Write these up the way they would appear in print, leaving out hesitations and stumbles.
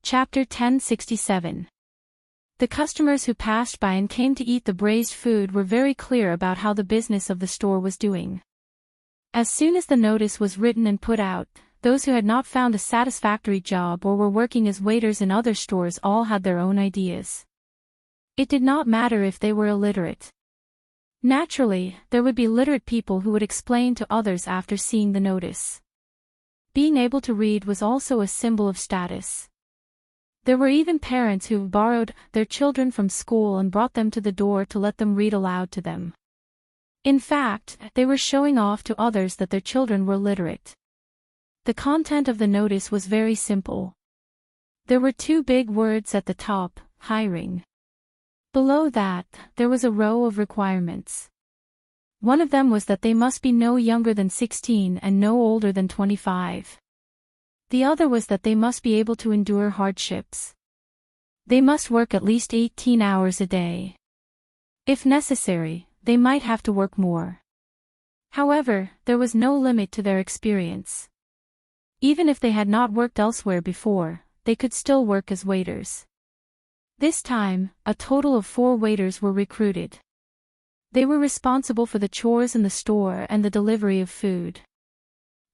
Chapter 1067. The customers who passed by and came to eat the braised food were very clear about how the business of the store was doing. As soon as the notice was written and put out, those who had not found a satisfactory job or were working as waiters in other stores all had their own ideas. It did not matter if they were illiterate. Naturally, there would be literate people who would explain to others after seeing the notice. Being able to read was also a symbol of status. There were even parents who borrowed their children from school and brought them to the door to let them read aloud to them. In fact, they were showing off to others that their children were literate. The content of the notice was very simple. There were two big words at the top, hiring. Below that, there was a row of requirements. One of them was that they must be no younger than 16 and no older than 25. The other was that they must be able to endure hardships. They must work at least 18 hours a day. If necessary, they might have to work more. However, there was no limit to their experience. Even if they had not worked elsewhere before, they could still work as waiters. This time, a total of 4 waiters were recruited. They were responsible for the chores in the store and the delivery of food.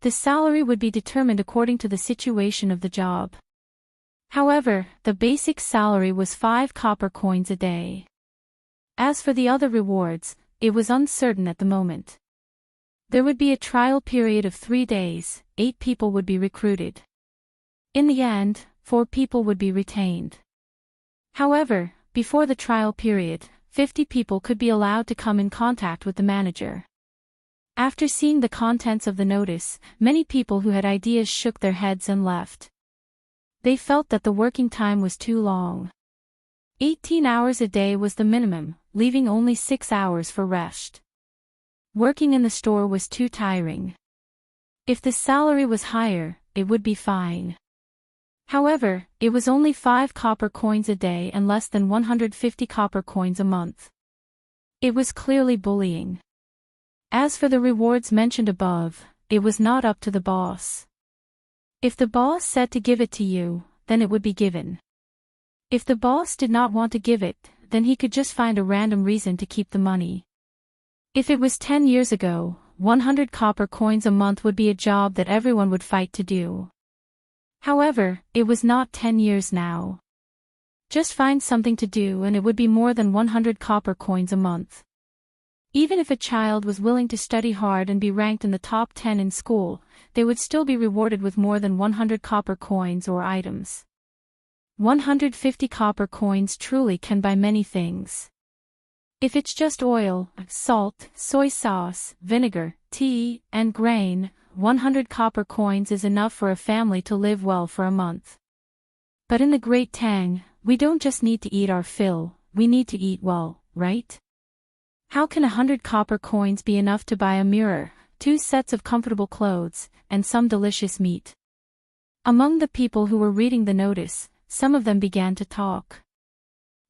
The salary would be determined according to the situation of the job. However, the basic salary was 5 copper coins a day. As for the other rewards, it was uncertain at the moment. There would be a trial period of 3 days, 8 people would be recruited. In the end, 4 people would be retained. However, before the trial period, 50 people could be allowed to come in contact with the manager. After seeing the contents of the notice, many people who had ideas shook their heads and left. They felt that the working time was too long. 18 hours a day was the minimum, leaving only 6 hours for rest. Working in the store was too tiring. If the salary was higher, it would be fine. However, it was only 5 copper coins a day and less than 150 copper coins a month. It was clearly bullying. As for the rewards mentioned above, it was not up to the boss. If the boss said to give it to you, then it would be given. If the boss did not want to give it, then he could just find a random reason to keep the money. If it was 10 years ago, 100 copper coins a month would be a job that everyone would fight to do. However, it was not 10 years now. Just find something to do and it would be more than 100 copper coins a month. Even if a child was willing to study hard and be ranked in the top 10 in school, they would still be rewarded with more than 100 copper coins or items. 150 copper coins truly can buy many things. If it's just oil, salt, soy sauce, vinegar, tea, and grain, 100 copper coins is enough for a family to live well for a month. But in the Great Tang, we don't just need to eat our fill, we need to eat well, right? How can 100 copper coins be enough to buy a mirror, 2 sets of comfortable clothes, and some delicious meat? Among the people who were reading the notice, some of them began to talk.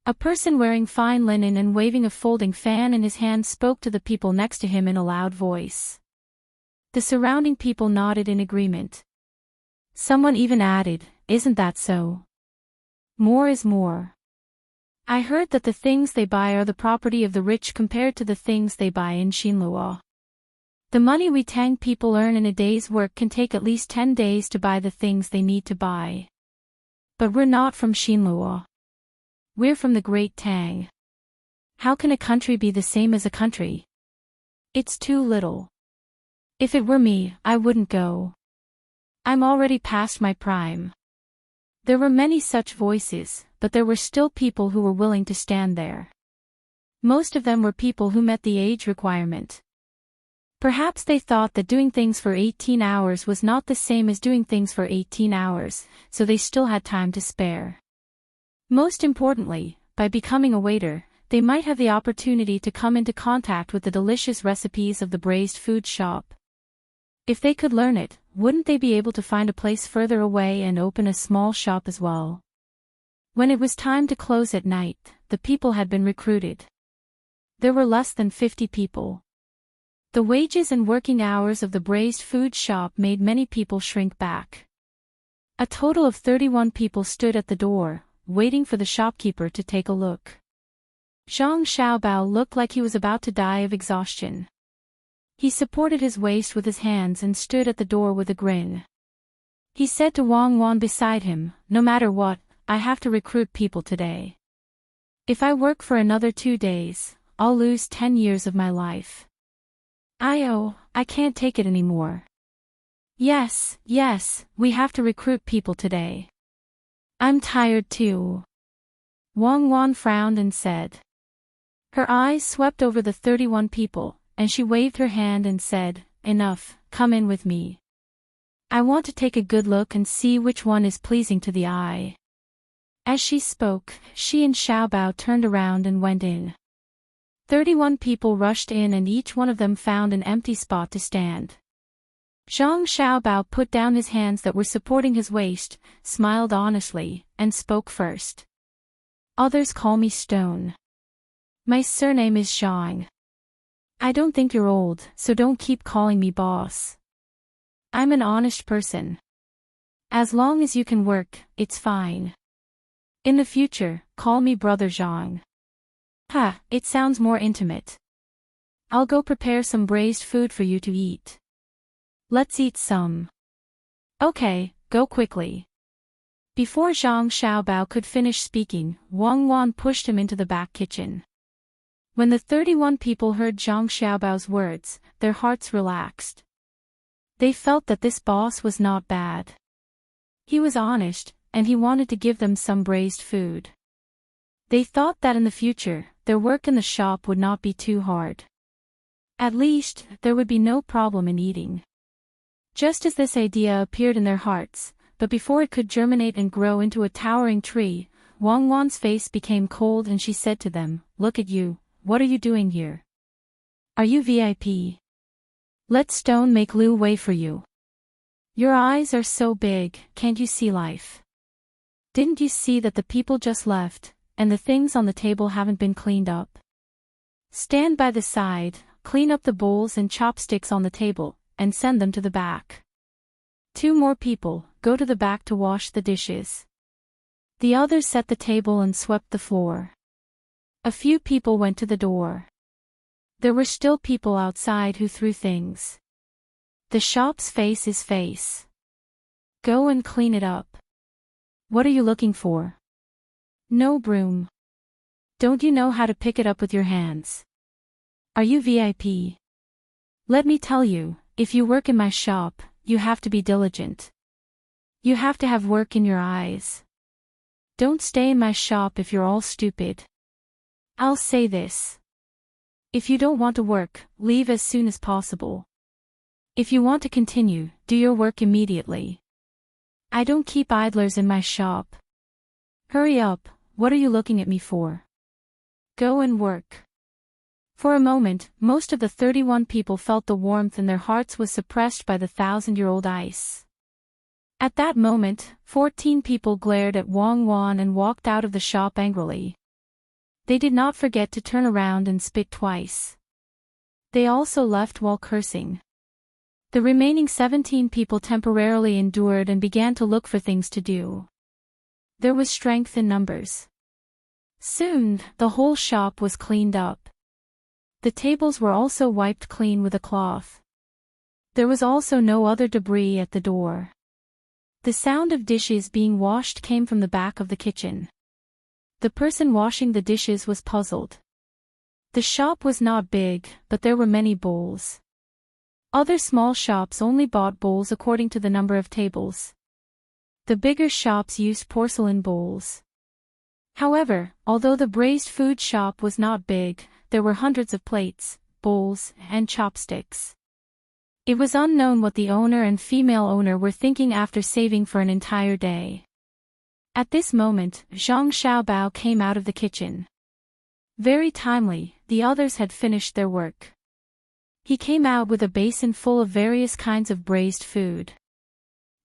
A person wearing fine linen and waving a folding fan in his hand spoke to the people next to him in a loud voice. The surrounding people nodded in agreement. Someone even added, "Isn't that so? More is more. I heard that the things they buy are the property of the rich compared to the things they buy in Xinluo. The money we Tang people earn in a day's work can take at least 10 days to buy the things they need to buy. But we're not from Xinluo. We're from the Great Tang. How can a country be the same as a country? It's too little. If it were me, I wouldn't go. I'm already past my prime." There were many such voices, but there were still people who were willing to stand there. Most of them were people who met the age requirement. Perhaps they thought that doing things for 18 hours was not the same as doing things for 18 hours, so they still had time to spare. Most importantly, by becoming a waiter, they might have the opportunity to come into contact with the delicious recipes of the braised food shop. If they could learn it, wouldn't they be able to find a place further away and open a small shop as well? When it was time to close at night, the people had been recruited. There were less than 50 people. The wages and working hours of the braised food shop made many people shrink back. A total of 31 people stood at the door, waiting for the shopkeeper to take a look. Zhang Xiaobao looked like he was about to die of exhaustion. He supported his waist with his hands and stood at the door with a grin. He said to Wang Wan beside him, "No matter what, I have to recruit people today. If I work for another 2 days, I'll lose 10 years of my life. I can't take it anymore." Yes, we have to recruit people today. I'm tired too. Wang Wan frowned and said. Her eyes swept over the 31 people, and she waved her hand and said, "Enough, come in with me. I want to take a good look and see which one is pleasing to the eye." As she spoke, she and Xiaobao turned around and went in. 31 people rushed in and each one of them found an empty spot to stand. Zhang Xiaobao put down his hands that were supporting his waist, smiled honestly, and spoke first. "Others call me Stone. My surname is Zhang. I don't think you're old, so don't keep calling me boss. I'm an honest person. As long as you can work, it's fine. In the future, call me Brother Zhang." It sounds more intimate. I'll go prepare some braised food for you to eat. Let's eat some. Okay, go quickly. Before Zhang Xiaobao could finish speaking, Wang Wan pushed him into the back kitchen. When the 31 people heard Zhang Xiaobao's words, their hearts relaxed. They felt that this boss was not bad. He was honest, and he wanted to give them some braised food. They thought that in the future, their work in the shop would not be too hard. At least, there would be no problem in eating. Just as this idea appeared in their hearts, but before it could germinate and grow into a towering tree, Wang Wan's face became cold and she said to them, "Look at you, what are you doing here? Are you VIP? Let Stone make Lu way for you. Your eyes are so big, can't you see life? Didn't you see that the people just left, and the things on the table haven't been cleaned up? Stand by the side, clean up the bowls and chopsticks on the table, and send them to the back. 2 more people, go to the back to wash the dishes." The others set the table and swept the floor. A few people went to the door. There were still people outside who threw things. The shop's face is face. Go and clean it up. What are you looking for? No broom. Don't you know how to pick it up with your hands? Are you VIP? Let me tell you, if you work in my shop, you have to be diligent. You have to have work in your eyes. Don't stay in my shop if you're all stupid. I'll say this. If you don't want to work, leave as soon as possible. If you want to continue, do your work immediately. I don't keep idlers in my shop. Hurry up, what are you looking at me for? Go and work." For a moment, most of the 31 people felt the warmth and their hearts was suppressed by the 1,000-year-old ice. At that moment, 14 people glared at Wang Wan and walked out of the shop angrily. They did not forget to turn around and spit twice. They also left while cursing. The remaining 17 people temporarily endured and began to look for things to do. There was strength in numbers. Soon, the whole shop was cleaned up. The tables were also wiped clean with a cloth. There was also no other debris at the door. The sound of dishes being washed came from the back of the kitchen. The person washing the dishes was puzzled. The shop was not big, but there were many bowls. Other small shops only bought bowls according to the number of tables. The bigger shops used porcelain bowls. However, although the braised food shop was not big, there were hundreds of plates, bowls, and chopsticks. It was unknown what the owner and female owner were thinking after saving for an entire day. At this moment, Zhang Xiaobao came out of the kitchen. Very timely, the others had finished their work. He came out with a basin full of various kinds of braised food.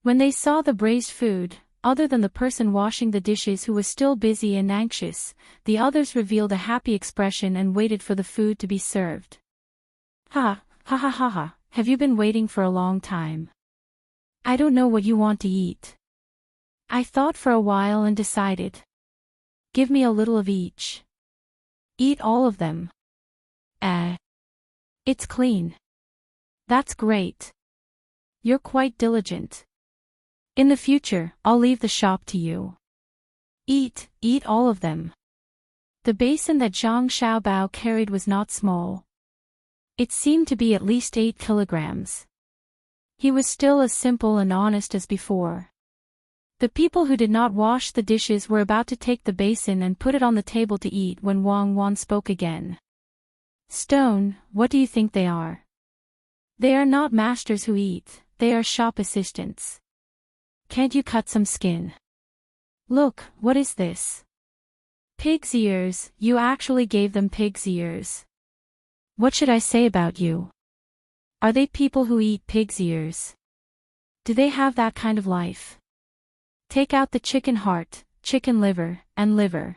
When they saw the braised food, other than the person washing the dishes who was still busy and anxious, the others revealed a happy expression and waited for the food to be served. Ha, have you been waiting for a long time? I don't know what you want to eat. I thought for a while and decided. Give me a little of each. Eat all of them. It's clean. That's great. You're quite diligent. In the future, I'll leave the shop to you. Eat all of them. The basin that Zhang Xiaobao carried was not small. It seemed to be at least 8 kilograms. He was still as simple and honest as before. The people who did not wash the dishes were about to take the basin and put it on the table to eat when Wang Wan spoke again. Stone, what do you think they are? They are not masters who eat, they are shop assistants. Can't you cut some skin? Look, what is this? Pig's ears, you actually gave them pig's ears. What should I say about you? Are they people who eat pig's ears? Do they have that kind of life? Take out the chicken heart, chicken liver, and liver.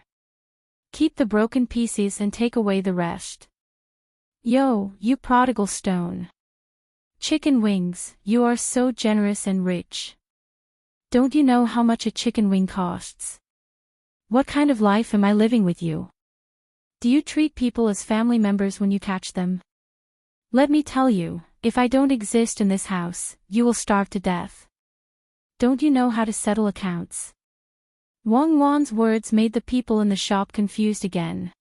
Keep the broken pieces and take away the rest. Yo, you prodigal stone. Chicken wings, you are so generous and rich. Don't you know how much a chicken wing costs? What kind of life am I living with you? Do you treat people as family members when you catch them? Let me tell you, if I don't exist in this house, you will starve to death. Don't you know how to settle accounts? Wang Wan's words made the people in the shop confused again.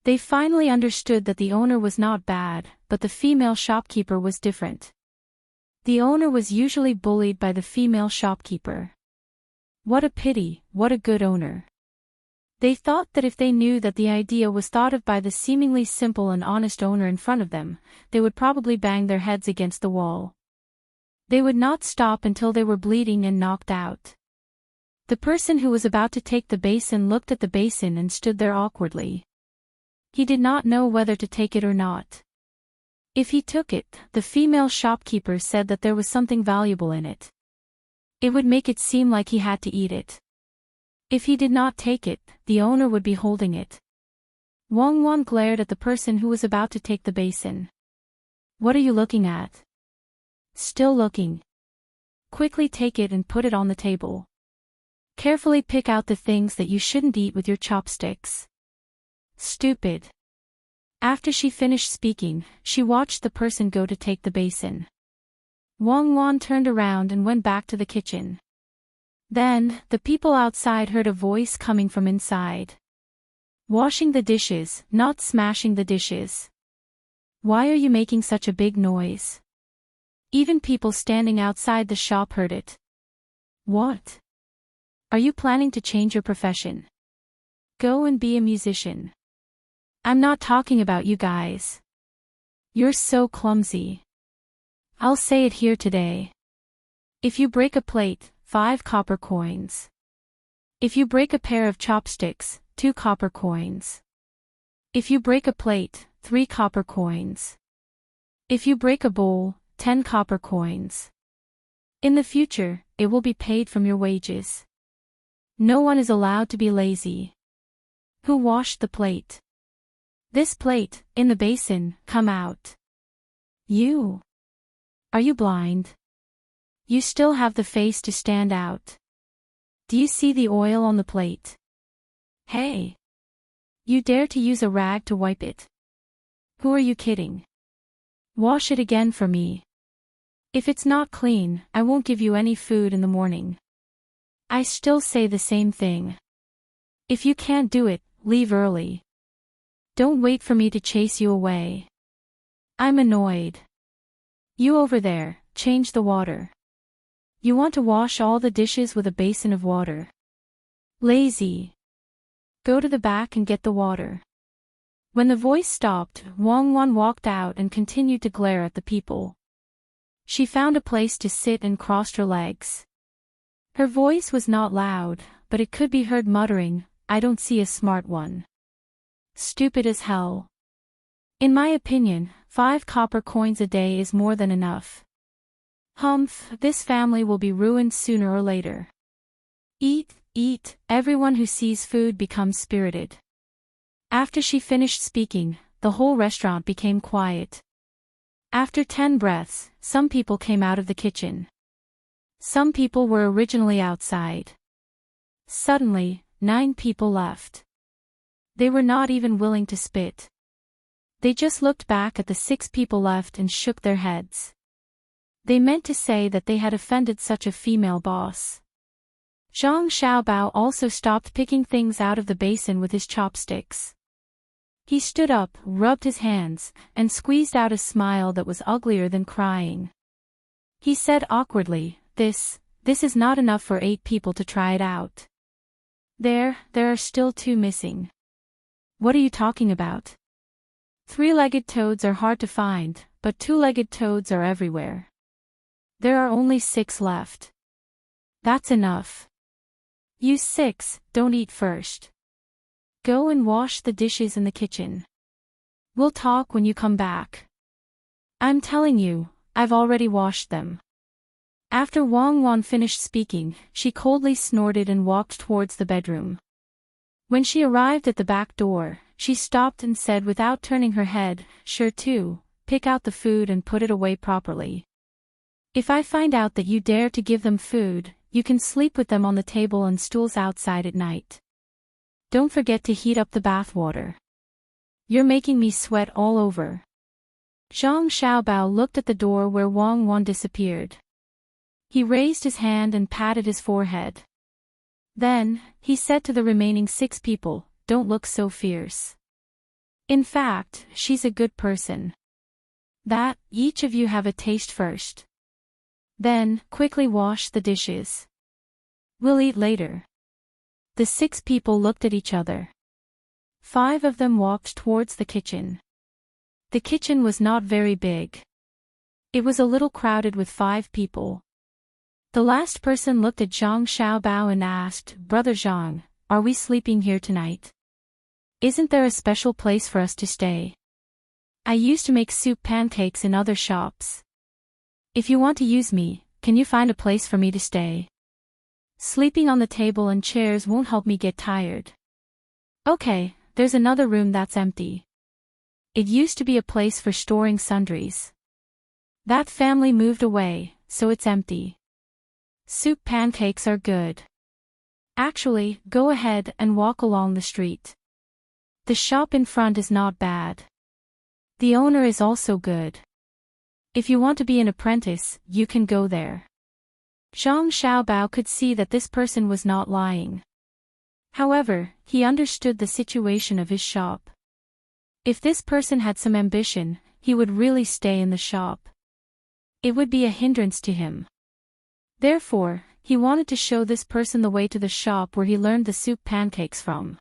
They finally understood that the owner was not bad, but the female shopkeeper was different. The owner was usually bullied by the female shopkeeper. What a pity, what a good owner. They thought that if they knew that the idea was thought of by the seemingly simple and honest owner in front of them, they would probably bang their heads against the wall. They would not stop until they were bleeding and knocked out. The person who was about to take the basin looked at the basin and stood there awkwardly. He did not know whether to take it or not. If he took it, the female shopkeeper said that there was something valuable in it. It would make it seem like he had to eat it. If he did not take it, the owner would be holding it. Wang Wan glared at the person who was about to take the basin. What are you looking at? Still looking. Quickly take it and put it on the table. Carefully pick out the things that you shouldn't eat with your chopsticks. Stupid. After she finished speaking, she watched the person go to take the basin. Wang Wan turned around and went back to the kitchen. Then, the people outside heard a voice coming from inside. Washing the dishes, not smashing the dishes. Why are you making such a big noise? Even people standing outside the shop heard it. What? Are you planning to change your profession? Go and be a musician. I'm not talking about you guys. You're so clumsy. I'll say it here today. If you break a plate, 5 copper coins. If you break a pair of chopsticks, 2 copper coins. If you break a plate, 3 copper coins. If you break a bowl, 10 copper coins. In the future, it will be paid from your wages. No one is allowed to be lazy. Who washed the plate? This plate, in the basin, come out. You. Are you blind? You still have the face to stand out. Do you see the oil on the plate? Hey. You dare to use a rag to wipe it? Who are you kidding? Wash it again for me. If it's not clean, I won't give you any food in the morning. I still say the same thing. If you can't do it, leave early. Don't wait for me to chase you away. I'm annoyed. You over there, change the water. You want to wash all the dishes with a basin of water. Lazy. Go to the back and get the water. When the voice stopped, Wang Wan walked out and continued to glare at the people. She found a place to sit and crossed her legs. Her voice was not loud, but it could be heard muttering, I don't see a smart one. Stupid as hell. In my opinion, 5 copper coins a day is more than enough. Humph, this family will be ruined sooner or later. Eat, eat, everyone who sees food becomes spirited. After she finished speaking, the whole restaurant became quiet. After 10 breaths, some people came out of the kitchen. Some people were originally outside. Suddenly, 9 people left. They were not even willing to spit. They just looked back at the 6 people left and shook their heads. They meant to say that they had offended such a female boss. Zhang Xiaobao also stopped picking things out of the basin with his chopsticks. He stood up, rubbed his hands, and squeezed out a smile that was uglier than crying. He said awkwardly, This is not enough for 8 people to try it out. There are still 2 missing. What are you talking about? 3-legged toads are hard to find, but 2-legged toads are everywhere. There are only 6 left. That's enough. You 6, don't eat first. Go and wash the dishes in the kitchen. We'll talk when you come back. I'm telling you, I've already washed them. After Wang Wan finished speaking, she coldly snorted and walked towards the bedroom. When she arrived at the back door, she stopped and said without turning her head, Sure too, pick out the food and put it away properly. If I find out that you dare to give them food, you can sleep with them on the table and stools outside at night. Don't forget to heat up the bathwater. You're making me sweat all over. Zhang Xiaobao looked at the door where Wang Wan disappeared. He raised his hand and patted his forehead. Then, he said to the remaining 6 people, Don't look so fierce. In fact, she's a good person. That, each of you have a taste first. Then, quickly wash the dishes. We'll eat later. The 6 people looked at each other. 5 of them walked towards the kitchen. The kitchen was not very big. It was a little crowded with 5 people. The last person looked at Zhang Xiaobao and asked, Brother Zhang, are we sleeping here tonight? Isn't there a special place for us to stay? I used to make soup pancakes in other shops. If you want to use me, can you find a place for me to stay? Sleeping on the table and chairs won't help me get tired. Okay, there's another room that's empty. It used to be a place for storing sundries. That family moved away, so it's empty. Soup pancakes are good. Actually, go ahead and walk along the street. The shop in front is not bad. The owner is also good. If you want to be an apprentice, you can go there. Zhang Xiaobao could see that this person was not lying. However, he understood the situation of his shop. If this person had some ambition, he would really stay in the shop. It would be a hindrance to him. Therefore, he wanted to show this person the way to the shop where he learned the soup pancakes from.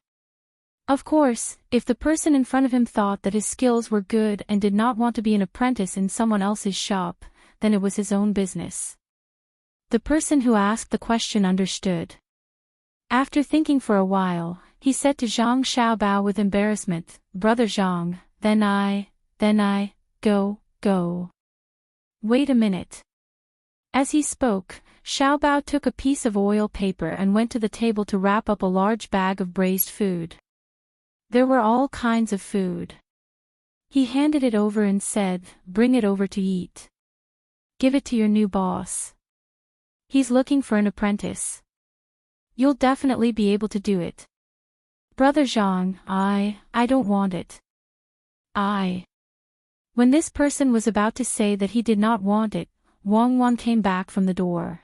Of course, if the person in front of him thought that his skills were good and did not want to be an apprentice in someone else's shop, then it was his own business. The person who asked the question understood. After thinking for a while, he said to Zhang Xiaobao with embarrassment, Brother Zhang, then I, go. Wait a minute. As he spoke, Xiaobao took a piece of oil paper and went to the table to wrap up a large bag of braised food. There were all kinds of food. He handed it over and said, Bring it over to eat. Give it to your new boss. He's looking for an apprentice. You'll definitely be able to do it. Brother Zhang, I don't want it. When this person was about to say that he did not want it, Wang Wan came back from the door.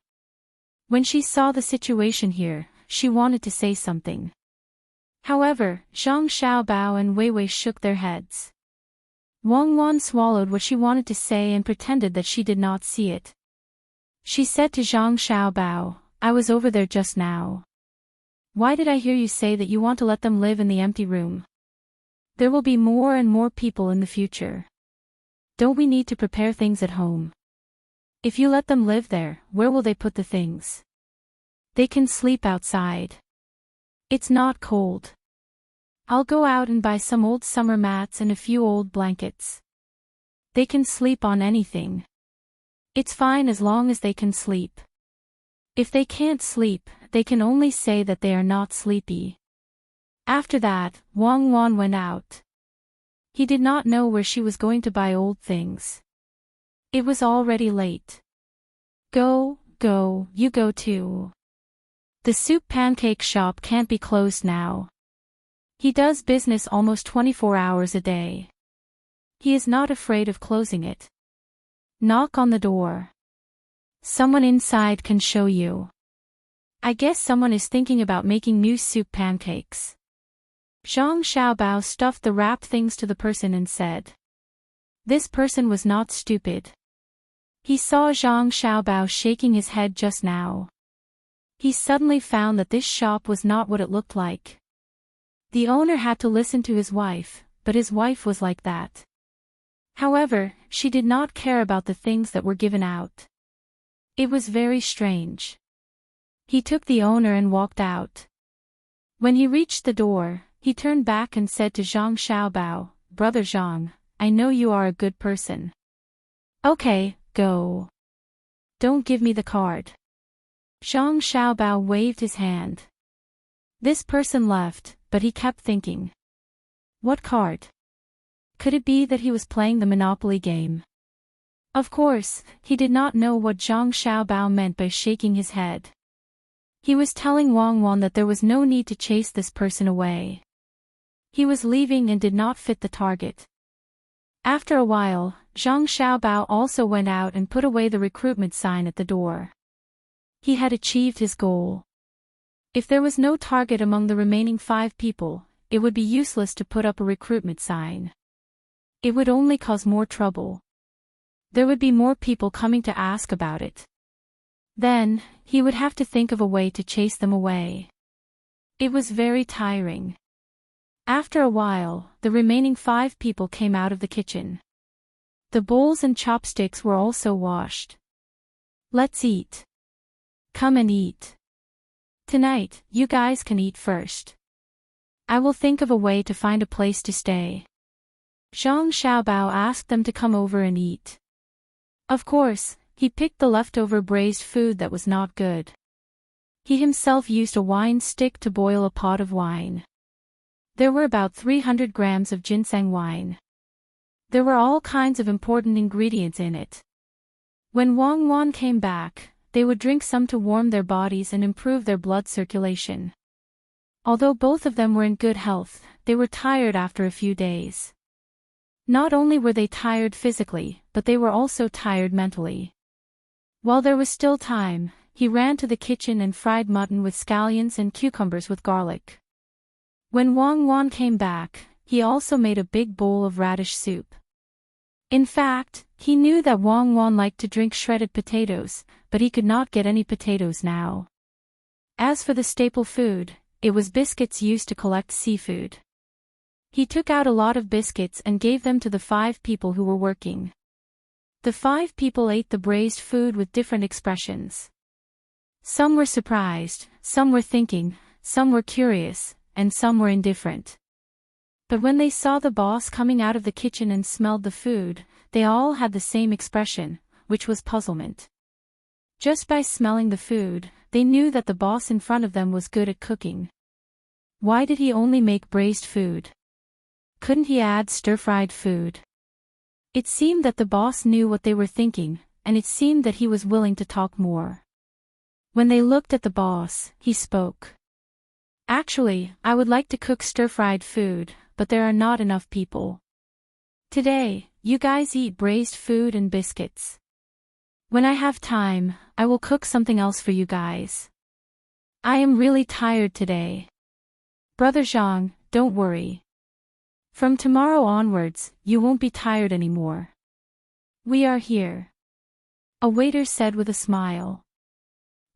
When she saw the situation here, she wanted to say something. However, Zhang Xiaobao and Wei Wei shook their heads. Wang Wan swallowed what she wanted to say and pretended that she did not see it. She said to Zhang Xiaobao, I was over there just now. Why did I hear you say that you want to let them live in the empty room? There will be more and more people in the future. Don't we need to prepare things at home? If you let them live there, where will they put the things? They can sleep outside. It's not cold. I'll go out and buy some old summer mats and a few old blankets. They can sleep on anything. It's fine as long as they can sleep. If they can't sleep, they can only say that they are not sleepy. After that, Wang Wan went out. He did not know where she was going to buy old things. It was already late. Go you go too. The soup pancake shop can't be closed now. He does business almost 24 hours a day. He is not afraid of closing it. Knock on the door. Someone inside can show you. I guess someone is thinking about making new soup pancakes. Zhang Xiaobao stuffed the wrapped things to the person and said. This person was not stupid. He saw Zhang Xiaobao shaking his head just now. He suddenly found that this shop was not what it looked like. The owner had to listen to his wife, but his wife was like that. However, she did not care about the things that were given out. It was very strange. He took the owner and walked out. When he reached the door, he turned back and said to Zhang Xiaobao, Brother Zhang, I know you are a good person. Okay, go. Don't give me the card. Zhang Xiaobao waved his hand. This person left, but he kept thinking. What card? Could it be that he was playing the Monopoly game? Of course, he did not know what Zhang Xiaobao meant by shaking his head. He was telling Wang Wan that there was no need to chase this person away. He was leaving and did not fit the target. After a while, Zhang Xiaobao also went out and put away the recruitment sign at the door. He had achieved his goal. If there was no target among the remaining 5 people, it would be useless to put up a recruitment sign. It would only cause more trouble. There would be more people coming to ask about it. Then, he would have to think of a way to chase them away. It was very tiring. After a while, the remaining 5 people came out of the kitchen. The bowls and chopsticks were also washed. Let's eat. Come and eat. Tonight, you guys can eat first. I will think of a way to find a place to stay. Zhang Xiaobao asked them to come over and eat. Of course, he picked the leftover braised food that was not good. He himself used a wine stick to boil a pot of wine. There were about 300 grams of ginseng wine. There were all kinds of important ingredients in it. When Wang Wan came back, they would drink some to warm their bodies and improve their blood circulation. Although both of them were in good health, they were tired after a few days. Not only were they tired physically, but they were also tired mentally. While there was still time, he ran to the kitchen and fried mutton with scallions and cucumbers with garlic. When Wang Wan came back, he also made a big bowl of radish soup. In fact, he knew that Wang Wan liked to drink shredded potatoes, but he could not get any potatoes now. As for the staple food, it was biscuits used to collect seafood. He took out a lot of biscuits and gave them to the 5 people who were working. The 5 people ate the braised food with different expressions. Some were surprised, some were thinking, some were curious, and some were indifferent. But when they saw the boss coming out of the kitchen and smelled the food, they all had the same expression, which was puzzlement. Just by smelling the food, they knew that the boss in front of them was good at cooking. Why did he only make braised food? Couldn't he add stir-fried food? It seemed that the boss knew what they were thinking, and it seemed that he was willing to talk more. When they looked at the boss, he spoke. Actually, I would like to cook stir-fried food, but there are not enough people. Today, you guys eat braised food and biscuits. When I have time, I will cook something else for you guys. I am really tired today. Brother Zhang, don't worry. From tomorrow onwards, you won't be tired anymore. We are here. A waiter said with a smile.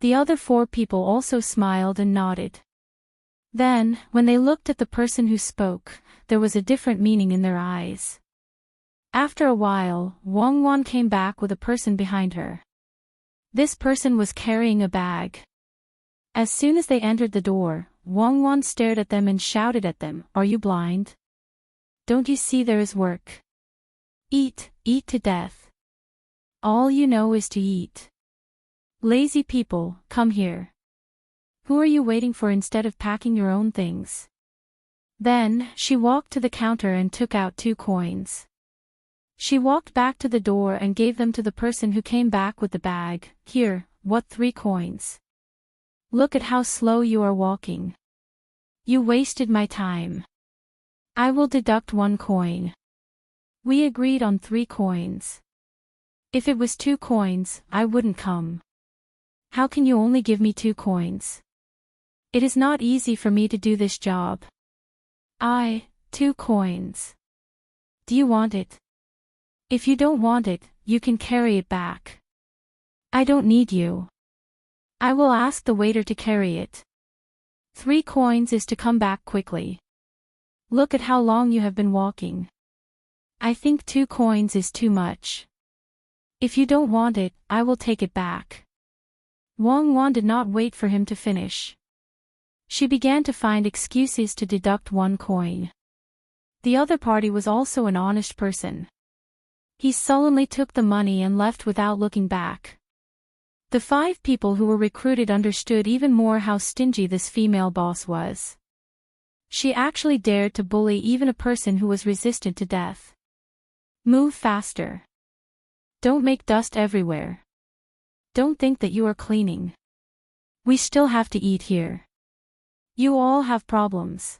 The other 4 people also smiled and nodded. Then, when they looked at the person who spoke, there was a different meaning in their eyes. After a while, Wang Wan came back with a person behind her. This person was carrying a bag. As soon as they entered the door, Wang Wan stared at them and shouted at them, "Are you blind? Don't you see there is work? Eat, eat to death. All you know is to eat. Lazy people, come here. Who are you waiting for instead of packing your own things?" Then, she walked to the counter and took out 2 coins. She walked back to the door and gave them to the person who came back with the bag. "Here, what 3 coins? Look at how slow you are walking. You wasted my time. I will deduct 1 coin. We agreed on 3 coins. If it was 2 coins, I wouldn't come. How can you only give me 2 coins? It is not easy for me to do this job. 2 coins. Do you want it? If you don't want it, you can carry it back. I don't need you. I will ask the waiter to carry it. 3 coins is to come back quickly. Look at how long you have been walking. I think 2 coins is too much. If you don't want it, I will take it back. Wang Wan did not wait for him to finish. She began to find excuses to deduct 1 coin. The other party was also an honest person. He sullenly took the money and left without looking back. The 5 people who were recruited understood even more how stingy this female boss was. She actually dared to bully even a person who was resistant to death. Move faster. Don't make dust everywhere. Don't think that you are cleaning. We still have to eat here. You all have problems.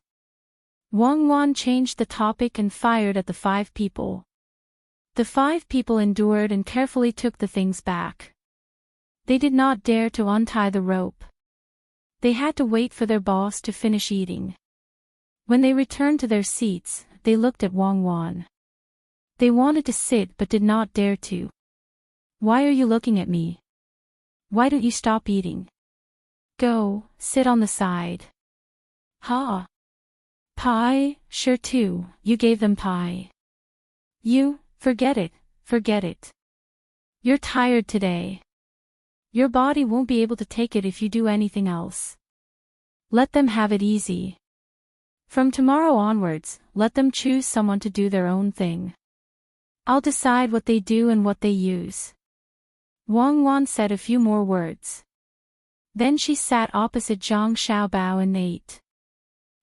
Wang Wan changed the topic and fired at the 5 people. The 5 people endured and carefully took the things back. They did not dare to untie the rope. They had to wait for their boss to finish eating. When they returned to their seats, they looked at Wang Wan. They wanted to sit but did not dare to. Why are you looking at me? Why don't you stop eating? Go, sit on the side. Ha! Pie, sure too, you gave them pie. Forget it, forget it. You're tired today. Your body won't be able to take it if you do anything else. Let them have it easy. From tomorrow onwards, let them choose someone to do their own thing. I'll decide what they do and what they use. Wang Wan said a few more words. Then she sat opposite Zhang Xiaobao and ate.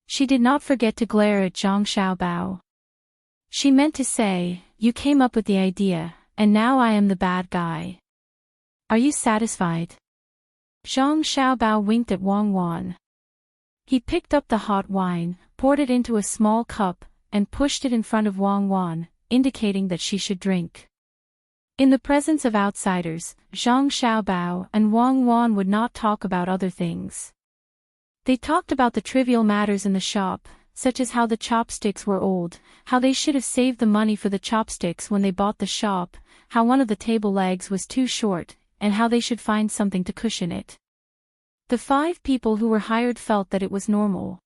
She did not forget to glare at Zhang Xiaobao. She meant to say, you came up with the idea, and now I am the bad guy. Are you satisfied? Zhang Xiaobao winked at Wang Wan. He picked up the hot wine, poured it into a small cup, and pushed it in front of Wang Wan, indicating that she should drink. In the presence of outsiders, Zhang Xiaobao and Wang Wan would not talk about other things. They talked about the trivial matters in the shop, such as how the chopsticks were old, how they should have saved the money for the chopsticks when they bought the shop, how one of the table legs was too short, and how they should find something to cushion it. The 5 people who were hired felt that it was normal.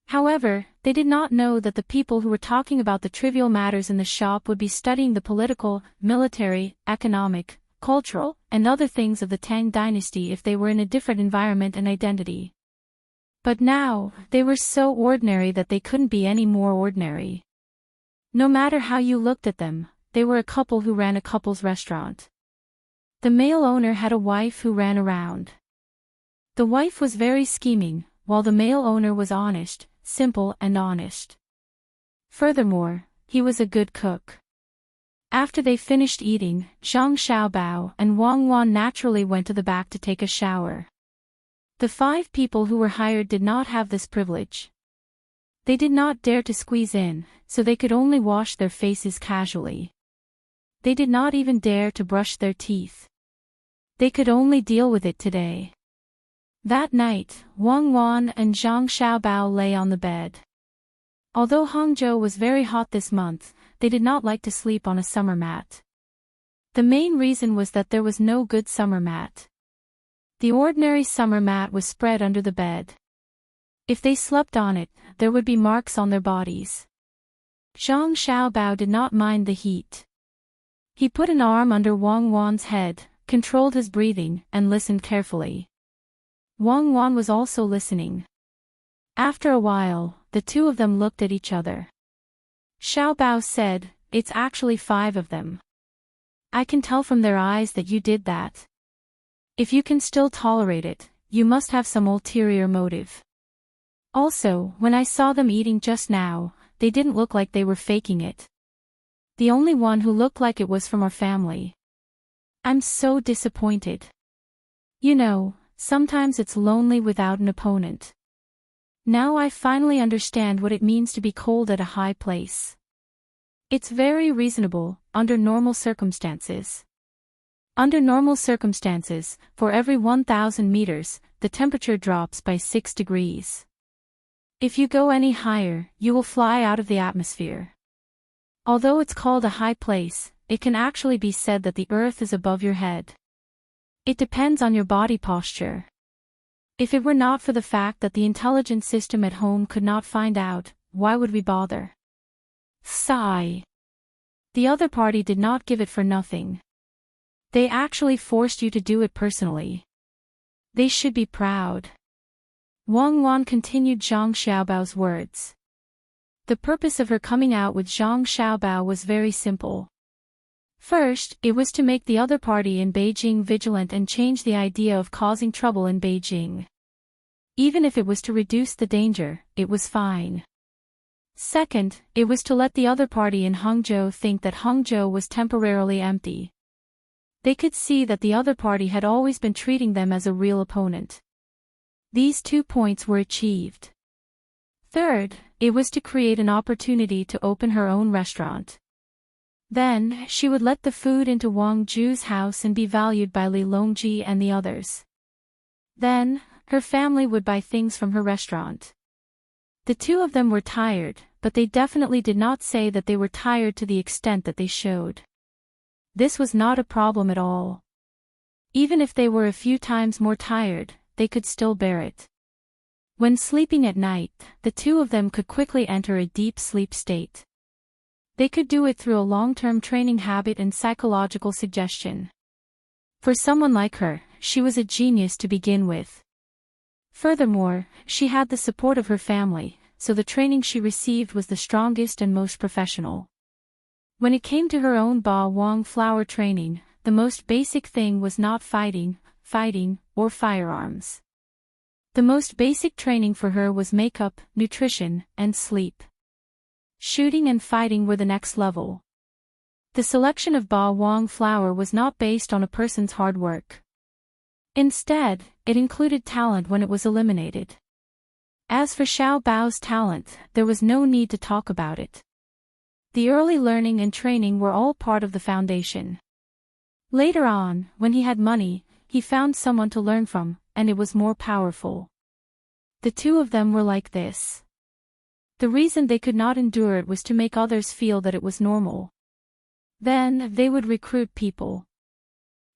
However, they did not know that the people who were talking about the trivial matters in the shop would be studying the political, military, economic, cultural, and other things of the Tang dynasty if they were in a different environment and identity. But now, they were so ordinary that they couldn't be any more ordinary. No matter how you looked at them, they were a couple who ran a couple's restaurant. The male owner had a wife who ran around. The wife was very scheming, while the male owner was honest, simple and honest. Furthermore, he was a good cook. After they finished eating, Zhang Xiaobao and Wang Wan naturally went to the back to take a shower. The 5 people who were hired did not have this privilege. They did not dare to squeeze in, so they could only wash their faces casually. They did not even dare to brush their teeth. They could only deal with it today. That night, Wang Wan and Zhang Xiaobao lay on the bed. Although Hangzhou was very hot this month, they did not like to sleep on a summer mat. The main reason was that there was no good summer mat. The ordinary summer mat was spread under the bed. If they slept on it, there would be marks on their bodies. Zhang Xiaobao did not mind the heat. He put an arm under Wang Wan's head, controlled his breathing, and listened carefully. Wang Wan was also listening. After a while, the 2 of them looked at each other. Xiaobao said, "It's actually 5 of them. I can tell from their eyes that you did that. If you can still tolerate it, you must have some ulterior motive. Also, when I saw them eating just now, they didn't look like they were faking it. The only one who looked like it was from our family. I'm so disappointed." You know, sometimes it's lonely without an opponent. Now I finally understand what it means to be cold at a high place. It's very reasonable, under normal circumstances. Under normal circumstances, for every 1,000 meters, the temperature drops by 6 degrees. If you go any higher, you will fly out of the atmosphere. Although it's called a high place, it can actually be said that the earth is above your head. It depends on your body posture. If it were not for the fact that the intelligence system at home could not find out, why would we bother? Sigh. The other party did not give it for nothing. They actually forced you to do it personally. They should be proud. Wang Wan continued Zhang Xiaobao's words. The purpose of her coming out with Zhang Xiaobao was very simple. First, it was to make the other party in Beijing vigilant and change the idea of causing trouble in Beijing. Even if it was to reduce the danger, it was fine. Second, it was to let the other party in Hangzhou think that Hangzhou was temporarily empty. They could see that the other party had always been treating them as a real opponent. These 2 points were achieved. Third, it was to create an opportunity to open her own restaurant. Then, she would let the food into Wang Zhu's house and be valued by Li Longji and the others. Then, her family would buy things from her restaurant. The 2 of them were tired, but they definitely did not say that they were tired to the extent that they showed. This was not a problem at all. Even if they were a few times more tired, they could still bear it. When sleeping at night, the 2 of them could quickly enter a deep sleep state. They could do it through a long-term training habit and psychological suggestion. For someone like her, she was a genius to begin with. Furthermore, she had the support of her family, so the training she received was the strongest and most professional. When it came to her own Ba Wang flower training, the most basic thing was not fighting, or firearms. The most basic training for her was makeup, nutrition, and sleep. Shooting and fighting were the next level. The selection of Ba Wang flower was not based on a person's hard work. Instead, it included talent when it was eliminated. As for Xiao Bao's talent, there was no need to talk about it. The early learning and training were all part of the foundation. Later on, when he had money, he found someone to learn from, and it was more powerful. The 2 of them were like this. The reason they could not endure it was to make others feel that it was normal. Then, they would recruit people.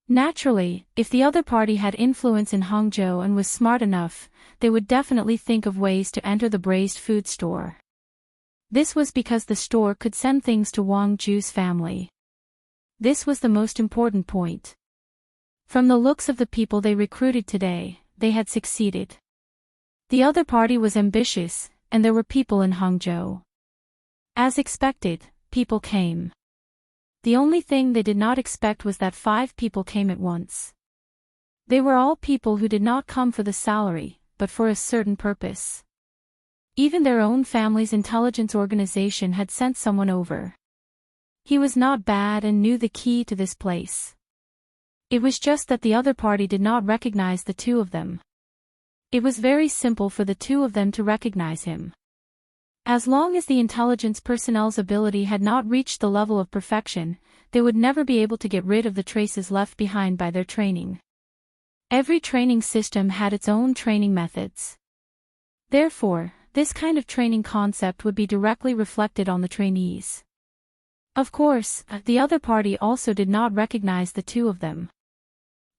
Naturally, if the other party had influence in Hangzhou and was smart enough, they would definitely think of ways to enter the braised food store. This was because the store could send things to Wang Zhu's family. This was the most important point. From the looks of the people they recruited today, they had succeeded. The other party was ambitious, and there were people in Hangzhou. As expected, people came. The only thing they did not expect was that 5 people came at once. They were all people who did not come for the salary, but for a certain purpose. Even their own family's intelligence organization had sent someone over. He was not bad and knew the key to this place. It was just that the other party did not recognize the 2 of them. It was very simple for the 2 of them to recognize him. As long as the intelligence personnel's ability had not reached the level of perfection, they would never be able to get rid of the traces left behind by their training. Every training system had its own training methods. Therefore, this kind of training concept would be directly reflected on the trainees. Of course, the other party also did not recognize the 2 of them.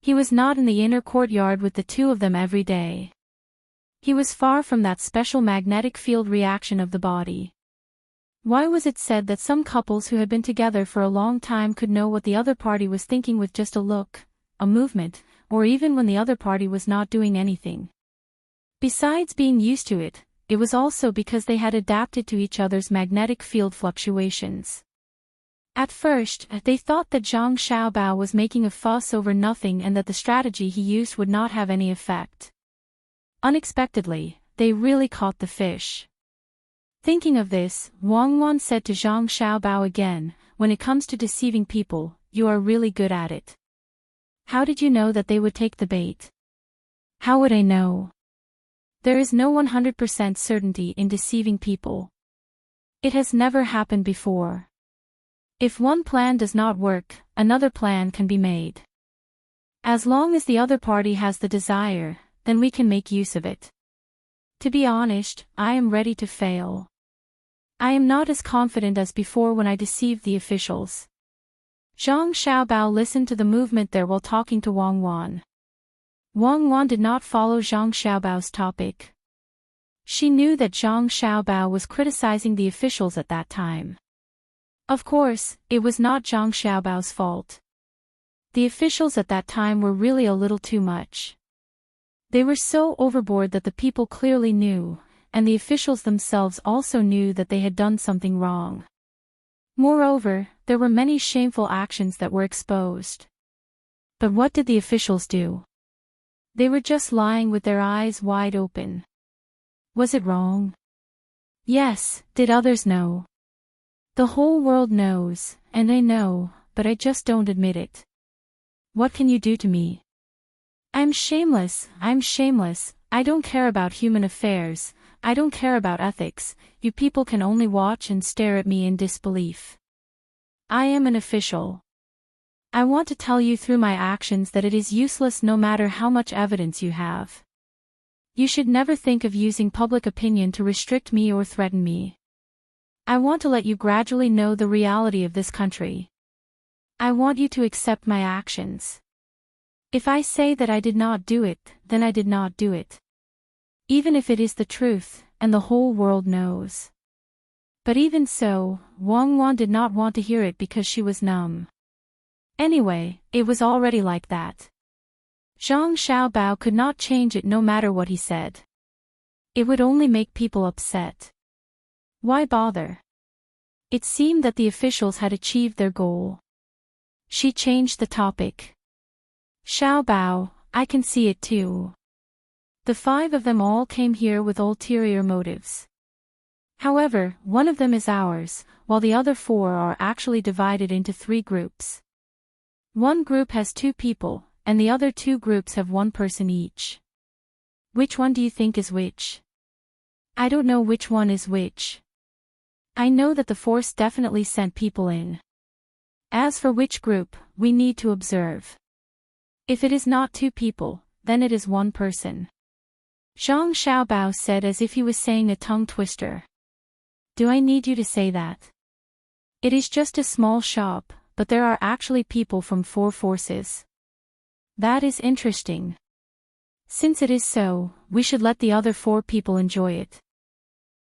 He was not in the inner courtyard with the 2 of them every day. He was far from that special magnetic field reaction of the body. Why was it said that some couples who had been together for a long time could know what the other party was thinking with just a look, a movement, or even when the other party was not doing anything? Besides being used to it, it was also because they had adapted to each other's magnetic field fluctuations. At first, they thought that Zhang Xiaobao was making a fuss over nothing and that the strategy he used would not have any effect. Unexpectedly, they really caught the fish. Thinking of this, Wang Wan said to Zhang Xiaobao again, "When it comes to deceiving people, you are really good at it. How did you know that they would take the bait?" How would I know? There is no 100% certainty in deceiving people. It has never happened before. If one plan does not work, another plan can be made. As long as the other party has the desire, then we can make use of it. To be honest, I am ready to fail. I am not as confident as before when I deceived the officials. Zhang Xiaobao listened to the movement there while talking to Wang Wan. Wang Wan did not follow Zhang Xiaobao's topic. She knew that Zhang Xiaobao was criticizing the officials at that time. Of course, it was not Zhang Xiaobao's fault. The officials at that time were really a little too much. They were so overboard that the people clearly knew, and the officials themselves also knew that they had done something wrong. Moreover, there were many shameful actions that were exposed. But what did the officials do? They were just lying with their eyes wide open. Was it wrong? Yes, did others know? The whole world knows, and I know, but I just don't admit it. What can you do to me? I'm shameless, I don't care about human affairs, I don't care about ethics, you people can only watch and stare at me in disbelief. I am an official. I want to tell you through my actions that it is useless no matter how much evidence you have. You should never think of using public opinion to restrict me or threaten me. I want to let you gradually know the reality of this country. I want you to accept my actions. If I say that I did not do it, then I did not do it. Even if it is the truth, and the whole world knows. But even so, Wang Wan did not want to hear it because she was numb. Anyway, it was already like that. Zhang Xiaobao could not change it no matter what he said. It would only make people upset. Why bother? It seemed that the officials had achieved their goal. She changed the topic. Xiaobao, I can see it too. The 5 of them all came here with ulterior motives. However, one of them is ours, while the other 4 are actually divided into 3 groups. One group has 2 people, and the other 2 groups have 1 person each. Which one do you think is which? I don't know which one is which. I know that the force definitely sent people in. As for which group, we need to observe. If it is not 2 people, then it is 1 person. Zhang Xiaobao said as if he was saying a tongue twister. Do I need you to say that? It is just a small shop, but there are actually people from 4 forces. That is interesting. Since it is so, we should let the other 4 people enjoy it.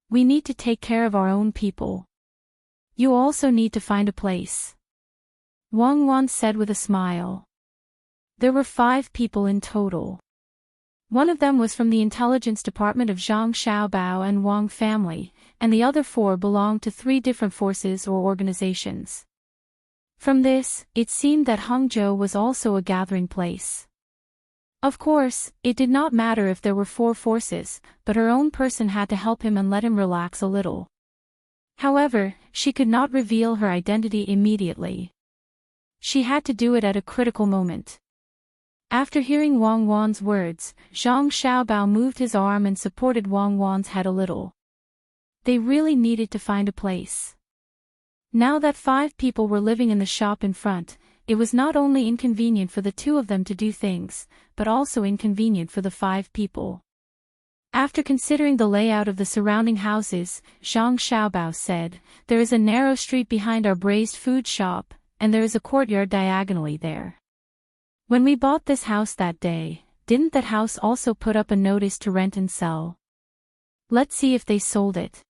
We need to take care of our own people. You also need to find a place. Wang Wan said with a smile. There were 5 people in total. One of them was from the intelligence department of Zhang Xiaobao and Wang family, and the other 4 belonged to 3 different forces or organizations. From this, it seemed that Hangzhou was also a gathering place. Of course, it did not matter if there were 4 forces, but her own person had to help him and let him relax a little. However, she could not reveal her identity immediately. She had to do it at a critical moment. After hearing Wang Wan's words, Zhang Xiaobao moved his arm and supported Wang Wan's head a little. They really needed to find a place. Now that 5 people were living in the shop in front, it was not only inconvenient for the 2 of them to do things, but also inconvenient for the 5 people. After considering the layout of the surrounding houses, Zhang Xiaobao said, there is a narrow street behind our braised food shop, and there is a courtyard diagonally there. When we bought this house that day, didn't that house also put up a notice to rent and sell? Let's see if they sold it.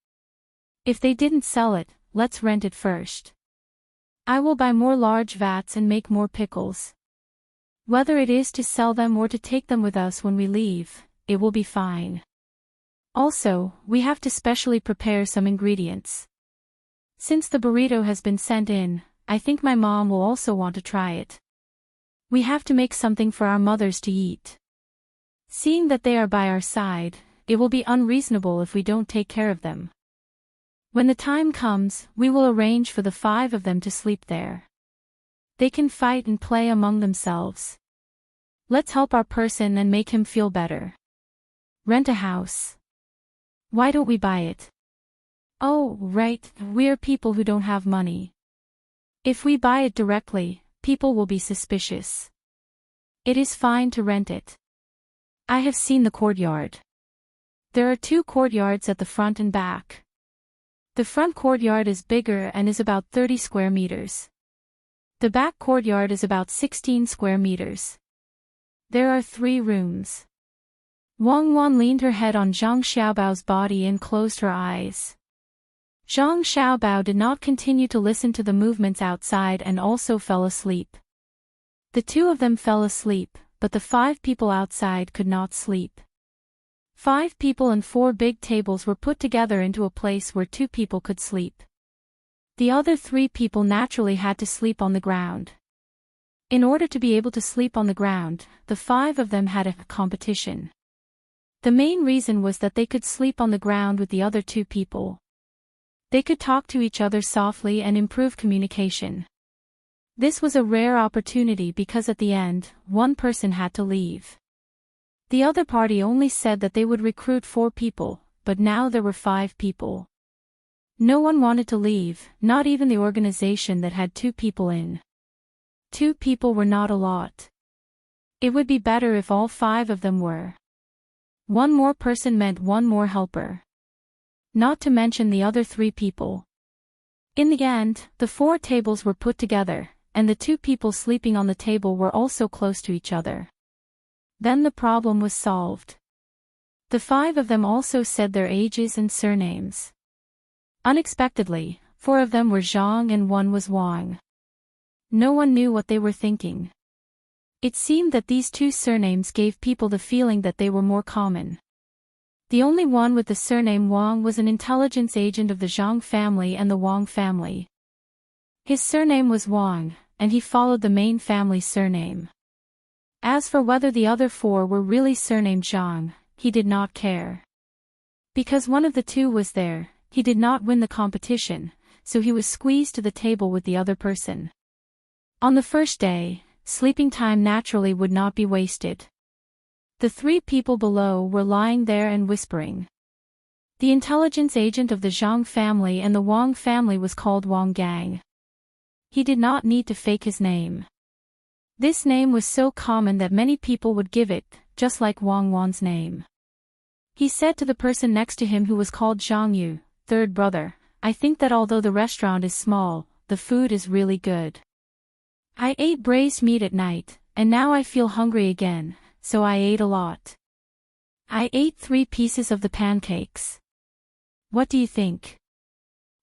If they didn't sell it, let's rent it first. I will buy more large vats and make more pickles. Whether it is to sell them or to take them with us when we leave, it will be fine. Also, we have to specially prepare some ingredients. Since the burrito has been sent in, I think my mom will also want to try it. We have to make something for our mothers to eat. Seeing that they are by our side, it will be unreasonable if we don't take care of them. When the time comes, we will arrange for the 5 of them to sleep there. They can fight and play among themselves. Let's help our person and make him feel better. Rent a house. Why don't we buy it? Oh, right, we're people who don't have money. If we buy it directly, people will be suspicious. It is fine to rent it. I have seen the courtyard. There are 2 courtyards at the front and back. The front courtyard is bigger and is about 30 square meters. The back courtyard is about 16 square meters. There are 3 rooms. Wang Wan leaned her head on Zhang Xiaobao's body and closed her eyes. Zhang Xiaobao did not continue to listen to the movements outside and also fell asleep. The 2 of them fell asleep, but the 5 people outside could not sleep. 5 people and 4 big tables were put together into a place where 2 people could sleep. The other 3 people naturally had to sleep on the ground. In order to be able to sleep on the ground, the 5 of them had a competition. The main reason was that they could sleep on the ground with the other 2 people. They could talk to each other softly and improve communication. This was a rare opportunity because at the end, 1 person had to leave. The other party only said that they would recruit 4 people, but now there were 5 people. No one wanted to leave, not even the organization that had 2 people in. 2 people were not a lot. It would be better if all 5 of them were. 1 more person meant 1 more helper. Not to mention the other 3 people. In the end, the 4 tables were put together, and the 2 people sleeping on the table were also close to each other. Then the problem was solved. The 5 of them also said their ages and surnames. Unexpectedly, 4 of them were Zhang and 1 was Wang. No one knew what they were thinking. It seemed that these 2 surnames gave people the feeling that they were more common. The only one with the surname Wang was an intelligence agent of the Zhang family and the Wang family. His surname was Wang, and he followed the main family surname. As for whether the other 4 were really surnamed Zhang, he did not care. Because one of the 2 was there, he did not win the competition, so he was squeezed to the table with the other person. On the first day, sleeping time naturally would not be wasted. The 3 people below were lying there and whispering. The intelligence agent of the Zhang family and the Wang family was called Wang Gang. He did not need to fake his name. This name was so common that many people would give it, just like Wang Wan's name. He said to the person next to him who was called Zhang Yu, 3rd brother, I think that although the restaurant is small, the food is really good. I ate braised meat at night, and now I feel hungry again, so I ate a lot. I ate 3 pieces of the pancakes. What do you think?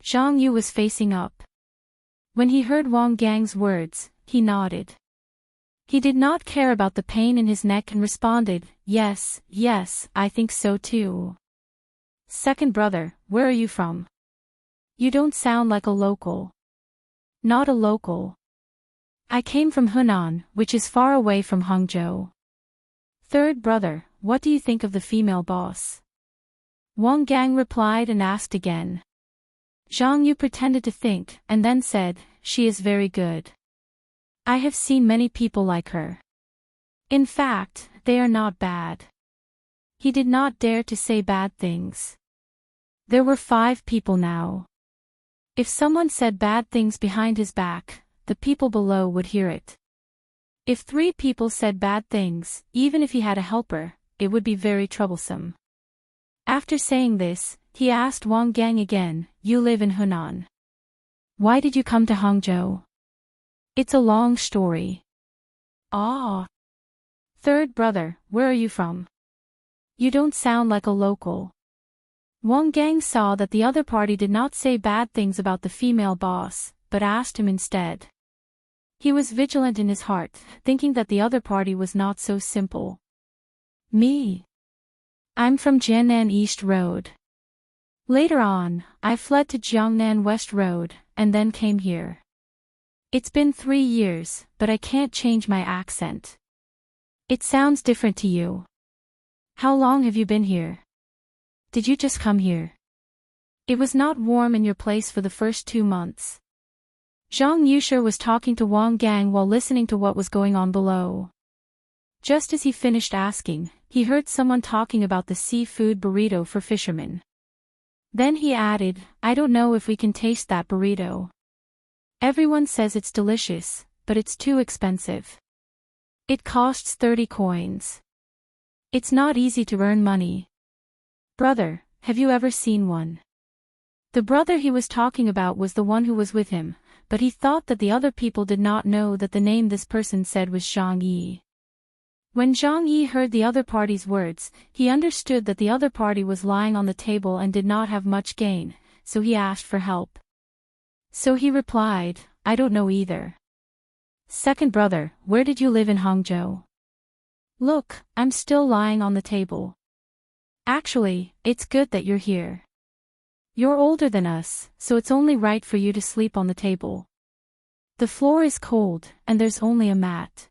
Zhang Yu was facing up. When he heard Wang Gang's words, he nodded. He did not care about the pain in his neck and responded, yes, I think so too. 2nd brother, where are you from? You don't sound like a local. Not a local. I came from Hunan, which is far away from Hangzhou. 3rd brother, what do you think of the female boss? Wang Gang replied and asked again. Zhang Yu pretended to think, and then said, she is very good. I have seen many people like her. In fact, they are not bad. He did not dare to say bad things. There were 5 people now. If someone said bad things behind his back, the people below would hear it. If 3 people said bad things, even if he had a helper, it would be very troublesome. After saying this, he asked Wang Gang again, you live in Hunan. Why did you come to Hangzhou? It's a long story. Ah. 3rd brother, where are you from? You don't sound like a local. Wang Gang saw that the other party did not say bad things about the female boss, but asked him instead. He was vigilant in his heart, thinking that the other party was not so simple. Me? I'm from Jiannan East Road. Later on, I fled to Jiangnan West Road, and then came here. It's been 3 years, but I can't change my accent. It sounds different to you. How long have you been here? Did you just come here? It was not warm in your place for the first 2 months. Zhang Yusher was talking to Wang Gang while listening to what was going on below. Just as he finished asking, he heard someone talking about the seafood burrito for fishermen. Then he added, I don't know if we can taste that burrito. Everyone says it's delicious, but it's too expensive. It costs 30 coins. It's not easy to earn money. Brother, have you ever seen one? The brother he was talking about was the one who was with him, but he thought that the other people did not know that the name this person said was Zhang Yi. When Zhang Yi heard the other party's words, he understood that the other party was lying on the table and did not have much gain, so he asked for help. So he replied, I don't know either. Second brother, where did you live in Hangzhou? Look, I'm still lying on the table. Actually, it's good that you're here. You're older than us, so it's only right for you to sleep on the table. The floor is cold, and there's only a mat.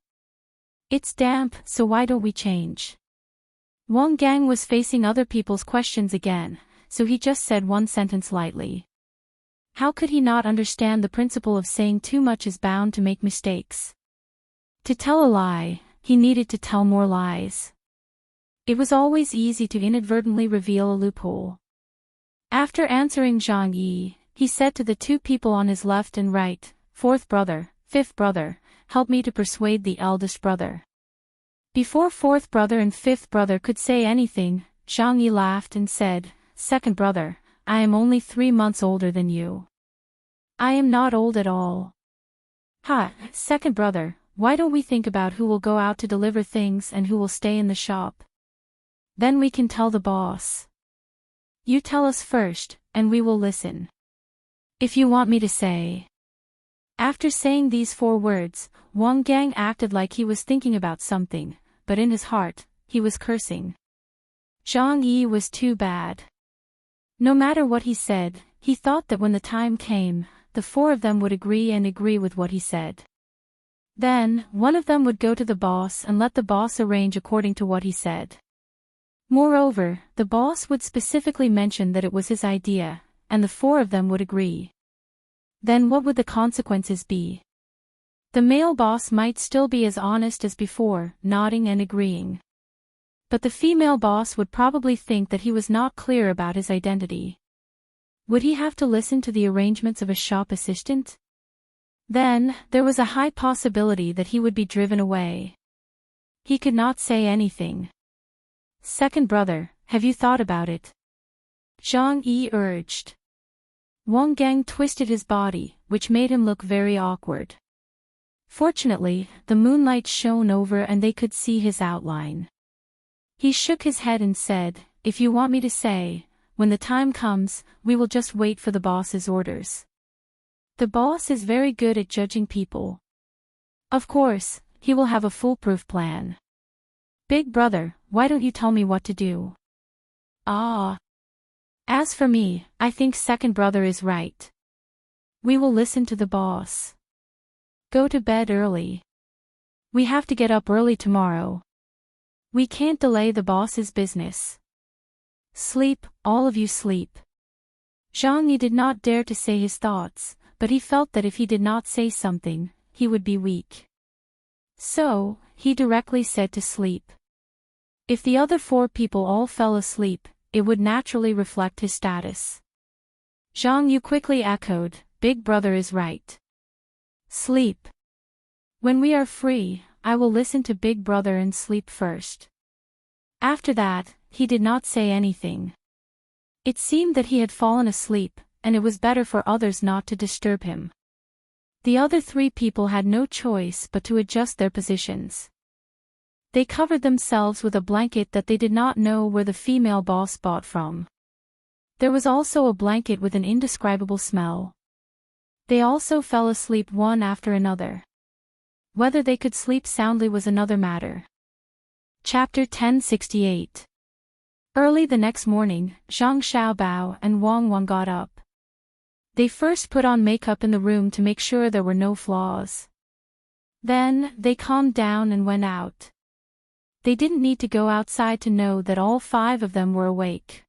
It's damp, so why don't we change? Wang Gang was facing other people's questions again, so he just said one sentence lightly. How could he not understand the principle of saying too much is bound to make mistakes? To tell a lie, he needed to tell more lies. It was always easy to inadvertently reveal a loophole. After answering Zhang Yi, he said to the two people on his left and right, Fourth brother, fifth brother, help me to persuade the eldest brother. Before fourth brother and fifth brother could say anything, Zhang Yi laughed and said, Second brother, I am only 3 months older than you. I am not old at all. Ha, second brother, why don't we think about who will go out to deliver things and who will stay in the shop? Then we can tell the boss. You tell us first, and we will listen. If you want me to say. After saying these 4 words, Wang Gang acted like he was thinking about something, but in his heart, he was cursing. Zhang Yi was too bad. No matter what he said, he thought that when the time came, the 4 of them would agree with what he said. Then, one of them would go to the boss and let the boss arrange according to what he said. Moreover, the boss would specifically mention that it was his idea, and the 4 of them would agree. Then what would the consequences be? The male boss might still be as honest as before, nodding and agreeing. But the female boss would probably think that he was not clear about his identity. Would he have to listen to the arrangements of a shop assistant? Then, there was a high possibility that he would be driven away. He could not say anything. Second brother, have you thought about it? Zhang Yi urged. Wang Gang twisted his body, which made him look very awkward. Fortunately, the moonlight shone over and they could see his outline. He shook his head and said, If you want me to say, when the time comes, we will just wait for the boss's orders. The boss is very good at judging people. Of course, he will have a foolproof plan. Big brother, why don't you tell me what to do? Ah. As for me, I think second brother is right. We will listen to the boss. Go to bed early. We have to get up early tomorrow. We can't delay the boss's business. Sleep, all of you sleep. Zhang Yi did not dare to say his thoughts, but he felt that if he did not say something, he would be weak. So, he directly said to sleep. If the other 4 people all fell asleep, it would naturally reflect his status. Zhang Yu quickly echoed, Big brother is right. Sleep. When we are free, I will listen to Big brother and sleep first. After that, he did not say anything. It seemed that he had fallen asleep, and it was better for others not to disturb him. The other 3 people had no choice but to adjust their positions. They covered themselves with a blanket that they did not know where the female boss bought from. There was also a blanket with an indescribable smell. They also fell asleep one after another. Whether they could sleep soundly was another matter. Chapter 1068. Early the next morning, Zhang Xiaobao and Wang got up. They first put on makeup in the room to make sure there were no flaws. Then, they calmed down and went out. They didn't need to go outside to know that all 5 of them were awake.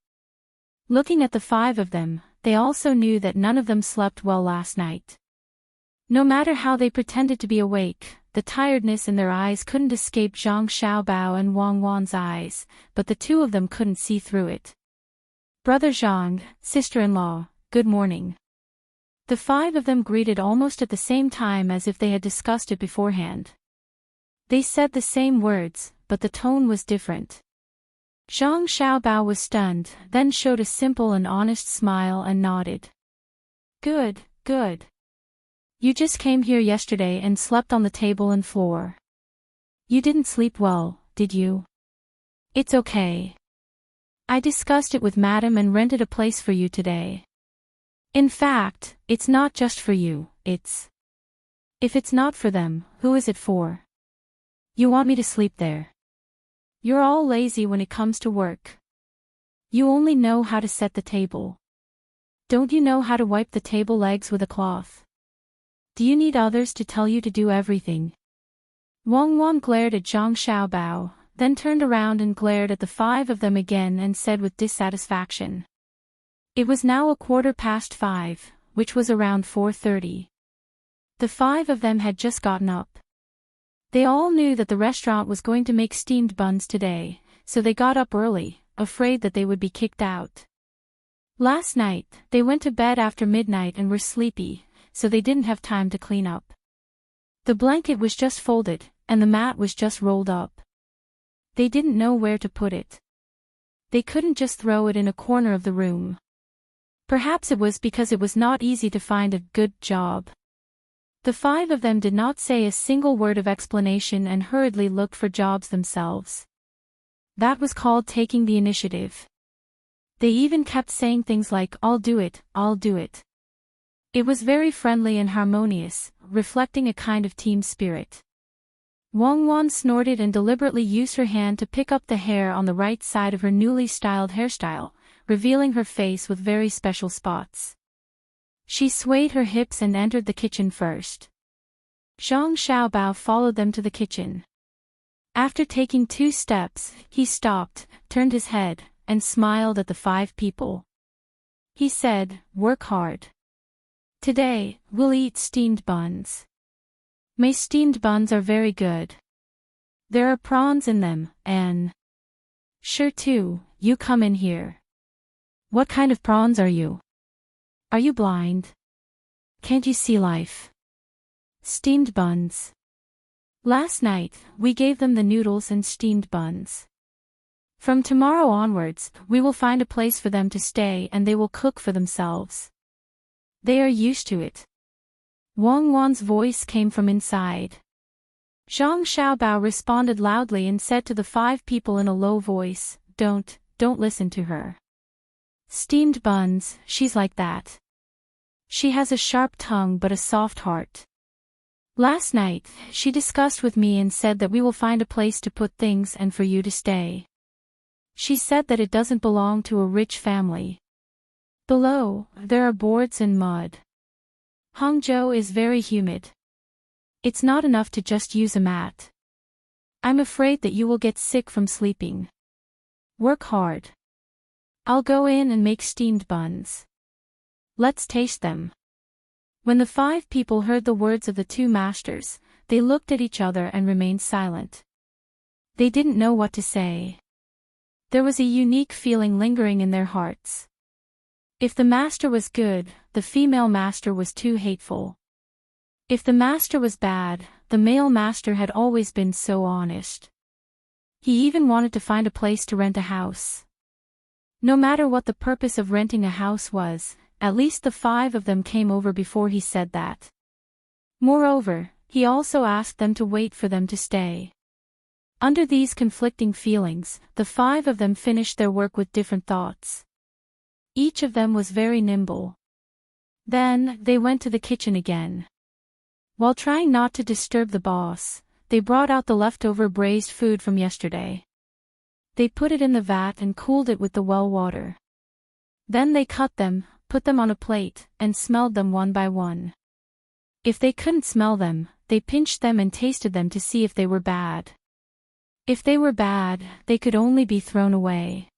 Looking at the 5 of them, they also knew that none of them slept well last night. No matter how they pretended to be awake, the tiredness in their eyes couldn't escape Zhang Xiaobao and Wang Wan's eyes, but the two of them couldn't see through it. Brother Zhang, sister-in-law, good morning. The five of them greeted almost at the same time as if they had discussed it beforehand. They said the same words, but the tone was different. Zhang Xiaobao was stunned, then showed a simple and honest smile and nodded. Good, good. You just came here yesterday and slept on the table and floor. You didn't sleep well, did you? It's okay. I discussed it with Madam and rented a place for you today. In fact, it's not just for you, it's... If it's not for them, who is it for? You want me to sleep there? You're all lazy when it comes to work. You only know how to set the table. Don't you know how to wipe the table legs with a cloth? Do you need others to tell you to do everything? Wang Wan glared at Zhang Xiaobao, then turned around and glared at the five of them again and said with dissatisfaction. It was now 5:15, which was around 4:30. The five of them had just gotten up. They all knew that the restaurant was going to make steamed buns today, so they got up early, afraid that they would be kicked out. Last night, they went to bed after midnight and were sleepy, so they didn't have time to clean up. The blanket was just folded, and the mat was just rolled up. They didn't know where to put it. They couldn't just throw it in a corner of the room. Perhaps it was because it was not easy to find a good job. The five of them did not say a single word of explanation and hurriedly looked for jobs themselves. That was called taking the initiative. They even kept saying things like, I'll do it, I'll do it. It was very friendly and harmonious, reflecting a kind of team spirit. Wang Wan snorted and deliberately used her hand to pick up the hair on the right side of her newly styled hairstyle, revealing her face with very special spots. She swayed her hips and entered the kitchen first. Zhang Xiaobao followed them to the kitchen. After taking 2 steps, he stopped, turned his head, and smiled at the 5 people. He said, work hard. Today, we'll eat steamed buns. My steamed buns are very good. There are prawns in them, and... Sure too, you come in here. What kind of prawns are you? Are you blind? Can't you see life? Steamed buns. Last night, we gave them the noodles and steamed buns. From tomorrow onwards, we will find a place for them to stay and they will cook for themselves. They are used to it. Wang Wan's voice came from inside. Zhang Xiaobao responded loudly and said to the 5 people in a low voice, Don't listen to her. Steamed buns, she's like that. She has a sharp tongue but a soft heart. Last night, she discussed with me and said that we will find a place to put things and for you to stay. She said that it doesn't belong to a rich family. Below, there are boards and mud. Hangzhou is very humid. It's not enough to just use a mat. I'm afraid that you will get sick from sleeping. Work hard. I'll go in and make steamed buns. Let's taste them. When the 5 people heard the words of the 2 masters, they looked at each other and remained silent. They didn't know what to say. There was a unique feeling lingering in their hearts. If the master was good, the female master was too hateful. If the master was bad, the male master had always been so honest. He even wanted to find a place to rent a house. No matter what the purpose of renting a house was, at least the 5 of them came over before he said that. Moreover, he also asked them to wait for them to stay. Under these conflicting feelings, the 5 of them finished their work with different thoughts. Each of them was very nimble. Then, they went to the kitchen again. While trying not to disturb the boss, they brought out the leftover braised food from yesterday. They put it in the vat and cooled it with the well water. Then they cut them, put them on a plate, and smelled them one by one. If they couldn't smell them, they pinched them and tasted them to see if they were bad. If they were bad, they could only be thrown away.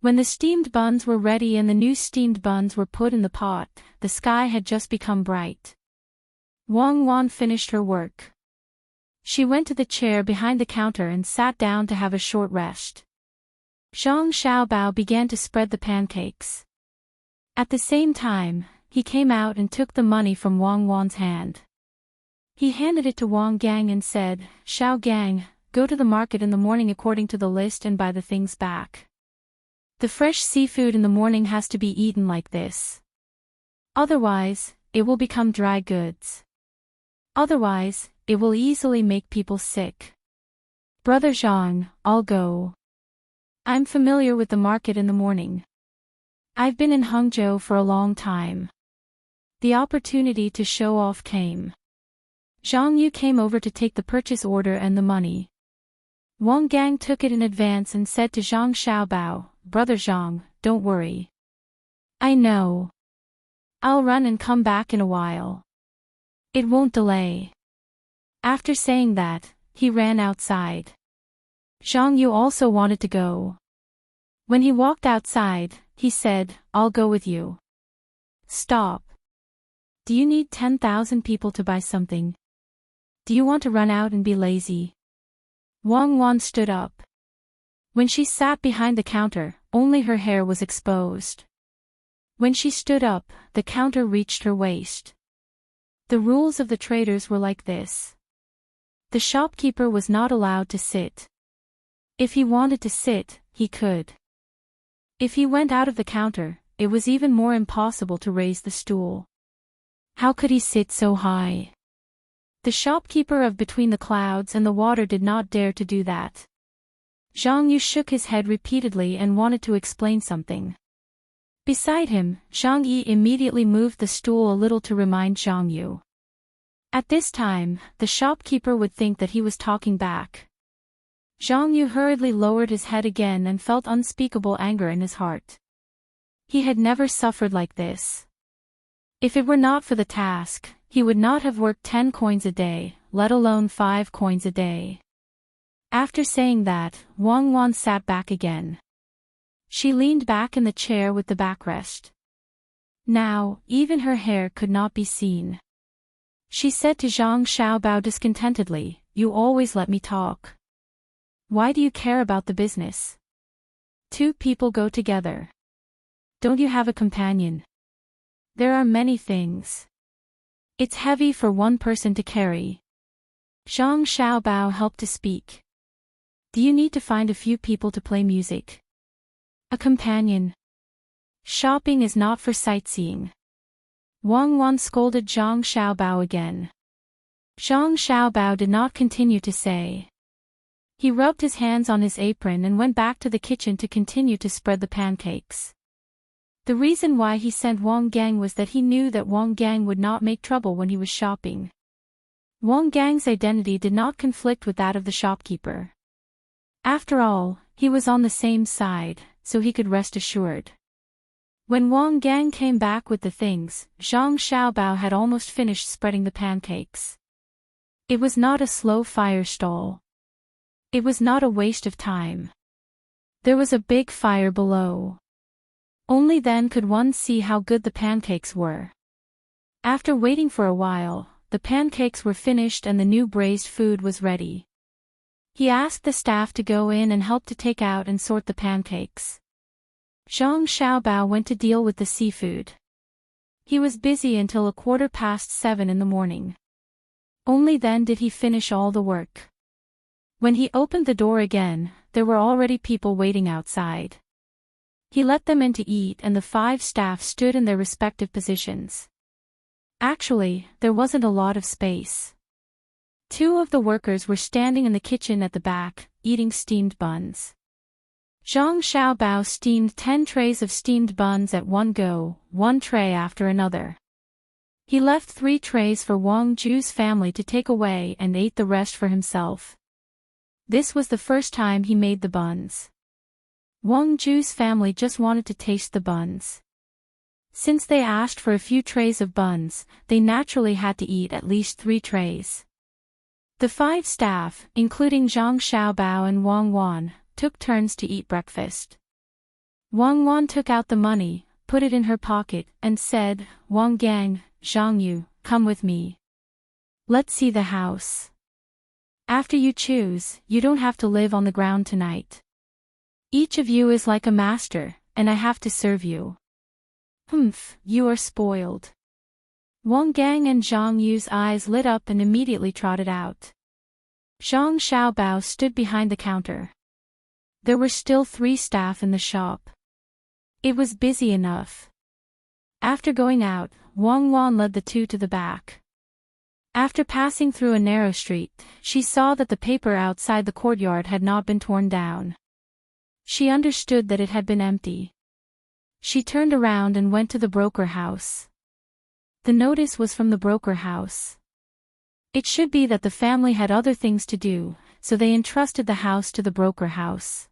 When the steamed buns were ready and the new steamed buns were put in the pot, the sky had just become bright. Wang Wan finished her work. She went to the chair behind the counter and sat down to have a short rest. Zhang Xiaobao began to spread the pancakes. At the same time, he came out and took the money from Wang Wan's hand. He handed it to Wang Gang and said, "Xiao Gang, go to the market in the morning according to the list and buy the things back. The fresh seafood in the morning has to be eaten like this. Otherwise, it will become dry goods. Otherwise, it will easily make people sick. Brother Zhang, I'll go. I'm familiar with the market in the morning. I've been in Hangzhou for a long time." The opportunity to show off came. Zhang Yu came over to take the purchase order and the money. Wang Gang took it in advance and said to Zhang Xiaobao, "Brother Zhang, don't worry. I know. I'll run and come back in a while. It won't delay." After saying that, he ran outside. Zhang Yu also wanted to go. When he walked outside, he said, "I'll go with you." "Stop. Do you need 10,000 people to buy something? Do you want to run out and be lazy?" Wang Wan stood up. When she sat behind the counter, only her hair was exposed. When she stood up, the counter reached her waist. The rules of the traders were like this. The shopkeeper was not allowed to sit. If he wanted to sit, he could. If he went out of the counter, it was even more impossible to raise the stool. How could he sit so high? The shopkeeper of Between the Clouds and the Water did not dare to do that. Zhang Yu shook his head repeatedly and wanted to explain something. Beside him, Zhang Yi immediately moved the stool a little to remind Zhang Yu. At this time, the shopkeeper would think that he was talking back. Zhang Yu hurriedly lowered his head again and felt unspeakable anger in his heart. He had never suffered like this. If it were not for the task, he would not have worked 10 coins a day, let alone 5 coins a day. After saying that, Wang Wan sat back again. She leaned back in the chair with the backrest. Now, even her hair could not be seen. She said to Zhang Xiaobao discontentedly, "You always let me talk. Why do you care about the business? Two people go together. Don't you have a companion? There are many things. It's heavy for one person to carry." Zhang Xiaobao helped to speak. "Do you need to find a few people to play music? A companion? Shopping is not for sightseeing." Wang Wan scolded Zhang Xiaobao again. Zhang Xiaobao did not continue to say. He rubbed his hands on his apron and went back to the kitchen to continue to spread the pancakes. The reason why he sent Wang Gang was that he knew that Wang Gang would not make trouble when he was shopping. Wang Gang's identity did not conflict with that of the shopkeeper. After all, he was on the same side, so he could rest assured. When Wang Gang came back with the things, Zhang Xiaobao had almost finished spreading the pancakes. It was not a slow fire stall. It was not a waste of time. There was a big fire below. Only then could one see how good the pancakes were. After waiting for a while, the pancakes were finished and the new braised food was ready. He asked the staff to go in and help to take out and sort the pancakes. Zhang Xiaobao went to deal with the seafood. He was busy until 7:15 in the morning. Only then did he finish all the work. When he opened the door again, there were already people waiting outside. He let them in to eat and the 5 staff stood in their respective positions. Actually, there wasn't a lot of space. 2 of the workers were standing in the kitchen at the back, eating steamed buns. Zhang Xiaobao steamed 10 trays of steamed buns at one go, one tray after another. He left 3 trays for Wang Ju's family to take away and ate the rest for himself. This was the first time he made the buns. Wang Ju's family just wanted to taste the buns. Since they asked for a few trays of buns, they naturally had to eat at least 3 trays. The 5 staff, including Zhang Xiaobao and Wang Wan, took turns to eat breakfast. Wang Wan took out the money, put it in her pocket, and said, "Wang Gang, Zhang Yu, come with me. Let's see the house. After you choose, you don't have to live on the ground tonight. Each of you is like a master, and I have to serve you. Humph, you are spoiled. Wang Gang and Zhang Yu's eyes lit up and immediately trotted out. Zhang Xiaobao stood behind the counter. There were still 3 staff in the shop. It was busy enough. After going out, Wang Wan led the 2 to the back. After passing through a narrow street, she saw that the paper outside the courtyard had not been torn down. She understood that it had been empty. She turned around and went to the broker house. The notice was from the broker house. It should be that the family had other things to do, so they entrusted the house to the broker house.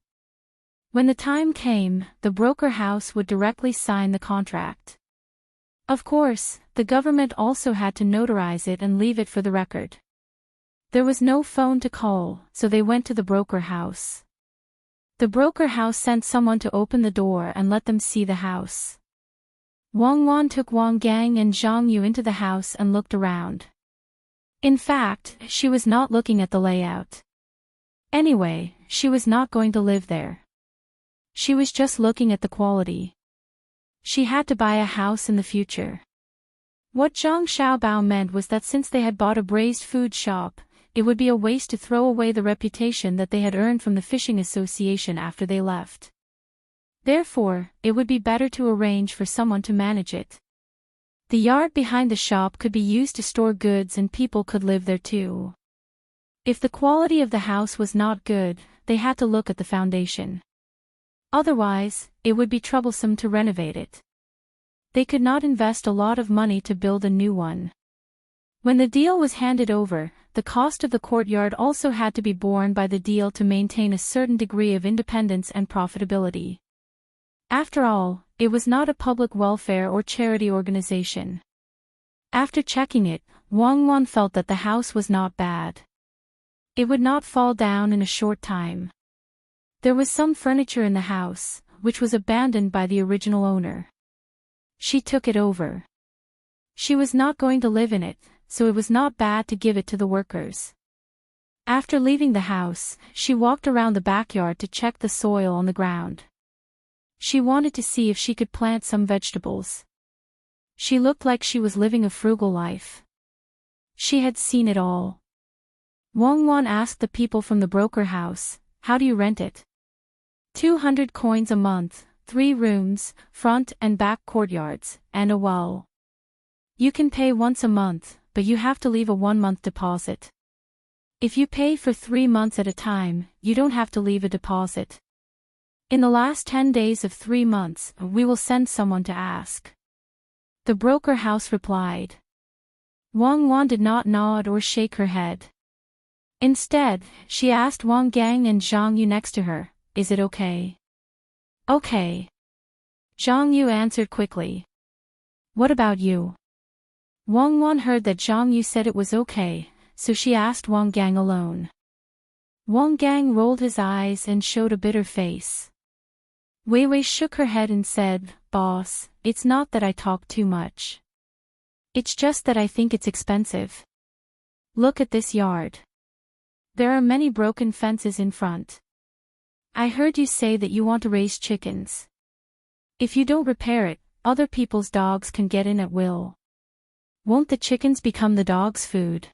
When the time came, the broker house would directly sign the contract. Of course, the government also had to notarize it and leave it for the record. There was no phone to call, so they went to the broker house. The broker house sent someone to open the door and let them see the house. Wang Wan took Wang Gang and Zhang Yu into the house and looked around. In fact, she was not looking at the layout. Anyway, she was not going to live there. She was just looking at the quality. She had to buy a house in the future. What Zhang Xiaobao meant was that since they had bought a braised food shop, it would be a waste to throw away the reputation that they had earned from the fishing association after they left. Therefore, it would be better to arrange for someone to manage it. The yard behind the shop could be used to store goods and people could live there too. If the quality of the house was not good, they had to look at the foundation. Otherwise, it would be troublesome to renovate it. They could not invest a lot of money to build a new one. When the deal was handed over, the cost of the courtyard also had to be borne by the deal to maintain a certain degree of independence and profitability. After all, it was not a public welfare or charity organization. After checking it, Wang Wan felt that the house was not bad. It would not fall down in a short time. There was some furniture in the house, which was abandoned by the original owner. She took it over. She was not going to live in it, so it was not bad to give it to the workers. After leaving the house, she walked around the backyard to check the soil on the ground. She wanted to see if she could plant some vegetables. She looked like she was living a frugal life. She had seen it all. Wang Wan asked the people from the broker house, "How do you rent it?" 200 coins a month, 3 rooms, front and back courtyards, and a well. You can pay once a month, but you have to leave a 1-month deposit. If you pay for 3 months at a time, you don't have to leave a deposit. In the last 10 days of 3 months, we will send someone to ask. The broker house replied. Wang Wan did not nod or shake her head. Instead, she asked Wang Gang and Zhang Yu next to her, "Is it okay?" "Okay." Zhang Yu answered quickly. "What about you?" Wang Wan heard that Zhang Yu said it was okay, so she asked Wang Gang alone. Wang Gang rolled his eyes and showed a bitter face. Wei Wei shook her head and said, "Boss, it's not that I talk too much. It's just that I think it's expensive. Look at this yard. There are many broken fences in front. I heard you say that you want to raise chickens. If you don't repair it, other people's dogs can get in at will. Won't the chickens become the dogs' food?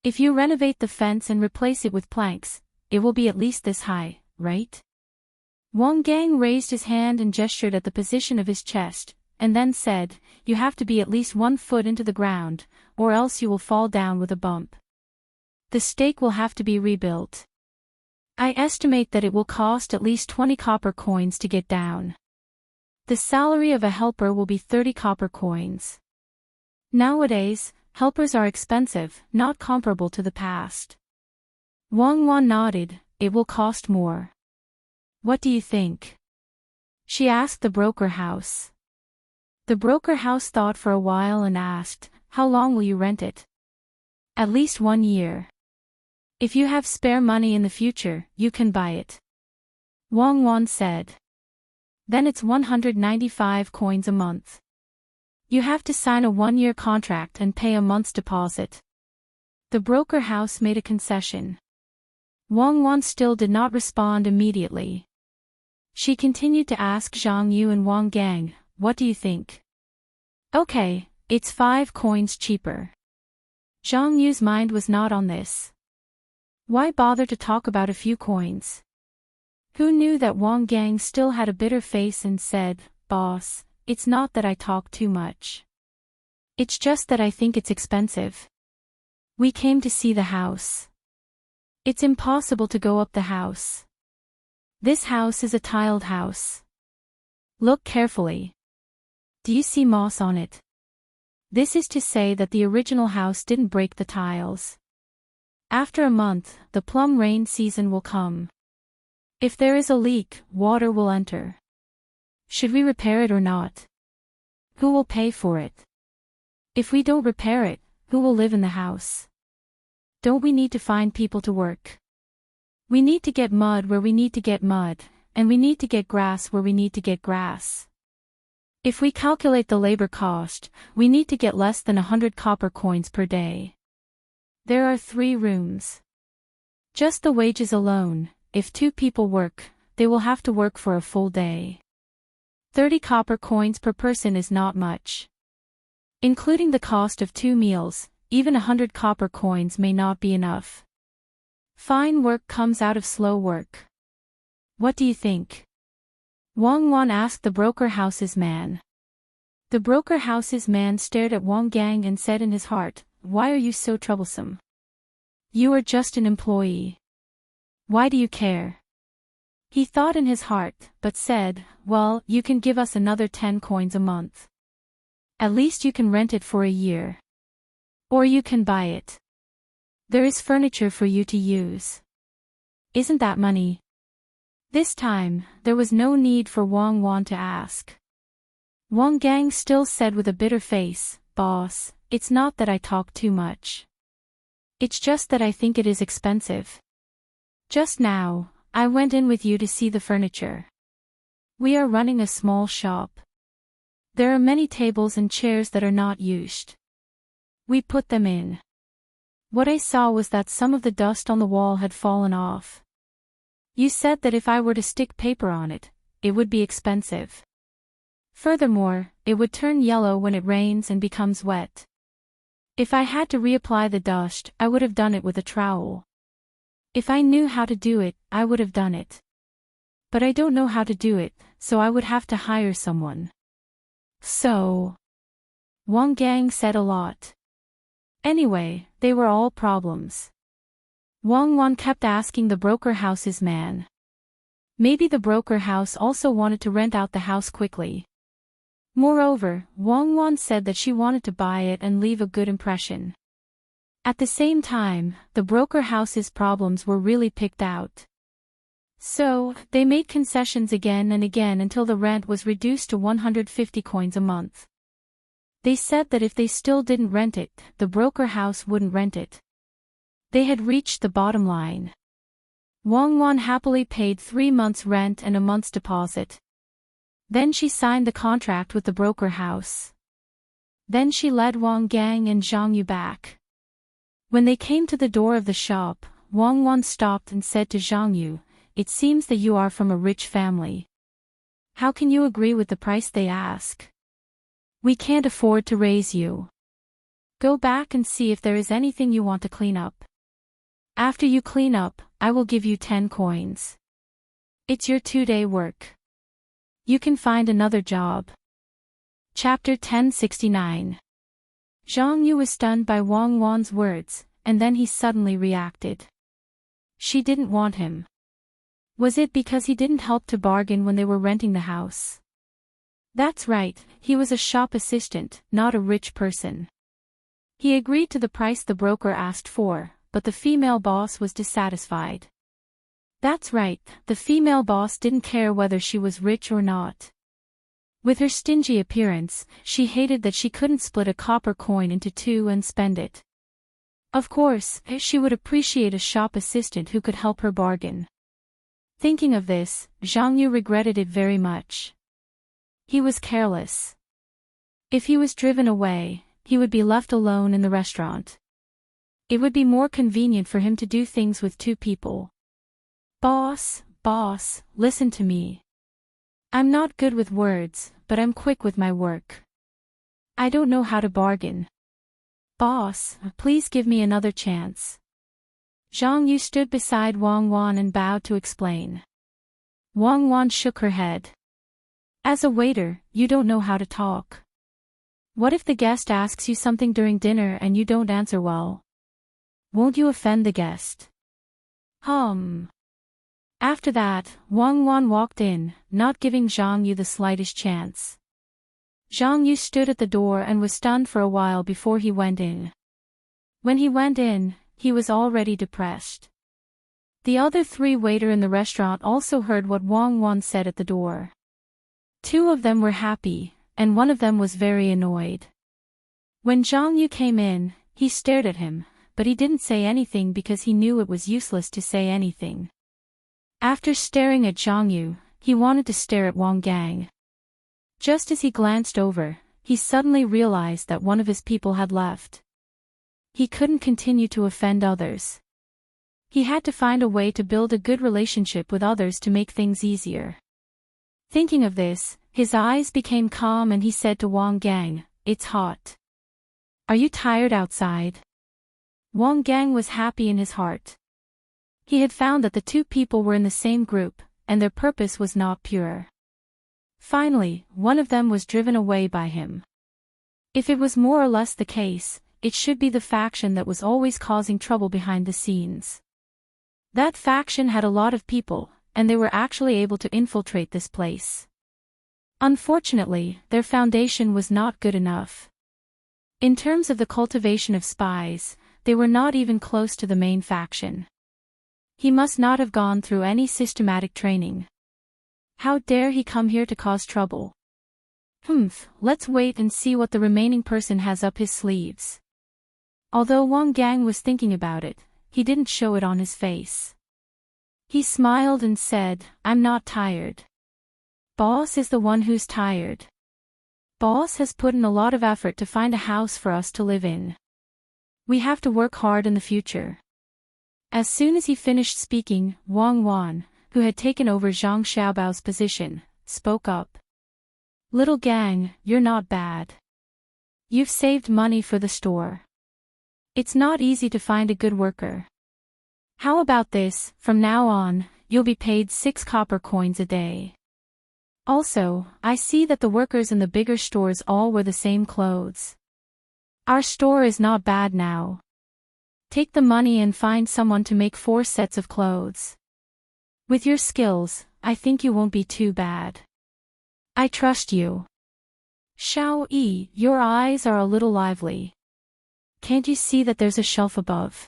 If you renovate the fence and replace it with planks, it will be at least this high, right?" Wang Gang raised his hand and gestured at the position of his chest, and then said, "You have to be at least 1 foot into the ground, or else you will fall down with a bump. The stake will have to be rebuilt. I estimate that it will cost at least 20 copper coins to get down. The salary of a helper will be 30 copper coins. Nowadays, helpers are expensive, not comparable to the past." Wang Wan nodded. "It will cost more. What do you think?" she asked the broker house. The broker house thought for a while and asked, "How long will you rent it?" "At least 1 year. If you have spare money in the future, you can buy it," Wang Wan said. "Then it's 195 coins a month. You have to sign a 1-year contract and pay a month's deposit. The broker house made a concession. Wang Wan still did not respond immediately. She continued to ask Zhang Yu and Wang Gang, "What do you think?" "Okay, it's 5 coins cheaper." Zhang Yu's mind was not on this. Why bother to talk about a few coins? Who knew that Wang Gang still had a bitter face and said, "Boss, it's not that I talk too much. It's just that I think it's expensive. We came to see the house. It's impossible to go up the house. This house is a tiled house. Look carefully. Do you see moss on it? This is to say that the original house didn't break the tiles. After a month, the plum rain season will come. If there is a leak, water will enter. Should we repair it or not? Who will pay for it? If we don't repair it, who will live in the house? Don't we need to find people to work? We need to get mud where we need to get mud, and we need to get grass where we need to get grass. If we calculate the labor cost, we need to get less than 100 copper coins per day. There are 3 rooms. Just the wages alone, if 2 people work, they will have to work for a full day. 30 copper coins per person is not much. Including the cost of 2 meals, even 100 copper coins may not be enough. Fine work comes out of slow work. What do you think? Wang Wan asked the broker house's man. The broker house's man stared at Wang Gang and said in his heart, "Why are you so troublesome? You are just an employee. Why do you care?" He thought in his heart, but said, "Well, you can give us another 10 coins a month. At least you can rent it for a year. Or you can buy it. There is furniture for you to use. Isn't that money?" This time, there was no need for Wang Wan to ask. Wang Gang still said with a bitter face, "Boss, it's not that I talk too much. It's just that I think it is expensive. Just now, I went in with you to see the furniture. We are running a small shop. There are many tables and chairs that are not used. We put them in. What I saw was that some of the dust on the wall had fallen off. You said that if I were to stick paper on it, it would be expensive. Furthermore, it would turn yellow when it rains and becomes wet. If I had to reapply the dust, I would have done it with a trowel. If I knew how to do it, I would have done it. But I don't know how to do it, so I would have to hire someone." So, Wang Gang said a lot. Anyway, they were all problems. Wang Wan kept asking the broker house's man. Maybe the broker house also wanted to rent out the house quickly. Moreover, Wang Wan said that she wanted to buy it and leave a good impression. At the same time, the broker house's problems were really picked out. So, they made concessions again and again until the rent was reduced to 150 coins a month. They said that if they still didn't rent it, the broker house wouldn't rent it. They had reached the bottom line. Wang Wan happily paid 3 months' rent and a month's deposit. Then she signed the contract with the broker house. Then she led Wang Gang and Zhang Yu back. When they came to the door of the shop, Wang Wan stopped and said to Zhang Yu, "It seems that you are from a rich family. How can you agree with the price they ask? We can't afford to raise you. Go back and see if there is anything you want to clean up. After you clean up, I will give you 10 coins. It's your 2-day work. You can find another job." Chapter 1069. Zhang Yu was stunned by Wang Wan's words, and then he suddenly reacted. She didn't want him. Was it because he didn't help to bargain when they were renting the house? That's right, he was a shop assistant, not a rich person. He agreed to the price the broker asked for, but the female boss was dissatisfied. That's right, the female boss didn't care whether she was rich or not. With her stingy appearance, she hated that she couldn't split a copper coin into 2 and spend it. Of course, she would appreciate a shop assistant who could help her bargain. Thinking of this, Zhang Yu regretted it very much. He was careless. If he was driven away, he would be left alone in the restaurant. It would be more convenient for him to do things with 2 people. Boss, listen to me. I'm not good with words, but I'm quick with my work. I don't know how to bargain. Boss, please give me another chance. Zhang Yu stood beside Wang Wan and bowed to explain. Wang Wan shook her head. As a waiter, you don't know how to talk. What if the guest asks you something during dinner and you don't answer well? Won't you offend the guest? After that, Wang Wan walked in, not giving Zhang Yu the slightest chance. Zhang Yu stood at the door and was stunned for a while before he went in. When he went in, he was already depressed. The other 3 waiters in the restaurant also heard what Wang Wan said at the door. 2 of them were happy, and 1 of them was very annoyed. When Zhang Yu came in, he stared at him, but he didn't say anything because he knew it was useless to say anything. After staring at Zhang Yu, he wanted to stare at Wang Gang. Just as he glanced over, he suddenly realized that one of his people had left. He couldn't continue to offend others. He had to find a way to build a good relationship with others to make things easier. Thinking of this, his eyes became calm and he said to Wang Gang, "It's hot. Are you tired outside?" Wang Gang was happy in his heart. He had found that the 2 people were in the same group, and their purpose was not pure. Finally, one of them was driven away by him. If it was more or less the case, it should be the faction that was always causing trouble behind the scenes. That faction had a lot of people, and they were actually able to infiltrate this place. Unfortunately, their foundation was not good enough. In terms of the cultivation of spies, they were not even close to the main faction. He must not have gone through any systematic training. How dare he come here to cause trouble? Let's wait and see what the remaining person has up his sleeves. Although Wang Gang was thinking about it, he didn't show it on his face. He smiled and said, "I'm not tired. Boss is the one who's tired. Boss has put in a lot of effort to find a house for us to live in. We have to work hard in the future." As soon as he finished speaking, Wang Wan, who had taken over Zhang Xiaobao's position, spoke up. "Little Gang, you're not bad. You've saved money for the store. It's not easy to find a good worker. How about this, from now on, you'll be paid 6 copper coins a day. Also, I see that the workers in the bigger stores all wear the same clothes. Our store is not bad now. Take the money and find someone to make 4 sets of clothes. With your skills, I think you won't be too bad. I trust you. Xiao Yi, your eyes are a little lively. Can't you see that there's a shelf above?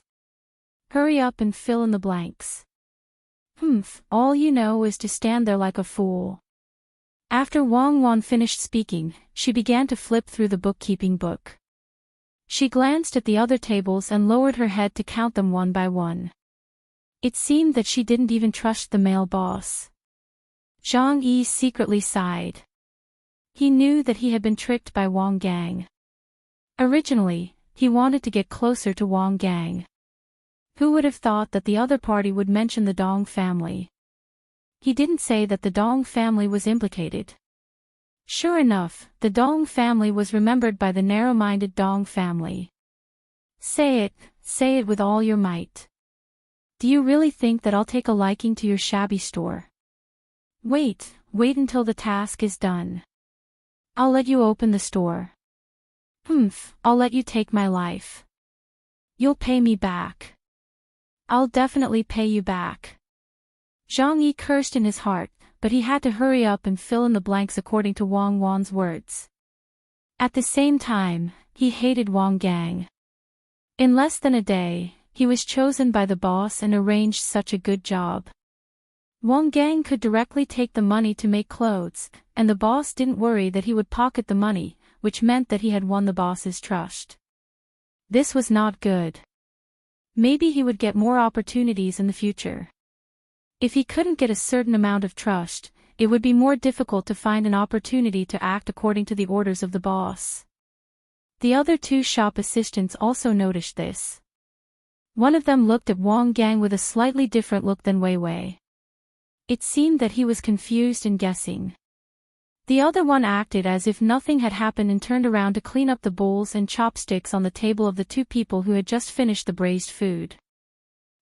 Hurry up and fill in the blanks. All you know is to stand there like a fool." After Wang Wan finished speaking, she began to flip through the bookkeeping book. She glanced at the other tables and lowered her head to count them one by one. It seemed that she didn't even trust the male boss. Zhang Yi secretly sighed. He knew that he had been tricked by Wang Gang. Originally, he wanted to get closer to Wang Gang. Who would have thought that the other party would mention the Dong family? He didn't say that the Dong family was implicated. Sure enough, the Dong family was remembered by the narrow-minded Dong family. Say it with all your might. Do you really think that I'll take a liking to your shabby store? Wait until the task is done. I'll let you open the store. I'll let you take my life. You'll pay me back. I'll definitely pay you back. Zhang Yi cursed in his heart, but he had to hurry up and fill in the blanks according to Wang Wan's words. At the same time, he hated Wang Gang. In less than a day, he was chosen by the boss and arranged such a good job. Wang Gang could directly take the money to make clothes, and the boss didn't worry that he would pocket the money, which meant that he had won the boss's trust. This was not good. Maybe he would get more opportunities in the future. If he couldn't get a certain amount of trust, it would be more difficult to find an opportunity to act according to the orders of the boss. The other 2 shop assistants also noticed this. One of them looked at Wang Gang with a slightly different look than Wei Wei. It seemed that he was confused and guessing. The other one acted as if nothing had happened and turned around to clean up the bowls and chopsticks on the table of the two people who had just finished the braised food.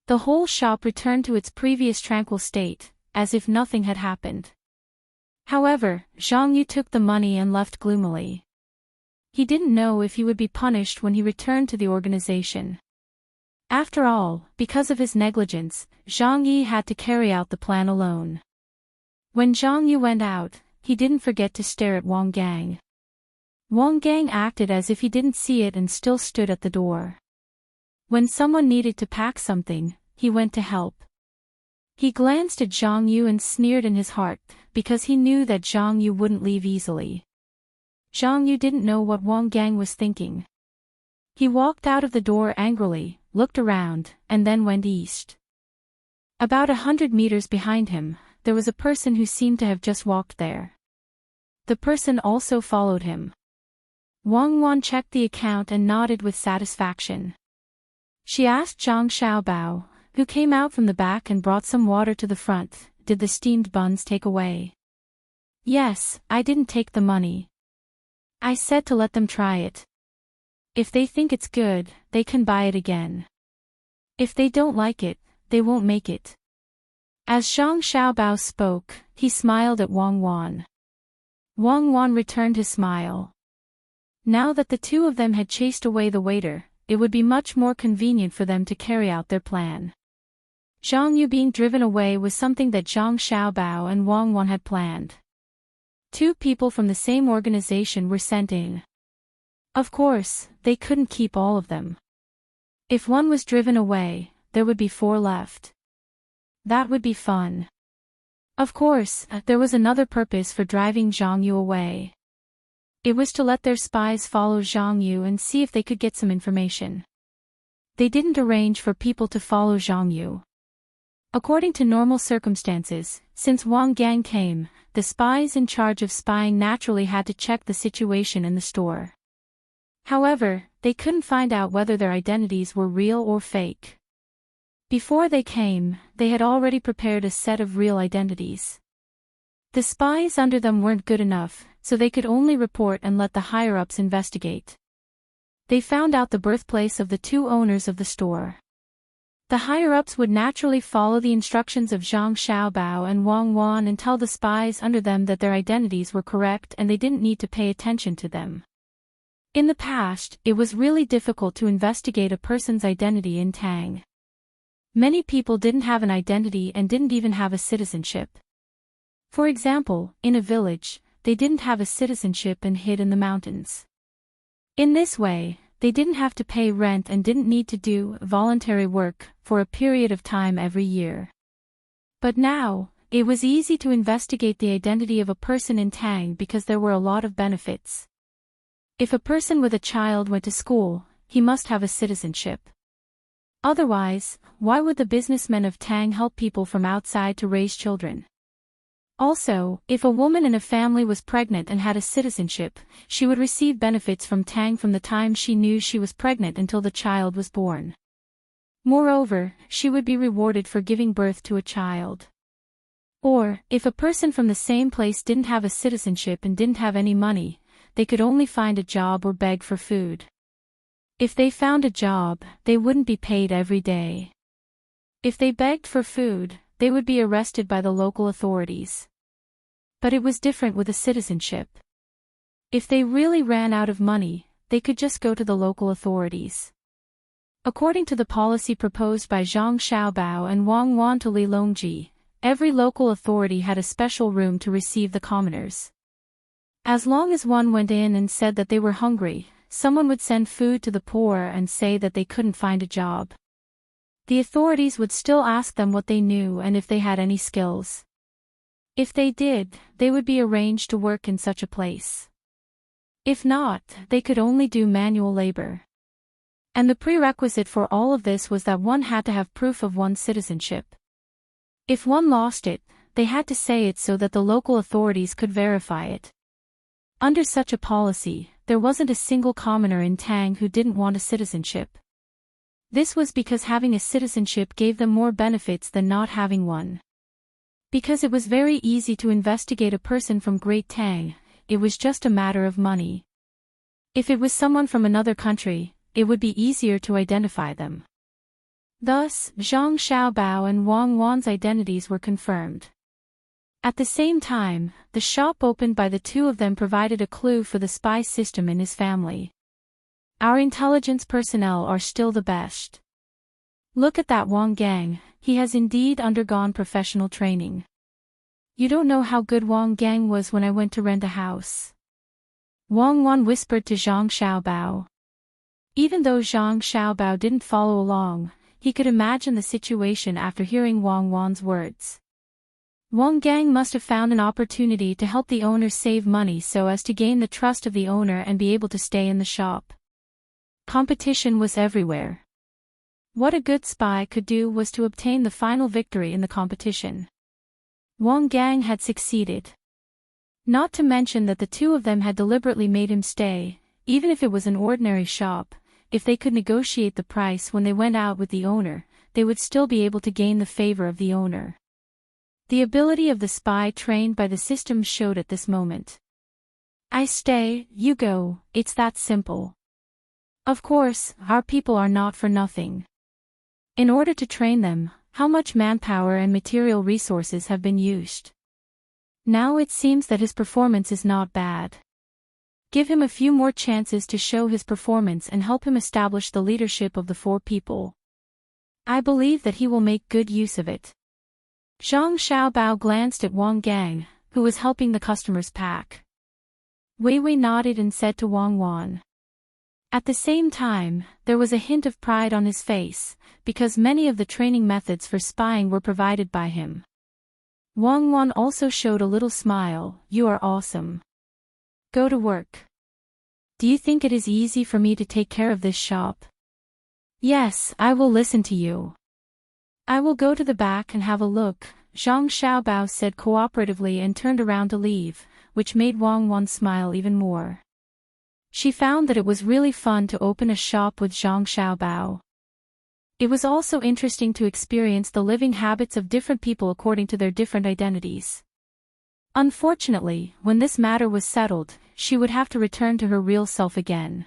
The whole shop returned to its previous tranquil state, as if nothing had happened. However, Zhang Yu took the money and left gloomily. He didn't know if he would be punished when he returned to the organization. After all, because of his negligence, Zhang Yi had to carry out the plan alone. When Zhang Yu went out, he didn't forget to stare at Wang Gang. Wang Gang acted as if he didn't see it and still stood at the door. When someone needed to pack something, he went to help. He glanced at Zhang Yu and sneered in his heart, because he knew that Zhang Yu wouldn't leave easily. Zhang Yu didn't know what Wang Gang was thinking. He walked out of the door angrily, looked around, and then went east. About 100 meters behind him, there was a person who seemed to have just walked there. The person also followed him. Wang Wan checked the account and nodded with satisfaction. She asked Zhang Xiaobao, who came out from the back and brought some water to the front, "Did the steamed buns take away?" "Yes, I didn't take the money. I said to let them try it. If they think it's good, they can buy it again. If they don't like it, they won't make it." As Zhang Xiaobao spoke, he smiled at Wang Wan. Wang Wan returned his smile. Now that the two of them had chased away the waiter, it would be much more convenient for them to carry out their plan. Zhang Yu being driven away was something that Zhang Xiaobao and Wang Wan had planned. Two people from the same organization were sent in. Of course, they couldn't keep all of them. If one was driven away, there would be 4 left. That would be fun. Of course, there was another purpose for driving Zhang Yu away. It was to let their spies follow Zhang Yu and see if they could get some information. They didn't arrange for people to follow Zhang Yu. According to normal circumstances, since Wang Gang came, the spies in charge of spying naturally had to check the situation in the store. However, they couldn't find out whether their identities were real or fake. Before they came, they had already prepared a set of real identities. The spies under them weren't good enough, so they could only report and let the higher-ups investigate. They found out the birthplace of the 2 owners of the store. The higher-ups would naturally follow the instructions of Zhang Xiaobao and Wang Wan and tell the spies under them that their identities were correct and they didn't need to pay attention to them. In the past, it was really difficult to investigate a person's identity in Tang. Many people didn't have an identity and didn't even have a citizenship. For example, in a village, they didn't have a citizenship and hid in the mountains. In this way, they didn't have to pay rent and didn't need to do voluntary work for a period of time every year. But now, it was easy to investigate the identity of a person in Tang because there were a lot of benefits. If a person with a child went to school, he must have a citizenship. Otherwise, why would the businessmen of Tang help people from outside to raise children? Also, if a woman in a family was pregnant and had a citizenship, she would receive benefits from Tang from the time she knew she was pregnant until the child was born. Moreover, she would be rewarded for giving birth to a child. Or, if a person from the same place didn't have a citizenship and didn't have any money, they could only find a job or beg for food. If they found a job, they wouldn't be paid every day. If they begged for food, they would be arrested by the local authorities. But it was different with a citizenship. If they really ran out of money, they could just go to the local authorities. According to the policy proposed by Zhang Xiaobao and Wang Wan to Li Longji, every local authority had a special room to receive the commoners. As long as one went in and said that they were hungry, someone would send food to the poor and say that they couldn't find a job. The authorities would still ask them what they knew and if they had any skills. If they did, they would be arranged to work in such a place. If not, they could only do manual labor. And the prerequisite for all of this was that one had to have proof of one's citizenship. If one lost it, they had to say it so that the local authorities could verify it. Under such a policy, there wasn't a single commoner in Tang who didn't want a citizenship. This was because having a citizenship gave them more benefits than not having one. Because it was very easy to investigate a person from Great Tang, it was just a matter of money. If it was someone from another country, it would be easier to identify them. Thus, Zhang Xiaobao and Wang Wan's identities were confirmed. At the same time, the shop opened by the two of them provided a clue for the spy system in his family. Our intelligence personnel are still the best. Look at that Wang Gang, he has indeed undergone professional training. You don't know how good Wang Gang was when I went to rent a house. Wang Wan whispered to Zhang Xiaobao. Even though Zhang Xiaobao didn't follow along, he could imagine the situation after hearing Wang Wan's words. Wang Gang must have found an opportunity to help the owner save money so as to gain the trust of the owner and be able to stay in the shop. Competition was everywhere. What a good spy could do was to obtain the final victory in the competition. Wang Gang had succeeded. Not to mention that the two of them had deliberately made him stay, even if it was an ordinary shop. If they could negotiate the price when they went out with the owner, they would still be able to gain the favor of the owner. The ability of the spy trained by the system showed at this moment. I stay, you go, it's that simple. Of course, our people are not for nothing. In order to train them, how much manpower and material resources have been used? Now it seems that his performance is not bad. Give him a few more chances to show his performance and help him establish the leadership of the four people. I believe that he will make good use of it. Zhang Xiaobao glanced at Wang Gang, who was helping the customers pack. Wei Wei nodded and said to Wang Wan. At the same time, there was a hint of pride on his face, because many of the training methods for spying were provided by him. Wang Wan also showed a little smile. You are awesome. Go to work. Do you think it is easy for me to take care of this shop? Yes, I will listen to you. I will go to the back and have a look, Zhang Xiaobao said cooperatively and turned around to leave, which made Wang Wan smile even more. She found that it was really fun to open a shop with Zhang Xiaobao. It was also interesting to experience the living habits of different people according to their different identities. Unfortunately, when this matter was settled, she would have to return to her real self again.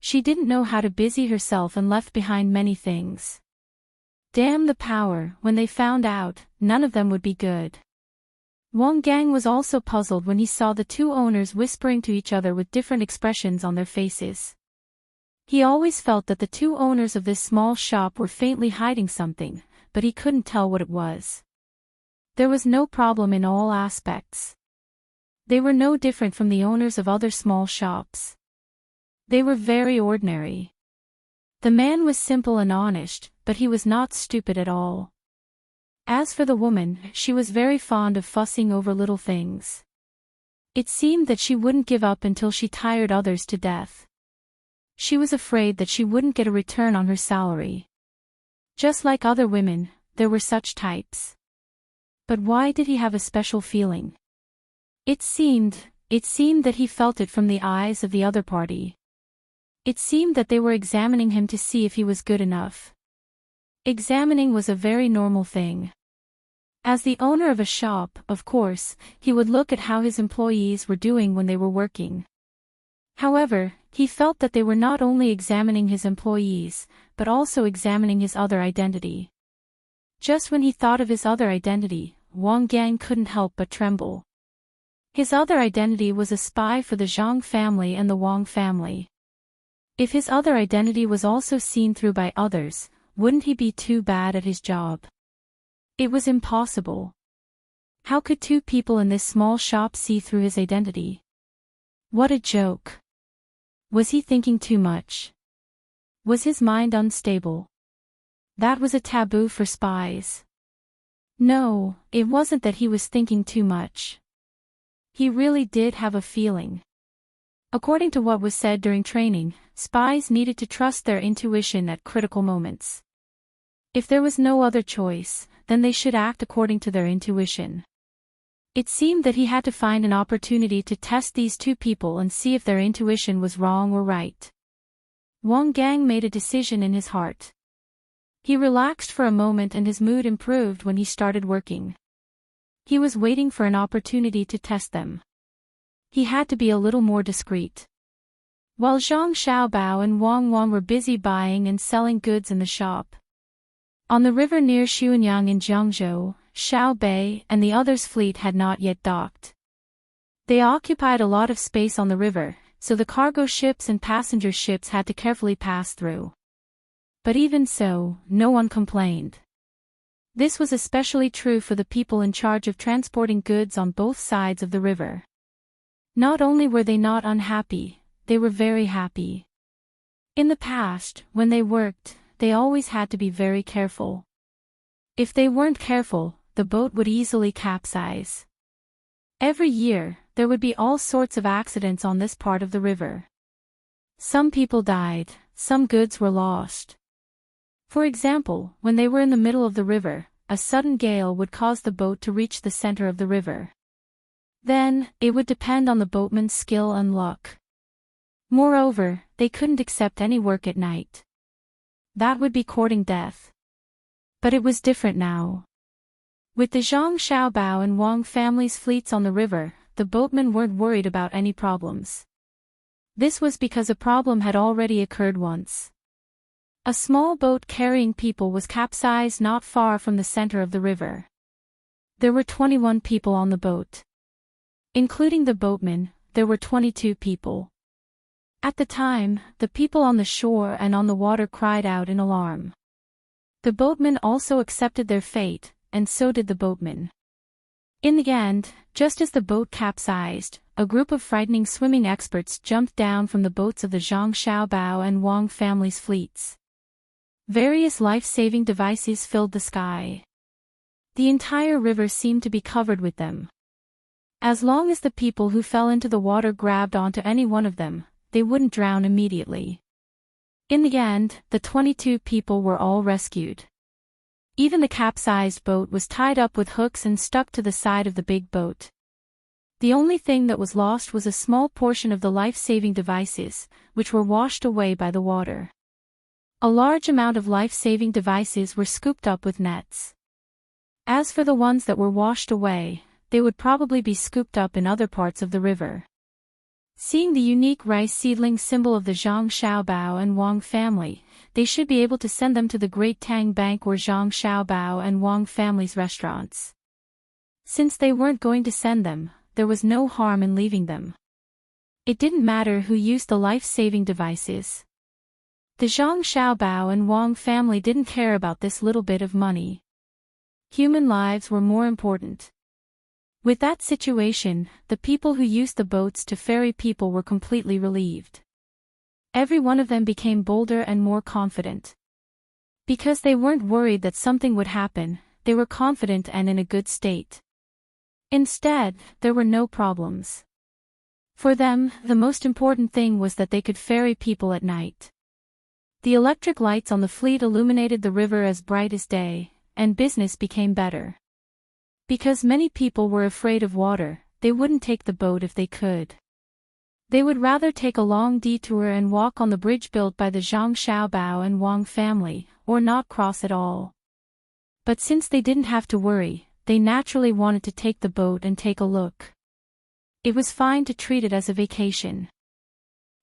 She didn't know how to busy herself and left behind many things. Damn the power, when they found out, none of them would be good. Wang Gang was also puzzled when he saw the two owners whispering to each other with different expressions on their faces. He always felt that the two owners of this small shop were faintly hiding something, but he couldn't tell what it was. There was no problem in all aspects. They were no different from the owners of other small shops. They were very ordinary. The man was simple and honest, but he was not stupid at all. As for the woman, she was very fond of fussing over little things. It seemed that she wouldn't give up until she tired others to death. She was afraid that she wouldn't get a return on her salary. Just like other women, there were such types. But why did he have a special feeling? It seemed that he felt it from the eyes of the other party. It seemed that they were examining him to see if he was good enough. Examining was a very normal thing. As the owner of a shop, of course, he would look at how his employees were doing when they were working. However, he felt that they were not only examining his employees, but also examining his other identity. Just when he thought of his other identity, Wang Gang couldn't help but tremble. His other identity was a spy for the Zhang family and the Wang family. If his other identity was also seen through by others, wouldn't he be too bad at his job? It was impossible. How could two people in this small shop see through his identity? What a joke. Was he thinking too much? Was his mind unstable? That was a taboo for spies. No, it wasn't that he was thinking too much. He really did have a feeling. According to what was said during training, spies needed to trust their intuition at critical moments. If there was no other choice, then they should act according to their intuition. It seemed that he had to find an opportunity to test these two people and see if their intuition was wrong or right. Wang Gang made a decision in his heart. He relaxed for a moment and his mood improved when he started working. He was waiting for an opportunity to test them. He had to be a little more discreet. While Zhang Xiaobao and Wang Wang were busy buying and selling goods in the shop. On the river near Xuanyang in Jiangzhou, Xiao Bei and the others' fleet had not yet docked. They occupied a lot of space on the river, so the cargo ships and passenger ships had to carefully pass through. But even so, no one complained. This was especially true for the people in charge of transporting goods on both sides of the river. Not only were they not unhappy, they were very happy. In the past, when they worked, they always had to be very careful. If they weren't careful, the boat would easily capsize. Every year, there would be all sorts of accidents on this part of the river. Some people died, some goods were lost. For example, when they were in the middle of the river, a sudden gale would cause the boat to reach the center of the river. Then, it would depend on the boatman's skill and luck. Moreover, they couldn't accept any work at night. That would be courting death. But it was different now. With the Zhang Xiaobao and Wang families' fleets on the river, the boatmen weren't worried about any problems. This was because a problem had already occurred once. A small boat carrying people was capsized not far from the center of the river. There were 21 people on the boat. Including the boatmen, there were 22 people. At the time, the people on the shore and on the water cried out in alarm. The boatmen also accepted their fate, and so did the boatmen. In the end, just as the boat capsized, a group of frightening swimming experts jumped down from the boats of the Zhang Xiaobao and Wang families' fleets. Various life-saving devices filled the sky. The entire river seemed to be covered with them. As long as the people who fell into the water grabbed onto any one of them, they wouldn't drown immediately. In the end, the 22 people were all rescued. Even the capsized boat was tied up with hooks and stuck to the side of the big boat. The only thing that was lost was a small portion of the life-saving devices, which were washed away by the water. A large amount of life-saving devices were scooped up with nets. As for the ones that were washed away, they would probably be scooped up in other parts of the river. Seeing the unique rice seedling symbol of the Zhang Xiaobao and Wang family, they should be able to send them to the Great Tang Bank or Zhang Xiaobao and Wang family's restaurants. Since they weren't going to send them, there was no harm in leaving them. It didn't matter who used the life-saving devices. The Zhang Xiaobao and Wang family didn't care about this little bit of money. Human lives were more important. With that situation, the people who used the boats to ferry people were completely relieved. Every one of them became bolder and more confident. Because they weren't worried that something would happen, they were confident and in a good state. Instead, there were no problems. For them, the most important thing was that they could ferry people at night. The electric lights on the fleet illuminated the river as bright as day, and business became better. Because many people were afraid of water, they wouldn't take the boat if they could. They would rather take a long detour and walk on the bridge built by the Zhang Xiaobao and Wang family, or not cross at all. But since they didn't have to worry, they naturally wanted to take the boat and take a look. It was fine to treat it as a vacation.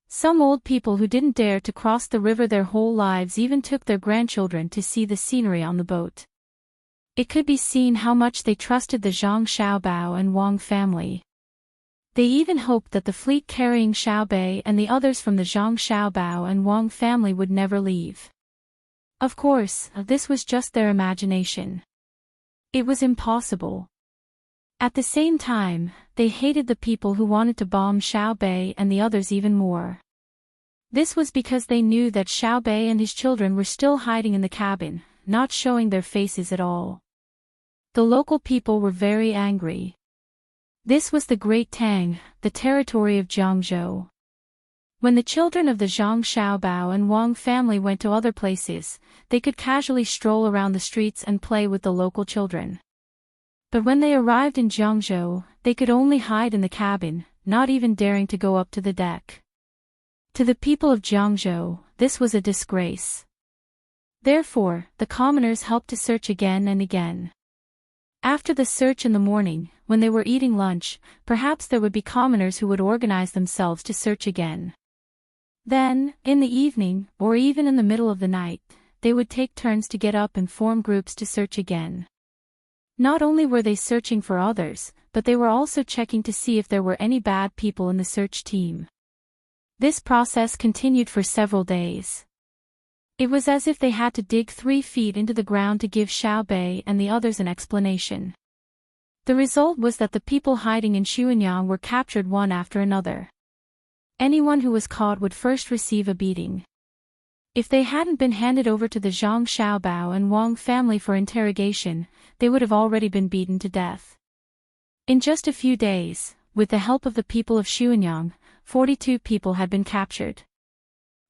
Some old people who didn't dare to cross the river their whole lives even took their grandchildren to see the scenery on the boat. It could be seen how much they trusted the Zhang Xiaobao and Wang family. They even hoped that the fleet carrying Xiao Bei and the others from the Zhang Xiaobao and Wang family would never leave. Of course, this was just their imagination. It was impossible. At the same time, they hated the people who wanted to bomb Xiao Bei and the others even more. This was because they knew that Xiao Bei and his children were still hiding in the cabin, not showing their faces at all. The local people were very angry. This was the Great Tang, the territory of Jiangzhou. When the children of the Zhang Xiaobao and Wang family went to other places, they could casually stroll around the streets and play with the local children. But when they arrived in Jiangzhou, they could only hide in the cabin, not even daring to go up to the deck. To the people of Jiangzhou, this was a disgrace. Therefore, the commoners helped to search again and again. After the search in the morning, when they were eating lunch, perhaps there would be commoners who would organize themselves to search again. Then, in the evening, or even in the middle of the night, they would take turns to get up and form groups to search again. Not only were they searching for others, but they were also checking to see if there were any bad people in the search team. This process continued for several days. It was as if they had to dig 3 feet into the ground to give Xiao Bei and the others an explanation. The result was that the people hiding in Xuanyang were captured one after another. Anyone who was caught would first receive a beating. If they hadn't been handed over to the Zhang Xiaobao and Wang family for interrogation, they would have already been beaten to death. In just a few days, with the help of the people of Xuanyang, 42 people had been captured.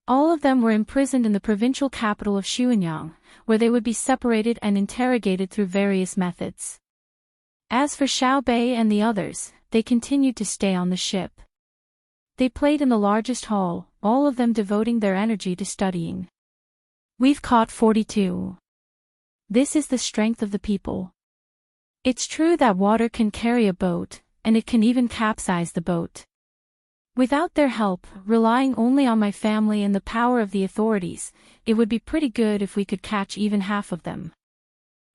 All of them were imprisoned in the provincial capital of Xuanyang, where they would be separated and interrogated through various methods. As for Xiao Bei and the others, they continued to stay on the ship. They played in the largest hall, all of them devoting their energy to studying. We've caught 42. This is the strength of the people. It's true that water can carry a boat, and it can even capsize the boat. Without their help, relying only on my family and the power of the authorities, it would be pretty good if we could catch even half of them.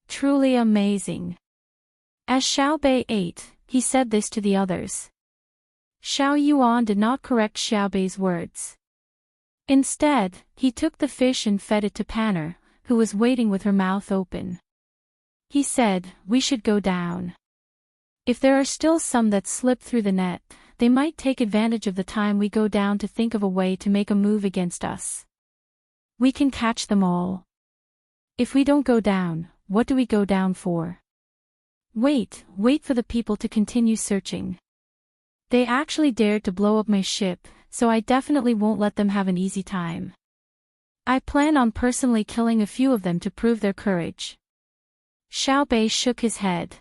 Truly amazing. As Xiao Bei ate, he said this to the others. Xiao Yuan did not correct Xiao Bei's words. Instead, he took the fish and fed it to Panner, who was waiting with her mouth open. He said, "We should go down. If there are still some that slip through the net, they might take advantage of the time we go down to think of a way to make a move against us. We can catch them all. If we don't go down, what do we go down for? Wait for the people to continue searching. They actually dared to blow up my ship, so I definitely won't let them have an easy time. I plan on personally killing a few of them to prove their courage." Xiao Bei shook his head.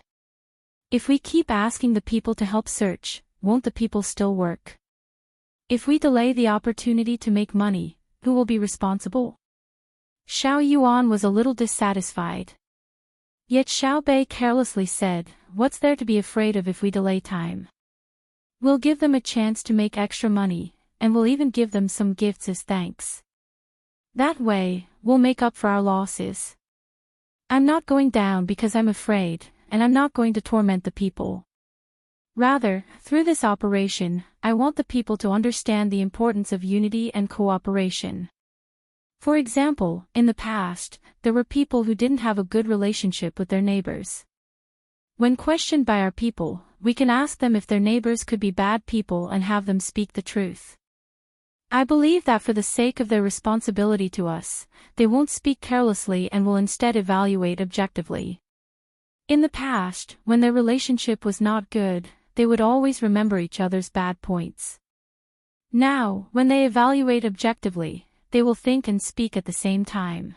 If we keep asking the people to help search, won't the people still work? If we delay the opportunity to make money, who will be responsible? Xiao Yuan was a little dissatisfied. Yet Xiao Bei carelessly said, "What's there to be afraid of if we delay time? We'll give them a chance to make extra money, and we'll even give them some gifts as thanks. That way, we'll make up for our losses. I'm not going down because I'm afraid, and I'm not going to torment the people. Rather, through this operation, I want the people to understand the importance of unity and cooperation. For example, in the past, there were people who didn't have a good relationship with their neighbors. When questioned by our people, we can ask them if their neighbors could be bad people and have them speak the truth. I believe that for the sake of their responsibility to us, they won't speak carelessly and will instead evaluate objectively. In the past, when their relationship was not good, they would always remember each other's bad points. Now, when they evaluate objectively, they will think and speak at the same time.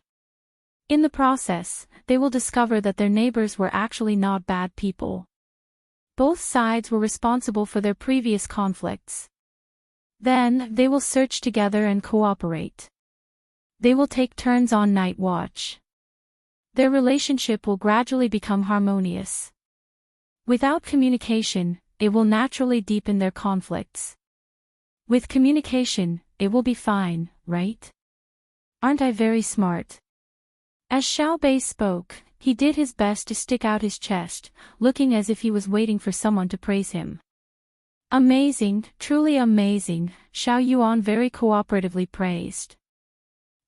In the process, they will discover that their neighbors were actually not bad people. Both sides were responsible for their previous conflicts. Then, they will search together and cooperate. They will take turns on night watch. Their relationship will gradually become harmonious. Without communication, it will naturally deepen their conflicts. With communication, it will be fine, right? Aren't I very smart? As Xiao Bei spoke, he did his best to stick out his chest, looking as if he was waiting for someone to praise him. Amazing, truly amazing, Xiao Yuan very cooperatively praised.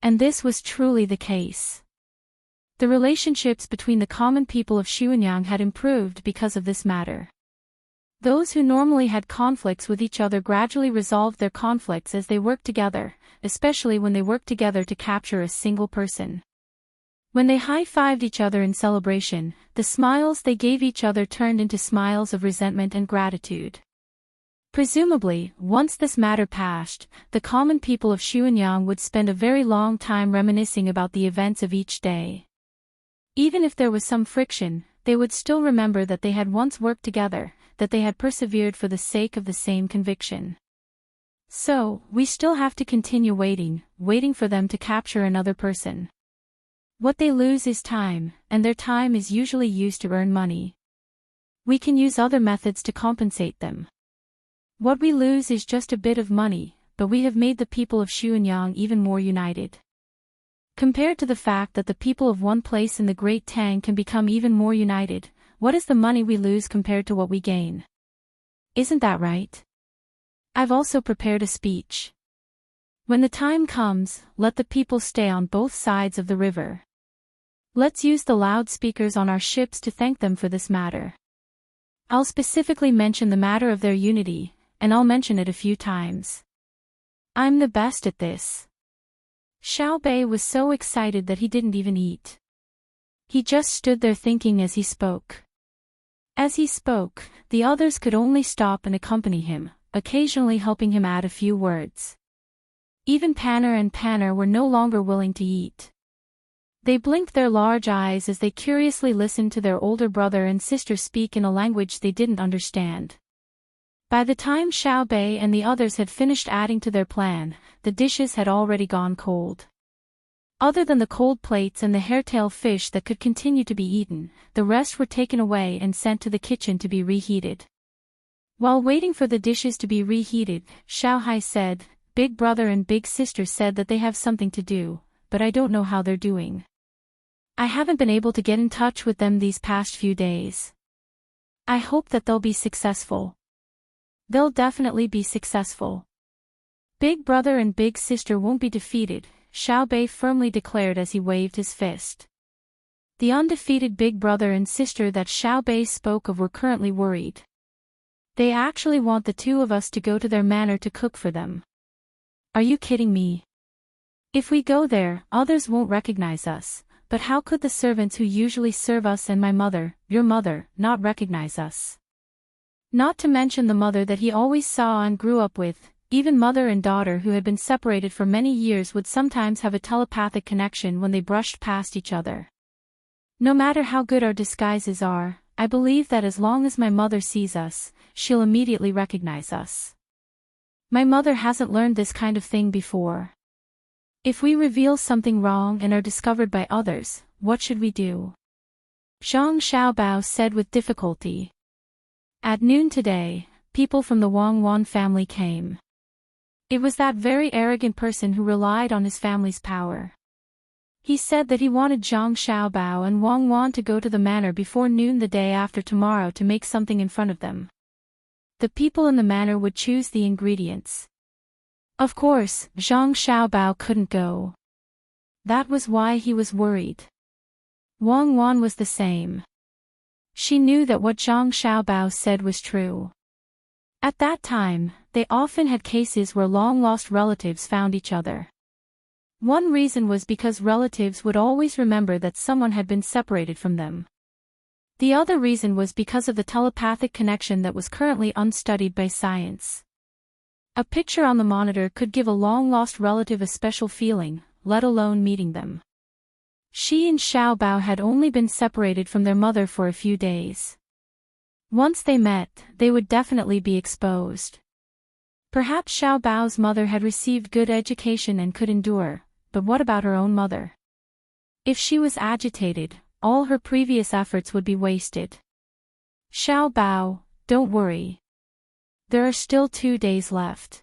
And this was truly the case. The relationships between the common people of Xuanyang had improved because of this matter. Those who normally had conflicts with each other gradually resolved their conflicts as they worked together, especially when they worked together to capture a single person. When they high-fived each other in celebration, the smiles they gave each other turned into smiles of resentment and gratitude. Presumably, once this matter passed, the common people of Xuanyang would spend a very long time reminiscing about the events of each day. Even if there was some friction, they would still remember that they had once worked together, that they had persevered for the sake of the same conviction. So, we still have to continue waiting for them to capture another person. What they lose is time, and their time is usually used to earn money. We can use other methods to compensate them. What we lose is just a bit of money, but we have made the people of Xuanyang even more united. Compared to the fact that the people of one place in the Great Tang can become even more united, what is the money we lose compared to what we gain? Isn't that right? I've also prepared a speech. When the time comes, let the people stay on both sides of the river. Let's use the loudspeakers on our ships to thank them for this matter. I'll specifically mention the matter of their unity, and I'll mention it a few times. I'm the best at this. Xiao Bei was so excited that he didn't even eat. He just stood there thinking as he spoke. As he spoke, the others could only stop and accompany him, occasionally helping him add a few words. Even Panner and Panner were no longer willing to eat. They blinked their large eyes as they curiously listened to their older brother and sister speak in a language they didn't understand. By the time Xiao Bei and the others had finished adding to their plan, the dishes had already gone cold. Other than the cold plates and the hairtail fish that could continue to be eaten, the rest were taken away and sent to the kitchen to be reheated. While waiting for the dishes to be reheated, Xiao Hai said, "Big brother and big sister said that they have something to do, but I don't know how they're doing. I haven't been able to get in touch with them these past few days. I hope that they'll be successful." "They'll definitely be successful. Big brother and big sister won't be defeated," Xiao Bei firmly declared as he waved his fist. The undefeated big brother and sister that Xiao Bei spoke of were currently worried. They actually want the two of us to go to their manor to cook for them. Are you kidding me? If we go there, others won't recognize us, but how could the servants who usually serve us and my mother, your mother, not recognize us? Not to mention the mother that he always saw and grew up with. Even mother and daughter who had been separated for many years would sometimes have a telepathic connection when they brushed past each other. No matter how good our disguises are, I believe that as long as my mother sees us, she'll immediately recognize us. My mother hasn't learned this kind of thing before. If we reveal something wrong and are discovered by others, what should we do? Zhang Xiaobao said with difficulty. At noon today, people from the Wang Wan family came. It was that very arrogant person who relied on his family's power. He said that he wanted Zhang Xiaobao and Wang Wan to go to the manor before noon the day after tomorrow to make something in front of them. The people in the manor would choose the ingredients. Of course, Zhang Xiaobao couldn't go. That was why he was worried. Wang Wan was the same. She knew that what Zhang Xiaobao said was true. At that time, they often had cases where long-lost relatives found each other. One reason was because relatives would always remember that someone had been separated from them. The other reason was because of the telepathic connection that was currently unstudied by science. A picture on the monitor could give a long-lost relative a special feeling, let alone meeting them. She and Xiaobao had only been separated from their mother for a few days. Once they met, they would definitely be exposed. Perhaps Xiaobao's mother had received good education and could endure, but what about her own mother? If she was agitated, all her previous efforts would be wasted. Xiaobao, don't worry. There are still 2 days left.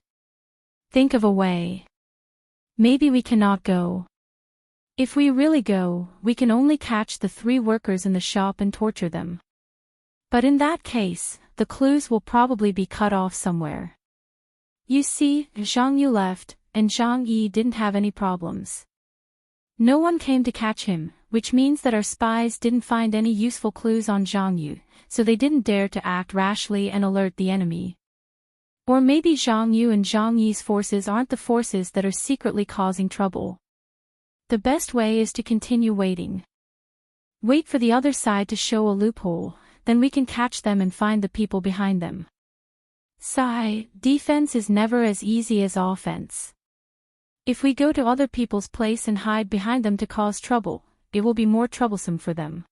Think of a way. Maybe we cannot go. If we really go, we can only catch the 3 workers in the shop and torture them. But in that case, the clues will probably be cut off somewhere. You see, Zhang Yu left, and Zhang Yi didn't have any problems. No one came to catch him, which means that our spies didn't find any useful clues on Zhang Yu, so they didn't dare to act rashly and alert the enemy. Or maybe Zhang Yu and Zhang Yi's forces aren't the forces that are secretly causing trouble. The best way is to continue waiting. Wait for the other side to show a loophole, then we can catch them and find the people behind them. Sigh, defense is never as easy as offense. If we go to other people's place and hide behind them to cause trouble, it will be more troublesome for them.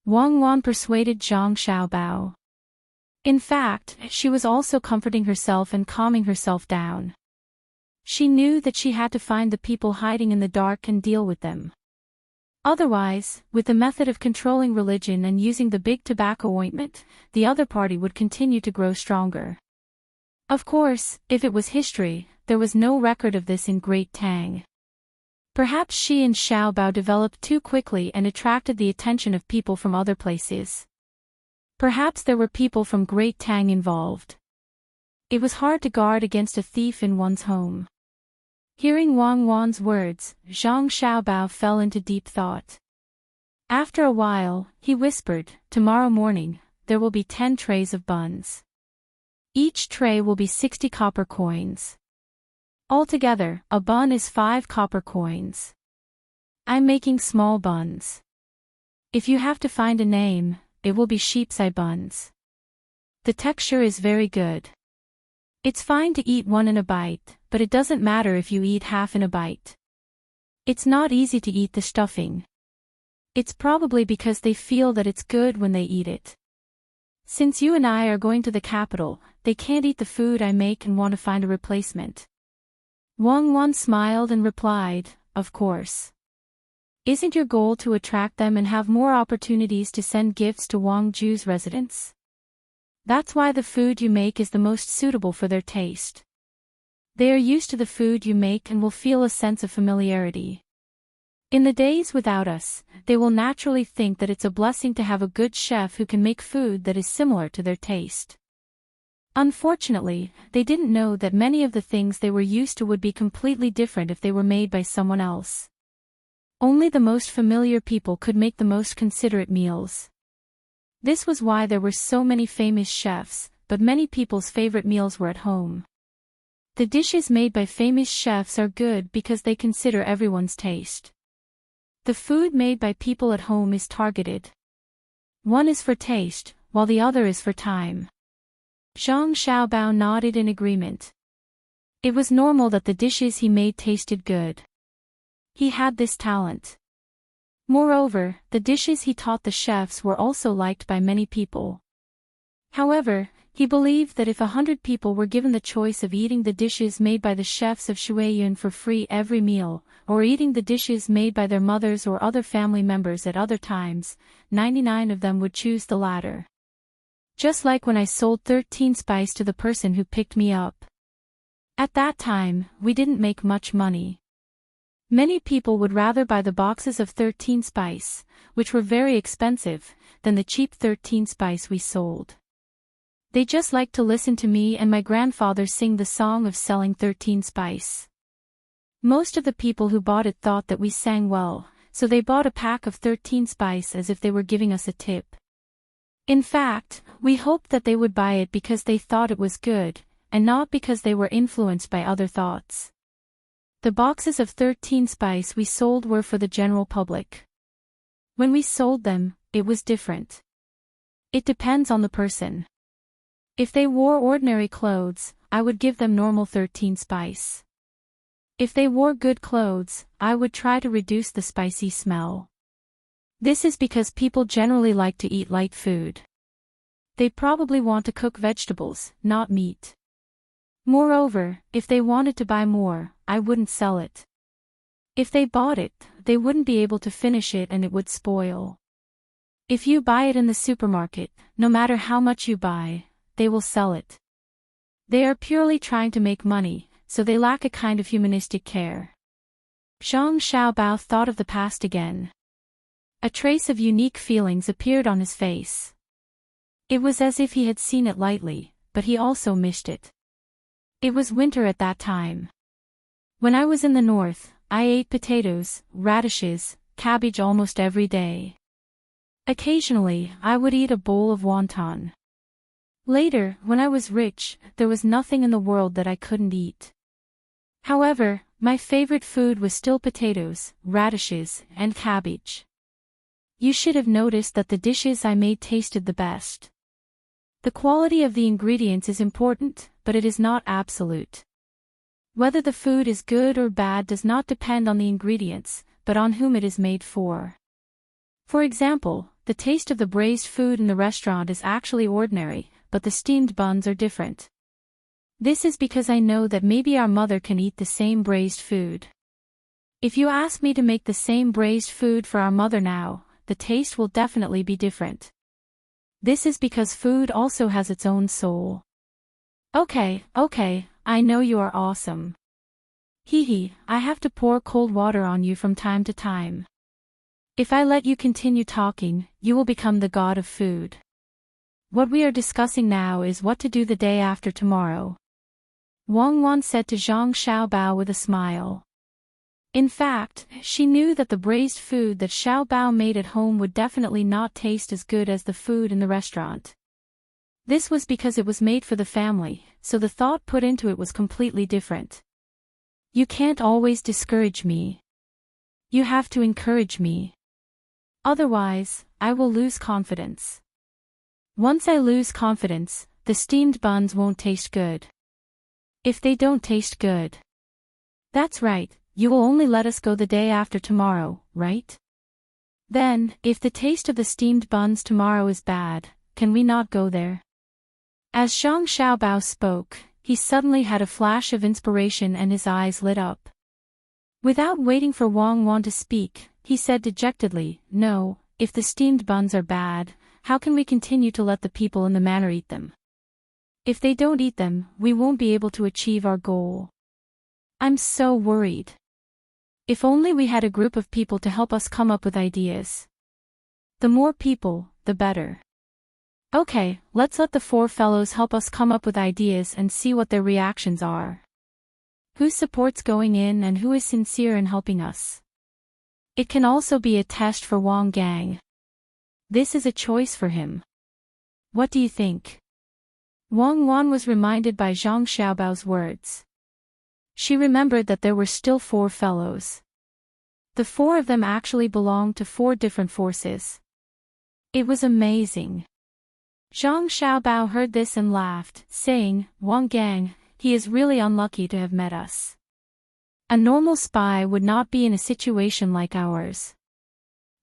Wang Wan persuaded Zhang Xiaobao. In fact, she was also comforting herself and calming herself down. She knew that she had to find the people hiding in the dark and deal with them. Otherwise, with the method of controlling religion and using the big tobacco ointment, the other party would continue to grow stronger. Of course, if it was history, there was no record of this in Great Tang. Perhaps she and Xiao Bao developed too quickly and attracted the attention of people from other places. Perhaps there were people from Great Tang involved. It was hard to guard against a thief in one's home. Hearing Wang Wan's words, Zhang Xiaobao fell into deep thought. After a while, he whispered, "Tomorrow morning, there will be 10 trays of buns. Each tray will be 60 copper coins. Altogether, a bun is 5 copper coins. I'm making small buns. If you have to find a name, it will be sheep's eye buns. The texture is very good. It's fine to eat one in a bite, but it doesn't matter if you eat half in a bite. It's not easy to eat the stuffing. It's probably because they feel that it's good when they eat it. Since you and I are going to the capital, they can't eat the food I make and want to find a replacement." Wang Wan smiled and replied, "Of course. Isn't your goal to attract them and have more opportunities to send gifts to Wang Ju's residence? That's why the food you make is the most suitable for their taste. They are used to the food you make and will feel a sense of familiarity. In the days without us, they will naturally think that it's a blessing to have a good chef who can make food that is similar to their taste." Unfortunately, they didn't know that many of the things they were used to would be completely different if they were made by someone else. Only the most familiar people could make the most considerate meals. This was why there were so many famous chefs, but many people's favorite meals were at home. The dishes made by famous chefs are good because they consider everyone's taste. The food made by people at home is targeted. One is for taste, while the other is for time. Zhang Xiaobao nodded in agreement. It was normal that the dishes he made tasted good. He had this talent. Moreover, the dishes he taught the chefs were also liked by many people. However, he believed that if 100 people were given the choice of eating the dishes made by the chefs of Shuiyun for free every meal, or eating the dishes made by their mothers or other family members at other times, 99 of them would choose the latter. Just like when I sold 13 spice to the person who picked me up. At that time, we didn't make much money. Many people would rather buy the boxes of 13 spice, which were very expensive, than the cheap 13 spice we sold. They just liked to listen to me and my grandfather sing the song of selling 13 spice. Most of the people who bought it thought that we sang well, so they bought a pack of 13 spice as if they were giving us a tip. In fact, we hoped that they would buy it because they thought it was good, and not because they were influenced by other thoughts. The boxes of 13 spice we sold were for the general public. When we sold them, it was different. It depends on the person. If they wore ordinary clothes, I would give them normal 13 spice. If they wore good clothes, I would try to reduce the spicy smell. This is because people generally like to eat light food. They probably want to cook vegetables, not meat. Moreover, if they wanted to buy more, I wouldn't sell it. If they bought it, they wouldn't be able to finish it and it would spoil. If you buy it in the supermarket, no matter how much you buy, they will sell it. They are purely trying to make money, so they lack a kind of humanistic care. Zhang Xiaobao thought of the past again. A trace of unique feelings appeared on his face. It was as if he had seen it lightly, but he also missed it. It was winter at that time. When I was in the north, I ate potatoes, radishes, cabbage almost every day. Occasionally, I would eat a bowl of wonton. Later, when I was rich, there was nothing in the world that I couldn't eat. However, my favorite food was still potatoes, radishes, and cabbage. You should have noticed that the dishes I made tasted the best. The quality of the ingredients is important, but it is not absolute. Whether the food is good or bad does not depend on the ingredients, but on whom it is made for. For example, the taste of the braised food in the restaurant is actually ordinary, but the steamed buns are different. This is because I know that maybe our mother can eat the same braised food. If you ask me to make the same braised food for our mother now, the taste will definitely be different. This is because food also has its own soul. Okay, I know you are awesome. Hee, I have to pour cold water on you from time to time. If I let you continue talking, you will become the god of food. What we are discussing now is what to do the day after tomorrow. Wang Wan said to Zhang Xiaobao with a smile. In fact, she knew that the braised food that Xiaobao made at home would definitely not taste as good as the food in the restaurant. This was because it was made for the family, so the thought put into it was completely different. You can't always discourage me. You have to encourage me. Otherwise, I will lose confidence. Once I lose confidence, the steamed buns won't taste good. If they don't taste good. That's right, you will only let us go the day after tomorrow, right? Then, if the taste of the steamed buns tomorrow is bad, can we not go there? As Zhang Xiaobao spoke, he suddenly had a flash of inspiration and his eyes lit up. Without waiting for Wang Wan to speak, he said dejectedly, "No, if the steamed buns are bad, how can we continue to let the people in the manor eat them? If they don't eat them, we won't be able to achieve our goal. I'm so worried. If only we had a group of people to help us come up with ideas. The more people, the better. Okay, let's let the 4 fellows help us come up with ideas and see what their reactions are. Who supports going in and who is sincere in helping us? It can also be a test for Wang Gang. This is a choice for him. What do you think?" Wang Wan was reminded by Zhang Xiaobao's words. She remembered that there were still 4 fellows. The 4 of them actually belonged to 4 different forces. It was amazing. Zhang Xiaobao heard this and laughed, saying, "Wang Gang, he is really unlucky to have met us. A normal spy would not be in a situation like ours.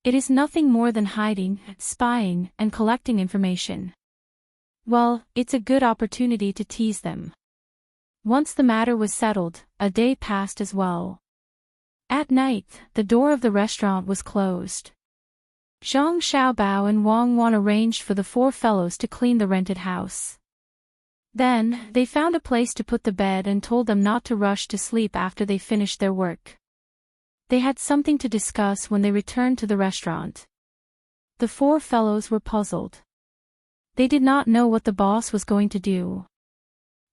It is nothing more than hiding, spying, and collecting information. Well, it's a good opportunity to tease them." Once the matter was settled, a day passed as well. At night, the door of the restaurant was closed. Zhang Xiaobao and Wang Wan arranged for the 4 fellows to clean the rented house. Then, they found a place to put the bed and told them not to rush to sleep after they finished their work. They had something to discuss when they returned to the restaurant. The 4 fellows were puzzled. They did not know what the boss was going to do.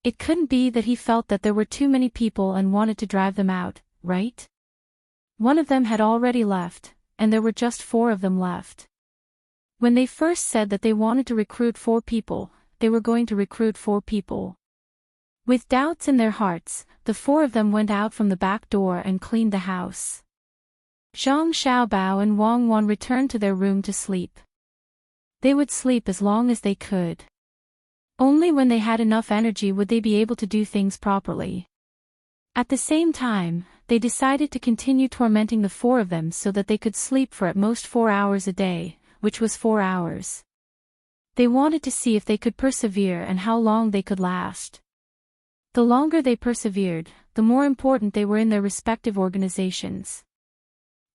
It couldn't be that he felt that there were too many people and wanted to drive them out, right? One of them had already left, and there were just 4 of them left. When they first said that they wanted to recruit 4 people, they were going to recruit 4 people. With doubts in their hearts, the 4 of them went out from the back door and cleaned the house. Zhang Xiaobao and Wang Wan returned to their room to sleep. They would sleep as long as they could. Only when they had enough energy would they be able to do things properly. At the same time, they decided to continue tormenting the 4 of them so that they could sleep for at most 4 hours a day, which was 4 hours. They wanted to see if they could persevere and how long they could last. The longer they persevered, the more important they were in their respective organizations.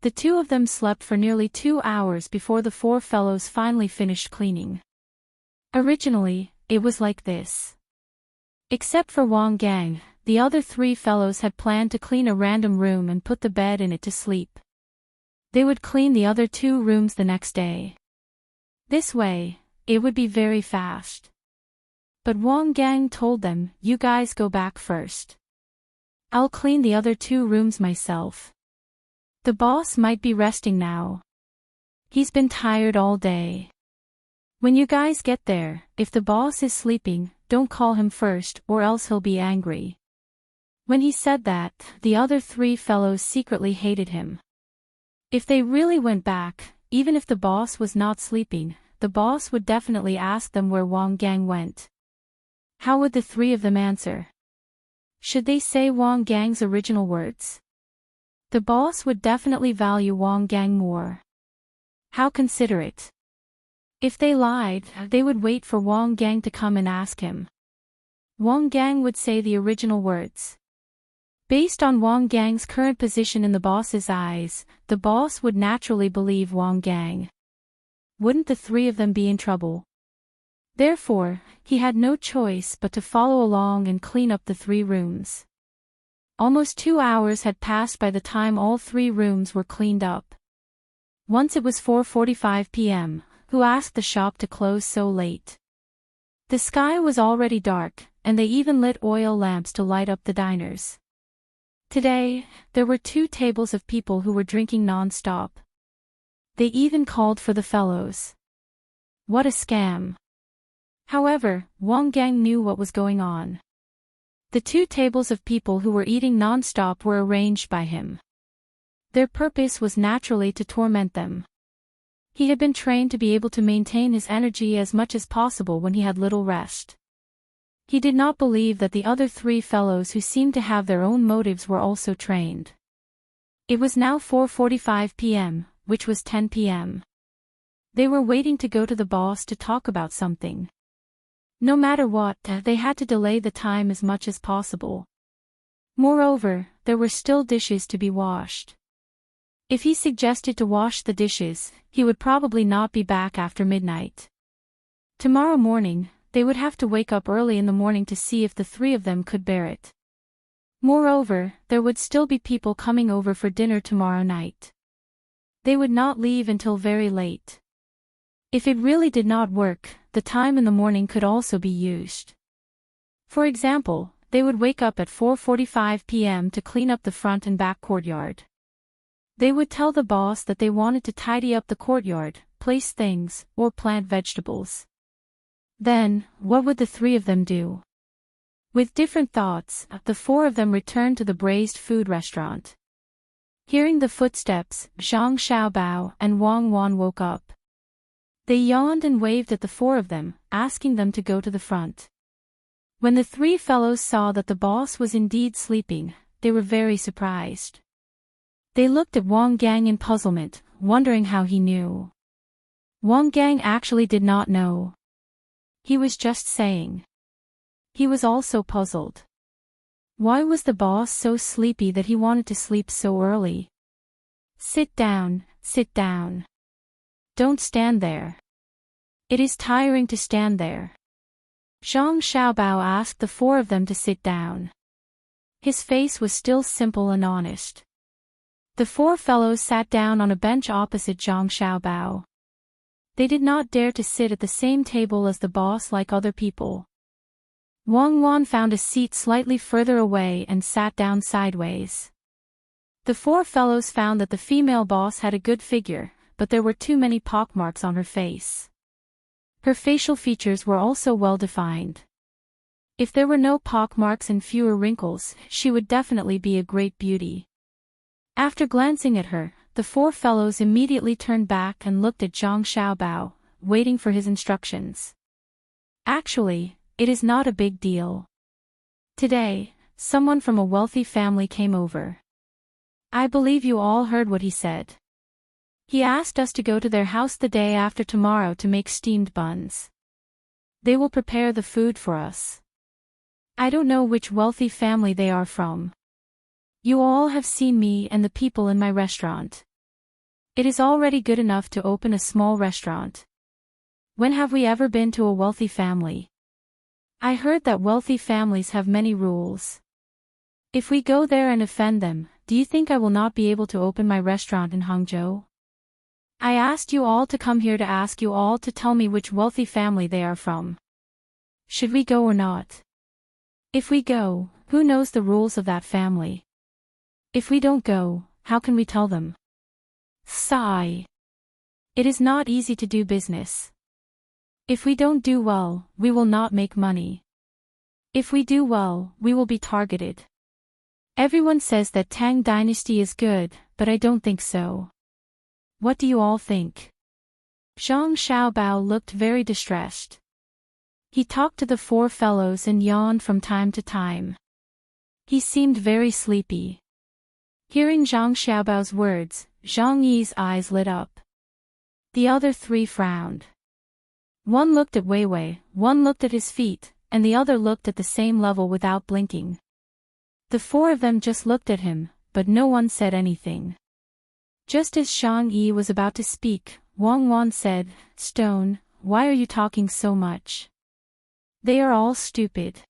The 2 of them slept for nearly 2 hours before the 4 fellows finally finished cleaning. Originally, it was like this. Except for Wang Gang, the other 3 fellows had planned to clean a random room and put the bed in it to sleep. They would clean the other 2 rooms the next day. This way, it would be very fast. But Wang Gang told them, "You guys go back first. I'll clean the other 2 rooms myself. The boss might be resting now. He's been tired all day. When you guys get there, if the boss is sleeping, don't call him first or else he'll be angry." When he said that, the other 3 fellows secretly hated him. If they really went back, even if the boss was not sleeping, the boss would definitely ask them where Wang Gang went. How would the 3 of them answer? Should they say Wang Gang's original words? The boss would definitely value Wang Gang more. How considerate. If they lied, they would wait for Wang Gang to come and ask him. Wang Gang would say the original words. Based on Wang Gang's current position in the boss's eyes, the boss would naturally believe Wang Gang. Wouldn't the three of them be in trouble? Therefore, he had no choice but to follow along and clean up the 3 rooms. Almost 2 hours had passed by the time all 3 rooms were cleaned up. Once it was 4:45 p.m., who asked the shop to close so late? The sky was already dark, and they even lit oil lamps to light up the diners. Today, there were 2 tables of people who were drinking non-stop. They even called for the fellows. What a scam. However, Wang Gang knew what was going on. The 2 tables of people who were eating non-stop were arranged by him. Their purpose was naturally to torment them. He had been trained to be able to maintain his energy as much as possible when he had little rest. He did not believe that the other 3 fellows who seemed to have their own motives were also trained. It was now 4:45 p.m., which was 10 p.m. They were waiting to go to the boss to talk about something. No matter what, they had to delay the time as much as possible. Moreover, there were still dishes to be washed. If he suggested to wash the dishes, he would probably not be back after midnight. Tomorrow morning, they would have to wake up early in the morning to see if the 3 of them could bear it. Moreover, there would still be people coming over for dinner tomorrow night. They would not leave until very late. If it really did not work, the time in the morning could also be used. For example, they would wake up at 4:45 p.m. to clean up the front and back courtyard. They would tell the boss that they wanted to tidy up the courtyard, place things, or plant vegetables. Then, what would the 3 of them do? With different thoughts, the 4 of them returned to the braised food restaurant. Hearing the footsteps, Zhang Xiaobao and Wang Wan woke up. They yawned and waved at the 4 of them, asking them to go to the front. When the 3 fellows saw that the boss was indeed sleeping, they were very surprised. They looked at Wang Gang in puzzlement, wondering how he knew. Wang Gang actually did not know. He was just saying. He was also puzzled. Why was the boss so sleepy that he wanted to sleep so early? Sit down, sit down. Don't stand there. It is tiring to stand there. Zhang Xiaobao asked the 4 of them to sit down. His face was still simple and honest. The 4 fellows sat down on a bench opposite Zhang Xiaobao. They did not dare to sit at the same table as the boss like other people. Wang Wan found a seat slightly further away and sat down sideways. The 4 fellows found that the female boss had a good figure, but there were too many pockmarks on her face. Her facial features were also well defined. If there were no pockmarks and fewer wrinkles, she would definitely be a great beauty. After glancing at her, the 4 fellows immediately turned back and looked at Zhang Xiaobao, waiting for his instructions. Actually, it is not a big deal. Today, someone from a wealthy family came over. I believe you all heard what he said. He asked us to go to their house the day after tomorrow to make steamed buns. They will prepare the food for us. I don't know which wealthy family they are from. You all have seen me and the people in my restaurant. It is already good enough to open a small restaurant. When have we ever been to a wealthy family? I heard that wealthy families have many rules. If we go there and offend them, do you think I will not be able to open my restaurant in Hangzhou? I asked you all to come here to ask you all to tell me which wealthy family they are from. Should we go or not? If we go, who knows the rules of that family? If we don't go, how can we tell them? Sigh. It is not easy to do business. If we don't do well, we will not make money. If we do well, we will be targeted. Everyone says that Tang dynasty is good, but I don't think so. What do you all think? Zhang Xiaobao looked very distressed. He talked to the 4 fellows and yawned from time to time. He seemed very sleepy. Hearing Zhang Xiaobao's words, Zhang Yi's eyes lit up. The other 3 frowned. One looked at Weiwei, one looked at his feet, and the other looked at the same level without blinking. The four of them just looked at him, but no one said anything. Just as Zhang Yi was about to speak, Wang Wan said, "Stone, why are you talking so much? They are all stupid.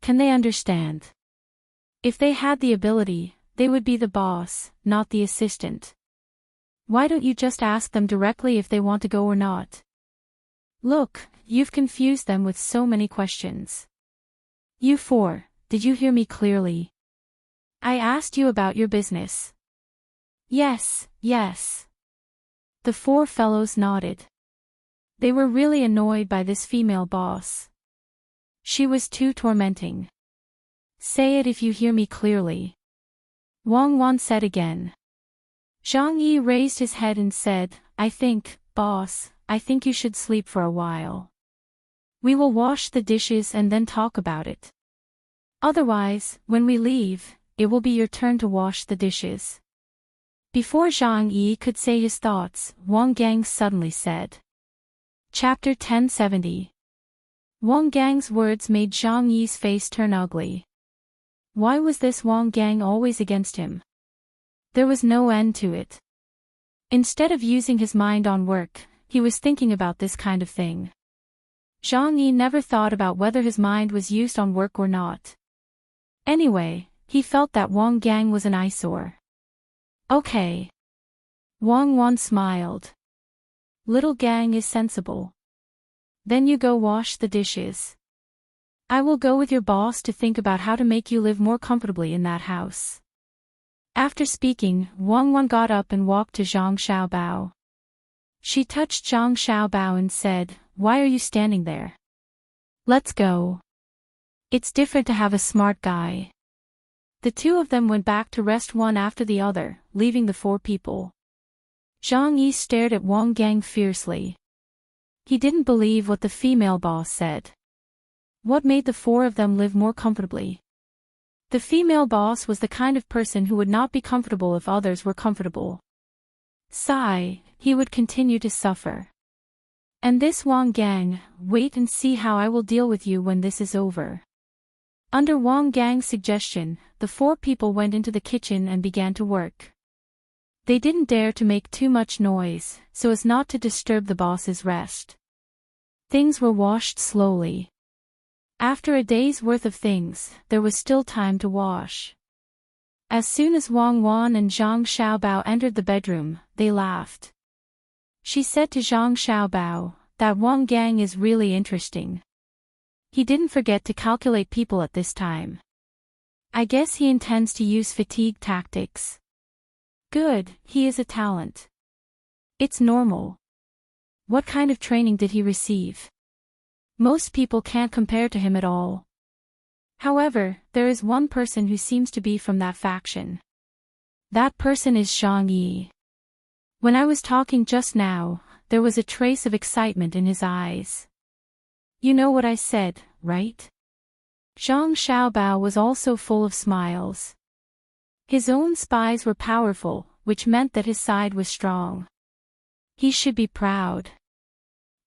Can they understand? If they had the ability, they would be the boss, not the assistant. Why don't you just ask them directly if they want to go or not? Look, you've confused them with so many questions. You four, did you hear me clearly? I asked you about your business." "Yes, yes." The four fellows nodded. They were really annoyed by this female boss. She was too tormenting. "Say it if you hear me clearly," Wang Wan said again. Zhang Yi raised his head and said, Boss, I think you should sleep for a while. We will wash the dishes and then talk about it. Otherwise, when we leave, it will be your turn to wash the dishes." Before Zhang Yi could say his thoughts, Wang Gang suddenly said. Chapter 1070. Wang Gang's words made Zhang Yi's face turn ugly. Why was this Wang Gang always against him? There was no end to it. Instead of using his mind on work, he was thinking about this kind of thing. Zhang Yi never thought about whether his mind was used on work or not. Anyway, he felt that Wang Gang was an eyesore. Okay. Wang Wan smiled. Little Gang is sensible. Then you go wash the dishes. I will go with your boss to think about how to make you live more comfortably in that house. After speaking, Wang Wan got up and walked to Zhang Xiaobao. She touched Zhang Xiaobao and said, "Why are you standing there? Let's go. It's different to have a smart guy." The two of them went back to rest one after the other, leaving the four people. Zhang Yi stared at Wang Gang fiercely. He didn't believe what the female boss said. What made the four of them live more comfortably? The female boss was the kind of person who would not be comfortable if others were comfortable. Sigh, he would continue to suffer. And this Wang Gang, wait and see how I will deal with you when this is over. Under Wang Gang's suggestion, the four people went into the kitchen and began to work. They didn't dare to make too much noise, so as not to disturb the boss's rest. Things were washed slowly. After a day's worth of things, there was still time to wash. As soon as Wang Wan and Zhang Xiaobao entered the bedroom, they laughed. She said to Zhang Xiaobao, "That Wang Gang is really interesting. He didn't forget to calculate people at this time. I guess he intends to use fatigue tactics. Good, he is a talent. It's normal. What kind of training did he receive? Most people can't compare to him at all. However, there is one person who seems to be from that faction. That person is Zhang Yi. When I was talking just now, there was a trace of excitement in his eyes. You know what I said, right?" Zhang Xiaobao was also full of smiles. His own spies were powerful, which meant that his side was strong. He should be proud.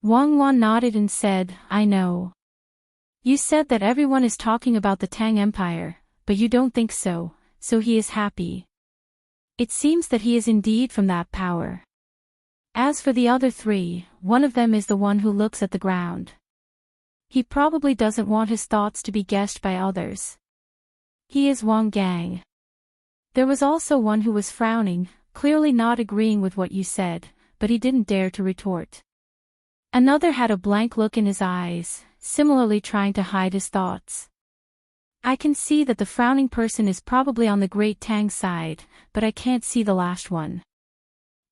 Wang Wan nodded and said, "I know. You said that everyone is talking about the Tang Empire, but you don't think so he is happy. It seems that he is indeed from that power. As for the other three, one of them is the one who looks at the ground. He probably doesn't want his thoughts to be guessed by others. He is Wang Gang." There was also one who was frowning, clearly not agreeing with what you said, but he didn't dare to retort. Another had a blank look in his eyes, similarly trying to hide his thoughts. I can see that the frowning person is probably on the Great Tang side, but I can't see the last one.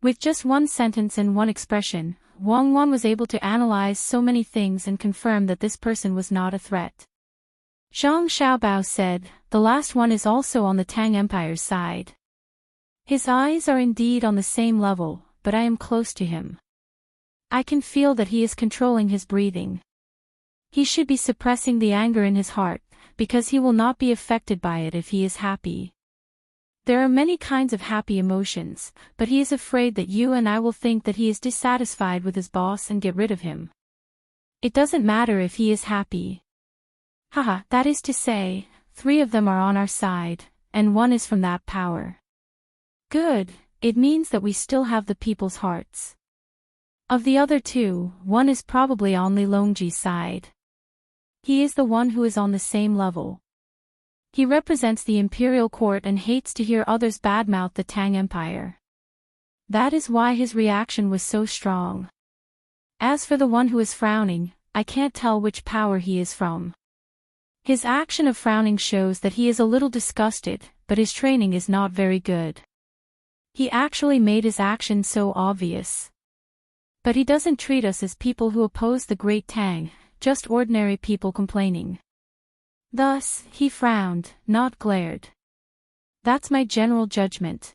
With just one sentence and one expression, Wang Wan was able to analyze so many things and confirm that this person was not a threat. Zhang Xiaobao said, "The last one is also on the Tang Empire's side. His eyes are indeed on the same level, but I am close to him. I can feel that he is controlling his breathing. He should be suppressing the anger in his heart, because he will not be affected by it if he is happy. There are many kinds of happy emotions, but he is afraid that you and I will think that he is dissatisfied with his boss and get rid of him. It doesn't matter if he is happy. Haha, that is to say, 3 of them are on our side, and 1 is from that power. Good, it means that we still have the people's hearts. Of the other 2, 1 is probably on Li Longji's side. He is the one who is on the same level. He represents the imperial court and hates to hear others badmouth the Tang Empire. That is why his reaction was so strong. As for the one who is frowning, I can't tell which power he is from. His action of frowning shows that he is a little disgusted, but his training is not very good. He actually made his action so obvious. But he doesn't treat us as people who oppose the great Tang, just ordinary people complaining. Thus, he frowned, not glared. That's my general judgment.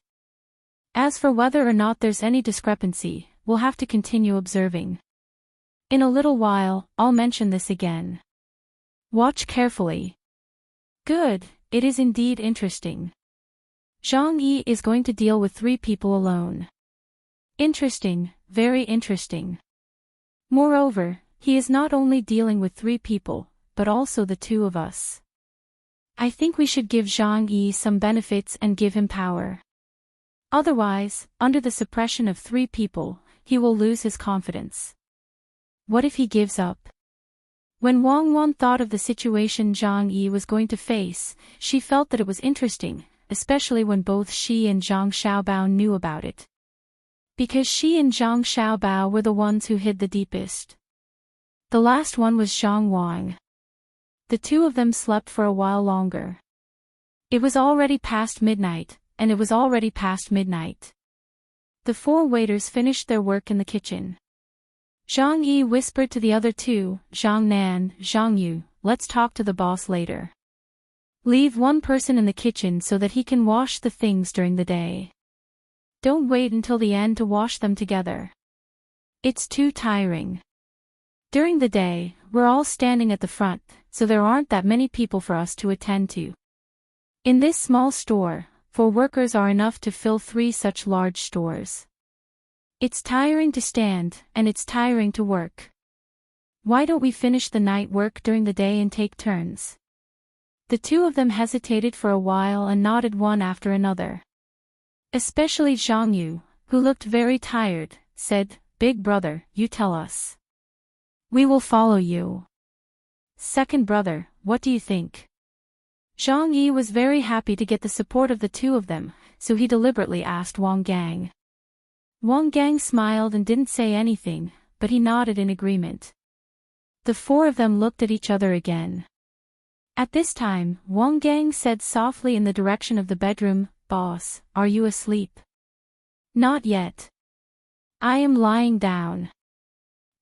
As for whether or not there's any discrepancy, we'll have to continue observing. In a little while, I'll mention this again. Watch carefully. Good, it is indeed interesting. Zhang Yi is going to deal with 3 people alone. Interesting, very interesting. Moreover, he is not only dealing with 3 people, but also the 2 of us. I think we should give Zhang Yi some benefits and give him power. Otherwise, under the suppression of 3 people, he will lose his confidence. What if he gives up? When Wang Wan thought of the situation Zhang Yi was going to face, she felt that it was interesting, especially when both she and Zhang Xiaobao knew about it. Because she and Zhang Xiaobao were the ones who hid the deepest. The last one was Zhang Wang. The 2 of them slept for a while longer. It was already past midnight, and it was already past midnight. The 4 waiters finished their work in the kitchen. Zhang Yi whispered to the other 2, Zhang Nan, Zhang Yu, let's talk to the boss later. Leave 1 person in the kitchen so that he can wash the things during the day. Don't wait until the end to wash them together. It's too tiring. During the day, we're all standing at the front, so there aren't that many people for us to attend to. In this small store, 4 workers are enough to fill 3 such large stores. It's tiring to stand, and it's tiring to work. Why don't we finish the night work during the day and take turns? The 2 of them hesitated for a while and nodded one after another. Especially Zhang Yu, who looked very tired, said, Big brother, you tell us. We will follow you. Second brother, what do you think? Zhang Yi was very happy to get the support of the 2 of them, so he deliberately asked Wang Gang. Wang Gang smiled and didn't say anything, but he nodded in agreement. The 4 of them looked at each other again. At this time, Wang Gang said softly in the direction of the bedroom, Boss, are you asleep? Not yet. I am lying down.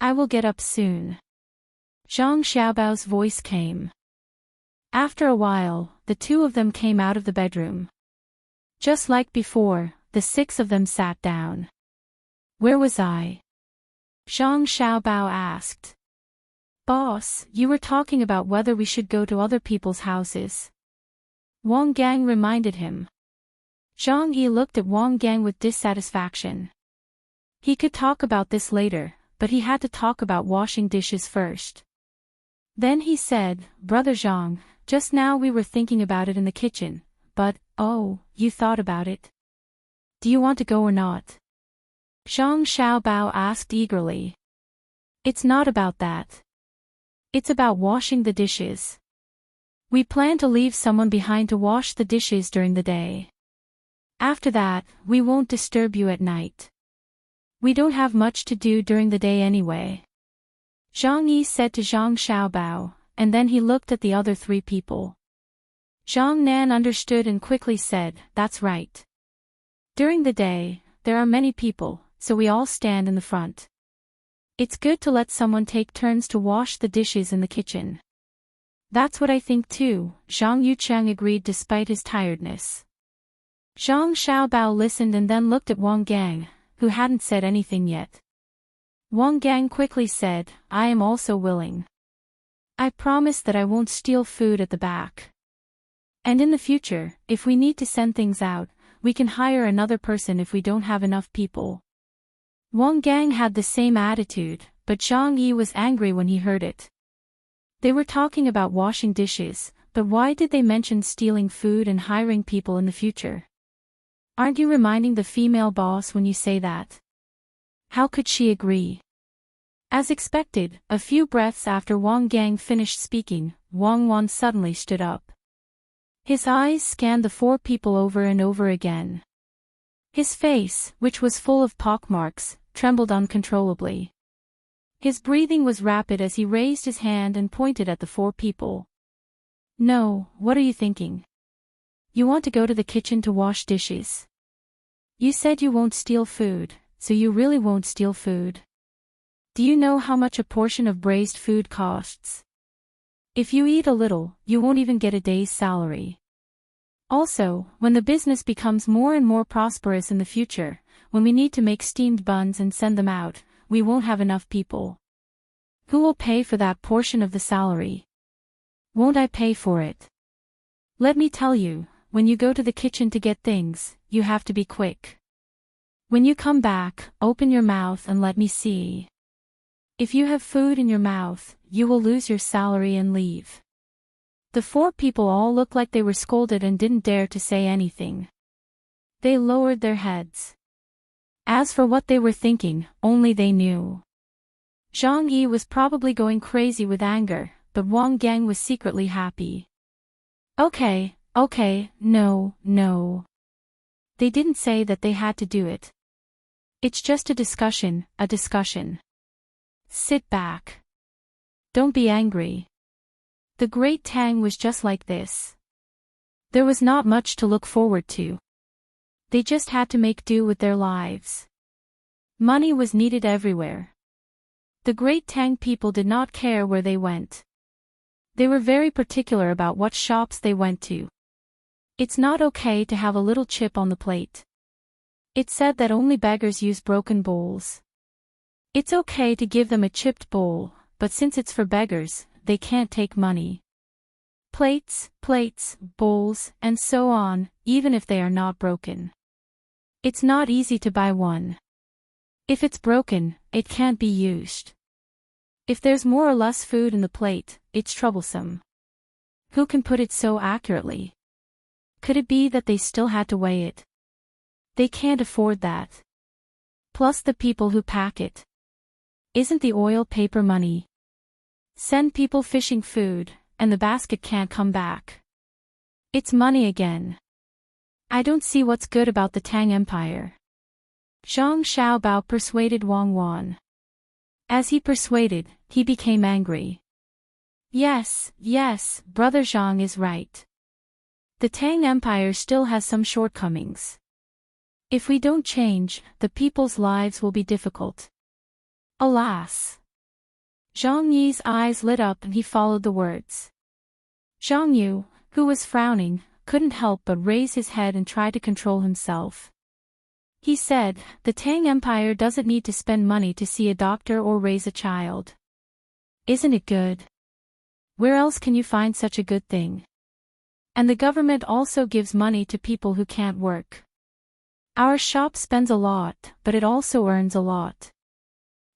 I will get up soon. Zhang Xiaobao's voice came. After a while, the 2 of them came out of the bedroom. Just like before, the 6 of them sat down. Where was I? Zhang Xiaobao asked. Boss, you were talking about whether we should go to other people's houses. Wang Gang reminded him. Zhang Yi looked at Wang Gang with dissatisfaction. He could talk about this later, but he had to talk about washing dishes first. Then he said, Brother Zhang, just now we were thinking about it in the kitchen, but, oh, you thought about it? Do you want to go or not? Zhang Xiaobao asked eagerly. It's not about that. It's about washing the dishes. We plan to leave someone behind to wash the dishes during the day. After that, we won't disturb you at night. We don't have much to do during the day anyway. Zhang Yi said to Zhang Xiaobao, and then he looked at the other 3 people. Zhang Nan understood and quickly said, That's right. During the day, there are many people, so we all stand in the front. It's good to let someone take turns to wash the dishes in the kitchen. That's what I think too, Zhang Yucheng agreed despite his tiredness. Zhang Xiaobao listened and then looked at Wang Gang, who hadn't said anything yet. Wang Gang quickly said, I am also willing. I promise that I won't steal food at the back. And in the future, if we need to send things out, we can hire another person if we don't have enough people. Wang Gang had the same attitude, but Zhang Yi was angry when he heard it. They were talking about washing dishes, but why did they mention stealing food and hiring people in the future? Aren't you reminding the female boss when you say that? How could she agree? As expected, a few breaths after Wang Gang finished speaking, Wang Wan suddenly stood up. His eyes scanned the four people over and over again. His face, which was full of pockmarks, trembled uncontrollably. His breathing was rapid as he raised his hand and pointed at the four people. No, what are you thinking? You want to go to the kitchen to wash dishes. You said you won't steal food, so you really won't steal food. Do you know how much a portion of braised food costs? If you eat a little, you won't even get a day's salary. Also, when the business becomes more and more prosperous in the future, when we need to make steamed buns and send them out, we won't have enough people. Who will pay for that portion of the salary? Won't I pay for it? Let me tell you, when you go to the kitchen to get things, you have to be quick. When you come back, open your mouth and let me see. If you have food in your mouth, you will lose your salary and leave. The four people all looked like they were scolded and didn't dare to say anything. They lowered their heads. As for what they were thinking, only they knew. Zhang Yi was probably going crazy with anger, but Wang Gang was secretly happy. Okay, no. They didn't say that they had to do it. It's just a discussion. Sit back. Don't be angry. The great Tang was just like this. There was not much to look forward to. They just had to make do with their lives. Money was needed everywhere. The great Tang people did not care where they went. They were very particular about what shops they went to. It's not okay to have a little chip on the plate. It said that only beggars use broken bowls. It's okay to give them a chipped bowl, but since it's for beggars, they can't take money. Plates, bowls, and so on, even if they are not broken. It's not easy to buy one. If it's broken, it can't be used. If there's more or less food in the plate, it's troublesome. Who can put it so accurately? Could it be that they still had to weigh it? They can't afford that. Plus the people who pack it. Isn't the oil paper money? Send people fishing food, and the basket can't come back. It's money again. I don't see what's good about the Tang Empire. Zhang Xiaobao persuaded Wang Wan. As he persuaded, he became angry. Yes, Brother Zhang is right. The Tang Empire still has some shortcomings. If we don't change, the people's lives will be difficult. Alas. Zhang Yi's eyes lit up and he followed the words. Zhang Yu, who was frowning, couldn't help but raise his head and try to control himself. He said, the Tang Empire doesn't need to spend money to see a doctor or raise a child. Isn't it good? Where else can you find such a good thing? And the government also gives money to people who can't work. Our shop spends a lot, but it also earns a lot.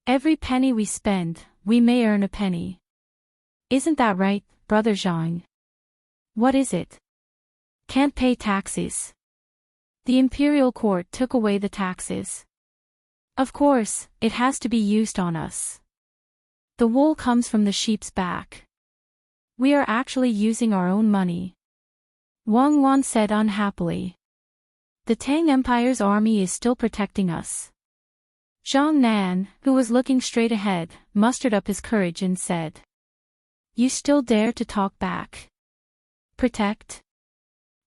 Every penny we spend, we may earn a penny. Isn't that right, Brother Zhang? What is it? Can't pay taxes. The imperial court took away the taxes. Of course, it has to be used on us. The wool comes from the sheep's back. We are actually using our own money. Wang Wan said unhappily. The Tang Empire's army is still protecting us. Zhang Nan, who was looking straight ahead, mustered up his courage and said. You still dare to talk back? Protect?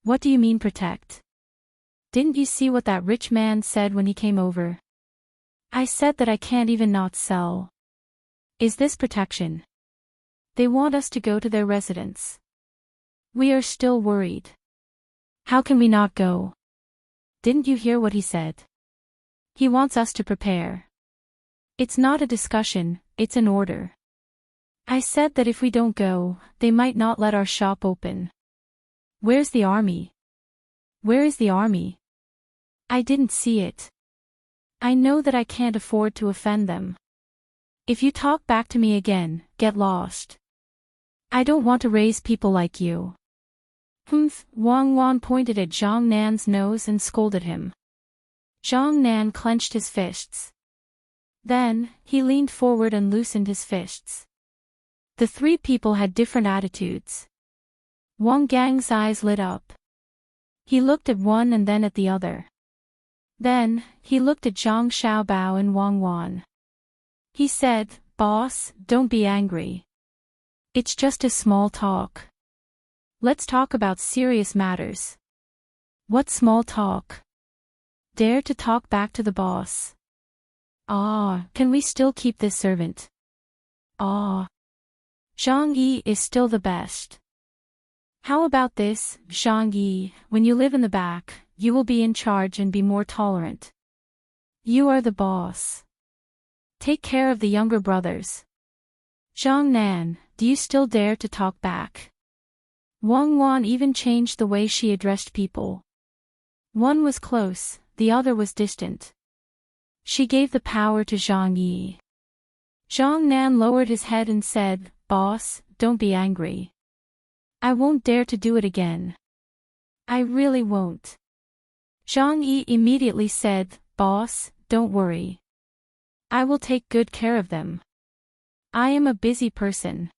What do you mean protect? Didn't you see what that rich man said when he came over? I said that I can't even not sell. Is this protection? They want us to go to their residence. We are still worried. How can we not go? Didn't you hear what he said? He wants us to prepare. It's not a discussion, it's an order. I said that if we don't go, they might not let our shop open. Where's the army? Where is the army? I didn't see it. I know that I can't afford to offend them. If you talk back to me again, get lost. I don't want to raise people like you. Humph, Wang Wan pointed at Zhang Nan's nose and scolded him. Zhang Nan clenched his fists. Then, he leaned forward and loosened his fists. The three people had different attitudes. Wang Gang's eyes lit up. He looked at one and then at the other. Then, he looked at Zhang Xiaobao and Wang Wan. He said, "Boss, don't be angry. It's just a small talk. Let's talk about serious matters." "What small talk?" "Dare to talk back to the boss." "Ah, can we still keep this servant?" "Ah. Zhang Yi is still the best." "How about this, Zhang Yi, when you live in the back, you will be in charge and be more tolerant. You are the boss. Take care of the younger brothers." "Zhang Nan, do you still dare to talk back?" Wang Wan even changed the way she addressed people. One was close, the other was distant. She gave the power to Zhang Yi. Zhang Nan lowered his head and said, "Boss, don't be angry. I won't dare to do it again. I really won't." Zhang Yi immediately said, "Boss, don't worry. I will take good care of them. I am a busy person.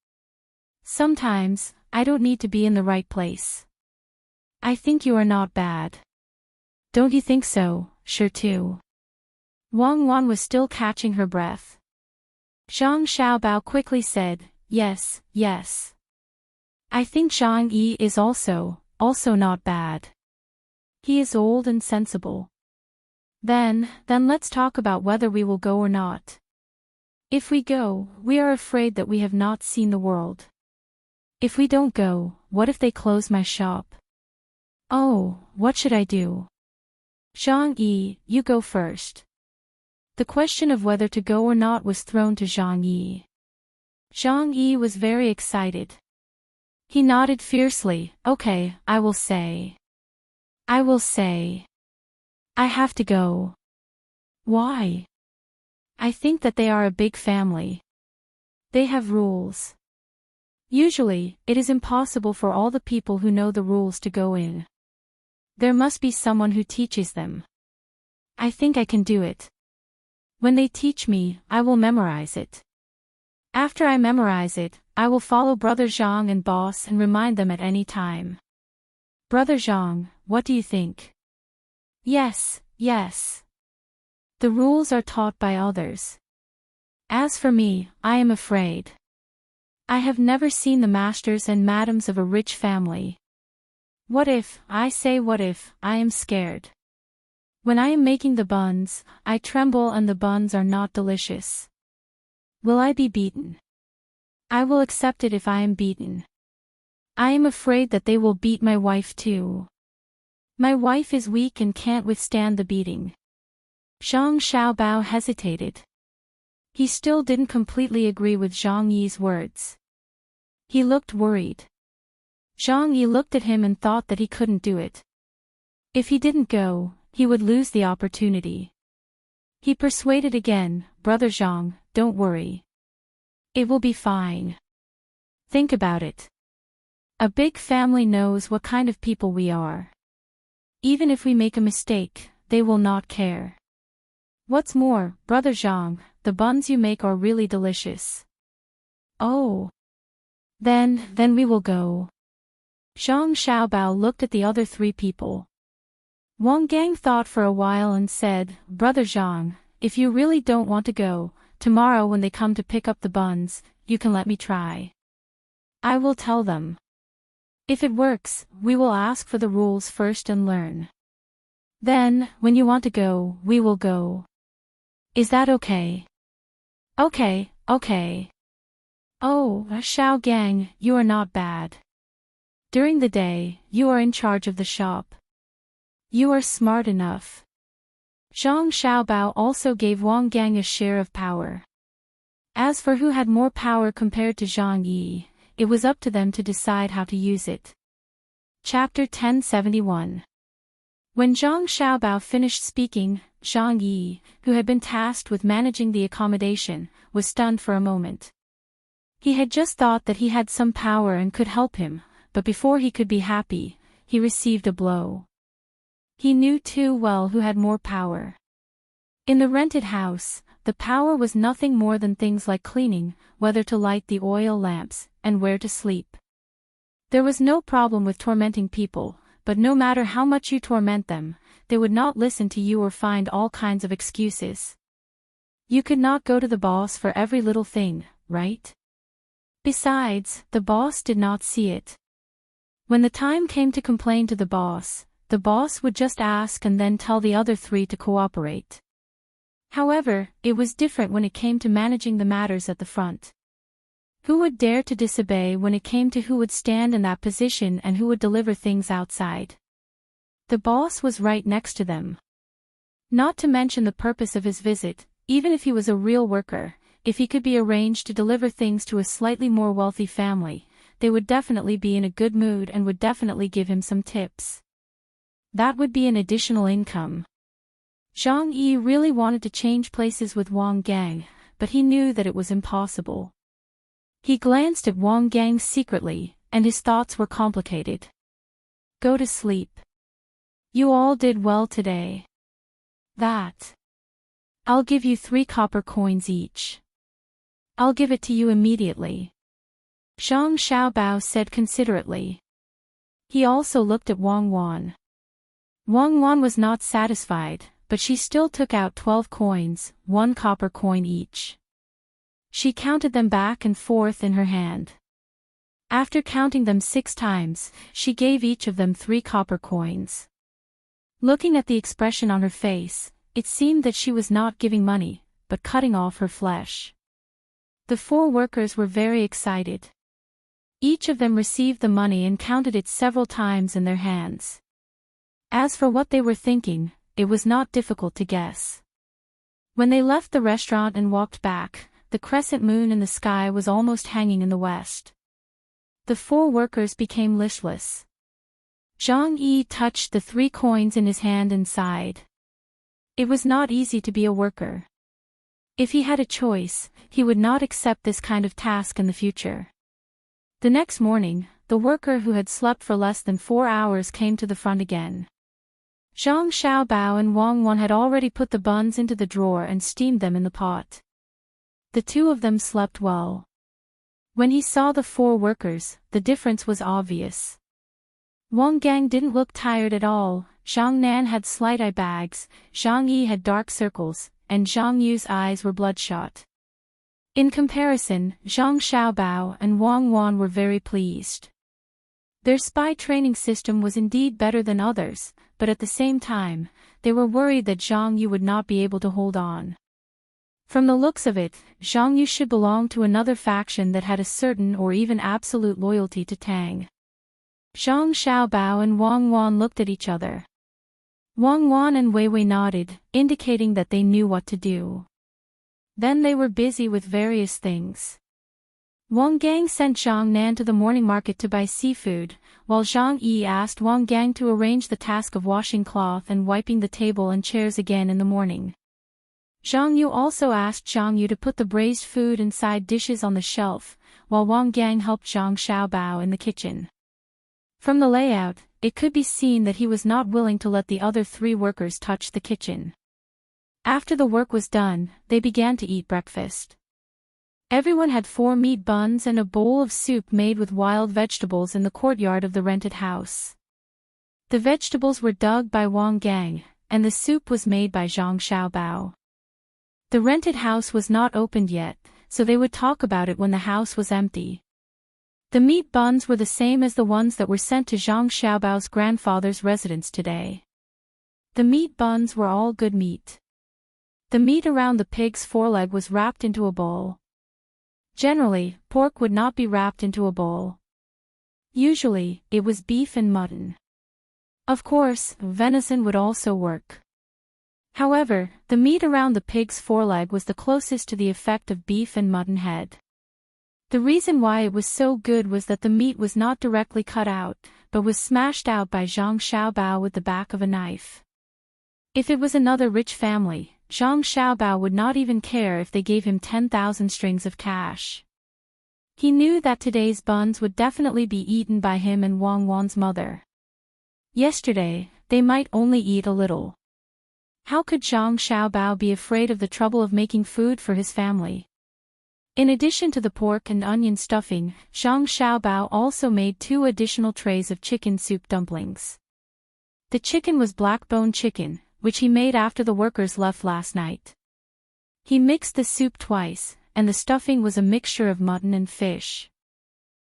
Sometimes, I don't need to be in the right place. I think you are not bad." "Don't you think so, sure too?" Wang Wan was still catching her breath. Zhang Xiaobao quickly said, "Yes, yes. I think Zhang Yi is also not bad. He is old and sensible. Then let's talk about whether we will go or not. If we go, we are afraid that we have not seen the world. If we don't go, what if they close my shop? Oh, what should I do?" "Zhang Yi, you go first." The question of whether to go or not was thrown to Zhang Yi. Zhang Yi was very excited. He nodded fiercely, "Okay, I will say. I will say. I have to go." "Why?" "I think that they are a big family. They have rules. Usually, it is impossible for all the people who know the rules to go in. There must be someone who teaches them. I think I can do it. When they teach me, I will memorize it. After I memorize it, I will follow Brother Zhang and Boss and remind them at any time." "Brother Zhang, what do you think?" "Yes, yes. The rules are taught by others. As for me, I am afraid. I have never seen the masters and madams of a rich family. What if, I am scared. When I am making the buns, I tremble and the buns are not delicious. Will I be beaten? I will accept it if I am beaten. I am afraid that they will beat my wife too. My wife is weak and can't withstand the beating." Zhang Xiaobao hesitated. He still didn't completely agree with Zhang Yi's words. He looked worried. Zhang Yi looked at him and thought that he couldn't do it. If he didn't go, he would lose the opportunity. He persuaded again, "Brother Zhang, don't worry. It will be fine. Think about it. A big family knows what kind of people we are. Even if we make a mistake, they will not care. What's more, Brother Zhang, the buns you make are really delicious." "Oh. Then we will go." Zhang Xiaobao looked at the other three people. Wang Gang thought for a while and said, "Brother Zhang, if you really don't want to go, tomorrow when they come to pick up the buns, you can let me try. I will tell them. If it works, we will ask for the rules first and learn. Then, when you want to go, we will go. Is that okay?" "Okay, okay." "Oh, Xiao Gang, you are not bad. During the day, you are in charge of the shop. You are smart enough." Zhang Xiaobao also gave Wang Gang a share of power. As for who had more power compared to Zhang Yi, it was up to them to decide how to use it. Chapter 1071. When Zhang Xiaobao finished speaking, Zhang Yi, who had been tasked with managing the accommodation, was stunned for a moment. He had just thought that he had some power and could help him, but before he could be happy, he received a blow. He knew too well who had more power. In the rented house, the power was nothing more than things like cleaning, whether to light the oil lamps, and where to sleep. There was no problem with tormenting people, but no matter how much you torment them, they would not listen to you or find all kinds of excuses. You could not go to the boss for every little thing, right? Besides, the boss did not see it. When the time came to complain to the boss would just ask and then tell the other three to cooperate. However, it was different when it came to managing the matters at the front. Who would dare to disobey when it came to who would stand in that position and who would deliver things outside? The boss was right next to them. Not to mention the purpose of his visit, even if he was a real worker, if he could be arranged to deliver things to a slightly more wealthy family, they would definitely be in a good mood and would definitely give him some tips. That would be an additional income. Zhang Yi really wanted to change places with Wang Gang, but he knew that it was impossible. He glanced at Wang Gang secretly, and his thoughts were complicated. Go to sleep. You all did well today. I'll give you 3 copper coins each. I'll give it to you immediately. Zhang Xiaobao said considerately. He also looked at Wang Wan. Wang Wan was not satisfied, but she still took out 12 coins, 1 copper coin each. She counted them back and forth in her hand. After counting them 6 times, she gave each of them 3 copper coins. Looking at the expression on her face, it seemed that she was not giving money, but cutting off her flesh. The 4 workers were very excited. Each of them received the money and counted it several times in their hands. As for what they were thinking, it was not difficult to guess. When they left the restaurant and walked back, the crescent moon in the sky was almost hanging in the west. The 4 workers became listless. Zhang Yi touched the 3 coins in his hand and sighed. It was not easy to be a worker. If he had a choice, he would not accept this kind of task in the future. The next morning, the worker who had slept for less than 4 hours came to the front again. Zhang Xiaobao and Wang Wan had already put the buns into the drawer and steamed them in the pot. The 2 of them slept well. When he saw the 4 workers, the difference was obvious. Wang Gang didn't look tired at all, Zhang Nan had slight eye bags, Zhang Yi had dark circles, and Zhang Yu's eyes were bloodshot. In comparison, Zhang Xiaobao and Wang Wan were very pleased. Their spy training system was indeed better than others, but at the same time, they were worried that Zhang Yu would not be able to hold on. From the looks of it, Zhang Yu should belong to another faction that had a certain or even absolute loyalty to Tang. Zhang Xiaobao and Wang Wan looked at each other. Wang Wan and Wei Wei nodded, indicating that they knew what to do. Then they were busy with various things. Wang Gang sent Zhang Nan to the morning market to buy seafood, while Zhang Yi asked Wang Gang to arrange the task of washing cloth and wiping the table and chairs again in the morning. Zhang Yu also asked Zhang Yu to put the braised food and side dishes on the shelf, while Wang Gang helped Zhang Xiaobao in the kitchen. From the layout, it could be seen that he was not willing to let the other 3 workers touch the kitchen. After the work was done, they began to eat breakfast. Everyone had 4 meat buns and a bowl of soup made with wild vegetables in the courtyard of the rented house. The vegetables were dug by Wang Gang, and the soup was made by Zhang Xiaobao. The rented house was not opened yet, so they would talk about it when the house was empty. The meat buns were the same as the ones that were sent to Zhang Xiaobao's grandfather's residence today. The meat buns were all good meat. The meat around the pig's foreleg was wrapped into a bowl. Generally, pork would not be wrapped into a bowl. Usually, it was beef and mutton. Of course, venison would also work. However, the meat around the pig's foreleg was the closest to the effect of beef and mutton head. The reason why it was so good was that the meat was not directly cut out, but was smashed out by Zhang Xiaobao with the back of a knife. If it was another rich family, Zhang Xiaobao would not even care if they gave him 10,000 strings of cash. He knew that today's buns would definitely be eaten by him and Wang Wan's mother. Yesterday, they might only eat a little. How could Zhang Xiaobao be afraid of the trouble of making food for his family? In addition to the pork and onion stuffing, Zhang Xiaobao also made 2 additional trays of chicken soup dumplings. The chicken was black bone chicken, which he made after the workers left last night. He mixed the soup twice, and the stuffing was a mixture of mutton and fish.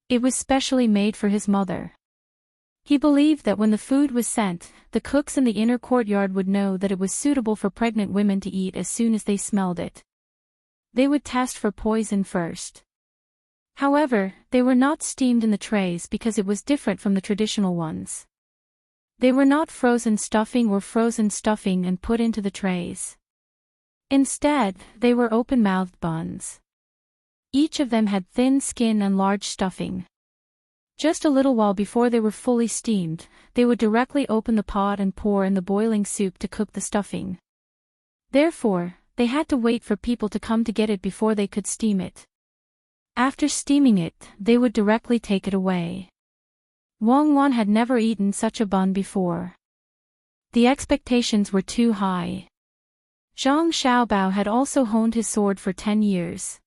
It was specially made for his mother. He believed that when the food was sent, the cooks in the inner courtyard would know that it was suitable for pregnant women to eat as soon as they smelled it. They would test for poison first. However, they were not steamed in the trays because it was different from the traditional ones. They were not frozen stuffing or frozen stuffing and put into the trays. Instead, they were open-mouthed buns. Each of them had thin skin and large stuffing. Just a little while before they were fully steamed, they would directly open the pot and pour in the boiling soup to cook the stuffing. Therefore, they had to wait for people to come to get it before they could steam it. After steaming it, they would directly take it away. Wang Wan had never eaten such a bun before. The expectations were too high. Zhang Xiaobao had also honed his sword for 10 years.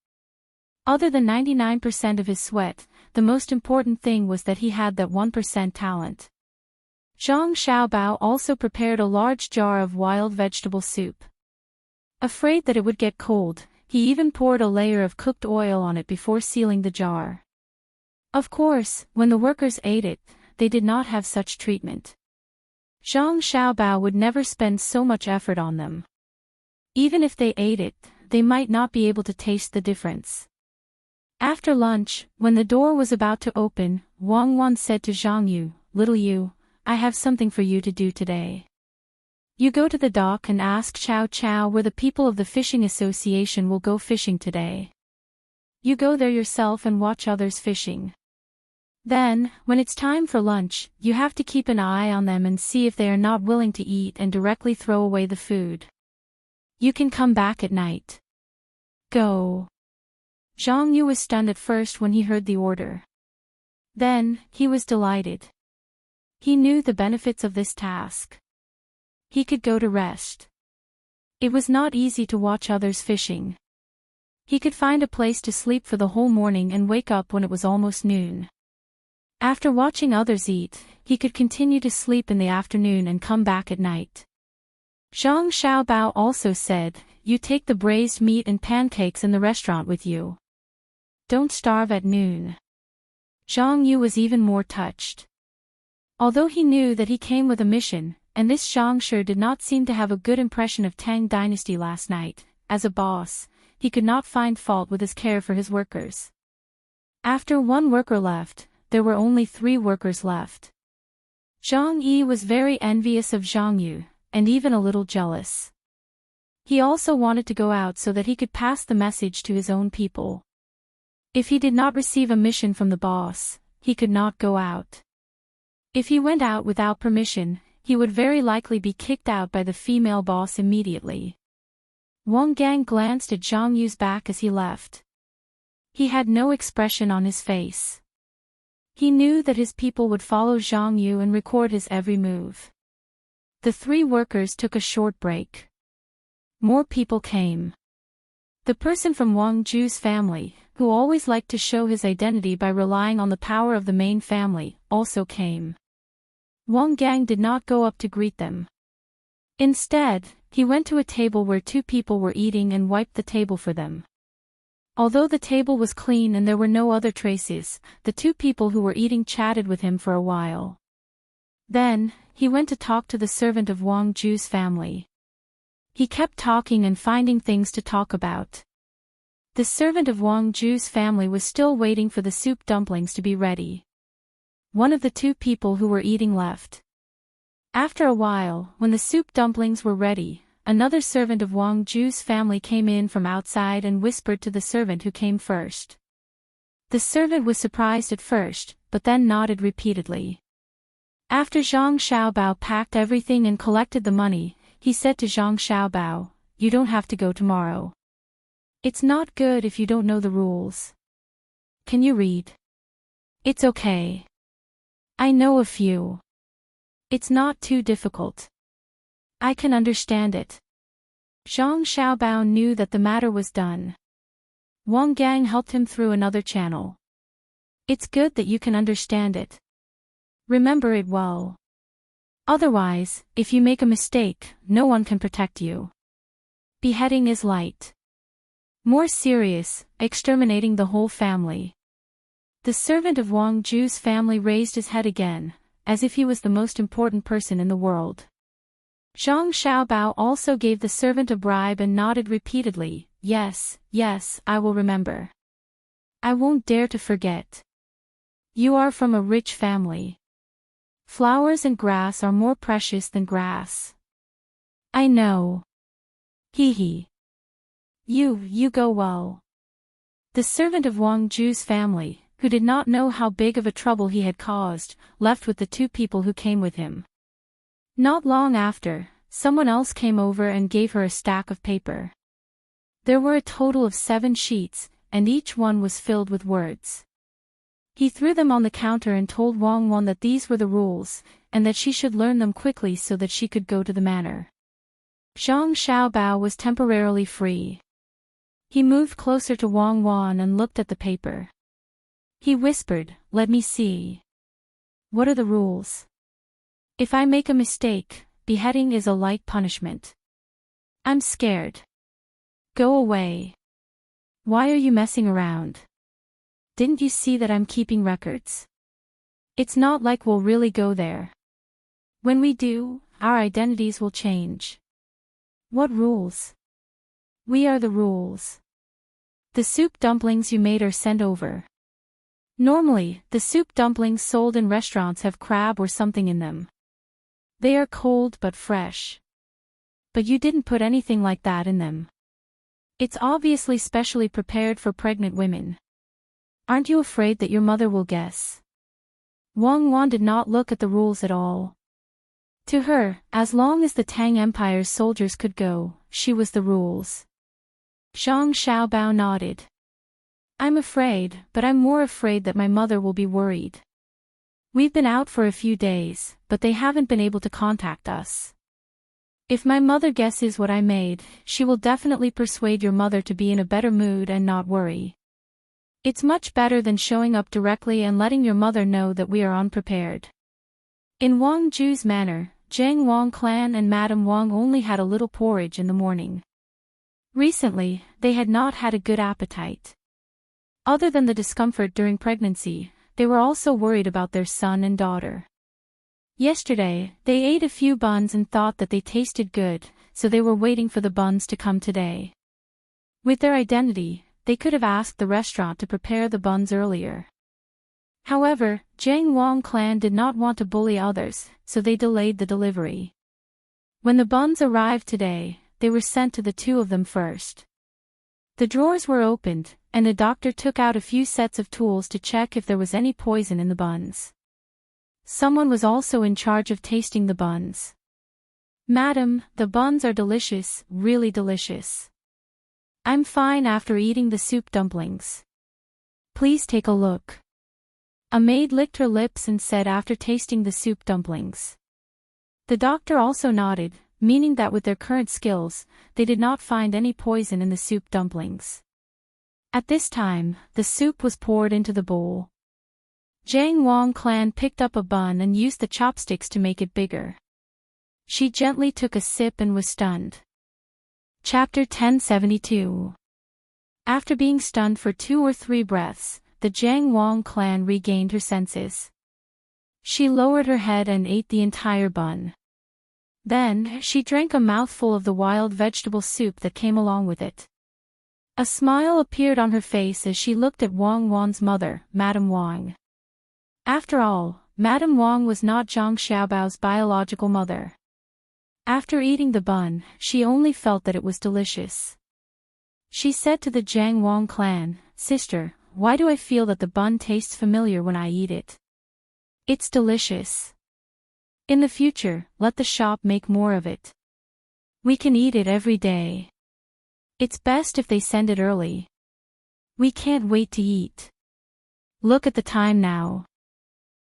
Other than 99% of his sweat, the most important thing was that he had that 1% talent. Zhang Xiaobao also prepared a large jar of wild vegetable soup. Afraid that it would get cold, he even poured a layer of cooked oil on it before sealing the jar. Of course, when the workers ate it, they did not have such treatment. Zhang Xiaobao would never spend so much effort on them. Even if they ate it, they might not be able to taste the difference. After lunch, when the door was about to open, Wang Wan said to Zhang Yu, "Little Yu, I have something for you to do today. You go to the dock and ask Chow Chow where the people of the fishing association will go fishing today. You go there yourself and watch others fishing. Then, when it's time for lunch, you have to keep an eye on them and see if they are not willing to eat and directly throw away the food. You can come back at night. Go." Zhang Yu was stunned at first when he heard the order. Then, he was delighted. He knew the benefits of this task. He could go to rest. It was not easy to watch others fishing. He could find a place to sleep for the whole morning and wake up when it was almost noon. After watching others eat, he could continue to sleep in the afternoon and come back at night. Zhang Xiaobao also said, "You take the braised meat and pancakes in the restaurant with you. Don't starve at noon." Zhang Yu was even more touched. Although he knew that he came with a mission, and this Zhang Shi did not seem to have a good impression of Tang dynasty last night, as a boss, he could not find fault with his care for his workers. After 1 worker left, there were only 3 workers left. Zhang Yi was very envious of Zhang Yu, and even a little jealous. He also wanted to go out so that he could pass the message to his own people. If he did not receive a mission from the boss, he could not go out. If he went out without permission, he would very likely be kicked out by the female boss immediately. Wang Gang glanced at Zhang Yu's back as he left. He had no expression on his face. He knew that his people would follow Zhang Yu and record his every move. The 3 workers took a short break. More people came. The person from Wang Ju's family, who always liked to show his identity by relying on the power of the main family, also came. Wang Gang did not go up to greet them. Instead, he went to a table where 2 people were eating and wiped the table for them. Although the table was clean and there were no other traces, the 2 people who were eating chatted with him for a while. Then, he went to talk to the servant of Wang Ju's family. He kept talking and finding things to talk about. The servant of Wang Ju's family was still waiting for the soup dumplings to be ready. One of the 2 people who were eating left. After a while, when the soup dumplings were ready, another servant of Wang Ju's family came in from outside and whispered to the servant who came first. The servant was surprised at first, but then nodded repeatedly. After Zhang Xiaobao packed everything and collected the money, he said to Zhang Xiaobao, "You don't have to go tomorrow. It's not good if you don't know the rules. Can you read?" "It's okay. I know a few. It's not too difficult. I can understand it." Zhang Xiaobao knew that the matter was done. Wang Gang helped him through another channel. "It's good that you can understand it. Remember it well. Otherwise, if you make a mistake, no one can protect you. Beheading is light. More serious, exterminating the whole family." The servant of Wang Ju's family raised his head again, as if he was the most important person in the world. Zhang Xiaobao also gave the servant a bribe and nodded repeatedly, "Yes, yes, I will remember. I won't dare to forget. You are from a rich family. Flowers and grass are more precious than grass." "I know. Hee hee. You go well." The servant of Wang Ju's family, who did not know how big of a trouble he had caused, left with the two people who came with him. Not long after, someone else came over and gave her a stack of paper. There were a total of 7 sheets, and each one was filled with words. He threw them on the counter and told Wang Wan that these were the rules, and that she should learn them quickly so that she could go to the manor. Zhang Xiaobao was temporarily free. He moved closer to Wang Wan and looked at the paper. He whispered, "Let me see. What are the rules? If I make a mistake, beheading is a light punishment. I'm scared. Go away. Why are you messing around? Didn't you see that I'm keeping records? It's not like we'll really go there. When we do, our identities will change." "What rules?" "We are the rules. The soup dumplings you made are sent over. Normally, the soup dumplings sold in restaurants have crab or something in them. They are cold but fresh. But you didn't put anything like that in them. It's obviously specially prepared for pregnant women. Aren't you afraid that your mother will guess?" Wang Wan did not look at the rules at all. To her, as long as the Tang Empire's soldiers could go, she was the rules. Zhang Xiaobao nodded. "I'm afraid, but I'm more afraid that my mother will be worried. We've been out for a few days, but they haven't been able to contact us. If my mother guesses what I made, she will definitely persuade your mother to be in a better mood and not worry. It's much better than showing up directly and letting your mother know that we are unprepared." In Wang Ju's manor, Zhang Wang clan and Madame Wang only had a little porridge in the morning. Recently, they had not had a good appetite. Other than the discomfort during pregnancy, they were also worried about their son and daughter. Yesterday, they ate a few buns and thought that they tasted good, so they were waiting for the buns to come today. With their identity, they could have asked the restaurant to prepare the buns earlier. However, Zhang Wang clan did not want to bully others, so they delayed the delivery. When the buns arrived today, they were sent to the two of them first. The drawers were opened, and the doctor took out a few sets of tools to check if there was any poison in the buns. Someone was also in charge of tasting the buns. "Madam, the buns are delicious, really delicious. I'm fine after eating the soup dumplings. Please take a look." A maid licked her lips and said after tasting the soup dumplings. The doctor also nodded, meaning that with their current skills, they did not find any poison in the soup dumplings. At this time, the soup was poured into the bowl. Zhang Wang clan picked up a bun and used the chopsticks to make it bigger. She gently took a sip and was stunned. Chapter 1072. After being stunned for 2 or 3 breaths, the Zhang Wang clan regained her senses. She lowered her head and ate the entire bun. Then, she drank a mouthful of the wild vegetable soup that came along with it. A smile appeared on her face as she looked at Wang Wan's mother, Madame Wang. After all, Madame Wang was not Zhang Xiaobao's biological mother. After eating the bun, she only felt that it was delicious. She said to the Zhang Wang clan, "Sister, why do I feel that the bun tastes familiar when I eat it?" "It's delicious. In the future, let the shop make more of it. We can eat it every day. It's best if they send it early. We can't wait to eat. Look at the time now.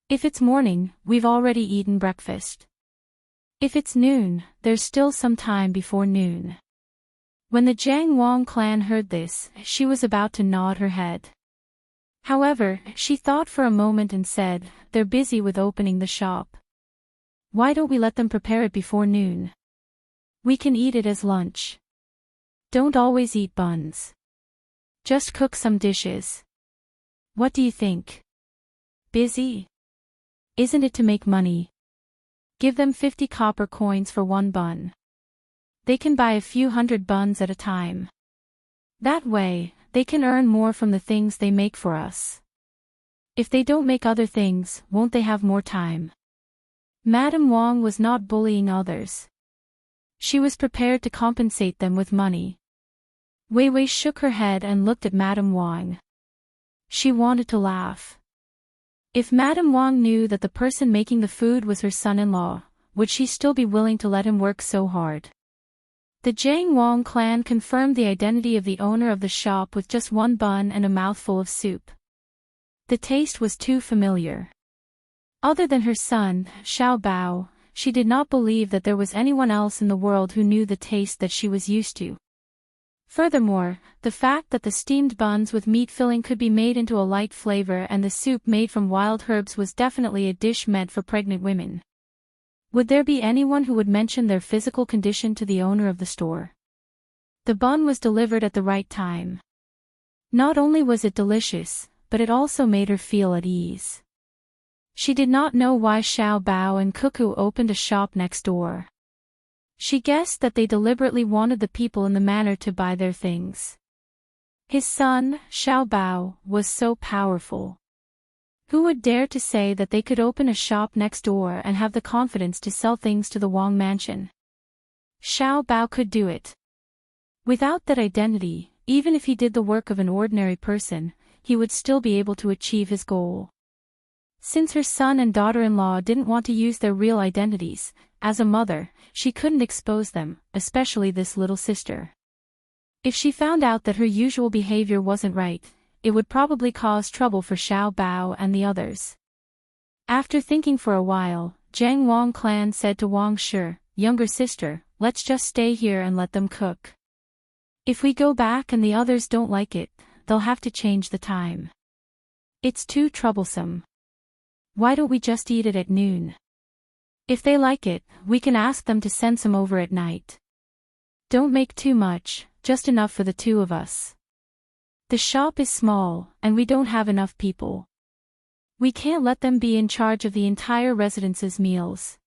If it's morning, we've already eaten breakfast. If it's noon, there's still some time before noon. When the Jiang Wang clan heard this, she was about to nod her head. However, she thought for a moment and said, they're busy with opening the shop. Why don't we let them prepare it before noon? We can eat it as lunch. Don't always eat buns. Just cook some dishes. What do you think? Busy? Isn't it to make money? Give them 50 copper coins for one bun. They can buy a few hundred buns at a time. That way, they can earn more from the things they make for us. If they don't make other things, won't they have more time? Madame Wang was not bullying others. She was prepared to compensate them with money. Wei Wei shook her head and looked at Madame Wang. She wanted to laugh. If Madame Wang knew that the person making the food was her son-in-law, would she still be willing to let him work so hard? The Jiang Wang clan confirmed the identity of the owner of the shop with just one bun and a mouthful of soup. The taste was too familiar. Other than her son, Xiao Bao, she did not believe that there was anyone else in the world who knew the taste that she was used to. Furthermore, the fact that the steamed buns with meat filling could be made into a light flavor and the soup made from wild herbs was definitely a dish meant for pregnant women. Would there be anyone who would mention their physical condition to the owner of the store? The bun was delivered at the right time. Not only was it delicious, but it also made her feel at ease. She did not know why Xiao Bao and Cuckoo opened a shop next door. She guessed that they deliberately wanted the people in the manor to buy their things. His son, Xiao Bao, was so powerful. Who would dare to say that they could open a shop next door and have the confidence to sell things to the Wang mansion? Xiao Bao could do it. Without that identity, even if he did the work of an ordinary person, he would still be able to achieve his goal. Since her son and daughter-in-law didn't want to use their real identities, as a mother, she couldn't expose them, especially this little sister. If she found out that her usual behavior wasn't right, it would probably cause trouble for Xiao Bao and the others. After thinking for a while, Jiang Wang clan said to Wang Shi, younger sister, let's just stay here and let them cook. If we go back and the others don't like it, they'll have to change the time. It's too troublesome. Why don't we just eat it at noon? If they like it, we can ask them to send some over at night. Don't make too much, just enough for the two of us. The shop is small, and we don't have enough people. We can't let them be in charge of the entire residence's meals.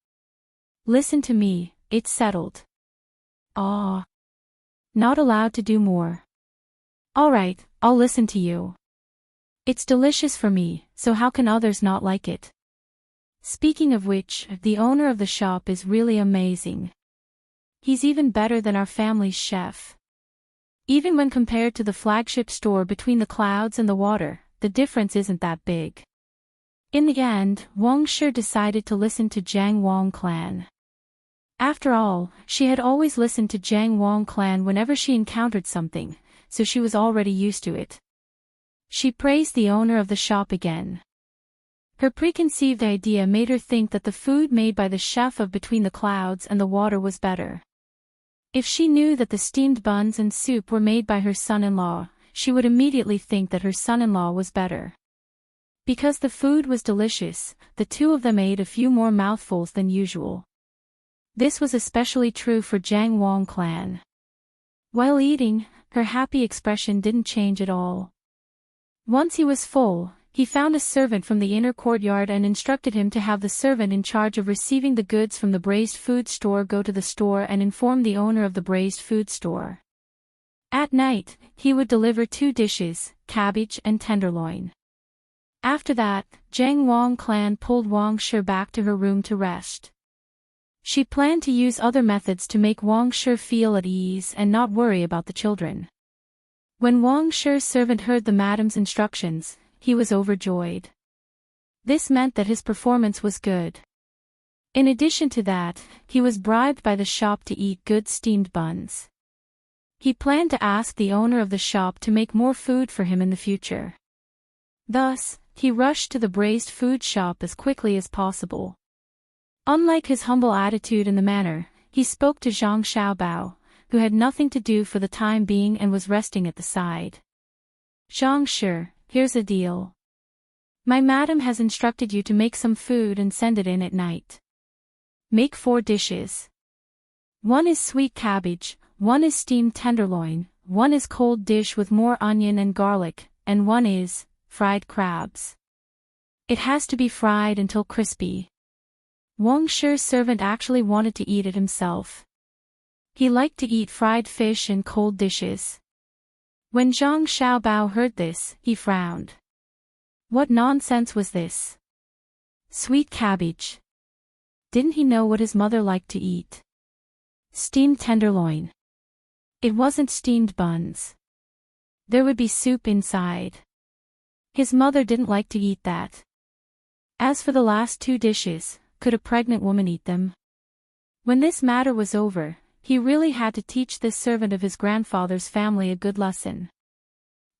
Listen to me, it's settled. Ah. Not allowed to do more. All right, I'll listen to you. It's delicious for me, so how can others not like it? Speaking of which, the owner of the shop is really amazing. He's even better than our family's chef. Even when compared to the flagship store between the clouds and the water, the difference isn't that big. In the end, Wang Shi decided to listen to Jiang Wang clan. After all, she had always listened to Jiang Wang clan whenever she encountered something, so she was already used to it. She praised the owner of the shop again. Her preconceived idea made her think that the food made by the chef of Between the Clouds and the Water was better. If she knew that the steamed buns and soup were made by her son-in-law, she would immediately think that her son-in-law was better. Because the food was delicious, the two of them ate a few more mouthfuls than usual. This was especially true for Jiang Wang clan. While eating, her happy expression didn't change at all. Once he was full, he found a servant from the inner courtyard and instructed him to have the servant in charge of receiving the goods from the braised food store go to the store and inform the owner of the braised food store. At night, he would deliver 2 dishes, cabbage and tenderloin. After that, Jiang Wang clan pulled Wang Shi back to her room to rest. She planned to use other methods to make Wang Shi feel at ease and not worry about the children. When Wang Shi's servant heard the madam's instructions, he was overjoyed. This meant that his performance was good. In addition to that, he was bribed by the shop to eat good steamed buns. He planned to ask the owner of the shop to make more food for him in the future. Thus, he rushed to the braised food shop as quickly as possible. Unlike his humble attitude in the manor, he spoke to Zhang Xiaobao, who had nothing to do for the time being and was resting at the side. Zhang Shi, here's a deal. My madam has instructed you to make some food and send it in at night. Make 4 dishes. One is sweet cabbage, one is steamed tenderloin, one is cold dish with more onion and garlic, and one is fried crabs. It has to be fried until crispy. Wang Shi's servant actually wanted to eat it himself. He liked to eat fried fish and cold dishes. When Zhang Xiaobao heard this, he frowned. What nonsense was this? Sweet cabbage. Didn't he know what his mother liked to eat? Steamed tenderloin. It wasn't steamed buns. There would be soup inside. His mother didn't like to eat that. As for the last 2 dishes, could a pregnant woman eat them? When this matter was over, he really had to teach this servant of his grandfather's family a good lesson.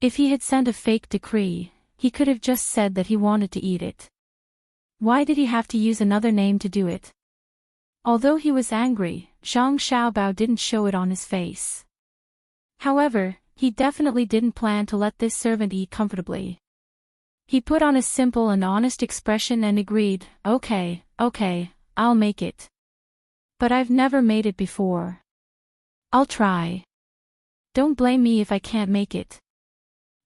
If he had sent a fake decree, he could have just said that he wanted to eat it. Why did he have to use another name to do it? Although he was angry, Zhang Xiaobao didn't show it on his face. However, he definitely didn't plan to let this servant eat comfortably. He put on a simple and honest expression and agreed, okay, I'll make it. But I've never made it before. I'll try. Don't blame me if I can't make it.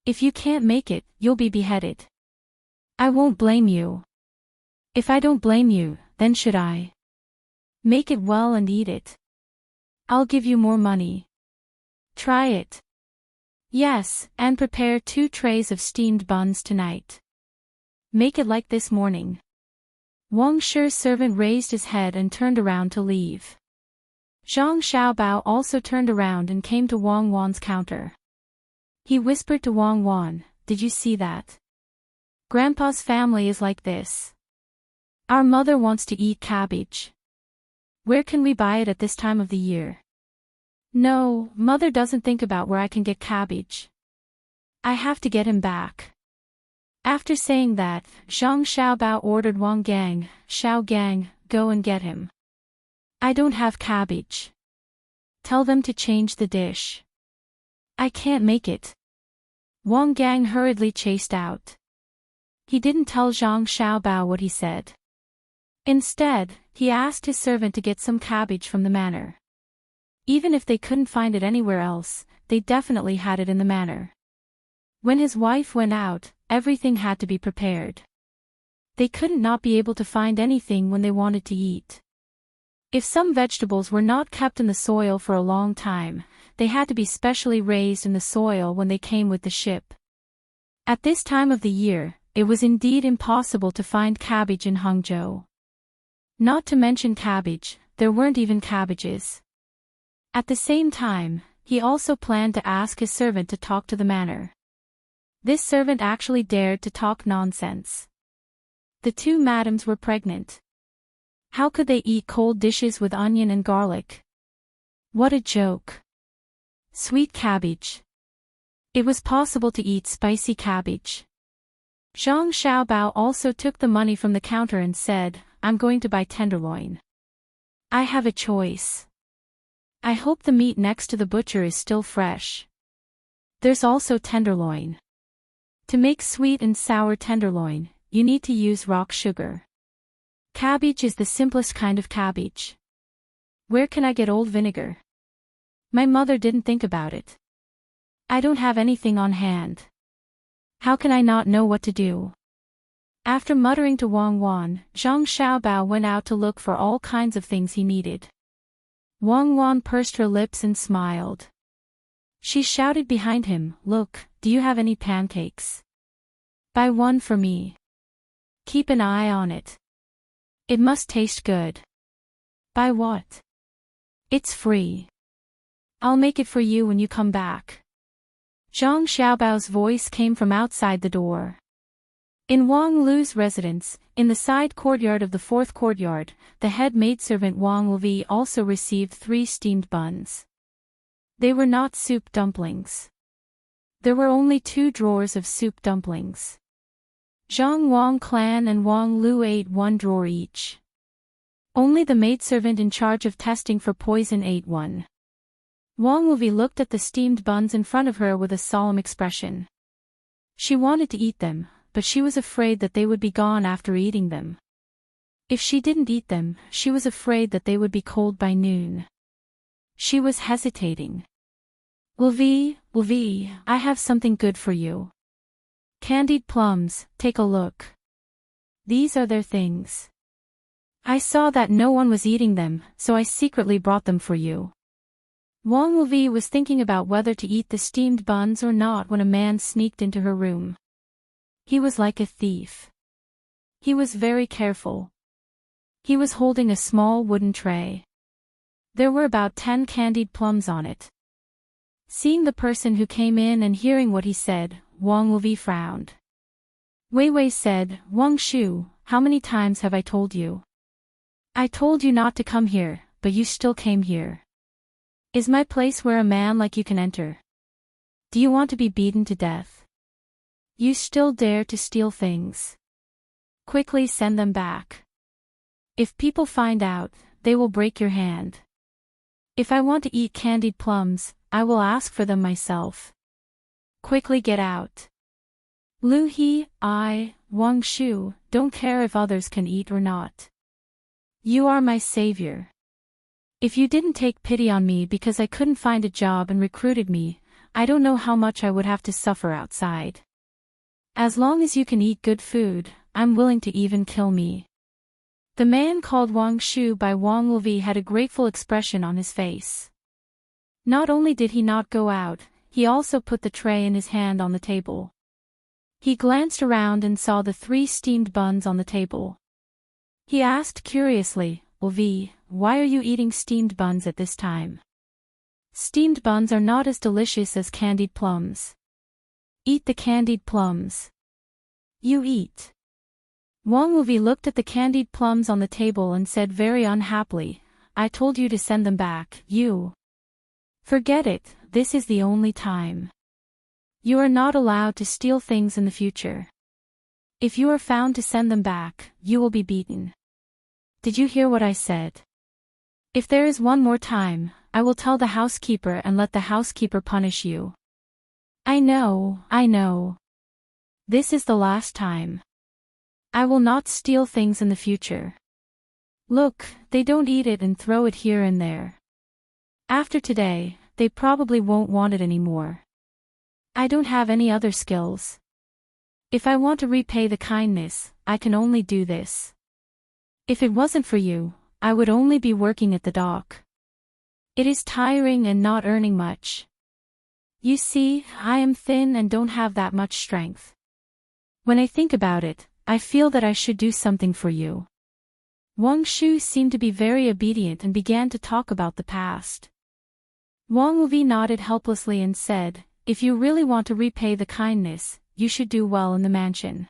If you can't make it, you'll be beheaded. I won't blame you. If I don't blame you, then should I? Make it well and eat it. I'll give you more money. Try it. Yes, and prepare 2 trays of steamed buns tonight. Make it like this morning. Wang Shi's servant raised his head and turned around to leave. Zhang Xiaobao also turned around and came to Wang Wan's counter. He whispered to Wang Wan, did you see that? Grandpa's family is like this. Our mother wants to eat cabbage. Where can we buy it at this time of the year? No, mother doesn't think about where I can get cabbage. I have to get him back. After saying that, Zhang Xiaobao ordered Wang Gang, Xiao Gang, go and get him. I don't have cabbage. Tell them to change the dish. I can't make it. Wang Gang hurriedly chased out. He didn't tell Zhang Xiaobao what he said. Instead, he asked his servant to get some cabbage from the manor. Even if they couldn't find it anywhere else, they definitely had it in the manor. When his wife went out, everything had to be prepared. They couldn't not be able to find anything when they wanted to eat. If some vegetables were not kept in the soil for a long time, they had to be specially raised in the soil when they came with the ship. At this time of the year, it was indeed impossible to find cabbage in Hangzhou. Not to mention cabbage, there weren't even cabbages. At the same time, he also planned to ask his servant to talk to the manor. This servant actually dared to talk nonsense. The 2 madams were pregnant. How could they eat cold dishes with onion and garlic? What a joke. Sweet cabbage. It was possible to eat spicy cabbage. Zhang Xiaobao also took the money from the counter and said, I'm going to buy tenderloin. I have a choice. I hope the meat next to the butcher is still fresh. There's also tenderloin. To make sweet and sour tenderloin, you need to use rock sugar. Cabbage is the simplest kind of cabbage. Where can I get old vinegar? My mother didn't think about it. I don't have anything on hand. How can I not know what to do? After muttering to Wang Wan, Zhang Xiaobao went out to look for all kinds of things he needed. Wang Wan pursed her lips and smiled. She shouted behind him, look, do you have any pancakes? Buy one for me. Keep an eye on it. It must taste good. Buy what? It's free. I'll make it for you when you come back. Zhang Xiaobao's voice came from outside the door. In Wang Lu's residence, in the side courtyard of the fourth courtyard, the head maidservant Wang Luvi also received 3 steamed buns. They were not soup dumplings. There were only 2 drawers of soup dumplings. Zhang Wang clan and Wang Lu ate 1 drawer each. Only the maidservant in charge of testing for poison ate 1. Wang Luvi looked at the steamed buns in front of her with a solemn expression. She wanted to eat them, but she was afraid that they would be gone after eating them. If she didn't eat them, she was afraid that they would be cold by noon. She was hesitating. Luvi, I have something good for you. Candied plums, take a look. These are their things. I saw that no one was eating them, so I secretly brought them for you. Wang Luvi was thinking about whether to eat the steamed buns or not when a man sneaked into her room. He was like a thief. He was very careful. He was holding a small wooden tray. There were about 10 candied plums on it. Seeing the person who came in and hearing what he said, Wang Luvi frowned. Wei Wei said, Wang Shu, how many times have I told you? I told you not to come here, but you still came here. Is my place where a man like you can enter? Do you want to be beaten to death? You still dare to steal things? Quickly send them back. If people find out, they will break your hand. If I want to eat candied plums, I will ask for them myself. Quickly get out. Lu He, I, Wang Shu, don't care if others can eat or not. You are my savior. If you didn't take pity on me because I couldn't find a job and recruited me, I don't know how much I would have to suffer outside. As long as you can eat good food, I'm willing to even kill me. The man called Wang Shu by Wang Luvi had a grateful expression on his face. Not only did he not go out, he also put the tray in his hand on the table. He glanced around and saw the 3 steamed buns on the table. He asked curiously, Luvi, why are you eating steamed buns at this time? Steamed buns are not as delicious as candied plums. Eat the candied plums. You eat. Wang Luvi looked at the candied plums on the table and said very unhappily, I told you to send them back, you. Forget it, this is the only time. You are not allowed to steal things in the future. If you are found to send them back, you will be beaten. Did you hear what I said? If there is one more time, I will tell the housekeeper and let the housekeeper punish you. I know. This is the last time. I will not steal things in the future. Look, they don't eat it and throw it here and there. After today, they probably won't want it anymore. I don't have any other skills. If I want to repay the kindness, I can only do this. If it wasn't for you, I would only be working at the dock. It is tiring and not earning much. You see, I am thin and don't have that much strength. When I think about it, I feel that I should do something for you. Wang Shu seemed to be very obedient and began to talk about the past. Wang Luvi nodded helplessly and said, if you really want to repay the kindness, you should do well in the mansion.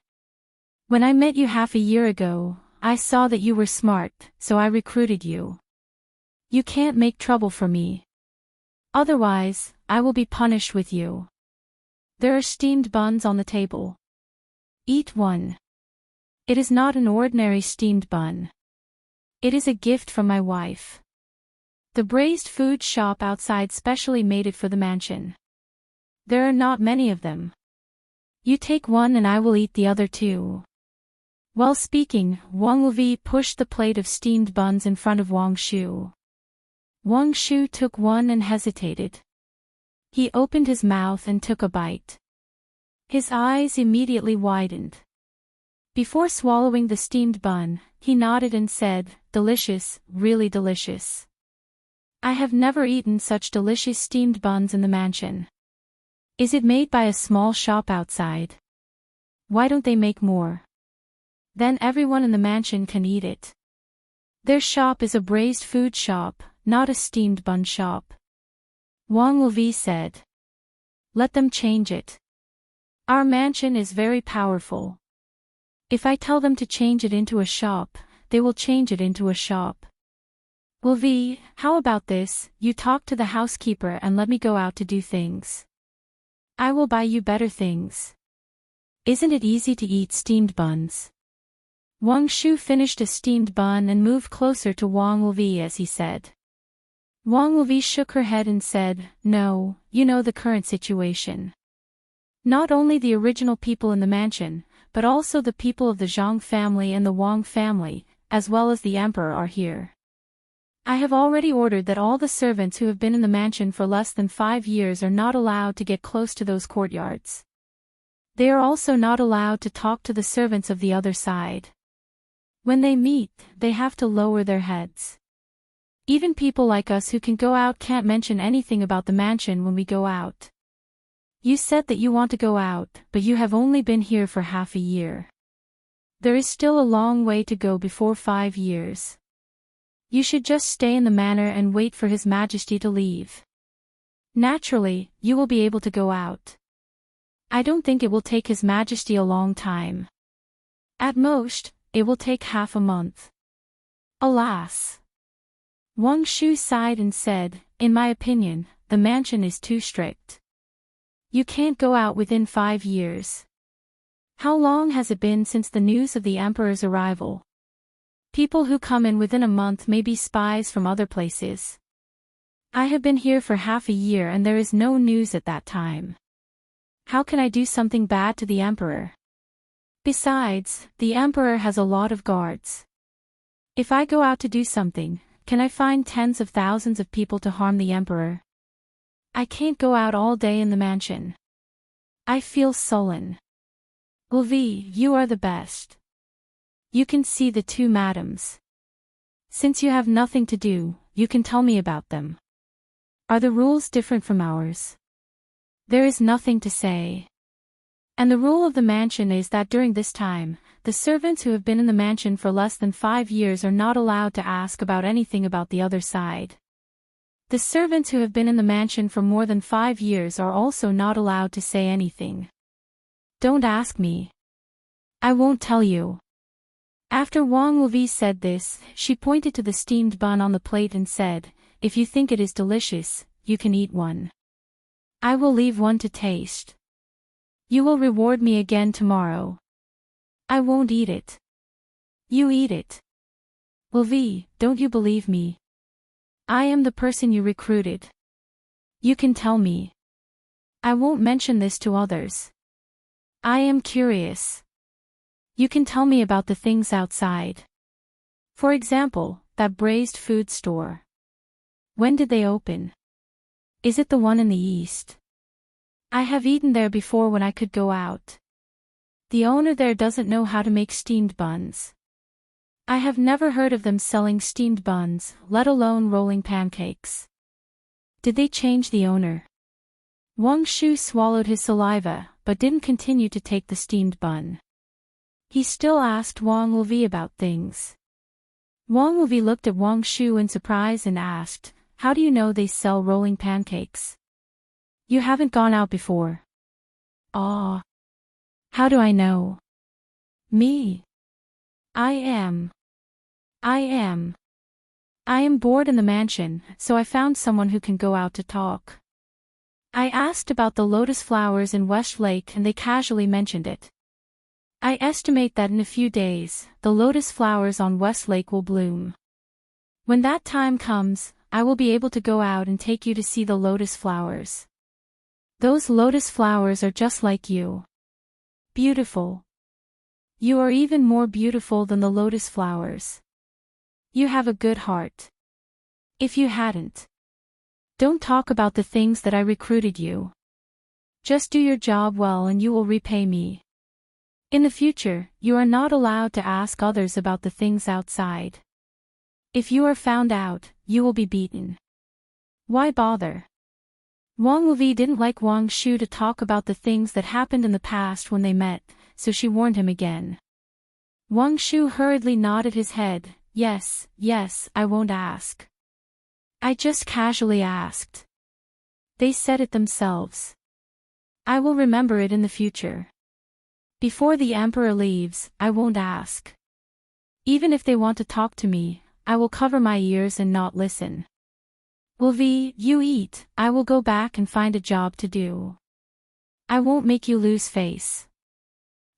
When I met you half a year ago, I saw that you were smart, so I recruited you. You can't make trouble for me. Otherwise, I will be punished with you. There are steamed buns on the table. Eat one. It is not an ordinary steamed bun. It is a gift from my wife. The braised food shop outside specially made it for the mansion. There are not many of them. You take one and I will eat the other 2. While speaking, Wang Luvi pushed the plate of steamed buns in front of Wang Shu. Wang Shu took one and hesitated. He opened his mouth and took a bite. His eyes immediately widened. Before swallowing the steamed bun, he nodded and said, delicious, really delicious. I have never eaten such delicious steamed buns in the mansion. Is it made by a small shop outside? Why don't they make more? Then everyone in the mansion can eat it. Their shop is a braised food shop, not a steamed bun shop. Wang Luvi said. Let them change it. Our mansion is very powerful. If I tell them to change it into a shop, they will change it into a shop. Well V, how about this, you talk to the housekeeper and let me go out to do things. I will buy you better things. Isn't it easy to eat steamed buns? Wang Shu finished a steamed bun and moved closer to Wang Wilvi as he said. Wang Wilvi shook her head and said, no, you know the current situation. Not only the original people in the mansion, but also the people of the Zhang family and the Wang family, as well as the emperor are here. I have already ordered that all the servants who have been in the mansion for less than 5 years are not allowed to get close to those courtyards. They are also not allowed to talk to the servants of the other side. When they meet, they have to lower their heads. Even people like us who can go out can't mention anything about the mansion when we go out. You said that you want to go out, but you have only been here for half a year. There is still a long way to go before 5 years. You should just stay in the manor and wait for His Majesty to leave. Naturally, you will be able to go out. I don't think it will take His Majesty a long time. At most, it will take half a month. Alas! Wang Shu sighed and said, in my opinion, the mansion is too strict. You can't go out within 5 years. How long has it been since the news of the emperor's arrival? People who come in within a month may be spies from other places. I have been here for half a year and there is no news at that time. How can I do something bad to the emperor? Besides, the emperor has a lot of guards. If I go out to do something, can I find tens of thousands of people to harm the emperor? I can't go out all day in the mansion. I feel sullen. Ulvi, you are the best. You can see the 2 madams. Since you have nothing to do, you can tell me about them. Are the rules different from ours? There is nothing to say. And the rule of the mansion is that during this time, the servants who have been in the mansion for less than 5 years are not allowed to ask about anything about the other side. The servants who have been in the mansion for more than 5 years are also not allowed to say anything. Don't ask me. I won't tell you. After Wang Wilvi said this, she pointed to the steamed bun on the plate and said, if you think it is delicious, you can eat one. I will leave one to taste. You will reward me again tomorrow. I won't eat it. You eat it. Wilvi, don't you believe me? I am the person you recruited. You can tell me. I won't mention this to others. I am curious. You can tell me about the things outside. For example, that braised food store. When did they open? Is it the one in the east? I have eaten there before when I could go out. The owner there doesn't know how to make steamed buns. I have never heard of them selling steamed buns, let alone rolling pancakes. Did they change the owner? Wang Shu swallowed his saliva, but didn't continue to take the steamed bun. He still asked Wang Wilvi about things. Wang Wilvi looked at Wang Shu in surprise and asked, how do you know they sell rolling pancakes? You haven't gone out before. Ah. How do I know? Me. I am bored in the mansion, so I found someone who can go out to talk. I asked about the lotus flowers in West Lake and they casually mentioned it. I estimate that in a few days, the lotus flowers on West Lake will bloom. When that time comes, I will be able to go out and take you to see the lotus flowers. Those lotus flowers are just like you. Beautiful. You are even more beautiful than the lotus flowers. You have a good heart. If you hadn't. Don't talk about the things that I recruited you. Just do your job well and you will repay me. In the future, you are not allowed to ask others about the things outside. If you are found out, you will be beaten. Why bother? Wang Wilvi didn't like Wang Shu to talk about the things that happened in the past when they met, so she warned him again. Wang Shu hurriedly nodded his head, yes, I won't ask. I just casually asked. They said it themselves. I will remember it in the future. Before the emperor leaves, I won't ask. Even if they want to talk to me, I will cover my ears and not listen. You eat, I will go back and find a job to do. I won't make you lose face.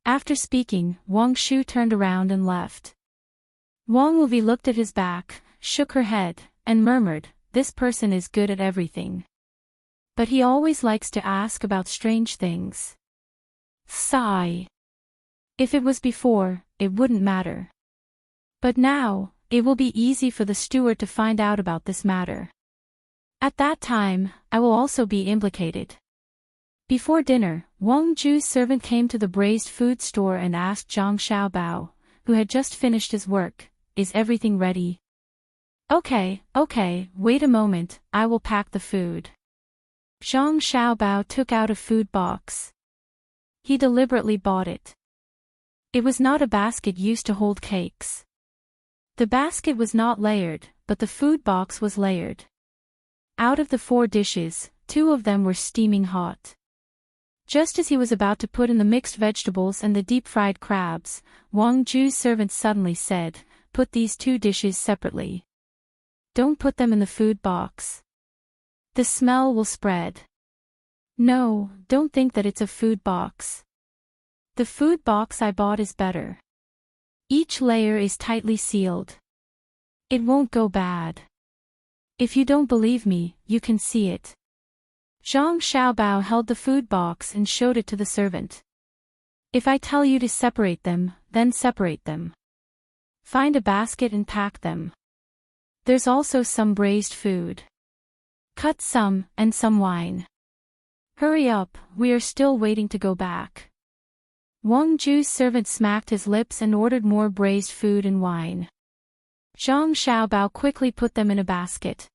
After speaking, Wang Shu turned around and left. Wang Luvi looked at his back, shook her head, and murmured, "This person is good at everything. But he always likes to ask about strange things." Sigh. If it was before, it wouldn't matter. But now, it will be easy for the steward to find out about this matter. At that time, I will also be implicated. Before dinner, Wang Ju's servant came to the braised food store and asked Zhang Xiaobao, who had just finished his work, "Is everything ready?" Okay, wait a moment, I will pack the food." Zhang Xiaobao took out a food box. He deliberately bought it. It was not a basket used to hold cakes. The basket was not layered, but the food box was layered. Out of the 4 dishes, 2 of them were steaming hot. Just as he was about to put in the mixed vegetables and the deep-fried crabs, Wang Ju's servant suddenly said, "Put these 2 dishes separately. Don't put them in the food box. The smell will spread." "No, don't think that it's a food box. The food box I bought is better. Each layer is tightly sealed. It won't go bad. If you don't believe me, you can see it." Zhang Xiaobao held the food box and showed it to the servant. "If I tell you to separate them, then separate them. Find a basket and pack them. There's also some braised food. Cut some, and some wine. Hurry up, we are still waiting to go back." Wang Ju's servant smacked his lips and ordered more braised food and wine. Zhang Xiaobao quickly put them in a basket.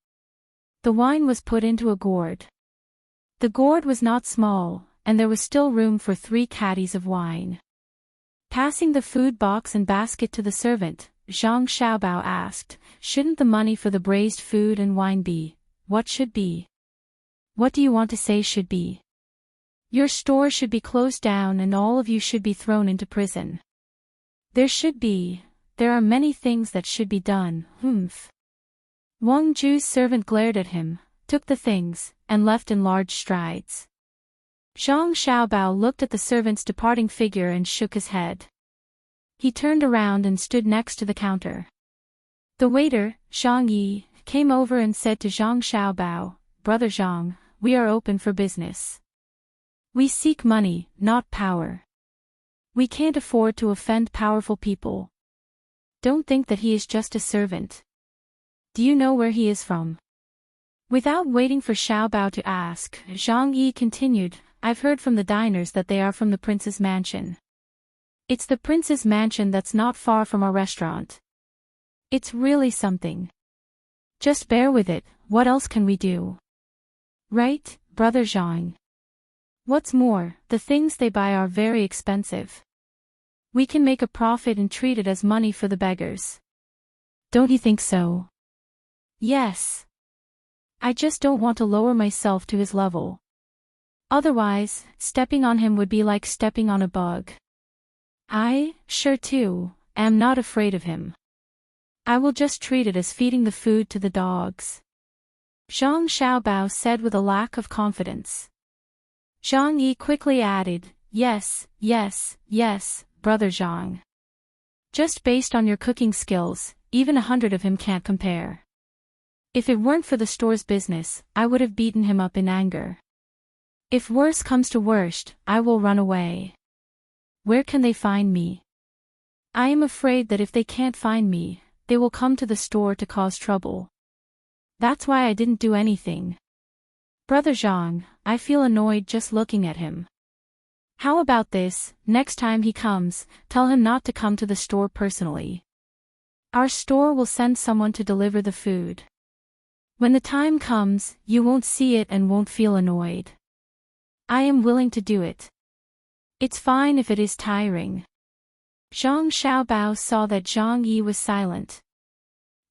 The wine was put into a gourd. The gourd was not small, and there was still room for 3 caddies of wine. Passing the food box and basket to the servant, Zhang Xiaobao asked, "Shouldn't the money for the braised food and wine be? What should be? What do you want to say should be? Your store should be closed down and all of you should be thrown into prison." There are many things that should be done, Wang Ju's servant glared at him, took the things, and left in large strides. Zhang Xiaobao looked at the servant's departing figure and shook his head. He turned around and stood next to the counter. The waiter, Zhang Yi, came over and said to Zhang Xiaobao, "Brother Zhang, we are open for business. We seek money, not power. We can't afford to offend powerful people. Don't think that he is just a servant. Do you know where he is from?" Without waiting for Xiaobao to ask, Zhang Yi continued, "I've heard from the diners that they are from the prince's mansion. It's the prince's mansion that's not far from our restaurant. It's really something. Just bear with it, what else can we do? Right, Brother Zhang? What's more, the things they buy are very expensive. We can make a profit and treat it as money for the beggars. Don't you think so?" "Yes. I just don't want to lower myself to his level. Otherwise, stepping on him would be like stepping on a bug. I, sure too, am not afraid of him. I will just treat it as feeding the food to the dogs." Zhang Xiaobao said with a lack of confidence. Zhang Yi quickly added, yes, Brother Zhang. Just based on your cooking skills, even 100 of him can't compare. If it weren't for the store's business, I would have beaten him up in anger. If worse comes to worst, I will run away. Where can they find me? I am afraid that if they can't find me, they will come to the store to cause trouble. That's why I didn't do anything. Brother Zhang, I feel annoyed just looking at him. How about this, next time he comes, tell him not to come to the store personally. Our store will send someone to deliver the food. When the time comes, you won't see it and won't feel annoyed. I am willing to do it. It's fine if it is tiring." Zhang Xiaobao saw that Zhang Yi was silent.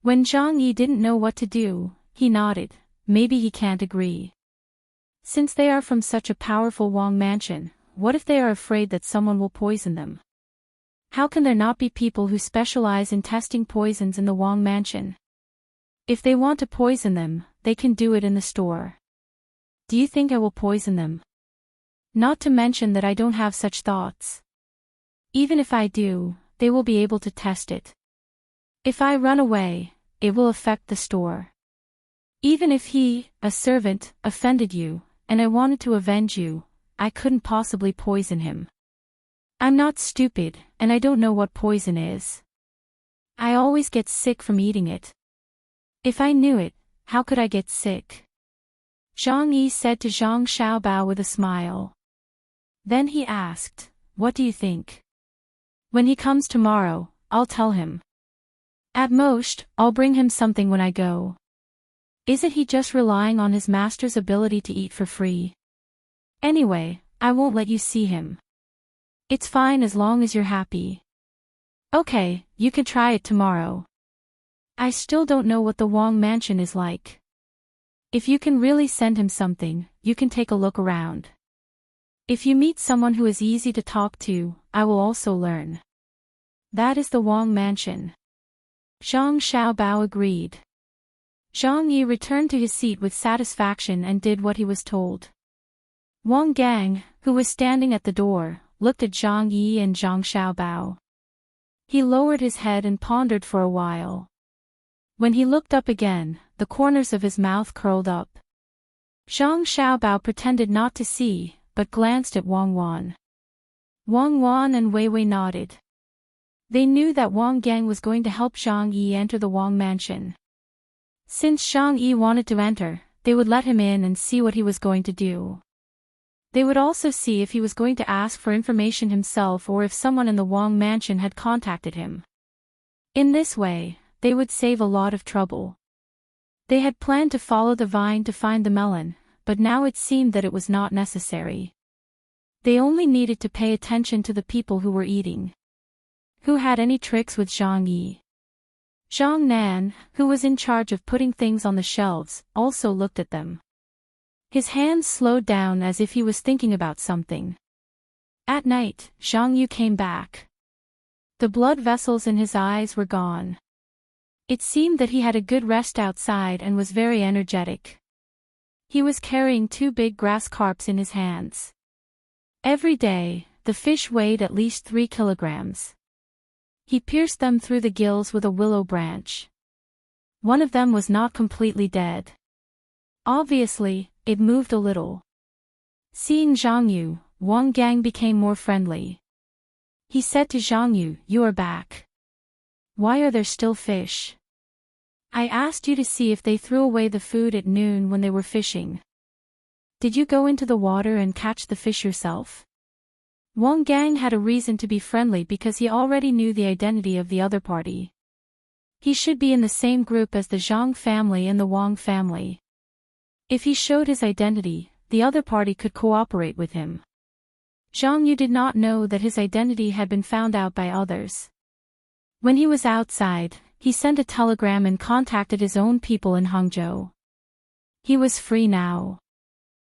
When Zhang Yi didn't know what to do, he nodded, maybe he can't agree. Since they are from such a powerful Wang mansion, what if they are afraid that someone will poison them? How can there not be people who specialize in testing poisons in the Wang mansion? If they want to poison them, they can do it in the store. Do you think I will poison them? Not to mention that I don't have such thoughts. Even if I do, they will be able to test it. If I run away, it will affect the store. Even if he, a servant, offended you, and I wanted to avenge you, I couldn't possibly poison him. I'm not stupid, and I don't know what poison is. I always get sick from eating it. If I knew it, how could I get sick? Zhang Yi said to Zhang Xiaobao with a smile. Then he asked, what do you think? When he comes tomorrow, I'll tell him. At most, I'll bring him something when I go. Isn't he just relying on his master's ability to eat for free? Anyway, I won't let you see him. It's fine as long as you're happy. Okay, you can try it tomorrow. I still don't know what the Wang mansion is like. If you can really send him something, you can take a look around. If you meet someone who is easy to talk to, I will also learn. That is the Wang mansion. Zhang Xiaobao agreed. Zhang Yi returned to his seat with satisfaction and did what he was told. Wang Gang, who was standing at the door, looked at Zhang Yi and Zhang Xiaobao. He lowered his head and pondered for a while. When he looked up again, the corners of his mouth curled up. Zhang Xiaobao pretended not to see, but glanced at Wang Wan. Wang Wan and Wei Wei nodded. They knew that Wang Gang was going to help Zhang Yi enter the Wang mansion. Since Zhang Yi wanted to enter, they would let him in and see what he was going to do. They would also see if he was going to ask for information himself or if someone in the Wang mansion had contacted him. In this way, they would save a lot of trouble. They had planned to follow the vine to find the melon, but now it seemed that it was not necessary. They only needed to pay attention to the people who were eating. Who had any tricks with Zhang Yi? Zhang Nan, who was in charge of putting things on the shelves, also looked at them. His hands slowed down as if he was thinking about something. At night, Zhang Yu came back. The blood vessels in his eyes were gone. It seemed that he had a good rest outside and was very energetic. He was carrying 2 big grass carps in his hands. Every day, the fish weighed at least 3 kilograms. He pierced them through the gills with a willow branch. One of them was not completely dead. Obviously, it moved a little. Seeing Zhang Yu, Wang Gang became more friendly. He said to Zhang Yu, "You are back. Why are there still fish? I asked you to see if they threw away the food at noon when they were fishing. Did you go into the water and catch the fish yourself?" Wang Gang had a reason to be friendly because he already knew the identity of the other party. He should be in the same group as the Zhang family and the Wang family. If he showed his identity, the other party could cooperate with him. Zhang Yu did not know that his identity had been found out by others. When he was outside, he sent a telegram and contacted his own people in Hangzhou. He was free now.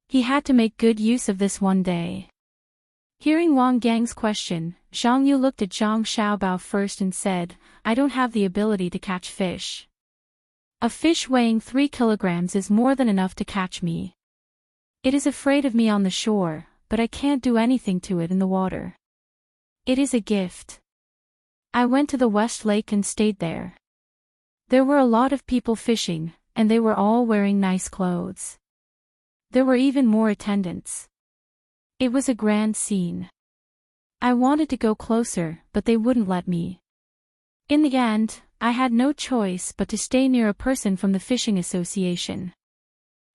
He had to make good use of this one day. Hearing Wang Gang's question, Zhang Yu looked at Zhang Xiaobao first and said, "I don't have the ability to catch fish. A fish weighing 3 kilograms is more than enough to catch me. It is afraid of me on the shore, but I can't do anything to it in the water. It is a gift." I went to the West Lake and stayed there. There were a lot of people fishing, and they were all wearing nice clothes. There were even more attendants. It was a grand scene. I wanted to go closer, but they wouldn't let me. In the end, I had no choice but to stay near a person from the fishing association.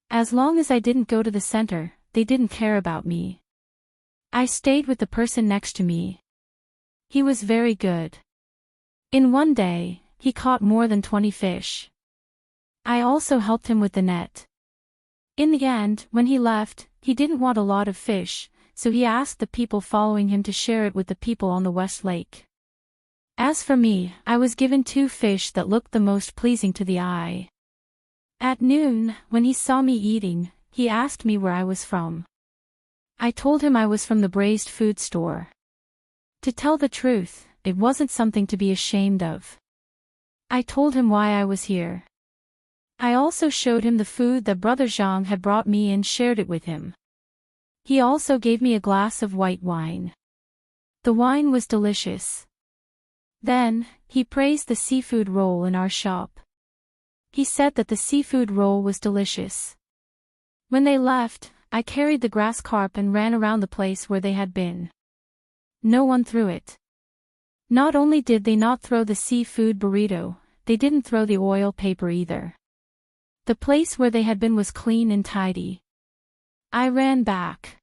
As long as I didn't go to the center, they didn't care about me. I stayed with the person next to me. He was very good. In one day, he caught more than 20 fish. I also helped him with the net. In the end, when he left, he didn't want a lot of fish, so he asked the people following him to share it with the people on the West Lake. As for me, I was given 2 fish that looked the most pleasing to the eye. At noon, when he saw me eating, he asked me where I was from. I told him I was from the braised food store. To tell the truth, it wasn't something to be ashamed of. I told him why I was here. I also showed him the food that Brother Zhang had brought me and shared it with him. He also gave me a glass of white wine. The wine was delicious. Then, he praised the seafood roll in our shop. He said that the seafood roll was delicious. When they left, I carried the grass carp and ran around the place where they had been. No one threw it. Not only did they not throw the seafood burrito, they didn't throw the oil paper either. The place where they had been was clean and tidy. I ran back.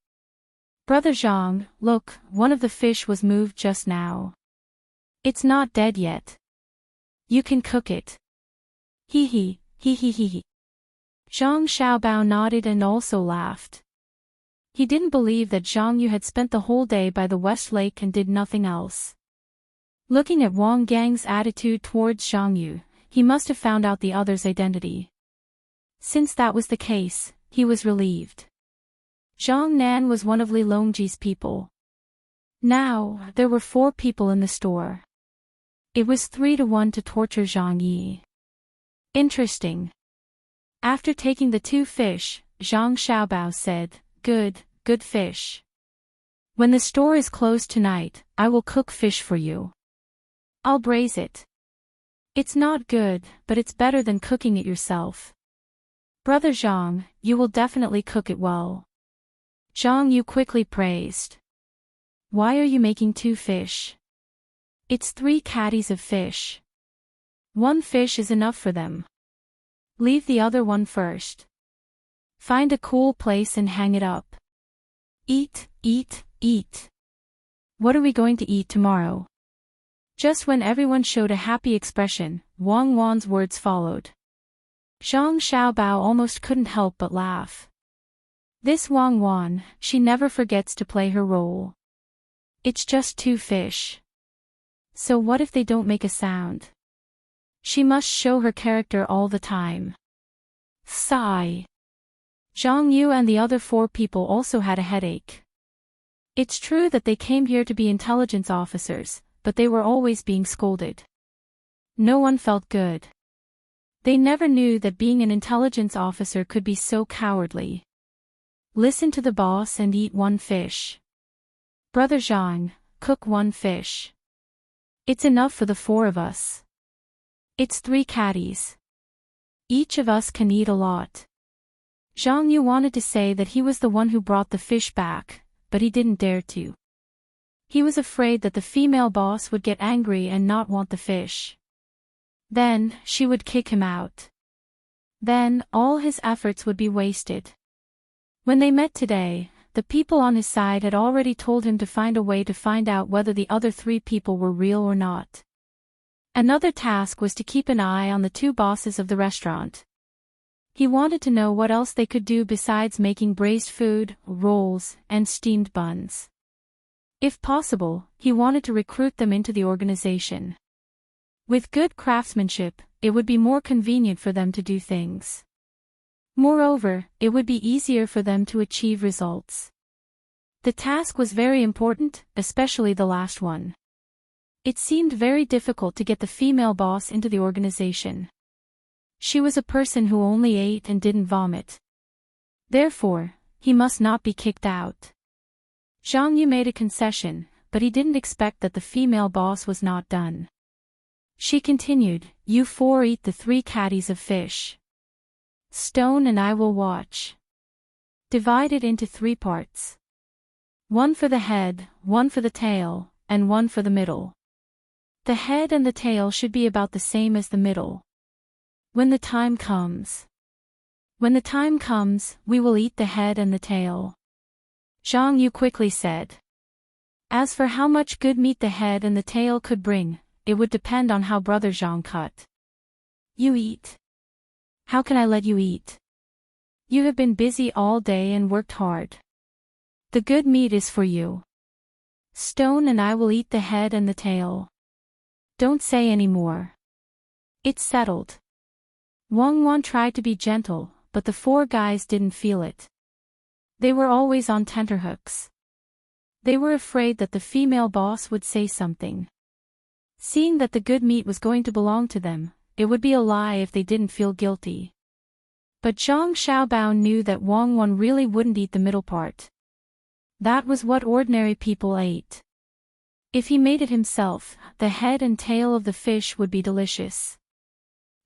Brother Zhang, look, one of the fish was moved just now. It's not dead yet. You can cook it. Hee hee, hee hee hee hee. Zhang Xiaobao nodded and also laughed. He didn't believe that Zhang Yu had spent the whole day by the West Lake and did nothing else. Looking at Wang Gang's attitude towards Zhang Yu, he must have found out the other's identity. Since that was the case, he was relieved. Zhang Nan was one of Li Longji's people. Now, there were 4 people in the store. It was 3-1 to torture Zhang Yi. Interesting. After taking the 2 fish, Zhang Xiaobao said, good fish. When the store is closed tonight, I will cook fish for you. I'll braise it. It's not good, but it's better than cooking it yourself. Brother Zhang, you will definitely cook it well. Zhang Yu quickly praised. Why are you making 2 fish? It's 3 caddies of fish. 1 fish is enough for them. Leave the other one first. Find a cool place and hang it up. Eat, eat, eat. What are we going to eat tomorrow? Just when everyone showed a happy expression, Wang Wan's words followed. Zhang Xiaobao almost couldn't help but laugh. This Wang Wan, she never forgets to play her role. It's just 2 fish. So what if they don't make a sound? She must show her character all the time. Sigh. Zhang Yu and the other 4 people also had a headache. It's true that they came here to be intelligence officers, but they were always being scolded. No one felt good. They never knew that being an intelligence officer could be so cowardly. Listen to the boss and eat 1 fish. Brother Zhang, cook 1 fish. It's enough for the 4 of us. It's 3 caddies. Each of us can eat a lot. Zhang Yu wanted to say that he was the one who brought the fish back, but he didn't dare to. He was afraid that the female boss would get angry and not want the fish. Then, she would kick him out. Then, all his efforts would be wasted. When they met today, the people on his side had already told him to find a way to find out whether the other 3 people were real or not. Another task was to keep an eye on the 2 bosses of the restaurant. He wanted to know what else they could do besides making braised food, rolls, and steamed buns. If possible, he wanted to recruit them into the organization. With good craftsmanship, it would be more convenient for them to do things. Moreover, it would be easier for them to achieve results. The task was very important, especially the last one. It seemed very difficult to get the female boss into the organization. She was a person who only ate and didn't vomit. Therefore, he must not be kicked out. Zhang Yu made a concession, but he didn't expect that the female boss was not done. She continued, you 4 eat the 3 caddies of fish. Stone and I will watch. Divide it into 3 parts. 1 for the head, 1 for the tail, and 1 for the middle. The head and the tail should be about the same as the middle. When the time comes, we will eat the head and the tail. Zhang Yu quickly said. As for how much good meat the head and the tail could bring, it would depend on how Brother Zhang cut. You eat. How can I let you eat? You have been busy all day and worked hard. The good meat is for you. Stone and I will eat the head and the tail. Don't say any more. It's settled. Wang Wan tried to be gentle, but the 4 guys didn't feel it. They were always on tenterhooks. They were afraid that the female boss would say something. Seeing that the good meat was going to belong to them, it would be a lie if they didn't feel guilty. But Zhang Xiaobao knew that Wang Wan really wouldn't eat the middle part. That was what ordinary people ate. If he made it himself, the head and tail of the fish would be delicious.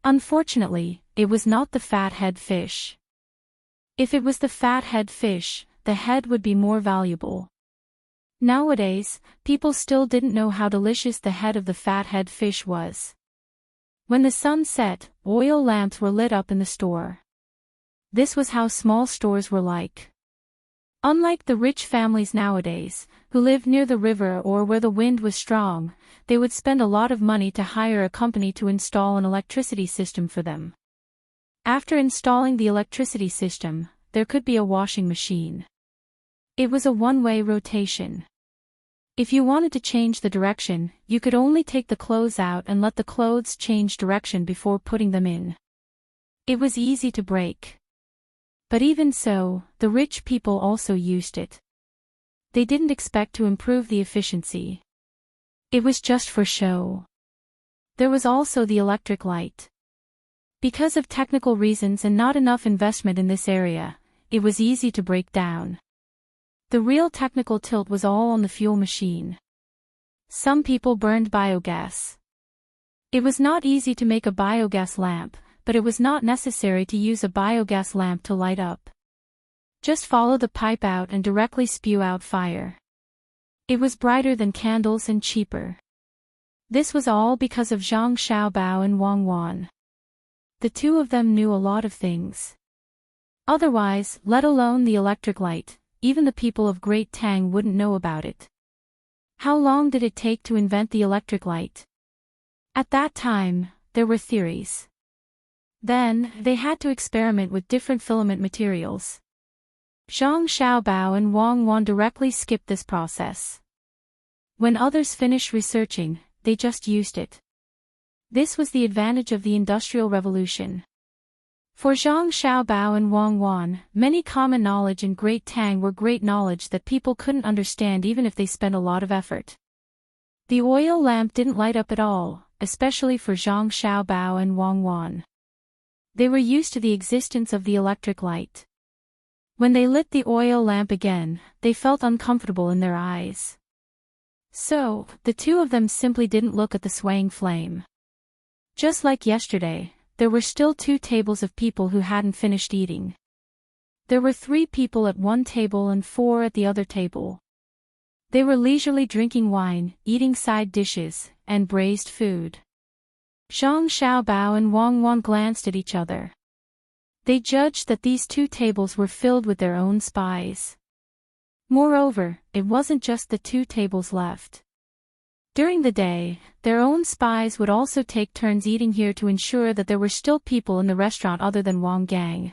Unfortunately, it was not the fat head fish. If it was the fat head fish, the head would be more valuable. Nowadays, people still didn't know how delicious the head of the fat head fish was. When the sun set, oil lamps were lit up in the store. This was how small stores were like. Unlike the rich families nowadays, who lived near the river or where the wind was strong, they would spend a lot of money to hire a company to install an electricity system for them. After installing the electricity system, there could be a washing machine. It was a one-way rotation. If you wanted to change the direction, you could only take the clothes out and let the clothes change direction before putting them in. It was easy to break. But even so, the rich people also used it. They didn't expect to improve the efficiency. It was just for show. There was also the electric light. Because of technical reasons and not enough investment in this area, it was easy to break down. The real technical tilt was all on the fuel machine. Some people burned biogas. It was not easy to make a biogas lamp, but it was not necessary to use a biogas lamp to light up. Just follow the pipe out and directly spew out fire. It was brighter than candles and cheaper. This was all because of Zhang Xiaobao and Wang Wan. The two of them knew a lot of things. Otherwise, let alone the electric light, even the people of Great Tang wouldn't know about it. How long did it take to invent the electric light? At that time, there were theories. Then, they had to experiment with different filament materials. Zhang Xiaobao and Wang Wan directly skipped this process. When others finished researching, they just used it. This was the advantage of the Industrial Revolution. For Zhang Xiaobao and Wang Wan, many common knowledge in Great Tang were great knowledge that people couldn't understand even if they spent a lot of effort. The oil lamp didn't light up at all, especially for Zhang Xiaobao and Wang Wan. They were used to the existence of the electric light. When they lit the oil lamp again, they felt uncomfortable in their eyes. So, the two of them simply didn't look at the swaying flame. Just like yesterday, there were still 2 tables of people who hadn't finished eating. There were 3 people at one table and 4 at the other table. They were leisurely drinking wine, eating side dishes, and braised food. Zhang Xiaobao and Wang Wan glanced at each other. They judged that these 2 tables were filled with their own spies. Moreover, it wasn't just the 2 tables left. During the day, their own spies would also take turns eating here to ensure that there were still people in the restaurant other than Wang Gang.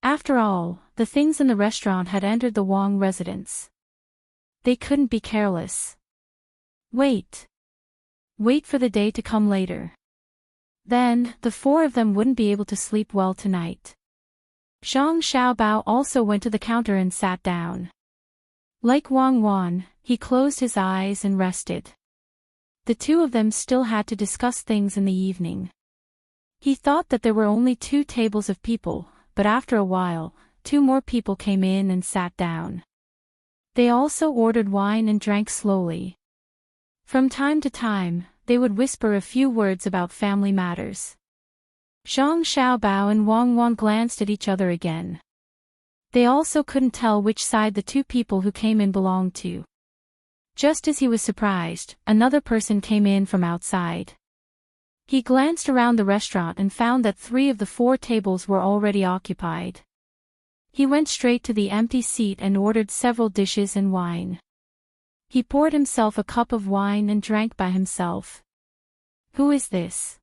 After all, the things in the restaurant had entered the Wang residence. They couldn't be careless. Wait for the day to come later. Then, the 4 of them wouldn't be able to sleep well tonight. Zhang Xiaobao also went to the counter and sat down. Like Wang Wan, he closed his eyes and rested. The 2 of them still had to discuss things in the evening. He thought that there were only 2 tables of people, but after a while, 2 more people came in and sat down. They also ordered wine and drank slowly. From time to time, they would whisper a few words about family matters. Zhang Xiaobao and Wang Wan glanced at each other again. They also couldn't tell which side the 2 people who came in belonged to. Just as he was surprised, another person came in from outside. He glanced around the restaurant and found that 3 of the 4 tables were already occupied. He went straight to the empty seat and ordered several dishes and wine. He poured himself a cup of wine and drank by himself. Who is this?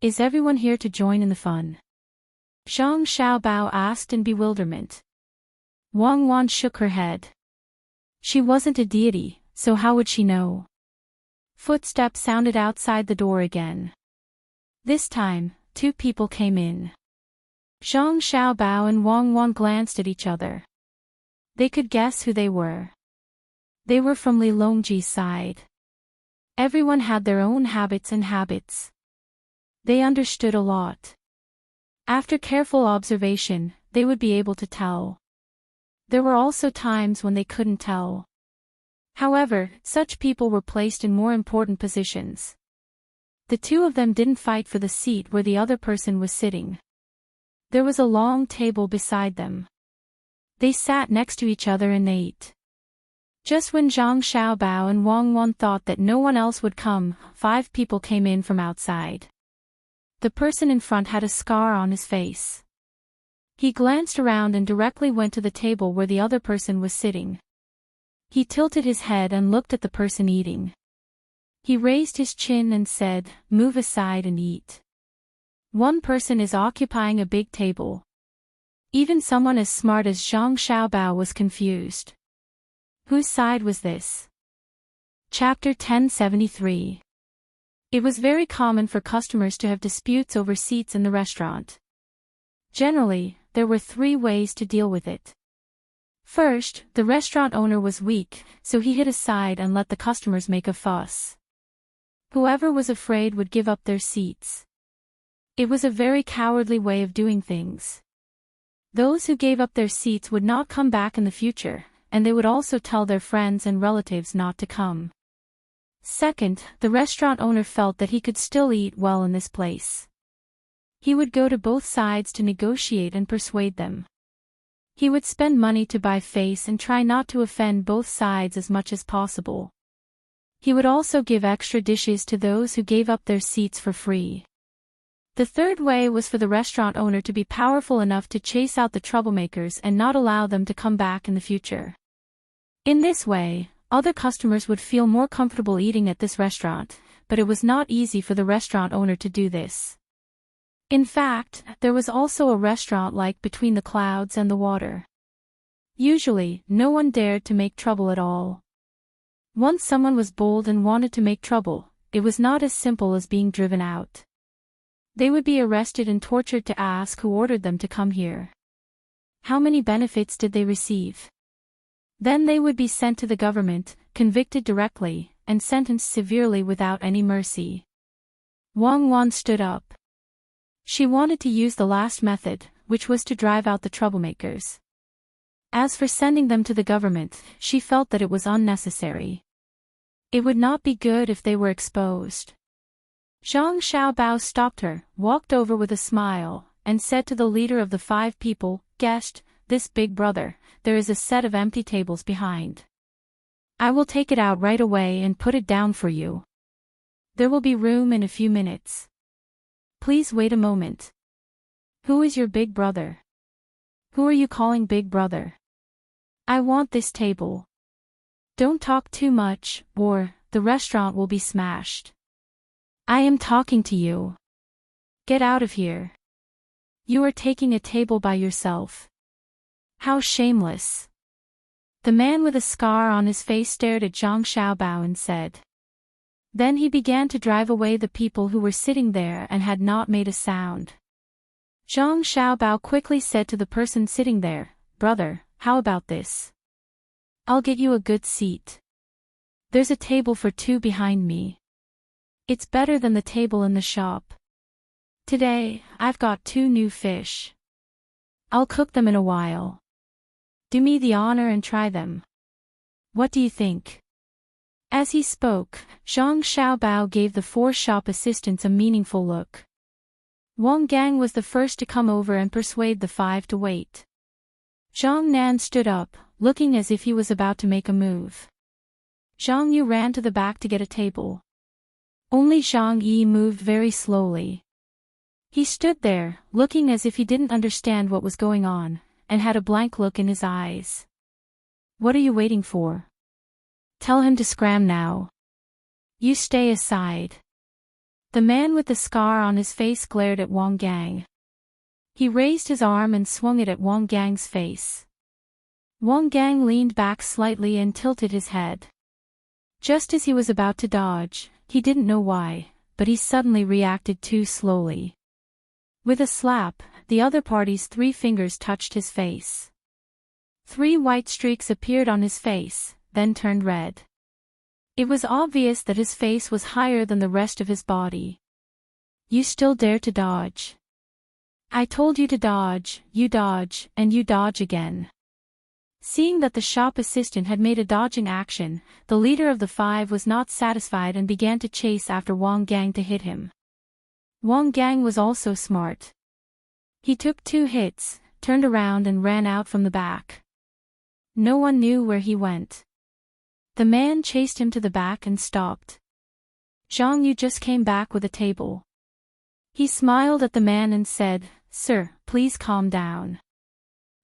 Is everyone here to join in the fun? Zhang Xiaobao asked in bewilderment. Wang Wan shook her head. She wasn't a deity, so how would she know? Footsteps sounded outside the door again. This time, 2 people came in. Zhang Xiaobao and Wang Wan glanced at each other. They could guess who they were. They were from Li Longji's side. Everyone had their own habits. They understood a lot. After careful observation, they would be able to tell. There were also times when they couldn't tell. However, such people were placed in more important positions. The two of them didn't fight for the seat where the other person was sitting. There was a long table beside them. They sat next to each other and ate. Just when Zhang Xiaobao and Wang Wan thought that no one else would come, 5 people came in from outside. The person in front had a scar on his face. He glanced around and directly went to the table where the other person was sitting. He tilted his head and looked at the person eating. He raised his chin and said, "Move aside and eat." One person is occupying a big table. Even someone as smart as Zhang Xiaobao was confused. Whose side was this? Chapter 1073. It was very common for customers to have disputes over seats in the restaurant. Generally, there were 3 ways to deal with it. First, the restaurant owner was weak, so he hid aside and let the customers make a fuss. Whoever was afraid would give up their seats. It was a very cowardly way of doing things. Those who gave up their seats would not come back in the future, and they would also tell their friends and relatives not to come. Second, the restaurant owner felt that he could still eat well in this place. He would go to both sides to negotiate and persuade them. He would spend money to buy face and try not to offend both sides as much as possible. He would also give extra dishes to those who gave up their seats for free. The third way was for the restaurant owner to be powerful enough to chase out the troublemakers and not allow them to come back in the future. In this way, other customers would feel more comfortable eating at this restaurant, but it was not easy for the restaurant owner to do this. In fact, there was also a restaurant like between the clouds and the water. Usually, no one dared to make trouble at all. Once someone was bold and wanted to make trouble, it was not as simple as being driven out. They would be arrested and tortured to ask who ordered them to come here. How many benefits did they receive? Then they would be sent to the government, convicted directly, and sentenced severely without any mercy. Wang Wan stood up. She wanted to use the last method, which was to drive out the troublemakers. As for sending them to the government, she felt that it was unnecessary. It would not be good if they were exposed. Zhang Xiaobao stopped her, walked over with a smile, and said to the leader of the 5 people, "Guest, this big brother, there is a set of empty tables behind. I will take it out right away and put it down for you. There will be room in a few minutes. Please wait a moment. Who is your big brother? Who are you calling big brother? I want this table. Don't talk too much, or the restaurant will be smashed. I am talking to you. Get out of here. You are taking a table by yourself. How shameless." The man with a scar on his face stared at Zhang Xiaobao and said. Then he began to drive away the people who were sitting there and had not made a sound. Zhang Xiaobao quickly said to the person sitting there, "Brother, how about this? I'll get you a good seat. There's a table for 2 behind me. It's better than the table in the shop. Today, I've got 2 new fish. I'll cook them in a while. Do me the honor and try them. What do you think?" As he spoke, Zhang Xiaobao gave the 4 shop assistants a meaningful look. Wang Gang was the first to come over and persuade the 5 to wait. Zhang Nan stood up, looking as if he was about to make a move. Zhang Yu ran to the back to get a table. Only Zhang Yi moved very slowly. He stood there, looking as if he didn't understand what was going on, and had a blank look in his eyes. "What are you waiting for? Tell him to scram now. You stay aside." The man with the scar on his face glared at Wang Gang. He raised his arm and swung it at Wang Gang's face. Wang Gang leaned back slightly and tilted his head. Just as he was about to dodge, he didn't know why, but he suddenly reacted too slowly. With a slap, the other party's 3 fingers touched his face. 3 white streaks appeared on his face, then turned red. It was obvious that his face was higher than the rest of his body. You still dare to dodge? I told you to dodge, and you dodge again. Seeing that the shop assistant had made a dodging action, the leader of the 5 was not satisfied and began to chase after Wang Gang to hit him. Wang Gang was also smart. He took 2 hits, turned around and ran out from the back. No one knew where he went. The man chased him to the back and stopped. Zhang Yu just came back with a table. He smiled at the man and said, "Sir, please calm down.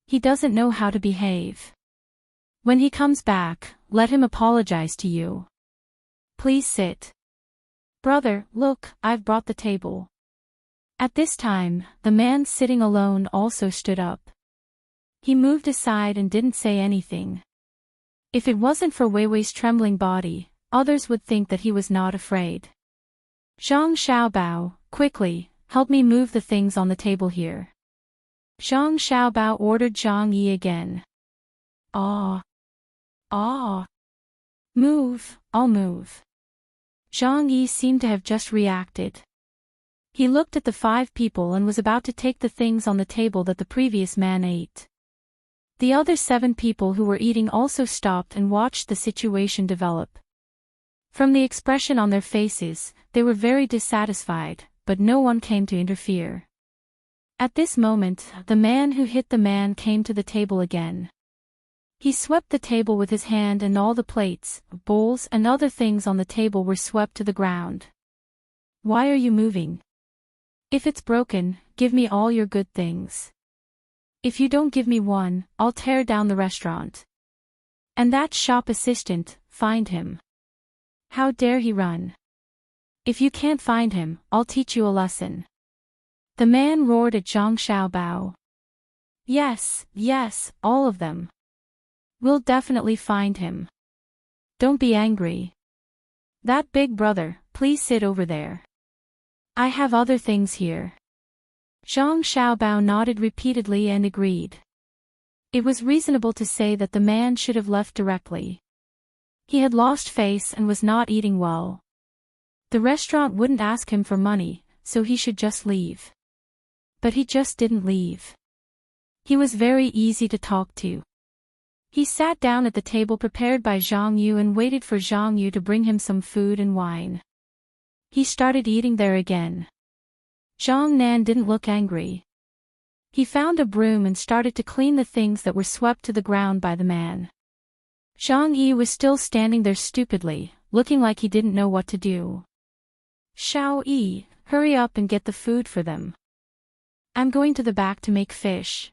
He doesn't know how to behave. When he comes back, let him apologize to you. Please sit. Brother, look, I've brought the table." At this time, the man sitting alone also stood up. He moved aside and didn't say anything. If it wasn't for Weiwei's trembling body, others would think that he was not afraid. "Zhang Xiaobao, quickly, help me move the things on the table here." Zhang Xiaobao ordered Zhang Yi again. Ah. Move, I'll move. Zhang Yi seemed to have just reacted. He looked at the 5 people and was about to take the things on the table that the previous man ate. The other 7 people who were eating also stopped and watched the situation develop. From the expression on their faces, they were very dissatisfied, but no one came to interfere. At this moment, the man who hit the man came to the table again. He swept the table with his hand and all the plates, bowls and other things on the table were swept to the ground. "Why are you moving? If it's broken, give me all your good things. If you don't give me one, I'll tear down the restaurant. And that shop assistant, find him. How dare he run? If you can't find him, I'll teach you a lesson." The man roared at Zhang Xiaobao. Yes, all of them. We'll definitely find him. Don't be angry. That big brother, please sit over there. I have other things here. Zhang Xiaobao nodded repeatedly and agreed. It was reasonable to say that the man should have left directly. He had lost face and was not eating well. The restaurant wouldn't ask him for money, so he should just leave. But he just didn't leave. He was very easy to talk to. He sat down at the table prepared by Zhang Yu and waited for Zhang Yu to bring him some food and wine. He started eating there again. Zhang Nan didn't look angry. He found a broom and started to clean the things that were swept to the ground by the man. Zhang Yi was still standing there stupidly, looking like he didn't know what to do. "Xiao Yi, hurry up and get the food for them. I'm going to the back to make fish.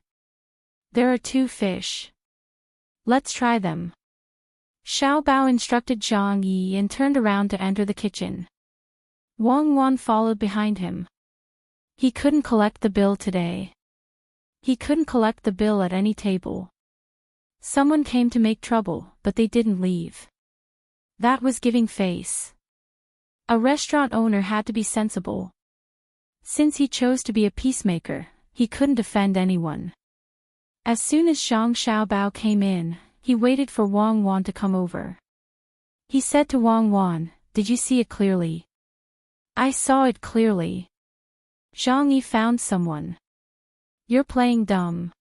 There are 2 fish. Let's try them." Xiao Bao instructed Zhang Yi and turned around to enter the kitchen. Wang Wan followed behind him. He couldn't collect the bill today. He couldn't collect the bill at any table. Someone came to make trouble, but they didn't leave. That was giving face. A restaurant owner had to be sensible. Since he chose to be a peacemaker, he couldn't offend anyone. As soon as Zhang Xiaobao came in, he waited for Wang Wan to come over. He said to Wang Wan, "Did you see it clearly?" "I saw it clearly." Zhang Yi found someone. "You're playing dumb."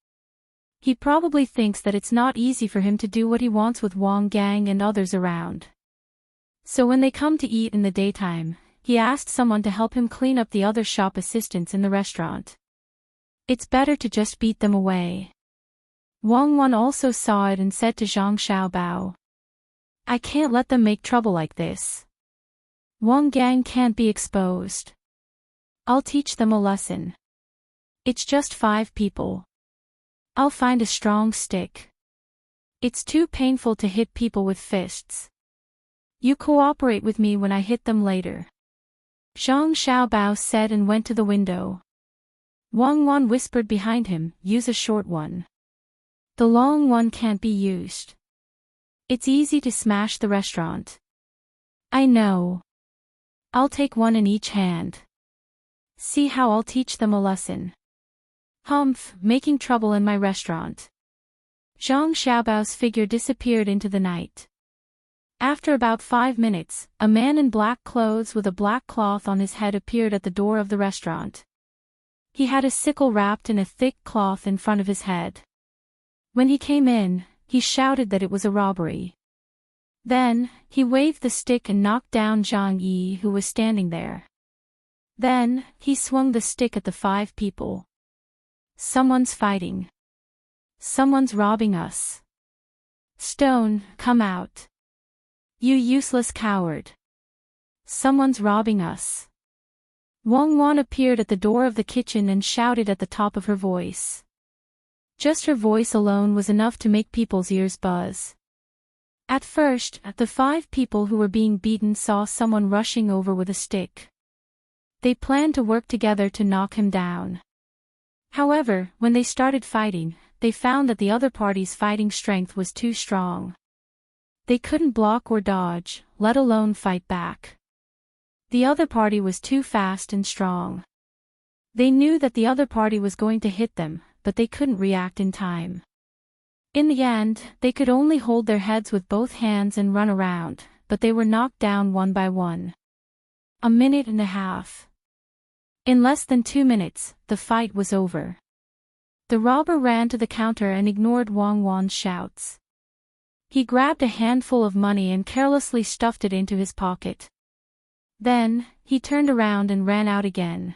He probably thinks that it's not easy for him to do what he wants with Wang Gang and others around. So when they come to eat in the daytime, he asked someone to help him clean up the other shop assistants in the restaurant. It's better to just beat them away. Wang Wan also saw it and said to Zhang Xiaobao, "I can't let them make trouble like this. Wang Gang can't be exposed. I'll teach them a lesson. It's just 5 people. I'll find a strong stick. It's too painful to hit people with fists. You cooperate with me when I hit them later." Zhang Xiaobao said and went to the window. Wang Wan whispered behind him, "Use a short one. The long one can't be used. It's easy to smash the restaurant." "I know. I'll take one in each hand. See how I'll teach them a lesson. Humph, making trouble in my restaurant. Zhang Xiaobao's figure disappeared into the night. After about 5 minutes, a man in black clothes with a black cloth on his head appeared at the door of the restaurant. He had a sickle wrapped in a thick cloth in front of his head. When he came in, he shouted that it was a robbery. Then, he waved the stick and knocked down Zhang Yi, who was standing there. Then, he swung the stick at the 5 people. Someone's fighting. Someone's robbing us. Stone, come out. You useless coward. Someone's robbing us. Wang Wan appeared at the door of the kitchen and shouted at the top of her voice. Just her voice alone was enough to make people's ears buzz. At first, the 5 people who were being beaten saw someone rushing over with a stick. They planned to work together to knock him down. However, when they started fighting, they found that the other party's fighting strength was too strong. They couldn't block or dodge, let alone fight back. The other party was too fast and strong. They knew that the other party was going to hit them, but they couldn't react in time. In the end, they could only hold their heads with both hands and run around, but they were knocked down one by one. A minute and a half. In less than 2 minutes, the fight was over. The robber ran to the counter and ignored Wang Wan's shouts. He grabbed a handful of money and carelessly stuffed it into his pocket. Then, he turned around and ran out again.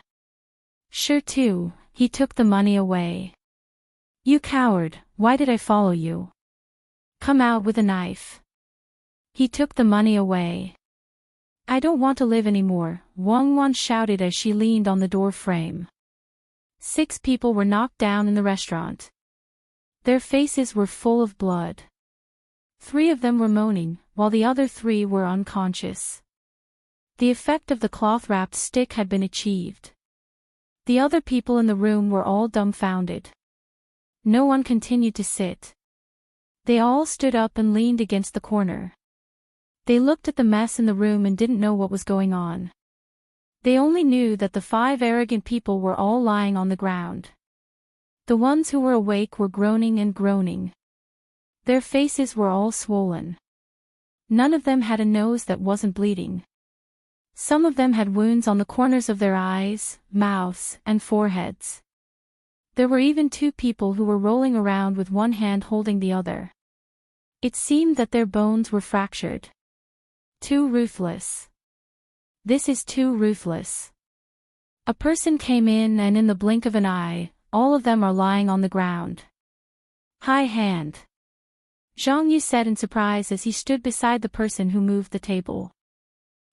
Sure too, he took the money away. You coward, why did I follow you? Come out with a knife. He took the money away. I don't want to live anymore, Wang Wan shouted as she leaned on the door frame. 6 people were knocked down in the restaurant. Their faces were full of blood. 3 of them were moaning, while the other 3 were unconscious. The effect of the cloth-wrapped stick had been achieved. The other people in the room were all dumbfounded. No one continued to sit. They all stood up and leaned against the corner. They looked at the mess in the room and didn't know what was going on. They only knew that the 5 arrogant people were all lying on the ground. The ones who were awake were groaning and groaning. Their faces were all swollen. None of them had a nose that wasn't bleeding. Some of them had wounds on the corners of their eyes, mouths, and foreheads. There were even 2 people who were rolling around with one hand holding the other. It seemed that their bones were fractured. Too ruthless. This is too ruthless. A person came in and in the blink of an eye, all of them are lying on the ground. High hand. Zhang Yu said in surprise as he stood beside the person who moved the table.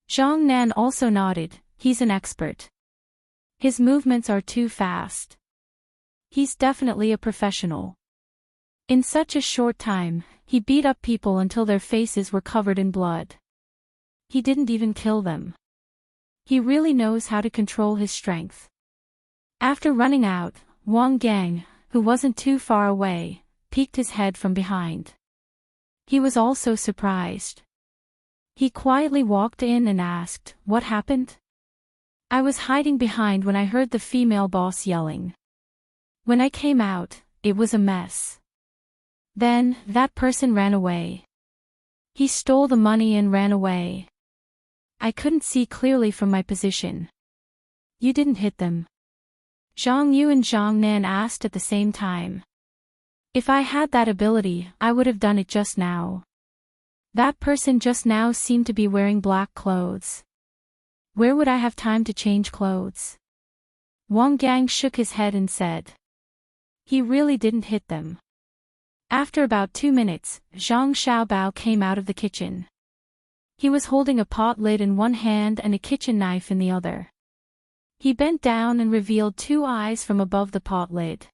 Zhang Nan also nodded, he's an expert. His movements are too fast. He's definitely a professional. In such a short time, he beat up people until their faces were covered in blood. He didn't even kill them. He really knows how to control his strength. After running out, Wang Gang, who wasn't too far away, peeked his head from behind. He was also surprised. He quietly walked in and asked, "What happened?" "I was hiding behind when I heard the female boss yelling. When I came out, it was a mess. Then, that person ran away. He stole the money and ran away. I couldn't see clearly from my position." "You didn't hit them?" Zhang Yu and Zhang Nan asked at the same time. "If I had that ability, I would have done it just now. That person just now seemed to be wearing black clothes. Where would I have time to change clothes?" Wang Gang shook his head and said. He really didn't hit them. After about 2 minutes, Zhang Xiaobao came out of the kitchen. He was holding a pot lid in one hand and a kitchen knife in the other. He bent down and revealed 2 eyes from above the pot lid.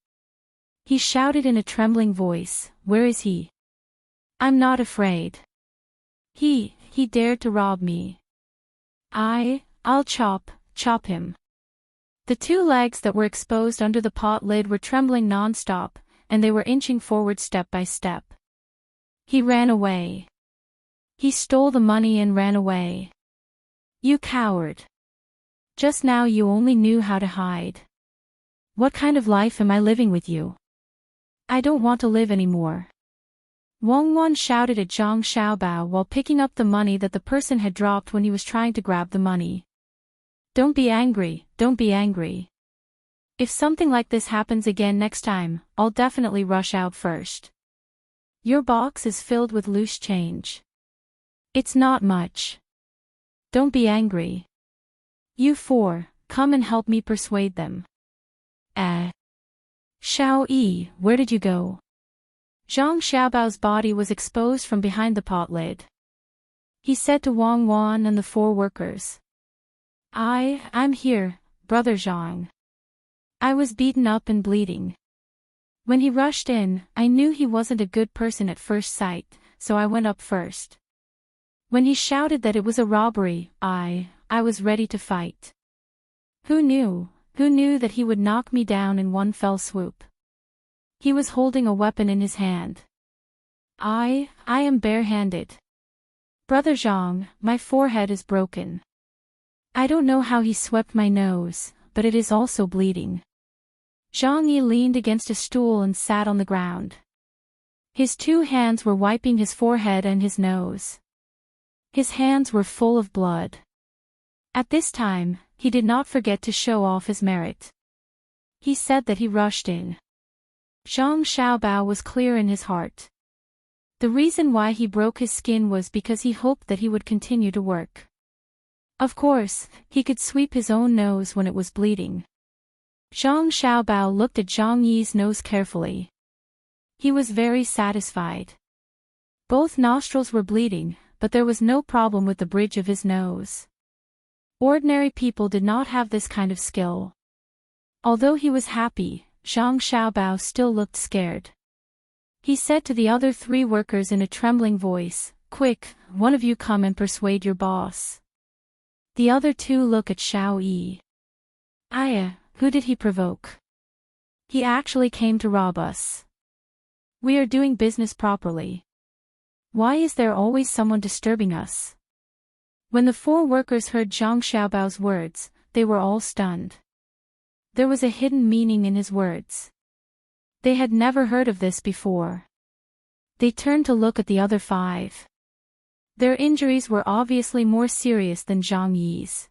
He shouted in a trembling voice, "Where is he? I'm not afraid. He dared to rob me. I'll chop him." The 2 legs that were exposed under the pot lid were trembling non-stop, and they were inching forward step by step. He ran away. He stole the money and ran away. "You coward. Just now you only knew how to hide. What kind of life am I living with you? I don't want to live anymore." Wang Wan shouted at Zhang Xiaobao while picking up the money that the person had dropped when he was trying to grab the money. Don't be angry, don't be angry. If something like this happens again next time, I'll definitely rush out first. Your box is filled with loose change. It's not much. Don't be angry. You four, come and help me persuade them. Xiao Yi, where did you go? Zhang Xiaobao's body was exposed from behind the pot lid. He said to Wang Wan and the four workers. I'm here, Brother Zhang. I was beaten up and bleeding. When he rushed in, I knew he wasn't a good person at first sight, so I went up first. When he shouted that it was a robbery, I was ready to fight. Who knew that he would knock me down in one fell swoop? He was holding a weapon in his hand. I am barehanded. Brother Zhang, my forehead is broken. I don't know how he swept my nose, but it is also bleeding. Zhang Yi leaned against a stool and sat on the ground. His two hands were wiping his forehead and his nose. His hands were full of blood. At this time, he did not forget to show off his merit. He said that he rushed in. Zhang Xiaobao was clear in his heart. The reason why he broke his skin was because he hoped that he would continue to work. Of course, he could sweep his own nose when it was bleeding. Zhang Xiaobao looked at Zhang Yi's nose carefully. He was very satisfied. Both nostrils were bleeding, but there was no problem with the bridge of his nose. Ordinary people did not have this kind of skill. Although he was happy, Zhang Xiaobao still looked scared. He said to the other three workers in a trembling voice, "Quick, one of you come and persuade your boss." The other two look at Xiao Yi. Who did he provoke? He actually came to rob us. We are doing business properly. Why is there always someone disturbing us? When the four workers heard Zhang Xiaobao's words, they were all stunned. There was a hidden meaning in his words. They had never heard of this before. They turned to look at the other five. Their injuries were obviously more serious than Zhang Yi's.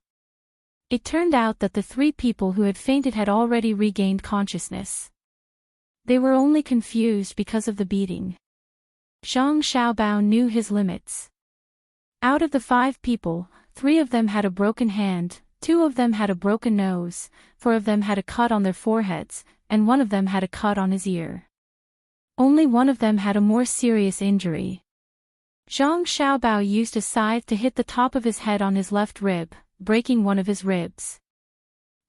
It turned out that the three people who had fainted had already regained consciousness. They were only confused because of the beating. Zhang Xiaobao knew his limits. Out of the 5 people, 3 of them had a broken hand, 2 of them had a broken nose, 4 of them had a cut on their foreheads, and 1 of them had a cut on his ear. Only 1 of them had a more serious injury. Zhang Xiaobao used a scythe to hit the top of his head on his left rib, breaking one of his ribs.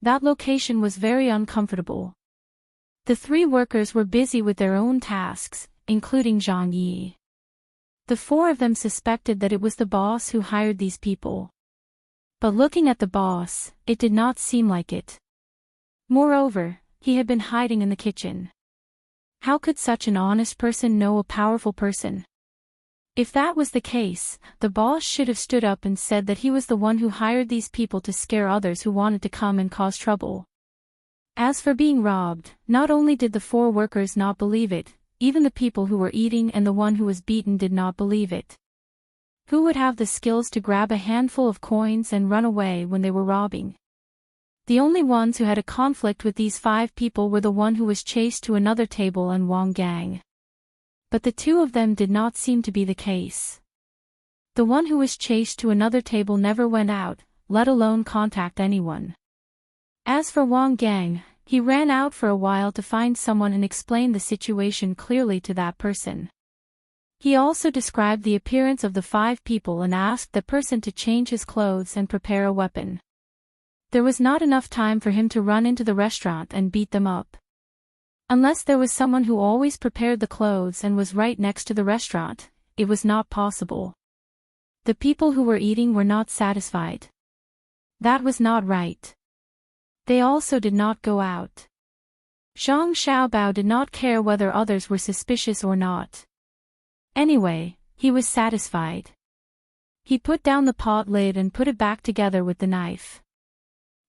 That location was very uncomfortable. The 3 workers were busy with their own tasks, including Zhang Yi. The 4 of them suspected that it was the boss who hired these people. But looking at the boss, it did not seem like it. Moreover, he had been hiding in the kitchen. How could such an honest person know a powerful person? If that was the case, the boss should have stood up and said that he was the one who hired these people to scare others who wanted to come and cause trouble. As for being robbed, not only did the 4 workers not believe it, even the people who were eating and the one who was beaten did not believe it. Who would have the skills to grab a handful of coins and run away when they were robbing? The only ones who had a conflict with these 5 people were the one who was chased to another table and Wang Gang. But the 2 of them did not seem to be the case. The one who was chased to another table never went out, let alone contact anyone. As for Wang Gang, he ran out for a while to find someone and explain the situation clearly to that person. He also described the appearance of the 5 people and asked the person to change his clothes and prepare a weapon. There was not enough time for him to run into the restaurant and beat them up. Unless there was someone who always prepared the clothes and was right next to the restaurant, it was not possible. The people who were eating were not satisfied. That was not right. They also did not go out. Zhang Xiaobao did not care whether others were suspicious or not. Anyway, he was satisfied. He put down the pot lid and put it back together with the knife.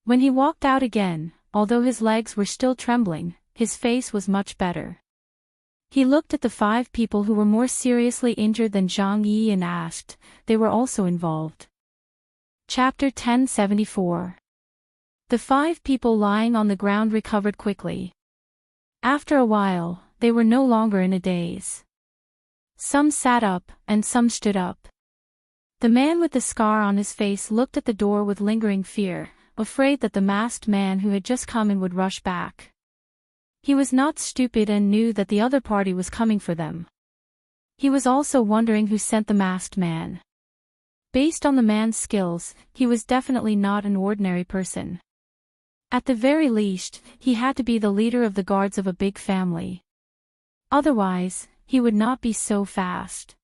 When he walked out again, although his legs were still trembling, his face was much better. He looked at the 5 people who were more seriously injured than Zhang Yi and asked, they were also involved. Chapter 1074. The 5 people lying on the ground recovered quickly. After a while, they were no longer in a daze. Some sat up, and some stood up. The man with the scar on his face looked at the door with lingering fear, afraid that the masked man who had just come in would rush back. He was not stupid and knew that the other party was coming for them. He was also wondering who sent the masked man. Based on the man's skills, he was definitely not an ordinary person. At the very least, he had to be the leader of the guards of a big family. Otherwise, he would not be so fast.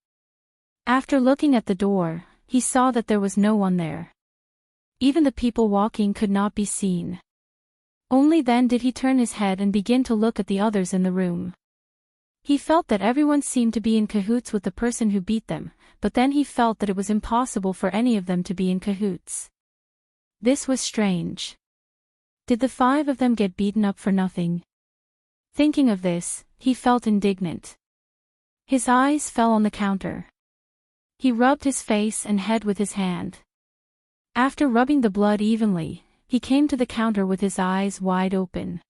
After looking at the door, he saw that there was no one there. Even the people walking could not be seen. Only then did he turn his head and begin to look at the others in the room. He felt that everyone seemed to be in cahoots with the person who beat them, but then he felt that it was impossible for any of them to be in cahoots. This was strange. Did the 5 of them get beaten up for nothing? Thinking of this, he felt indignant. His eyes fell on the counter. He rubbed his face and head with his hand. After rubbing the blood evenly, he came to the counter with his eyes wide open.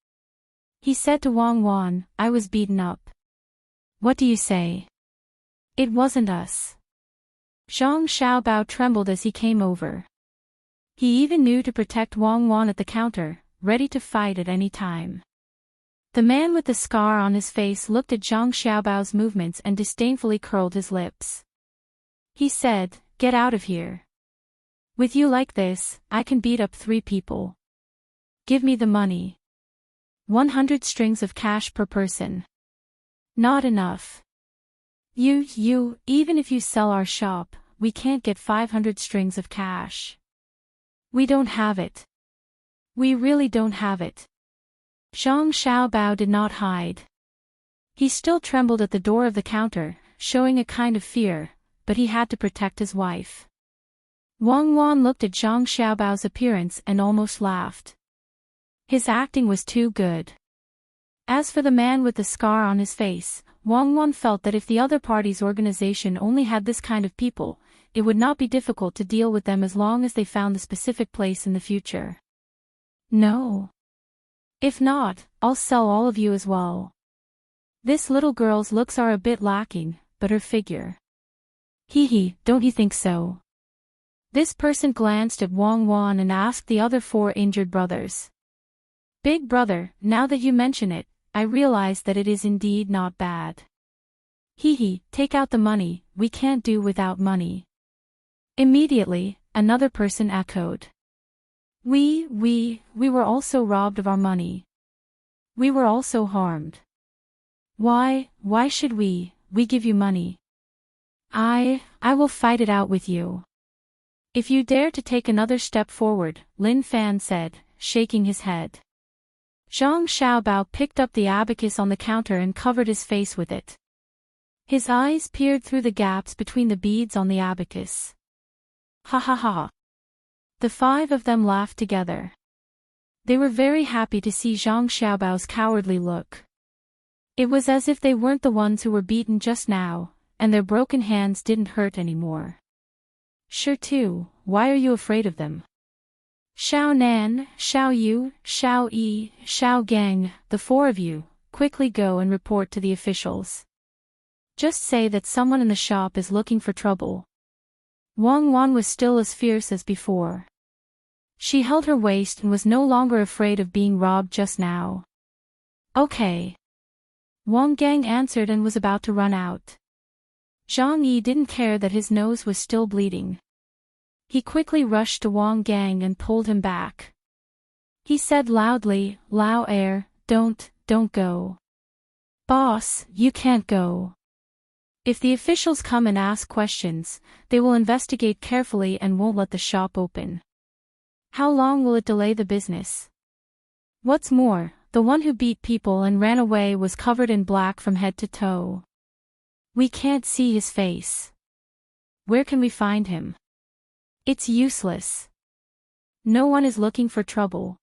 He said to Wang Wan, "I was beaten up. What do you say?" "It wasn't us." Zhang Xiaobao trembled as he came over. He even knew to protect Wang Wan at the counter, ready to fight at any time. The man with the scar on his face looked at Zhang Xiaobao's movements and disdainfully curled his lips. He said, "Get out of here. With you like this, I can beat up 3 people. Give me the money. 100 strings of cash per person." "Not enough. Even if you sell our shop, we can't get 500 strings of cash. We don't have it. We really don't have it." Zhang Xiaobao did not hide. He still trembled at the door of the counter, showing a kind of fear, but he had to protect his wife. Wang Wan looked at Zhang Xiaobao's appearance and almost laughed. His acting was too good. As for the man with the scar on his face, Wang Wan felt that if the other party's organization only had this kind of people, it would not be difficult to deal with them as long as they found the specific place in the future. "No. If not, I'll sell all of you as well. This little girl's looks are a bit lacking, but her figure. Don't you think so?" This person glanced at Wang Wan and asked the other 4 injured brothers. "Big brother, now that you mention it, I realize that it is indeed not bad." Take out the money, we can't do without money." Immediately, another person echoed. We were also robbed of our money. We were also harmed. Why should we give you money? I will fight it out with you. If you dare to take another step forward, Lin Fan said, shaking his head. Zhang Xiaobao picked up the abacus on the counter and covered his face with it. His eyes peered through the gaps between the beads on the abacus. Ha ha ha. The 5 of them laughed together. They were very happy to see Zhang Xiaobao's cowardly look. It was as if they weren't the ones who were beaten just now, and their broken hands didn't hurt anymore. Sure too, why are you afraid of them? Xiao Nan, Xiao Yu, Xiao Yi, Xiao Gang, the 4 of you, quickly go and report to the officials. Just say that someone in the shop is looking for trouble. Wang Wan was still as fierce as before. She held her waist and was no longer afraid of being robbed just now. Okay. Wang Gang answered and was about to run out. Zhang Yi didn't care that his nose was still bleeding. He quickly rushed to Wang Gang and pulled him back. He said loudly, "Lao Air, don't go. Boss, you can't go. If the officials come and ask questions, they will investigate carefully and won't let the shop open. How long will it delay the business? What's more, the one who beat people and ran away was covered in black from head to toe. We can't see his face. Where can we find him? It's useless. No one is looking for trouble.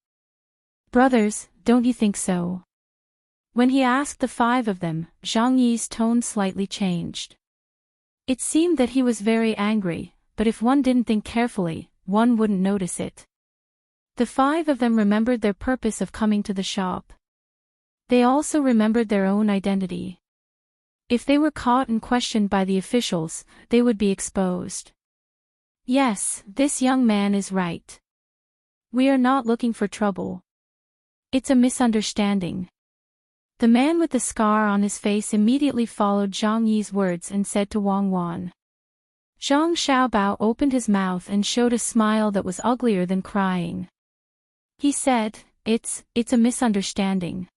Brothers, don't you think so?" When he asked the 5 of them, Zhang Yi's tone slightly changed. It seemed that he was very angry, but if one didn't think carefully, one wouldn't notice it. The 5 of them remembered their purpose of coming to the shop. They also remembered their own identity. If they were caught and questioned by the officials, they would be exposed. Yes, this young man is right. We are not looking for trouble. It's a misunderstanding. The man with the scar on his face immediately followed Zhang Yi's words and said to Wang Wan. Zhang Xiaobao opened his mouth and showed a smile that was uglier than crying. He said, It's a misunderstanding.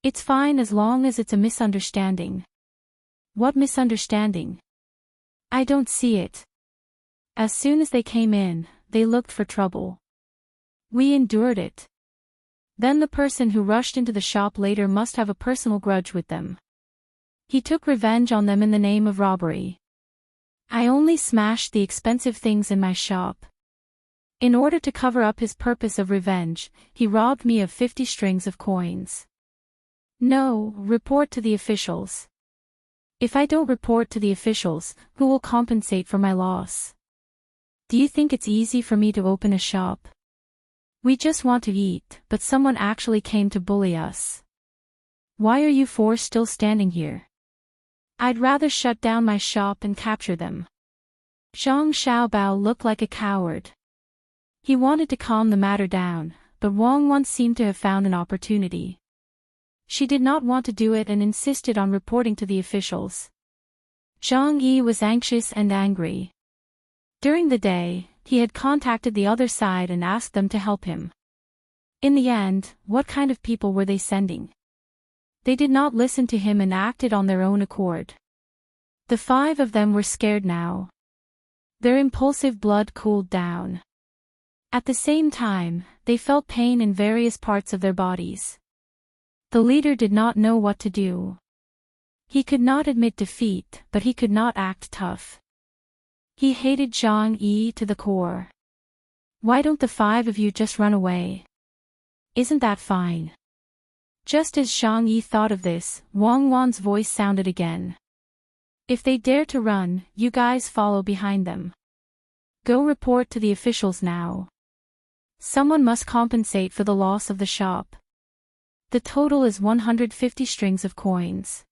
It's fine as long as it's a misunderstanding. What misunderstanding? I don't see it. As soon as they came in, they looked for trouble. We endured it. Then the person who rushed into the shop later must have a personal grudge with them. He took revenge on them in the name of robbery. I only smashed the expensive things in my shop. In order to cover up his purpose of revenge, he robbed me of 50 strings of coins. No, report to the officials. If I don't report to the officials, who will compensate for my loss? Do you think it's easy for me to open a shop? We just want to eat, but someone actually came to bully us. Why are you 4 still standing here? I'd rather shut down my shop and capture them. Zhang Xiaobao looked like a coward. He wanted to calm the matter down, but Wang Wan seemed to have found an opportunity. She did not want to do it and insisted on reporting to the officials. Zhang Yi was anxious and angry. During the day, he had contacted the other side and asked them to help him. In the end, what kind of people were they sending? They did not listen to him and acted on their own accord. The 5 of them were scared now. Their impulsive blood cooled down. At the same time, they felt pain in various parts of their bodies. The leader did not know what to do. He could not admit defeat, but he could not act tough. He hated Zhang Yi to the core. Why don't the 5 of you just run away? Isn't that fine? Just as Zhang Yi thought of this, Wang Wan's voice sounded again. If they dare to run, you guys follow behind them. Go report to the officials now. Someone must compensate for the loss of the shop. The total is 150 strings of coins.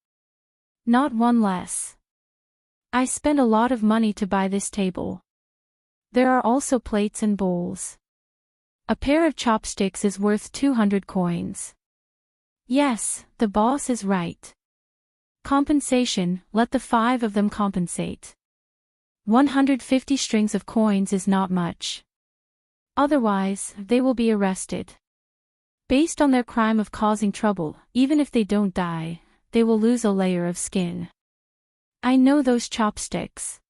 Not one less. I spent a lot of money to buy this table. There are also plates and bowls. A pair of chopsticks is worth 200 coins. Yes, the boss is right. Compensation, let the 5 of them compensate. 150 strings of coins is not much. Otherwise, they will be arrested. Based on their crime of causing trouble, even if they don't die, they will lose a layer of skin. I know those chopsticks.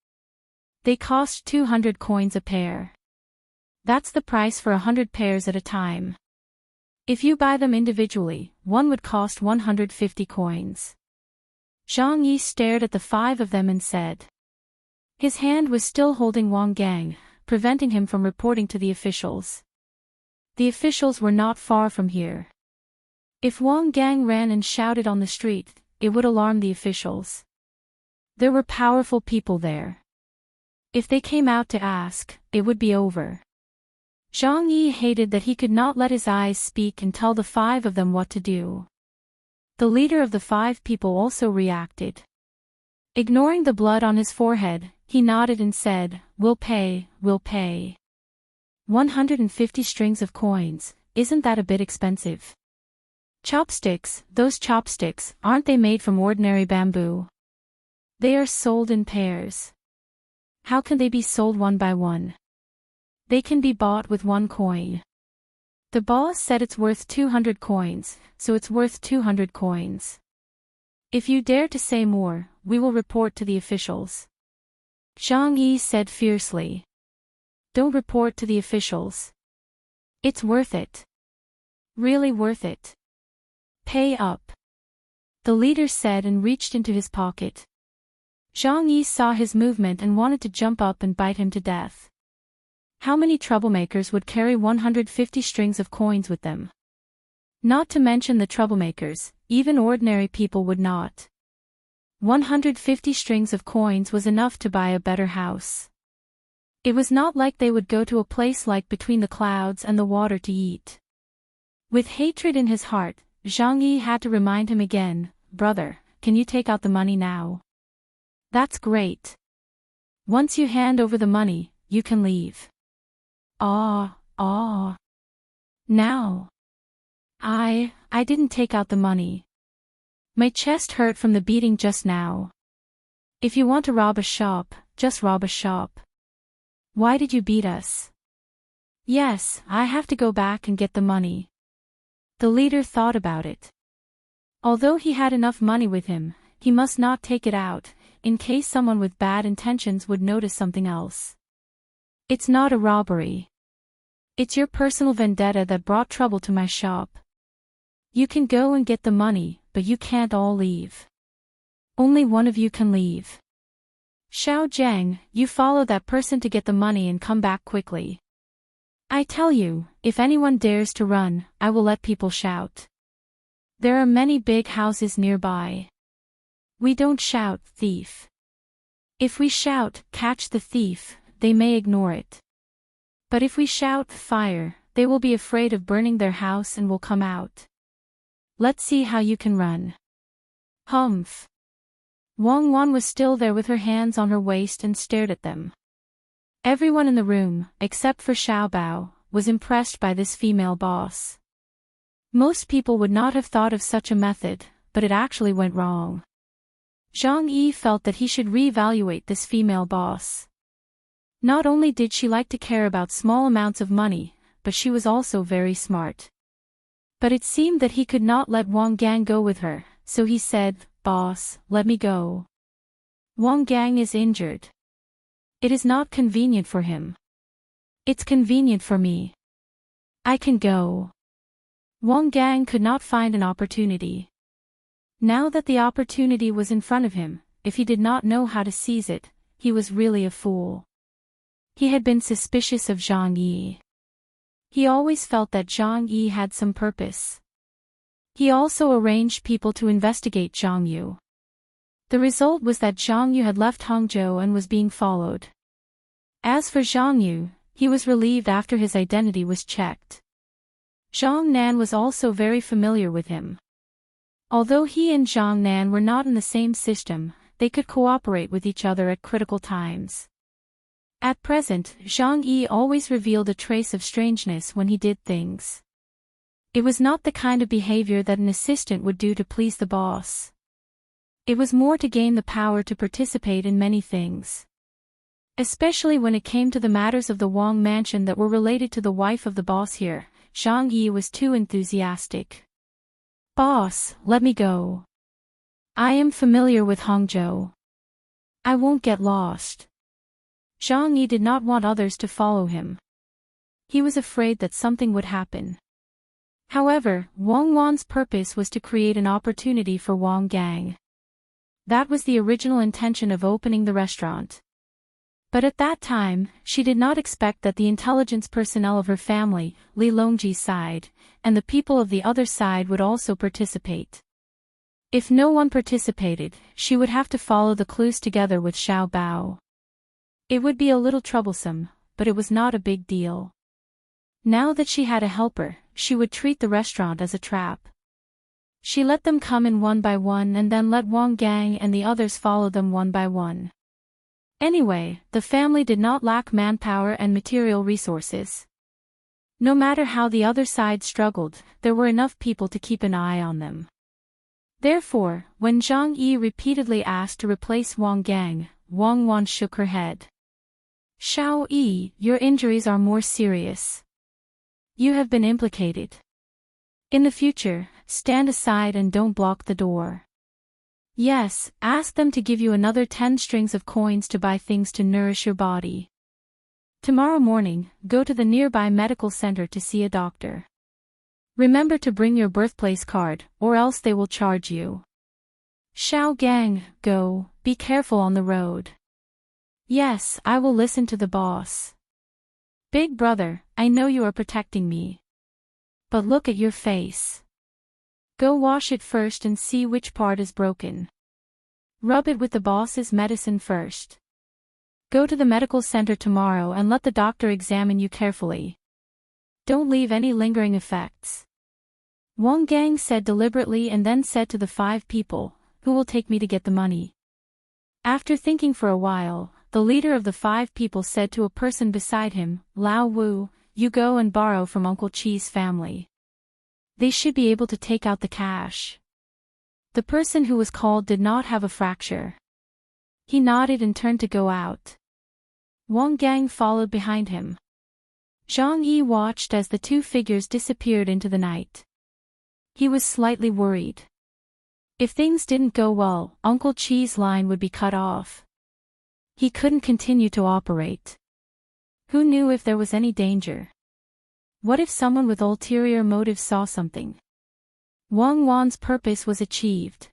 They cost 200 coins a pair. That's the price for 100 pairs at a time. If you buy them individually, one would cost 150 coins. Zhang Yi stared at the 5 of them and said. His hand was still holding Wang Gang, preventing him from reporting to the officials. The officials were not far from here. If Wang Gang ran and shouted on the street, it would alarm the officials. There were powerful people there. If they came out to ask, it would be over. Zhang Yi hated that he could not let his eyes speak and tell the 5 of them what to do. The leader of the 5 people also reacted. Ignoring the blood on his forehead, he nodded and said, We'll pay, we'll pay. 150 strings of coins, isn't that a bit expensive? Chopsticks, those chopsticks, aren't they made from ordinary bamboo? They are sold in pairs. How can they be sold one by one? They can be bought with 1 coin. The boss said it's worth 200 coins, so it's worth 200 coins. If you dare to say more, we will report to the officials. Zhang Yi said fiercely. Don't report to the officials. It's worth it. Really worth it. Pay up. The leader said and reached into his pocket. Zhang Yi saw his movement and wanted to jump up and bite him to death. How many troublemakers would carry 150 strings of coins with them? Not to mention the troublemakers, even ordinary people would not. 150 strings of coins was enough to buy a better house. It was not like they would go to a place like between the clouds and the water to eat. With hatred in his heart, Zhang Yi had to remind him again, "Brother, can you take out the money now?" "That's great. Once you hand over the money, you can leave." "Ah. Now. I didn't take out the money. My chest hurt from the beating just now. If you want to rob a shop, just rob a shop. Why did you beat us?" "Yes, I have to go back and get the money." The leader thought about it. Although he had enough money with him, he must not take it out, in case someone with bad intentions would notice something else. "It's not a robbery. It's your personal vendetta that brought trouble to my shop. You can go and get the money, but you can't all leave. Only one of you can leave. Xiao Jiang, you follow that person to get the money and come back quickly. I tell you, if anyone dares to run, I will let people shout. There are many big houses nearby. We don't shout, 'Thief.' If we shout, 'Catch the thief,' they may ignore it. But if we shout, 'Fire,' they will be afraid of burning their house and will come out. Let's see how you can run." "Humph." Wang Wan was still there with her hands on her waist and stared at them. Everyone in the room, except for Xiao Bao, was impressed by this female boss. Most people would not have thought of such a method, but it actually went wrong. Zhang Yi felt that he should re-evaluate this female boss. Not only did she like to care about small amounts of money, but she was also very smart. But it seemed that he could not let Wang Gang go with her, so he said, "Boss, let me go. Wang Gang is injured. It is not convenient for him. It's convenient for me. I can go." Wang Gang could not find an opportunity. Now that the opportunity was in front of him, if he did not know how to seize it, he was really a fool. He had been suspicious of Zhang Yi. He always felt that Zhang Yi had some purpose. He also arranged people to investigate Zhang Yu. The result was that Zhang Yu had left Hangzhou and was being followed. As for Zhang Yu, he was relieved after his identity was checked. Zhang Nan was also very familiar with him. Although he and Zhang Nan were not in the same system, they could cooperate with each other at critical times. At present, Zhang Yi always revealed a trace of strangeness when he did things. It was not the kind of behavior that an assistant would do to please the boss. It was more to gain the power to participate in many things. Especially when it came to the matters of the Wang mansion that were related to the wife of the boss here, Zhang Yi was too enthusiastic. "Boss, let me go. I am familiar with Hangzhou. I won't get lost." Zhang Yi did not want others to follow him. He was afraid that something would happen. However, Wang Wan's purpose was to create an opportunity for Wang Gang. That was the original intention of opening the restaurant. But at that time, she did not expect that the intelligence personnel of her family, Li Longji's side, and the people of the other side would also participate. If no one participated, she would have to follow the clues together with Xiao Bao. It would be a little troublesome, but it was not a big deal. Now that she had a helper, she would treat the restaurant as a trap. She let them come in one by one and then let Wang Gang and the others follow them one by one. Anyway, the family did not lack manpower and material resources. No matter how the other side struggled, there were enough people to keep an eye on them. Therefore, when Zhang Yi repeatedly asked to replace Wang Gang, Wang Wan shook her head. "Xiao Yi, your injuries are more serious. You have been implicated. In the future, stand aside and don't block the door. Yes, ask them to give you another 10 strings of coins to buy things to nourish your body. Tomorrow morning, go to the nearby medical center to see a doctor. Remember to bring your birthplace card, or else they will charge you. Xiao Gang, go, be careful on the road." "Yes, I will listen to the boss. Big brother, I know you are protecting me. But look at your face. Go wash it first and see which part is broken. Rub it with the boss's medicine first. Go to the medical center tomorrow and let the doctor examine you carefully. Don't leave any lingering effects. Wang Gang said deliberately and then said to the 5 people, who will take me to get the money? After thinking for a while, the leader of the 5 people said to a person beside him, Lao Wu, you go and borrow from Uncle Chi's family. They should be able to take out the cash. The person who was called did not have a fracture. He nodded and turned to go out. Wang Gang followed behind him. Zhang Yi watched as the 2 figures disappeared into the night. He was slightly worried. If things didn't go well, Uncle Chi's line would be cut off. He couldn't continue to operate. Who knew if there was any danger? What if someone with ulterior motives saw something? Wang Wan's purpose was achieved.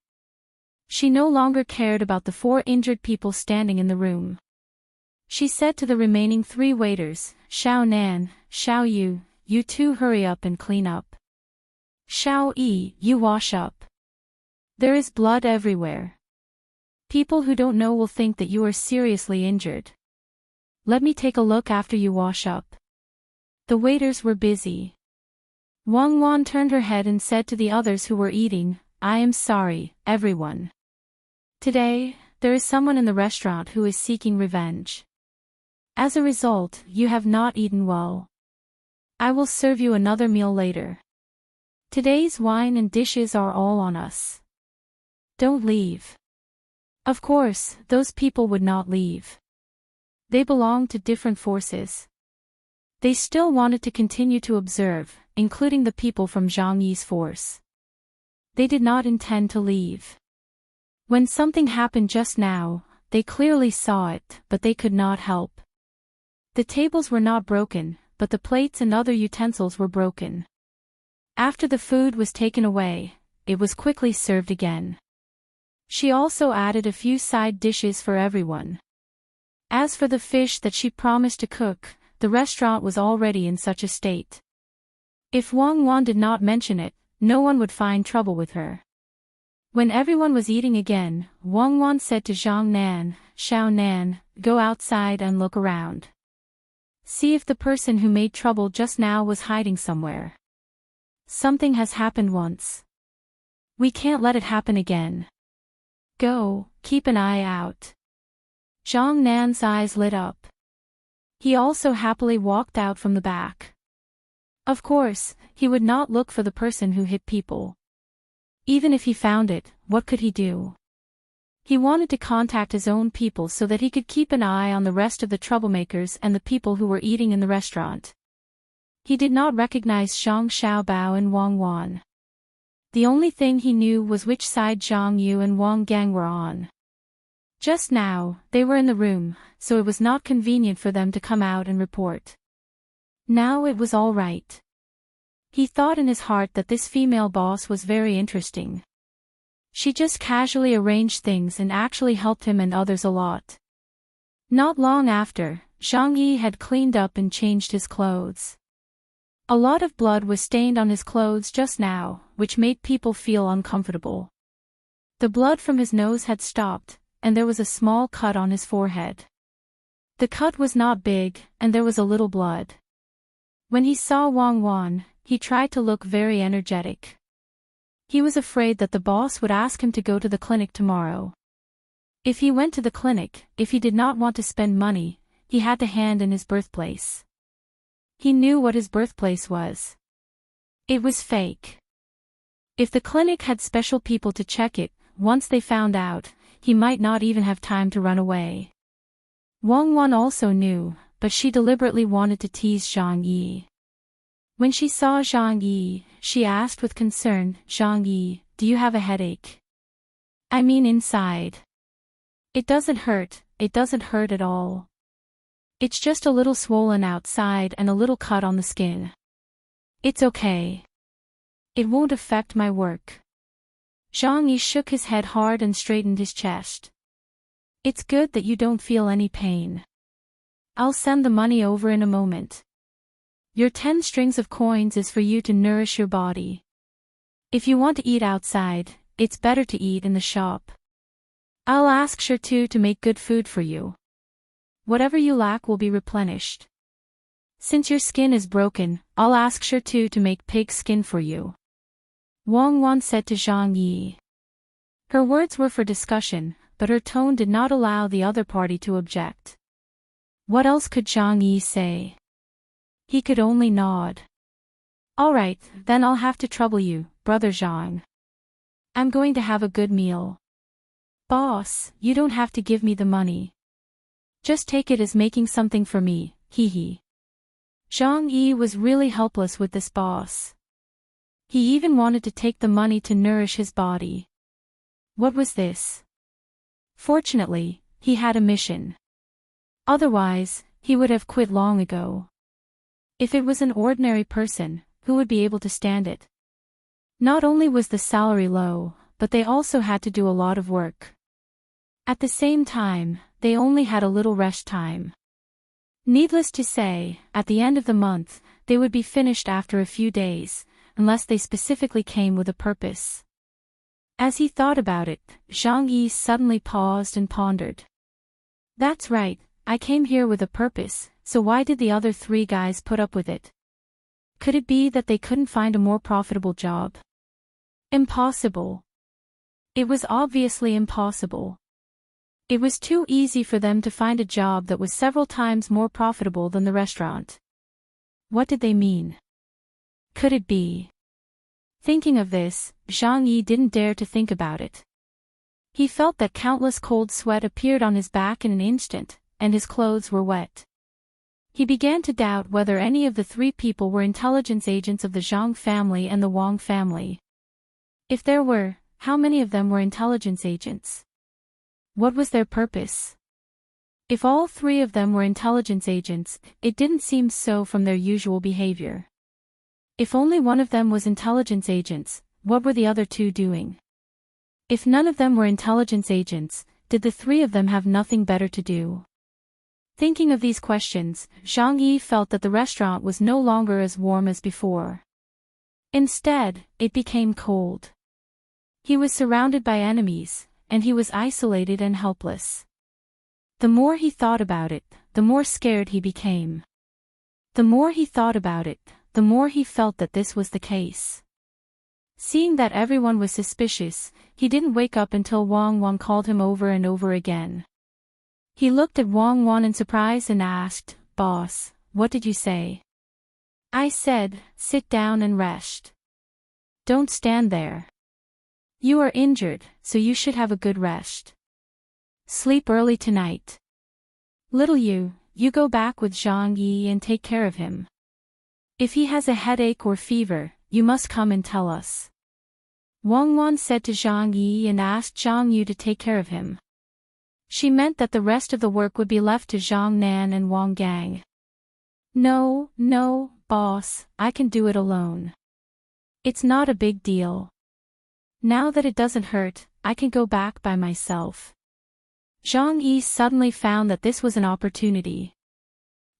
She no longer cared about the 4 injured people standing in the room. She said to the remaining 3 waiters, Xiao Nan, Xiao Yu, you 2 hurry up and clean up. Xiao Yi, you wash up. There is blood everywhere. People who don't know will think that you are seriously injured. Let me take a look after you wash up. The waiters were busy. Wang Wan turned her head and said to the others who were eating, I am sorry, everyone. Today, there is someone in the restaurant who is seeking revenge. As a result, you have not eaten well. I will serve you another meal later. Today's wine and dishes are all on us. Don't leave. Of course, those people would not leave. They belonged to different forces. They still wanted to continue to observe, including the people from Zhang Yi's force. They did not intend to leave. When something happened just now, they clearly saw it, but they could not help. The tables were not broken, but the plates and other utensils were broken. After the food was taken away, it was quickly served again. She also added a few side dishes for everyone. As for the fish that she promised to cook, the restaurant was already in such a state. If Wang Wan did not mention it, no one would find trouble with her. When everyone was eating again, Wang Wan said to Zhang Nan, Xiao Nan, go outside and look around. See if the person who made trouble just now was hiding somewhere. Something has happened once. We can't let it happen again. Go, keep an eye out. Zhang Nan's eyes lit up. He also happily walked out from the back. Of course, he would not look for the person who hit people. Even if he found it, what could he do? He wanted to contact his own people so that he could keep an eye on the rest of the troublemakers and the people who were eating in the restaurant. He did not recognize Zhang Xiaobao and Wang Wan. The only thing he knew was which side Zhang Yu and Wang Gang were on. Just now, they were in the room, so it was not convenient for them to come out and report. Now it was all right. He thought in his heart that this female boss was very interesting. She just casually arranged things and actually helped him and others a lot. Not long after, Zhang Yi had cleaned up and changed his clothes. A lot of blood was stained on his clothes just now, which made people feel uncomfortable. The blood from his nose had stopped, and there was a small cut on his forehead. The cut was not big, and there was a little blood. When he saw Wang Wan, he tried to look very energetic. He was afraid that the boss would ask him to go to the clinic tomorrow. If he went to the clinic, if he did not want to spend money, he had to hand in his birthplace. He knew what his birthplace was. It was fake. If the clinic had special people to check it, once they found out, he might not even have time to run away. Wang Wan also knew, but she deliberately wanted to tease Zhang Yi. When she saw Zhang Yi, she asked with concern, Zhang Yi, do you have a headache? I mean inside. It doesn't hurt at all. It's just a little swollen outside and a little cut on the skin. It's okay. It won't affect my work. Zhang Yi shook his head hard and straightened his chest. It's good that you don't feel any pain. I'll send the money over in a moment. Your 10 strings of coins is for you to nourish your body. If you want to eat outside, it's better to eat in the shop. I'll ask Shertu to make good food for you. Whatever you lack will be replenished. Since your skin is broken, I'll ask Shertu to make pig skin for you. Wang Wan said to Zhang Yi. Her words were for discussion, but her tone did not allow the other party to object. What else could Zhang Yi say? He could only nod. All right, then I'll have to trouble you, brother Zhang. I'm going to have a good meal. Boss, you don't have to give me the money. Just take it as making something for me, hee hee. Zhang Yi was really helpless with this boss. He even wanted to take the money to nourish his body. What was this? Fortunately, he had a mission. Otherwise, he would have quit long ago. If it was an ordinary person, who would be able to stand it? Not only was the salary low, but they also had to do a lot of work. At the same time, they only had a little rest time. Needless to say, at the end of the month, they would be finished after a few days, unless they specifically came with a purpose. As he thought about it, Zhang Yi suddenly paused and pondered. That's right, I came here with a purpose, so why did the other three guys put up with it? Could it be that they couldn't find a more profitable job? Impossible. It was obviously impossible. It was too easy for them to find a job that was several times more profitable than the restaurant. What did they mean? Could it be? Thinking of this, Zhang Yi didn't dare to think about it. He felt that countless cold sweat appeared on his back in an instant, and his clothes were wet. He began to doubt whether any of the three people were intelligence agents of the Zhang family and the Wang family. If there were, how many of them were intelligence agents? What was their purpose? If all three of them were intelligence agents, it didn't seem so from their usual behavior. If only one of them was intelligence agents, what were the other two doing? If none of them were intelligence agents, did the three of them have nothing better to do? Thinking of these questions, Zhang Yi felt that the restaurant was no longer as warm as before. Instead, it became cold. He was surrounded by enemies, and he was isolated and helpless. The more he thought about it, the more scared he became. The more he thought about it, the more he felt that this was the case. Seeing that everyone was suspicious, he didn't wake up until Wang Wan called him over and over again. He looked at Wang Wan in surprise and asked, "Boss, what did you say?" "I said, sit down and rest. Don't stand there. You are injured, so you should have a good rest. Sleep early tonight. Little you go back with Zhang Yi and take care of him. If he has a headache or fever, you must come and tell us." Wang Wan said to Zhang Yi and asked Zhang Yu to take care of him. She meant that the rest of the work would be left to Zhang Nan and Wang Gang. No, boss, I can do it alone. It's not a big deal. Now that it doesn't hurt, I can go back by myself. Zhang Yi suddenly found that this was an opportunity.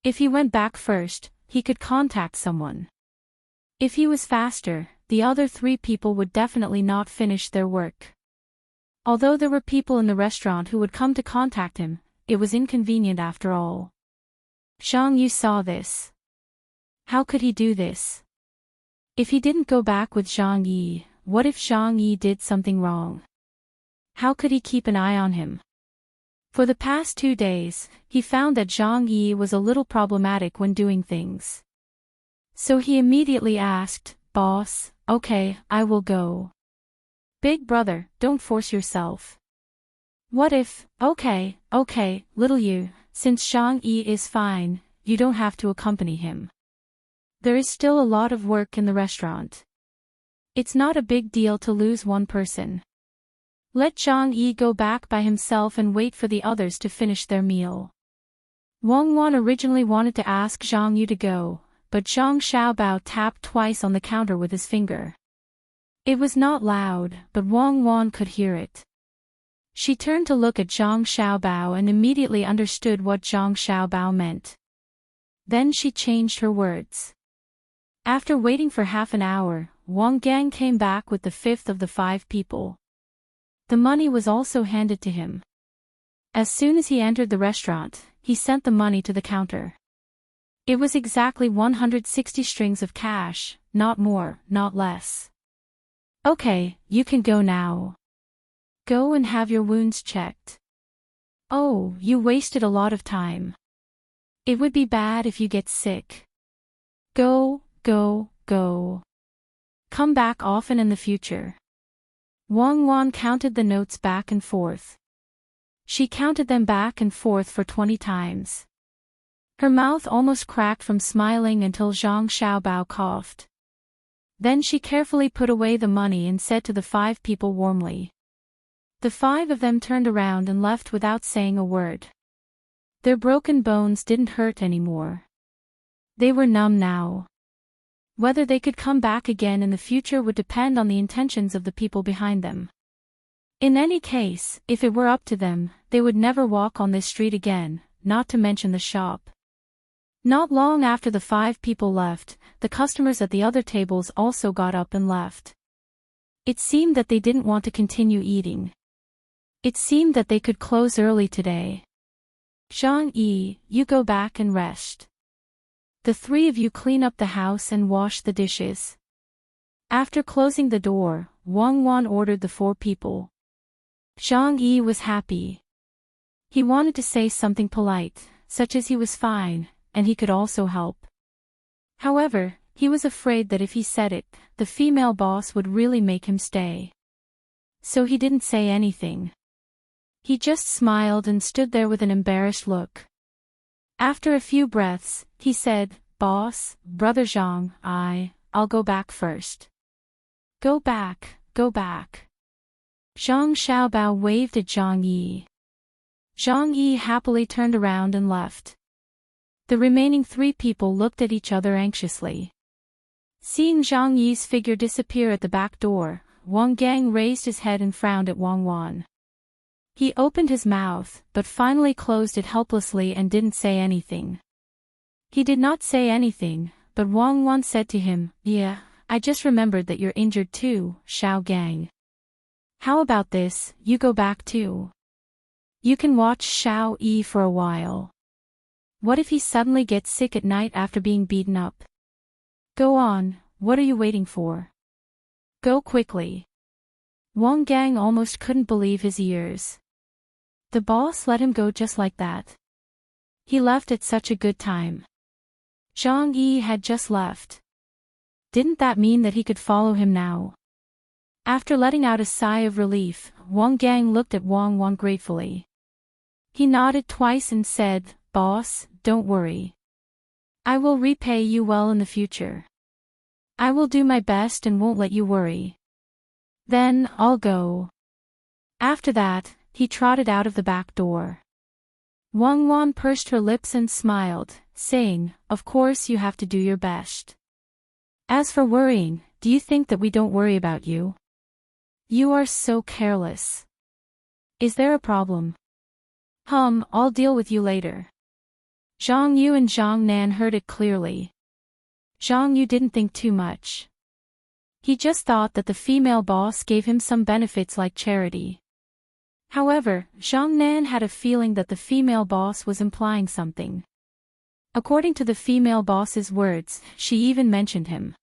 If he went back first, he could contact someone. If he was faster, the other three people would definitely not finish their work. Although there were people in the restaurant who would come to contact him, it was inconvenient after all. Zhang Yu saw this. How could he do this? If he didn't go back with Zhang Yi, what if Zhang Yi did something wrong? How could he keep an eye on him? For the past 2 days, he found that Zhang Yi was a little problematic when doing things. So he immediately asked, "Boss, okay, I will go." "Big brother, don't force yourself." "What if, okay, little you, since Zhang Yi is fine, you don't have to accompany him. There is still a lot of work in the restaurant. It's not a big deal to lose one person. Let Zhang Yi go back by himself and wait for the others to finish their meal." Wang Wan originally wanted to ask Zhang Yu to go, but Zhang Xiaobao tapped twice on the counter with his finger. It was not loud, but Wang Wan could hear it. She turned to look at Zhang Xiaobao and immediately understood what Zhang Xiaobao meant. Then she changed her words. After waiting for half an hour, Wang Gang came back with the fifth of the 5 people. The money was also handed to him. As soon as he entered the restaurant, he sent the money to the counter. It was exactly 160 strings of cash, not more, not less. Okay, you can go now. Go and have your wounds checked. Oh, you wasted a lot of time. It would be bad if you get sick. Go, go, go. Come back often in the future. Wang Wan counted the notes back and forth. She counted them back and forth for 20 times. Her mouth almost cracked from smiling until Zhang Xiaobao coughed. Then she carefully put away the money and said to the 5 people warmly. The 5 of them turned around and left without saying a word. Their broken bones didn't hurt anymore. They were numb now. Whether they could come back again in the future would depend on the intentions of the people behind them. In any case, if it were up to them, they would never walk on this street again, not to mention the shop. Not long after the 5 people left, the customers at the other tables also got up and left. It seemed that they didn't want to continue eating. It seemed that they could close early today. Zhang Yi, you go back and rest. The 3 of you clean up the house and wash the dishes. After closing the door, Wang Wan ordered the 4 people. Zhang Yi was happy. He wanted to say something polite, such as he was fine, and he could also help. However, he was afraid that if he said it, the female boss would really make him stay. So he didn't say anything. He just smiled and stood there with an embarrassed look. After a few breaths, he said, Boss, Brother Zhang, I'll go back first. Go back, go back. Zhang Xiaobao waved at Zhang Yi. Zhang Yi happily turned around and left. The remaining 3 people looked at each other anxiously. Seeing Zhang Yi's figure disappear at the back door, Wang Gang raised his head and frowned at Wang Wan. He opened his mouth, but finally closed it helplessly and didn't say anything. He did not say anything, but Wang Wan said to him, Yeah, I just remembered that you're injured too, Xiao Gang. How about this, you go back too? You can watch Xiao Yi for a while. What if he suddenly gets sick at night after being beaten up? Go on, what are you waiting for? Go quickly. Wang Gang almost couldn't believe his ears. The boss let him go just like that. He left at such a good time. Zhang Yi had just left. Didn't that mean that he could follow him now? After letting out a sigh of relief, Wang Gang looked at Wang Wan gratefully. He nodded twice and said, Boss, don't worry. I will repay you well in the future. I will do my best and won't let you worry. Then, I'll go. After that, he trotted out of the back door. Wang Wan pursed her lips and smiled, saying, Of course you have to do your best. As for worrying, do you think that we don't worry about you? You are so careless. Is there a problem? I'll deal with you later. Zhang Yu and Zhang Nan heard it clearly. Zhang Yu didn't think too much. He just thought that the female boss gave him some benefits like charity. However, Zhang Nan had a feeling that the female boss was implying something. According to the female boss's words, she even mentioned him.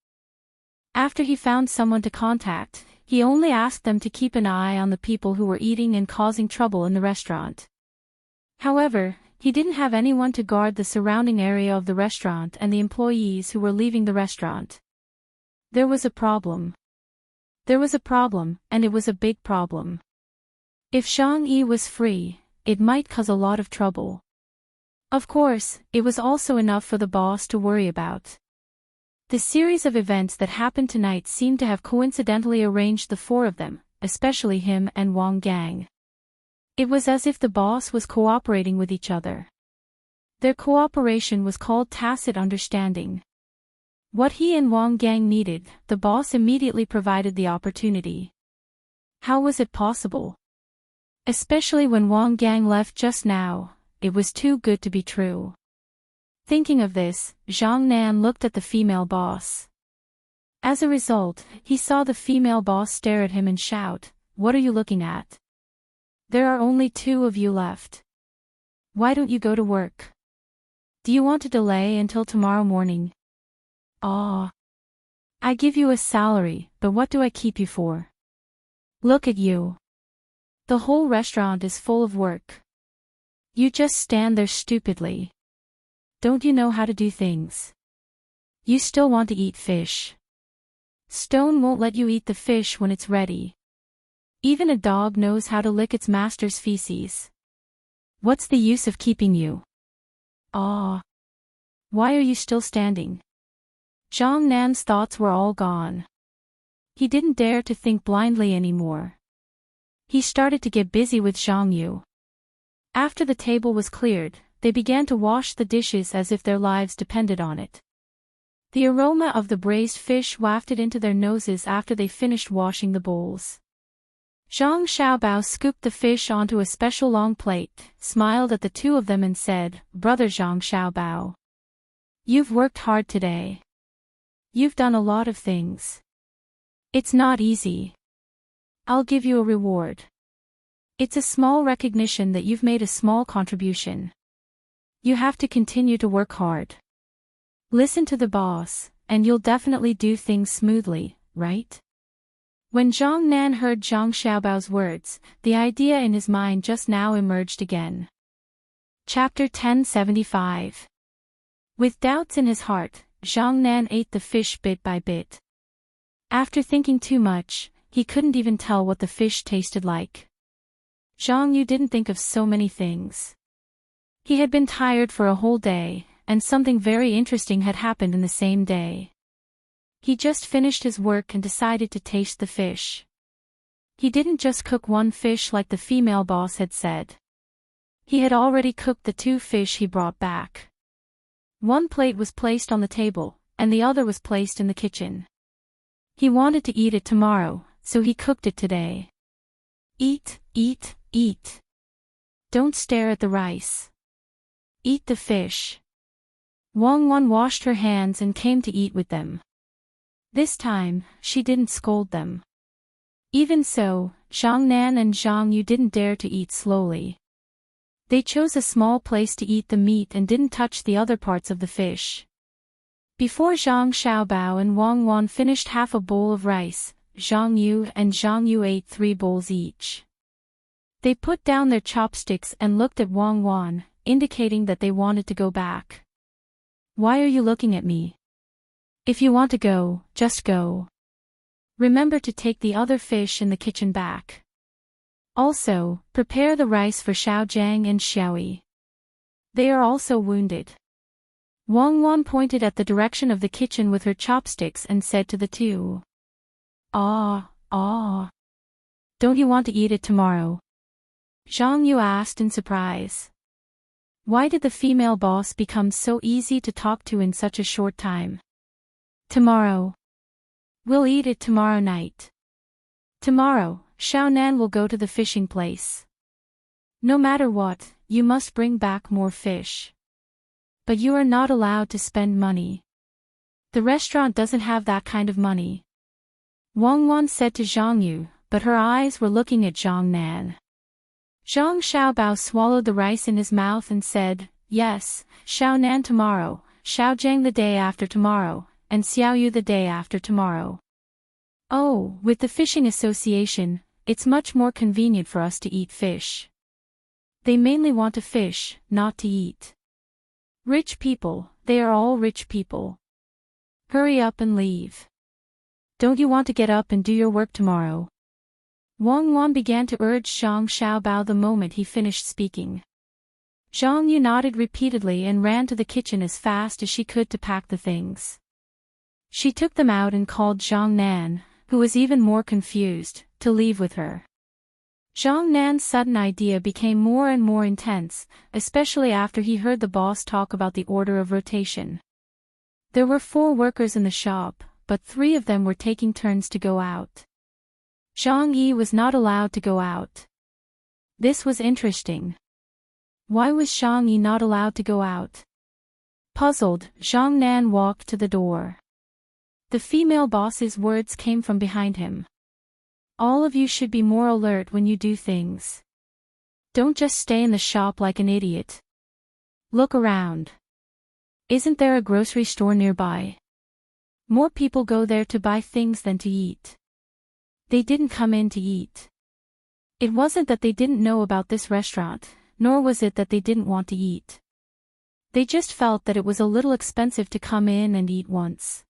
After he found someone to contact, he only asked them to keep an eye on the people who were eating and causing trouble in the restaurant. However, he didn't have anyone to guard the surrounding area of the restaurant and the employees who were leaving the restaurant. There was a problem. There was a problem, and it was a big problem. If Zhang Yi was free, it might cause a lot of trouble. Of course, it was also enough for the boss to worry about. The series of events that happened tonight seemed to have coincidentally arranged the 4 of them, especially him and Wang Gang. It was as if the boss was cooperating with each other. Their cooperation was called tacit understanding. What he and Wang Gang needed, the boss immediately provided the opportunity. How was it possible? Especially when Wang Gang left just now, it was too good to be true. Thinking of this, Zhang Nan looked at the female boss. As a result, he saw the female boss stare at him and shout, "What are you looking at? There are only 2 of you left. Why don't you go to work? Do you want to delay until tomorrow morning? Aw. I give you a salary, but what do I keep you for? Look at you. The whole restaurant is full of work. You just stand there stupidly. Don't you know how to do things? You still want to eat fish. Stone won't let you eat the fish when it's ready. Even a dog knows how to lick its master's feces. What's the use of keeping you? Aw. Why are you still standing?" Zhang Nan's thoughts were all gone. He didn't dare to think blindly anymore. He started to get busy with Zhang Yu. After the table was cleared, they began to wash the dishes as if their lives depended on it. The aroma of the braised fish wafted into their noses after they finished washing the bowls. Zhang Xiaobao scooped the fish onto a special long plate, smiled at the 2 of them and said, "Brother Zhang Xiaobao. You've worked hard today. You've done a lot of things. It's not easy. I'll give you a reward. It's a small recognition that you've made a small contribution. You have to continue to work hard. Listen to the boss, and you'll definitely do things smoothly, right?" When Zhang Nan heard Zhang Xiaobao's words, the idea in his mind just now emerged again. Chapter 1075. With doubts in his heart, Zhang Nan ate the fish bit by bit. After thinking too much, he couldn't even tell what the fish tasted like. Zhang Yu didn't think of so many things. He had been tired for a whole day, and something very interesting had happened in the same day. He just finished his work and decided to taste the fish. He didn't just cook 1 fish like the female boss had said. He had already cooked the 2 fish he brought back. 1 plate was placed on the table, and the other was placed in the kitchen. He wanted to eat it tomorrow, so he cooked it today. Eat, eat, eat. Don't stare at the rice. Eat the fish. Wang Wan washed her hands and came to eat with them. This time, she didn't scold them. Even so, Zhang Nan and Zhang Yu didn't dare to eat slowly. They chose a small place to eat the meat and didn't touch the other parts of the fish. Before Zhang Xiaobao and Wang Wan finished half a bowl of rice, Zhang Yu ate 3 bowls each. They put down their chopsticks and looked at Wang Wan, indicating that they wanted to go back. "Why are you looking at me? If you want to go, just go. Remember to take the other fish in the kitchen back. Also, prepare the rice for Xiaojiang and Xiaoyi. They are also wounded." Wang Wan pointed at the direction of the kitchen with her chopsticks and said to the 2. "Ah. Don't you want to eat it tomorrow?" Zhang Yu asked in surprise. Why did the female boss become so easy to talk to in such a short time? "Tomorrow. We'll eat it tomorrow night. Tomorrow, Xiaonan will go to the fishing place. No matter what, you must bring back more fish. But you are not allowed to spend money. The restaurant doesn't have that kind of money." Wang Wan said to Zhang Yu, but her eyes were looking at Zhang Nan. Zhang Xiaobao swallowed the rice in his mouth and said, "Yes, Xiaonan tomorrow, Xiaojiang the day after tomorrow, and Xiaoyu the day after tomorrow. Oh, with the fishing association, it's much more convenient for us to eat fish. They mainly want to fish, not to eat. Rich people, they are all rich people. Hurry up and leave. Don't you want to get up and do your work tomorrow?" Wang Wan began to urge Zhang Xiaobao the moment he finished speaking. Zhang Yu nodded repeatedly and ran to the kitchen as fast as she could to pack the things. She took them out and called Zhang Nan, who was even more confused, to leave with her. Zhang Nan's sudden idea became more and more intense, especially after he heard the boss talk about the order of rotation. There were 4 workers in the shop, but 3 of them were taking turns to go out. Zhang Yi was not allowed to go out. This was interesting. Why was Zhang Yi not allowed to go out? Puzzled, Zhang Nan walked to the door. The female boss's words came from behind him. All of you should be more alert when you do things. Don't just stay in the shop like an idiot. Look around. Isn't there a grocery store nearby? More people go there to buy things than to eat. They didn't come in to eat. It wasn't that they didn't know about this restaurant, nor was it that they didn't want to eat. They just felt that it was a little expensive to come in and eat once.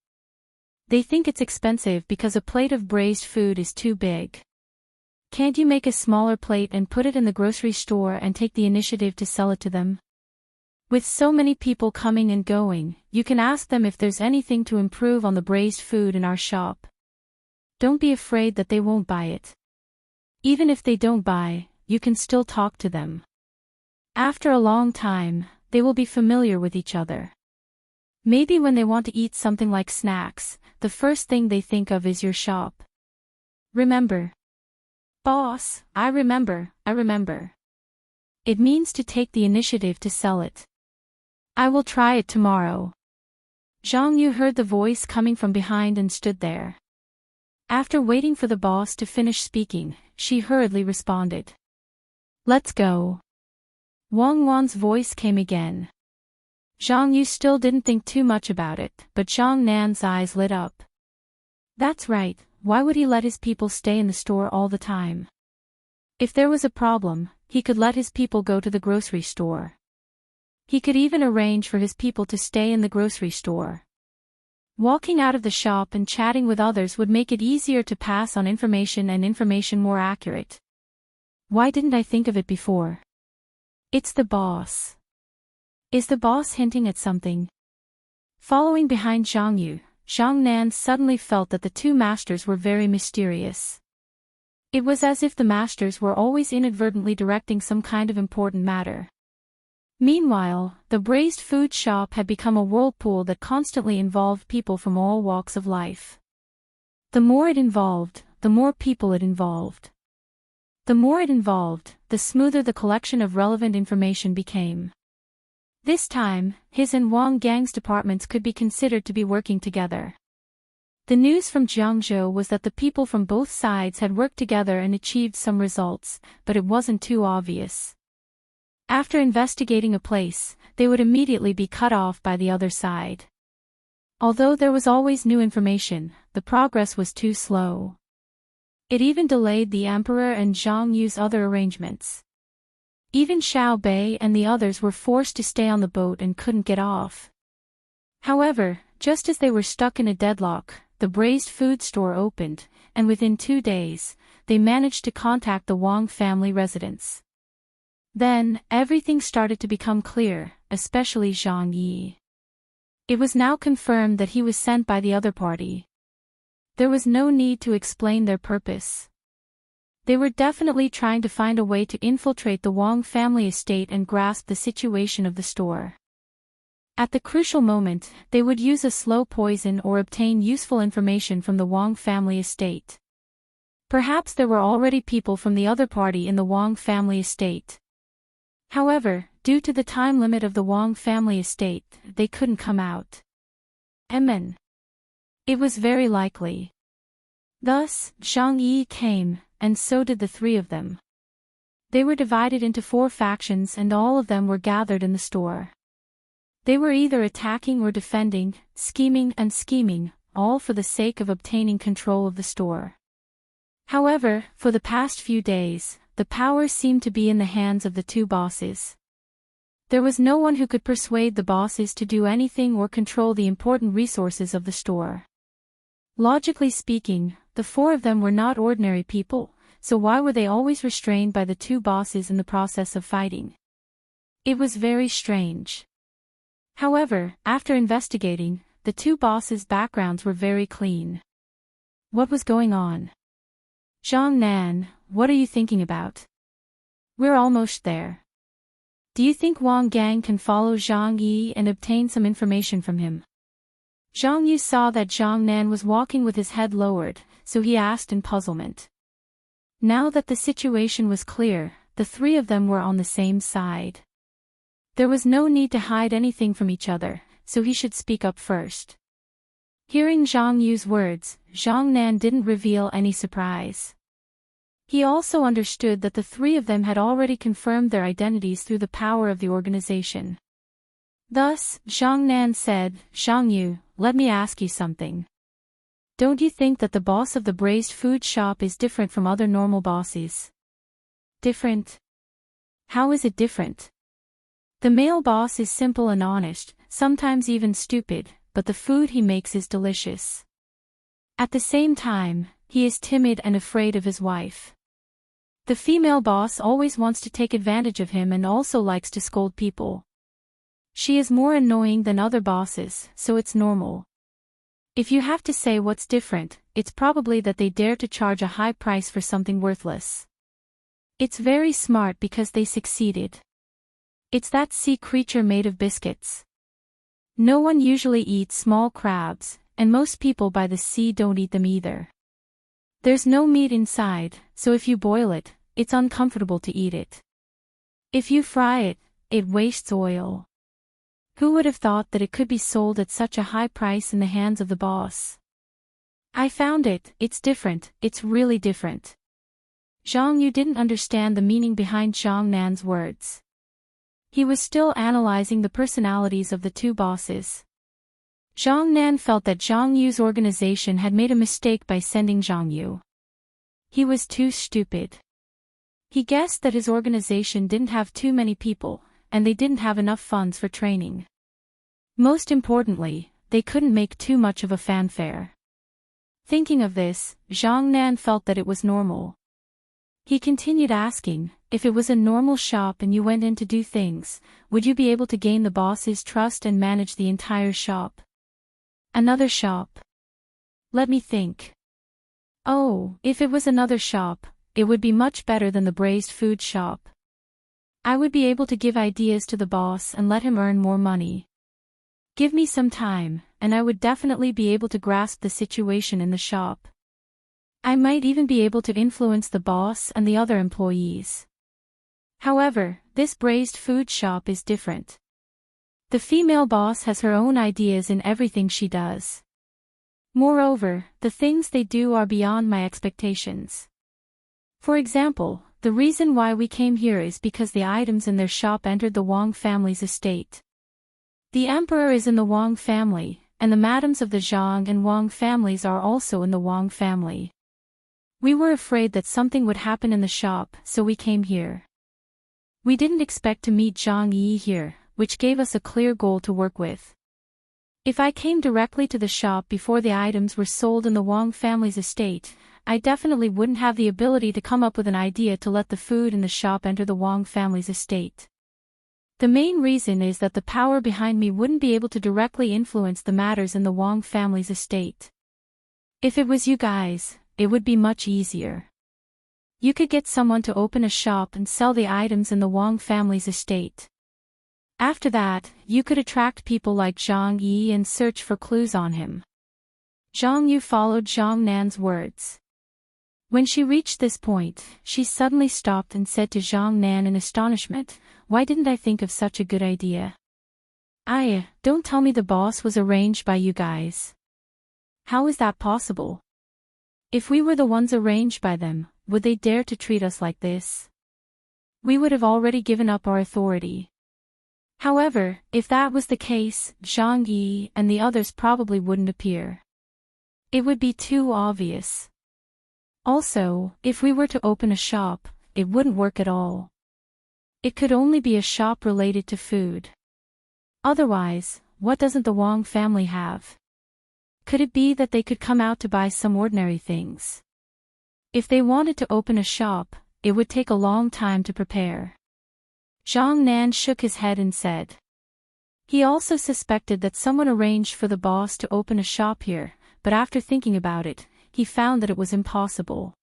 They think it's expensive because a plate of braised food is too big. Can't you make a smaller plate and put it in the grocery store and take the initiative to sell it to them? With so many people coming and going, you can ask them if there's anything to improve on the braised food in our shop. Don't be afraid that they won't buy it. Even if they don't buy, you can still talk to them. After a long time, they will be familiar with each other. Maybe when they want to eat something like snacks, the first thing they think of is your shop. Remember. Boss, I remember. It means to take the initiative to sell it. I will try it tomorrow. Zhang Yu heard the voice coming from behind and stood there. After waiting for the boss to finish speaking, she hurriedly responded. Let's go. Wang Wan's voice came again. Zhang Yu still didn't think too much about it, but Zhang Nan's eyes lit up. That's right, why would he let his people stay in the store all the time? If there was a problem, he could let his people go to the grocery store. He could even arrange for his people to stay in the grocery store. Walking out of the shop and chatting with others would make it easier to pass on information and information more accurate. Why didn't I think of it before? It's the boss. Is the boss hinting at something? Following behind Zhang Yu, Zhang Nan suddenly felt that the two masters were very mysterious. It was as if the masters were always inadvertently directing some kind of important matter. Meanwhile, the braised food shop had become a whirlpool that constantly involved people from all walks of life. The more it involved, the more people it involved. The more it involved, the smoother the collection of relevant information became. This time, his and Wang Gang's departments could be considered to be working together. The news from Jiangzhou was that the people from both sides had worked together and achieved some results, but it wasn't too obvious. After investigating a place, they would immediately be cut off by the other side. Although there was always new information, the progress was too slow. It even delayed the emperor and Zhang Yu's other arrangements. Even Xiao Bei and the others were forced to stay on the boat and couldn't get off. However, just as they were stuck in a deadlock, the braised food store opened, and within 2 days, they managed to contact the Wang family residence. Then, everything started to become clear, especially Zhang Yi. It was now confirmed that he was sent by the other party. There was no need to explain their purpose. They were definitely trying to find a way to infiltrate the Wang family estate and grasp the situation of the store. At the crucial moment, they would use a slow poison or obtain useful information from the Wang family estate. Perhaps there were already people from the other party in the Wang family estate. However, due to the time limit of the Wang family estate, they couldn't come out. It was very likely. Thus, Zhang Yi came, and so did the three of them. They were divided into 4 factions and all of them were gathered in the store. They were either attacking or defending, scheming, all for the sake of obtaining control of the store. However, for the past few days, the power seemed to be in the hands of the 2 bosses. There was no one who could persuade the bosses to do anything or control the important resources of the store. Logically speaking, the 4 of them were not ordinary people, so why were they always restrained by the 2 bosses in the process of fighting? It was very strange. However, after investigating, the 2 bosses' backgrounds were very clean. What was going on? Zhang Nan, what are you thinking about? We're almost there. Do you think Wang Gang can follow Zhang Yi and obtain some information from him? Zhang Yu saw that Zhang Nan was walking with his head lowered, so he asked in puzzlement. Now that the situation was clear, the 3 of them were on the same side. There was no need to hide anything from each other, so he should speak up first. Hearing Zhang Yu's words, Zhang Nan didn't reveal any surprise. He also understood that the three of them had already confirmed their identities through the power of the organization. Thus, Zhang Nan said, "Zhang Yu, let me ask you something. Don't you think that the boss of the braised food shop is different from other normal bosses?" "Different? How is it different?" "The male boss is simple and honest, sometimes even stupid, but the food he makes is delicious. At the same time, he is timid and afraid of his wife. The female boss always wants to take advantage of him and also likes to scold people. She is more annoying than other bosses, so it's normal. If you have to say what's different, it's probably that they dare to charge a high price for something worthless. It's very smart because they succeeded. It's that sea creature made of biscuits. No one usually eats small crabs, and most people by the sea don't eat them either. There's no meat inside, so if you boil it, it's uncomfortable to eat it. If you fry it, it wastes oil. Who would have thought that it could be sold at such a high price in the hands of the boss? I found it, it's different, it's really different." Zhang Yu didn't understand the meaning behind Zhang Nan's words. He was still analyzing the personalities of the two bosses. Zhang Nan felt that Zhang Yu's organization had made a mistake by sending Zhang Yu. He was too stupid. He guessed that his organization didn't have too many people, and they didn't have enough funds for training. Most importantly, they couldn't make too much of a fanfare. Thinking of this, Zhang Nan felt that it was normal. He continued asking, "If it was a normal shop and you went in to do things, would you be able to gain the boss's trust and manage the entire shop?" "Another shop? Let me think. Oh, if it was another shop, it would be much better than the braised food shop. I would be able to give ideas to the boss and let him earn more money. Give me some time, and I would definitely be able to grasp the situation in the shop. I might even be able to influence the boss and the other employees. However, this braised food shop is different. The female boss has her own ideas in everything she does. Moreover, the things they do are beyond my expectations. For example, the reason why we came here is because the items in their shop entered the Wang family's estate. The emperor is in the Wang family, and the madams of the Zhang and Wang families are also in the Wang family. We were afraid that something would happen in the shop, so we came here. We didn't expect to meet Zhang Yi here, which gave us a clear goal to work with. If I came directly to the shop before the items were sold in the Wang family's estate, I definitely wouldn't have the ability to come up with an idea to let the food in the shop enter the Wang family's estate. The main reason is that the power behind me wouldn't be able to directly influence the matters in the Wang family's estate. If it was you guys, it would be much easier. You could get someone to open a shop and sell the items in the Wang family's estate. After that, you could attract people like Zhang Yi and search for clues on him." Zhang Yu followed Zhang Nan's words. When she reached this point, she suddenly stopped and said to Zhang Nan in astonishment, "Why didn't I think of such a good idea? Don't tell me the boss was arranged by you guys. How is that possible? If we were the ones arranged by them, would they dare to treat us like this? We would have already given up our authority." However, if that was the case, Zhang Yi and the others probably wouldn't appear. It would be too obvious. Also, if we were to open a shop, it wouldn't work at all. It could only be a shop related to food. Otherwise, what doesn't the Wang family have? Could it be that they could come out to buy some ordinary things? If they wanted to open a shop, it would take a long time to prepare. Zhang Nan shook his head and said. He also suspected that someone arranged for the boss to open a shop here, but after thinking about it, he found that it was impossible.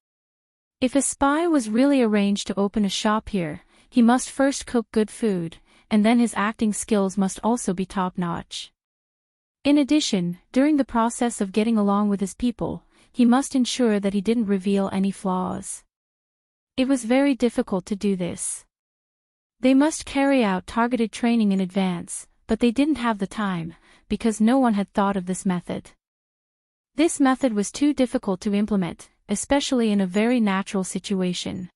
If a spy was really arranged to open a shop here, he must first cook good food, and then his acting skills must also be top-notch. In addition, during the process of getting along with his people, he must ensure that he didn't reveal any flaws. It was very difficult to do this. They must carry out targeted training in advance, but they didn't have the time, because no one had thought of this method. This method was too difficult to implement, especially in a very natural situation.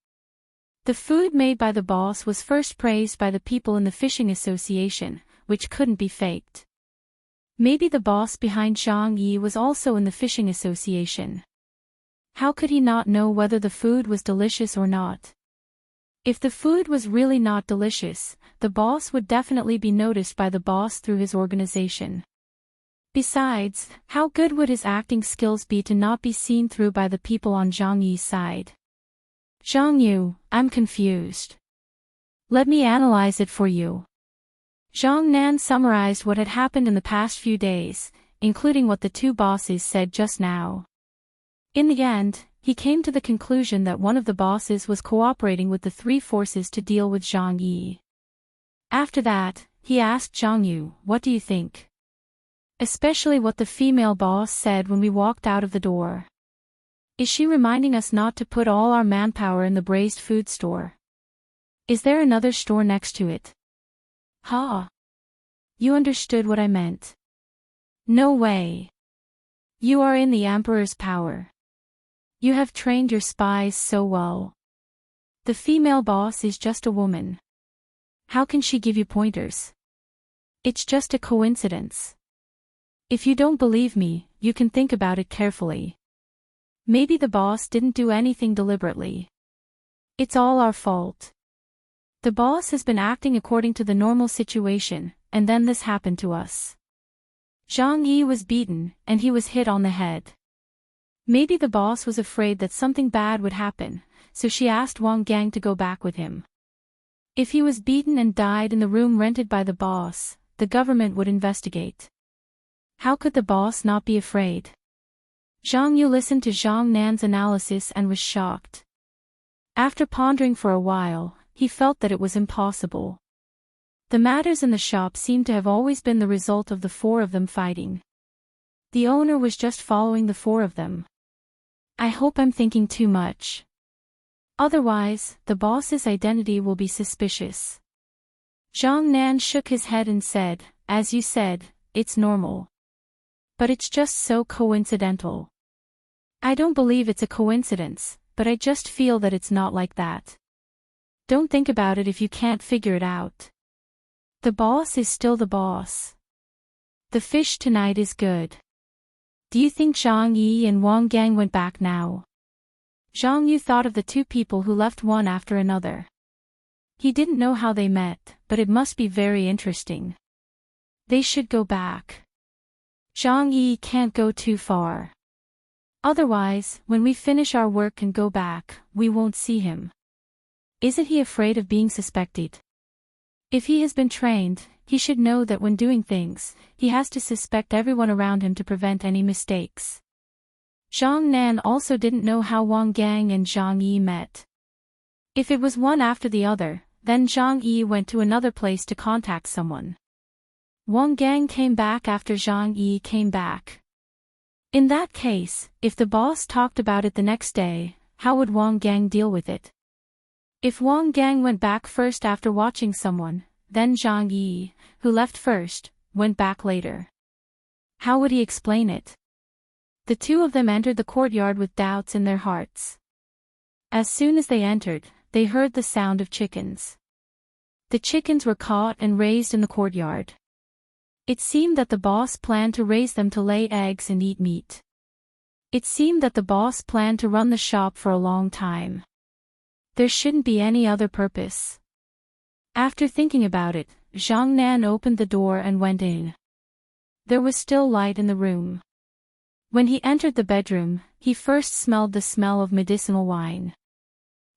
The food made by the boss was first praised by the people in the fishing association, which couldn't be faked. Maybe the boss behind Zhang Yi was also in the fishing association. How could he not know whether the food was delicious or not? If the food was really not delicious, the boss would definitely be noticed by the boss through his organization. Besides, how good would his acting skills be to not be seen through by the people on Zhang Yi's side? Zhang Yu, I'm confused. Let me analyze it for you. Zhang Nan summarized what had happened in the past few days, including what the two bosses said just now. In the end, he came to the conclusion that one of the bosses was cooperating with the three forces to deal with Zhang Yi. After that, he asked Zhang Yu, "What do you think?" Especially what the female boss said when we walked out of the door. Is she reminding us not to put all our manpower in the braised food store? Is there another store next to it? Ha! You understood what I meant. No way. You are in the Emperor's power. You have trained your spies so well. The female boss is just a woman. How can she give you pointers? It's just a coincidence. If you don't believe me, you can think about it carefully. Maybe the boss didn't do anything deliberately. It's all our fault. The boss has been acting according to the normal situation, and then this happened to us. Zhang Yi was beaten, and he was hit on the head. Maybe the boss was afraid that something bad would happen, so she asked Wang Gang to go back with him. If he was beaten and died in the room rented by the boss, the government would investigate. How could the boss not be afraid? Zhang Yu listened to Zhang Nan's analysis and was shocked. After pondering for a while, he felt that it was impossible. The matters in the shop seemed to have always been the result of the four of them fighting. The owner was just following the four of them. I hope I'm thinking too much. Otherwise, the boss's identity will be suspicious. Zhang Nan shook his head and said, "As you said, it's normal. But it's just so coincidental. I don't believe it's a coincidence, but I just feel that it's not like that. Don't think about it if you can't figure it out. The boss is still the boss. The fish tonight is good. Do you think Zhang Yi and Wang Gang went back now?" Zhang Yu thought of the two people who left one after another. He didn't know how they met, but it must be very interesting. They should go back. Zhang Yi can't go too far. Otherwise, when we finish our work and go back, we won't see him. Isn't he afraid of being suspected? If he has been trained, he should know that when doing things, he has to suspect everyone around him to prevent any mistakes. Zhang Nan also didn't know how Wang Gang and Zhang Yi met. If it was one after the other, then Zhang Yi went to another place to contact someone. Wang Gang came back after Zhang Yi came back. In that case, if the boss talked about it the next day, how would Wang Gang deal with it? If Wang Gang went back first after watching someone, then Zhang Yi, who left first, went back later. How would he explain it? The two of them entered the courtyard with doubts in their hearts. As soon as they entered, they heard the sound of chickens. The chickens were caught and raised in the courtyard. It seemed that the boss planned to raise them to lay eggs and eat meat. It seemed that the boss planned to run the shop for a long time. There shouldn't be any other purpose. After thinking about it, Zhang Nan opened the door and went in. There was still light in the room. When he entered the bedroom, he first smelled the smell of medicinal wine.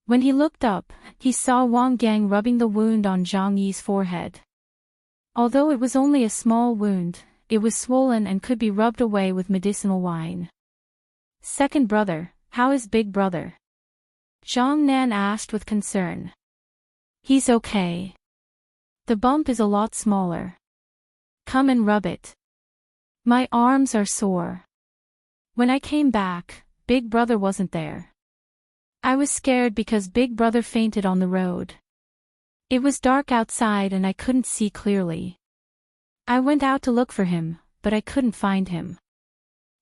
When he looked up, he saw Wang Gang rubbing the wound on Zhang Yi's forehead. Although it was only a small wound, it was swollen and could be rubbed away with medicinal wine. "Second brother, how is big brother?" Zhang Nan asked with concern. "He's okay. The bump is a lot smaller. Come and rub it. My arms are sore. When I came back, big brother wasn't there. I was scared because big brother fainted on the road. It was dark outside and I couldn't see clearly. I went out to look for him, but I couldn't find him.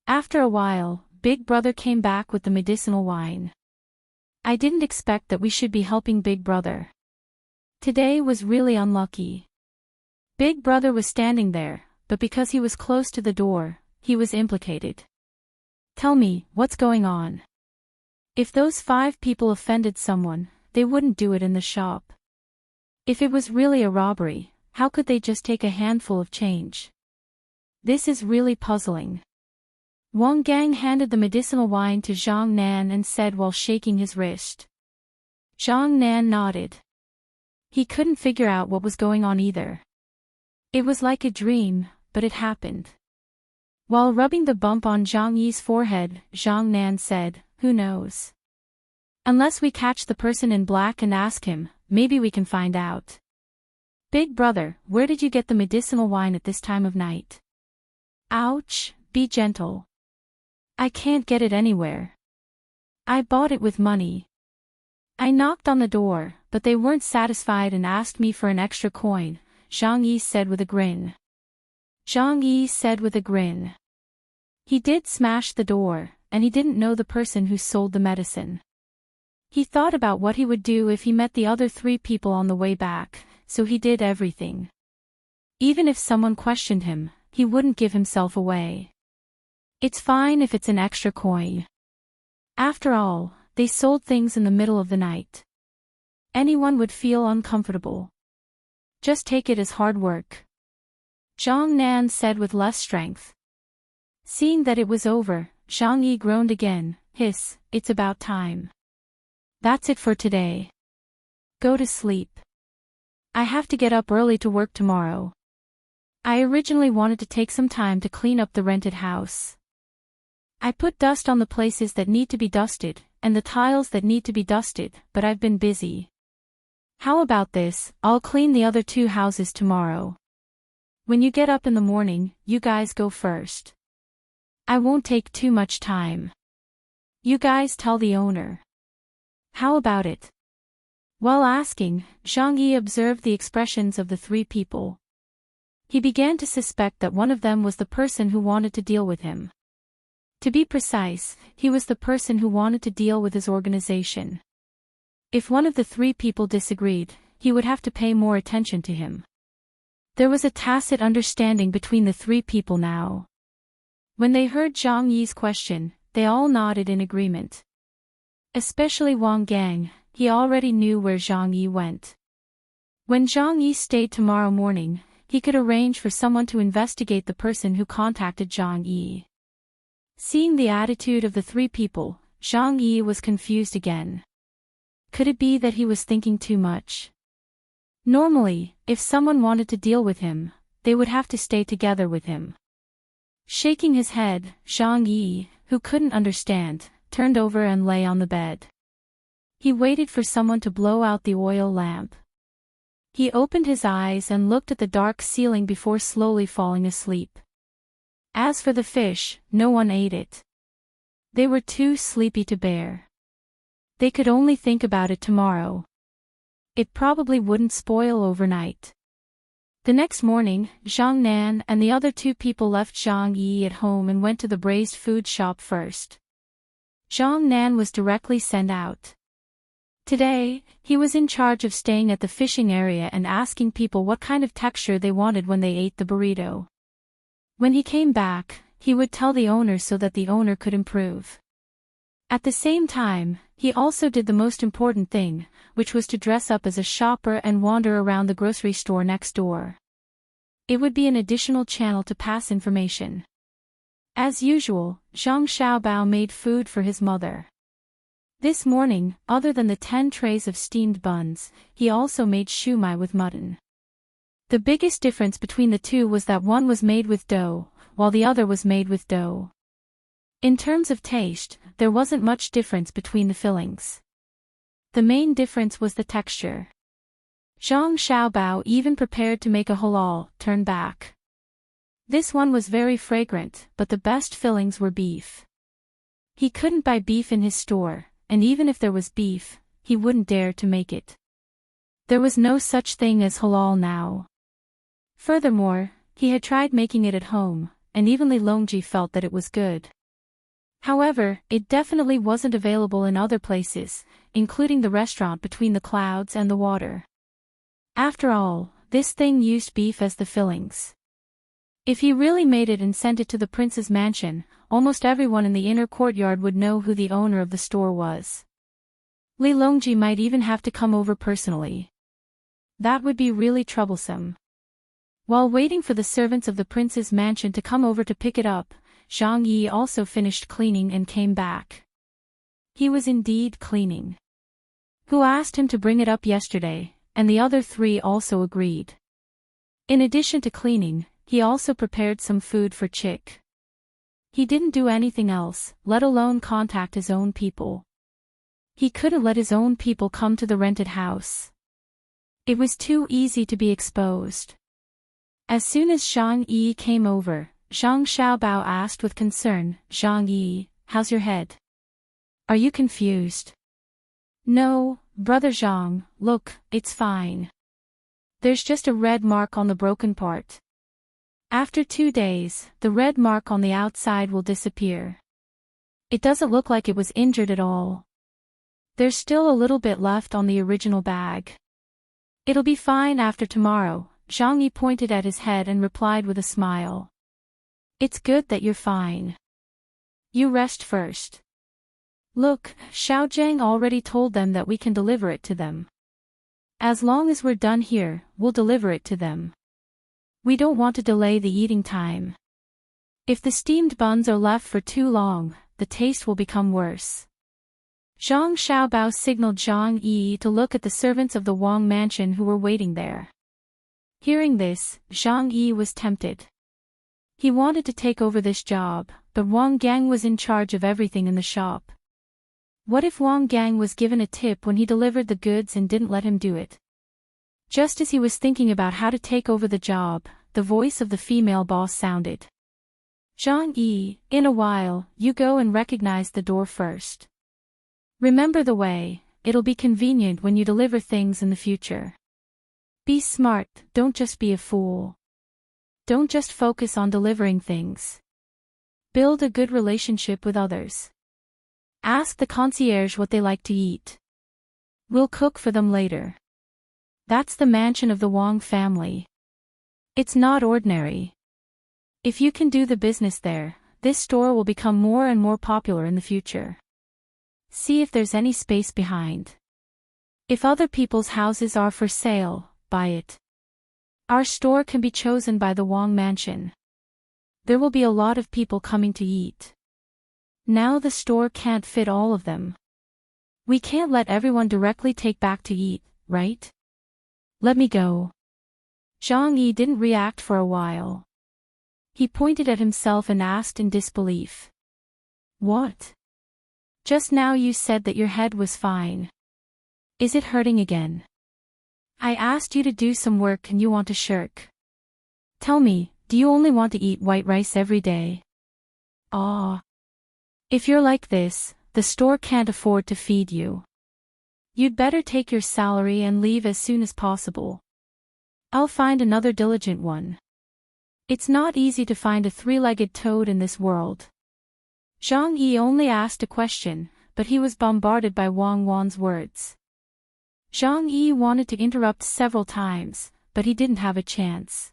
After a while, Big Brother came back with the medicinal wine. I didn't expect that we should be helping Big Brother. Today was really unlucky. Big Brother was standing there, but because he was close to the door, he was implicated. Tell me, what's going on? If those 5 people offended someone, they wouldn't do it in the shop. If it was really a robbery, how could they just take a handful of change? This is really puzzling. Wang Gang handed the medicinal wine to Zhang Nan and said while shaking his wrist. Zhang Nan nodded. He couldn't figure out what was going on either. It was like a dream, but it happened. While rubbing the bump on Zhang Yi's forehead, Zhang Nan said, "Who knows? Unless we catch the person in black and ask him, maybe we can find out." Big Brother, where did you get the medicinal wine at this time of night? Ouch, be gentle. I can't get it anywhere. I bought it with money. I knocked on the door, but they weren't satisfied and asked me for an extra coin, Zhang Yi said with a grin. Zhang Yi said with a grin. He did smash the door, and he didn't know the person who sold the medicine. He thought about what he would do if he met the other 3 people on the way back, so he did everything. Even if someone questioned him, he wouldn't give himself away. It's fine if it's an extra coin. After all, they sold things in the middle of the night. Anyone would feel uncomfortable. Just take it as hard work. Zhang Nan said with less strength. Seeing that it was over, Zhang Yi groaned again, hiss, it's about time. That's it for today. Go to sleep. I have to get up early to work tomorrow. I originally wanted to take some time to clean up the rented house. I put dust on the places that need to be dusted, and the tiles that need to be dusted, but I've been busy. How about this, I'll clean the other 2 houses tomorrow. When you get up in the morning, you guys go first. I won't take too much time. You guys tell the owner. How about it? While asking, Zhang Yi observed the expressions of the 3 people. He began to suspect that one of them was the person who wanted to deal with him. To be precise, he was the person who wanted to deal with his organization. If one of the 3 people disagreed, he would have to pay more attention to him. There was a tacit understanding between the 3 people now. When they heard Zhang Yi's question, they all nodded in agreement. Especially Wang Gang, he already knew where Zhang Yi went. When Zhang Yi stayed tomorrow morning, he could arrange for someone to investigate the person who contacted Zhang Yi. Seeing the attitude of the 3 people, Zhang Yi was confused again. Could it be that he was thinking too much? Normally, if someone wanted to deal with him, they would have to stay together with him. Shaking his head, Zhang Yi, who couldn't understand, turned over and lay on the bed. He waited for someone to blow out the oil lamp. He opened his eyes and looked at the dark ceiling before slowly falling asleep. As for the fish, no one ate it. They were too sleepy to bear. They could only think about it tomorrow. It probably wouldn't spoil overnight. The next morning, Zhang Nan and the other 2 people left Zhang Yi at home and went to the braised food shop first. Zhang Nan was directly sent out. Today, he was in charge of staying at the fishing area and asking people what kind of texture they wanted when they ate the burrito. When he came back, he would tell the owner so that the owner could improve. At the same time, he also did the most important thing, which was to dress up as a shopper and wander around the grocery store next door. It would be an additional channel to pass information. As usual, Zhang Xiaobao made food for his mother. This morning, other than the 10 trays of steamed buns, he also made shumai with mutton. The biggest difference between the 2 was that one was made with dough, while the other was made with dough. In terms of taste, there wasn't much difference between the fillings. The main difference was the texture. Zhang Xiaobao even prepared to make a halal turn back. This one was very fragrant, but the best fillings were beef. He couldn't buy beef in his store, and even if there was beef, he wouldn't dare to make it. There was no such thing as halal now. Furthermore, he had tried making it at home, and even Li Longji felt that it was good. However, it definitely wasn't available in other places, including the restaurant between the clouds and the water. After all, this thing used beef as the fillings. If he really made it and sent it to the prince's mansion, almost everyone in the inner courtyard would know who the owner of the store was. Li Longji might even have to come over personally. That would be really troublesome. While waiting for the servants of the prince's mansion to come over to pick it up, Zhang Yi also finished cleaning and came back. He was indeed cleaning. Hu asked him to bring it up yesterday, and the other three also agreed. In addition to cleaning, he also prepared some food for Chick. He didn't do anything else, let alone contact his own people. He couldn't let his own people come to the rented house. It was too easy to be exposed. As soon as Zhang Yi came over, Zhang Xiaobao asked with concern, "Zhang Yi, how's your head? Are you confused?" "No, brother Zhang, look, it's fine. There's just a red mark on the broken part. After 2 days, the red mark on the outside will disappear. It doesn't look like it was injured at all. There's still a little bit left on the original bag. It'll be fine after tomorrow." Zhang Yi pointed at his head and replied with a smile. "It's good that you're fine. You rest first. Look, Xiaojiang already told them that we can deliver it to them. As long as we're done here, we'll deliver it to them. We don't want to delay the eating time. If the steamed buns are left for too long, the taste will become worse." Zhang Xiaobao signaled Zhang Yi to look at the servants of the Wang mansion who were waiting there. Hearing this, Zhang Yi was tempted. He wanted to take over this job, but Wang Gang was in charge of everything in the shop. What if Wang Gang was given a tip when he delivered the goods and didn't let him do it? Just as he was thinking about how to take over the job, the voice of the female boss sounded. "Zhang Yi, in a while, you go and recognize the door first. Remember the way, it'll be convenient when you deliver things in the future. Be smart, don't just be a fool. Don't just focus on delivering things. Build a good relationship with others. Ask the concierge what they like to eat. We'll cook for them later." That's the mansion of the Wang family. It's not ordinary. If you can do the business there, this store will become more and more popular in the future. See if there's any space behind. If other people's houses are for sale, buy it. Our store can be chosen by the Wang mansion. There will be a lot of people coming to eat. Now the store can't fit all of them. We can't let everyone directly take back to eat, right? Let me go." Zhang Yi didn't react for a while. He pointed at himself and asked in disbelief. "What? Just now you said that your head was fine. Is it hurting again? I asked you to do some work and you want to shirk. Tell me, do you only want to eat white rice every day? Ah. If you're like this, the store can't afford to feed you. You'd better take your salary and leave as soon as possible. I'll find another diligent one. It's not easy to find a three-legged toad in this world." Zhang Yi only asked a question, but he was bombarded by Wang Wan's words. Zhang Yi wanted to interrupt several times, but he didn't have a chance.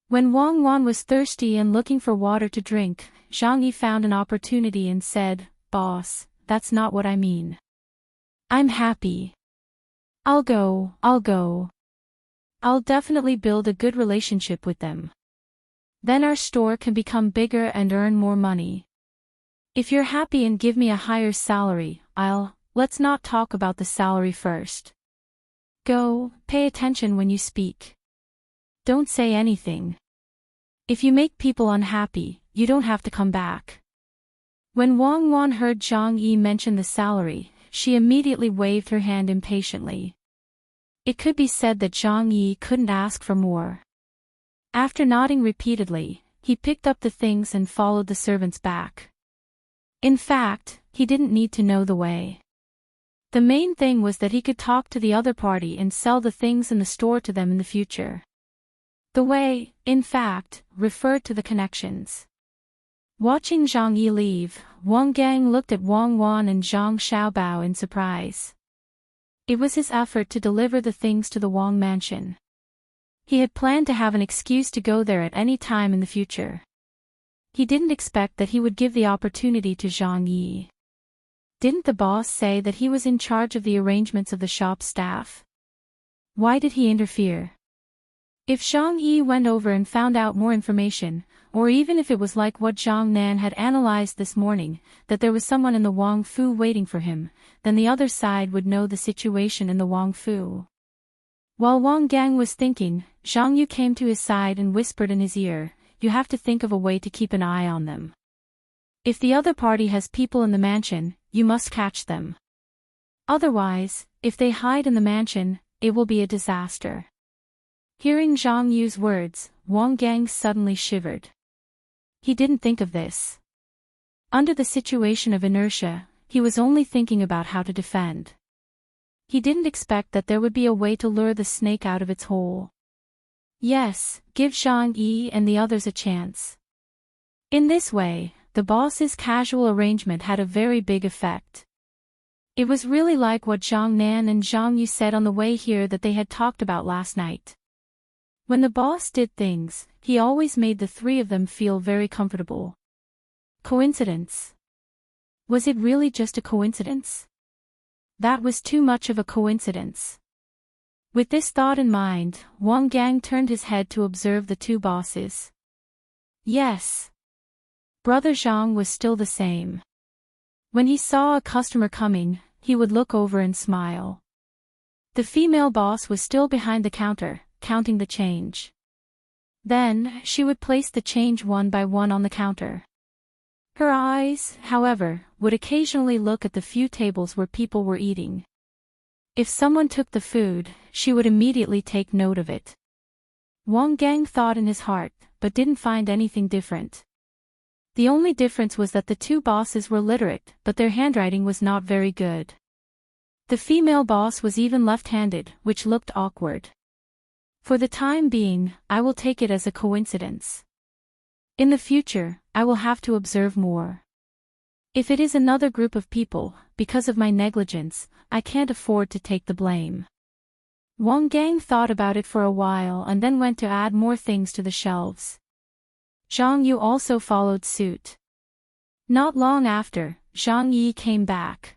When Wang Wan was thirsty and looking for water to drink, Zhang Yi found an opportunity and said, "Boss, that's not what I mean. I'm happy. I'll go. I'll definitely build a good relationship with them. Then our store can become bigger and earn more money. If you're happy and give me a higher salary, let's not talk about the salary first. Go, pay attention when you speak. Don't say anything. If you make people unhappy, you don't have to come back." When Wang Wan heard Zhang Yi mention the salary, she immediately waved her hand impatiently. It could be said that Zhang Yi couldn't ask for more. After nodding repeatedly, he picked up the things and followed the servants back. In fact, he didn't need to know the way. The main thing was that he could talk to the other party and sell the things in the store to them in the future. The way, in fact, referred to the connections. Watching Zhang Yi leave, Wang Gang looked at Wang Wan and Zhang Xiaobao in surprise. It was his effort to deliver the things to the Wang mansion. He had planned to have an excuse to go there at any time in the future. He didn't expect that he would give the opportunity to Zhang Yi. Didn't the boss say that he was in charge of the arrangements of the shop staff? Why did he interfere? If Zhang Yi went over and found out more information, or even if it was like what Zhang Nan had analyzed this morning, that there was someone in the Wang Fu waiting for him, then the other side would know the situation in the Wang Fu. While Wang Gang was thinking, Zhang Yu came to his side and whispered in his ear, "You have to think of a way to keep an eye on them. If the other party has people in the mansion, you must catch them. Otherwise, if they hide in the mansion, it will be a disaster." Hearing Zhang Yu's words, Wang Gang suddenly shivered. He didn't think of this. Under the situation of inertia, he was only thinking about how to defend. He didn't expect that there would be a way to lure the snake out of its hole. Yes, give Zhang Yi and the others a chance. In this way, the boss's casual arrangement had a very big effect. It was really like what Zhang Nan and Zhang Yu said on the way here that they had talked about last night. When the boss did things, he always made the three of them feel very comfortable. Coincidence? Was it really just a coincidence? That was too much of a coincidence. With this thought in mind, Wang Gang turned his head to observe the two bosses. Yes. Brother Zhang was still the same. When he saw a customer coming, he would look over and smile. The female boss was still behind the counter, counting the change. Then, she would place the change one by one on the counter. Her eyes, however, would occasionally look at the few tables where people were eating. If someone took the food, she would immediately take note of it. Wang Gang thought in his heart, but didn't find anything different. The only difference was that the two bosses were literate, but their handwriting was not very good. The female boss was even left-handed, which looked awkward. For the time being, I will take it as a coincidence. In the future, I will have to observe more. If it is another group of people, because of my negligence, I can't afford to take the blame. Wang Gang thought about it for a while and then went to add more things to the shelves. Zhang Yu also followed suit. Not long after, Zhang Yi came back.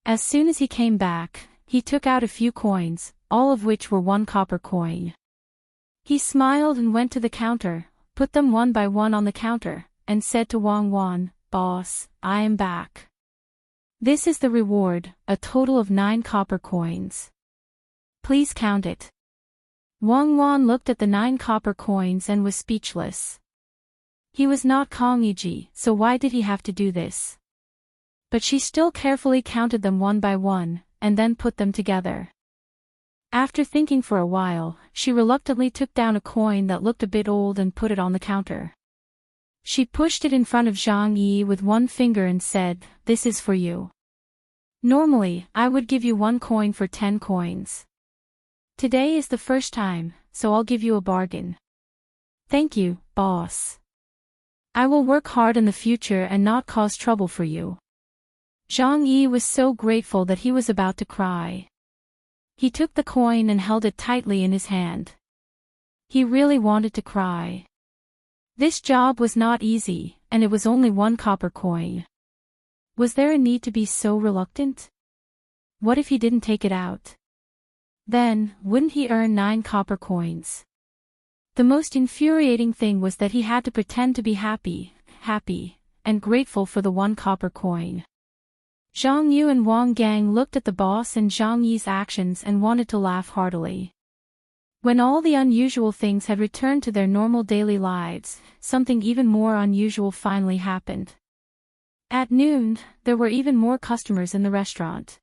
As soon as he came back, he took out a few coins, all of which were 1 copper coin. He smiled and went to the counter, put them one by one on the counter, and said to Wang Wan, "Boss, I am back. This is the reward, a total of 9 copper coins. Please count it." Wang Wan looked at the 9 copper coins and was speechless. He was not Kong Yiji, so why did he have to do this? But she still carefully counted them one by one, and then put them together. After thinking for a while, she reluctantly took down a coin that looked a bit old and put it on the counter. She pushed it in front of Zhang Yi with one finger and said, "This is for you. Normally, I would give you 1 coin for 10 coins. Today is the first time, so I'll give you a bargain." "Thank you, boss. I will work hard in the future and not cause trouble for you." Zhang Yi was so grateful that he was about to cry. He took the coin and held it tightly in his hand. He really wanted to cry. This job was not easy, and it was only 1 copper coin. Was there a need to be so reluctant? What if he didn't take it out? Then, wouldn't he earn 9 copper coins? The most infuriating thing was that he had to pretend to be happy, and grateful for the 1 copper coin. Zhang Yu and Wang Gang looked at the boss and Zhang Yi's actions and wanted to laugh heartily. When all the unusual things had returned to their normal daily lives, something even more unusual finally happened. At noon, there were even more customers in the restaurant.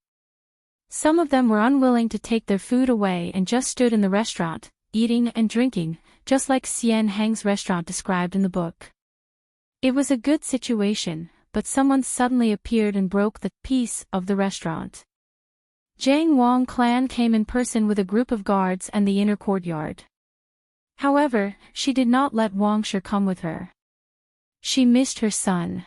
Some of them were unwilling to take their food away and just stood in the restaurant, eating and drinking, just like Xian Heng's restaurant described in the book. It was a good situation, but someone suddenly appeared and broke the peace of the restaurant. Jiang Wang clan came in person with a group of guards and the inner courtyard. However, she did not let Wang Shi come with her. She missed her son.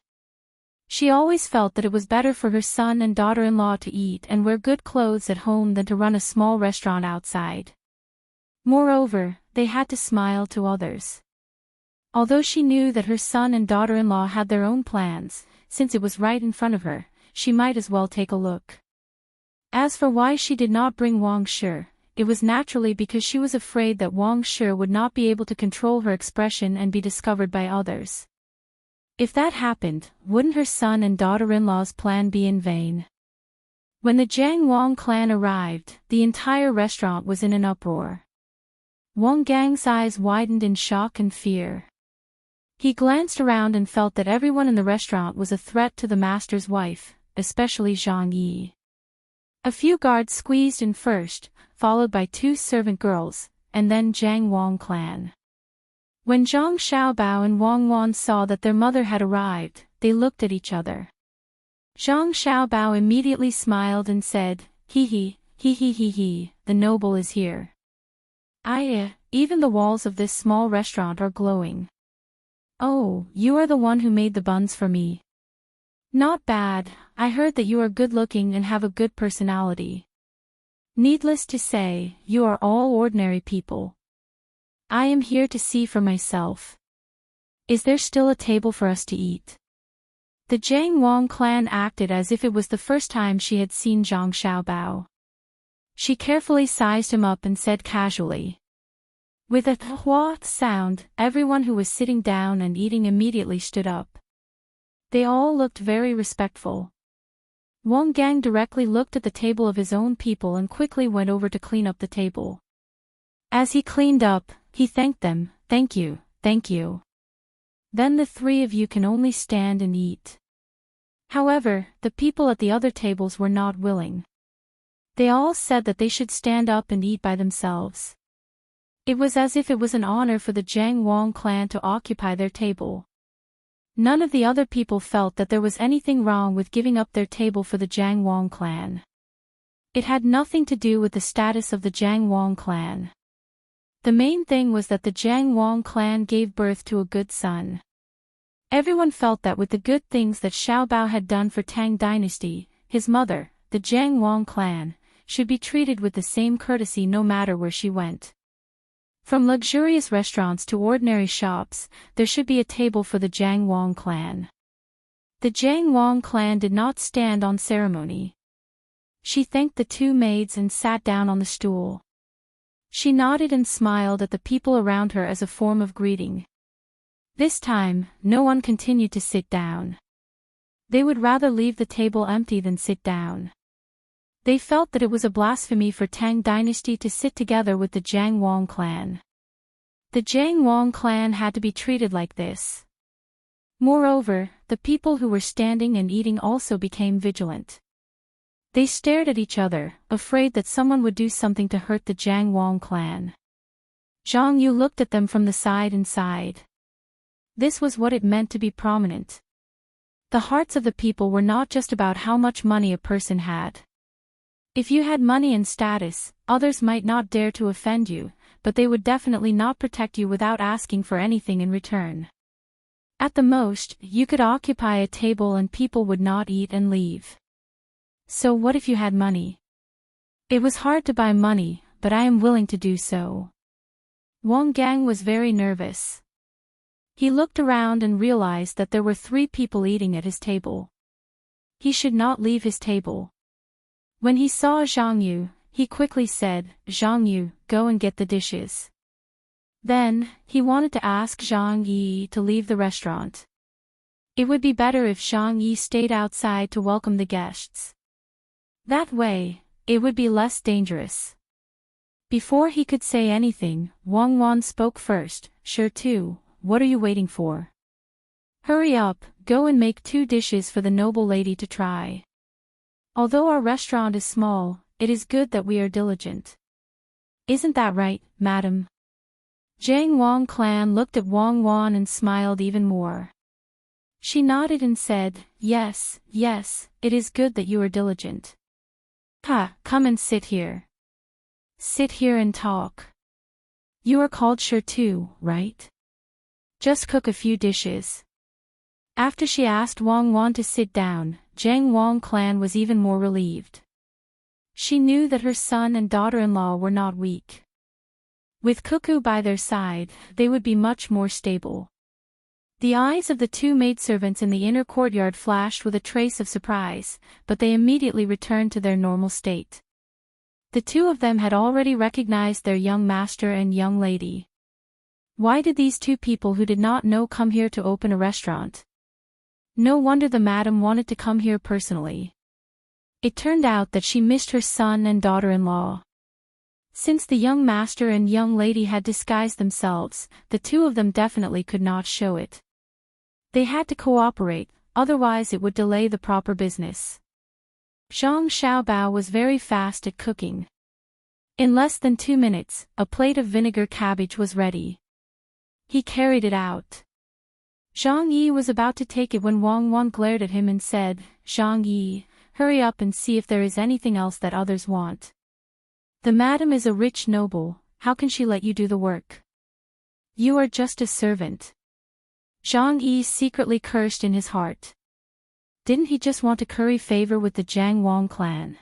She always felt that it was better for her son and daughter-in-law to eat and wear good clothes at home than to run a small restaurant outside. Moreover, they had to smile to others. Although she knew that her son and daughter-in-law had their own plans, since it was right in front of her, she might as well take a look. As for why she did not bring Wang Shi, it was naturally because she was afraid that Wang Shi would not be able to control her expression and be discovered by others. If that happened, wouldn't her son and daughter-in-law's plan be in vain? When the Jiang Wang clan arrived, the entire restaurant was in an uproar. Wang Gang's eyes widened in shock and fear. He glanced around and felt that everyone in the restaurant was a threat to the master's wife, especially Zhang Yi. A few guards squeezed in first, followed by 2 servant girls, and then Jiang Wang clan. When Zhang Xiaobao and Wang Wan saw that their mother had arrived, they looked at each other. Zhang Xiaobao immediately smiled and said, "Hee, the noble is here. Even the walls of this small restaurant are glowing. Oh, you are the one who made the buns for me. Not bad, I heard that you are good-looking and have a good personality. Needless to say, you are all ordinary people. I am here to see for myself. Is there still a table for us to eat?" The Jiang Wang clan acted as if it was the first time she had seen Zhang Xiaobao. She carefully sized him up and said casually. With a hua sound, everyone who was sitting down and eating immediately stood up. They all looked very respectful. Wang Gang directly looked at the table of his own people and quickly went over to clean up the table. As he cleaned up, he thanked them, "Thank you, thank you. Then the 3 of you can only stand and eat." However, the people at the other tables were not willing. They all said that they should stand up and eat by themselves. It was as if it was an honor for the Jiang Wang clan to occupy their table. None of the other people felt that there was anything wrong with giving up their table for the Jiang Wang clan. It had nothing to do with the status of the Jiang Wang clan. The main thing was that the Jiang Wang clan gave birth to a good son. Everyone felt that with the good things that Xiaobao had done for Tang dynasty, his mother, the Jiang Wang clan, should be treated with the same courtesy no matter where she went. From luxurious restaurants to ordinary shops, there should be a table for the Jiang Wang clan. The Jiang Wang clan did not stand on ceremony. She thanked the 2 maids and sat down on the stool. She nodded and smiled at the people around her as a form of greeting. This time, no one continued to sit down. They would rather leave the table empty than sit down. They felt that it was a blasphemy for Tang dynasty to sit together with the Jiang Wang clan. The Jiang Wang clan had to be treated like this. Moreover, the people who were standing and eating also became vigilant. They stared at each other, afraid that someone would do something to hurt the Jiang Wang clan. Zhang Yu looked at them from the side and sighed. This was what it meant to be prominent. The hearts of the people were not just about how much money a person had. If you had money and status, others might not dare to offend you, but they would definitely not protect you without asking for anything in return. At the most, you could occupy a table and people would not eat and leave. So what if you had money? It was hard to buy money, but I am willing to do so. Wang Gang was very nervous. He looked around and realized that there were 3 people eating at his table. He should not leave his table. When he saw Zhang Yu, he quickly said, "Zhang Yu, go and get the dishes." Then, he wanted to ask Zhang Yi to leave the restaurant. It would be better if Zhang Yi stayed outside to welcome the guests. That way, it would be less dangerous. Before he could say anything, Wang Wan spoke first. "Sure too, what are you waiting for? Hurry up, go and make 2 dishes for the noble lady to try. Although our restaurant is small, it is good that we are diligent. Isn't that right, madam?" Jiang Wang clan looked at Wang Wan and smiled even more. She nodded and said, yes, it is good that you are diligent. Come and sit here. Sit here and talk. You are called Sure too, right? Just cook a few dishes. After she asked Wang Wan to sit down, Jiang Wang clan was even more relieved. She knew that her son and daughter-in-law were not weak. With Cuckoo by their side, they would be much more stable. The eyes of the two maidservants in the inner courtyard flashed with a trace of surprise, but they immediately returned to their normal state. The two of them had already recognized their young master and young lady. Why did these two people who did not know come here to open a restaurant? No wonder the madam wanted to come here personally. It turned out that she missed her son and daughter-in-law. Since the young master and young lady had disguised themselves, the two of them definitely could not show it. They had to cooperate, otherwise it would delay the proper business. Zhang Xiaobao was very fast at cooking. In less than 2 minutes, a plate of vinegar cabbage was ready. He carried it out. Zhang Yi was about to take it when Wang Wan glared at him and said, "Zhang Yi, hurry up and see if there is anything else that others want. The madam is a rich noble, how can she let you do the work? You are just a servant." Zhang Yi secretly cursed in his heart. Didn't he just want to curry favor with the Jiang Wang clan?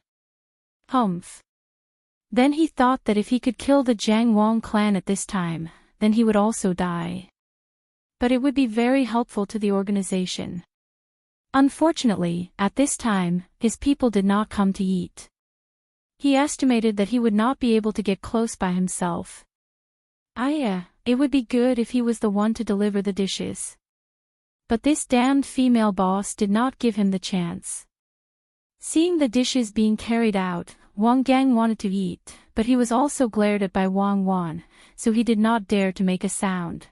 Humph. Then he thought that if he could kill the Jiang Wang clan at this time, then he would also die. But it would be very helpful to the organization. Unfortunately, at this time, his people did not come to eat. He estimated that he would not be able to get close by himself. It would be good if he was the one to deliver the dishes. But this damned female boss did not give him the chance. Seeing the dishes being carried out, Wang Gang wanted to eat, but he was also glared at by Wang Wan, so he did not dare to make a sound.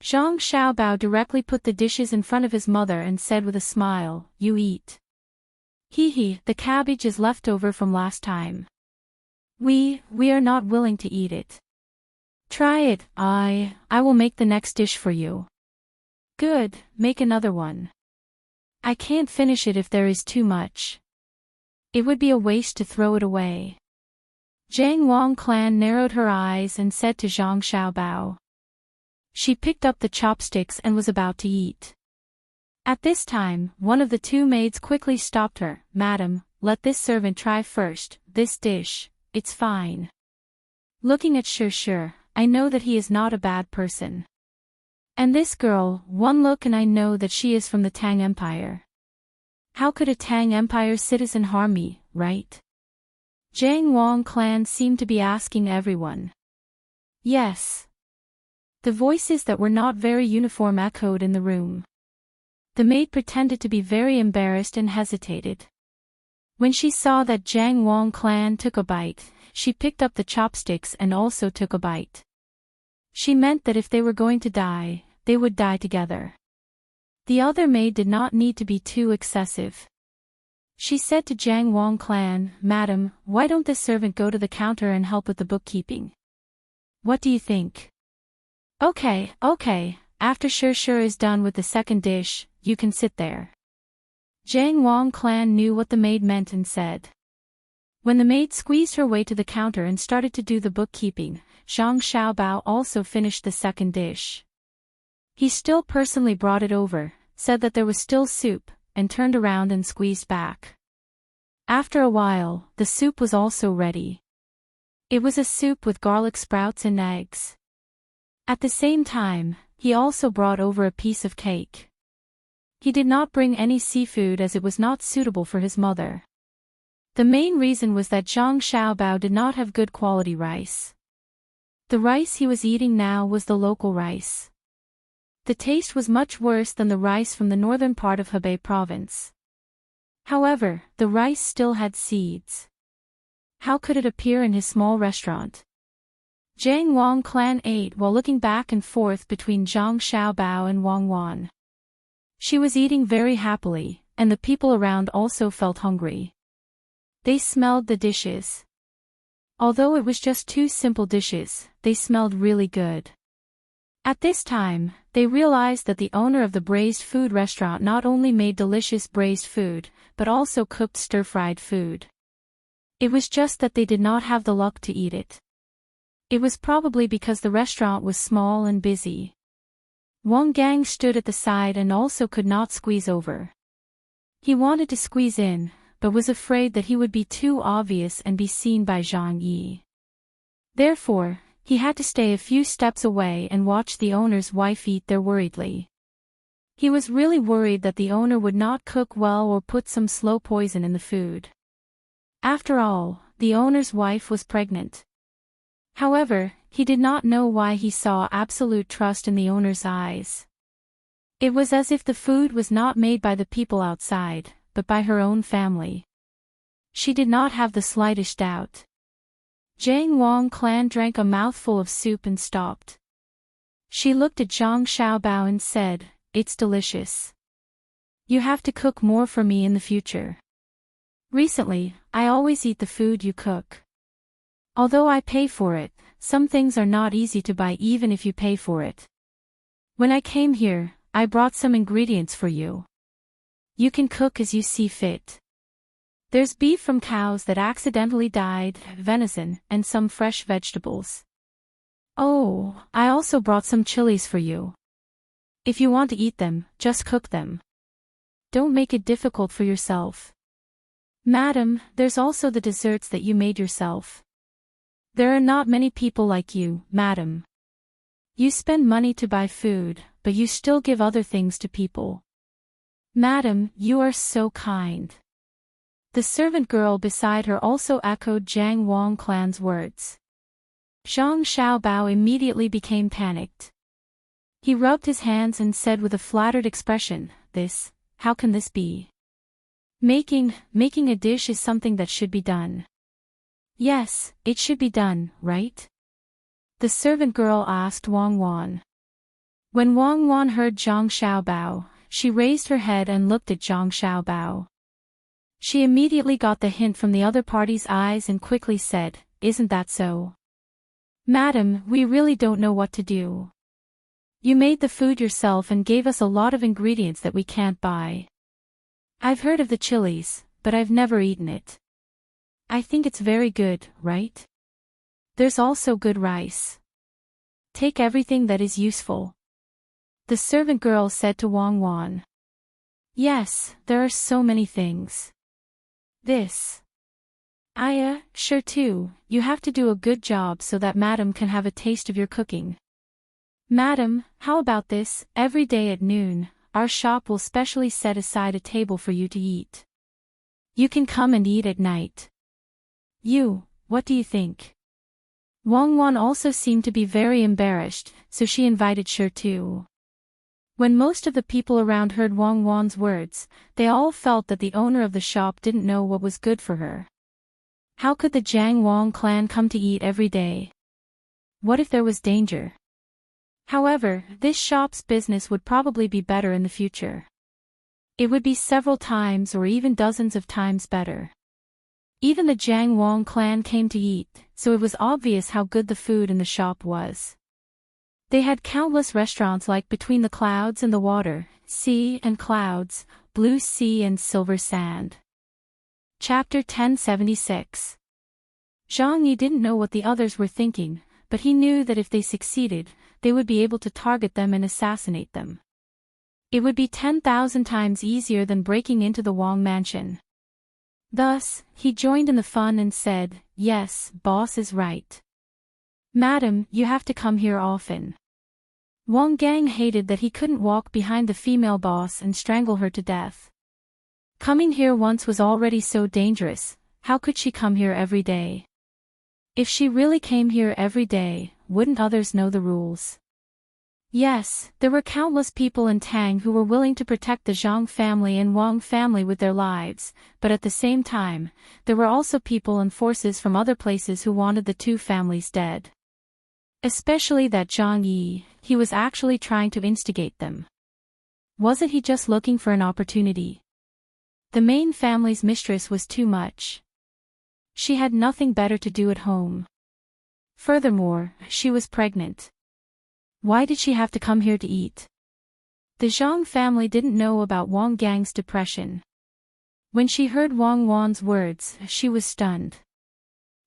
Zhang Xiaobao directly put the dishes in front of his mother and said with a smile, "You eat." "Hee, the cabbage is left over from last time. We are not willing to eat it." "Try it, I will make the next dish for you." "Good, make another one." "I can't finish it if there is too much. It would be a waste to throw it away." Jiang Wang clan narrowed her eyes and said to Zhang Xiaobao. She picked up the chopsticks and was about to eat. At this time, one of the two maids quickly stopped her. "Madam, let this servant try first, this dish, it's fine." Looking at Sure, I know that he is not a bad person. And this girl, one look and I know that she is from the Tang Empire. How could a Tang Empire citizen harm me, right? Jiang Wang clan seemed to be asking everyone. Yes. The voices that were not very uniform echoed in the room. The maid pretended to be very embarrassed and hesitated. When she saw that Jiang Wang clan took a bite, she picked up the chopsticks and also took a bite. She meant that if they were going to die, they would die together. The other maid did not need to be too excessive. She said to Jiang Wang clan, "Madam, why don't this servant go to the counter and help with the bookkeeping? What do you think?" Okay, after Sure is done with the second dish, you can sit there." Jiang Wang clan knew what the maid meant and said. When the maid squeezed her way to the counter and started to do the bookkeeping, Zhang Xiaobao also finished the second dish. He still personally brought it over, said that there was still soup, and turned around and squeezed back. After a while, the soup was also ready. It was a soup with garlic sprouts and eggs. At the same time, he also brought over a piece of cake. He did not bring any seafood as it was not suitable for his mother. The main reason was that Zhang Xiaobao did not have good quality rice. The rice he was eating now was the local rice. The taste was much worse than the rice from the northern part of Hebei province. However, the rice still had seeds. How could it appear in his small restaurant? Jiang Wang clan ate while looking back and forth between Zhang Xiaobao and Wang Wan. She was eating very happily, and the people around also felt hungry. They smelled the dishes. Although it was just 2 simple dishes, they smelled really good. At this time, they realized that the owner of the braised food restaurant not only made delicious braised food, but also cooked stir-fried food. It was just that they did not have the luck to eat it. It was probably because the restaurant was small and busy. Wang Gang stood at the side and also could not squeeze over. He wanted to squeeze in, but was afraid that he would be too obvious and be seen by Zhang Yi. Therefore, he had to stay a few steps away and watch the owner's wife eat there worriedly. He was really worried that the owner would not cook well or put some slow poison in the food. After all, the owner's wife was pregnant. However, he did not know why he saw absolute trust in the owner's eyes. It was as if the food was not made by the people outside, but by her own family. She did not have the slightest doubt. Jiang Wang Clan drank a mouthful of soup and stopped. She looked at Zhang Xiaobao and said, "It's delicious. You have to cook more for me in the future. Recently, I always eat the food you cook. Although I pay for it, some things are not easy to buy even if you pay for it. When I came here, I brought some ingredients for you. You can cook as you see fit. There's beef from cows that accidentally died, venison, and some fresh vegetables. Oh, I also brought some chilies for you. If you want to eat them, just cook them. Don't make it difficult for yourself. Madam, there's also the desserts that you made yourself. There are not many people like you, madam. You spend money to buy food, but you still give other things to people. Madam, you are so kind." The servant girl beside her also echoed Jiang Wang Clan's words. Zhang Xiaobao immediately became panicked. He rubbed his hands and said with a flattered expression, how can this be? Making a dish is something that should be done. Yes, it should be done, right? The servant girl asked Wang Wan. When Wang Wan heard Zhang Xiaobao, she raised her head and looked at Zhang Xiaobao. She immediately got the hint from the other party's eyes and quickly said, "Isn't that so? Madam, we really don't know what to do. You made the food yourself and gave us a lot of ingredients that we can't buy. I've heard of the chilies, but I've never eaten it. I think it's very good, right? There's also good rice. Take everything that is useful." The servant girl said to Wang Wan. "Yes, there are so many things. Sure too, you have to do a good job so that madam can have a taste of your cooking. Madam, how about this, every day at noon, our shop will specially set aside a table for you to eat. You can come and eat at night. What do you think?" Wang Wan also seemed to be very embarrassed, so she invited Sure too. When most of the people around heard Wang Wan's words, they all felt that the owner of the shop didn't know what was good for her. How could the Jiang Wang clan come to eat every day? What if there was danger? However, this shop's business would probably be better in the future. It would be several times or even dozens of times better. Even the Jiang Wang clan came to eat, so it was obvious how good the food in the shop was. They had countless restaurants like Between the Clouds and the Water, Sea and Clouds, Blue Sea and Silver Sand. Chapter 1076. Zhang Yi didn't know what the others were thinking, but he knew that if they succeeded, they would be able to target them and assassinate them. It would be 10,000 times easier than breaking into the Wang mansion. Thus, he joined in the fun and said, "Yes, boss is right. Madam, you have to come here often." Wang Gang hated that he couldn't walk behind the female boss and strangle her to death. Coming here once was already so dangerous, how could she come here every day? If she really came here every day, wouldn't others know the rules? Yes, there were countless people in Tang who were willing to protect the Zhang family and Wang family with their lives, but at the same time, there were also people and forces from other places who wanted the two families dead. Especially that Zhang Yi, he was actually trying to instigate them. Wasn't he just looking for an opportunity? The main family's mistress was too much. She had nothing better to do at home. Furthermore, she was pregnant. Why did she have to come here to eat? The Zhang family didn't know about Wang Gang's depression. When she heard Wang Wan's words, she was stunned.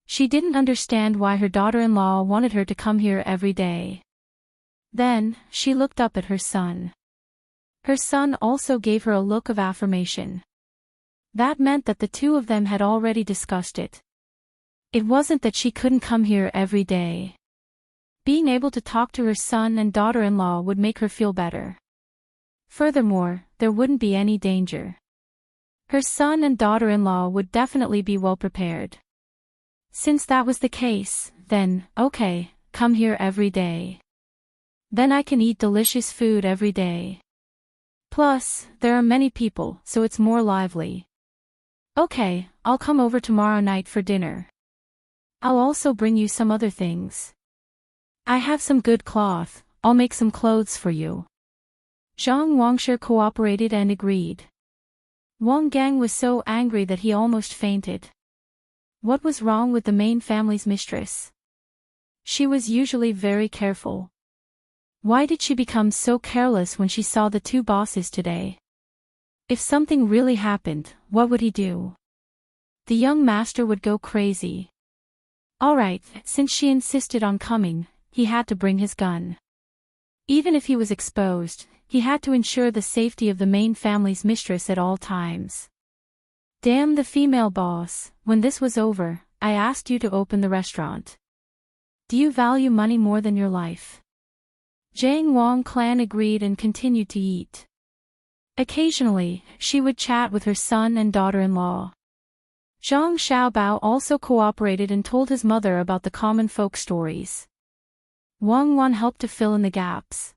She didn't understand why her daughter-in-law wanted her to come here every day. Then, she looked up at her son. Her son also gave her a look of affirmation. That meant that the two of them had already discussed it. It wasn't that she couldn't come here every day. Being able to talk to her son and daughter-in-law would make her feel better. Furthermore, there wouldn't be any danger. Her son and daughter-in-law would definitely be well prepared. Since that was the case, then, okay, come here every day. Then I can eat delicious food every day. Plus, there are many people, so it's more lively. Okay, I'll come over tomorrow night for dinner. I'll also bring you some other things. I have some good cloth, I'll make some clothes for you. Zhang Wangshe cooperated and agreed. Wang Gang was so angry that he almost fainted. What was wrong with the main family's mistress? She was usually very careful. Why did she become so careless when she saw the two bosses today? If something really happened, what would he do? The young master would go crazy. Alright, since she insisted on coming, he had to bring his gun. Even if he was exposed, he had to ensure the safety of the main family's mistress at all times. Damn the female boss, when this was over, I asked you to open the restaurant. Do you value money more than your life? Zhang Wang clan agreed and continued to eat. Occasionally, she would chat with her son and daughter-in-law. Zhang Xiaobao also cooperated and told his mother about the common folk stories. Wang Wan helped to fill in the gaps.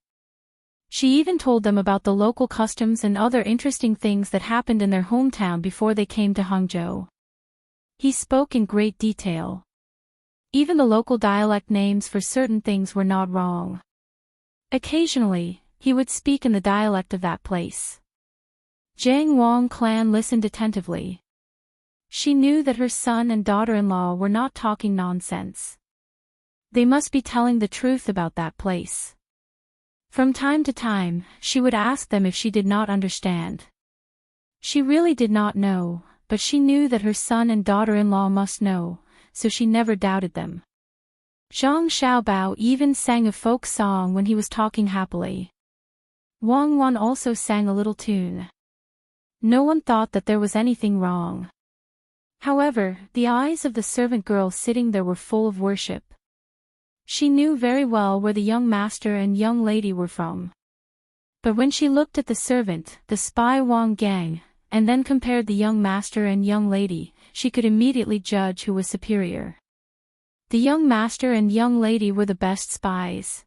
She even told them about the local customs and other interesting things that happened in their hometown before they came to Hangzhou. He spoke in great detail. Even the local dialect names for certain things were not wrong. Occasionally, he would speak in the dialect of that place. Zhang Wang clan listened attentively. She knew that her son and daughter-in-law were not talking nonsense. They must be telling the truth about that place. From time to time, she would ask them if she did not understand. She really did not know, but she knew that her son and daughter-in-law must know, so she never doubted them. Zhang Xiaobao even sang a folk song when he was talking happily. Wang Wan also sang a little tune. No one thought that there was anything wrong. However, the eyes of the servant girl sitting there were full of worship. She knew very well where the young master and young lady were from. But when she looked at the servant, the spy Wang Gang, and then compared the young master and young lady, she could immediately judge who was superior. The young master and young lady were the best spies.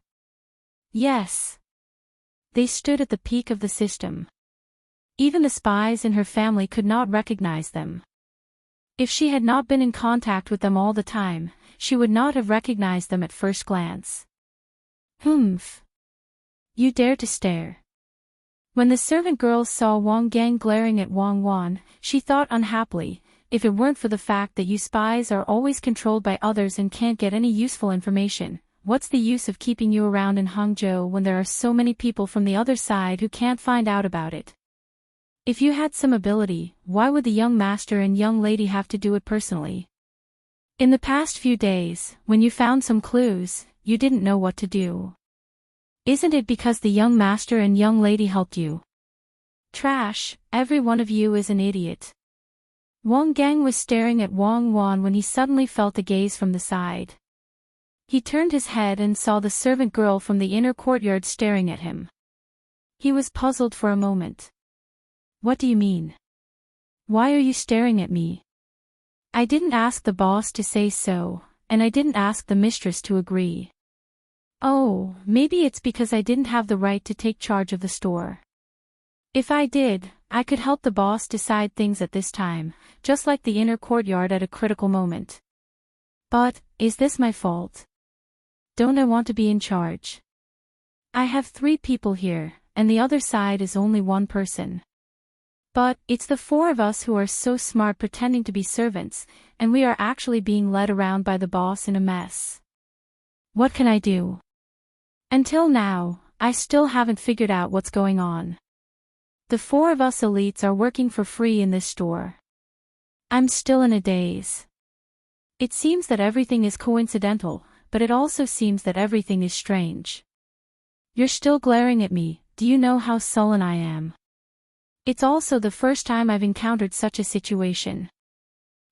Yes. They stood at the peak of the system. Even the spies in her family could not recognize them. If she had not been in contact with them all the time, she would not have recognized them at first glance. Humph. You dare to stare. When the servant girls saw Wang Gang glaring at Wang Wan, she thought unhappily, if it weren't for the fact that you spies are always controlled by others and can't get any useful information, what's the use of keeping you around in Hangzhou when there are so many people from the other side who can't find out about it? If you had some ability, why would the young master and young lady have to do it personally? In the past few days, when you found some clues, you didn't know what to do. Isn't it because the young master and young lady helped you? Trash, every one of you is an idiot. Wang Gang was staring at Wang Wan when he suddenly felt a gaze from the side. He turned his head and saw the servant girl from the inner courtyard staring at him. He was puzzled for a moment. What do you mean? Why are you staring at me? I didn't ask the boss to say so, and I didn't ask the mistress to agree. Oh, maybe it's because I didn't have the right to take charge of the store. If I did, I could help the boss decide things at this time, just like the inner courtyard at a critical moment. But, is this my fault? Don't I want to be in charge? I have 3 people here, and the other side is only 1 person. But, it's the 4 of us who are so smart pretending to be servants, and we are actually being led around by the boss in a mess. What can I do? Until now, I still haven't figured out what's going on. The 4 of us elites are working for free in this store. I'm still in a daze. It seems that everything is coincidental, but it also seems that everything is strange. You're still glaring at me, do you know how sullen I am? It's also the first time I've encountered such a situation.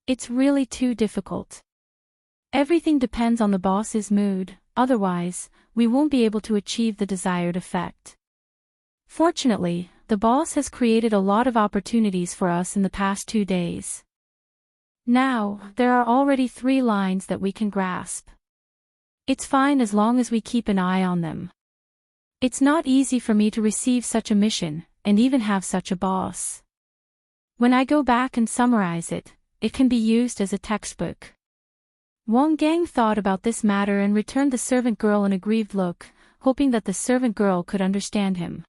It's really too difficult. Everything depends on the boss's mood, otherwise, we won't be able to achieve the desired effect. Fortunately, the boss has created a lot of opportunities for us in the past 2 days. Now, there are already 3 lines that we can grasp. It's fine as long as we keep an eye on them. It's not easy for me to receive such a mission, and even have such a boss. When I go back and summarize it, it can be used as a textbook. Wang Gang thought about this matter and returned the servant girl an aggrieved look, hoping that the servant girl could understand him.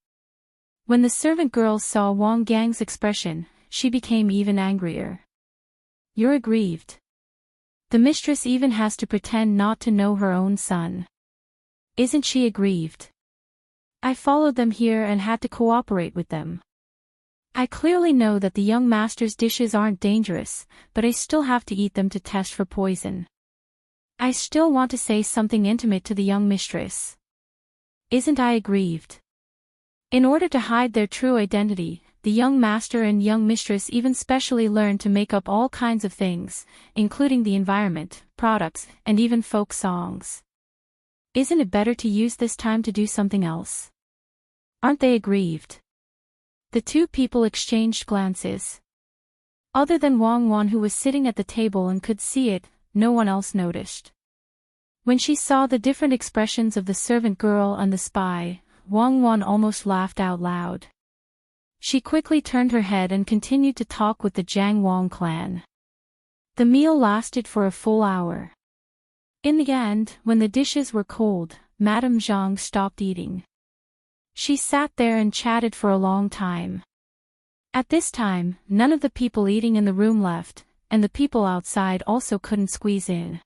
When the servant girl saw Wang Gang's expression, she became even angrier. You're aggrieved. The mistress even has to pretend not to know her own son. Isn't she aggrieved? I followed them here and had to cooperate with them. I clearly know that the young master's dishes aren't dangerous, but I still have to eat them to test for poison. I still want to say something intimate to the young mistress. Isn't I aggrieved? In order to hide their true identity, the young master and young mistress even specially learned to make up all kinds of things, including the environment, products, and even folk songs. Isn't it better to use this time to do something else? Aren't they aggrieved? The 2 people exchanged glances. Other than Wang Wan, who was sitting at the table and could see it, no one else noticed. When she saw the different expressions of the servant girl and the spy, Wang Wan almost laughed out loud. She quickly turned her head and continued to talk with the Jiang Wang clan. The meal lasted for a full hour. In the end, when the dishes were cold, Madame Zhang stopped eating. She sat there and chatted for a long time. At this time, none of the people eating in the room left, and the people outside also couldn't squeeze in.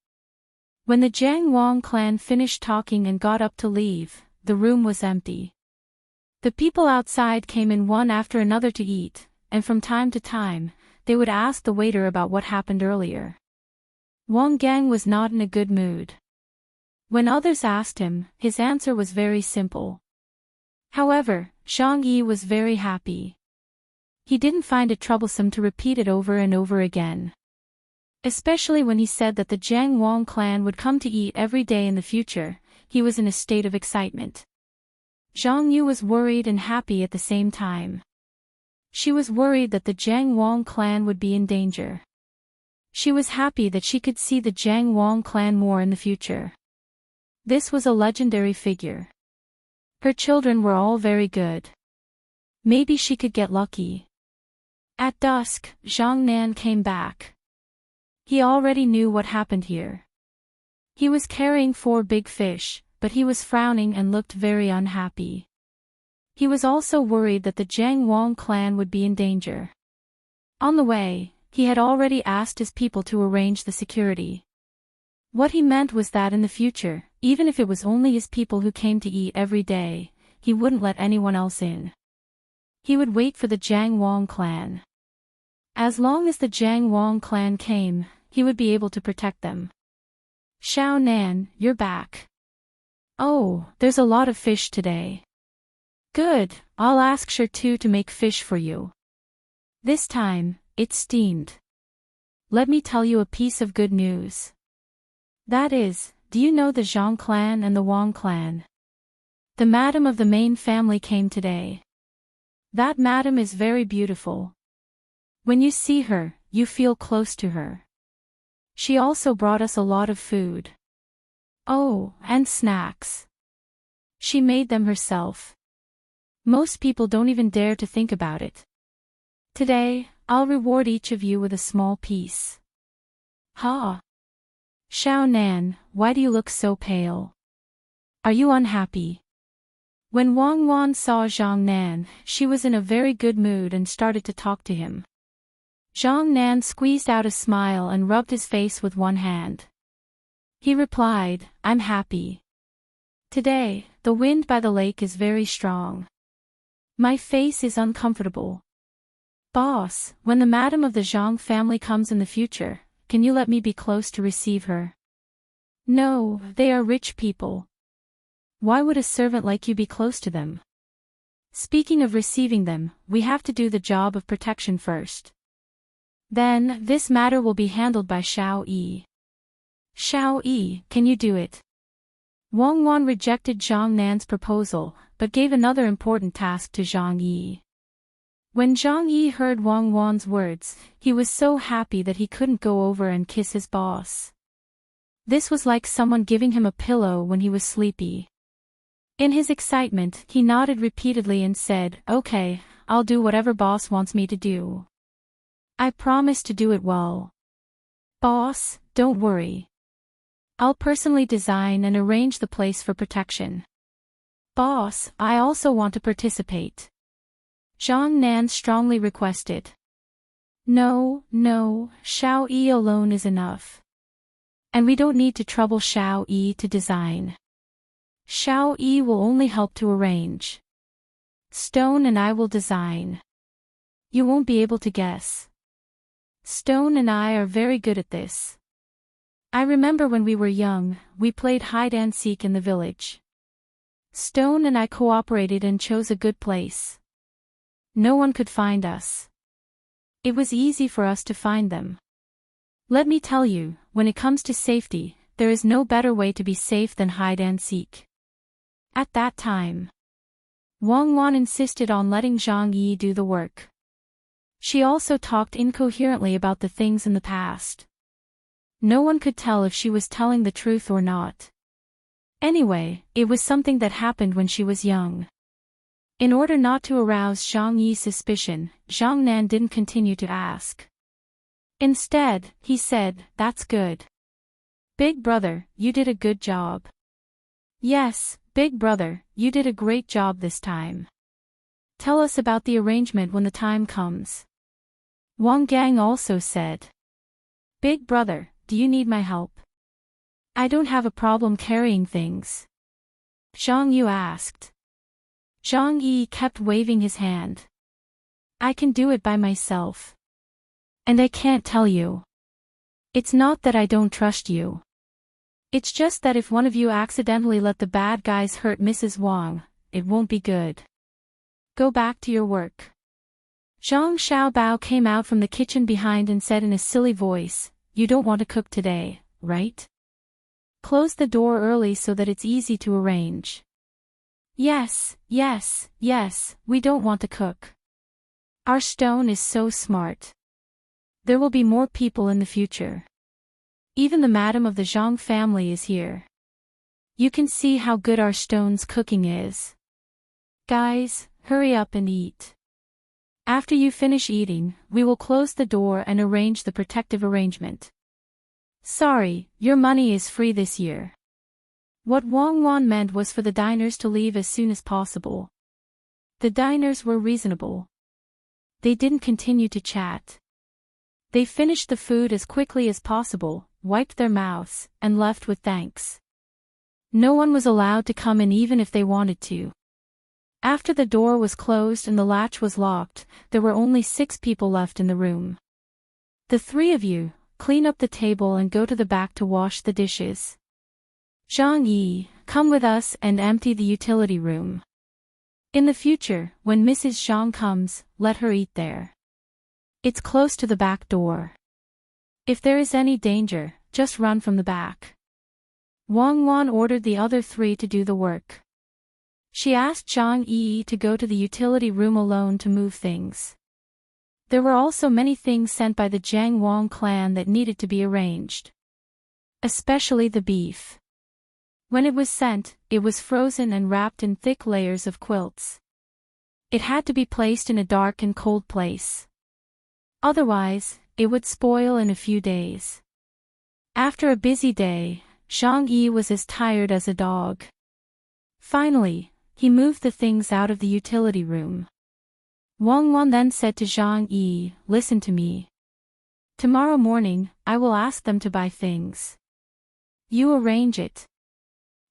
When the Jiang Wang clan finished talking and got up to leave, the room was empty. The people outside came in one after another to eat, and from time to time, they would ask the waiter about what happened earlier. Wang Gang was not in a good mood. When others asked him, his answer was very simple. However, Zhang Yi was very happy. He didn't find it troublesome to repeat it over and over again. Especially when he said that the Jiang Wang clan would come to eat every day in the future, he was in a state of excitement. Zhang Yu was worried and happy at the same time. She was worried that the Jiang Wang clan would be in danger. She was happy that she could see the Jiang Wang clan more in the future. This was a legendary figure. Her children were all very good. Maybe she could get lucky. At dusk, Zhang Nan came back. He already knew what happened here. He was carrying 4 big fish, but he was frowning and looked very unhappy. He was also worried that the Jiang Wang clan would be in danger. On the way, he had already asked his people to arrange the security. What he meant was that in the future, even if it was only his people who came to eat every day, he wouldn't let anyone else in. He would wait for the Jiang Wang clan. As long as the Jiang Wang clan came, he would be able to protect them. Xiao Nan, you're back. Oh, there's a lot of fish today. Good, I'll ask Shirtu to make fish for you. This time, it's steamed. Let me tell you a piece of good news. That is, do you know the Zhang clan and the Wang clan? The madam of the main family came today. That madam is very beautiful. When you see her, you feel close to her. She also brought us a lot of food. Oh, and snacks. She made them herself. Most people don't even dare to think about it. Today, I'll reward each of you with a small piece. Ha! Xiao Nan, why do you look so pale? Are you unhappy? When Wang Wan saw Zhang Nan, she was in a very good mood and started to talk to him. Zhang Nan squeezed out a smile and rubbed his face with one hand. He replied, I'm happy. Today, the wind by the lake is very strong. My face is uncomfortable. Boss, when the madam of the Zhang family comes in the future, can you let me be close to receive her? No, they are rich people. Why would a servant like you be close to them? Speaking of receiving them, we have to do the job of protection first. Then, this matter will be handled by Xiao Yi. Xiao Yi, can you do it? Wang Wan rejected Zhang Nan's proposal, but gave another important task to Zhang Yi. When Zhang Yi heard Wang Wan's words, he was so happy that he couldn't go over and kiss his boss. This was like someone giving him a pillow when he was sleepy. In his excitement, he nodded repeatedly and said, "Okay, I'll do whatever boss wants me to do. I promise to do it well. Boss, don't worry. I'll personally design and arrange the place for protection. Boss, I also want to participate." Zhang Nan strongly requested. No, Xiao Yi alone is enough. And we don't need to trouble Xiao Yi to design. Xiao Yi will only help to arrange. Stone and I will design. You won't be able to guess. Stone and I are very good at this. I remember when we were young, we played hide-and-seek in the village. Stone and I cooperated and chose a good place. No one could find us. It was easy for us to find them. Let me tell you, when it comes to safety, there is no better way to be safe than hide-and-seek. At that time, Wang Wan insisted on letting Zhang Yi do the work. She also talked incoherently about the things in the past. No one could tell if she was telling the truth or not. Anyway, it was something that happened when she was young. In order not to arouse Zhang Yi's suspicion, Zhang Nan didn't continue to ask. Instead, he said, "That's good. Big brother, you did a good job." Yes, big brother, you did a great job this time. Tell us about the arrangement when the time comes. Wang Gang also said. Big brother, do you need my help? I don't have a problem carrying things. Zhang Yu asked. Zhang Yi kept waving his hand. I can do it by myself. And I can't tell you. It's not that I don't trust you. It's just that if one of you accidentally let the bad guys hurt Mrs. Wang, it won't be good. Go back to your work. Zhang Xiaobao came out from the kitchen behind and said in a silly voice, You don't want to cook today, right? Close the door early so that it's easy to arrange. Yes, we don't want to cook. Our stone is so smart. There will be more people in the future. Even the madam of the Zhang family is here. You can see how good our stone's cooking is. Guys, hurry up and eat. After you finish eating, we will close the door and arrange the protective arrangement. Sorry, your money is free this year. What Wang Wan meant was for the diners to leave as soon as possible. The diners were reasonable. They didn't continue to chat. They finished the food as quickly as possible, wiped their mouths, and left with thanks. No one was allowed to come in even if they wanted to. After the door was closed and the latch was locked, there were only 6 people left in the room. The 3 of you, clean up the table and go to the back to wash the dishes. Zhang Yi, come with us and empty the utility room. In the future, when Mrs. Zhang comes, let her eat there. It's close to the back door. If there is any danger, just run from the back. Wang Wan ordered the other 3 to do the work. She asked Zhang Yi to go to the utility room alone to move things. There were also many things sent by the Jiang Wang clan that needed to be arranged. Especially the beef. When it was sent, it was frozen and wrapped in thick layers of quilts. It had to be placed in a dark and cold place. Otherwise, it would spoil in a few days. After a busy day, Zhang Yi was as tired as a dog. Finally, he moved the things out of the utility room. Wang Wan then said to Zhang Yi, Listen to me. Tomorrow morning, I will ask them to buy things. You arrange it.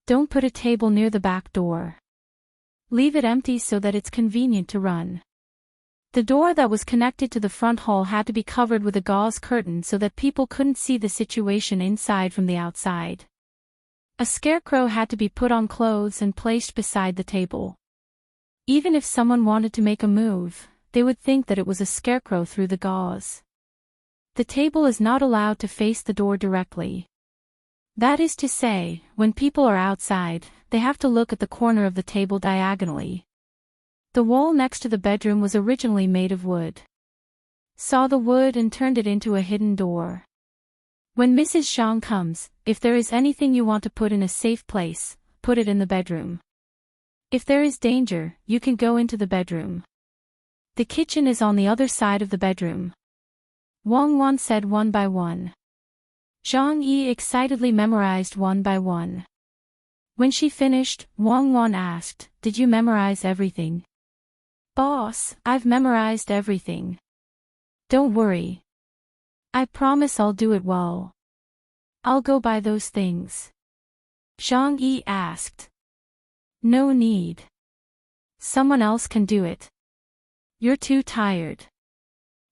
Don't put a table near the back door. Leave it empty so that it's convenient to run. The door that was connected to the front hall had to be covered with a gauze curtain so that people couldn't see the situation inside from the outside. A scarecrow had to be put on clothes and placed beside the table. Even if someone wanted to make a move, they would think that it was a scarecrow through the gauze. The table is not allowed to face the door directly. That is to say, when people are outside, they have to look at the corner of the table diagonally. The wall next to the bedroom was originally made of wood. Saw the wood and turned it into a hidden door. When Mrs. Zhang comes, if there is anything you want to put in a safe place, put it in the bedroom. If there is danger, you can go into the bedroom. The kitchen is on the other side of the bedroom. Wang Wan said one by one. Zhang Yi excitedly memorized one by one. When she finished, Wang Wan asked, "Did you memorize everything?" "Boss, I've memorized everything. Don't worry. I promise I'll do it well. I'll go buy those things." Zhang Yi asked. "No need. Someone else can do it. You're too tired.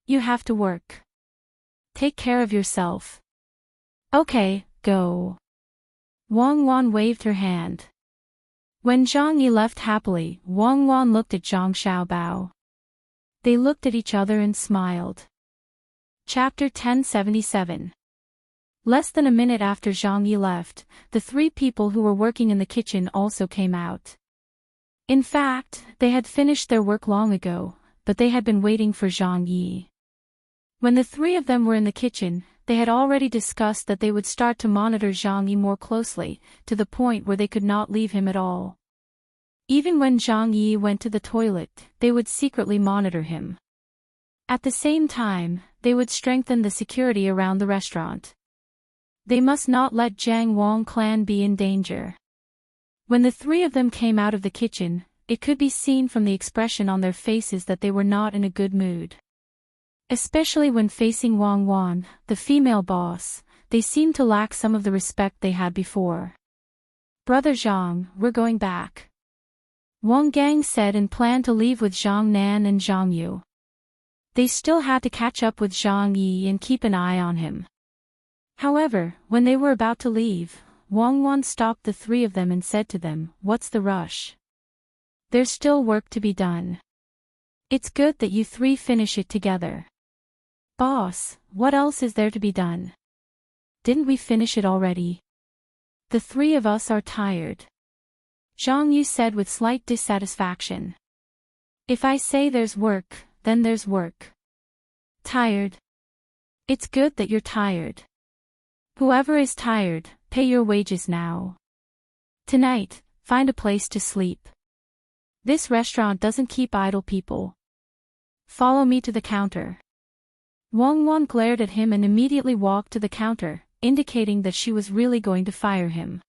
You have to work. Take care of yourself." "Okay, go." Wang Wan waved her hand. When Zhang Yi left happily, Wang Wan looked at Zhang Xiaobao. They looked at each other and smiled. Chapter 1077. Less than a minute after Zhang Yi left, the three people who were working in the kitchen also came out. In fact, they had finished their work long ago, but they had been waiting for Zhang Yi. When the three of them were in the kitchen, they had already discussed that they would start to monitor Zhang Yi more closely, to the point where they could not leave him at all. Even when Zhang Yi went to the toilet, they would secretly monitor him. At the same time, they would strengthen the security around the restaurant. They must not let Jiang Wang clan be in danger. When the three of them came out of the kitchen, it could be seen from the expression on their faces that they were not in a good mood. Especially when facing Wang Wan, the female boss, they seemed to lack some of the respect they had before. "Brother Zhang, we're going back," Wang Gang said, and planned to leave with Zhang Nan and Zhang Yu. They still had to catch up with Zhang Yi and keep an eye on him. However, when they were about to leave, Wang Wan stopped the three of them and said to them, "What's the rush? There's still work to be done. It's good that you three finish it together." "Boss, what else is there to be done? Didn't we finish it already? The three of us are tired," Zhang Yu said with slight dissatisfaction. "If I say there's work, then there's work. Tired? It's good that you're tired. Whoever is tired, pay your wages now. Tonight, find a place to sleep. This restaurant doesn't keep idle people. Follow me to the counter." Wang Wan glared at him and immediately walked to the counter, indicating that she was really going to fire him.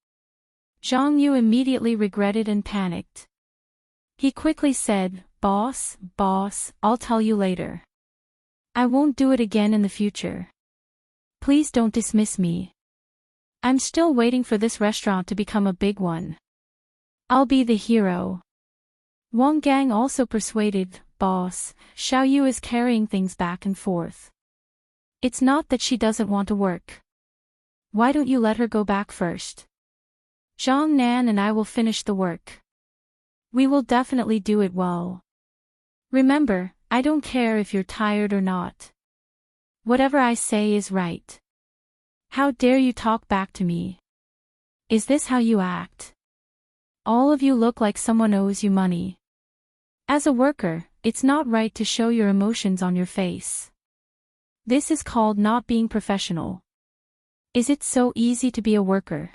Zhang Yu immediately regretted and panicked. He quickly said, Boss, I'll tell you later. I won't do it again in the future. Please don't dismiss me. I'm still waiting for this restaurant to become a big one. I'll be the hero." Wang Gang also persuaded, "Boss, Xiao Yu is carrying things back and forth. It's not that she doesn't want to work. Why don't you let her go back first? Zhang Nan and I will finish the work. We will definitely do it well. Remember, I don't care if you're tired or not. Whatever I say is right. How dare you talk back to me? Is this how you act? All of you look like someone owes you money. As a worker, it's not right to show your emotions on your face. This is called not being professional. Is it so easy to be a worker?"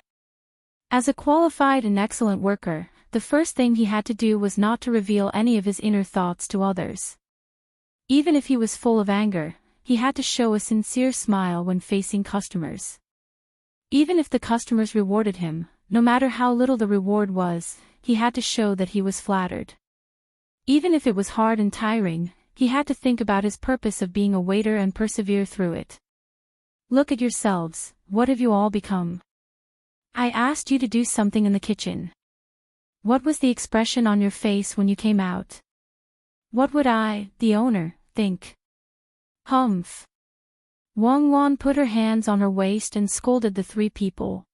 As a qualified and excellent worker, the first thing he had to do was not to reveal any of his inner thoughts to others. Even if he was full of anger, he had to show a sincere smile when facing customers. Even if the customers rewarded him, no matter how little the reward was, he had to show that he was flattered. Even if it was hard and tiring, he had to think about his purpose of being a waiter and persevere through it. Look at yourselves, what have you all become? I asked you to do something in the kitchen. What was the expression on your face when you came out? What would I, the owner, think? Humph. Wang Wan put her hands on her waist and scolded the three people.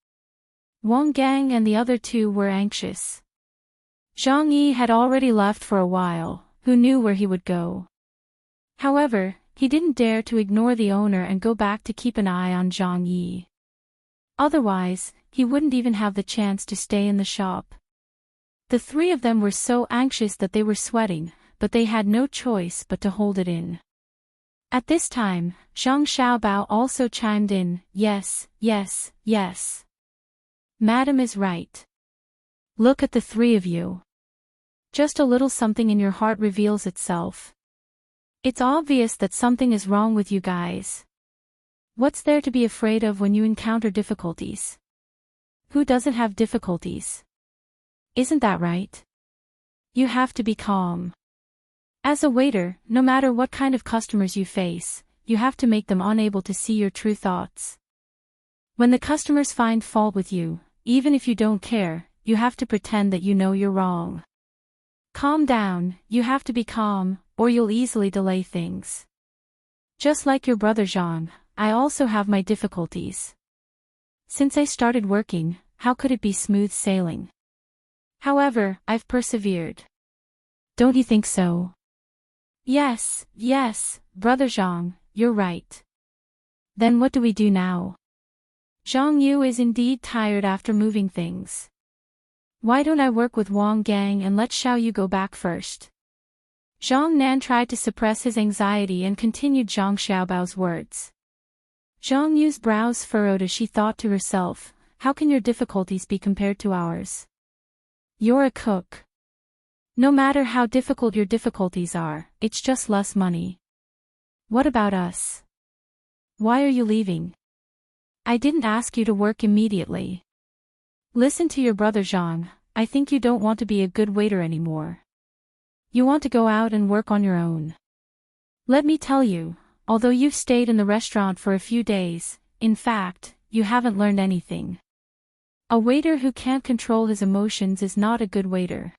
Wang Gang and the other two were anxious. Zhang Yi had already left for a while, who knew where he would go. However, he didn't dare to ignore the owner and go back to keep an eye on Zhang Yi. Otherwise, he wouldn't even have the chance to stay in the shop. The three of them were so anxious that they were sweating, but they had no choice but to hold it in. At this time, Zhang Xiaobao also chimed in, "Yes, yes, yes. Madam is right. Look at the three of you. Just a little something in your heart reveals itself. It's obvious that something is wrong with you guys. What's there to be afraid of when you encounter difficulties? Who doesn't have difficulties? Isn't that right? You have to be calm. As a waiter, no matter what kind of customers you face, you have to make them unable to see your true thoughts. When the customers find fault with you, even if you don't care, you have to pretend that you know you're wrong. Calm down, you have to be calm, or you'll easily delay things. Just like your brother Zhang, I also have my difficulties. Since I started working, how could it be smooth sailing? However, I've persevered. Don't you think so? Yes, yes, brother Zhang, you're right. Then what do we do now? Zhang Yu is indeed tired after moving things. Why don't I work with Wang Gang and let Xiao Yu go back first? Zhang Nan tried to suppress his anxiety and continued Zhang Xiaobao's words. Zhang Yu's brows furrowed as she thought to herself, how can your difficulties be compared to ours? You're a cook. No matter how difficult your difficulties are, it's just less money. What about us? Why are you leaving? I didn't ask you to work immediately. Listen to your brother Zhang, I think you don't want to be a good waiter anymore. You want to go out and work on your own. Let me tell you, although you've stayed in the restaurant for a few days, in fact, you haven't learned anything. A waiter who can't control his emotions is not a good waiter.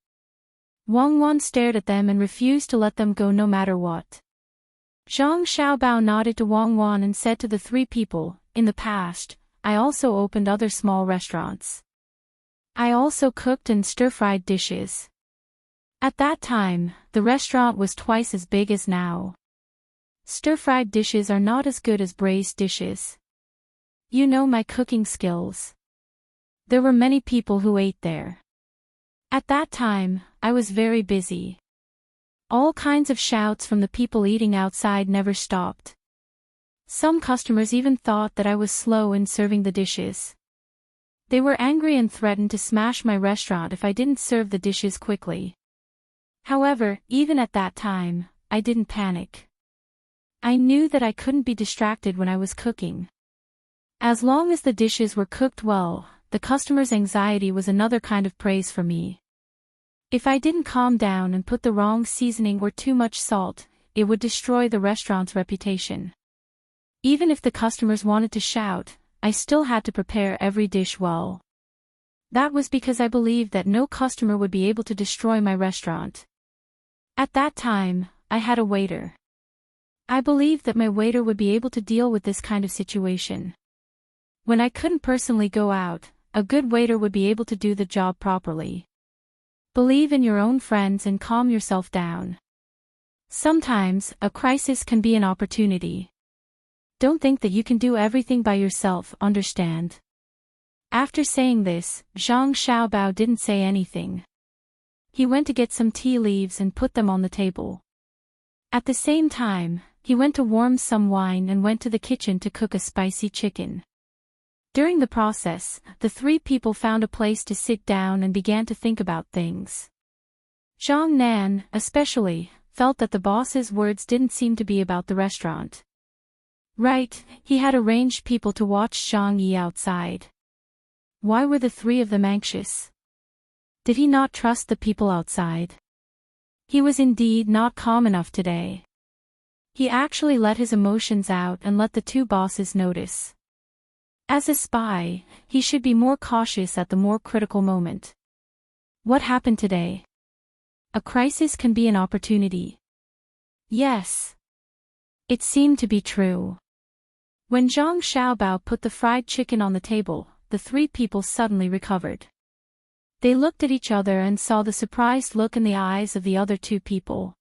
Wang Wan stared at them and refused to let them go no matter what. Zhang Xiaobao nodded to Wang Wan and said to the three people, in the past, I also opened other small restaurants. I also cooked and stir-fried dishes. At that time, the restaurant was twice as big as now. Stir-fried dishes are not as good as braised dishes. You know my cooking skills. There were many people who ate there. At that time, I was very busy. All kinds of shouts from the people eating outside never stopped. Some customers even thought that I was slow in serving the dishes. They were angry and threatened to smash my restaurant if I didn't serve the dishes quickly. However, even at that time, I didn't panic. I knew that I couldn't be distracted when I was cooking. As long as the dishes were cooked well, the customer's anxiety was another kind of praise for me. If I didn't calm down and put the wrong seasoning or too much salt, it would destroy the restaurant's reputation. Even if the customers wanted to shout, I still had to prepare every dish well. That was because I believed that no customer would be able to destroy my restaurant. At that time, I had a waiter. I believed that my waiter would be able to deal with this kind of situation. When I couldn't personally go out, a good waiter would be able to do the job properly. Believe in your own friends and calm yourself down. Sometimes, a crisis can be an opportunity. Don't think that you can do everything by yourself, understand? After saying this, Zhang Xiaobao didn't say anything. He went to get some tea leaves and put them on the table. At the same time, he went to warm some wine and went to the kitchen to cook a spicy chicken. During the process, the three people found a place to sit down and began to think about things. Zhang Nan, especially, felt that the boss's words didn't seem to be about the restaurant. Right, he had arranged people to watch Zhang Yi outside. Why were the three of them anxious? Did he not trust the people outside? He was indeed not calm enough today. He actually let his emotions out and let the two bosses notice. As a spy, he should be more cautious at the more critical moment. What happened today? A crisis can be an opportunity. Yes. It seemed to be true. When Zhang Xiaobao put the fried chicken on the table, the three people suddenly recovered. They looked at each other and saw the surprised look in the eyes of the other two people.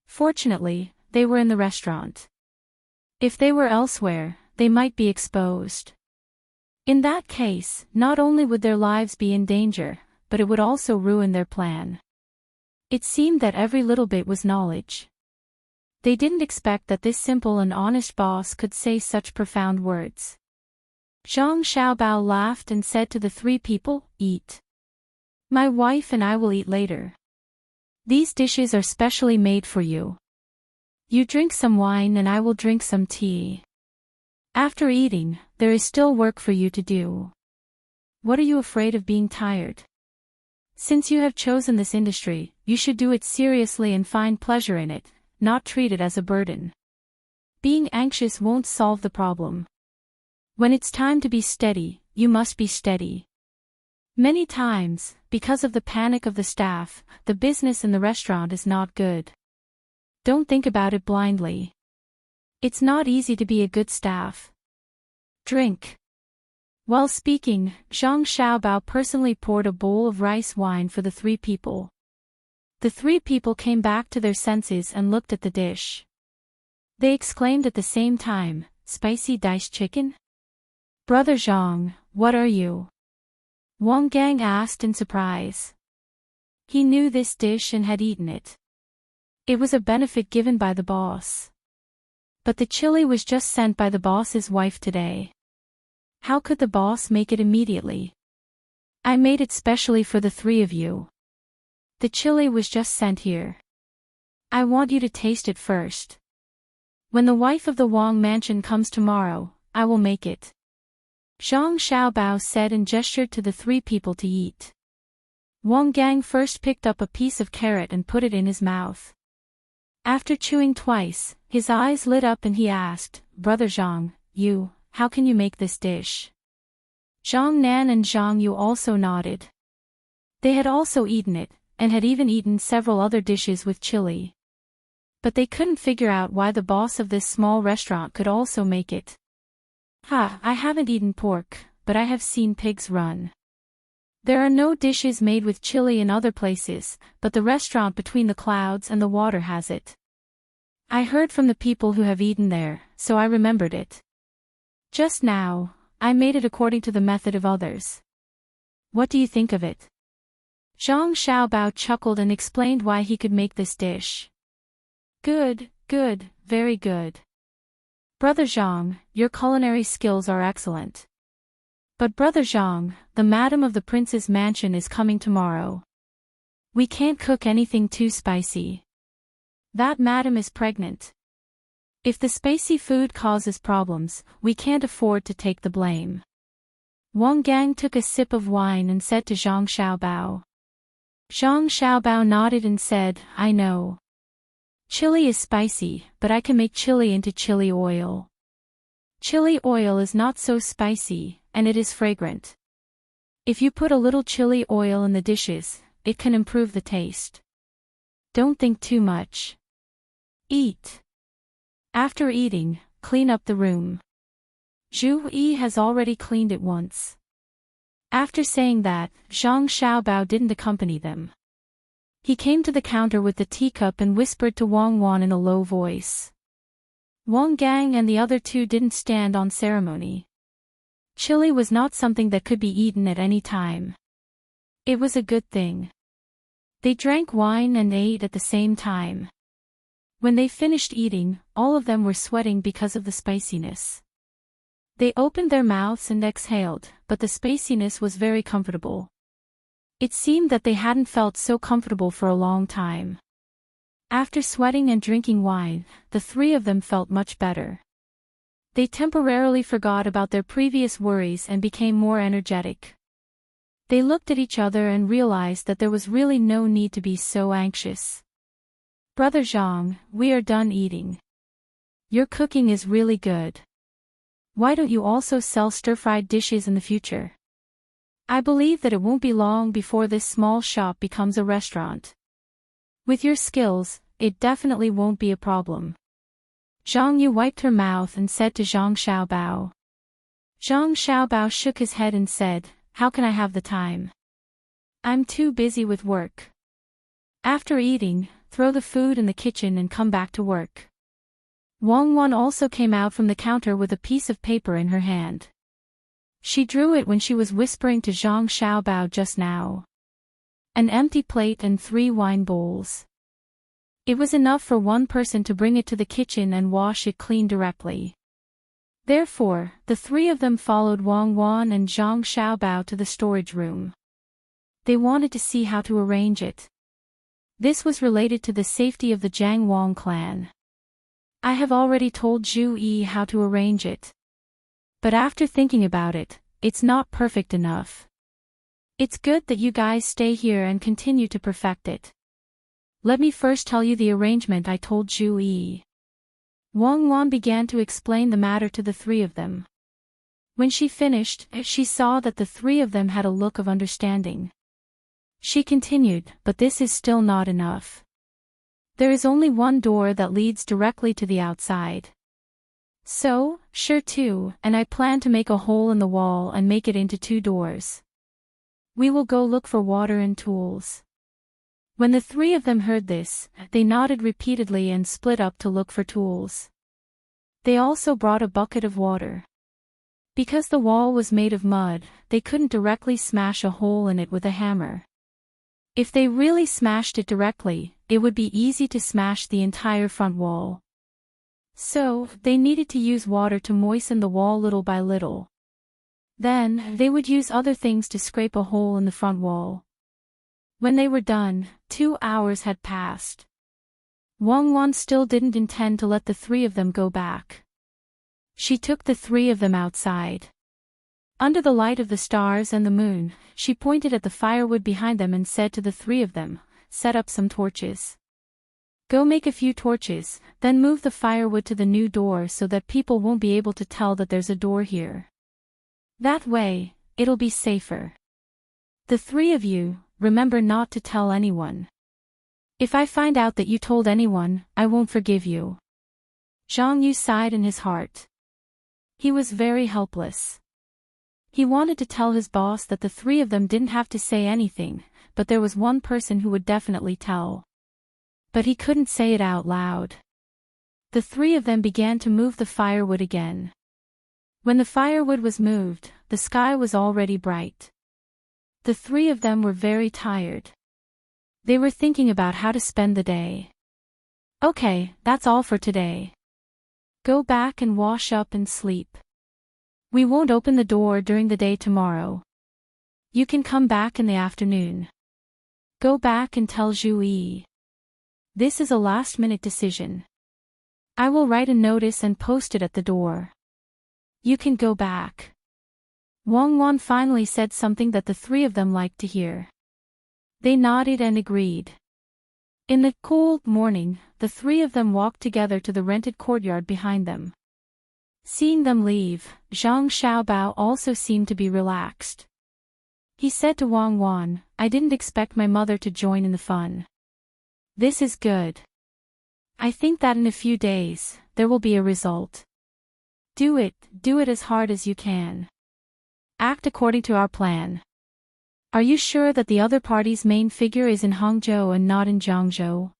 Fortunately, they were in the restaurant. If they were elsewhere, they might be exposed. In that case, not only would their lives be in danger, but it would also ruin their plan. It seemed that every little bit was knowledge. They didn't expect that this simple and honest boss could say such profound words. Zhang Xiaobao laughed and said to the three people, "Eat. My wife and I will eat later. These dishes are specially made for you. You drink some wine and I will drink some tea. After eating, there is still work for you to do. What are you afraid of being tired? Since you have chosen this industry, you should do it seriously and find pleasure in it, not treat it as a burden. Being anxious won't solve the problem. When it's time to be steady, you must be steady." Many times, because of the panic of the staff, the business in the restaurant is not good. Don't think about it blindly. It's not easy to be a good staff. Drink. While speaking, Zhang Xiaobao personally poured a bowl of rice wine for the three people. The three people came back to their senses and looked at the dish. They exclaimed at the same time, "Spicy diced chicken? Brother Zhang, what are you?" Wang Gang asked in surprise. He knew this dish and had eaten it. It was a benefit given by the boss. But the chili was just sent by the boss's wife today. How could the boss make it immediately? I made it specially for the three of you. The chili was just sent here. I want you to taste it first. When the wife of the Wang mansion comes tomorrow, I will make it. Zhang Xiaobao said and gestured to the three people to eat. Wang Gang first picked up a piece of carrot and put it in his mouth. After chewing twice, his eyes lit up and he asked, "Brother Zhang, how can you make this dish?" Zhang Nan and Zhang Yu also nodded. They had also eaten it, and had even eaten several other dishes with chili. But they couldn't figure out why the boss of this small restaurant could also make it. I haven't eaten pork, but I have seen pigs run. There are no dishes made with chili in other places, but the restaurant between the clouds and the water has it. I heard from the people who have eaten there, so I remembered it. Just now, I made it according to the method of others. What do you think of it?" Zhang Xiaobao chuckled and explained why he could make this dish. Good, very good. Brother Zhang, your culinary skills are excellent. But Brother Zhang, the madam of the prince's mansion is coming tomorrow. We can't cook anything too spicy. That madam is pregnant. If the spicy food causes problems, we can't afford to take the blame. Wang Gang took a sip of wine and said to Zhang Xiaobao. Zhang Xiaobao nodded and said, "I know. Chili is spicy, but I can make chili into chili oil. Chili oil is not so spicy, and it is fragrant. If you put a little chili oil in the dishes, it can improve the taste. Don't think too much. Eat. After eating, clean up the room. Zhu Yi has already cleaned it once." After saying that, Zhang Xiaobao didn't accompany them. He came to the counter with the teacup and whispered to Wang Wan in a low voice. Wang Gang and the other two didn't stand on ceremony. Chili was not something that could be eaten at any time. It was a good thing. They drank wine and ate at the same time. When they finished eating, all of them were sweating because of the spiciness. They opened their mouths and exhaled, but the spiciness was very comfortable. It seemed that they hadn't felt so comfortable for a long time. After sweating and drinking wine, the three of them felt much better. They temporarily forgot about their previous worries and became more energetic. They looked at each other and realized that there was really no need to be so anxious. "Brother Zhang, we are done eating. Your cooking is really good. Why don't you also sell stir-fried dishes in the future? I believe that it won't be long before this small shop becomes a restaurant. With your skills, it definitely won't be a problem." Zhang Yu wiped her mouth and said to Zhang Xiaobao. Zhang Xiaobao shook his head and said, "How can I have the time? I'm too busy with work. After eating, throw the food in the kitchen and come back to work." Wang Wan also came out from the counter with a piece of paper in her hand. She drew it when she was whispering to Zhang Xiaobao just now. An empty plate and 3 wine bowls. It was enough for one person to bring it to the kitchen and wash it clean directly. Therefore, the 3 of them followed Wang Wan and Zhang Xiaobao to the storage room. They wanted to see how to arrange it. This was related to the safety of the Jiang Wang clan. I have already told Zhu Yi how to arrange it. But after thinking about it, it's not perfect enough. It's good that you guys stay here and continue to perfect it. Let me first tell you the arrangement I told Zhu Yi. Wang Wan began to explain the matter to the 3 of them. When she finished, she saw that the 3 of them had a look of understanding. She continued, "But this is still not enough. There is only one door that leads directly to the outside. So, sure too, and I plan to make a hole in the wall and make it into 2 doors. We will go look for water and tools." When the 3 of them heard this, they nodded repeatedly and split up to look for tools. They also brought a bucket of water. Because the wall was made of mud, they couldn't directly smash a hole in it with a hammer. If they really smashed it directly, it would be easy to smash the entire front wall. So, they needed to use water to moisten the wall little by little. Then, they would use other things to scrape a hole in the front wall. When they were done, 2 hours had passed. Wang Wan still didn't intend to let the 3 of them go back. She took the 3 of them outside. Under the light of the stars and the moon, she pointed at the firewood behind them and said to the 3 of them, "Set up some torches. Go make a few torches, then move the firewood to the new door so that people won't be able to tell that there's a door here. That way, it'll be safer. The 3 of you, remember not to tell anyone. If I find out that you told anyone, I won't forgive you." Zhang Yu sighed in his heart. He was very helpless. He wanted to tell his boss that the 3 of them didn't have to say anything, but there was one person who would definitely tell. But he couldn't say it out loud. The 3 of them began to move the firewood again. When the firewood was moved, the sky was already bright. The 3 of them were very tired. They were thinking about how to spend the day. "Okay, that's all for today. Go back and wash up and sleep. We won't open the door during the day tomorrow. You can come back in the afternoon. Go back and tell Zhu Yi. This is a last-minute decision. I will write a notice and post it at the door. You can go back." Wang Wan finally said something that the 3 of them liked to hear. They nodded and agreed. In the cool morning, the 3 of them walked together to the rented courtyard behind them. Seeing them leave, Zhang Xiaobao also seemed to be relaxed. He said to Wang Wan, "I didn't expect my mother to join in the fun. This is good. I think that in a few days, there will be a result. Do it as hard as you can. Act according to our plan. Are you sure that the other party's main figure is in Hangzhou and not in Jiangzhou?"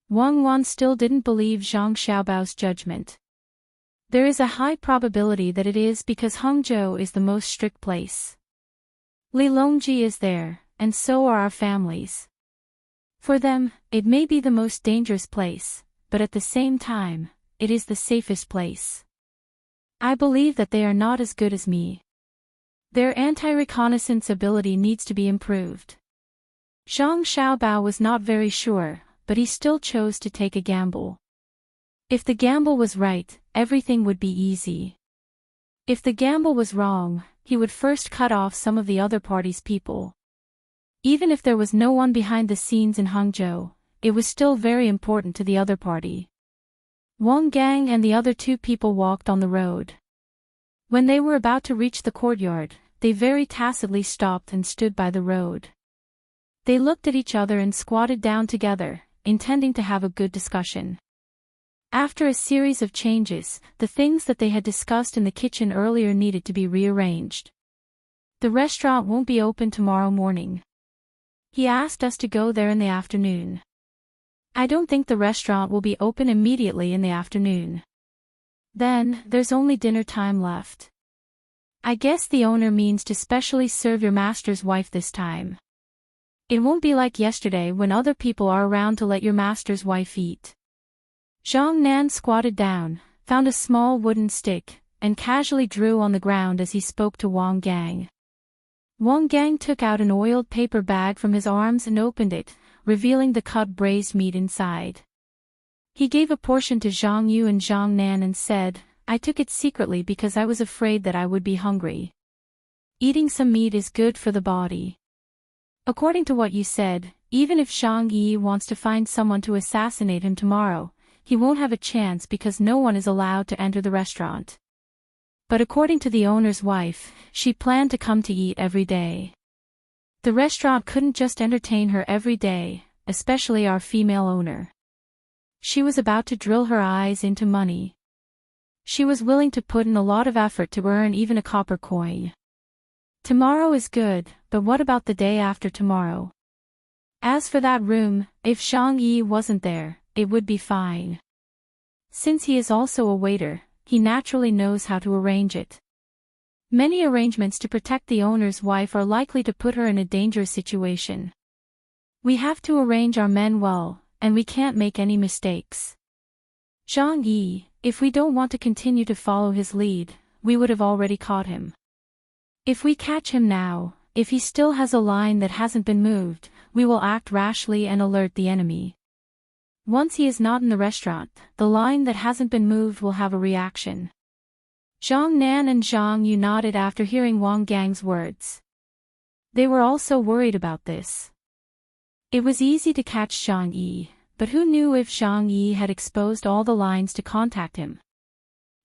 Wang Wan still didn't believe Zhang Xiaobao's judgment. There is a high probability that it is because Hangzhou is the most strict place. Li Longji is there, and so are our families. For them, it may be the most dangerous place, but at the same time, it is the safest place. I believe that they are not as good as me. Their anti-reconnaissance ability needs to be improved. Zhang Xiaobao was not very sure, but he still chose to take a gamble. If the gamble was right, everything would be easy. If the gamble was wrong, he would first cut off some of the other party's people. Even if there was no one behind the scenes in Hangzhou, it was still very important to the other party. Wang Gang and the other 2 people walked on the road. When they were about to reach the courtyard, they very tacitly stopped and stood by the road. They looked at each other and squatted down together, intending to have a good discussion. After a series of changes, the things that they had discussed in the kitchen earlier needed to be rearranged. The restaurant won't be open tomorrow morning. He asked us to go there in the afternoon. I don't think the restaurant will be open immediately in the afternoon. Then, there's only dinner time left. I guess the owner means to specially serve your master's wife this time. It won't be like yesterday when other people are around to let your master's wife eat. Zhang Nan squatted down, found a small wooden stick, and casually drew on the ground as he spoke to Wang Gang. Wang Gang took out an oiled paper bag from his arms and opened it, revealing the cut braised meat inside. He gave a portion to Zhang Yu and Zhang Nan and said, "I took it secretly because I was afraid that I would be hungry. Eating some meat is good for the body. According to what you said, even if Zhang Yi wants to find someone to assassinate him tomorrow, he won't have a chance because no one is allowed to enter the restaurant." But according to the owner's wife, she planned to come to eat every day. The restaurant couldn't just entertain her every day, especially our female owner. She was about to drill her eyes into money. She was willing to put in a lot of effort to earn even a copper coin. Tomorrow is good, but what about the day after tomorrow? As for that room, if Zhang Yi wasn't there, it would be fine. Since he is also a waiter, he naturally knows how to arrange it. Many arrangements to protect the owner's wife are likely to put her in a dangerous situation. We have to arrange our men well, and we can't make any mistakes. Zhang Yi, if we don't want to continue to follow his lead, we would have already caught him. If we catch him now, if he still has a line that hasn't been moved, we will act rashly and alert the enemy. Once he is not in the restaurant, the line that hasn't been moved will have a reaction. Zhang Nan and Zhang Yu nodded after hearing Wang Gang's words. They were also worried about this. It was easy to catch Zhang Yi, but who knew if Zhang Yi had exposed all the lines to contact him?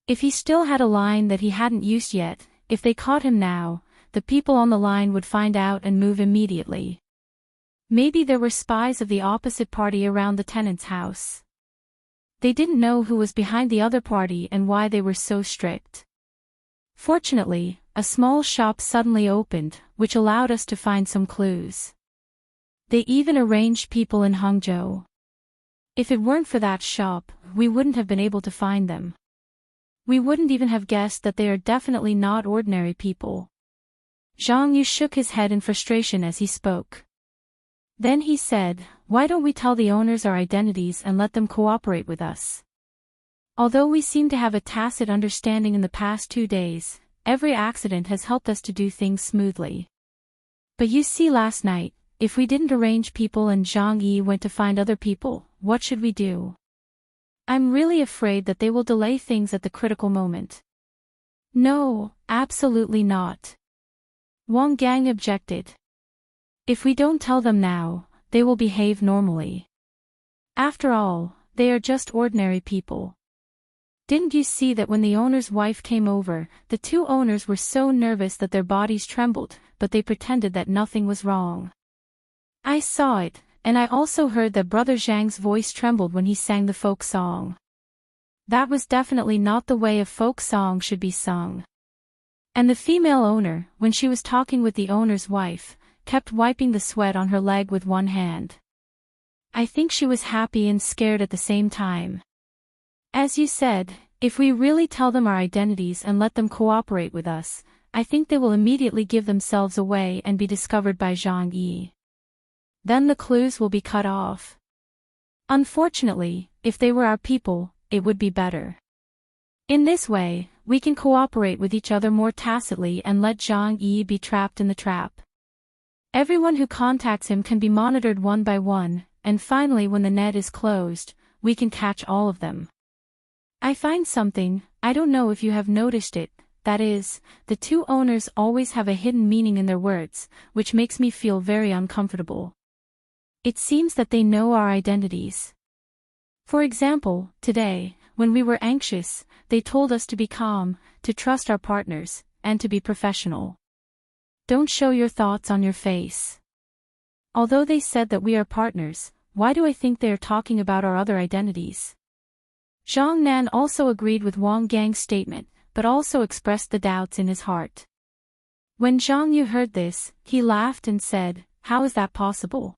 If he still had a line that he hadn't used yet, if they caught him now, the people on the line would find out and move immediately. Maybe there were spies of the opposite party around the tenant's house. They didn't know who was behind the other party and why they were so strict. Fortunately, a small shop suddenly opened, which allowed us to find some clues. They even arranged people in Hangzhou. If it weren't for that shop, we wouldn't have been able to find them. We wouldn't even have guessed that they are definitely not ordinary people. Zhang Yu shook his head in frustration as he spoke. Then he said, "Why don't we tell the owners our identities and let them cooperate with us? Although we seem to have a tacit understanding in the past 2 days, every accident has helped us to do things smoothly. But you see last night, if we didn't arrange people and Zhang Yi went to find other people, what should we do? I'm really afraid that they will delay things at the critical moment." "No, absolutely not," Wang Gang objected. "If we don't tell them now, they will behave normally. After all, they are just ordinary people. Didn't you see that when the owner's wife came over, the 2 owners were so nervous that their bodies trembled, but they pretended that nothing was wrong? I saw it, and I also heard that Brother Zhang's voice trembled when he sang the folk song. That was definitely not the way a folk song should be sung. And the female owner, when she was talking with the owner's wife, kept wiping the sweat on her leg with one hand. I think she was happy and scared at the same time. As you said, if we really tell them our identities and let them cooperate with us, I think they will immediately give themselves away and be discovered by Zhang Yi. Then the clues will be cut off. Unfortunately, if they were our people, it would be better. In this way, we can cooperate with each other more tacitly and let Zhang Yi be trapped in the trap. Everyone who contacts him can be monitored one by one, and finally when the net is closed, we can catch all of them. I find something, I don't know if you have noticed it, that is, the 2 owners always have a hidden meaning in their words, which makes me feel very uncomfortable. It seems that they know our identities. For example, today, when we were anxious, they told us to be calm, to trust our partners, and to be professional. Don't show your thoughts on your face. Although they said that we are partners, why do I think they are talking about our other identities? Zhang Nan also agreed with Wang Gang's statement, but also expressed the doubts in his heart. When Zhang Yu heard this, he laughed and said, "How is that possible?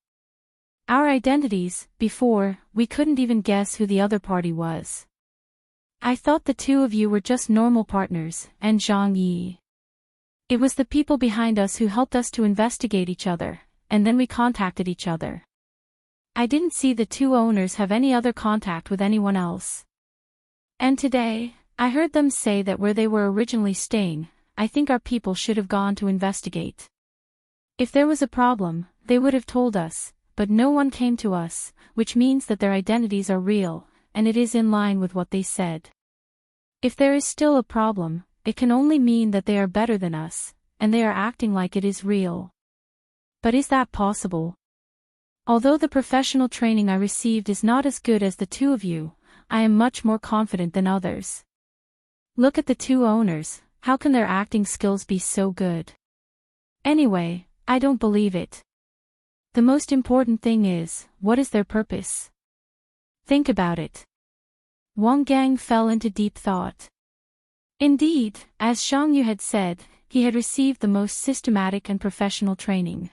Our identities, before, we couldn't even guess who the other party was. I thought the two of you were just normal partners, and Zhang Yi. It was the people behind us who helped us to investigate each other, and then we contacted each other. I didn't see the two owners have any other contact with anyone else. And today, I heard them say that where they were originally staying, I think our people should have gone to investigate. If there was a problem, they would have told us, but no one came to us, which means that their identities are real, and it is in line with what they said. If there is still a problem, it can only mean that they are better than us, and they are acting like it is real. But is that possible? Although the professional training I received is not as good as the two of you, I am much more confident than others. Look at the two owners, how can their acting skills be so good? Anyway, I don't believe it. The most important thing is, what is their purpose? Think about it." Wang Gang fell into deep thought. Indeed, as Zhang Yu had said, he had received the most systematic and professional training.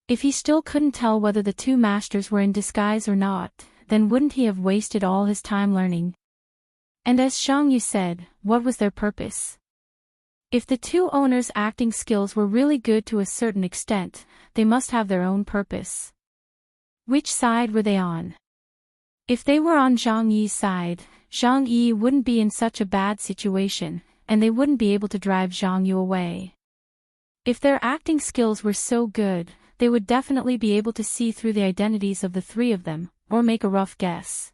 If he still couldn't tell whether the two masters were in disguise or not, then wouldn't he have wasted all his time learning? And as Zhang Yu said, what was their purpose? If the two owners' acting skills were really good to a certain extent, they must have their own purpose. Which side were they on? If they were on Zhang Yi's side, Zhang Yi wouldn't be in such a bad situation, and they wouldn't be able to drive Zhang Yu away. If their acting skills were so good, they would definitely be able to see through the identities of the three of them, or make a rough guess.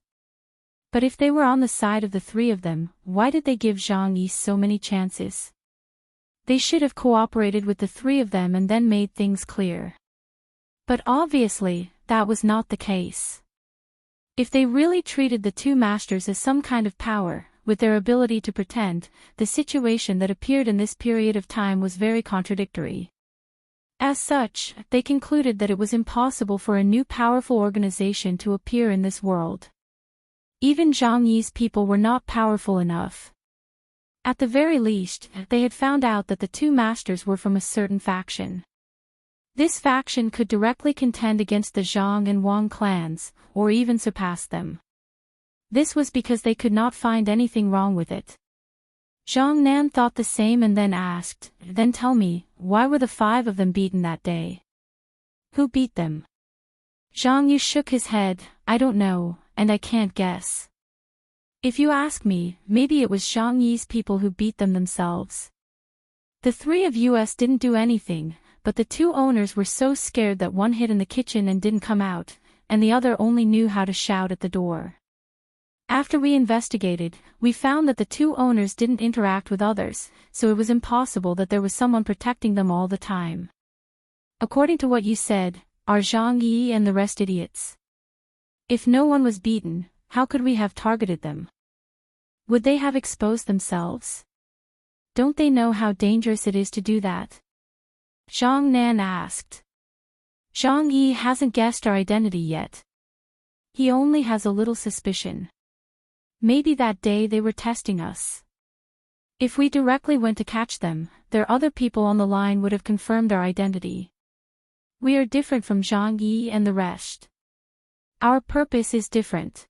But if they were on the side of the three of them, why did they give Zhang Yi so many chances? They should have cooperated with the three of them and then made things clear. But obviously, that was not the case. If they really treated the two masters as some kind of power, with their ability to pretend, the situation that appeared in this period of time was very contradictory. As such, they concluded that it was impossible for a new powerful organization to appear in this world. Even Zhang Yi's people were not powerful enough. At the very least, they had found out that the two masters were from a certain faction. This faction could directly contend against the Zhang and Wang clans, or even surpass them. This was because they could not find anything wrong with it. Zhang Nan thought the same and then asked, "Then tell me, why were the five of them beaten that day? Who beat them?" Zhang Yu shook his head, "I don't know, and I can't guess. If you ask me, maybe it was Zhang Yi's people who beat them themselves. The three of us didn't do anything, but the two owners were so scared that one hid in the kitchen and didn't come out, and the other only knew how to shout at the door. After we investigated, we found that the two owners didn't interact with others, so it was impossible that there was someone protecting them all the time. According to what you said, are Zhang Yi and the rest idiots? If no one was beaten, how could we have targeted them? Would they have exposed themselves? Don't they know how dangerous it is to do that?" Zhang Nan asked. "Zhang Yi hasn't guessed our identity yet. He only has a little suspicion. Maybe that day they were testing us. If we directly went to catch them, their other people on the line would have confirmed our identity. We are different from Zhang Yi and the rest. Our purpose is different.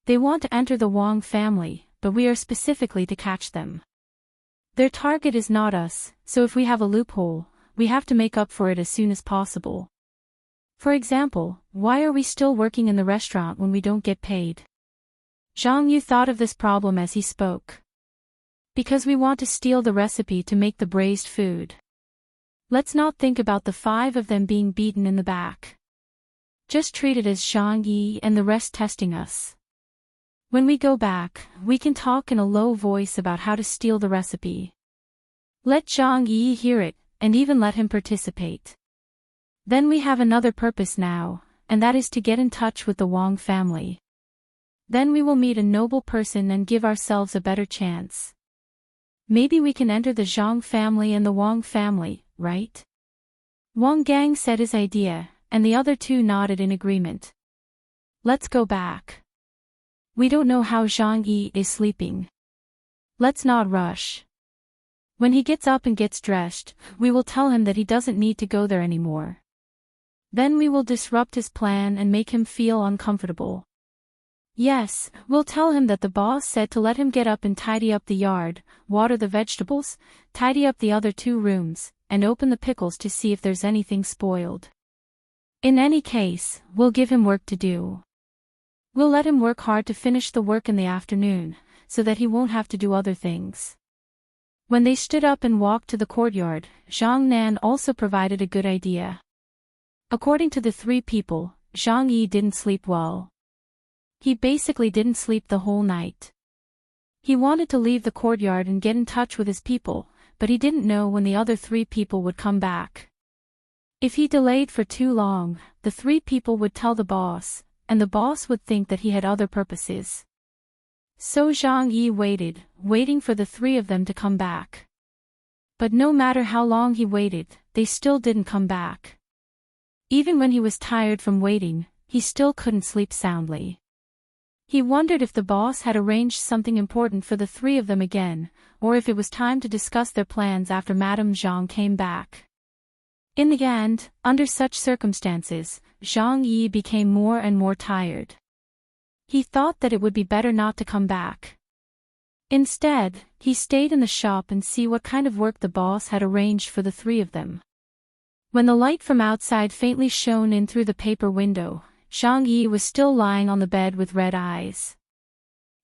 They want to enter the Wang family, but we are specifically to catch them. Their target is not us, so if we have a loophole, we have to make up for it as soon as possible. For example, why are we still working in the restaurant when we don't get paid?" Zhang Yu thought of this problem as he spoke. "Because we want to steal the recipe to make the braised food. Let's not think about the five of them being beaten in the back. Just treat it as Zhang Yi and the rest testing us. When we go back, we can talk in a low voice about how to steal the recipe. Let Zhang Yi hear it, and even let him participate. Then we have another purpose now, and that is to get in touch with the Wang family. Then we will meet a noble person and give ourselves a better chance. Maybe we can enter the Zhang family and the Wang family, right?" Wang Gang said his idea, and the other two nodded in agreement. "Let's go back. We don't know how Zhang Yi is sleeping. Let's not rush. When he gets up and gets dressed, we will tell him that he doesn't need to go there anymore. Then we will disrupt his plan and make him feel uncomfortable. Yes, we'll tell him that the boss said to let him get up and tidy up the yard, water the vegetables, tidy up the other 2 rooms, and open the pickles to see if there's anything spoiled. In any case, we'll give him work to do. We'll let him work hard to finish the work in the afternoon, so that he won't have to do other things. When they stood up and walked to the courtyard, Zhang Nan also provided a good idea. According to the 3 people, Zhang Yi didn't sleep well. He basically didn't sleep the whole night. He wanted to leave the courtyard and get in touch with his people, but he didn't know when the other 3 people would come back. If he delayed for too long, the 3 people would tell the boss, and the boss would think that he had other purposes. So Zhang Yi waited, waiting for the 3 of them to come back. But no matter how long he waited, they still didn't come back. Even when he was tired from waiting, he still couldn't sleep soundly. He wondered if the boss had arranged something important for the 3 of them again, or if it was time to discuss their plans after Madame Zhang came back. In the end, under such circumstances, Zhang Yi became more and more tired. He thought that it would be better not to come back. Instead, he stayed in the shop and see what kind of work the boss had arranged for the 3 of them. When the light from outside faintly shone in through the paper window, Zhang Yi was still lying on the bed with red eyes.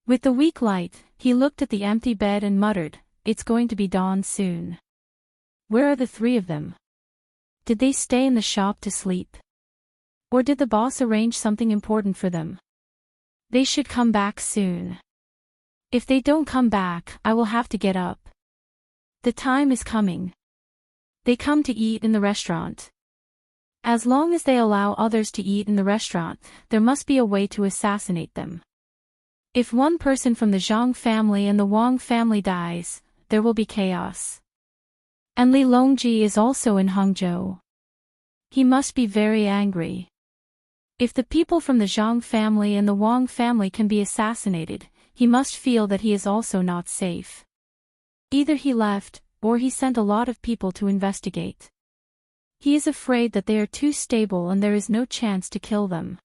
With the weak light, he looked at the empty bed and muttered, "It's going to be dawn soon. Where are the 3 of them? Did they stay in the shop to sleep? Or did the boss arrange something important for them? They should come back soon. If they don't come back, I will have to get up. The time is coming. They come to eat in the restaurant. As long as they allow others to eat in the restaurant, there must be a way to assassinate them. If one person from the Zhang family and the Wang family dies, there will be chaos. And Li Longji is also in Hangzhou. He must be very angry. If the people from the Zhang family and the Wang family can be assassinated, he must feel that he is also not safe. Either he left, or he sent a lot of people to investigate. He is afraid that they are too stable and there is no chance to kill them.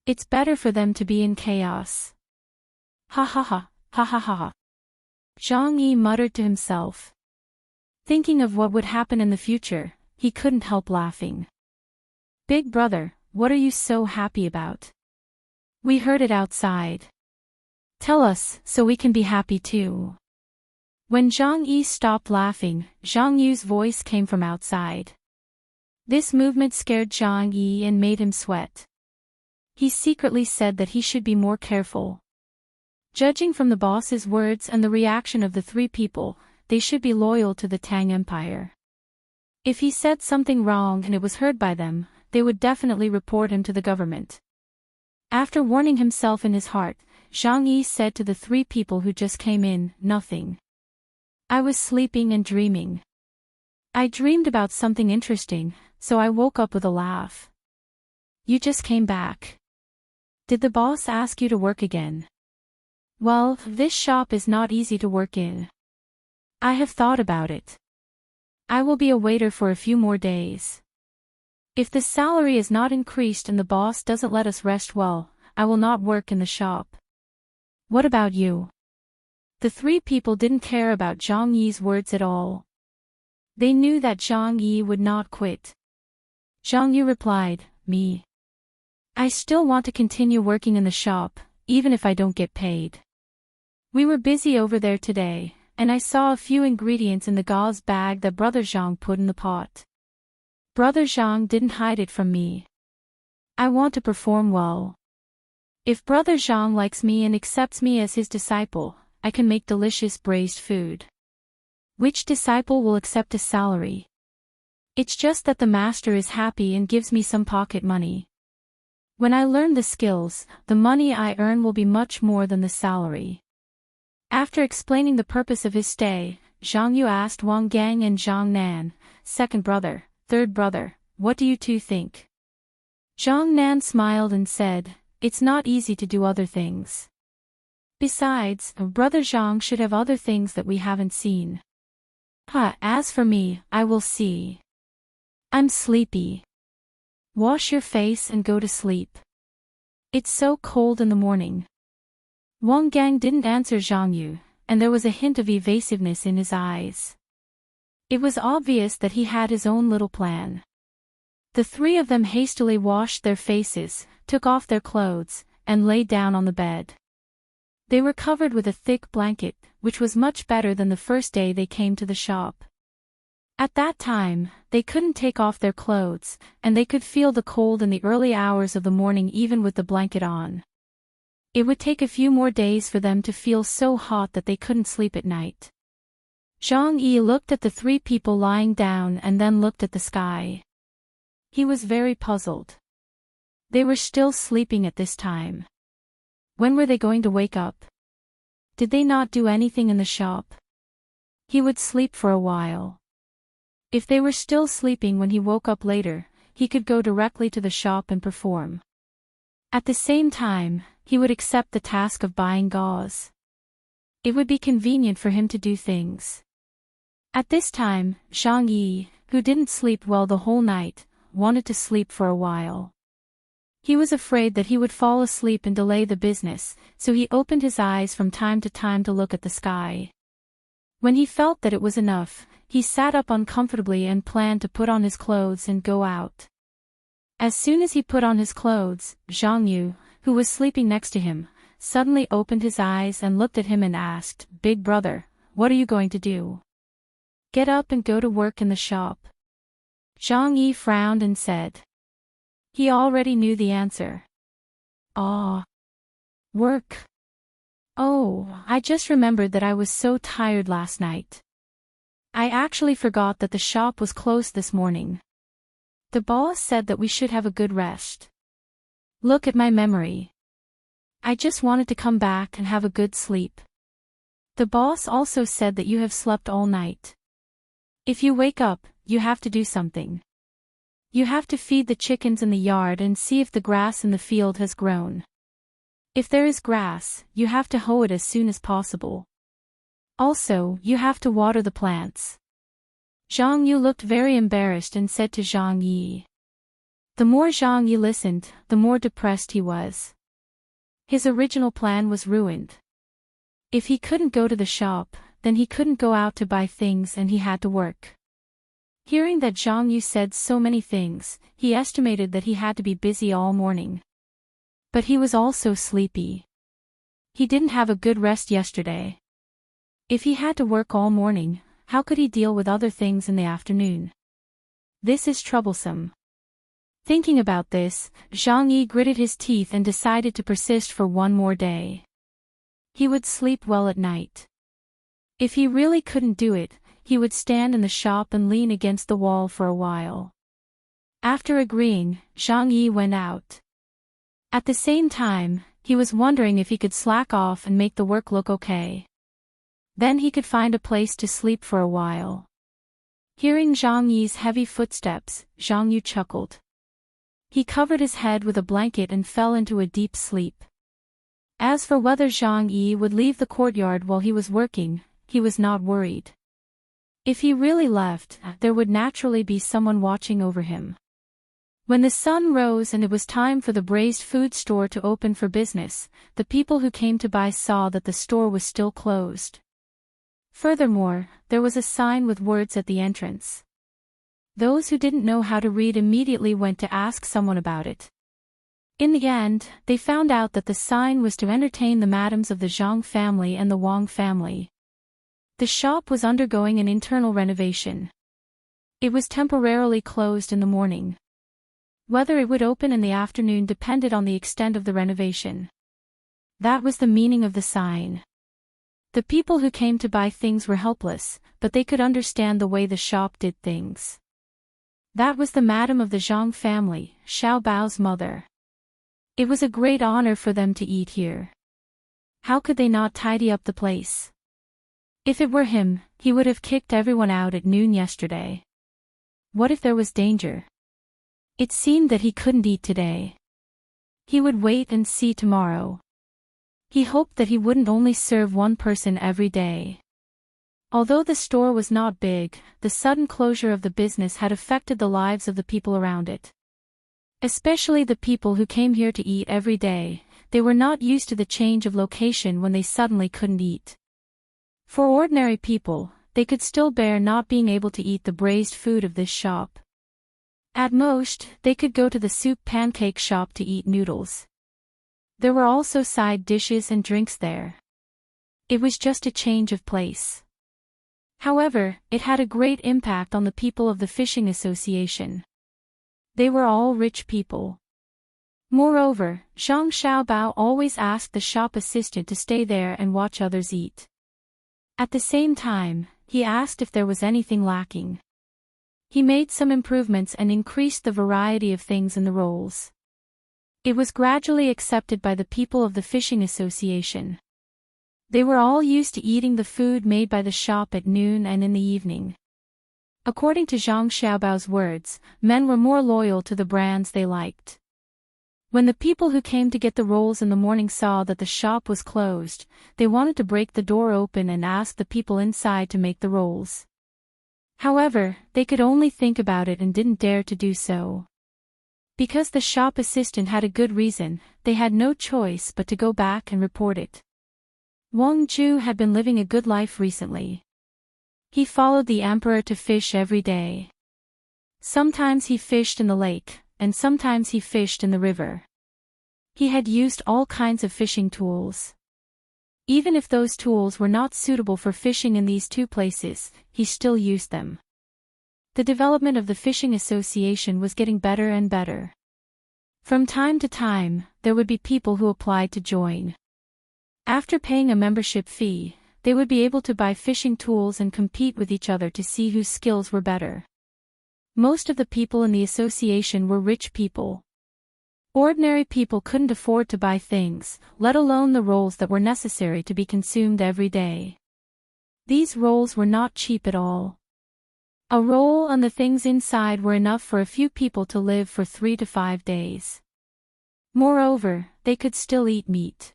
It's better for them to be in chaos. Ha ha ha, ha ha ha ha. Zhang Yi muttered to himself. Thinking of what would happen in the future, he couldn't help laughing. Big brother, what are you so happy about? We heard it outside. Tell us, so we can be happy too. When Zhang Yi stopped laughing, Zhang Yu's voice came from outside. This movement scared Zhang Yi and made him sweat. He secretly said that he should be more careful. Judging from the boss's words and the reaction of the 3 people, they should be loyal to the Tang Empire. If he said something wrong and it was heard by them, they would definitely report him to the government. After warning himself in his heart, Zhang Yi said to the 3 people who just came in, "Nothing. I was sleeping and dreaming. I dreamed about something interesting, so I woke up with a laugh." You just came back. Did the boss ask you to work again? Well, this shop is not easy to work in. I have thought about it. I will be a waiter for a few more days. If the salary is not increased and the boss doesn't let us rest well, I will not work in the shop. What about you? The 3 people didn't care about Zhang Yi's words at all. They knew that Zhang Yi would not quit. Zhang Yi replied, "Me. I still want to continue working in the shop, even if I don't get paid. We were busy over there today, and I saw a few ingredients in the gauze bag that Brother Zhang put in the pot. Brother Zhang didn't hide it from me. I want to perform well. If Brother Zhang likes me and accepts me as his disciple, I can make delicious braised food. Which disciple will accept a salary? It's just that the master is happy and gives me some pocket money. When I learn the skills, the money I earn will be much more than the salary." After explaining the purpose of his stay, Zhang Yu asked Wang Gang and Zhang Nan, "Second brother, third brother, what do you 2 think?" Zhang Nan smiled and said, "It's not easy to do other things. Besides, Brother Zhang should have other things that we haven't seen. As for me, I will see. I'm sleepy. Wash your face and go to sleep. It's so cold in the morning. Wang Gang didn't answer Zhang Yu, and there was a hint of evasiveness in his eyes. It was obvious that he had his own little plan. The three of them hastily washed their faces, took off their clothes, and lay down on the bed. They were covered with a thick blanket, which was much better than the first day they came to the shop. At that time, they couldn't take off their clothes, and they could feel the cold in the early hours of the morning even with the blanket on. It would take a few more days for them to feel so hot that they couldn't sleep at night. Zhang Yi looked at the three people lying down and then looked at the sky. He was very puzzled. They were still sleeping at this time. When were they going to wake up? Did they not do anything in the shop? He would sleep for a while. If they were still sleeping when he woke up later, he could go directly to the shop and perform. At the same time, he would accept the task of buying gauze. It would be convenient for him to do things. At this time, Zhang Yi, who didn't sleep well the whole night, wanted to sleep for a while. He was afraid that he would fall asleep and delay the business, so he opened his eyes from time to time to look at the sky. When he felt that it was enough, he sat up uncomfortably and planned to put on his clothes and go out. As soon as he put on his clothes, Zhang Yu, who was sleeping next to him, suddenly opened his eyes and looked at him and asked, "Big brother, what are you going to do? Get up and go to work in the shop." Zhang Yi frowned and said. He already knew the answer. Work. Oh, I just remembered that I was so tired last night. I actually forgot that the shop was closed this morning. The boss said that we should have a good rest. Look at my memory. I just wanted to come back and have a good sleep. The boss also said that you have slept all night. If you wake up, you have to do something. You have to feed the chickens in the yard and see if the grass in the field has grown. If there is grass, you have to hoe it as soon as possible. Also, you have to water the plants. Zhang Yu looked very embarrassed and said to Zhang Yi. The more Zhang Yi listened, the more depressed he was. His original plan was ruined. If he couldn't go to the shop, then he couldn't go out to buy things and he had to work. Hearing that Zhang Yu said so many things, he estimated that he had to be busy all morning. But he was also sleepy. He didn't have a good rest yesterday. If he had to work all morning, how could he deal with other things in the afternoon? This is troublesome. Thinking about this, Zhang Yi gritted his teeth and decided to persist for one more day. He would sleep well at night. If he really couldn't do it, he would stand in the shop and lean against the wall for a while. After agreeing, Zhang Yi went out. At the same time, he was wondering if he could slack off and make the work look okay. Then he could find a place to sleep for a while. Hearing Zhang Yi's heavy footsteps, Zhang Yu chuckled. He covered his head with a blanket and fell into a deep sleep. As for whether Zhang Yi would leave the courtyard while he was working, he was not worried. If he really left, there would naturally be someone watching over him. When the sun rose and it was time for the braised food store to open for business, the people who came to buy saw that the store was still closed. Furthermore, there was a sign with words at the entrance. Those who didn't know how to read immediately went to ask someone about it. In the end, they found out that the sign was to entertain the madams of the Zhang family and the Wang family. The shop was undergoing an internal renovation. It was temporarily closed in the morning. Whether it would open in the afternoon depended on the extent of the renovation. That was the meaning of the sign. The people who came to buy things were helpless, but they could understand the way the shop did things. That was the madam of the Zhang family, Xiao Bao's mother. It was a great honor for them to eat here. How could they not tidy up the place? If it were him, he would have kicked everyone out at noon yesterday. What if there was danger? It seemed that he couldn't eat today. He would wait and see tomorrow. He hoped that he wouldn't only serve one person every day. Although the store was not big, the sudden closure of the business had affected the lives of the people around it. Especially the people who came here to eat every day. They were not used to the change of location when they suddenly couldn't eat. For ordinary people, they could still bear not being able to eat the braised food of this shop. At most, they could go to the soup pancake shop to eat noodles. There were also side dishes and drinks there. It was just a change of place. However, it had a great impact on the people of the fishing association. They were all rich people. Moreover, Zhang Xiaobao always asked the shop assistant to stay there and watch others eat. At the same time, he asked if there was anything lacking. He made some improvements and increased the variety of things in the rolls. It was gradually accepted by the people of the fishing association. They were all used to eating the food made by the shop at noon and in the evening. According to Zhang Xiaobao's words, men were more loyal to the brands they liked. When the people who came to get the rolls in the morning saw that the shop was closed, they wanted to break the door open and ask the people inside to make the rolls. However, they could only think about it and didn't dare to do so. Because the shop assistant had a good reason, they had no choice but to go back and report it. Wang Ju had been living a good life recently. He followed the emperor to fish every day. Sometimes he fished in the lake, and sometimes he fished in the river. He had used all kinds of fishing tools. Even if those tools were not suitable for fishing in these two places, he still used them. The development of the fishing association was getting better and better. From time to time, there would be people who applied to join. After paying a membership fee, they would be able to buy fishing tools and compete with each other to see whose skills were better. Most of the people in the association were rich people. Ordinary people couldn't afford to buy things, let alone the rolls that were necessary to be consumed every day. These rolls were not cheap at all. A roll and the things inside were enough for a few people to live for 3 to 5 days. Moreover, they could still eat meat.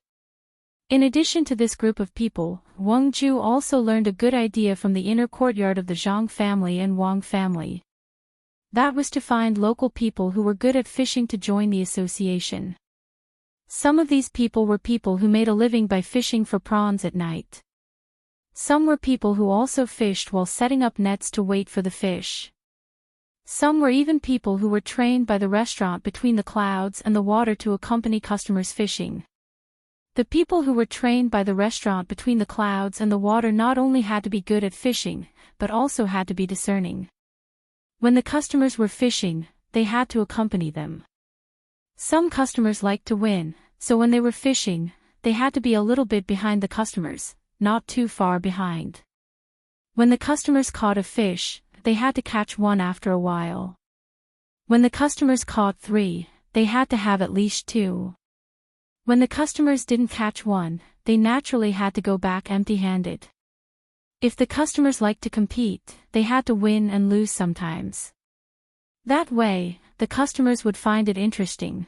In addition to this group of people, Wang Ju also learned a good idea from the inner courtyard of the Zhang family and Wang family. That was to find local people who were good at fishing to join the association. Some of these people were people who made a living by fishing for prawns at night. Some were people who also fished while setting up nets to wait for the fish. Some were even people who were trained by the restaurant between the clouds and the water to accompany customers fishing. The people who were trained by the restaurant between the clouds and the water not only had to be good at fishing, but also had to be discerning. When the customers were fishing, they had to accompany them. Some customers liked to win, so when they were fishing, they had to be a little bit behind the customers, not too far behind. When the customers caught a fish, they had to catch one after a while. When the customers caught 3, they had to have at least 2. When the customers didn't catch one, they naturally had to go back empty-handed. If the customers liked to compete, they had to win and lose sometimes. That way, the customers would find it interesting.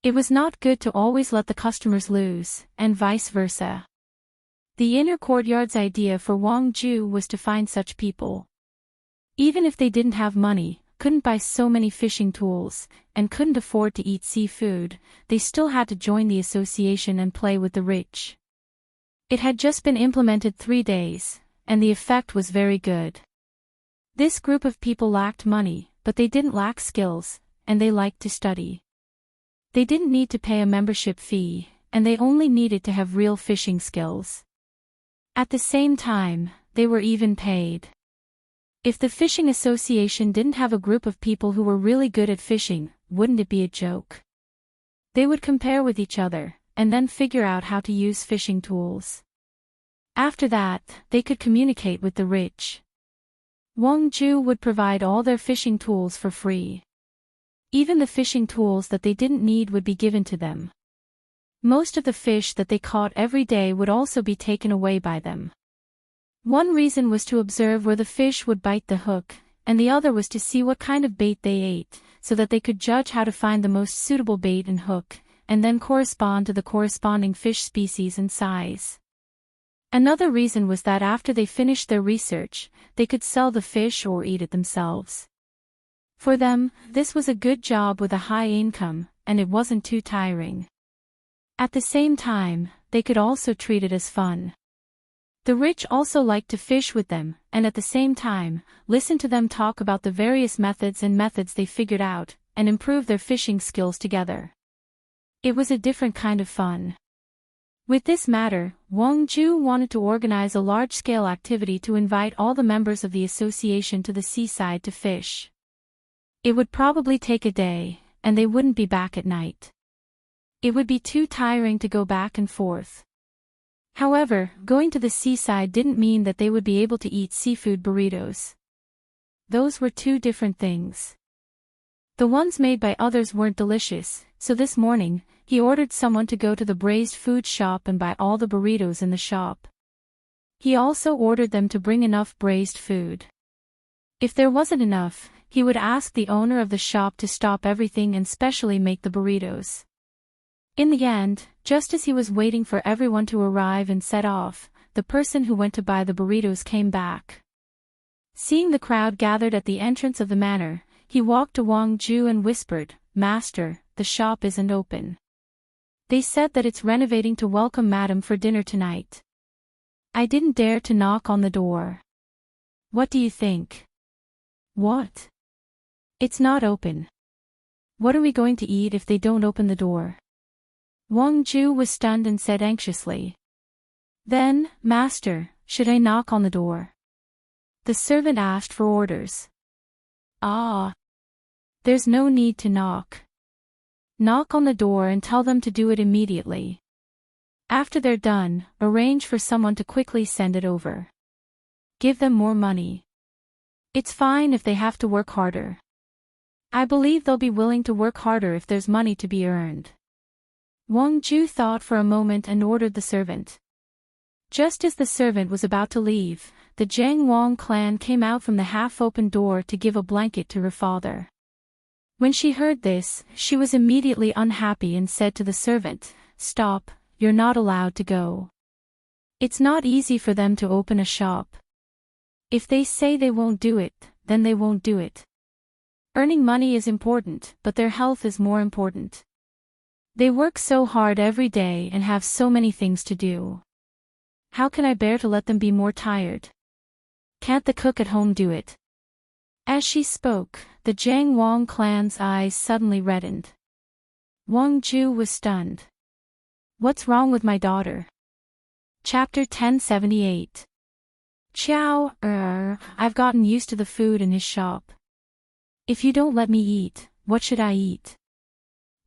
It was not good to always let the customers lose, and vice versa. The inner courtyard's idea for Wang Ju was to find such people. Even if they didn't have money, couldn't buy so many fishing tools, and couldn't afford to eat seafood, they still had to join the association and play with the rich. It had just been implemented 3 days, and the effect was very good. This group of people lacked money, but they didn't lack skills, and they liked to study. They didn't need to pay a membership fee, and they only needed to have real fishing skills. At the same time, they were even paid. If the fishing association didn't have a group of people who were really good at fishing, wouldn't it be a joke? They would compare with each other, and then figure out how to use fishing tools. After that, they could communicate with the rich. Wang Ju would provide all their fishing tools for free. Even the fishing tools that they didn't need would be given to them. Most of the fish that they caught every day would also be taken away by them. One reason was to observe where the fish would bite the hook, and the other was to see what kind of bait they ate, so that they could judge how to find the most suitable bait and hook, and then correspond to the corresponding fish species and size. Another reason was that after they finished their research, they could sell the fish or eat it themselves. For them, this was a good job with a high income, and it wasn't too tiring. At the same time, they could also treat it as fun. The rich also liked to fish with them, and at the same time, listen to them talk about the various methods they figured out, and improve their fishing skills together. It was a different kind of fun. With this matter, Wang Ju wanted to organize a large-scale activity to invite all the members of the association to the seaside to fish. It would probably take a day, and they wouldn't be back at night. It would be too tiring to go back and forth. However, going to the seaside didn't mean that they would be able to eat seafood burritos. Those were two different things. The ones made by others weren't delicious, so this morning, he ordered someone to go to the braised food shop and buy all the burritos in the shop. He also ordered them to bring enough braised food. If there wasn't enough, he would ask the owner of the shop to stop everything and specially make the burritos. In the end, just as he was waiting for everyone to arrive and set off, the person who went to buy the burritos came back. Seeing the crowd gathered at the entrance of the manor, he walked to Wang Ju and whispered, "Master, the shop isn't open. They said that it's renovating to welcome Madam for dinner tonight. I didn't dare to knock on the door. What do you think?" "What? It's not open. What are we going to eat if they don't open the door?" Wang Ju was stunned and said anxiously. "Then, Master, should I knock on the door?" The servant asked for orders. "Ah. There's no need to knock. Knock on the door and tell them to do it immediately. After they're done, arrange for someone to quickly send it over. Give them more money. It's fine if they have to work harder. I believe they'll be willing to work harder if there's money to be earned." Wang Ju thought for a moment and ordered the servant. Just as the servant was about to leave, the Zhang Wang clan came out from the half-open door to give a blanket to her father. When she heard this, she was immediately unhappy and said to the servant, "Stop, you're not allowed to go. It's not easy for them to open a shop. If they say they won't do it, then they won't do it. Earning money is important, but their health is more important. They work so hard every day and have so many things to do. How can I bear to let them be more tired? Can't the cook at home do it?" As she spoke, the Zhang Wang clan's eyes suddenly reddened. Wang Ju was stunned. "What's wrong with my daughter?" Chapter 1078. "Chow, I've gotten used to the food in his shop. If you don't let me eat, what should I eat?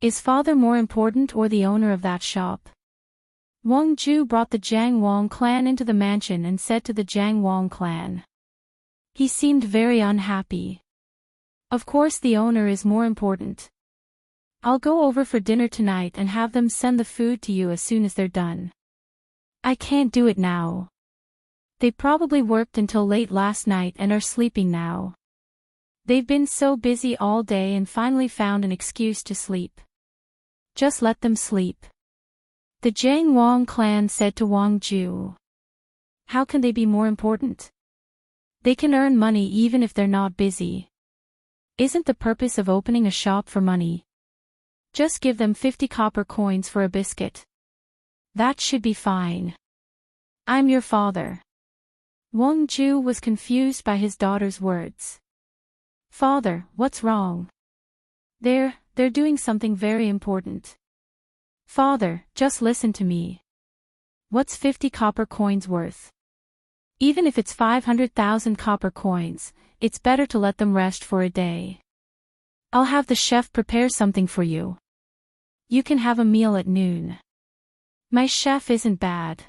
Is father more important or the owner of that shop?" Wang Ju brought the Zhang Wang clan into the mansion and said to the Zhang Wang clan. He seemed very unhappy. "Of course the owner is more important. I'll go over for dinner tonight and have them send the food to you as soon as they're done. I can't do it now. They probably worked until late last night and are sleeping now. They've been so busy all day and finally found an excuse to sleep. Just let them sleep." The Zhang Wang clan said to Wang Ju. "How can they be more important? They can earn money even if they're not busy. Isn't the purpose of opening a shop for money? Just give them 50 copper coins for a biscuit. That should be fine. I'm your father." Wang Ju was confused by his daughter's words. "Father, what's wrong?" They're doing something very important." "Father, just listen to me. What's 50 copper coins worth? Even if it's 500,000 copper coins, it's better to let them rest for a day. I'll have the chef prepare something for you. You can have a meal at noon. My chef isn't bad.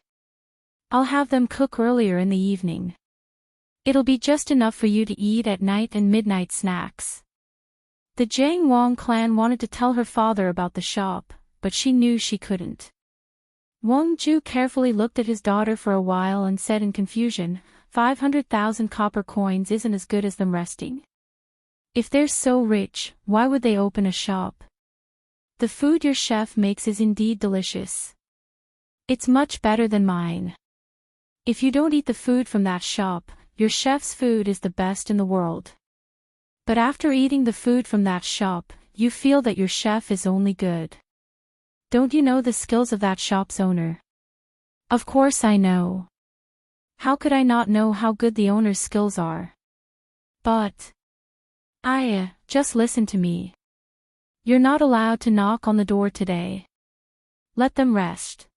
I'll have them cook earlier in the evening. It'll be just enough for you to eat at night and midnight snacks." The Zhang Wang clan wanted to tell her father about the shop, but she knew she couldn't. Wang Ju carefully looked at his daughter for a while and said in confusion, 500,000 copper coins isn't as good as them resting. If they're so rich, why would they open a shop? The food your chef makes is indeed delicious. It's much better than mine. If you don't eat the food from that shop, your chef's food is the best in the world. But after eating the food from that shop, you feel that your chef is only good. Don't you know the skills of that shop's owner? Of course I know. How could I not know how good the owner's skills are? But just listen to me. You're not allowed to knock on the door today. Let them rest.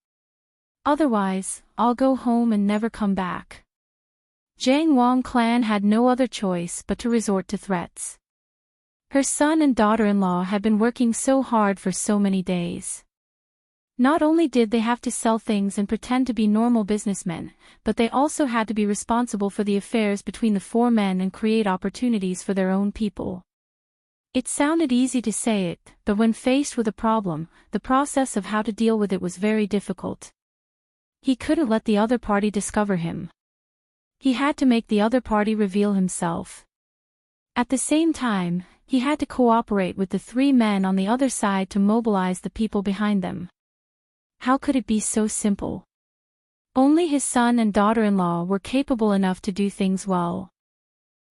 Otherwise, I'll go home and never come back. Jiang Wang clan had no other choice but to resort to threats. Her son and daughter-in-law had been working so hard for so many days. Not only did they have to sell things and pretend to be normal businessmen, but they also had to be responsible for the affairs between the four men and create opportunities for their own people. It sounded easy to say it, but when faced with a problem, the process of how to deal with it was very difficult. He couldn't let the other party discover him. He had to make the other party reveal himself. At the same time, he had to cooperate with the three men on the other side to mobilize the people behind them. How could it be so simple? Only his son and daughter-in-law were capable enough to do things well.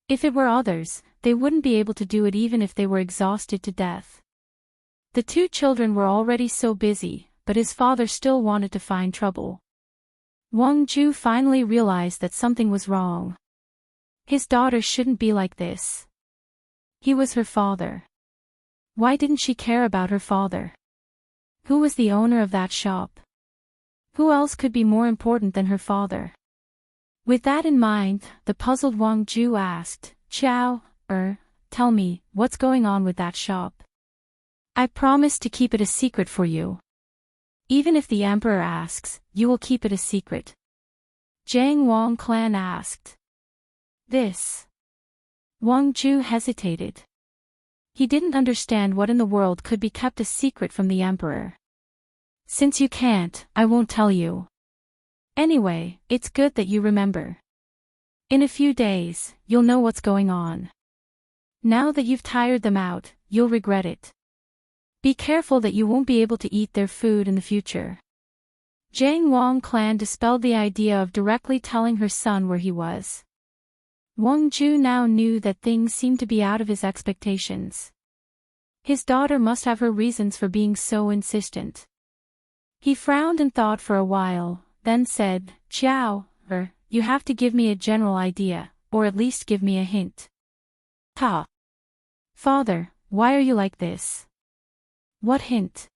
If it were others, they wouldn't be able to do it even if they were exhausted to death. The two children were already so busy, but his father still wanted to find trouble. Wang Ju finally realized that something was wrong. His daughter shouldn't be like this. He was her father. Why didn't she care about her father? Who was the owner of that shop? Who else could be more important than her father? With that in mind, the puzzled Wang Ju asked, Qiao, tell me, what's going on with that shop? I promise to keep it a secret for you. Even if the emperor asks, you will keep it a secret. Jiang Wang clan asked. This. Wang Ju hesitated. He didn't understand what in the world could be kept a secret from the emperor. Since you can't, I won't tell you. Anyway, it's good that you remember. In a few days, you'll know what's going on. Now that you've tired them out, you'll regret it. Be careful that you won't be able to eat their food in the future. Jiang Wang clan dispelled the idea of directly telling her son where he was. Wang Ju now knew that things seemed to be out of his expectations. His daughter must have her reasons for being so insistent. He frowned and thought for a while, then said, Qiao, you have to give me a general idea, or at least give me a hint. Ha! Father, why are you like this? What hint?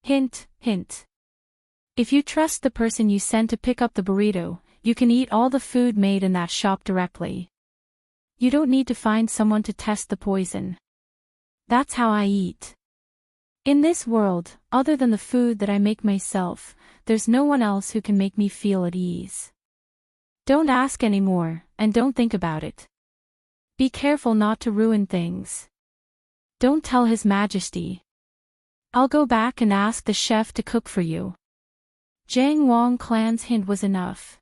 Hint. If you trust the person you sent to pick up the burrito, you can eat all the food made in that shop directly. You don't need to find someone to test the poison. That's how I eat. In this world, other than the food that I make myself, there's no one else who can make me feel at ease. Don't ask anymore, and don't think about it. Be careful not to ruin things. Don't tell His Majesty. I'll go back and ask the chef to cook for you. Jiang Wang clan's hint was enough.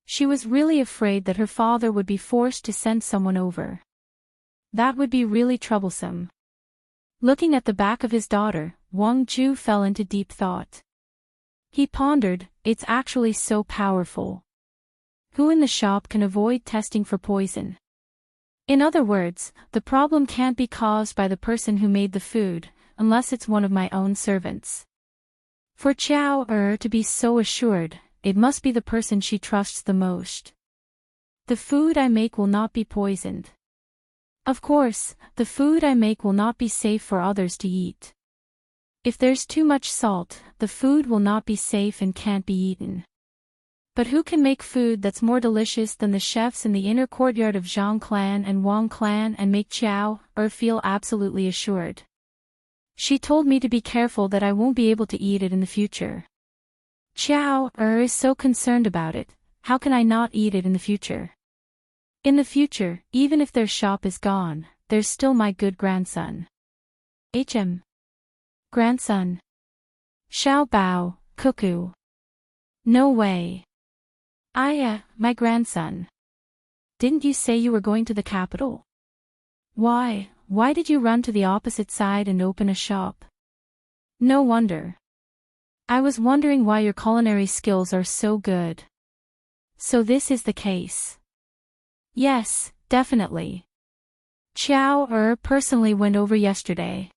She was really afraid that her father would be forced to send someone over. That would be really troublesome. Looking at the back of his daughter, Wang Ju fell into deep thought. He pondered, it's actually so powerful. Who in the shop can avoid testing for poison? In other words, the problem can't be caused by the person who made the food, unless it's one of my own servants. For Qiao to be so assured, it must be the person she trusts the most. The food I make will not be poisoned. Of course, the food I make will not be safe for others to eat. If there's too much salt, the food will not be safe and can't be eaten. But who can make food that's more delicious than the chefs in the inner courtyard of Zhang clan and Wang clan and make Qiao feel absolutely assured? She told me to be careful that I won't be able to eat it in the future. Qiao is so concerned about it, how can I not eat it in the future? In the future, even if their shop is gone, there's still my good grandson. Grandson. Xiao Bao, cuckoo. No way. My grandson. Didn't you say you were going to the capital? Why did you run to the opposite side and open a shop? No wonder. I was wondering why your culinary skills are so good. So this is the case. Yes, definitely. Xiao personally went over yesterday.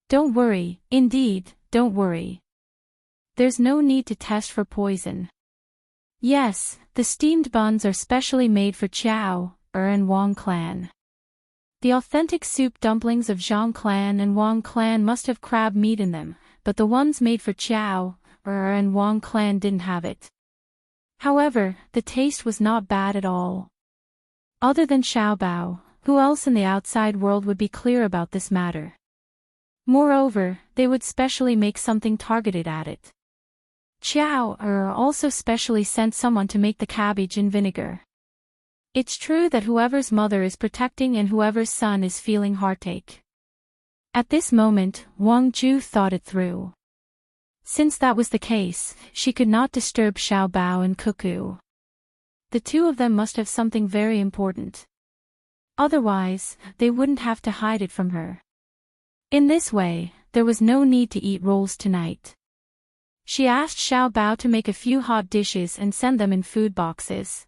Don't worry, indeed, don't worry. There's no need to test for poison. Yes, the steamed buns are specially made for Xiao and Wang clan. The authentic soup dumplings of Zhang clan and Wang clan must have crab meat in them, but the ones made for Xiao and Wang clan didn't have it. However, the taste was not bad at all. Other than Xiaobao, who else in the outside world would be clear about this matter? Moreover, they would specially make something targeted at it. Xiao also specially sent someone to make the cabbage in vinegar. It's true that whoever's mother is protecting and whoever's son is feeling heartache. At this moment, Wang Ju thought it through. Since that was the case, she could not disturb Xiaobao and Cuckoo. The two of them must have something very important. Otherwise, they wouldn't have to hide it from her. In this way, there was no need to eat rolls tonight. She asked Xiaobao to make a few hot dishes and send them in food boxes.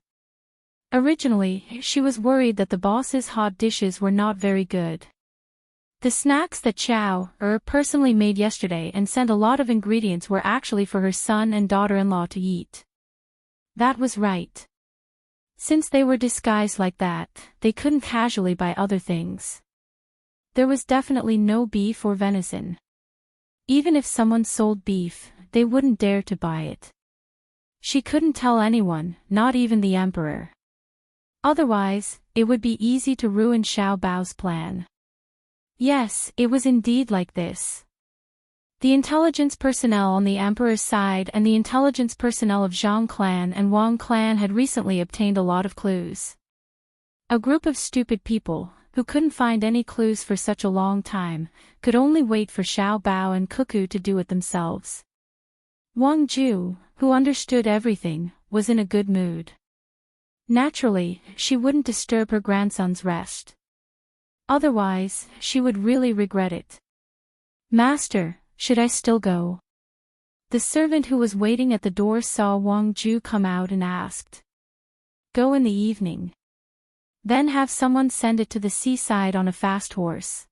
Originally, she was worried that the boss's hot dishes were not very good. The snacks that Xiao personally made yesterday and sent a lot of ingredients were actually for her son and daughter-in-law to eat. That was right. Since they were disguised like that, they couldn't casually buy other things. There was definitely no beef or venison. Even if someone sold beef, they wouldn't dare to buy it. She couldn't tell anyone, not even the emperor. Otherwise, it would be easy to ruin Xiao Bao's plan. Yes, it was indeed like this. The intelligence personnel on the emperor's side and the intelligence personnel of Zhang clan and Wang clan had recently obtained a lot of clues. A group of stupid people, who couldn't find any clues for such a long time, could only wait for Xiao Bao and Cuckoo to do it themselves. Wang Ju, who understood everything, was in a good mood. Naturally, she wouldn't disturb her grandson's rest. Otherwise, she would really regret it. Master, should I still go? The servant who was waiting at the door saw Wang Ju come out and asked. Go in the evening. Then have someone send it to the seaside on a fast horse.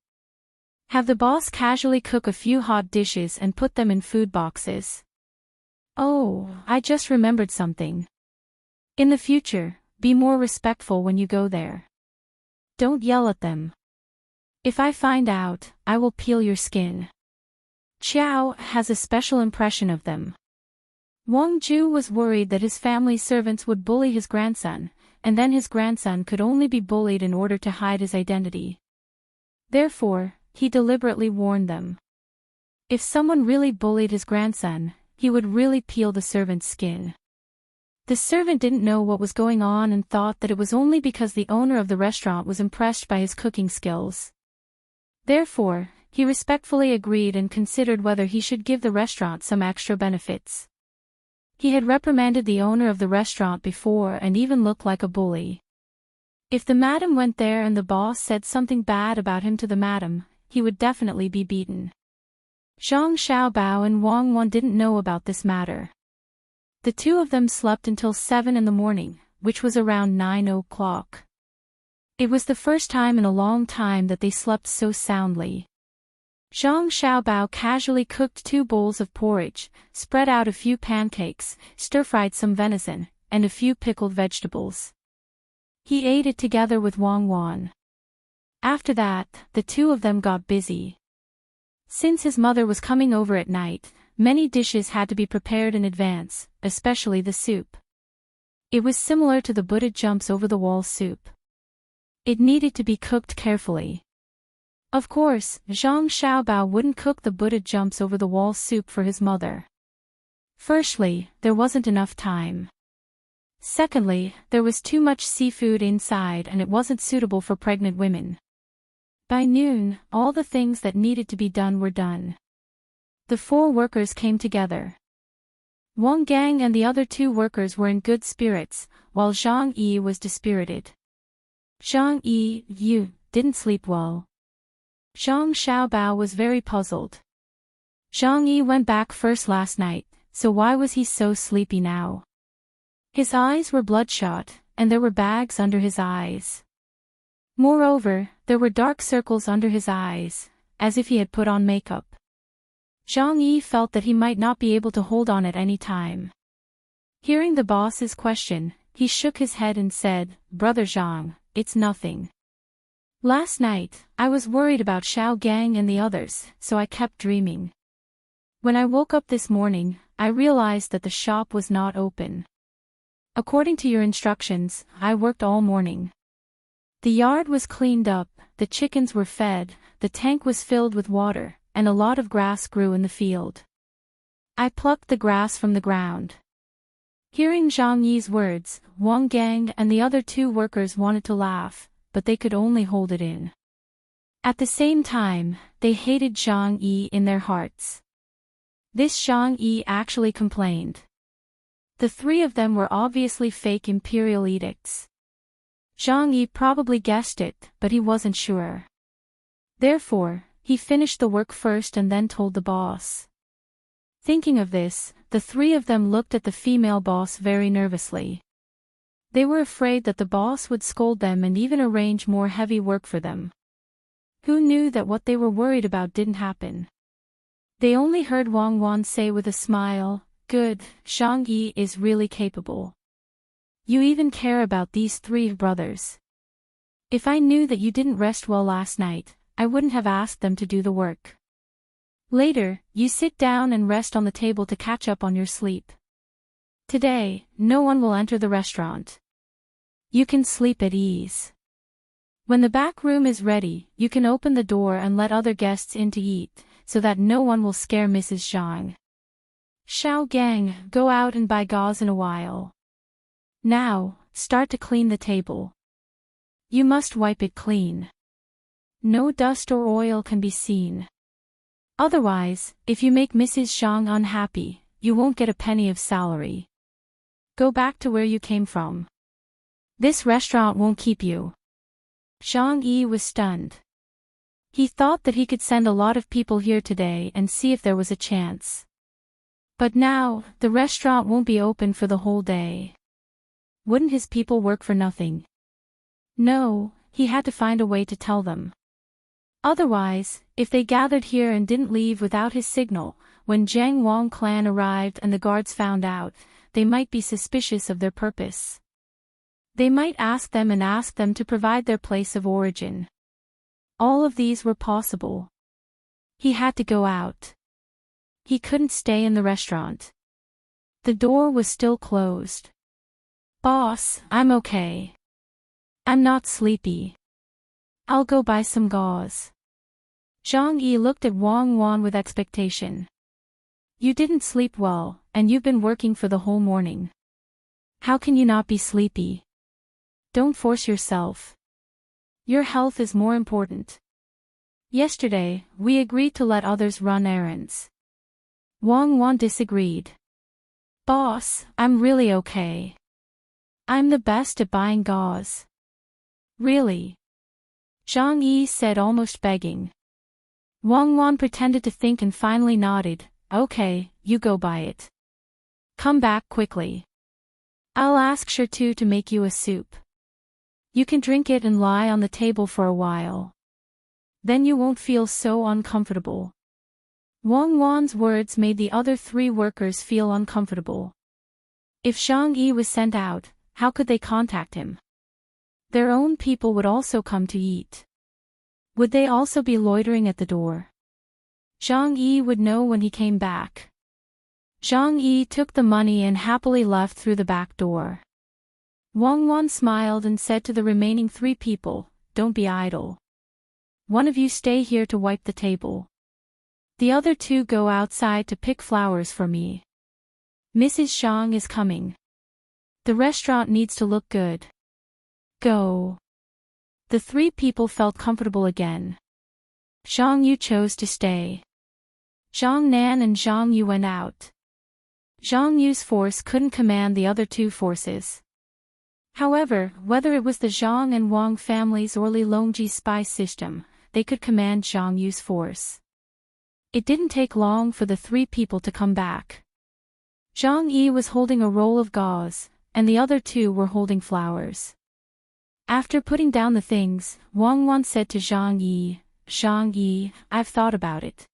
Have the boss casually cook a few hot dishes and put them in food boxes. Oh, I just remembered something. In the future, be more respectful when you go there. Don't yell at them. If I find out, I will peel your skin. Xiao has a special impression of them. Wang Ju was worried that his family servants would bully his grandson, and then his grandson could only be bullied in order to hide his identity. Therefore, he deliberately warned them. If someone really bullied his grandson, he would really peel the servant's skin. The servant didn't know what was going on and thought that it was only because the owner of the restaurant was impressed by his cooking skills. Therefore, he respectfully agreed and considered whether he should give the restaurant some extra benefits. He had reprimanded the owner of the restaurant before and even looked like a bully. If the madam went there and the boss said something bad about him to the madam, he would definitely be beaten. Zhang Xiaobao and Wang Wan didn't know about this matter. The two of them slept until 7 in the morning, which was around 9 o'clock. It was the first time in a long time that they slept so soundly. Zhang Xiaobao casually cooked 2 bowls of porridge, spread out a few pancakes, stir-fried some venison, and a few pickled vegetables. He ate it together with Wang Wan. After that, the two of them got busy. Since his mother was coming over at night, many dishes had to be prepared in advance, especially the soup. It was similar to the Buddha jumps over the wall soup. It needed to be cooked carefully. Of course, Zhang Xiaobao wouldn't cook the Buddha jumps over the wall soup for his mother. Firstly, there wasn't enough time. Secondly, there was too much seafood inside and it wasn't suitable for pregnant women. By noon, all the things that needed to be done were done. The 4 workers came together. Wang Gang and the other 2 workers were in good spirits, while Zhang Yi was dispirited. Zhang Yi, you didn't sleep well. Zhang Xiaobao was very puzzled. Zhang Yi went back first last night, so why was he so sleepy now? His eyes were bloodshot, and there were bags under his eyes. Moreover, there were dark circles under his eyes, as if he had put on makeup. Zhang Yi felt that he might not be able to hold on at any time. Hearing the boss's question, he shook his head and said, "Brother Zhang, it's nothing. Last night, I was worried about Xiao Gang and the others, so I kept dreaming. When I woke up this morning, I realized that the shop was not open. According to your instructions, I worked all morning. The yard was cleaned up, the chickens were fed, the tank was filled with water, and a lot of grass grew in the field. I plucked the grass from the ground." Hearing Zhang Yi's words, Wang Gang and the other two workers wanted to laugh, but they could only hold it in. At the same time, they hated Zhang Yi in their hearts. This Zhang Yi actually complained. The three of them were obviously fake imperial edicts. Zhang Yi probably guessed it, but he wasn't sure. Therefore, he finished the work first and then told the boss. Thinking of this, the three of them looked at the female boss very nervously. They were afraid that the boss would scold them and even arrange more heavy work for them. Who knew that what they were worried about didn't happen? They only heard Wang Wan say with a smile, "Good, Zhang Yi is really capable. You even care about these three brothers. If I knew that you didn't rest well last night, I wouldn't have asked them to do the work. Later, you sit down and rest on the table to catch up on your sleep. Today, no one will enter the restaurant. You can sleep at ease. When the back room is ready, you can open the door and let other guests in to eat, so that no one will scare Mrs. Zhang. Xiao Gang, go out and buy gauze in a while. Now, start to clean the table. You must wipe it clean. No dust or oil can be seen. Otherwise, if you make Mrs. Zhang unhappy, you won't get a penny of salary. Go back to where you came from. This restaurant won't keep you." Zhang Yi was stunned. He thought that he could send a lot of people here today and see if there was a chance. But now, the restaurant won't be open for the whole day. Wouldn't his people work for nothing? No, he had to find a way to tell them. Otherwise, if they gathered here and didn't leave without his signal, when Zhang Wang clan arrived and the guards found out, they might be suspicious of their purpose. They might ask them to provide their place of origin. All of these were possible. He had to go out. He couldn't stay in the restaurant. The door was still closed. "Boss, I'm okay. I'm not sleepy. I'll go buy some gauze." Zhang Yi looked at Wang Wan with expectation. "You didn't sleep well, and you've been working for the whole morning. How can you not be sleepy? Don't force yourself. Your health is more important. Yesterday, we agreed to let others run errands." Wang Wan disagreed. "Boss, I'm really okay. I'm the best at buying gauze." "Really?" Zhang Yi said, almost begging. Wang Wan pretended to think and finally nodded. "Okay, you go buy it. Come back quickly. I'll ask Shirtu to make you a soup. You can drink it and lie on the table for a while. Then you won't feel so uncomfortable." Wang Wan's words made the other three workers feel uncomfortable. If Zhang Yi was sent out, how could they contact him? Their own people would also come to eat. Would they also be loitering at the door? Zhang Yi would know when he came back. Zhang Yi took the money and happily left through the back door. Wang Wan smiled and said to the remaining three people, "Don't be idle. One of you stay here to wipe the table. The other two go outside to pick flowers for me. Mrs. Zhang is coming. The restaurant needs to look good. Go." The three people felt comfortable again. Zhang Yu chose to stay. Zhang Nan and Zhang Yu went out. Zhang Yu's force couldn't command the other two forces. However, whether it was the Zhang and Wang families or Li Longji's spy system, they could command Zhang Yu's force. It didn't take long for the 3 people to come back. Zhang Yi was holding a roll of gauze, and the other 2 were holding flowers. After putting down the things, Wang Wan said to Zhang Yi, I've thought about it.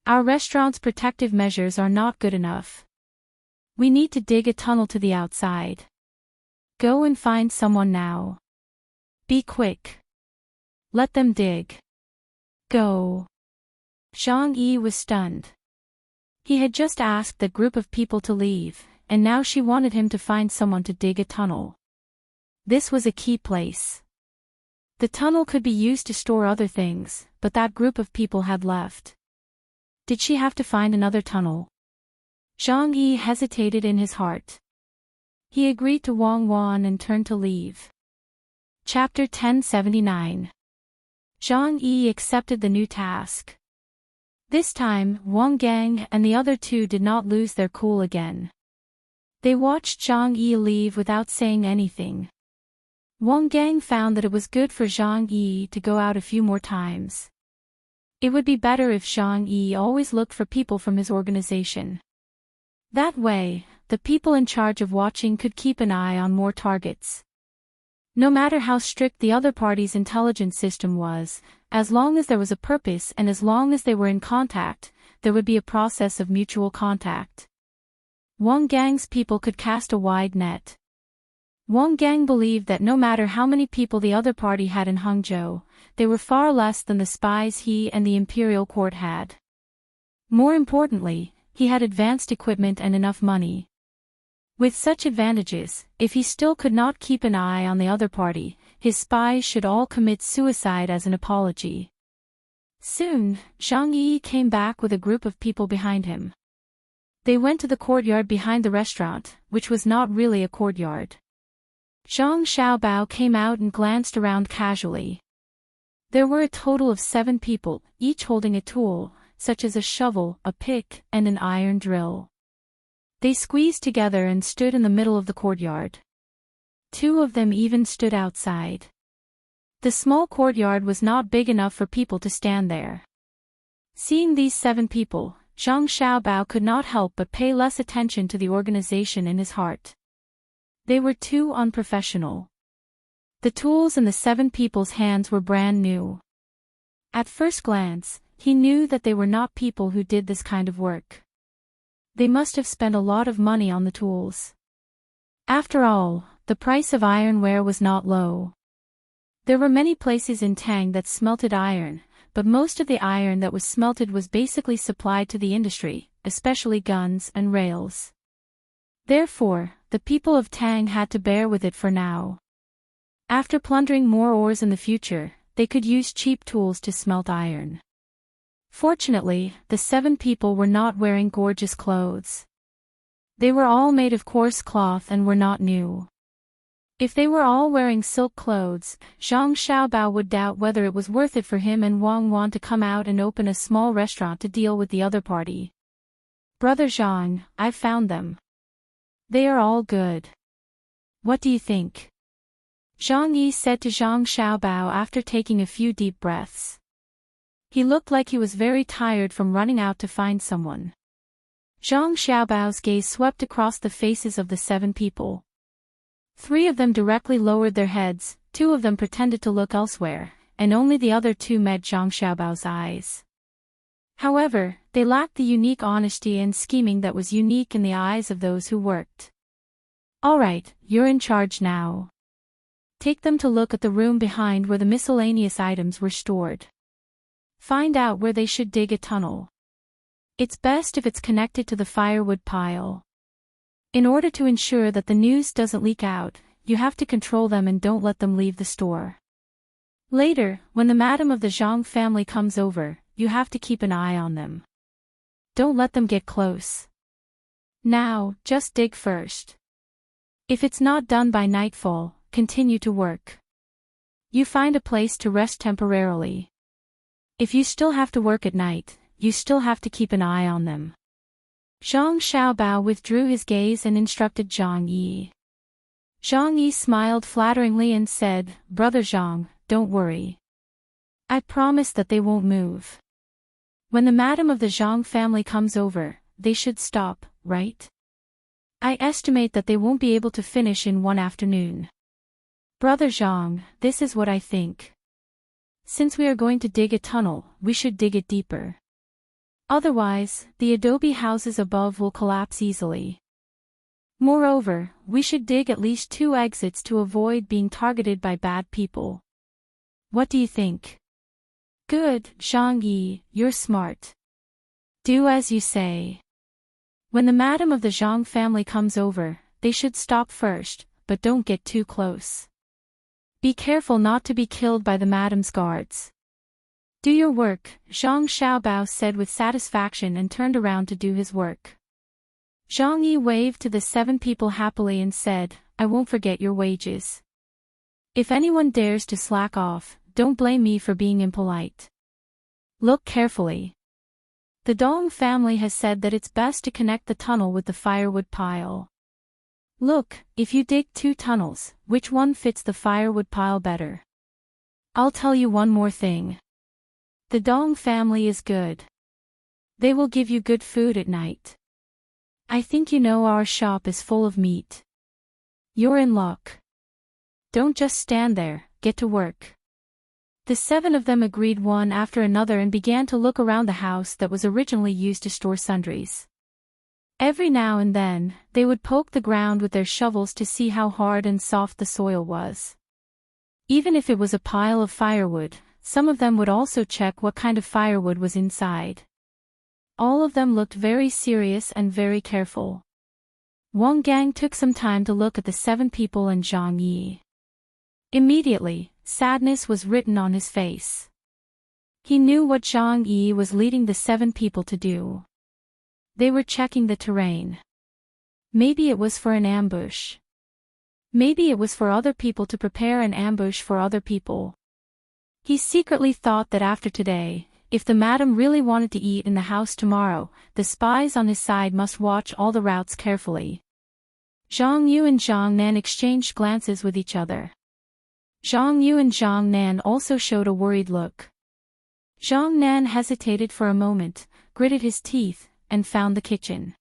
Our restaurant's protective measures are not good enough. We need to dig a tunnel to the outside. Go and find someone now. Be quick. Let them dig. Go. Zhang Yi was stunned. He had just asked that group of people to leave, and now she wanted him to find someone to dig a tunnel. This was a key place. The tunnel could be used to store other things, but that group of people had left. Did she have to find another tunnel? Zhang Yi hesitated in his heart. He agreed to Wang Wan and turned to leave. Chapter 1079. Zhang Yi accepted the new task. This time, Wang Gang and the other 2 did not lose their cool again. They watched Zhang Yi leave without saying anything. Wang Gang found that it was good for Zhang Yi to go out a few more times. It would be better if Zhang Yi always looked for people from his organization. That way, the people in charge of watching could keep an eye on more targets. No matter how strict the other party's intelligence system was, as long as there was a purpose and as long as they were in contact, there would be a process of mutual contact. Wang Gang's people could cast a wide net. Wang Gang believed that no matter how many people the other party had in Hangzhou, they were far less than the spies he and the imperial court had. More importantly, he had advanced equipment and enough money. With such advantages, if he still could not keep an eye on the other party, his spies should all commit suicide as an apology. Soon, Zhang Yi came back with a group of people behind him. They went to the courtyard behind the restaurant, which was not really a courtyard. Zhang Xiaobao came out and glanced around casually. There were a total of 7 people, each holding a tool, such as a shovel, a pick, and an iron drill. They squeezed together and stood in the middle of the courtyard. 2 of them even stood outside. The small courtyard was not big enough for people to stand there. Seeing these 7 people, Zhang Xiaobao could not help but pay less attention to the organization in his heart. They were too unprofessional. The tools in the 7 people's hands were brand new. At first glance, he knew that they were not people who did this kind of work. They must have spent a lot of money on the tools. After all, the price of ironware was not low. There were many places in Tang that smelted iron, but most of the iron that was smelted was basically supplied to the industry, especially guns and rails. Therefore, the people of Tang had to bear with it for now. After plundering more ores in the future, they could use cheap tools to smelt iron. Fortunately, the 7 people were not wearing gorgeous clothes. They were all made of coarse cloth and were not new. If they were all wearing silk clothes, Zhang Xiaobao would doubt whether it was worth it for him and Wang Wan to come out and open a small restaurant to deal with the other party. Brother Zhang, I've found them. They are all good. What do you think? Zhang Yi said to Zhang Xiaobao after taking a few deep breaths. He looked like he was very tired from running out to find someone. Zhang Xiaobao's gaze swept across the faces of the 7 people. 3 of them directly lowered their heads, 2 of them pretended to look elsewhere, and only the other 2 met Zhang Xiaobao's eyes. However, they lacked the unique honesty and scheming that was unique in the eyes of those who worked. All right, you're in charge now. Take them to look at the room behind where the miscellaneous items were stored. Find out where they should dig a tunnel. It's best if it's connected to the firewood pile. In order to ensure that the news doesn't leak out, you have to control them and don't let them leave the store. Later, when the madam of the Zhang family comes over, you have to keep an eye on them. Don't let them get close. Now, just dig first. If it's not done by nightfall, continue to work. You find a place to rest temporarily. If you still have to work at night, you still have to keep an eye on them. Zhang Xiaobao withdrew his gaze and instructed Zhang Yi. Zhang Yi smiled flatteringly and said, Brother Zhang, don't worry. I promise that they won't move. When the madam of the Zhang family comes over, they should stop, right? I estimate that they won't be able to finish in one afternoon. Brother Zhang, this is what I think. Since we are going to dig a tunnel, we should dig it deeper. Otherwise, the adobe houses above will collapse easily. Moreover, we should dig at least 2 exits to avoid being targeted by bad people. What do you think? Good, Zhang Yi, you're smart. Do as you say. When the madam of the Zhang family comes over, they should stop first, but don't get too close. Be careful not to be killed by the madam's guards. Do your work, Zhang Xiaobao said with satisfaction and turned around to do his work. Zhang Yi waved to the 7 people happily and said, I won't forget your wages. If anyone dares to slack off, don't blame me for being impolite. Look carefully. The Dong family has said that it's best to connect the tunnel with the firewood pile. Look, if you dig 2 tunnels, which one fits the firewood pile better? I'll tell you one more thing. The Dong family is good. They will give you good food at night. I think you know our shop is full of meat. You're in luck. Don't just stand there, get to work. The 7 of them agreed one after another and began to look around the house that was originally used to store sundries. Every now and then, they would poke the ground with their shovels to see how hard and soft the soil was. Even if it was a pile of firewood, some of them would also check what kind of firewood was inside. All of them looked very serious and very careful. Wang Gang took some time to look at the 7 people and Zhang Yi. Immediately, sadness was written on his face. He knew what Zhang Yi was leading the 7 people to do. They were checking the terrain. Maybe it was for an ambush. Maybe it was for other people to prepare an ambush for other people. He secretly thought that after today, if the madam really wanted to eat in the house tomorrow, the spies on his side must watch all the routes carefully. Zhang Yu and Zhang Nan exchanged glances with each other. Zhang Yu and Zhang Nan also showed a worried look. Zhang Nan hesitated for a moment, gritted his teeth, and found the kitchen.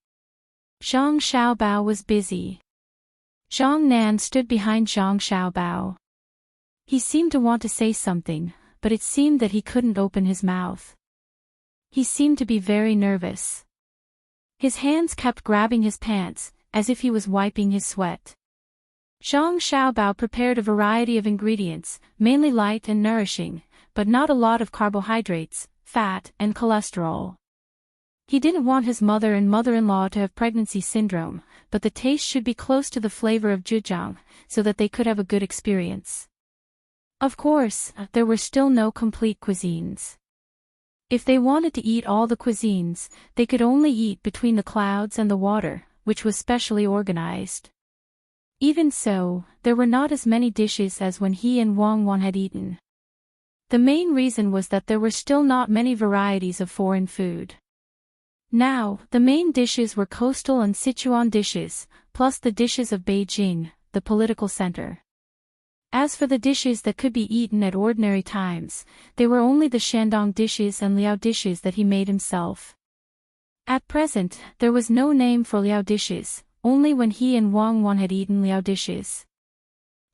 Zhang Xiaobao was busy. Zhang Nan stood behind Zhang Xiaobao. He seemed to want to say something, but it seemed that he couldn't open his mouth. He seemed to be very nervous. His hands kept grabbing his pants, as if he was wiping his sweat. Zhang Xiaobao prepared a variety of ingredients, mainly light and nourishing, but not a lot of carbohydrates, fat, and cholesterol. He didn't want his mother and mother-in-law to have pregnancy syndrome, but the taste should be close to the flavor of zhejiang, so that they could have a good experience. Of course, there were still no complete cuisines. If they wanted to eat all the cuisines, they could only eat between the clouds and the water, which was specially organized. Even so, there were not as many dishes as when he and Wang Wan had eaten. The main reason was that there were still not many varieties of foreign food. Now, the main dishes were coastal and Sichuan dishes, plus the dishes of Beijing, the political center. As for the dishes that could be eaten at ordinary times, they were only the Shandong dishes and Liao dishes that he made himself. At present, there was no name for Liao dishes, only when he and Wang Wan had eaten Liao dishes.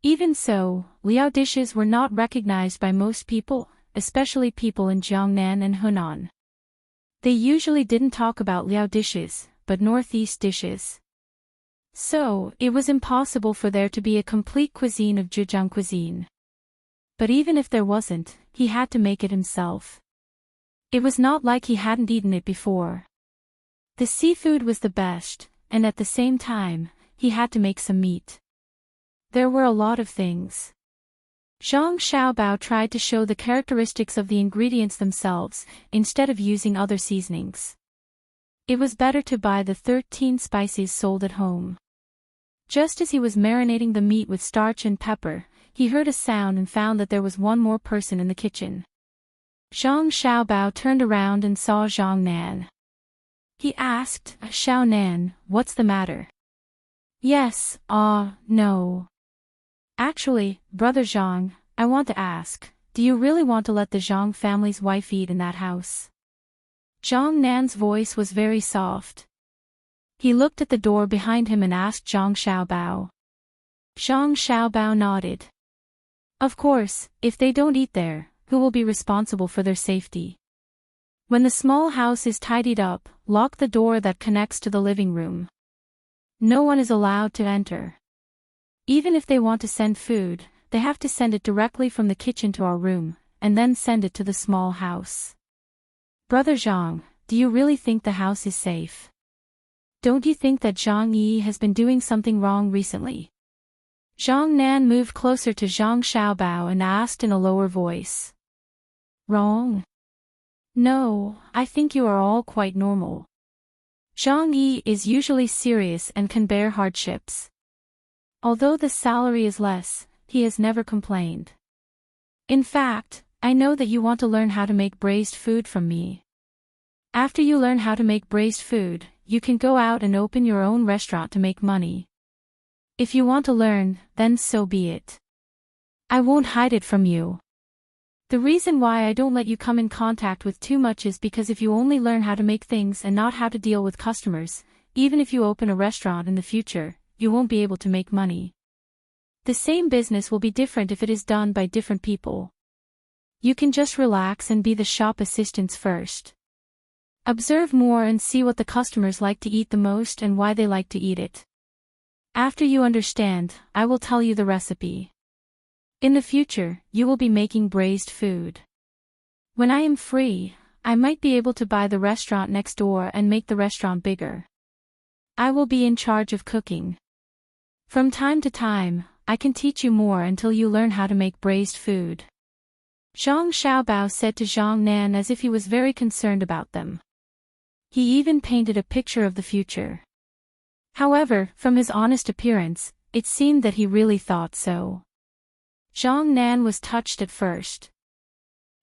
Even so, Liao dishes were not recognized by most people, especially people in Jiangnan and Hunan. They usually didn't talk about Liao dishes, but Northeast dishes. So, it was impossible for there to be a complete cuisine of Zhejiang cuisine. But even if there wasn't, he had to make it himself. It was not like he hadn't eaten it before. The seafood was the best, and at the same time, he had to make some meat. There were a lot of things. Zhang Xiaobao tried to show the characteristics of the ingredients themselves, instead of using other seasonings. It was better to buy the 13 spices sold at home. Just as he was marinating the meat with starch and pepper, he heard a sound and found that there was one more person in the kitchen. Zhang Xiaobao turned around and saw Zhang Nan. He asked, Xiao Nan, what's the matter? Yes, no. Actually, Brother Zhang, I want to ask, do you really want to let the Zhang family's wife eat in that house? Zhang Nan's voice was very soft. He looked at the door behind him and asked Zhang Xiaobao. Zhang Xiaobao nodded. Of course, if they don't eat there, who will be responsible for their safety? When the small house is tidied up, lock the door that connects to the living room. No one is allowed to enter. Even if they want to send food, they have to send it directly from the kitchen to our room, and then send it to the small house. Brother Zhang, do you really think the house is safe? Don't you think that Zhang Yi has been doing something wrong recently? Zhang Nan moved closer to Zhang Xiaobao and asked in a lower voice. Wrong? No, I think you are all quite normal. Zhang Yi is usually serious and can bear hardships. Although the salary is less, he has never complained. In fact, I know that you want to learn how to make braised food from me. After you learn how to make braised food, you can go out and open your own restaurant to make money. If you want to learn, then so be it. I won't hide it from you. The reason why I don't let you come in contact with too much is because if you only learn how to make things and not how to deal with customers, even if you open a restaurant in the future, you won't be able to make money. The same business will be different if it is done by different people. You can just relax and be the shop assistants first. Observe more and see what the customers like to eat the most and why they like to eat it. After you understand, I will tell you the recipe. In the future, you will be making braised food. When I am free, I might be able to buy the restaurant next door and make the restaurant bigger. I will be in charge of cooking. From time to time, I can teach you more until you learn how to make braised food. Zhang Xiaobao said to Zhang Nan as if he was very concerned about them. He even painted a picture of the future. However, from his honest appearance, it seemed that he really thought so. Zhang Nan was touched at first.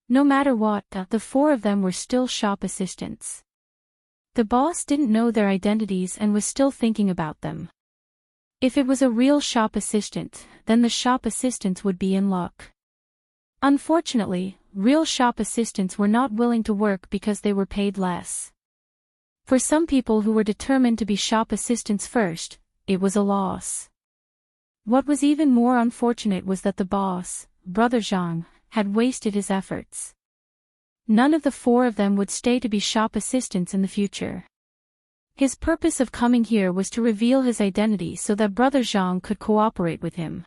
No matter what, the four of them were still shop assistants. The boss didn't know their identities and was still thinking about them. If it was a real shop assistant, then the shop assistants would be in luck. Unfortunately, real shop assistants were not willing to work because they were paid less. For some people who were determined to be shop assistants first, it was a loss. What was even more unfortunate was that the boss, Brother Zhang, had wasted his efforts. None of the four of them would stay to be shop assistants in the future. His purpose of coming here was to reveal his identity so that Brother Zhang could cooperate with him.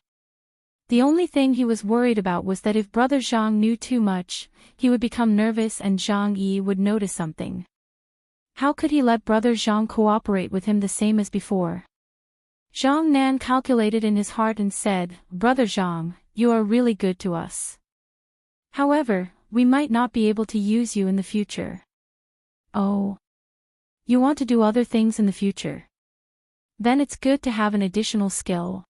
The only thing he was worried about was that if Brother Zhang knew too much, he would become nervous and Zhang Yi would notice something. How could he let Brother Zhang cooperate with him the same as before? Zhang Nan calculated in his heart and said, Brother Zhang, you are really good to us. However, we might not be able to use you in the future. Oh. You want to do other things in the future? Then it's good to have an additional skill.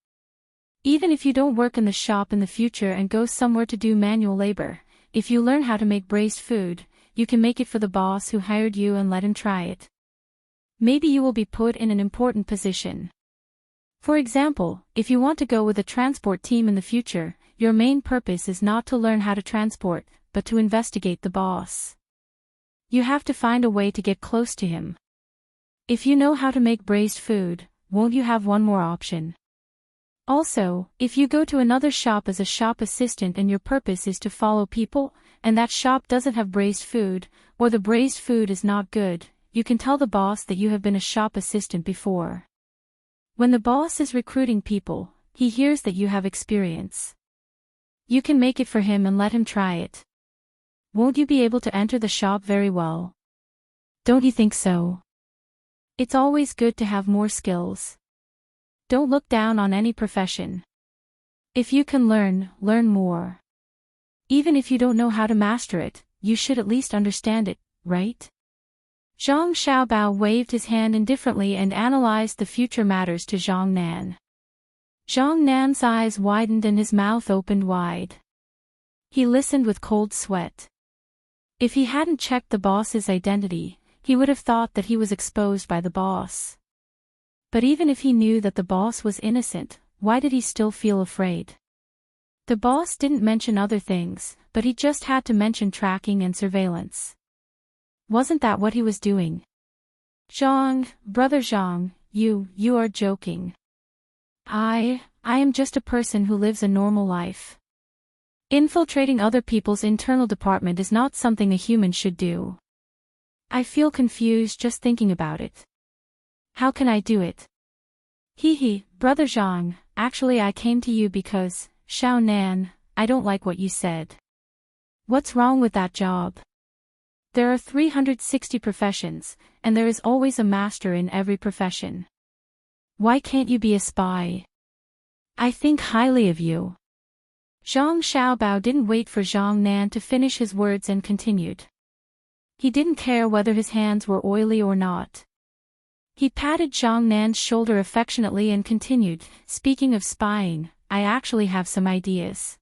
Even if you don't work in the shop in the future and go somewhere to do manual labor, if you learn how to make braised food, you can make it for the boss who hired you and let him try it. Maybe you will be put in an important position. For example, if you want to go with a transport team in the future, your main purpose is not to learn how to transport, but to investigate the boss. You have to find a way to get close to him. If you know how to make braised food, won't you have one more option? Also, if you go to another shop as a shop assistant and your purpose is to follow people, and that shop doesn't have braised food, or the braised food is not good, you can tell the boss that you have been a shop assistant before. When the boss is recruiting people, he hears that you have experience. You can make it for him and let him try it. Won't you be able to enter the shop very well? Don't you think so? It's always good to have more skills. Don't look down on any profession. If you can learn more. Even if you don't know how to master it, you should at least understand it, right? Zhang Xiaobao waved his hand indifferently and analyzed the future matters to Zhang Nan. Zhang Nan's eyes widened and his mouth opened wide. He listened with cold sweat. If he hadn't checked the boss's identity, he would have thought that he was exposed by the boss. But even if he knew that the boss was innocent, why did he still feel afraid? The boss didn't mention other things, but he just had to mention tracking and surveillance. Wasn't that what he was doing? Zhang, brother Zhang, you are joking. I am just a person who lives a normal life. Infiltrating other people's internal department is not something a human should do. I feel confused just thinking about it. How can I do it? Brother Zhang, actually I came to you because, Xiao Nan, I don't like what you said. What's wrong with that job? There are 360 professions, and there is always a master in every profession. Why can't you be a spy? I think highly of you. Zhang Xiaobao didn't wait for Zhang Nan to finish his words and continued. He didn't care whether his hands were oily or not. He patted Zhang Nan's shoulder affectionately and continued, speaking of spying, I actually have some ideas.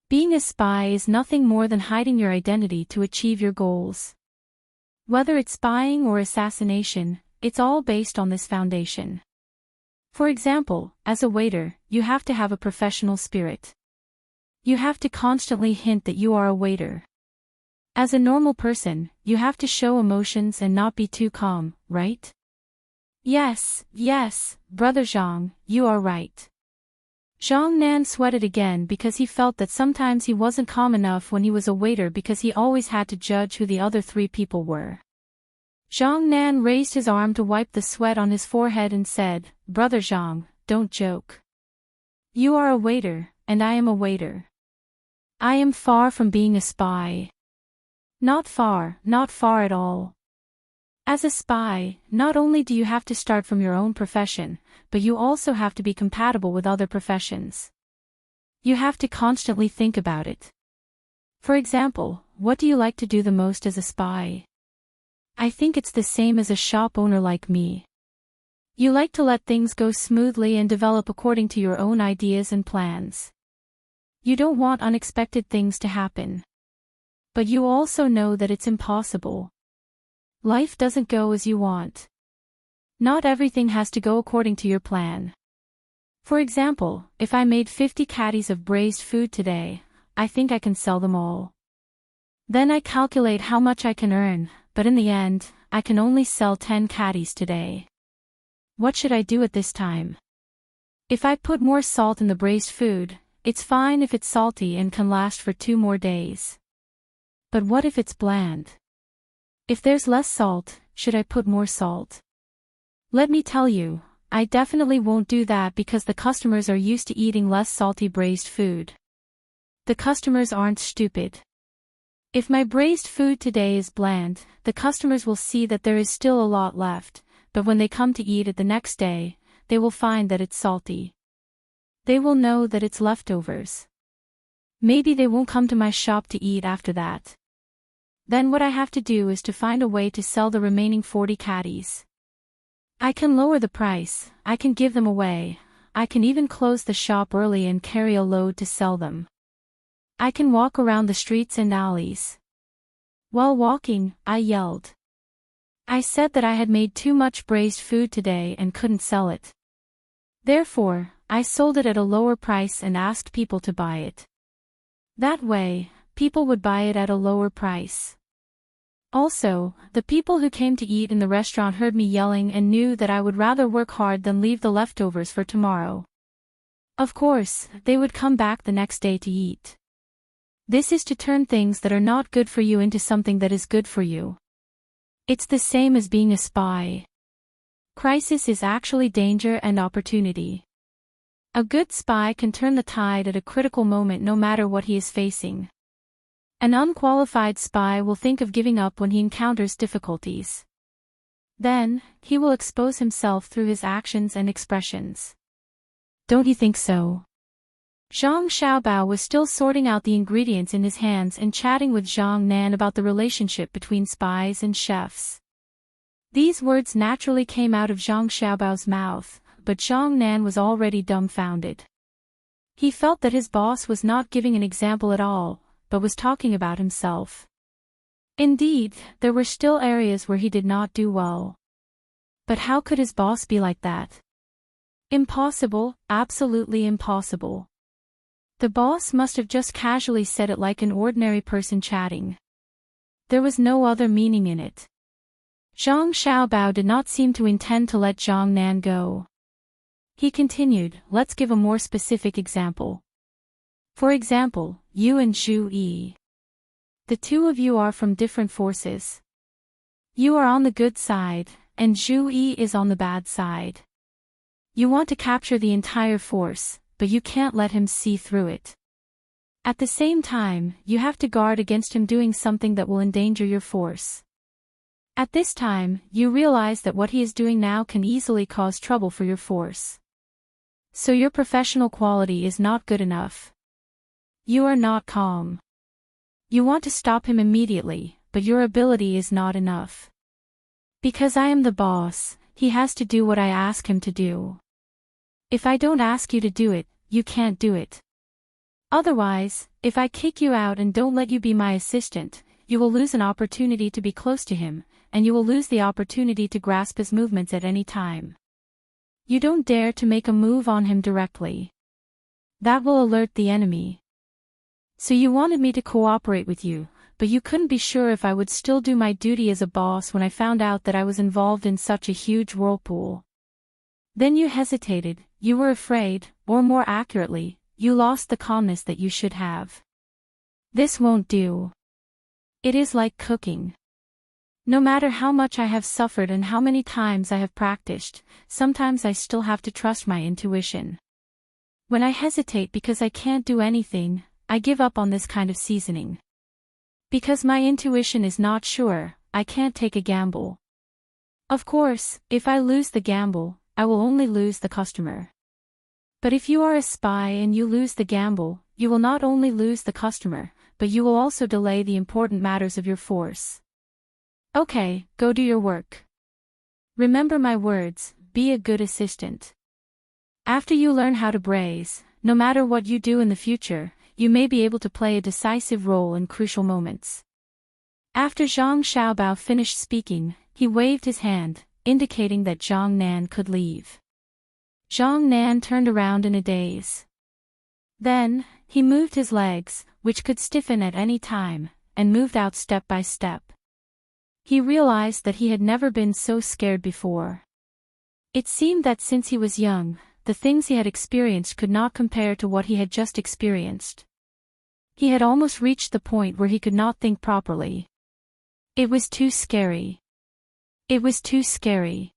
Being a spy is nothing more than hiding your identity to achieve your goals. Whether it's spying or assassination, it's all based on this foundation. For example, as a waiter, you have to have a professional spirit. You have to constantly hint that you are a waiter. As a normal person, you have to show emotions and not be too calm, right? Yes, brother Zhang, you are right. Zhang Nan sweated again because he felt that sometimes he wasn't calm enough when he was a waiter because he always had to judge who the other three people were. Zhang Nan raised his arm to wipe the sweat on his forehead and said, Brother Zhang, don't joke. You are a waiter, and I am a waiter. I am far from being a spy. Not far at all. As a spy, not only do you have to start from your own profession, but you also have to be compatible with other professions. You have to constantly think about it. For example, what do you like to do the most as a spy? I think it's the same as a shop owner like me. You like to let things go smoothly and develop according to your own ideas and plans. You don't want unexpected things to happen. But you also know that it's impossible. Life doesn't go as you want. Not everything has to go according to your plan. For example, if I made 50 caddies of braised food today, I think I can sell them all. Then I calculate how much I can earn, but in the end, I can only sell 10 caddies today. What should I do at this time? If I put more salt in the braised food, it's fine if it's salty and can last for 2 more days. But what if it's bland? If there's less salt, should I put more salt? Let me tell you, I definitely won't do that because the customers are used to eating less salty braised food. The customers aren't stupid. If my braised food today is bland, the customers will see that there is still a lot left, but when they come to eat it the next day, they will find that it's salty. They will know that it's leftovers. Maybe they won't come to my shop to eat after that. Then what I have to do is to find a way to sell the remaining 40 caddies. I can lower the price, I can give them away, I can even close the shop early and carry a load to sell them. I can walk around the streets and alleys. While walking, I yelled. I said that I had made too much braised food today and couldn't sell it. Therefore, I sold it at a lower price and asked people to buy it. That way, people would buy it at a lower price. Also, the people who came to eat in the restaurant heard me yelling and knew that I would rather work hard than leave the leftovers for tomorrow. Of course, they would come back the next day to eat. This is to turn things that are not good for you into something that is good for you. It's the same as being a spy. Crisis is actually danger and opportunity. A good spy can turn the tide at a critical moment no matter what he is facing. An unqualified spy will think of giving up when he encounters difficulties. Then, he will expose himself through his actions and expressions. Don't you think so? Zhang Xiaobao was still sorting out the ingredients in his hands and chatting with Zhang Nan about the relationship between spies and chefs. These words naturally came out of Zhang Xiaobao's mouth, but Zhang Nan was already dumbfounded. He felt that his boss was not giving an example at all, but was talking about himself. Indeed, there were still areas where he did not do well. But how could his boss be like that? Impossible, absolutely impossible. The boss must have just casually said it like an ordinary person chatting. There was no other meaning in it. Zhang Xiaobao did not seem to intend to let Zhang Nan go. He continued, let's give a more specific example. For example, you and Zhu Yi. The two of you are from different forces. You are on the good side, and Zhu Yi is on the bad side. You want to capture the entire force, but you can't let him see through it. At the same time, you have to guard against him doing something that will endanger your force. At this time, you realize that what he is doing now can easily cause trouble for your force. So your professional quality is not good enough. You are not calm. You want to stop him immediately, but your ability is not enough. Because I am the boss, he has to do what I ask him to do. If I don't ask you to do it, you can't do it. Otherwise, if I kick you out and don't let you be my assistant, you will lose an opportunity to be close to him, and you will lose the opportunity to grasp his movements at any time. You don't dare to make a move on him directly. That will alert the enemy. So you wanted me to cooperate with you, but you couldn't be sure if I would still do my duty as a boss when I found out that I was involved in such a huge whirlpool. Then you hesitated, you were afraid, or more accurately, you lost the calmness that you should have. This won't do. It is like cooking. No matter how much I have suffered and how many times I have practiced, sometimes I still have to trust my intuition. When I hesitate because I can't do anything, I give up on this kind of seasoning. Because my intuition is not sure, I can't take a gamble. Of course, if I lose the gamble, I will only lose the customer. But if you are a spy and you lose the gamble, you will not only lose the customer, but you will also delay the important matters of your force. Okay, go do your work. Remember my words, be a good assistant. After you learn how to braze, no matter what you do in the future, you may be able to play a decisive role in crucial moments. After Zhang Xiaobao finished speaking, he waved his hand, indicating that Zhang Nan could leave. Zhang Nan turned around in a daze. Then, he moved his legs, which could stiffen at any time, and moved out step by step. He realized that he had never been so scared before. It seemed that since he was young, the things he had experienced could not compare to what he had just experienced. He had almost reached the point where he could not think properly. It was too scary. It was too scary.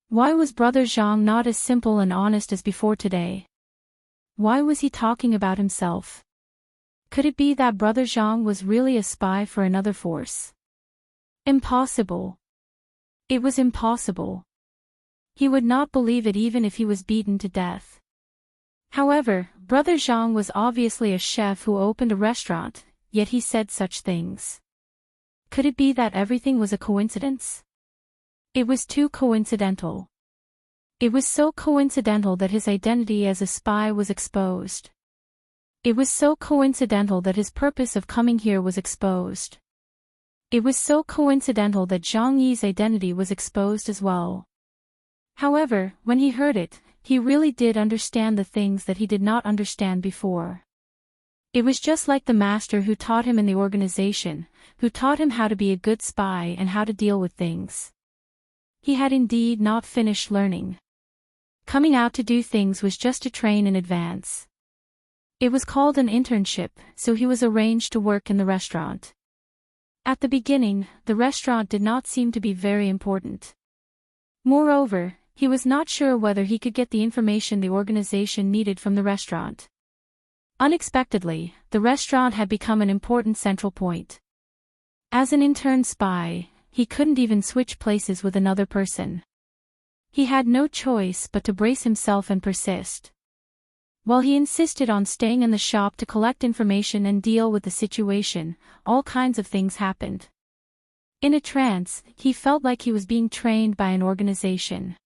Why was Brother Zhang not as simple and honest as before today? Why was he talking about himself? Could it be that Brother Zhang was really a spy for another force? Impossible. It was impossible. He would not believe it even if he was beaten to death. However, Brother Zhang was obviously a chef who opened a restaurant, yet he said such things. Could it be that everything was a coincidence? It was too coincidental. It was so coincidental that his identity as a spy was exposed. It was so coincidental that his purpose of coming here was exposed. It was so coincidental that Zhang Yi's identity was exposed as well. However, when he heard it, he really did understand the things that he did not understand before. It was just like the master who taught him in the organization, who taught him how to be a good spy and how to deal with things. He had indeed not finished learning. Coming out to do things was just to train in advance. It was called an internship, so he was arranged to work in the restaurant. At the beginning, the restaurant did not seem to be very important. Moreover, he was not sure whether he could get the information the organization needed from the restaurant. Unexpectedly, the restaurant had become an important central point. As an intern spy, he couldn't even switch places with another person. He had no choice but to brace himself and persist. While he insisted on staying in the shop to collect information and deal with the situation, all kinds of things happened. In a trance, he felt like he was being trained by an organization.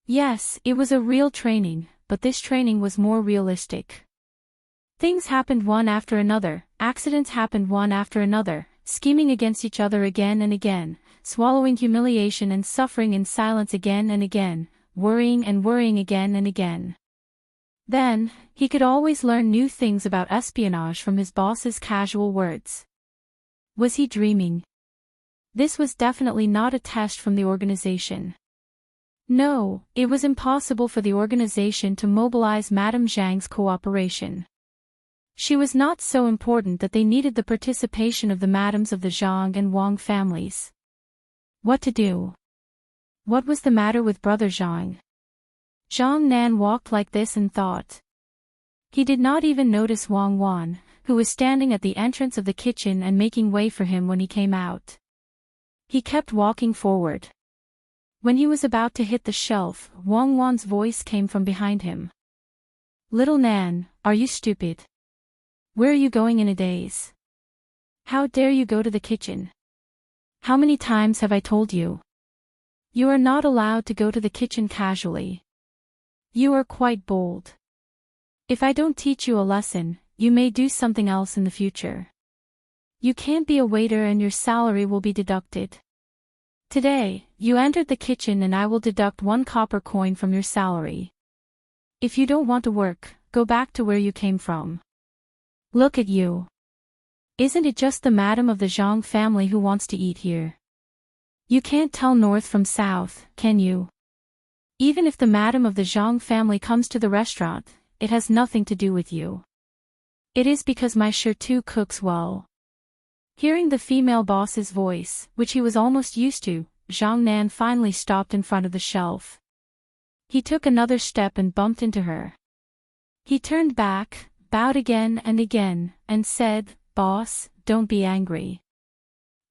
Yes, it was a real training, but this training was more realistic. Things happened one after another, accidents happened one after another, scheming against each other again and again, swallowing humiliation and suffering in silence again and again, worrying and worrying again and again. Then, he could always learn new things about espionage from his boss's casual words. Was he dreaming? This was definitely not a test from the organization. No, it was impossible for the organization to mobilize Madame Zhang's cooperation. She was not so important that they needed the participation of the madams of the Zhang and Wang families. What to do? What was the matter with brother Zhang? Zhang Nan walked like this and thought. He did not even notice Wang Wan, who was standing at the entrance of the kitchen and making way for him when he came out. He kept walking forward. When he was about to hit the shelf, Wang Wan's voice came from behind him. Little Nan, are you stupid? Where are you going in a daze? How dare you go to the kitchen? How many times have I told you? You are not allowed to go to the kitchen casually. You are quite bold. If I don't teach you a lesson, you may do something else in the future. You can't be a waiter and your salary will be deducted. Today, you entered the kitchen and I will deduct 1 copper coin from your salary. If you don't want to work, go back to where you came from. Look at you. Isn't it just the madam of the Zhang family who wants to eat here? You can't tell north from south, can you? Even if the madam of the Zhang family comes to the restaurant, it has nothing to do with you. It is because my Shirtu cooks well. Hearing the female boss's voice, which he was almost used to, Zhang Nan finally stopped in front of the shelf. He took another step and bumped into her. He turned back, bowed again, and said, Boss, don't be angry.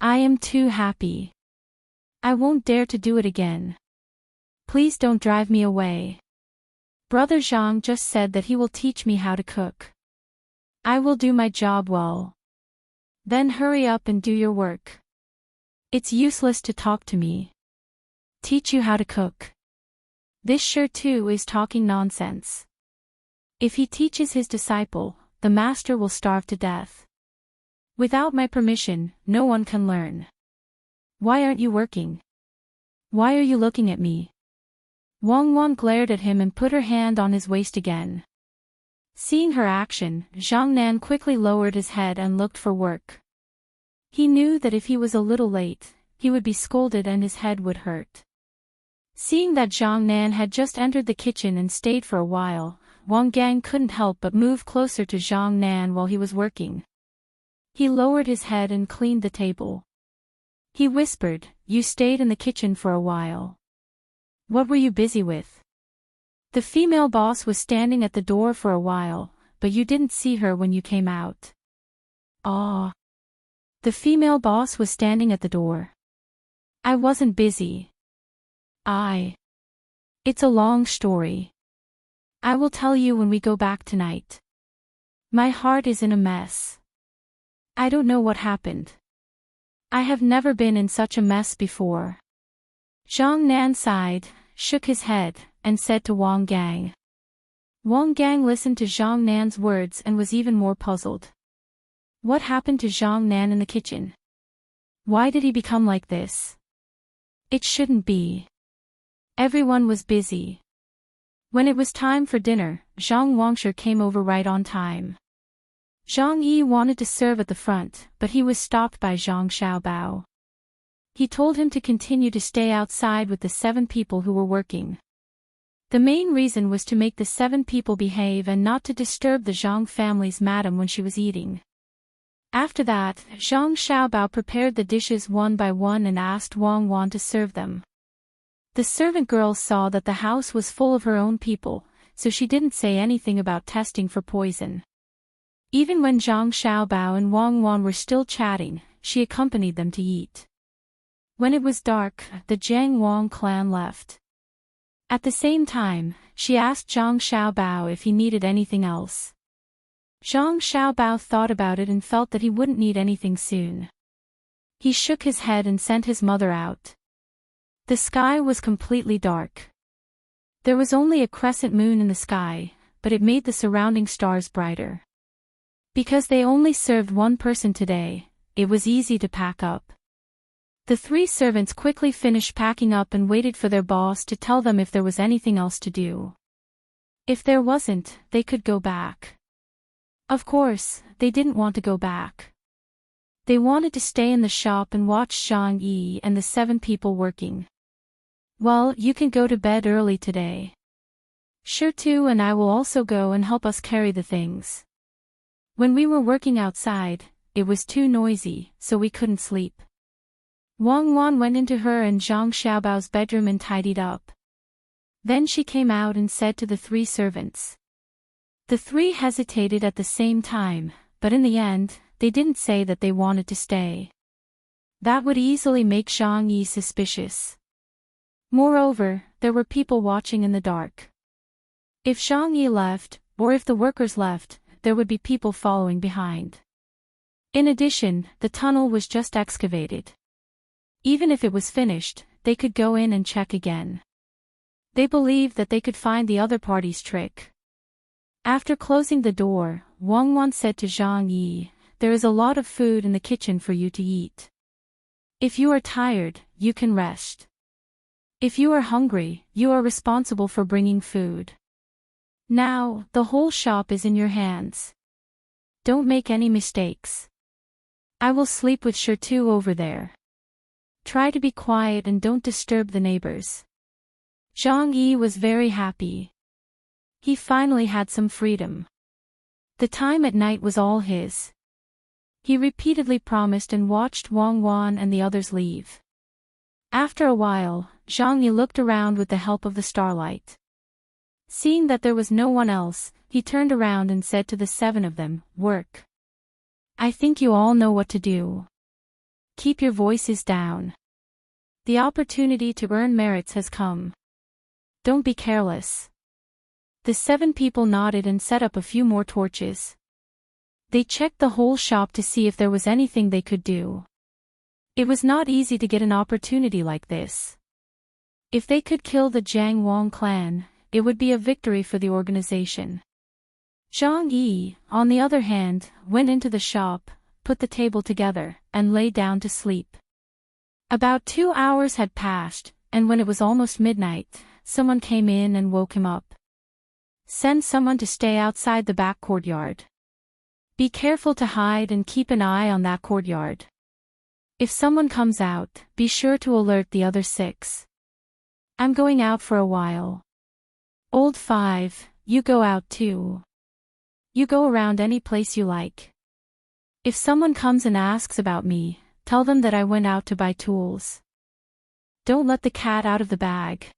I am too happy. I won't dare to do it again. Please don't drive me away. Brother Zhang just said that he will teach me how to cook. I will do my job well. Then hurry up and do your work. It's useless to talk to me. Teach you how to cook. This sure too is talking nonsense. If he teaches his disciple, the master will starve to death. Without my permission, no one can learn. Why aren't you working? Why are you looking at me? Wang Wan glared at him and put her hand on his waist again. Seeing her action, Zhang Nan quickly lowered his head and looked for work. He knew that if he was a little late, he would be scolded and his head would hurt. Seeing that Zhang Nan had just entered the kitchen and stayed for a while, Wang Gang couldn't help but move closer to Zhang Nan while he was working. He lowered his head and cleaned the table. He whispered, You stayed in the kitchen for a while. What were you busy with? The female boss was standing at the door for a while, but you didn't see her when you came out. Ah. The female boss was standing at the door. I wasn't busy. It's a long story. I will tell you when we go back tonight. My heart is in a mess. I don't know what happened. I have never been in such a mess before. Zhang Nan sighed, shook his head, and said to Wang Gang. Wang Gang listened to Zhang Nan's words and was even more puzzled. What happened to Zhang Nan in the kitchen? Why did he become like this? It shouldn't be. Everyone was busy. When it was time for dinner, Zhang Wangsher came over right on time. Zhang Yi wanted to serve at the front, but he was stopped by Zhang Xiaobao. He told him to continue to stay outside with the 7 people who were working. The main reason was to make the 7 people behave and not to disturb the Zhang family's madam when she was eating. After that, Zhang Xiaobao prepared the dishes one by one and asked Wang Wan to serve them. The servant girl saw that the house was full of her own people, so she didn't say anything about testing for poison. Even when Zhang Xiaobao and Wang Wan were still chatting, she accompanied them to eat. When it was dark, the Jiang Wang clan left. At the same time, she asked Zhang Xiaobao if he needed anything else. Zhang Xiaobao thought about it and felt that he wouldn't need anything soon. He shook his head and sent his mother out. The sky was completely dark. There was only a crescent moon in the sky, but it made the surrounding stars brighter. Because they only served 1 person today, it was easy to pack up. The 3 servants quickly finished packing up and waited for their boss to tell them if there was anything else to do. If there wasn't, they could go back. Of course, they didn't want to go back. They wanted to stay in the shop and watch Zhang Yi and the 7 people working. Well, you can go to bed early today. Sure too, and I will also go and help us carry the things. When we were working outside, it was too noisy, so we couldn't sleep. Wang Wan went into her and Zhang Xiaobao's bedroom and tidied up. Then she came out and said to the 3 servants. The 3 hesitated at the same time, but in the end, they didn't say that they wanted to stay. That would easily make Zhang Yi suspicious. Moreover, there were people watching in the dark. If Zhang Yi left, or if the workers left, there would be people following behind. In addition, the tunnel was just excavated. Even if it was finished, they could go in and check again. They believed that they could find the other party's trick. After closing the door, Wang Wan said to Zhang Yi, "There is a lot of food in the kitchen for you to eat. If you are tired, you can rest. If you are hungry, you are responsible for bringing food. Now, the whole shop is in your hands. Don't make any mistakes. I will sleep with Shirtu over there. Try to be quiet and don't disturb the neighbors." Zhang Yi was very happy. He finally had some freedom. The time at night was all his. He repeatedly promised and watched Wang Wan and the others leave. After a while, Zhang Yi looked around with the help of the starlight. Seeing that there was no one else, he turned around and said to the 7 of them, "Work. I think you all know what to do. Keep your voices down. The opportunity to earn merits has come. Don't be careless." The 7 people nodded and set up a few more torches. They checked the whole shop to see if there was anything they could do. It was not easy to get an opportunity like this. If they could kill the Jiang Wang clan, it would be a victory for the organization. Zhang Yi, on the other hand, went into the shop, put the table together, and lay down to sleep. About 2 hours had passed, and when it was almost midnight, someone came in and woke him up. "Send someone to stay outside the back courtyard. Be careful to hide and keep an eye on that courtyard. If someone comes out, be sure to alert the other 6. I'm going out for a while. Old 5, you go out too. You go around any place you like. If someone comes and asks about me, tell them that I went out to buy tools. Don't let the cat out of the bag.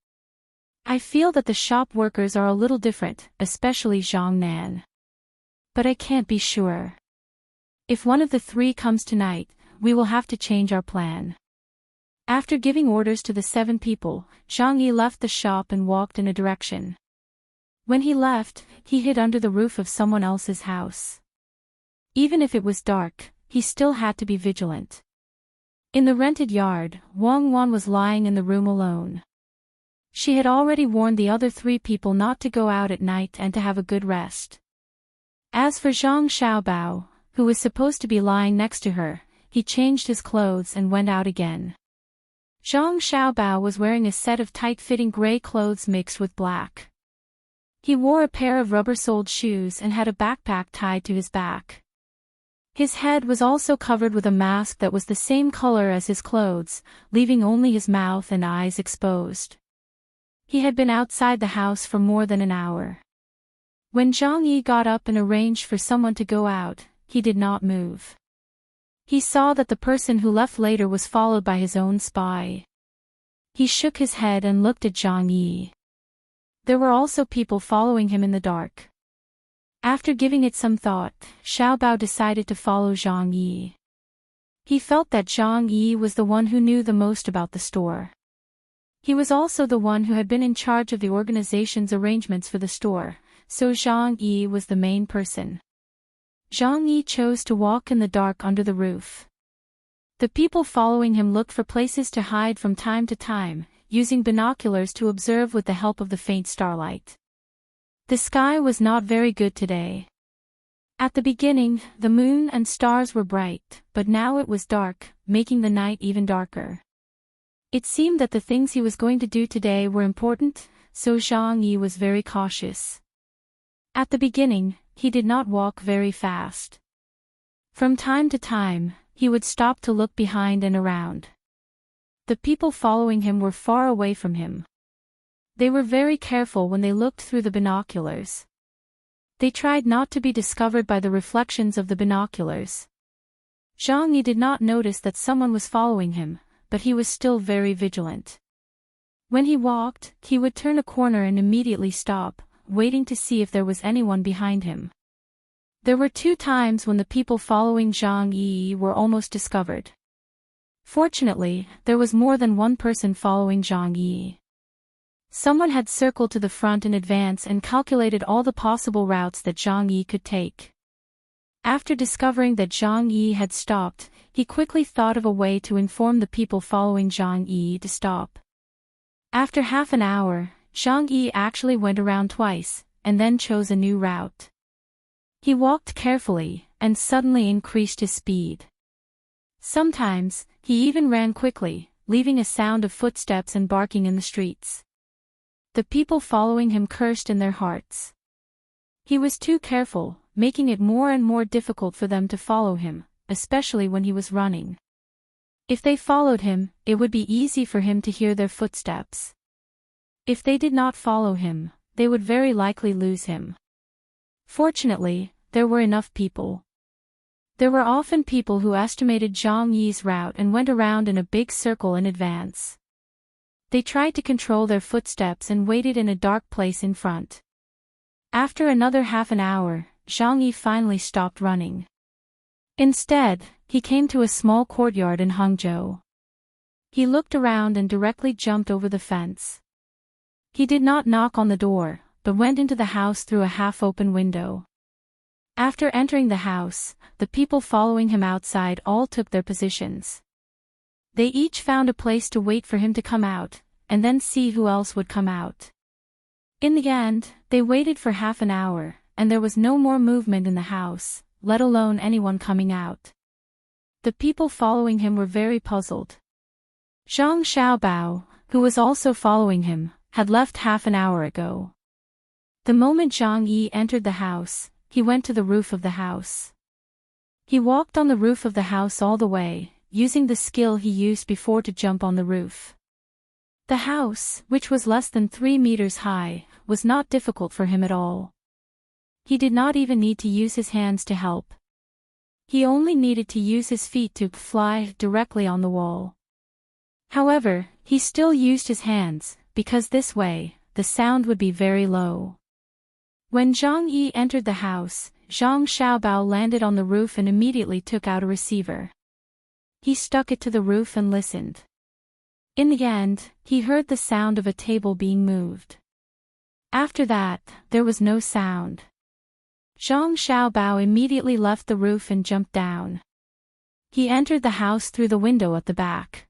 I feel that the shop workers are a little different, especially Zhang Nan. But I can't be sure. If one of the 3 comes tonight, we will have to change our plan." After giving orders to the 7 people, Zhang Yi left the shop and walked in a direction. When he left, he hid under the roof of someone else's house. Even if it was dark, he still had to be vigilant. In the rented yard, Wang Wan was lying in the room alone. She had already warned the other 3 people not to go out at night and to have a good rest. As for Zhang Xiaobao, who was supposed to be lying next to her, he changed his clothes and went out again. Zhang Xiaobao was wearing a set of tight-fitting gray clothes mixed with black. He wore a pair of rubber-soled shoes and had a backpack tied to his back. His head was also covered with a mask that was the same color as his clothes, leaving only his mouth and eyes exposed. He had been outside the house for more than an hour. When Zhang Yi got up and arranged for someone to go out, he did not move. He saw that the person who left later was followed by his own spy. He shook his head and looked at Zhang Yi. There were also people following him in the dark. After giving it some thought, Xiaobao decided to follow Zhang Yi. He felt that Zhang Yi was the one who knew the most about the store. He was also the one who had been in charge of the organization's arrangements for the store, so Zhang Yi was the main person. Zhang Yi chose to walk in the dark under the roof. The people following him looked for places to hide from time to time, using binoculars to observe with the help of the faint starlight. The sky was not very good today. At the beginning, the moon and stars were bright, but now it was dark, making the night even darker. It seemed that the things he was going to do today were important, so Zhang Yi was very cautious. At the beginning, he did not walk very fast. From time to time, he would stop to look behind and around. The people following him were far away from him. They were very careful when they looked through the binoculars. They tried not to be discovered by the reflections of the binoculars. Zhang Yi did not notice that someone was following him, but he was still very vigilant. When he walked, he would turn a corner and immediately stop, waiting to see if there was anyone behind him. There were 2 times when the people following Zhang Yi were almost discovered. Fortunately, there was more than one person following Zhang Yi. Someone had circled to the front in advance and calculated all the possible routes that Zhang Yi could take. After discovering that Zhang Yi had stopped, he quickly thought of a way to inform the people following Zhang Yi to stop. After half an hour, Zhang Yi actually went around twice, and then chose a new route. He walked carefully, and suddenly increased his speed. Sometimes, he even ran quickly, leaving a sound of footsteps and barking in the streets. The people following him cursed in their hearts. He was too careful, making it more and more difficult for them to follow him, especially when he was running. If they followed him, it would be easy for him to hear their footsteps. If they did not follow him, they would very likely lose him. Fortunately, there were enough people. There were often people who estimated Zhang Yi's route and went around in a big circle in advance. They tried to control their footsteps and waited in a dark place in front. After another half an hour, Zhang Yi finally stopped running. Instead, he came to a small courtyard in Hangzhou. He looked around and directly jumped over the fence. He did not knock on the door, but went into the house through a half-open window. After entering the house, the people following him outside all took their positions. They each found a place to wait for him to come out, and then see who else would come out. In the end, they waited for half an hour, and there was no more movement in the house, let alone anyone coming out. The people following him were very puzzled. Zhang Xiaobao, who was also following him, had left half an hour ago. The moment Zhang Yi entered the house, he went to the roof of the house. He walked on the roof of the house all the way, using the skill he used before to jump on the roof. The house, which was less than 3 meters high, was not difficult for him at all. He did not even need to use his hands to help. He only needed to use his feet to fly directly on the wall. However, he still used his hands, because this way, the sound would be very low. When Zhang Yi entered the house, Zhang Xiaobao landed on the roof and immediately took out a receiver. He stuck it to the roof and listened. In the end, he heard the sound of a table being moved. After that, there was no sound. Zhang Xiaobao immediately left the roof and jumped down. He entered the house through the window at the back.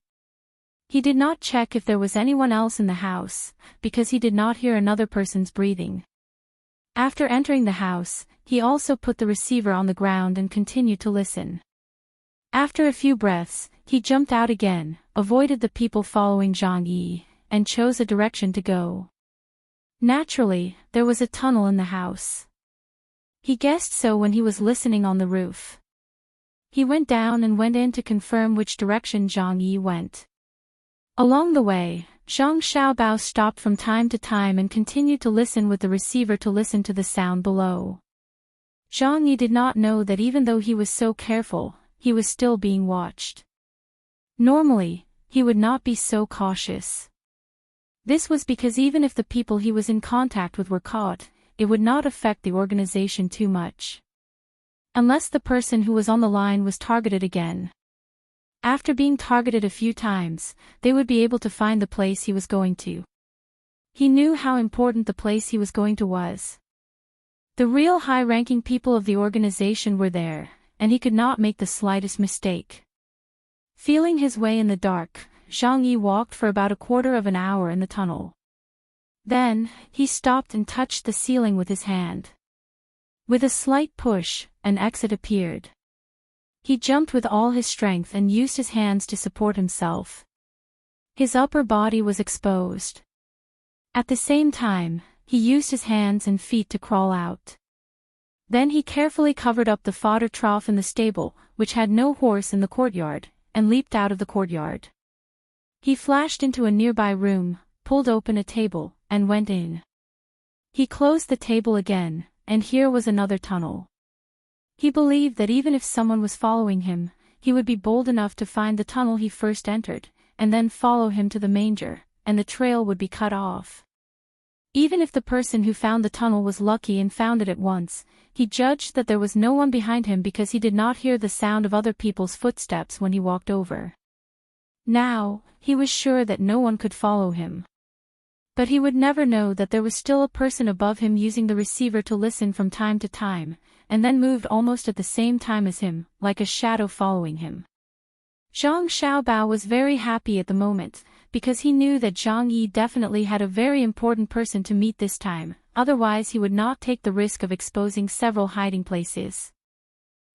He did not check if there was anyone else in the house, because he did not hear another person's breathing. After entering the house, he also put the receiver on the ground and continued to listen. After a few breaths, he jumped out again, avoided the people following Zhang Yi, and chose a direction to go. Naturally, there was a tunnel in the house. He guessed so when he was listening on the roof. He went down and went in to confirm which direction Zhang Yi went. Along the way, Zhang Xiaobao stopped from time to time and continued to listen with the receiver to listen to the sound below. Zhang Yi did not know that even though he was so careful, he was still being watched. Normally, he would not be so cautious. This was because even if the people he was in contact with were caught, it would not affect the organization too much. Unless the person who was on the line was targeted again. After being targeted a few times, they would be able to find the place he was going to. He knew how important the place he was going to was. The real high-ranking people of the organization were there, and he could not make the slightest mistake. Feeling his way in the dark, Zhang Yi walked for about a quarter of an hour in the tunnel. Then, he stopped and touched the ceiling with his hand. With a slight push, an exit appeared. He jumped with all his strength and used his hands to support himself. His upper body was exposed. At the same time, he used his hands and feet to crawl out. Then he carefully covered up the fodder trough in the stable, which had no horse in the courtyard, and leaped out of the courtyard. He flashed into a nearby room, pulled open a table, and went in. He closed the table again, and here was another tunnel. He believed that even if someone was following him, he would be bold enough to find the tunnel he first entered, and then follow him to the manger, and the trail would be cut off. Even if the person who found the tunnel was lucky and found it at once, he judged that there was no one behind him because he did not hear the sound of other people's footsteps when he walked over. Now, he was sure that no one could follow him. But he would never know that there was still a person above him using the receiver to listen from time to time, and then moved almost at the same time as him, like a shadow following him. Zhang Xiaobao was very happy at the moment, because he knew that Zhang Yi definitely had a very important person to meet this time, otherwise he would not take the risk of exposing several hiding places.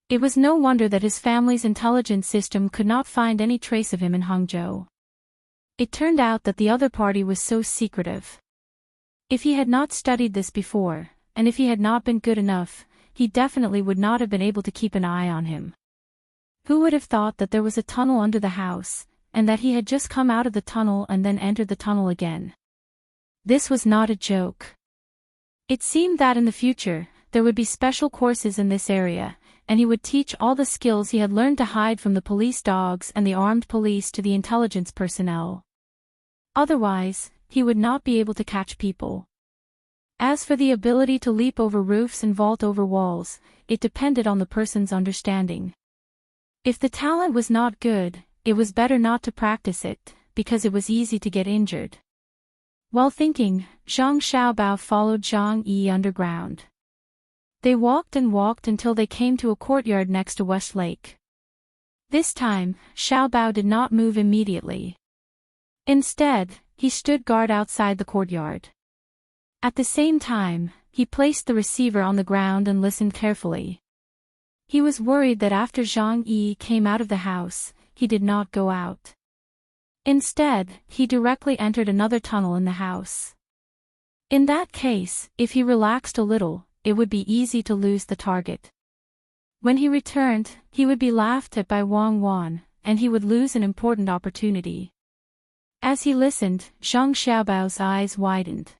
It was no wonder that his family's intelligence system could not find any trace of him in Hangzhou. It turned out that the other party was so secretive. If he had not studied this before, and if he had not been good enough, he definitely would not have been able to keep an eye on him. Who would have thought that there was a tunnel under the house, and that he had just come out of the tunnel and then entered the tunnel again? This was not a joke. It seemed that in the future, there would be special courses in this area, and he would teach all the skills he had learned to hide from the police dogs and the armed police to the intelligence personnel. Otherwise, he would not be able to catch people. As for the ability to leap over roofs and vault over walls, it depended on the person's understanding. If the talent was not good, it was better not to practice it, because it was easy to get injured. While thinking, Zhang Xiaobao followed Zhang Yi underground. They walked and walked until they came to a courtyard next to West Lake. This time, Xiaobao did not move immediately. Instead, he stood guard outside the courtyard. At the same time, he placed the receiver on the ground and listened carefully. He was worried that after Zhang Yi came out of the house, he did not go out. Instead, he directly entered another tunnel in the house. In that case, if he relaxed a little, it would be easy to lose the target. When he returned, he would be laughed at by Wang Wan, and he would lose an important opportunity. As he listened, Zhang Xiaobao's eyes widened.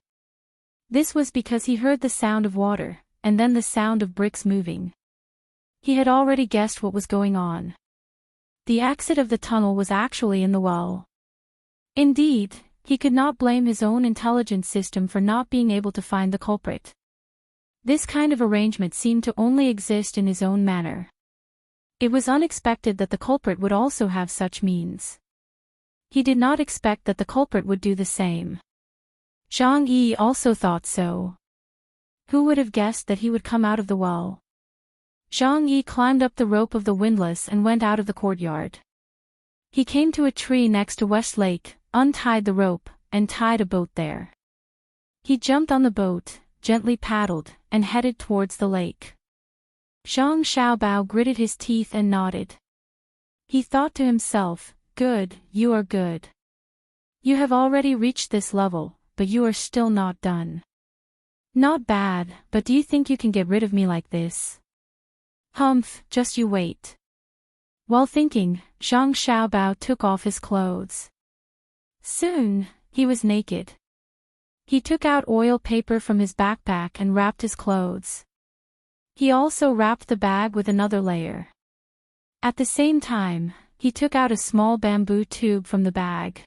This was because he heard the sound of water, and then the sound of bricks moving. He had already guessed what was going on. The exit of the tunnel was actually in the well. Indeed, he could not blame his own intelligence system for not being able to find the culprit. This kind of arrangement seemed to only exist in his own manner. It was unexpected that the culprit would also have such means. He did not expect that the culprit would do the same. Zhang Yi also thought so. Who would have guessed that he would come out of the well? Zhang Yi climbed up the rope of the windlass and went out of the courtyard. He came to a tree next to West Lake, untied the rope, and tied a boat there. He jumped on the boat, gently paddled, and headed towards the lake. Zhang Xiaobao gritted his teeth and nodded. He thought to himself, "Good, you are good. You have already reached this level, but you are still not done. Not bad, but do you think you can get rid of me like this? Humph, just you wait." While thinking, Zhang Xiaobao took off his clothes. Soon, he was naked. He took out oil paper from his backpack and wrapped his clothes. He also wrapped the bag with another layer. At the same time, he took out a small bamboo tube from the bag.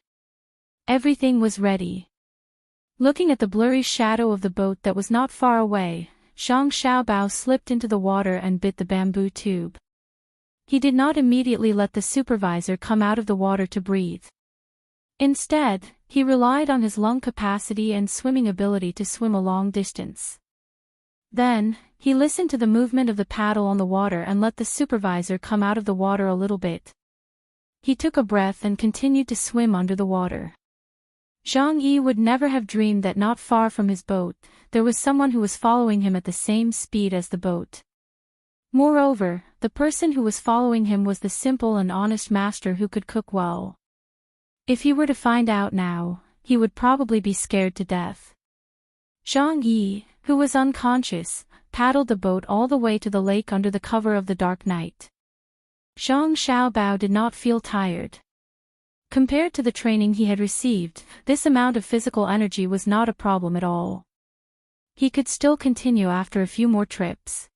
Everything was ready. Looking at the blurry shadow of the boat that was not far away, Zhang Xiaobao slipped into the water and bit the bamboo tube. He did not immediately let the supervisor come out of the water to breathe. Instead, he relied on his lung capacity and swimming ability to swim a long distance. Then, he listened to the movement of the paddle on the water and let the supervisor come out of the water a little bit. He took a breath and continued to swim under the water. Zhang Yi would never have dreamed that not far from his boat, there was someone who was following him at the same speed as the boat. Moreover, the person who was following him was the simple and honest master who could cook well. If he were to find out now, he would probably be scared to death. Zhang Yi, who was unconscious, paddled the boat all the way to the lake under the cover of the dark night. Zhang Xiaobao did not feel tired. Compared to the training he had received, this amount of physical energy was not a problem at all. He could still continue after a few more trips.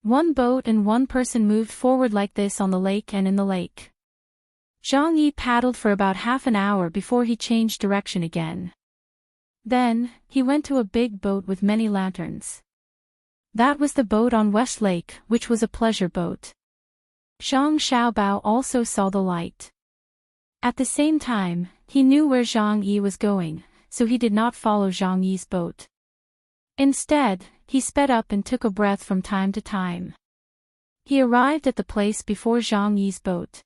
One boat and one person moved forward like this on the lake and in the lake. Zhang Yi paddled for about half an hour before he changed direction again. Then, he went to a big boat with many lanterns. That was the boat on West Lake, which was a pleasure boat. Zhang Xiaobao also saw the light. At the same time, he knew where Zhang Yi was going, so he did not follow Zhang Yi's boat. Instead, he sped up and took a breath from time to time. He arrived at the place before Zhang Yi's boat.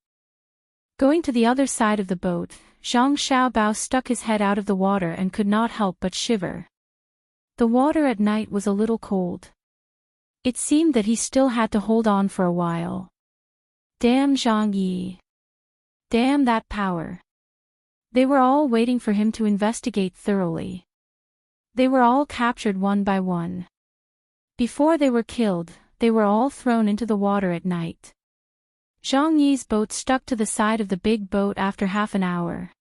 Going to the other side of the boat, Zhang Xiaobao stuck his head out of the water and could not help but shiver. The water at night was a little cold. It seemed that he still had to hold on for a while. Damn Zhang Yi. Damn that power. They were all waiting for him to investigate thoroughly. They were all captured one by one. Before they were killed, they were all thrown into the water at night. Zhang Yi's boat stuck to the side of the big boat after half an hour.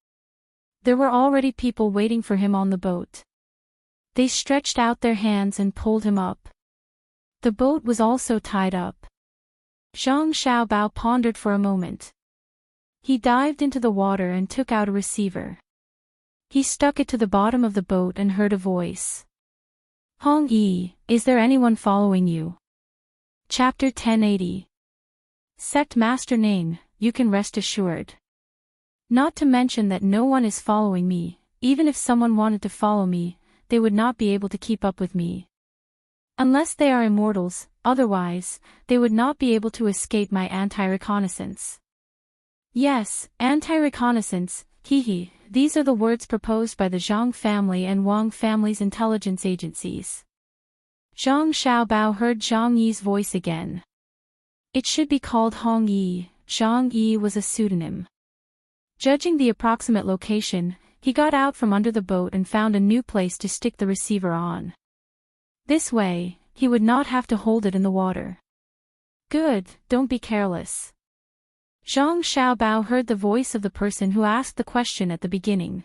There were already people waiting for him on the boat. They stretched out their hands and pulled him up. The boat was also tied up. Zhang Xiaobao pondered for a moment. He dived into the water and took out a receiver. He stuck it to the bottom of the boat and heard a voice. Hong Yi, is there anyone following you? Chapter 1080. Sect Master Ning, you can rest assured. Not to mention that no one is following me. Even if someone wanted to follow me, they would not be able to keep up with me. Unless they are immortals, otherwise, they would not be able to escape my anti-reconnaissance. Yes, anti-reconnaissance, hehe, these are the words proposed by the Zhang family and Wang family's intelligence agencies. Zhang Xiaobao heard Zhang Yi's voice again. It should be called Hong Yi. Zhang Yi was a pseudonym. Judging the approximate location, he got out from under the boat and found a new place to stick the receiver on. This way, he would not have to hold it in the water. Good, don't be careless. Zhang Xiaobao heard the voice of the person who asked the question at the beginning.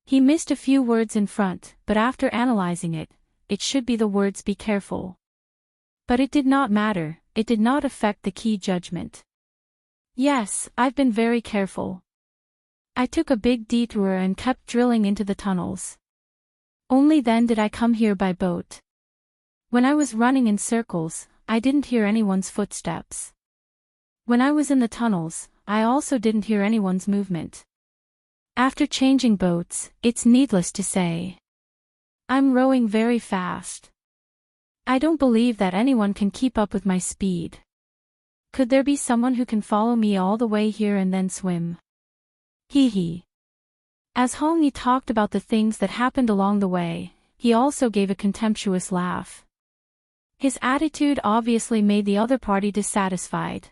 He missed a few words in front, but after analyzing it, it should be the words "be careful." But it did not matter, it did not affect the key judgment. Yes, I've been very careful. I took a big detour and kept drilling into the tunnels. Only then did I come here by boat. When I was running in circles, I didn't hear anyone's footsteps. When I was in the tunnels, I also didn't hear anyone's movement. After changing boats, it's needless to say. I'm rowing very fast. I don't believe that anyone can keep up with my speed. Could there be someone who can follow me all the way here and then swim? Hee. As Hong Yi talked about the things that happened along the way, he also gave a contemptuous laugh. His attitude obviously made the other party dissatisfied.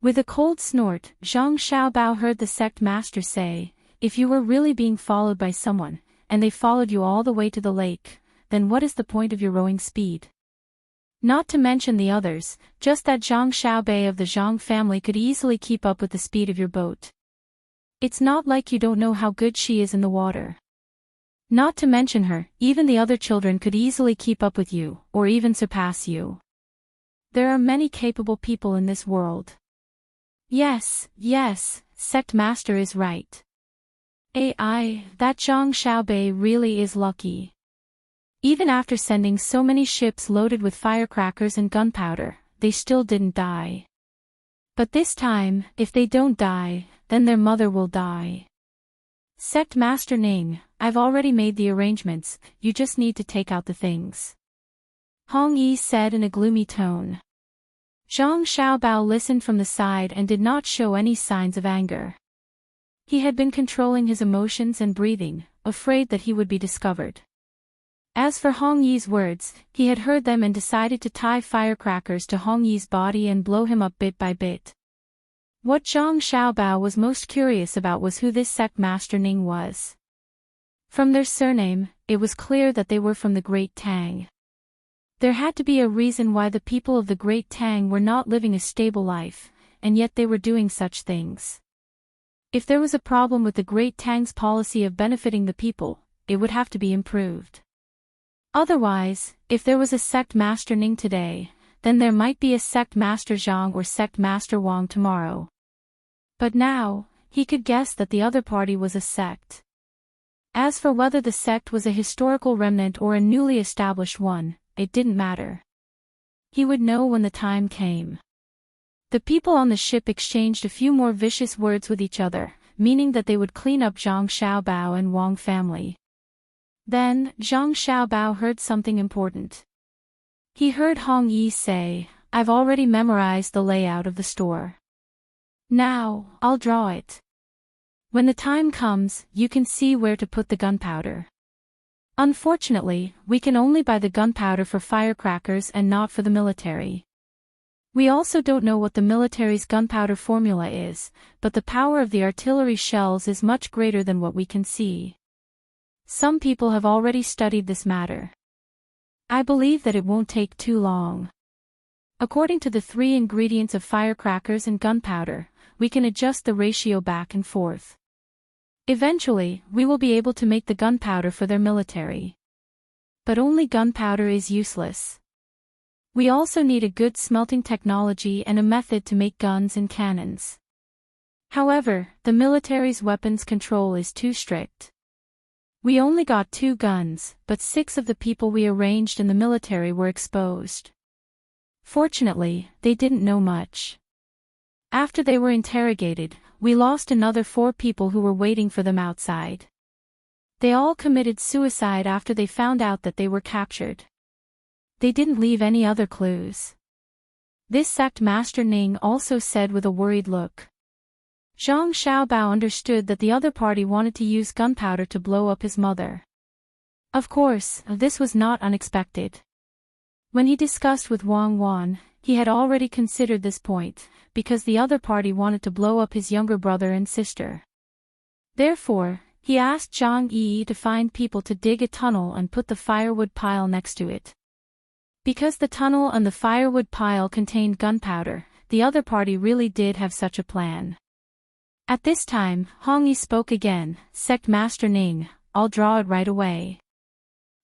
With a cold snort, Zhang Xiaobao heard the sect master say, if you were really being followed by someone, and they followed you all the way to the lake, then what is the point of your rowing speed? Not to mention the others, just that Zhang Xiaobei of the Zhang family could easily keep up with the speed of your boat. It's not like you don't know how good she is in the water. Not to mention her, even the other children could easily keep up with you, or even surpass you. There are many capable people in this world. Yes, sect master is right. AI, that Zhang Xiaobei really is lucky. Even after sending so many ships loaded with firecrackers and gunpowder, they still didn't die. But this time, if they don't die, then their mother will die. Sect Master Ning, I've already made the arrangements, you just need to take out the things. Hong Yi said in a gloomy tone. Zhang Xiaobao listened from the side and did not show any signs of anger. He had been controlling his emotions and breathing, afraid that he would be discovered. As for Hong Yi's words, he had heard them and decided to tie firecrackers to Hong Yi's body and blow him up bit by bit. What Zhang Xiaobao was most curious about was who this sect master Ning was. From their surname, it was clear that they were from the great Tang. There had to be a reason why the people of the Great Tang were not living a stable life, and yet they were doing such things. If there was a problem with the Great Tang's policy of benefiting the people, it would have to be improved. Otherwise, if there was a sect master Ning today, then there might be a sect master Zhang or sect master Wang tomorrow. But now, he could guess that the other party was a sect. As for whether the sect was a historical remnant or a newly established one, it didn't matter. He would know when the time came. The people on the ship exchanged a few more vicious words with each other, meaning that they would clean up Zhang Xiaobao and Wang family. Then, Zhang Xiaobao heard something important. He heard Hong Yi say, "I've already memorized the layout of the store. Now, I'll draw it. When the time comes, you can see where to put the gunpowder." Unfortunately, we can only buy the gunpowder for firecrackers and not for the military. We also don't know what the military's gunpowder formula is, but the power of the artillery shells is much greater than what we can see. Some people have already studied this matter. I believe that it won't take too long. According to the 3 ingredients of firecrackers and gunpowder, we can adjust the ratio back and forth. Eventually, we will be able to make the gunpowder for their military. But only gunpowder is useless. We also need a good smelting technology and a method to make guns and cannons. However, the military's weapons control is too strict. We only got 2 guns, but 6 of the people we arranged in the military were exposed. Fortunately, they didn't know much. After they were interrogated, we lost another 4 people who were waiting for them outside. They all committed suicide after they found out that they were captured. They didn't leave any other clues. This sect master Ning also said with a worried look. Zhang Xiaobao understood that the other party wanted to use gunpowder to blow up his mother. Of course, this was not unexpected. When he discussed with Wang Wan, he had already considered this point, because the other party wanted to blow up his younger brother and sister. Therefore, he asked Zhang Yi to find people to dig a tunnel and put the firewood pile next to it. Because the tunnel and the firewood pile contained gunpowder, the other party really did have such a plan. At this time, Hong Yi spoke again, "Sect Master Ning, I'll draw it right away.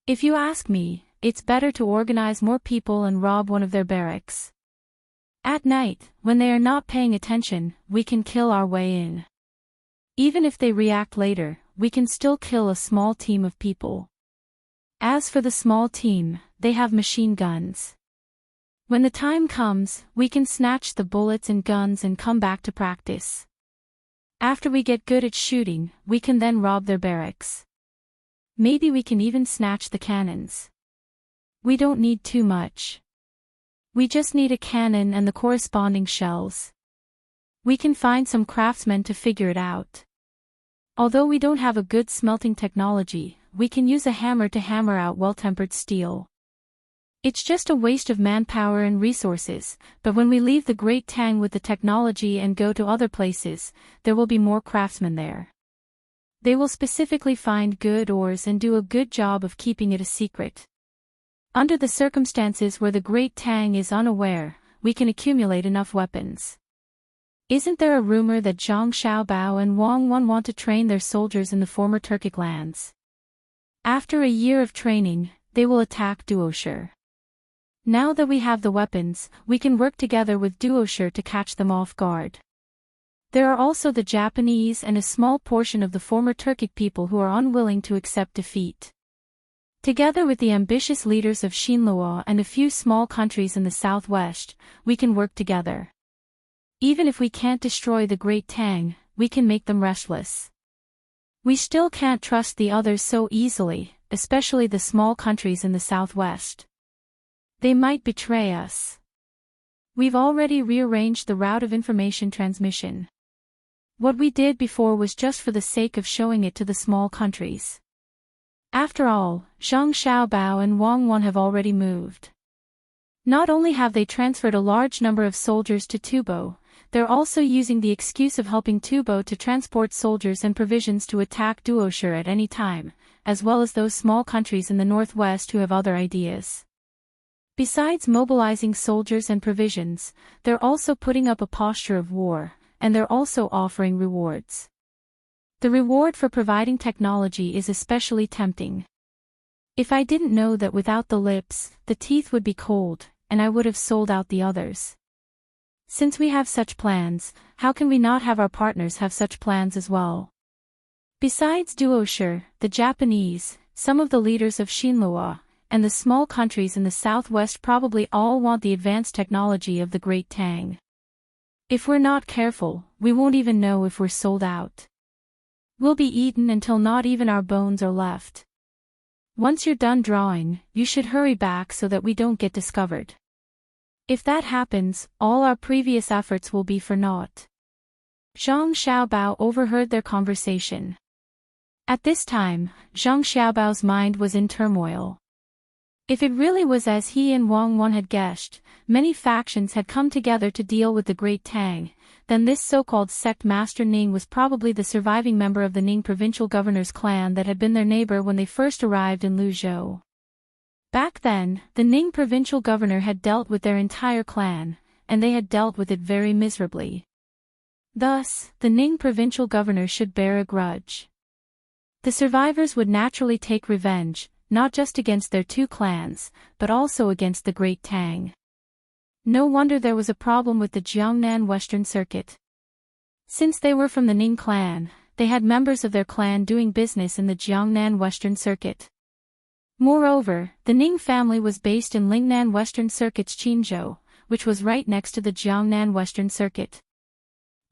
If you ask me, it's better to organize more people and rob one of their barracks. At night, when they are not paying attention, we can kill our way in. Even if they react later, we can still kill a small team of people. As for the small team, they have machine guns. When the time comes, we can snatch the bullets and guns and come back to practice. After we get good at shooting, we can then rob their barracks. Maybe we can even snatch the cannons. We don't need too much. We just need a cannon and the corresponding shells. We can find some craftsmen to figure it out. Although we don't have a good smelting technology, we can use a hammer to hammer out well-tempered steel. It's just a waste of manpower and resources, but when we leave the Great Tang with the technology and go to other places, there will be more craftsmen there. They will specifically find good ores and do a good job of keeping it a secret. Under the circumstances where the Great Tang is unaware, we can accumulate enough weapons. Isn't there a rumor that Zhang Xiaobao and Wang Wan want to train their soldiers in the former Turkic lands? After a year of training, they will attack Duoshire. Now that we have the weapons, we can work together with Duoshire to catch them off guard. There are also the Japanese and a small portion of the former Turkic people who are unwilling to accept defeat. Together with the ambitious leaders of Xinluo and a few small countries in the southwest, we can work together. Even if we can't destroy the Great Tang, we can make them restless. We still can't trust the others so easily, especially the small countries in the southwest. They might betray us. We've already rearranged the route of information transmission. What we did before was just for the sake of showing it to the small countries. After all, Zhang Xiaobao and Wang Wan have already moved. Not only have they transferred a large number of soldiers to Tubo, they're also using the excuse of helping Tubo to transport soldiers and provisions to attack Duoshire at any time, as well as those small countries in the northwest who have other ideas. Besides mobilizing soldiers and provisions, they're also putting up a posture of war, and they're also offering rewards. The reward for providing technology is especially tempting. If I didn't know that without the lips, the teeth would be cold, and I would have sold out the others. Since we have such plans, how can we not have our partners have such plans as well? Besides Duosher, the Japanese, some of the leaders of Shinlua, and the small countries in the southwest probably all want the advanced technology of the Great Tang. If we're not careful, we won't even know if we're sold out. We'll be eaten until not even our bones are left. Once you're done drawing, you should hurry back so that we don't get discovered. If that happens, all our previous efforts will be for naught. Zhang Xiaobao overheard their conversation. At this time, Zhang Xiaobao's mind was in turmoil. If it really was as he and Wang Wan had guessed, many factions had come together to deal with the Great Tang, then this so-called sect Master Ning was probably the surviving member of the Ning provincial governor's clan that had been their neighbor when they first arrived in Luzhou. Back then, the Ning provincial governor had dealt with their entire clan, and they had dealt with it very miserably. Thus, the Ning provincial governor should bear a grudge. The survivors would naturally take revenge, not just against their two clans, but also against the Great Tang. No wonder there was a problem with the Jiangnan Western Circuit. Since they were from the Ning clan, they had members of their clan doing business in the Jiangnan Western Circuit. Moreover, the Ning family was based in Lingnan Western Circuit's Qinzhou, which was right next to the Jiangnan Western Circuit.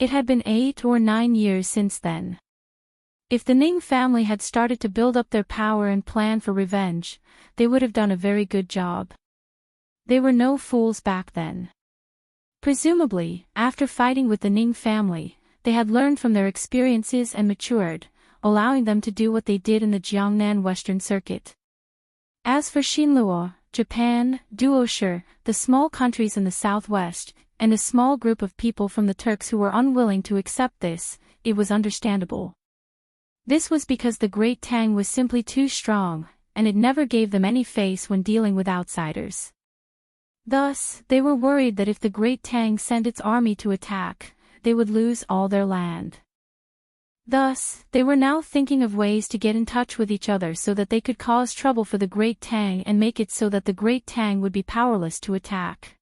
It had been 8 or 9 years since then. If the Ning family had started to build up their power and plan for revenge, they would have done a very good job. They were no fools back then. Presumably, after fighting with the Ning family, they had learned from their experiences and matured, allowing them to do what they did in the Jiangnan Western Circuit. As for Shinlua, Japan, Duosher, the small countries in the southwest, and a small group of people from the Turks who were unwilling to accept this, it was understandable. This was because the Great Tang was simply too strong, and it never gave them any face when dealing with outsiders. Thus, they were worried that if the Great Tang sent its army to attack, they would lose all their land. Thus, they were now thinking of ways to get in touch with each other so that they could cause trouble for the Great Tang and make it so that the Great Tang would be powerless to attack.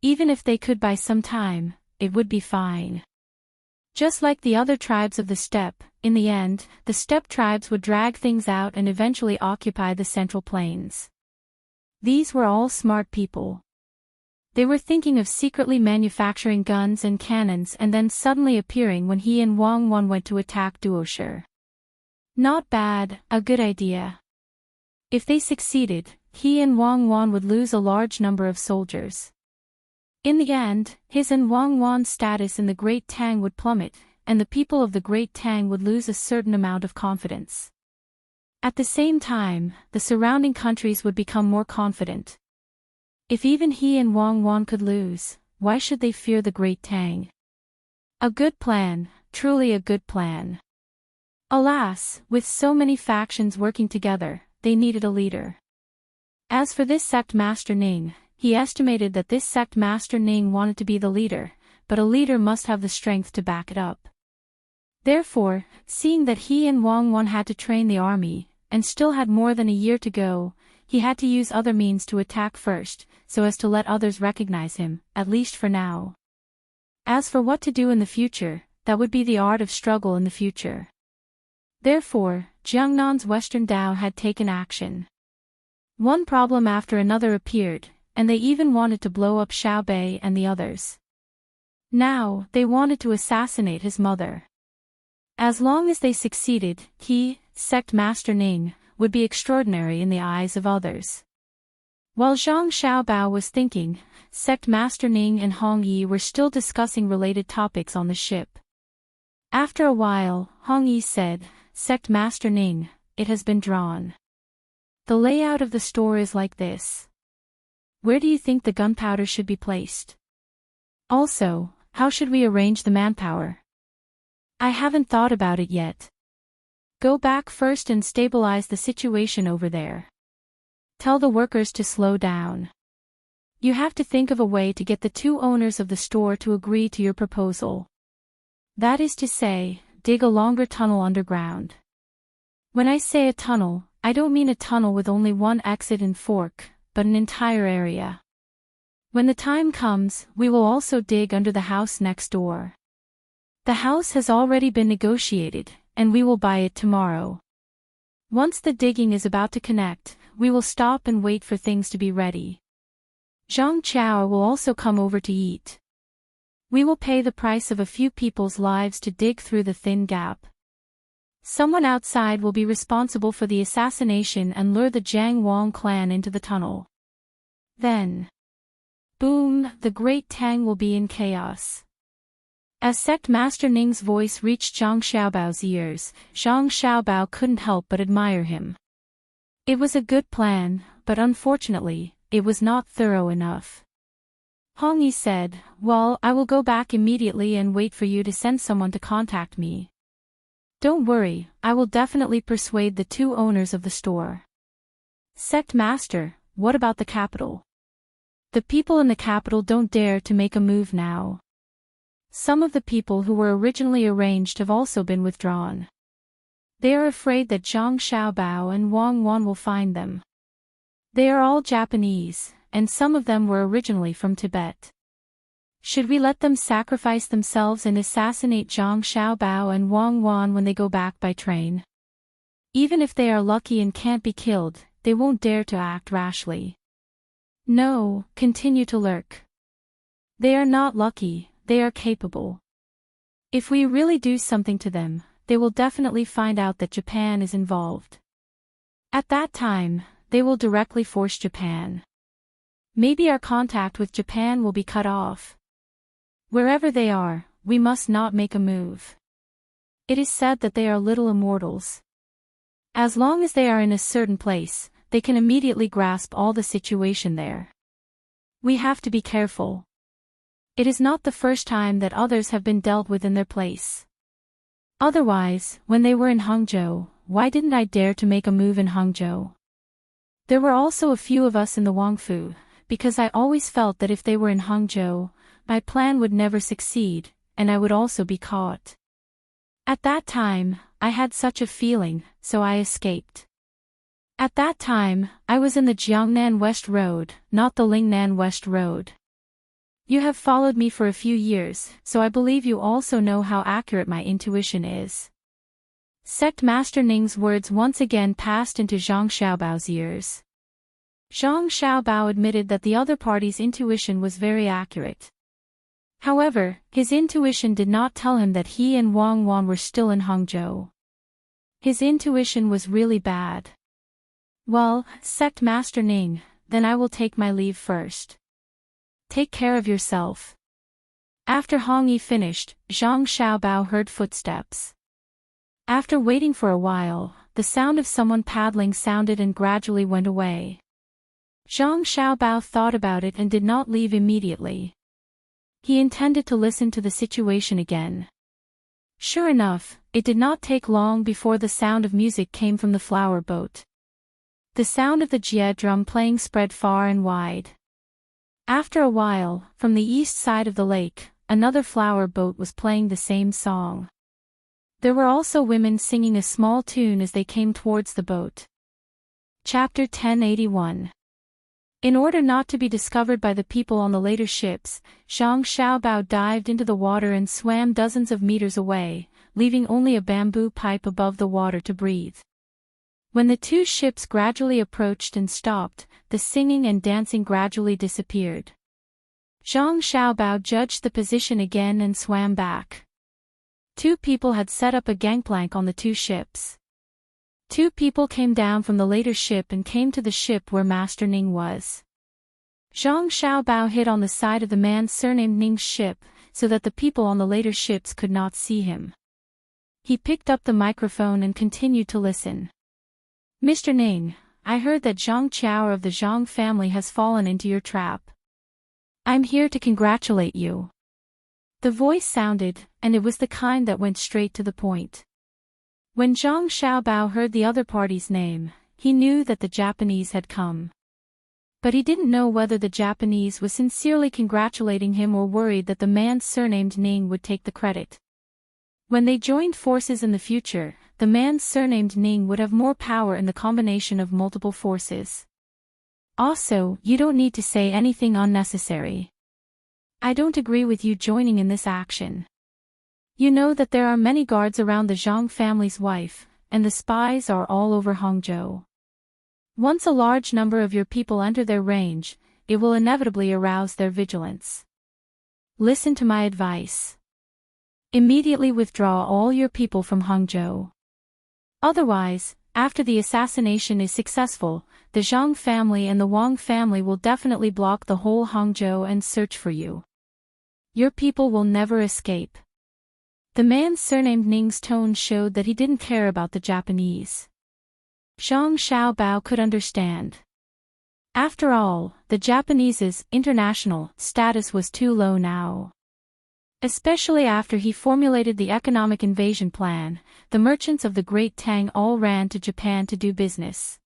Even if they could buy some time, it would be fine. Just like the other tribes of the steppe, in the end, the steppe tribes would drag things out and eventually occupy the central plains. These were all smart people. They were thinking of secretly manufacturing guns and cannons and then suddenly appearing when he and Wang Wan went to attack Duosher. Not bad, a good idea. If they succeeded, he and Wang Wan would lose a large number of soldiers. In the end, his and Wang Wan's status in the Great Tang would plummet, and the people of the Great Tang would lose a certain amount of confidence. At the same time, the surrounding countries would become more confident. If even he and Wang Wan could lose, why should they fear the Great Tang? A good plan, truly a good plan. Alas, with so many factions working together, they needed a leader. As for this sect Master Ning, he estimated that this sect Master Ning wanted to be the leader, but a leader must have the strength to back it up. Therefore, seeing that he and Wang Wan had to train the army, and still had more than a year to go, he had to use other means to attack first, so as to let others recognize him, at least for now. As for what to do in the future, that would be the art of struggle in the future. Therefore, Jiangnan's Western Dao had taken action. One problem after another appeared, and they even wanted to blow up Xiaobei and the others. Now, they wanted to assassinate his mother. As long as they succeeded, he, sect Master Ning, would be extraordinary in the eyes of others. While Zhang Xiaobao was thinking, sect Master Ning and Hong Yi were still discussing related topics on the ship. After a while, Hong Yi said, "Sect Master Ning, it has been drawn. The layout of the store is like this. Where do you think the gunpowder should be placed? Also, how should we arrange the manpower? I haven't thought about it yet. Go back first and stabilize the situation over there. Tell the workers to slow down. You have to think of a way to get the two owners of the store to agree to your proposal. That is to say, dig a longer tunnel underground. When I say a tunnel, I don't mean a tunnel with only one exit and fork, but an entire area. When the time comes, we will also dig under the house next door. The house has already been negotiated, and we will buy it tomorrow. Once the digging is about to connect, we will stop and wait for things to be ready. Zhang Chao will also come over to eat. We will pay the price of a few people's lives to dig through the thin gap. Someone outside will be responsible for the assassination and lure the Jiang Wang clan into the tunnel. Then, boom, the great Tang will be in chaos. As Sect Master Ning's voice reached Zhang Xiaobao's ears, Zhang Xiaobao couldn't help but admire him. It was a good plan, but unfortunately, it was not thorough enough. Hong Yi said, "Well, I will go back immediately and wait for you to send someone to contact me. Don't worry, I will definitely persuade the two owners of the store." Sect Master, what about the capital? The people in the capital don't dare to make a move now. Some of the people who were originally arranged have also been withdrawn. They are afraid that Zhang Xiaobao and Wang Wan will find them. They are all Japanese, and some of them were originally from Tibet. Should we let them sacrifice themselves and assassinate Zhang Xiaobao and Wang Wan when they go back by train? Even if they are lucky and can't be killed, they won't dare to act rashly. No, continue to lurk. They are not lucky, they are capable. If we really do something to them, they will definitely find out that Japan is involved. At that time, they will directly force Japan. Maybe our contact with Japan will be cut off. Wherever they are, we must not make a move. It is said that they are little immortals. As long as they are in a certain place, they can immediately grasp all the situation there. We have to be careful. It is not the first time that others have been dealt with in their place. Otherwise, when they were in Hangzhou, why didn't I dare to make a move in Hangzhou? There were also a few of us in the Wangfu, because I always felt that if they were in Hangzhou, my plan would never succeed, and I would also be caught. At that time, I had such a feeling, so I escaped. At that time, I was in the Jiangnan West Road, not the Lingnan West Road. You have followed me for a few years, so I believe you also know how accurate my intuition is. Sect Master Ning's words once again passed into Zhang Xiaobao's ears. Zhang Xiaobao admitted that the other party's intuition was very accurate. However, his intuition did not tell him that he and Wang Wan were still in Hangzhou. His intuition was really bad. Well, Sect Master Ning, then I will take my leave first. Take care of yourself. After Hong Yi finished, Zhang Xiaobao heard footsteps. After waiting for a while, the sound of someone paddling sounded and gradually went away. Zhang Xiaobao thought about it and did not leave immediately. He intended to listen to the situation again. Sure enough, it did not take long before the sound of music came from the flower boat. The sound of the jie drum playing spread far and wide. After a while, from the east side of the lake, another flower boat was playing the same song. There were also women singing a small tune as they came towards the boat. Chapter 1081. In order not to be discovered by the people on the later ships, Zhang Xiaobao dived into the water and swam dozens of meters away, leaving only a bamboo pipe above the water to breathe. When the two ships gradually approached and stopped, the singing and dancing gradually disappeared. Zhang Xiaobao judged the position again and swam back. Two people had set up a gangplank on the two ships. Two people came down from the later ship and came to the ship where Master Ning was. Zhang Xiaobao hid on the side of the man surnamed Ning's ship, so that the people on the later ships could not see him. He picked up the microphone and continued to listen. "Mr. Ning, I heard that Zhang Qiao of the Zhang family has fallen into your trap. I'm here to congratulate you." The voice sounded, and it was the kind that went straight to the point. When Zhang Xiaobao heard the other party's name, he knew that the Japanese had come. But he didn't know whether the Japanese was sincerely congratulating him or worried that the man surnamed Ning would take the credit. When they joined forces in the future, the man surnamed Ning would have more power in the combination of multiple forces. Also, you don't need to say anything unnecessary. I don't agree with you joining in this action. You know that there are many guards around the Zhang family's wife, and the spies are all over Hangzhou. Once a large number of your people enter their range, it will inevitably arouse their vigilance. Listen to my advice. Immediately withdraw all your people from Hangzhou. Otherwise, after the assassination is successful, the Zhang family and the Wang family will definitely block the whole Hangzhou and search for you. Your people will never escape. The man surnamed Ning's tone showed that he didn't care about the Japanese. Zhang Xiaobao could understand. After all, the Japanese's international status was too low now. Especially after he formulated the economic invasion plan, the merchants of the Great Tang all ran to Japan to do business.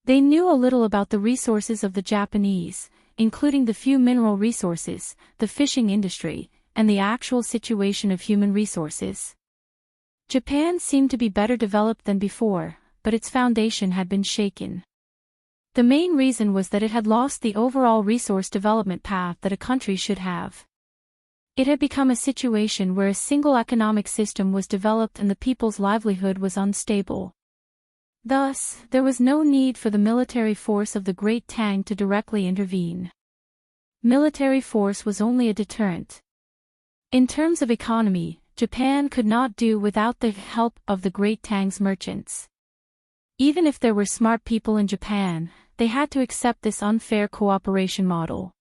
They knew a little about the resources of the Japanese, including the few mineral resources, the fishing industry, and the actual situation of human resources. Japan seemed to be better developed than before, but its foundation had been shaken. The main reason was that it had lost the overall resource development path that a country should have. It had become a situation where a single economic system was developed and the people's livelihood was unstable. Thus, there was no need for the military force of the Great Tang to directly intervene. Military force was only a deterrent. In terms of economy, Japan could not do without the help of the Great Tang's merchants. Even if there were smart people in Japan, they had to accept this unfair cooperation model.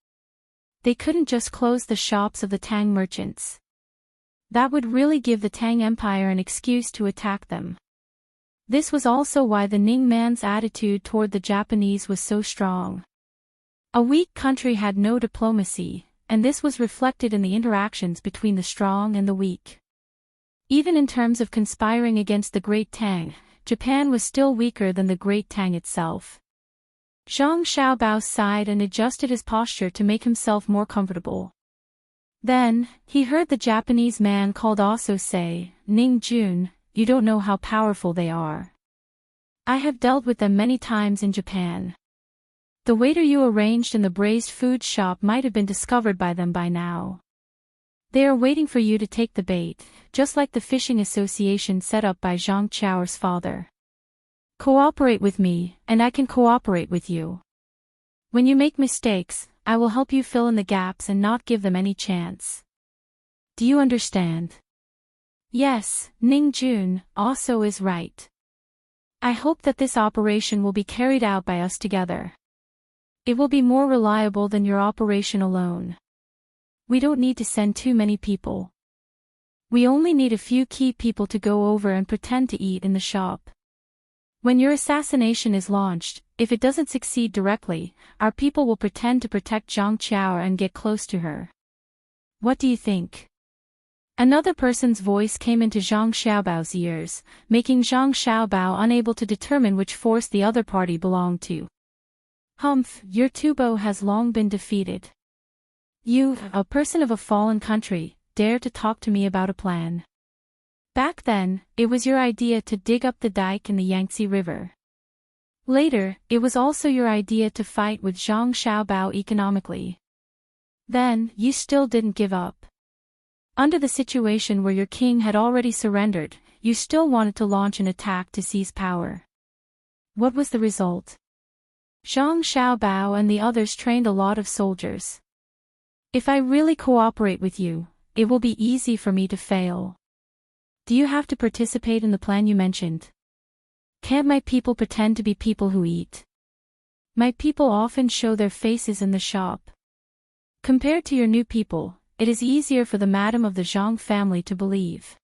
They couldn't just close the shops of the Tang merchants. That would really give the Tang Empire an excuse to attack them. This was also why the Ning man's attitude toward the Japanese was so strong. A weak country had no diplomacy, and this was reflected in the interactions between the strong and the weak. Even in terms of conspiring against the Great Tang, Japan was still weaker than the Great Tang itself. Zhang Xiaobao sighed and adjusted his posture to make himself more comfortable. Then, he heard the Japanese man called also say, "Ning Jun, you don't know how powerful they are. I have dealt with them many times in Japan. The waiter you arranged in the braised food shop might have been discovered by them by now. They are waiting for you to take the bait, just like the fishing association set up by Zhang Qiao's father. Cooperate with me, and I can cooperate with you. When you make mistakes, I will help you fill in the gaps and not give them any chance. Do you understand?" Yes, Ning Jun also is right. I hope that this operation will be carried out by us together. It will be more reliable than your operation alone. We don't need to send too many people. We only need a few key people to go over and pretend to eat in the shop. When your assassination is launched, if it doesn't succeed directly, our people will pretend to protect Zhang Qiao and get close to her. What do you think? Another person's voice came into Zhang Xiaobao's ears, making Zhang Xiaobao unable to determine which force the other party belonged to. Humph, your Tubo has long been defeated. You, a person of a fallen country, dare to talk to me about a plan. Back then, it was your idea to dig up the dike in the Yangtze River. Later, it was also your idea to fight with Zhang Xiaobao economically. Then, you still didn't give up. Under the situation where your king had already surrendered, you still wanted to launch an attack to seize power. What was the result? Zhang Xiaobao and the others trained a lot of soldiers. If I really cooperate with you, it will be easy for me to fail. Do you have to participate in the plan you mentioned? Can't my people pretend to be people who eat? My people often show their faces in the shop. Compared to your new people, it is easier for the madam of the Zhang family to believe.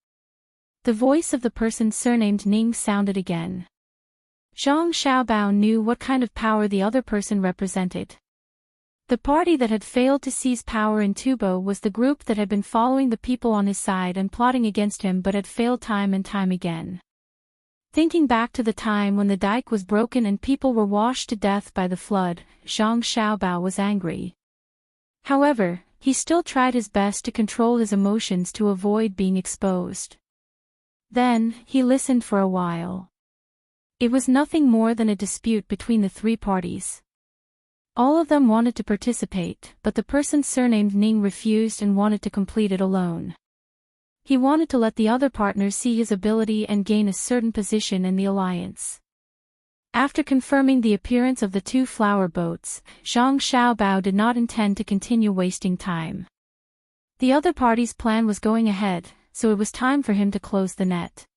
The voice of the person surnamed Ning sounded again. Zhang Xiaobao knew what kind of power the other person represented. The party that had failed to seize power in Tubo was the group that had been following the people on his side and plotting against him but had failed time and time again. Thinking back to the time when the dike was broken and people were washed to death by the flood, Zhang Xiaobao was angry. However, he still tried his best to control his emotions to avoid being exposed. Then, he listened for a while. It was nothing more than a dispute between the three parties. All of them wanted to participate, but the person surnamed Ning refused and wanted to complete it alone. He wanted to let the other partners see his ability and gain a certain position in the alliance. After confirming the appearance of the two flower boats, Zhang Xiaobao did not intend to continue wasting time. The other party's plan was going ahead, so it was time for him to close the net.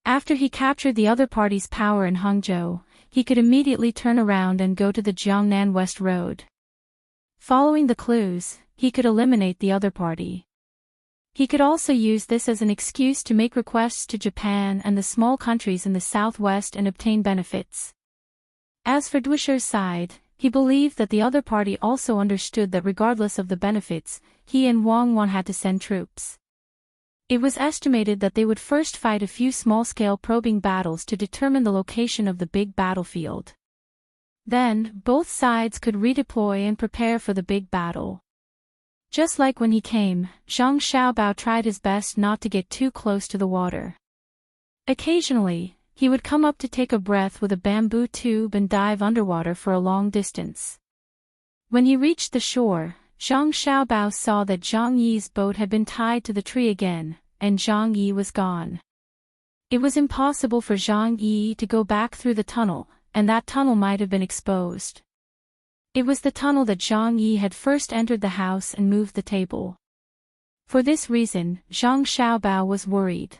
After he captured the other party's power in Hangzhou, he could immediately turn around and go to the Jiangnan West Road. Following the clues, he could eliminate the other party. He could also use this as an excuse to make requests to Japan and the small countries in the southwest and obtain benefits. As for Duisher's side, he believed that the other party also understood that regardless of the benefits, he and Wang Wan had to send troops. It was estimated that they would first fight a few small-scale probing battles to determine the location of the big battlefield. Then, both sides could redeploy and prepare for the big battle. Just like when he came, Zhang Xiaobao tried his best not to get too close to the water. Occasionally, he would come up to take a breath with a bamboo tube and dive underwater for a long distance. When he reached the shore, Zhang Xiaobao saw that Zhang Yi's boat had been tied to the tree again, and Zhang Yi was gone. It was impossible for Zhang Yi to go back through the tunnel, and that tunnel might have been exposed. It was the tunnel that Zhang Yi had first entered the house and moved the table. For this reason, Zhang Xiaobao was worried.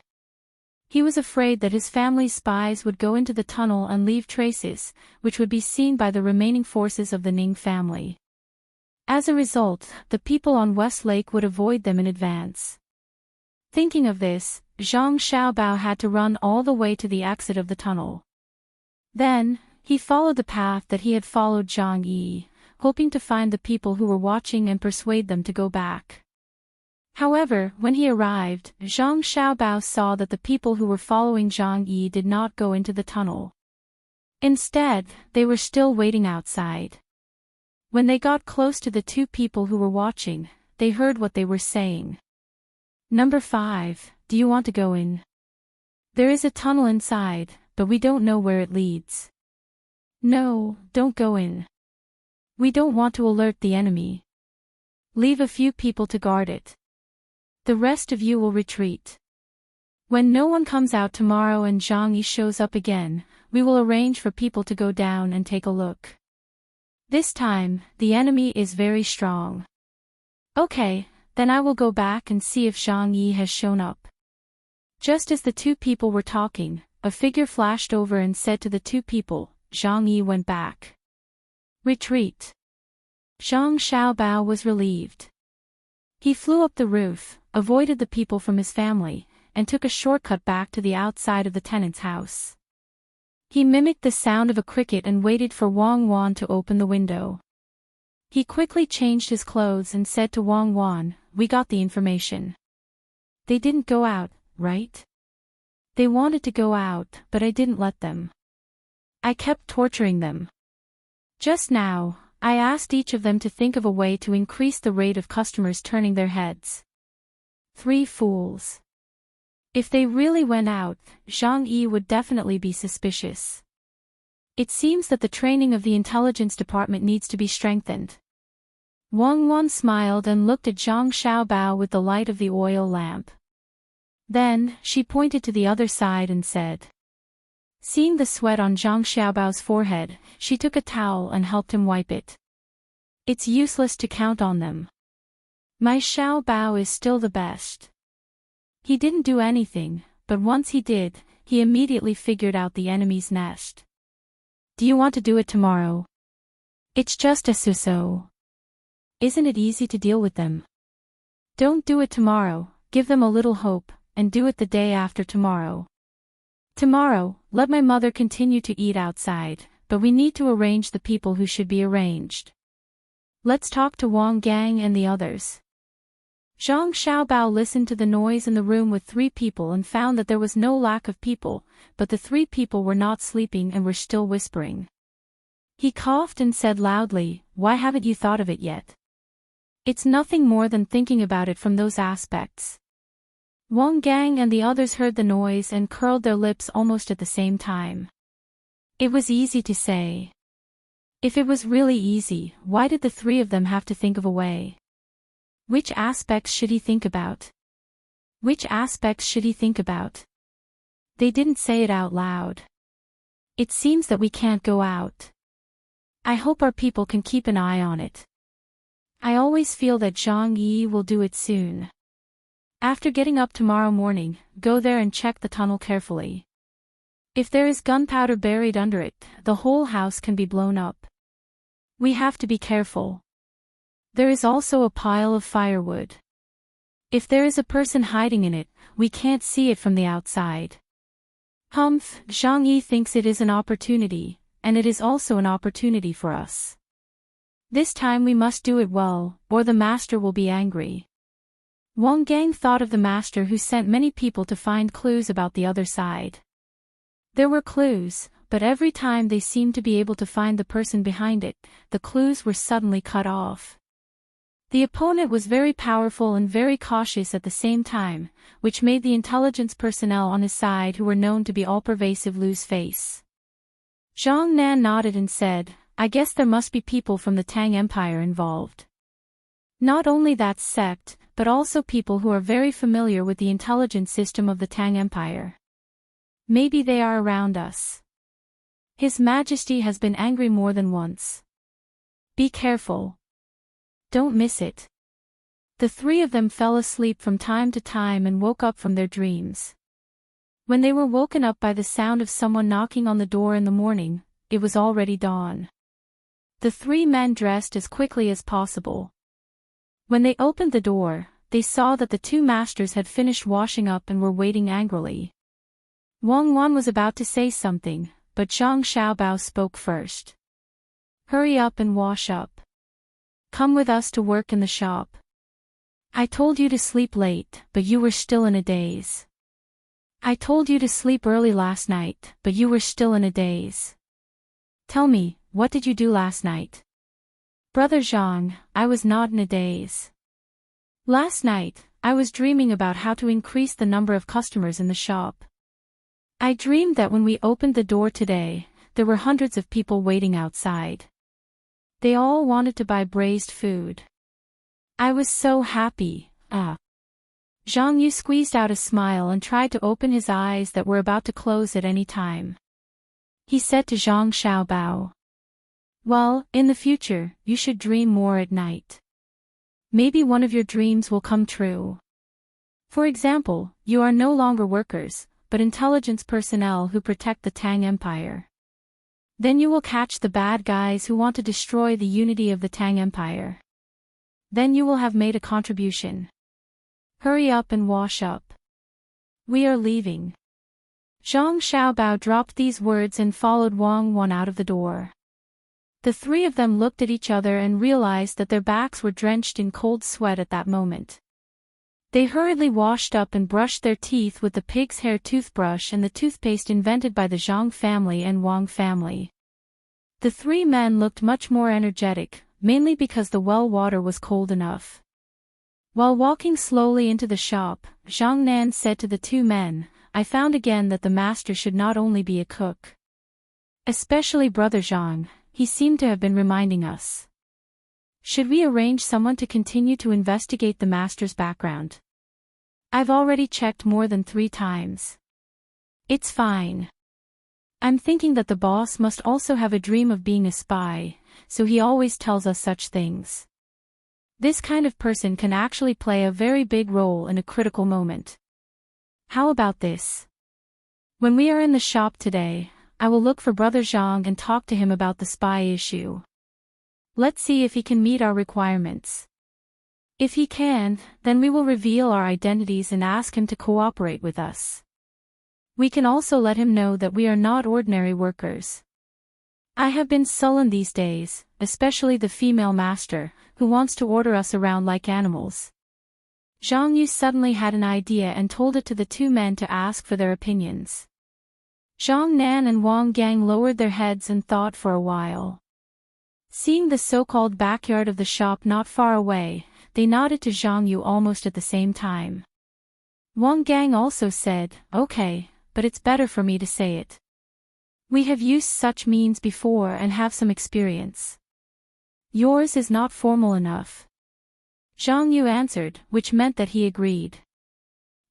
He was afraid that his family's spies would go into the tunnel and leave traces, which would be seen by the remaining forces of the Ning family. As a result, the people on West Lake would avoid them in advance. Thinking of this, Zhang Xiaobao had to run all the way to the exit of the tunnel. Then, he followed the path that he had followed Zhang Yi, hoping to find the people who were watching and persuade them to go back. However, when he arrived, Zhang Xiaobao saw that the people who were following Zhang Yi did not go into the tunnel. Instead, they were still waiting outside. When they got close to the two people who were watching, they heard what they were saying. "Number 5, do you want to go in? There is a tunnel inside, but we don't know where it leads." "No, don't go in. We don't want to alert the enemy. Leave a few people to guard it. The rest of you will retreat. When no one comes out tomorrow and Zhang Yi shows up again, we will arrange for people to go down and take a look. This time, the enemy is very strong." "Okay, then I will go back and see if Zhang Yi has shown up." Just as the two people were talking, a figure flashed over and said to the two people, Zhang Yi went back. "Retreat." Zhang Xiaobao was relieved. He flew up the roof, avoided the people from his family, and took a shortcut back to the outside of the tenant's house. He mimicked the sound of a cricket and waited for Wang Wan to open the window. He quickly changed his clothes and said to Wang Wan, "We got the information. They didn't go out, right? They wanted to go out, but I didn't let them. I kept torturing them. Just now, I asked each of them to think of a way to increase the rate of customers turning their heads. 3 fools. If they really went out, Zhang Yi would definitely be suspicious. It seems that the training of the intelligence department needs to be strengthened." Wang Wan smiled and looked at Zhang Xiaobao with the light of the oil lamp. Then, she pointed to the other side and said. Seeing the sweat on Zhang Xiaobao's forehead, she took a towel and helped him wipe it. "It's useless to count on them. My Xiaobao is still the best." He didn't do anything, but once he did, he immediately figured out the enemy's nest. "Do you want to do it tomorrow? It's just a so-so. Isn't it easy to deal with them? Don't do it tomorrow, give them a little hope, and do it the day after tomorrow. Tomorrow, let my mother continue to eat outside, but we need to arrange the people who should be arranged. Let's talk to Wang Gang and the others." Zhang Xiaobao listened to the noise in the room with 3 people and found that there was no lack of people, but the 3 people were not sleeping and were still whispering. He coughed and said loudly, "Why haven't you thought of it yet? It's nothing more than thinking about it from those aspects." Wang Gang and the others heard the noise and curled their lips almost at the same time. It was easy to say. If it was really easy, why did the 3 of them have to think of a way? Which aspects should he think about? Which aspects should he think about? They didn't say it out loud. It seems that we can't go out. I hope our people can keep an eye on it. I always feel that Zhang Yi will do it soon. After getting up tomorrow morning, go there and check the tunnel carefully. If there is gunpowder buried under it, the whole house can be blown up. We have to be careful. There is also a pile of firewood. If there is a person hiding in it, we can't see it from the outside. Humph, Zhang Yi thinks it is an opportunity, and it is also an opportunity for us. This time we must do it well, or the master will be angry. Wang Gang thought of the master who sent many people to find clues about the other side. There were clues, but every time they seemed to be able to find the person behind it, the clues were suddenly cut off. The opponent was very powerful and very cautious at the same time, which made the intelligence personnel on his side who were known to be all-pervasive lose face. Zhang Nan nodded and said, "I guess there must be people from the Tang Empire involved. Not only that sect, but also people who are very familiar with the intelligence system of the Tang Empire. Maybe they are around us. His Majesty has been angry more than once. Be careful. Don't miss it." The 3 of them fell asleep from time to time and woke up from their dreams. When they were woken up by the sound of someone knocking on the door in the morning, it was already dawn. The 3 men dressed as quickly as possible. When they opened the door, they saw that the 2 masters had finished washing up and were waiting angrily. Wang Wan was about to say something, but Zhang Xiaobao spoke first. "Hurry up and wash up. Come with us to work in the shop. I told you to sleep late, but you were still in a daze. I told you to sleep early last night, but you were still in a daze. Tell me, what did you do last night?" "Brother Zhang, I was not in a daze. Last night, I was dreaming about how to increase the number of customers in the shop. I dreamed that when we opened the door today, there were hundreds of people waiting outside. They all wanted to buy braised food. I was so happy, Zhang Yu squeezed out a smile and tried to open his eyes that were about to close at any time. He said to Zhang Xiaobao, "Well, in the future, you should dream more at night. Maybe one of your dreams will come true. For example, you are no longer workers, but intelligence personnel who protect the Tang Empire. Then you will catch the bad guys who want to destroy the unity of the Tang Empire. Then you will have made a contribution. Hurry up and wash up. We are leaving." Zhang Xiaobao dropped these words and followed Wang Wan out of the door. The 3 of them looked at each other and realized that their backs were drenched in cold sweat at that moment. They hurriedly washed up and brushed their teeth with the pig's hair toothbrush and the toothpaste invented by the Zhang family and Wang family. The 3 men looked much more energetic, mainly because the well water was cold enough. While walking slowly into the shop, Zhang Nan said to the 2 men, "I found again that the master should not only be a cook. Especially Brother Zhang, he seemed to have been reminding us. Should we arrange someone to continue to investigate the master's background? I've already checked more than 3 times. It's fine. I'm thinking that the boss must also have a dream of being a spy, so he always tells us such things. This kind of person can actually play a very big role in a critical moment. How about this? When we are in the shop today, I will look for Brother Zhang and talk to him about the spy issue. Let's see if he can meet our requirements. If he can, then we will reveal our identities and ask him to cooperate with us. We can also let him know that we are not ordinary workers. I have been sullen these days, especially the female master, who wants to order us around like animals. Zhang Yu suddenly had an idea and told it to the two men to ask for their opinions. Zhang Nan and Wang Gang lowered their heads and thought for a while. Seeing the so-called backyard of the shop not far away, they nodded to Zhang Yu almost at the same time. Wang Gang also said, "Okay, but it's better for me to say it. We have used such means before and have some experience. Yours is not formal enough." Zhang Yu answered, which meant that he agreed.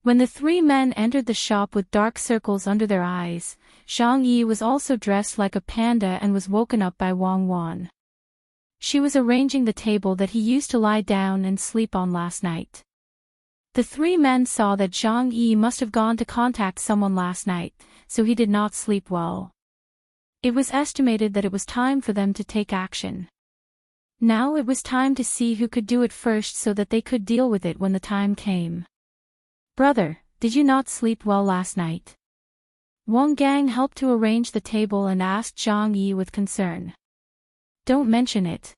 When the three men entered the shop with dark circles under their eyes, Zhang Yi was also dressed like a panda and was woken up by Wang Wan. She was arranging the table that he used to lie down and sleep on last night. The three men saw that Zhang Yi must have gone to contact someone last night, so he did not sleep well. It was estimated that it was time for them to take action. Now it was time to see who could do it first so that they could deal with it when the time came. "Brother, did you not sleep well last night?" Wang Gang helped to arrange the table and asked Zhang Yi with concern. "Don't mention it.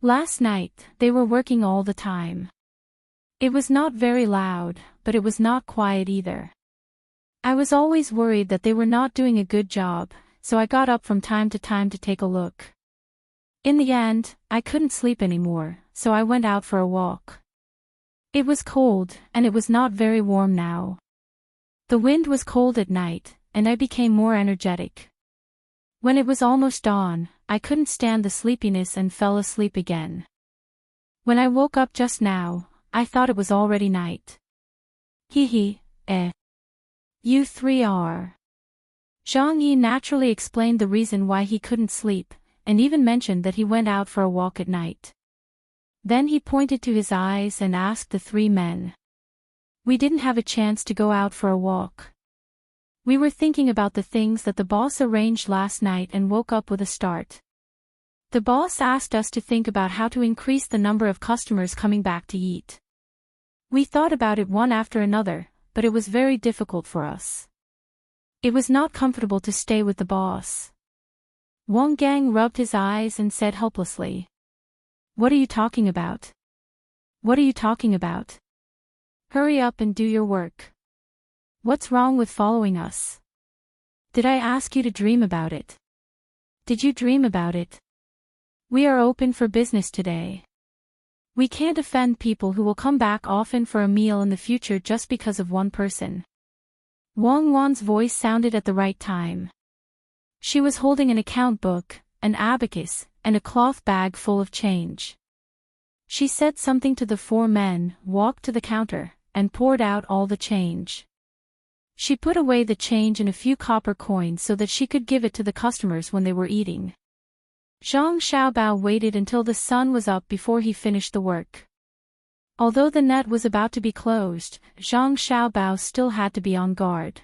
Last night, they were working all the time. It was not very loud, but it was not quiet either. I was always worried that they were not doing a good job, so I got up from time to time to take a look. In the end, I couldn't sleep anymore, so I went out for a walk. It was cold, and it was not very warm now. The wind was cold at night, and I became more energetic. When it was almost dawn, I couldn't stand the sleepiness and fell asleep again. When I woke up just now, I thought it was already night. Hee. You three are." Zhang Yi naturally explained the reason why he couldn't sleep, and even mentioned that he went out for a walk at night. Then he pointed to his eyes and asked the three men. "We didn't have a chance to go out for a walk. We were thinking about the things that the boss arranged last night and woke up with a start. The boss asked us to think about how to increase the number of customers coming back to eat. We thought about it one after another, but it was very difficult for us. It was not comfortable to stay with the boss." Wang Gang rubbed his eyes and said helplessly, "What are you talking about? What are you talking about? Hurry up and do your work. What's wrong with following us? Did I ask you to dream about it? Did you dream about it? We are open for business today. We can't offend people who will come back often for a meal in the future just because of one person." Wang Wan's voice sounded at the right time. She was holding an account book, an abacus, and a cloth bag full of change. She said something to the four men, walked to the counter, and poured out all the change. She put away the change in a few copper coins so that she could give it to the customers when they were eating. Zhang Xiaobao waited until the sun was up before he finished the work. Although the net was about to be closed, Zhang Xiaobao still had to be on guard.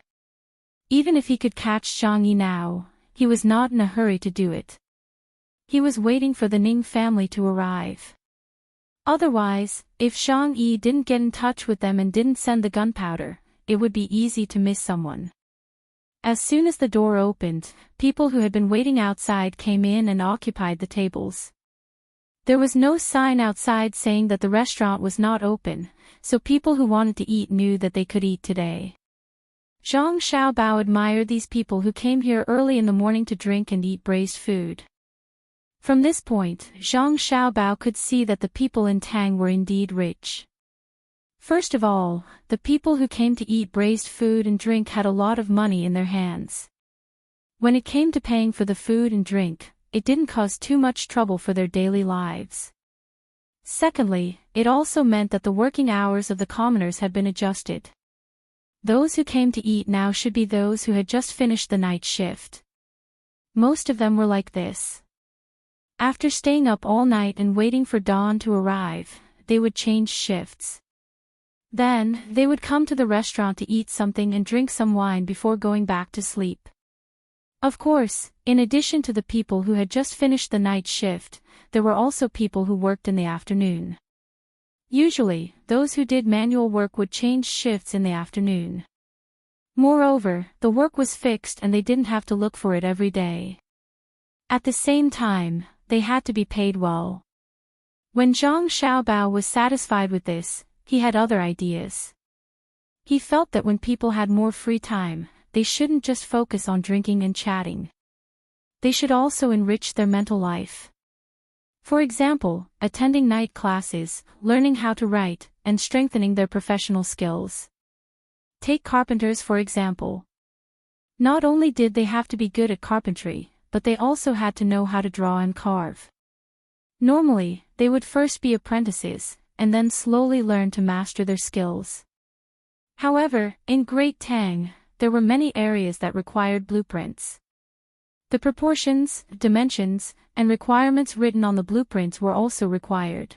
Even if he could catch Zhang Yi now, he was not in a hurry to do it. He was waiting for the Ning family to arrive. Otherwise, if Zhang Yi didn't get in touch with them and didn't send the gunpowder, it would be easy to miss someone. As soon as the door opened, people who had been waiting outside came in and occupied the tables. There was no sign outside saying that the restaurant was not open, so people who wanted to eat knew that they could eat today. Zhang Xiaobao admired these people who came here early in the morning to drink and eat braised food. From this point, Zhang Xiaobao could see that the people in Tang were indeed rich. First of all, the people who came to eat braised food and drink had a lot of money in their hands. When it came to paying for the food and drink, it didn't cause too much trouble for their daily lives. Secondly, it also meant that the working hours of the commoners had been adjusted. Those who came to eat now should be those who had just finished the night shift. Most of them were like this. After staying up all night and waiting for dawn to arrive, they would change shifts. Then, they would come to the restaurant to eat something and drink some wine before going back to sleep. Of course, in addition to the people who had just finished the night shift, there were also people who worked in the afternoon. Usually, those who did manual work would change shifts in the afternoon. Moreover, the work was fixed and they didn't have to look for it every day. At the same time, they had to be paid well. When Zhang Xiaobao was satisfied with this, he had other ideas. He felt that when people had more free time, they shouldn't just focus on drinking and chatting. They should also enrich their mental life. For example, attending night classes, learning how to write, and strengthening their professional skills. Take carpenters for example. Not only did they have to be good at carpentry, but they also had to know how to draw and carve. Normally, they would first be apprentices, and then slowly learn to master their skills. However, in Great Tang, there were many areas that required blueprints. The proportions, dimensions, and requirements written on the blueprints were also required.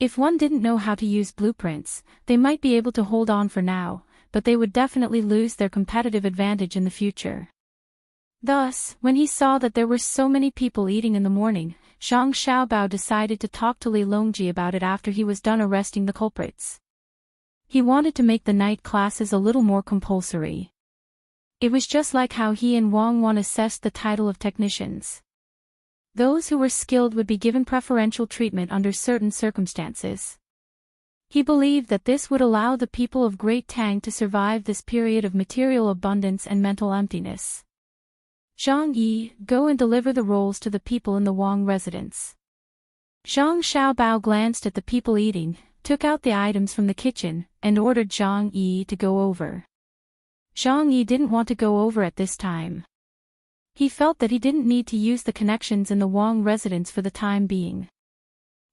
If one didn't know how to use blueprints, they might be able to hold on for now, but they would definitely lose their competitive advantage in the future. Thus, when he saw that there were so many people eating in the morning, Zhang Xiaobao decided to talk to Li Longji about it after he was done arresting the culprits. He wanted to make the night classes a little more compulsory. It was just like how he and Wang Wan assessed the title of technicians. Those who were skilled would be given preferential treatment under certain circumstances. He believed that this would allow the people of Great Tang to survive this period of material abundance and mental emptiness. Zhang Yi, go and deliver the rolls to the people in the Wang residence. Zhang Xiaobao glanced at the people eating, took out the items from the kitchen, and ordered Zhang Yi to go over. Zhang Yi didn't want to go over at this time. He felt that he didn't need to use the connections in the Wang residence for the time being.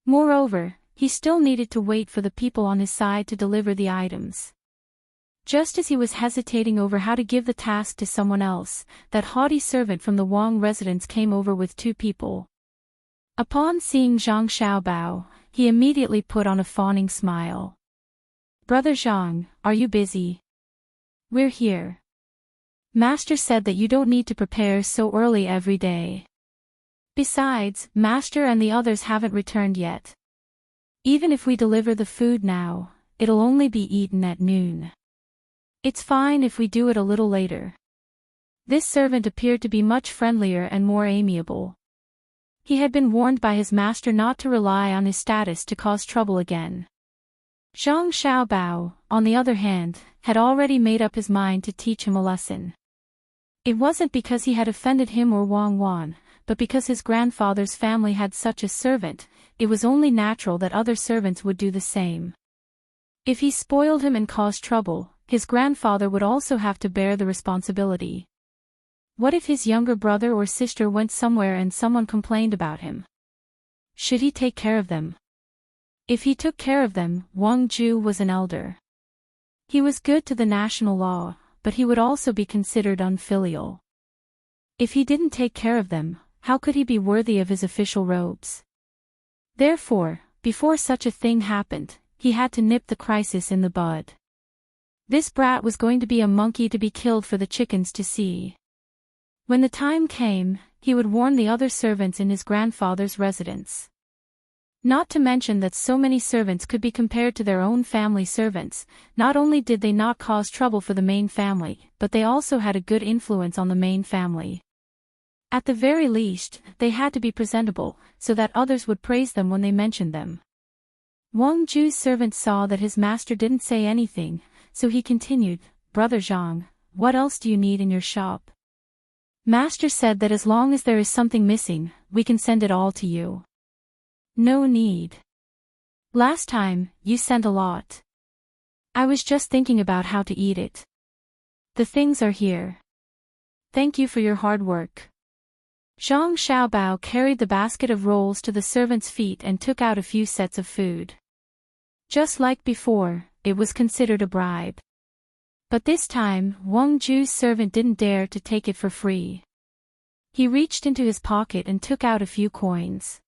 Moreover, he still needed to wait for the people on his side to deliver the items. Just as he was hesitating over how to give the task to someone else, that haughty servant from the Wang residence came over with 2 people. Upon seeing Zhang Xiaobao, he immediately put on a fawning smile. "Brother Zhang, are you busy?" "We're here. Master said that you don't need to prepare so early every day. Besides, Master and the others haven't returned yet. Even if we deliver the food now, it'll only be eaten at noon. It's fine if we do it a little later." This servant appeared to be much friendlier and more amiable. He had been warned by his master not to rely on his status to cause trouble again. Zhang Xiaobao, on the other hand, had already made up his mind to teach him a lesson. It wasn't because he had offended him or Wang Wan, but because his grandfather's family had such a servant, it was only natural that other servants would do the same. If he spoiled him and caused trouble, his grandfather would also have to bear the responsibility. What if his younger brother or sister went somewhere and someone complained about him? Should he take care of them? If he took care of them, Wang Ju was an elder. He was good to the national law, but he would also be considered unfilial. If he didn't take care of them, how could he be worthy of his official robes? Therefore, before such a thing happened, he had to nip the crisis in the bud. This brat was going to be a monkey to be killed for the chickens to see. When the time came, he would warn the other servants in his grandfather's residence. Not to mention that so many servants could be compared to their own family servants. Not only did they not cause trouble for the main family, but they also had a good influence on the main family. At the very least, they had to be presentable, so that others would praise them when they mentioned them. Wang Ju's servant saw that his master didn't say anything, so he continued, "Brother Zhang, what else do you need in your shop? Master said that as long as there is something missing, we can send it all to you." "No need. Last time, you sent a lot. I was just thinking about how to eat it. The things are here. Thank you for your hard work." Zhang Xiaobao carried the basket of rolls to the servant's feet and took out a few sets of food. Just like before, it was considered a bribe. But this time, Wang Ju's servant didn't dare to take it for free. He reached into his pocket and took out a few coins.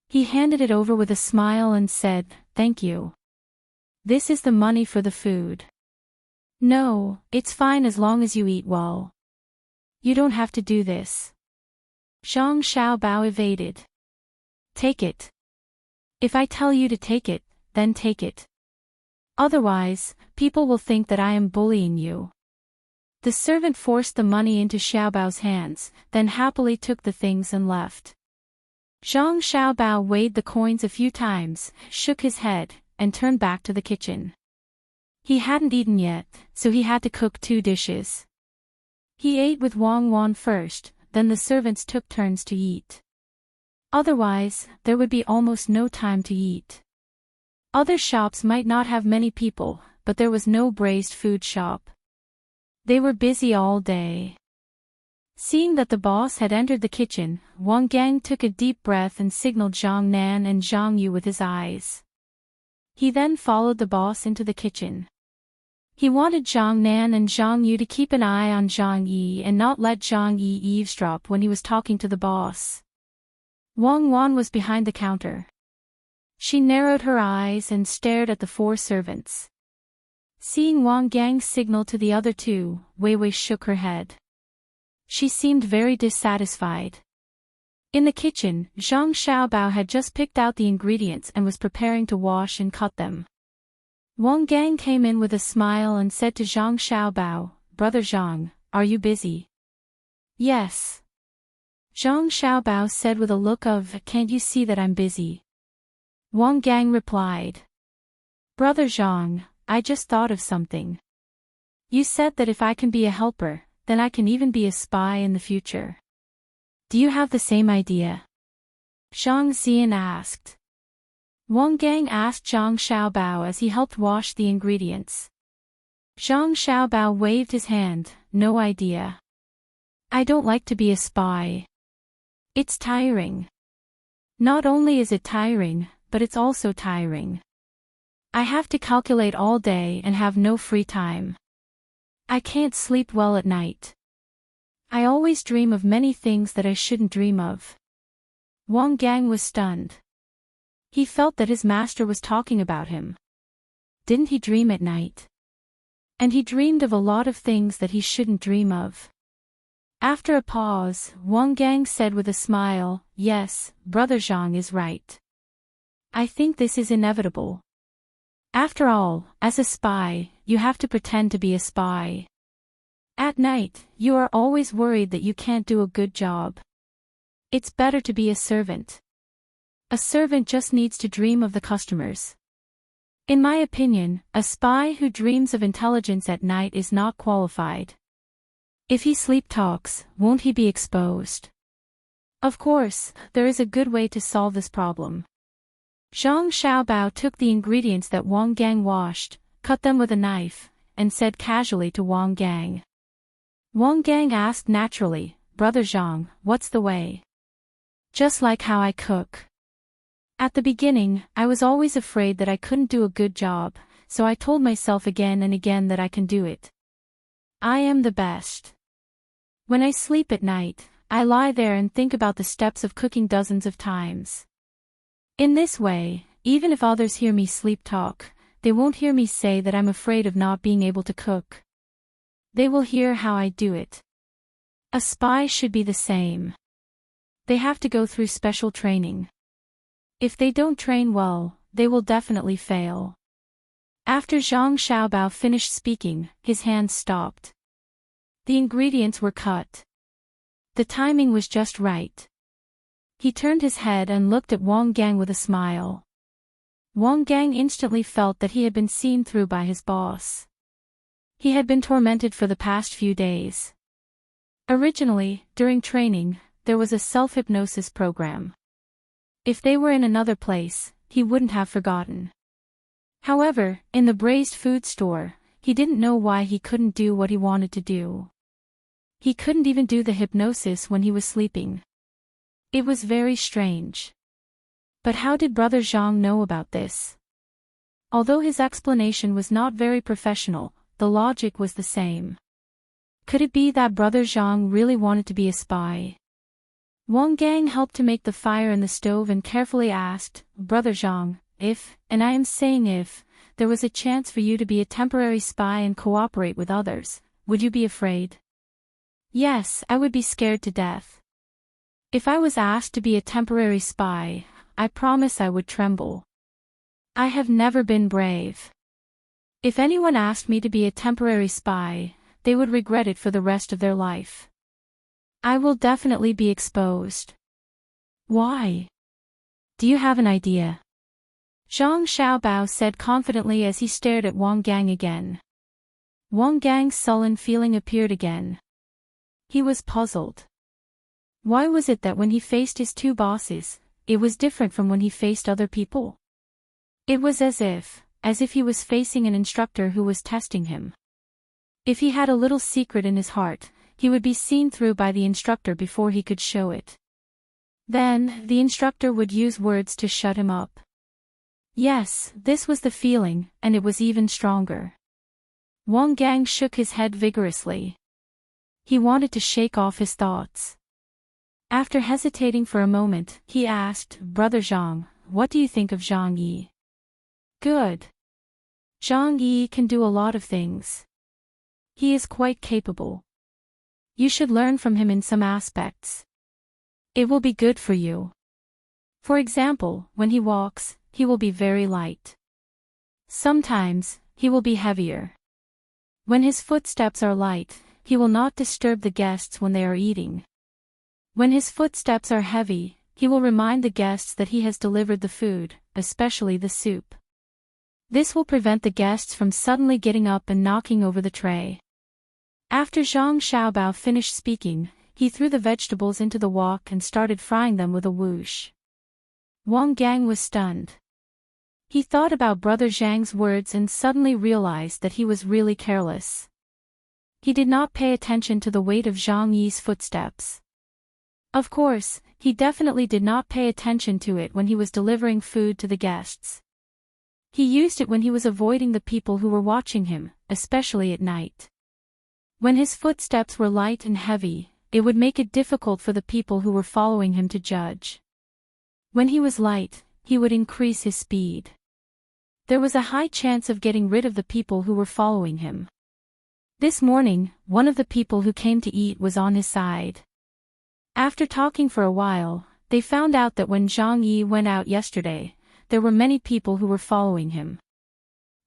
He handed it over with a smile and said, "Thank you. This is the money for the food." "No, it's fine as long as you eat well. You don't have to do this." Zhang Xiaobao evaded. "Take it. If I tell you to take it, then take it. Otherwise, people will think that I am bullying you." The servant forced the money into Xiaobao's hands, then happily took the things and left. Zhang Xiaobao weighed the coins a few times, shook his head, and turned back to the kitchen. He hadn't eaten yet, so he had to cook 2 dishes. He ate with Wang Wan first, then the servants took turns to eat. Otherwise, there would be almost no time to eat. Other shops might not have many people, but there was no braised food shop. They were busy all day. Seeing that the boss had entered the kitchen, Wang Gang took a deep breath and signaled Zhang Nan and Zhang Yu with his eyes. He then followed the boss into the kitchen. He wanted Zhang Nan and Zhang Yu to keep an eye on Zhang Yi and not let Zhang Yi eavesdrop when he was talking to the boss. Wang Wan was behind the counter. She narrowed her eyes and stared at the 4 servants. Seeing Wang Gang signal to the other 2, Wei Wei shook her head. She seemed very dissatisfied. In the kitchen, Zhang Xiaobao had just picked out the ingredients and was preparing to wash and cut them. Wang Gang came in with a smile and said to Zhang Xiaobao, "Brother Zhang, are you busy?" "Yes." Zhang Xiaobao said with a look of, "Can't you see that I'm busy?" Wang Gang replied, "Brother Zhang, I just thought of something. You said that if I can be a helper, then I can even be a spy in the future. Do you have the same idea?" Zhang Xian asked. Wang Gang asked Zhang Xiaobao as he helped wash the ingredients. Zhang Xiaobao waved his hand, "No idea. I don't like to be a spy. It's tiring. Not only is it tiring, but it's also tiring. I have to calculate all day and have no free time. I can't sleep well at night. I always dream of many things that I shouldn't dream of." Wang Gang was stunned. He felt that his master was talking about him. Didn't he dream at night? And he dreamed of a lot of things that he shouldn't dream of. After a pause, Wang Gang said with a smile, "Yes, Brother Zhang is right. I think this is inevitable. After all, as a spy, you have to pretend to be a spy. At night, you are always worried that you can't do a good job. It's better to be a servant. A servant just needs to dream of the customers. In my opinion, a spy who dreams of intelligence at night is not qualified. If he sleep talks, won't he be exposed?" Of course, there is a good way to solve this problem. Zhang Xiaobao took the ingredients that Wang Gang washed, cut them with a knife, and said casually to Wang Gang. Wang Gang asked naturally, "Brother Zhang, what's the way?" "Just like how I cook. At the beginning, I was always afraid that I couldn't do a good job, so I told myself again and again that I can do it. I am the best. When I sleep at night, I lie there and think about the steps of cooking dozens of times. In this way, even if others hear me sleep talk, they won't hear me say that I'm afraid of not being able to cook. They will hear how I do it. A spy should be the same. They have to go through special training. If they don't train well, they will definitely fail." After Zhang Xiaobao finished speaking, his hands stopped. The ingredients were cut. The timing was just right. He turned his head and looked at Wang Gang with a smile. Wang Gang instantly felt that he had been seen through by his boss. He had been tormented for the past few days. Originally, during training, there was a self-hypnosis program. If they were in another place, he wouldn't have forgotten. However, in the braised food store, he didn't know why he couldn't do what he wanted to do. He couldn't even do the hypnosis when he was sleeping. It was very strange. But how did Brother Zhang know about this? Although his explanation was not very professional, the logic was the same. Could it be that Brother Zhang really wanted to be a spy? Wang Gang helped to make the fire in the stove and carefully asked, "Brother Zhang, if, and I am saying if, there was a chance for you to be a temporary spy and cooperate with others, would you be afraid?" "Yes, I would be scared to death. If I was asked to be a temporary spy, I promise I would tremble. I have never been brave. If anyone asked me to be a temporary spy, they would regret it for the rest of their life. I will definitely be exposed." "Why? Do you have an idea?" Zhang Xiaobao said confidently as he stared at Wang Gang again. Wang Gang's sullen feeling appeared again. He was puzzled. Why was it that when he faced his two bosses, it was different from when he faced other people? It was as if he was facing an instructor who was testing him. If he had a little secret in his heart, he would be seen through by the instructor before he could show it. Then, the instructor would use words to shut him up. Yes, this was the feeling, and it was even stronger. Wang Gang shook his head vigorously. He wanted to shake off his thoughts. After hesitating for a moment, he asked, "Brother Zhang, what do you think of Zhang Yi?" "Good. Zhang Yi can do a lot of things. He is quite capable. You should learn from him in some aspects. It will be good for you. For example, when he walks, he will be very light. Sometimes, he will be heavier. When his footsteps are light, he will not disturb the guests when they are eating. When his footsteps are heavy, he will remind the guests that he has delivered the food, especially the soup. This will prevent the guests from suddenly getting up and knocking over the tray." After Zhang Xiaobao finished speaking, he threw the vegetables into the wok and started frying them with a whoosh. Wang Gang was stunned. He thought about Brother Zhang's words and suddenly realized that he was really careless. He did not pay attention to the weight of Zhang Yi's footsteps. Of course, he definitely did not pay attention to it when he was delivering food to the guests. He used it when he was avoiding the people who were watching him, especially at night. When his footsteps were light and heavy, it would make it difficult for the people who were following him to judge. When he was light, he would increase his speed. There was a high chance of getting rid of the people who were following him. This morning, one of the people who came to eat was on his side. After talking for a while, they found out that when Zhang Yi went out yesterday, there were many people who were following him.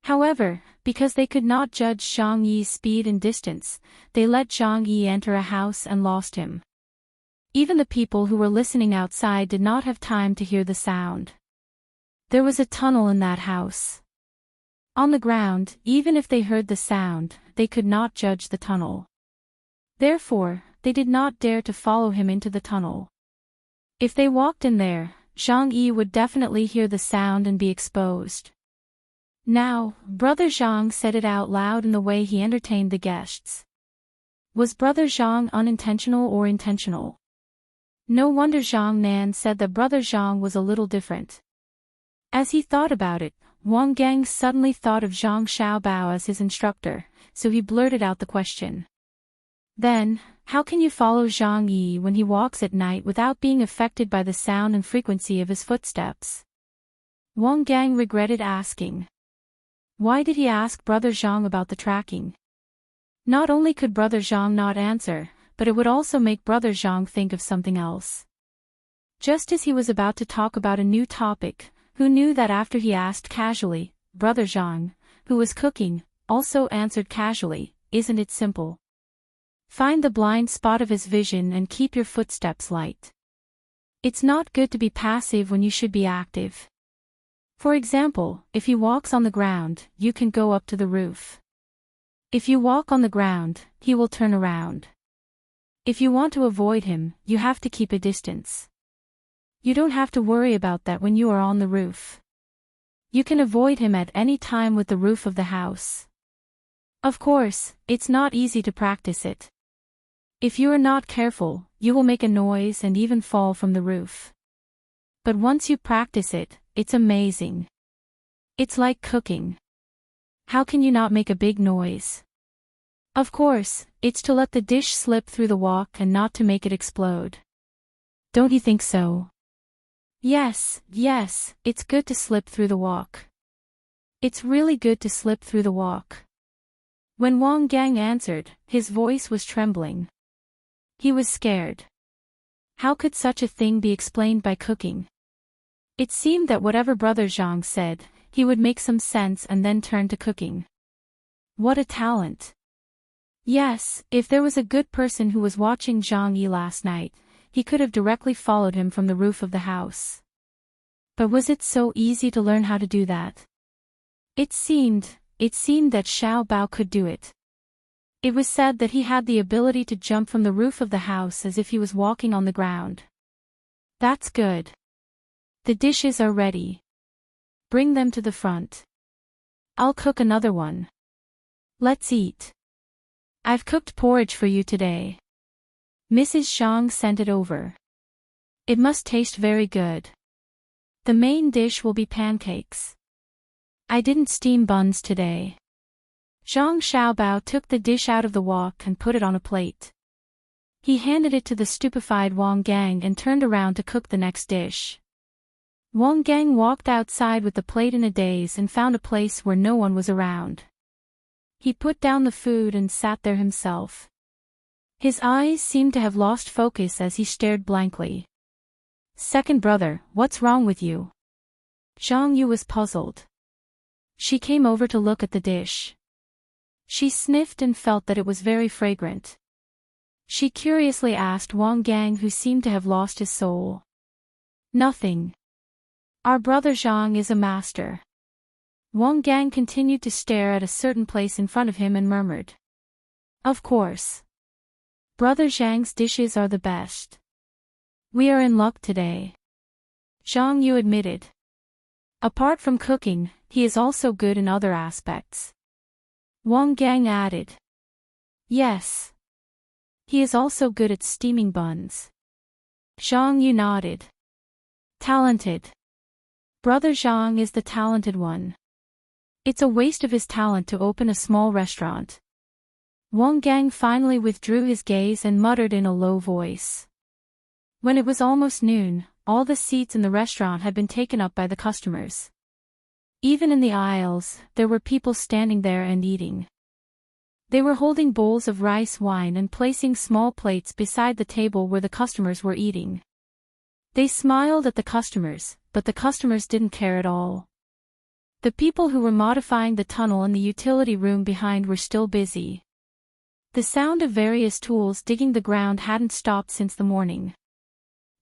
However, because they could not judge Zhang Yi's speed and distance, they let Zhang Yi enter a house and lost him. Even the people who were listening outside did not have time to hear the sound. There was a tunnel in that house. On the ground, even if they heard the sound, they could not judge the tunnel. Therefore, they did not dare to follow him into the tunnel. If they walked in there, Zhang Yi would definitely hear the sound and be exposed. Now, Brother Zhang said it out loud in the way he entertained the guests. Was Brother Zhang unintentional or intentional? No wonder Zhang Nan said that Brother Zhang was a little different. As he thought about it, Wang Gang suddenly thought of Zhang Xiaobao as his instructor, so he blurted out the question. Then, how can you follow Zhang Yi when he walks at night without being affected by the sound and frequency of his footsteps? Wang Gang regretted asking. Why did he ask Brother Zhang about the tracking? Not only could Brother Zhang not answer, but it would also make Brother Zhang think of something else. Just as he was about to talk about a new topic, who knew that after he asked casually, Brother Zhang, who was cooking, also answered casually, "Isn't it simple? Find the blind spot of his vision and keep your footsteps light. It's not good to be passive when you should be active. For example, if he walks on the ground, you can go up to the roof. If you walk on the ground, he will turn around. If you want to avoid him, you have to keep a distance. You don't have to worry about that when you are on the roof. You can avoid him at any time with the roof of the house. Of course, it's not easy to practice it. If you are not careful, you will make a noise and even fall from the roof. But once you practice it, it's amazing. It's like cooking. How can you not make a big noise? Of course, it's to let the dish slip through the wok and not to make it explode. Don't you think so? Yes, it's good to slip through the wok. It's really good to slip through the wok. When Wang Gang answered, his voice was trembling. He was scared. How could such a thing be explained by cooking? It seemed that whatever Brother Zhang said, he would make some sense and then turn to cooking. What a talent! Yes, if there was a good person who was watching Zhang Yi last night, he could have directly followed him from the roof of the house. But was it so easy to learn how to do that? It seemed that Xiao Bao could do it. It was said that he had the ability to jump from the roof of the house as if he was walking on the ground. That's good. The dishes are ready. Bring them to the front. I'll cook another one. Let's eat. I've cooked porridge for you today. Mrs. Zhang sent it over. It must taste very good. The main dish will be pancakes. I didn't steam buns today. Zhang Xiaobao took the dish out of the wok and put it on a plate. He handed it to the stupefied Wang Gang and turned around to cook the next dish. Wang Gang walked outside with the plate in a daze and found a place where no one was around. He put down the food and sat there himself. His eyes seemed to have lost focus as he stared blankly. Second brother, what's wrong with you? Zhang Yu was puzzled. She came over to look at the dish. She sniffed and felt that it was very fragrant. She curiously asked Wang Gang, who seemed to have lost his soul. Nothing. Our brother Zhang is a master. Wang Gang continued to stare at a certain place in front of him and murmured. Of course. Brother Zhang's dishes are the best. We are in luck today. Zhang Yu admitted. Apart from cooking, he is also good in other aspects. Wang Gang added. Yes. He is also good at steaming buns. Zhang Yu nodded. Talented. Brother Zhang is the talented one. It's a waste of his talent to open a small restaurant. Wang Gang finally withdrew his gaze and muttered in a low voice. When it was almost noon, all the seats in the restaurant had been taken up by the customers. Even in the aisles, there were people standing there and eating. They were holding bowls of rice wine and placing small plates beside the table where the customers were eating. They smiled at the customers, but the customers didn't care at all. The people who were modifying the tunnel in the utility room behind were still busy. The sound of various tools digging the ground hadn't stopped since the morning.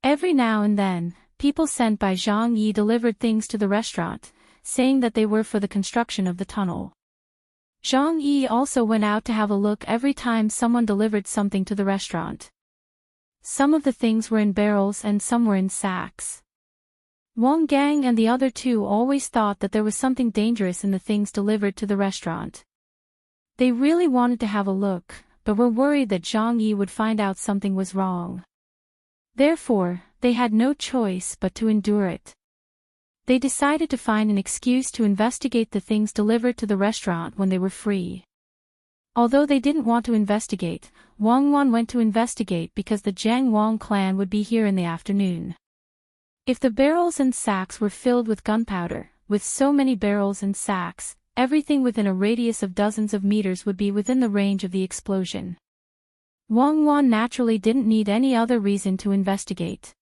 Every now and then, people sent by Zhang Yi delivered things to the restaurant, saying that they were for the construction of the tunnel. Zhang Yi also went out to have a look every time someone delivered something to the restaurant. Some of the things were in barrels and some were in sacks. Wang Gang and the other two always thought that there was something dangerous in the things delivered to the restaurant. They really wanted to have a look, but were worried that Zhang Yi would find out something was wrong. Therefore, they had no choice but to endure it. They decided to find an excuse to investigate the things delivered to the restaurant when they were free. Although they didn't want to investigate, Wang Wan went to investigate because the Jiang Wang clan would be here in the afternoon. If the barrels and sacks were filled with gunpowder, with so many barrels and sacks, everything within a radius of dozens of meters would be within the range of the explosion. Wang Wan naturally didn't need any other reason to investigate.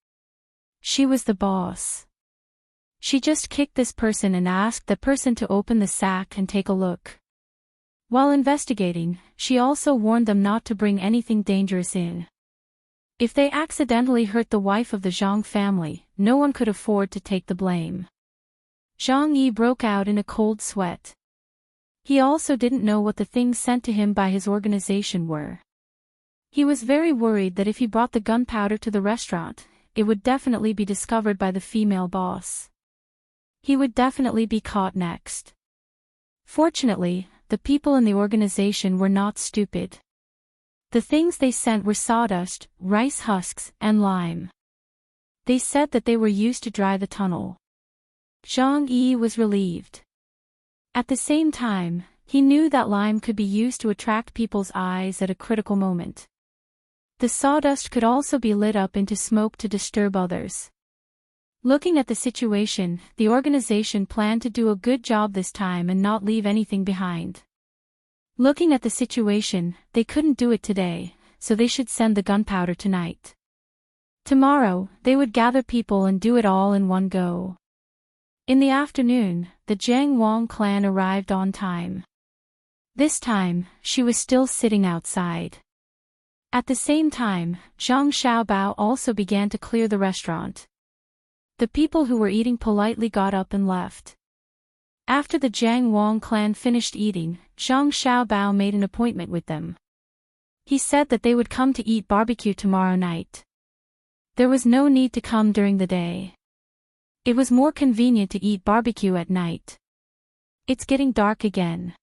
She was the boss. She just kicked this person and asked the person to open the sack and take a look. While investigating, she also warned them not to bring anything dangerous in. If they accidentally hurt the wife of the Zhang family, no one could afford to take the blame. Zhang Yi broke out in a cold sweat. He also didn't know what the things sent to him by his organization were. He was very worried that if he brought the gunpowder to the restaurant, it would definitely be discovered by the female boss. He would definitely be caught next. Fortunately, the people in the organization were not stupid. The things they sent were sawdust, rice husks, and lime. They said that they were used to dry the tunnel. Zhang Yi was relieved. At the same time, he knew that lime could be used to attract people's eyes at a critical moment. The sawdust could also be lit up into smoke to disturb others. Looking at the situation, the organization planned to do a good job this time and not leave anything behind. Looking at the situation, they couldn't do it today, so they should send the gunpowder tonight. Tomorrow, they would gather people and do it all in one go. In the afternoon, the Jiang Wang clan arrived on time. This time, she was still sitting outside. At the same time, Zhang Xiaobao also began to clear the restaurant. The people who were eating politely got up and left. After the Jiang Wang clan finished eating, Zhang Xiaobao made an appointment with them. He said that they would come to eat barbecue tomorrow night. There was no need to come during the day. It was more convenient to eat barbecue at night. It's getting dark again.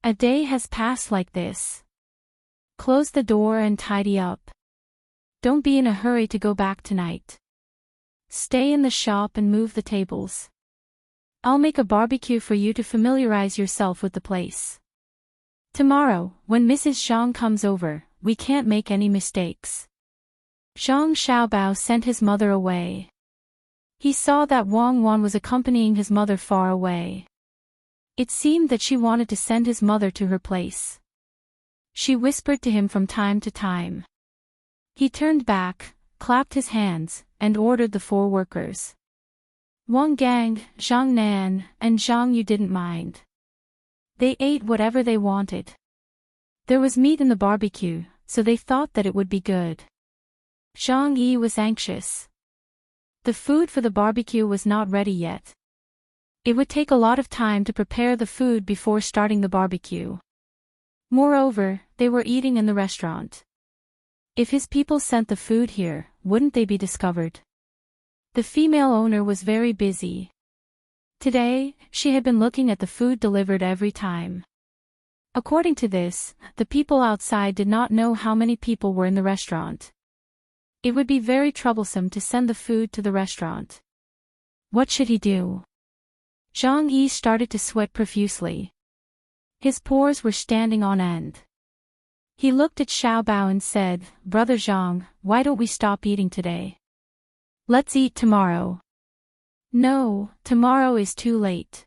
A day has passed like this. Close the door and tidy up. Don't be in a hurry to go back tonight. Stay in the shop and move the tables. I'll make a barbecue for you to familiarize yourself with the place. Tomorrow, when Mrs. Zhang comes over, we can't make any mistakes. Zhang Xiaobao sent his mother away. He saw that Wang Wan was accompanying his mother far away. It seemed that she wanted to send his mother to her place. She whispered to him from time to time. He turned back, clapped his hands, and ordered the 4 workers. Wang Gang, Zhang Nan, and Zhang Yu didn't mind. They ate whatever they wanted. There was meat in the barbecue, so they thought that it would be good. Zhang Yi was anxious. The food for the barbecue was not ready yet. It would take a lot of time to prepare the food before starting the barbecue. Moreover, they were eating in the restaurant. If his people sent the food here, wouldn't they be discovered? The female owner was very busy. Today, she had been looking at the food delivered every time. According to this, the people outside did not know how many people were in the restaurant. It would be very troublesome to send the food to the restaurant. What should he do? Zhang Yi started to sweat profusely. His pores were standing on end. He looked at Xiaobao and said, "Brother Zhang, why don't we stop eating today? Let's eat tomorrow." "No, tomorrow is too late.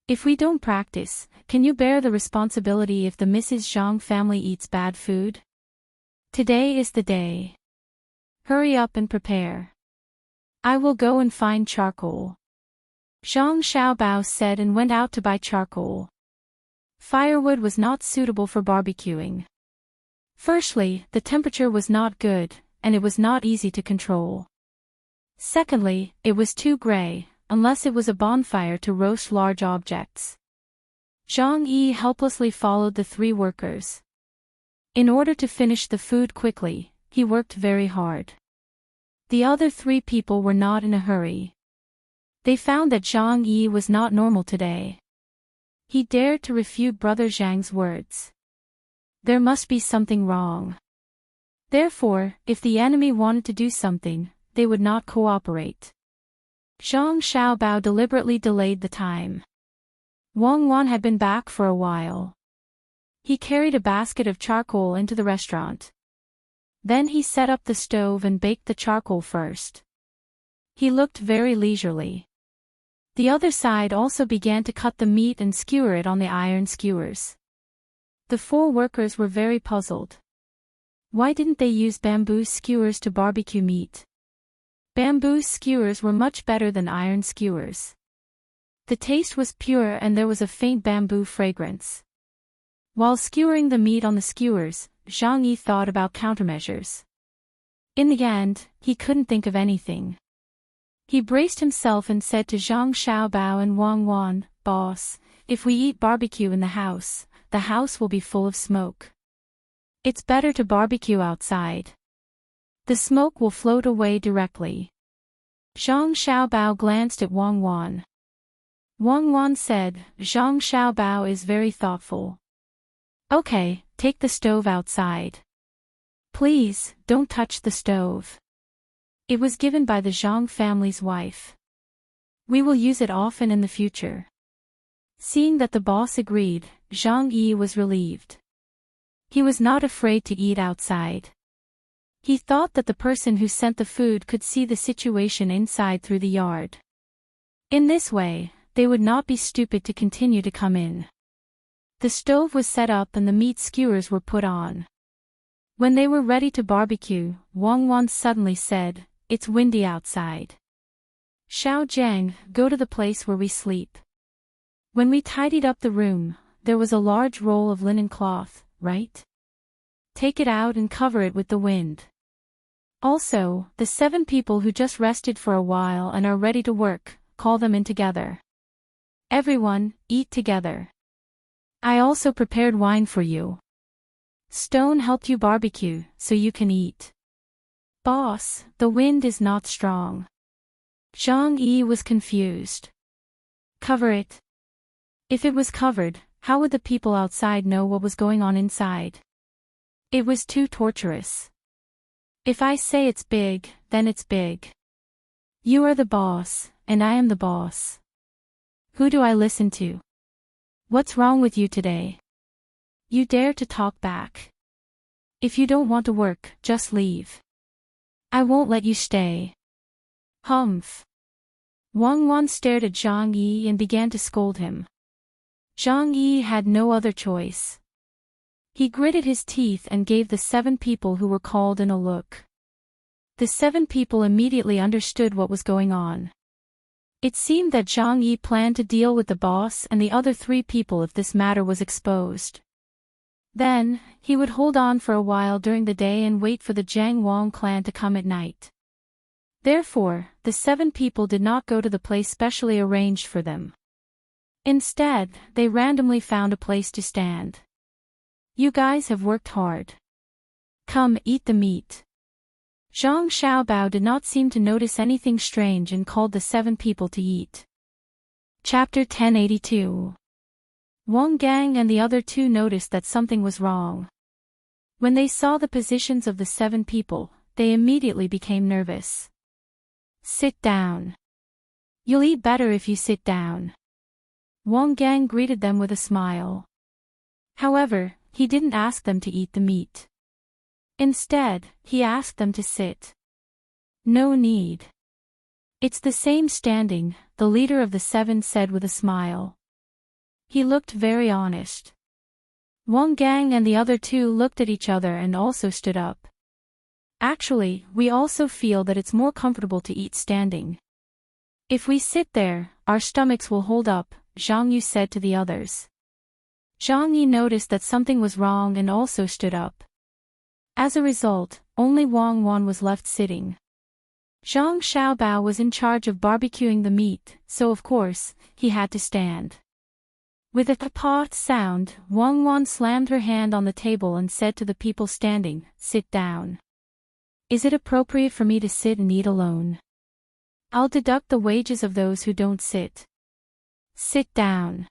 If we don't practice, can you bear the responsibility if the Mrs. Zhang family eats bad food? Today is the day. Hurry up and prepare. I will go and find charcoal." Zhang Xiaobao said and went out to buy charcoal. Firewood was not suitable for barbecuing. Firstly, the temperature was not good, and it was not easy to control. Secondly, it was too gray, unless it was a bonfire to roast large objects. Zhang Yi helplessly followed the 3 workers. In order to finish the food quickly, he worked very hard. The other 3 people were not in a hurry. They found that Zhang Yi was not normal today. He dared to refute Brother Zhang's words. There must be something wrong. Therefore, if the enemy wanted to do something, they would not cooperate. Zhang Xiaobao deliberately delayed the time. Wang Wan had been back for a while. He carried a basket of charcoal into the restaurant. Then he set up the stove and baked the charcoal first. He looked very leisurely. The other side also began to cut the meat and skewer it on the iron skewers. The 4 workers were very puzzled. Why didn't they use bamboo skewers to barbecue meat? Bamboo skewers were much better than iron skewers. The taste was pure and there was a faint bamboo fragrance. While skewering the meat on the skewers, Zhang Yi thought about countermeasures. In the end, he couldn't think of anything. He braced himself and said to Zhang Xiaobao and Wang Wan, "Boss, if we eat barbecue in the house will be full of smoke. It's better to barbecue outside. The smoke will float away directly." Zhang Xiaobao glanced at Wang Wan. Wang Wan said, "Zhang Xiaobao is very thoughtful. Okay, take the stove outside. Please, don't touch the stove. It was given by the Zhang family's wife. We will use it often in the future." Seeing that the boss agreed, Zhang Yi was relieved. He was not afraid to eat outside. He thought that the person who sent the food could see the situation inside through the yard. In this way, they would not be stupid to continue to come in. The stove was set up and the meat skewers were put on. When they were ready to barbecue, Wang Wan suddenly said, "It's windy outside. Xiao Jiang, go to the place where we sleep." When we tidied up the room, there was a large roll of linen cloth, right? Take it out and cover it with the wind. Also, the 7 people who just rested for a while and are ready to work, call them in together. Everyone, eat together. I also prepared wine for you. Stone helped you barbecue, so you can eat. Boss, the wind is not strong. Zhang Yi was confused. Cover it. If it was covered, how would the people outside know what was going on inside? It was too torturous. If I say it's big, then it's big. You are the boss, and I am the boss. Who do I listen to? What's wrong with you today? You dare to talk back. If you don't want to work, just leave. I won't let you stay. Humph. Wang Wan stared at Zhang Yi and began to scold him. Zhang Yi had no other choice. He gritted his teeth and gave the 7 people who were called in a look. The 7 people immediately understood what was going on. It seemed that Zhang Yi planned to deal with the boss and the other 3 people if this matter was exposed. Then, he would hold on for a while during the day and wait for the Jiang Wang clan to come at night. Therefore, the 7 people did not go to the place specially arranged for them. Instead, they randomly found a place to stand. You guys have worked hard. Come, eat the meat. Zhang Xiaobao did not seem to notice anything strange and called the 7 people to eat. Chapter 1082. Wang Gang and the other 2 noticed that something was wrong. When they saw the positions of the 7 people, they immediately became nervous. Sit down. You'll eat better if you sit down. Wang Gang greeted them with a smile. However, he didn't ask them to eat the meat. Instead, he asked them to sit. No need. It's the same standing, the leader of the 7 said with a smile. He looked very honest. Wang Gang and the other 2 looked at each other and also stood up. Actually, we also feel that it's more comfortable to eat standing. If we sit there, our stomachs will hold up, Zhang Yu said to the others. Zhang Yi noticed that something was wrong and also stood up. As a result, only Wang Wan was left sitting. Zhang Xiaobao was in charge of barbecuing the meat, so of course, he had to stand. With a "pa" sound, Wang Wan slammed her hand on the table and said to the people standing, "Sit down. Is it appropriate for me to sit and eat alone? I'll deduct the wages of those who don't sit. Sit down.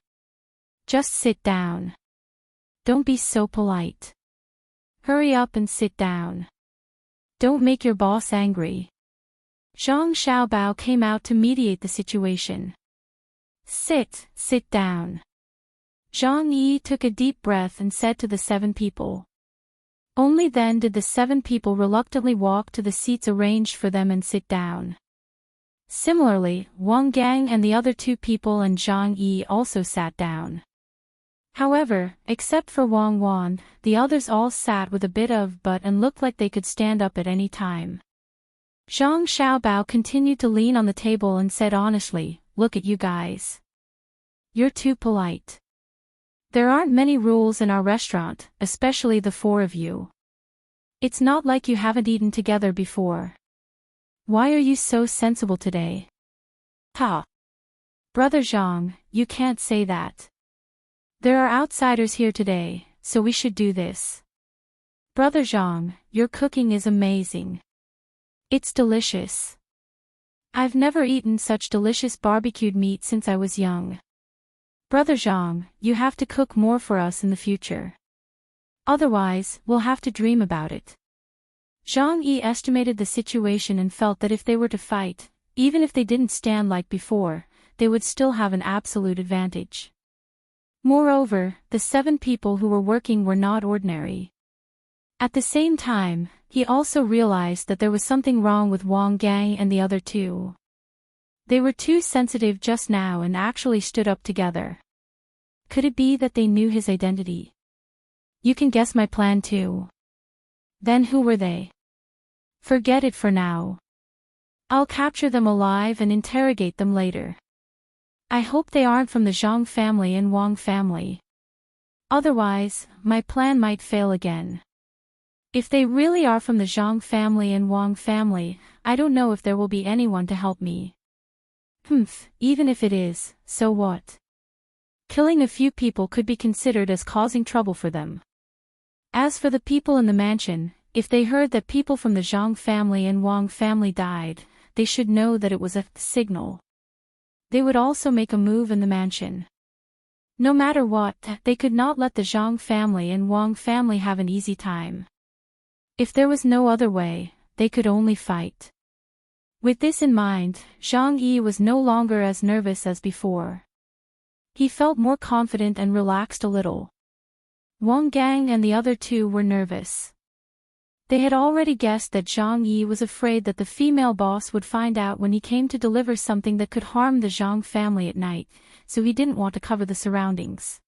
Just sit down. Don't be so polite. Hurry up and sit down. Don't make your boss angry." Zhang Xiaobao came out to mediate the situation. Sit down. Zhang Yi took a deep breath and said to the 7 people. Only then did the 7 people reluctantly walk to the seats arranged for them and sit down. Similarly, Wang Gang and the other 2 people and Zhang Yi also sat down. However, except for Wang Wan, the others all sat with a bit of butt and looked like they could stand up at any time. Zhang Xiaobao continued to lean on the table and said honestly, "Look at you guys. You're too polite. There aren't many rules in our restaurant, especially the 4 of you. It's not like you haven't eaten together before. Why are you so sensible today?" Ha! Brother Zhang, you can't say that. There are outsiders here today, so we should do this. Brother Zhang, your cooking is amazing. It's delicious. I've never eaten such delicious barbecued meat since I was young. Brother Zhang, you have to cook more for us in the future. Otherwise, we'll have to dream about it. Zhang Yi estimated the situation and felt that if they were to fight, even if they didn't stand like before, they would still have an absolute advantage. Moreover, the 7 people who were working were not ordinary. At the same time, he also realized that there was something wrong with Wang Gang and the other 2. They were too sensitive just now and actually stood up together. Could it be that they knew his identity? You can guess my plan too. Then who were they? Forget it for now. I'll capture them alive and interrogate them later. I hope they aren't from the Zhang family and Wang family. Otherwise, my plan might fail again. If they really are from the Zhang family and Wang family, I don't know if there will be anyone to help me. Even if it is, so what? Killing a few people could be considered as causing trouble for them. As for the people in the mansion, if they heard that people from the Zhang family and Wang family died, they should know that it was a signal. They would also make a move in the mansion. No matter what, they could not let the Zhang family and Wang family have an easy time. If there was no other way, they could only fight. With this in mind, Zhang Yi was no longer as nervous as before. He felt more confident and relaxed a little. Wang Gang and the other two were nervous. They had already guessed that Zhang Yi was afraid that the female boss would find out when he came to deliver something that could harm the Zhang family at night, so he didn't want to cover the surroundings.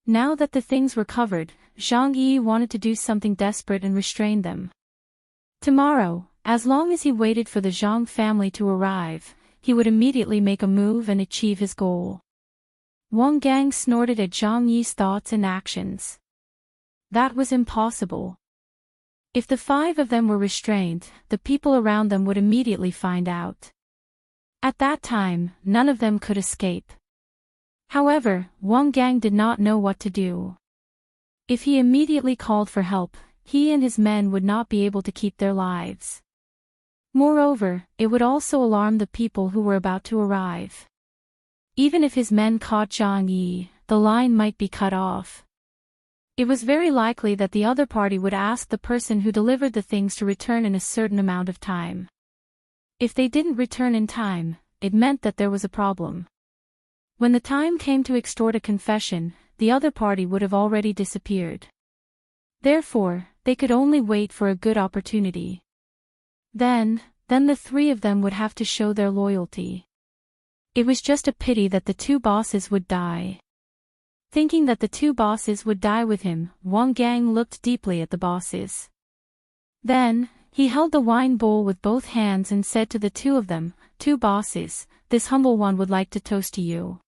Now that the things were covered, Zhang Yi wanted to do something desperate and restrain them. Tomorrow, as long as he waited for the Zhang family to arrive, he would immediately make a move and achieve his goal. Wang Gang snorted at Zhang Yi's thoughts and actions. That was impossible. If the 5 of them were restrained, the people around them would immediately find out. At that time, none of them could escape. However, Wang Gang did not know what to do. If he immediately called for help, he and his men would not be able to keep their lives. Moreover, it would also alarm the people who were about to arrive. Even if his men caught Zhang Yi, the line might be cut off. It was very likely that the other party would ask the person who delivered the things to return in a certain amount of time. If they didn't return in time, it meant that there was a problem. When the time came to extort a confession, the other party would have already disappeared. Therefore, they could only wait for a good opportunity. Then the 3 of them would have to show their loyalty. It was just a pity that the 2 bosses would die. Thinking that the 2 bosses would die with him, Wang Gang looked deeply at the bosses. Then, he held the wine bowl with both hands and said to the 2 of them, 2 bosses, this humble one would like to toast to you.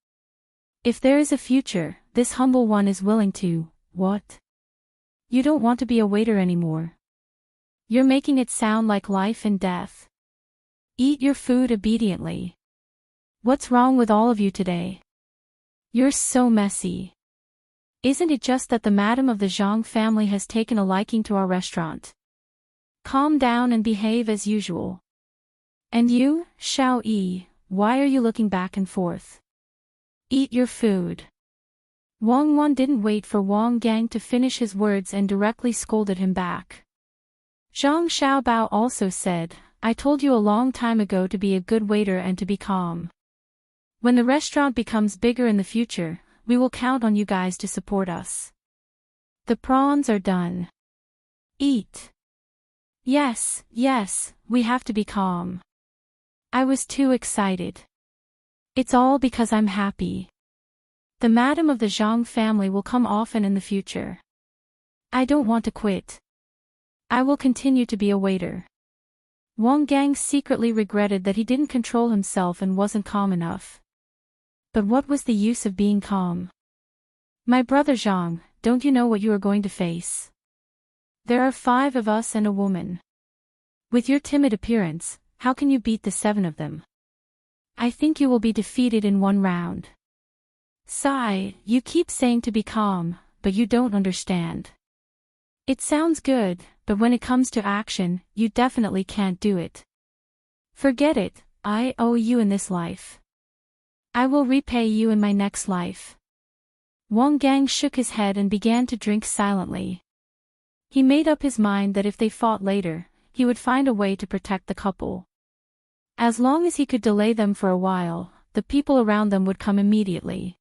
If there is a future, this humble one is willing to, what? You don't want to be a waiter anymore. You're making it sound like life and death. Eat your food obediently. What's wrong with all of you today? You're so messy. Isn't it just that the madam of the Zhang family has taken a liking to our restaurant? Calm down and behave as usual. And you, Xiao Yi, why are you looking back and forth? Eat your food. Wang Wan didn't wait for Wang Gang to finish his words and directly scolded him back. Zhang Xiaobao also said, I told you a long time ago to be a good waiter and to be calm. When the restaurant becomes bigger in the future, we will count on you guys to support us. The prawns are done. Eat. Yes, we have to be calm. I was too excited. It's all because I'm happy. The madam of the Zhang family will come often in the future. I don't want to quit. I will continue to be a waiter. Wang Gang secretly regretted that he didn't control himself and wasn't calm enough. But what was the use of being calm? My brother Zhang, don't you know what you are going to face? There are 5 of us and a woman. With your timid appearance, how can you beat the 7 of them? I think you will be defeated in 1 round. Sigh, you keep saying to be calm, but you don't understand. It sounds good, but when it comes to action, you definitely can't do it. Forget it, I owe you in this life. I will repay you in my next life. Wang Gang shook his head and began to drink silently. He made up his mind that if they fought later, he would find a way to protect the couple. As long as he could delay them for a while, the people around them would come immediately.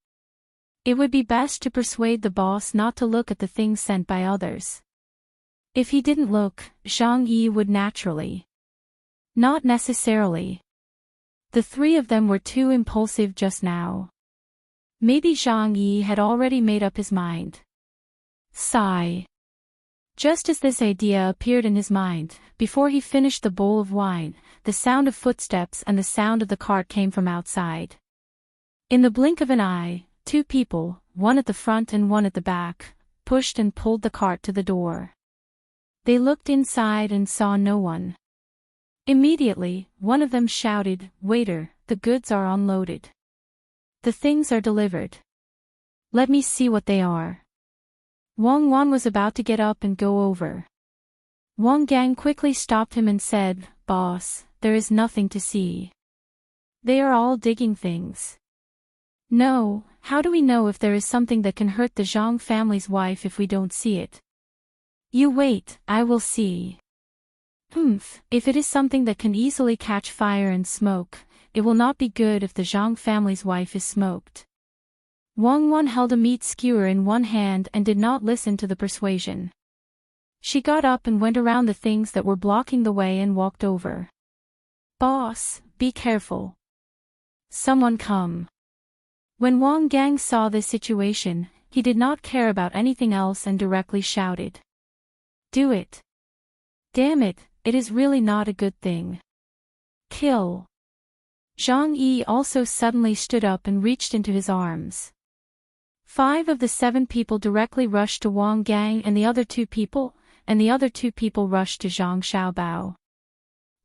It would be best to persuade the boss not to look at the things sent by others. If he didn't look, Zhang Yi would naturally. Not necessarily. The 3 of them were too impulsive just now. Maybe Zhang Yi had already made up his mind. Sigh. Just as this idea appeared in his mind, before he finished the bowl of wine, the sound of footsteps and the sound of the cart came from outside. In the blink of an eye, 2 people, one at the front and one at the back, pushed and pulled the cart to the door. They looked inside and saw no one. Immediately, one of them shouted, "Waiter, the goods are unloaded. The things are delivered. Let me see what they are." Wang Wan was about to get up and go over. Wang Gang quickly stopped him and said, "Boss, there is nothing to see. They are all digging things." "No, how do we know if there is something that can hurt the Zhang family's wife if we don't see it?" "You wait, I will see." If it is something that can easily catch fire and smoke, it will not be good if the Zhang family's wife is smoked." Wang Wan held a meat skewer in one hand and did not listen to the persuasion. She got up and went around the things that were blocking the way and walked over. "Boss, be careful. Someone come." When Wang Gang saw this situation, he did not care about anything else and directly shouted, "Do it. Damn it, it is really not a good thing. Kill." Zhang Yi also suddenly stood up and reached into his arms. 5 of the 7 people directly rushed to Wang Gang and the other 2 people rushed to Zhang Xiaobao.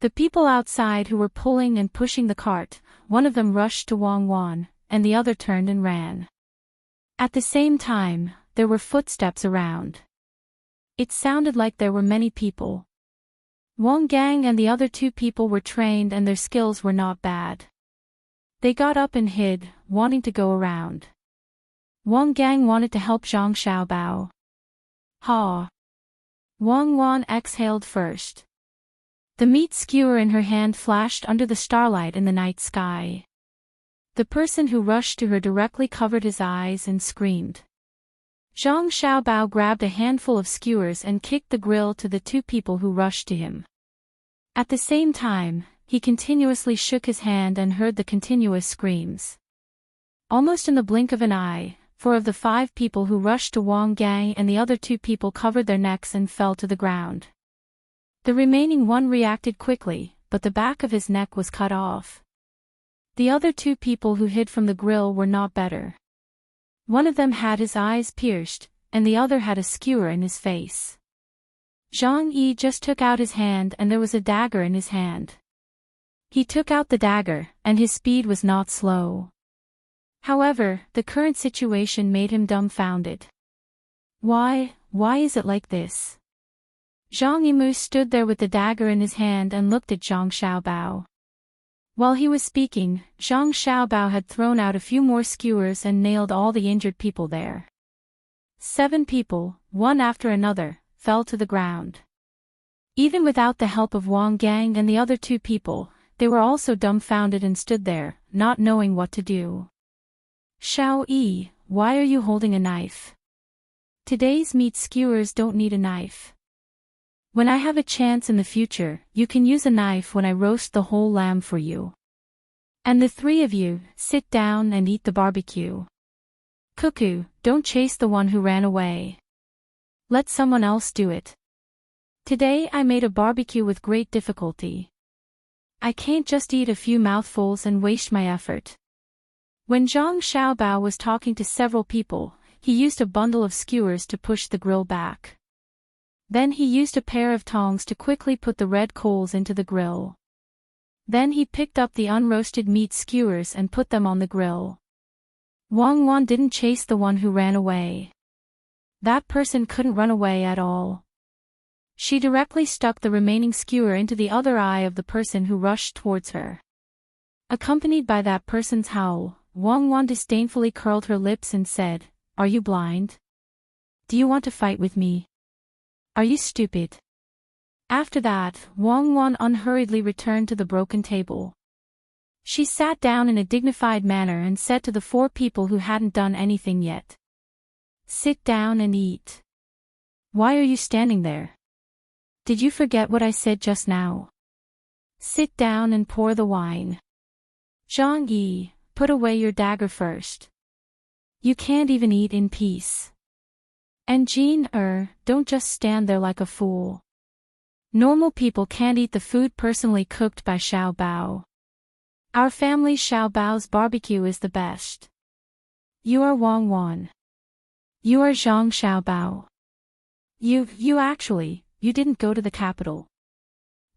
The people outside who were pulling and pushing the cart, one of them rushed to Wang Wan, and the other turned and ran. At the same time, there were footsteps around. It sounded like there were many people. Wang Gang and the other 2 people were trained and their skills were not bad. They got up and hid, wanting to go around. Wang Gang wanted to help Zhang Xiaobao. Ha! Wang Wan exhaled first. The meat skewer in her hand flashed under the starlight in the night sky. The person who rushed to her directly covered his eyes and screamed. Zhang Xiaobao grabbed a handful of skewers and kicked the grill to the 2 people who rushed to him. At the same time, he continuously shook his hand and heard the continuous screams. Almost in the blink of an eye, 4 of the 5 people who rushed to Wang Gang and the other 2 people covered their necks and fell to the ground. The remaining one reacted quickly, but the back of his neck was cut off. The other 2 people who hid from the grill were not better. One of them had his eyes pierced, and the other had a skewer in his face. Zhang Yi just took out his hand and there was a dagger in his hand. He took out the dagger, and his speed was not slow. However, the current situation made him dumbfounded. Why is it like this? Zhang Yimou stood there with the dagger in his hand and looked at Zhang Xiaobao. While he was speaking, Zhang Xiaobao had thrown out a few more skewers and nailed all the injured people there. 7 people, one after another, fell to the ground. Even without the help of Wang Gang and the other 2 people, they were also dumbfounded and stood there, not knowing what to do. "Xiao Yi, why are you holding a knife? Today's meat skewers don't need a knife. When I have a chance in the future, you can use a knife when I roast the whole lamb for you. And the 3 of you, sit down and eat the barbecue. Cuckoo, don't chase the one who ran away. Let someone else do it. Today I made a barbecue with great difficulty. I can't just eat a few mouthfuls and waste my effort." When Zhang Xiaobao was talking to several people, he used a bundle of skewers to push the grill back. Then he used a pair of tongs to quickly put the red coals into the grill. Then he picked up the unroasted meat skewers and put them on the grill. Wang Wan didn't chase the one who ran away. That person couldn't run away at all. She directly stuck the remaining skewer into the other eye of the person who rushed towards her. Accompanied by that person's howl, Wang Wan disdainfully curled her lips and said, "Are you blind? Do you want to fight with me? Are you stupid?" After that, Wang Wan unhurriedly returned to the broken table. She sat down in a dignified manner and said to the 4 people who hadn't done anything yet, "Sit down and eat. Why are you standing there? Did you forget what I said just now? Sit down and pour the wine. Zhang Yi, put away your dagger first. You can't even eat in peace. And Jean, don't just stand there like a fool. Normal people can't eat the food personally cooked by Xiao Bao. Our family Xiao Bao's barbecue is the best. You are Wang Wan. You are Zhang Xiao Bao. you didn't go to the capital.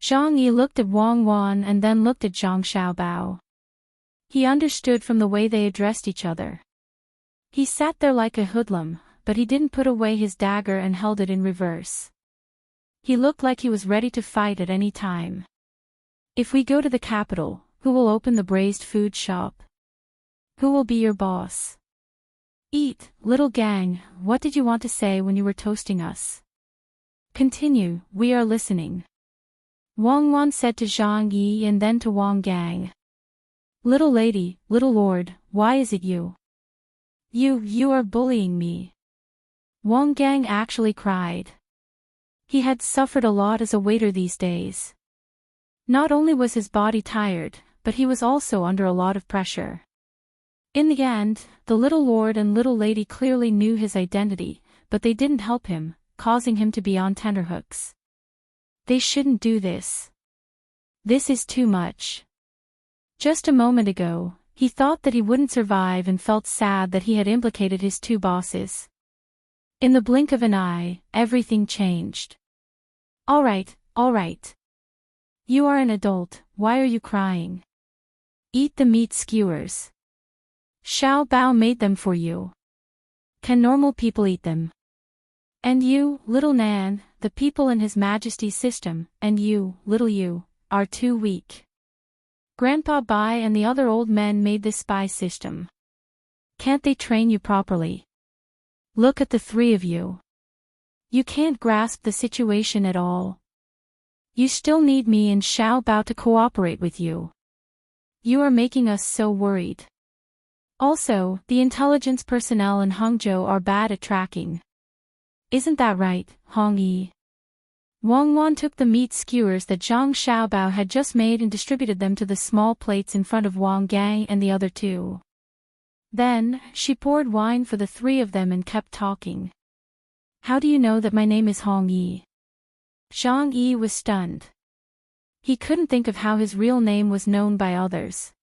Zhang Yi looked at Wang Wan and then looked at Zhang Xiaobao. He understood from the way they addressed each other. He sat there like a hoodlum, but he didn't put away his dagger and held it in reverse. He looked like he was ready to fight at any time. If we go to the capital, who will open the braised food shop? Who will be your boss? Eat, little gang, what did you want to say when you were toasting us? Continue, we are listening. Wang Wan said to Zhang Yi and then to Wang Gang. Little lady, little lord, why is it you? You are bullying me. Wang Gang actually cried. He had suffered a lot as a waiter these days. Not only was his body tired, but he was also under a lot of pressure. In the end, the little lord and little lady clearly knew his identity, but they didn't help him, causing him to be on tenterhooks. They shouldn't do this. This is too much. Just a moment ago, he thought that he wouldn't survive and felt sad that he had implicated his two bosses. In the blink of an eye, everything changed. All right. You are an adult, why are you crying? Eat the meat skewers. Xiao Bao made them for you. Can normal people eat them? And you, little Nan, the people in His Majesty's system, and you, little you, are too weak. Grandpa Bai and the other old men made this spy system. Can't they train you properly? Look at the three of you. You can't grasp the situation at all. You still need me and Xiao Bao to cooperate with you. You are making us so worried. Also, the intelligence personnel in Hangzhou are bad at tracking. Isn't that right, Hong Yi? Wang Wan took the meat skewers that Zhang Xiaobao had just made and distributed them to the small plates in front of Wang Gang and the other two. Then, she poured wine for the three of them and kept talking. How do you know that my name is Hong Yi? Zhang Yi was stunned. He couldn't think of how his real name was known by others.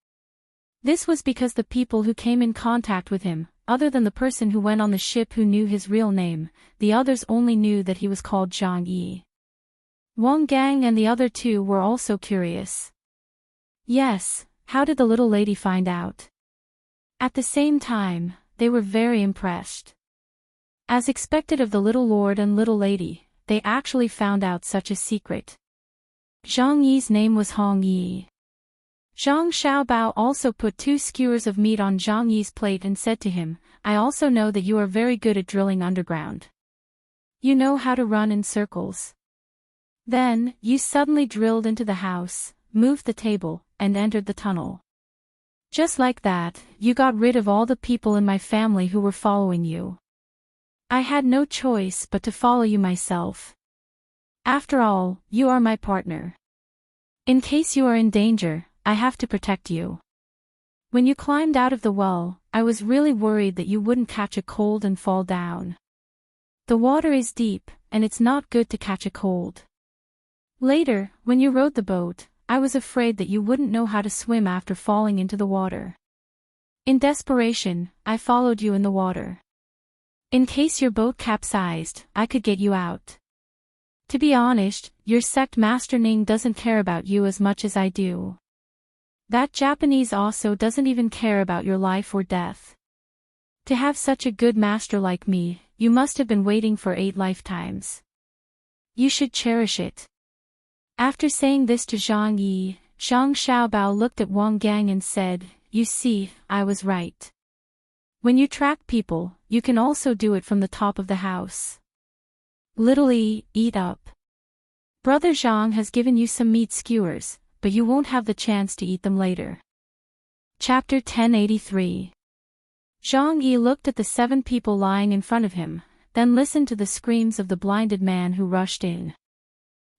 This was because the people who came in contact with him, other than the person who went on the ship who knew his real name, the others only knew that he was called Zhang Yi. Wang Gang and the other two were also curious. Yes, how did the little lady find out? At the same time, they were very impressed. As expected of the little lord and little lady, they actually found out such a secret. Zhang Yi's name was Hong Yi. Zhang Xiaobao also put 2 skewers of meat on Zhang Yi's plate and said to him, I also know that you are very good at drilling underground. You know how to run in circles. Then, you suddenly drilled into the house, moved the table, and entered the tunnel. Just like that, you got rid of all the people in my family who were following you. I had no choice but to follow you myself. After all, you are my partner. In case you are in danger, I have to protect you. When you climbed out of the well, I was really worried that you wouldn't catch a cold and fall down. The water is deep, and it's not good to catch a cold. Later, when you rowed the boat, I was afraid that you wouldn't know how to swim after falling into the water. In desperation, I followed you in the water. In case your boat capsized, I could get you out. To be honest, your sect Master Ning doesn't care about you as much as I do. That Japanese also doesn't even care about your life or death. To have such a good master like me, you must have been waiting for 8 lifetimes. You should cherish it. After saying this to Zhang Yi, Zhang Xiaobao looked at Wang Gang and said, You see, I was right. When you track people, you can also do it from the top of the house. Little Yi, eat up. Brother Zhang has given you some meat skewers, but you won't have the chance to eat them later. Chapter 1083. Zhang Yi looked at the 7 people lying in front of him, then listened to the screams of the blinded man who rushed in.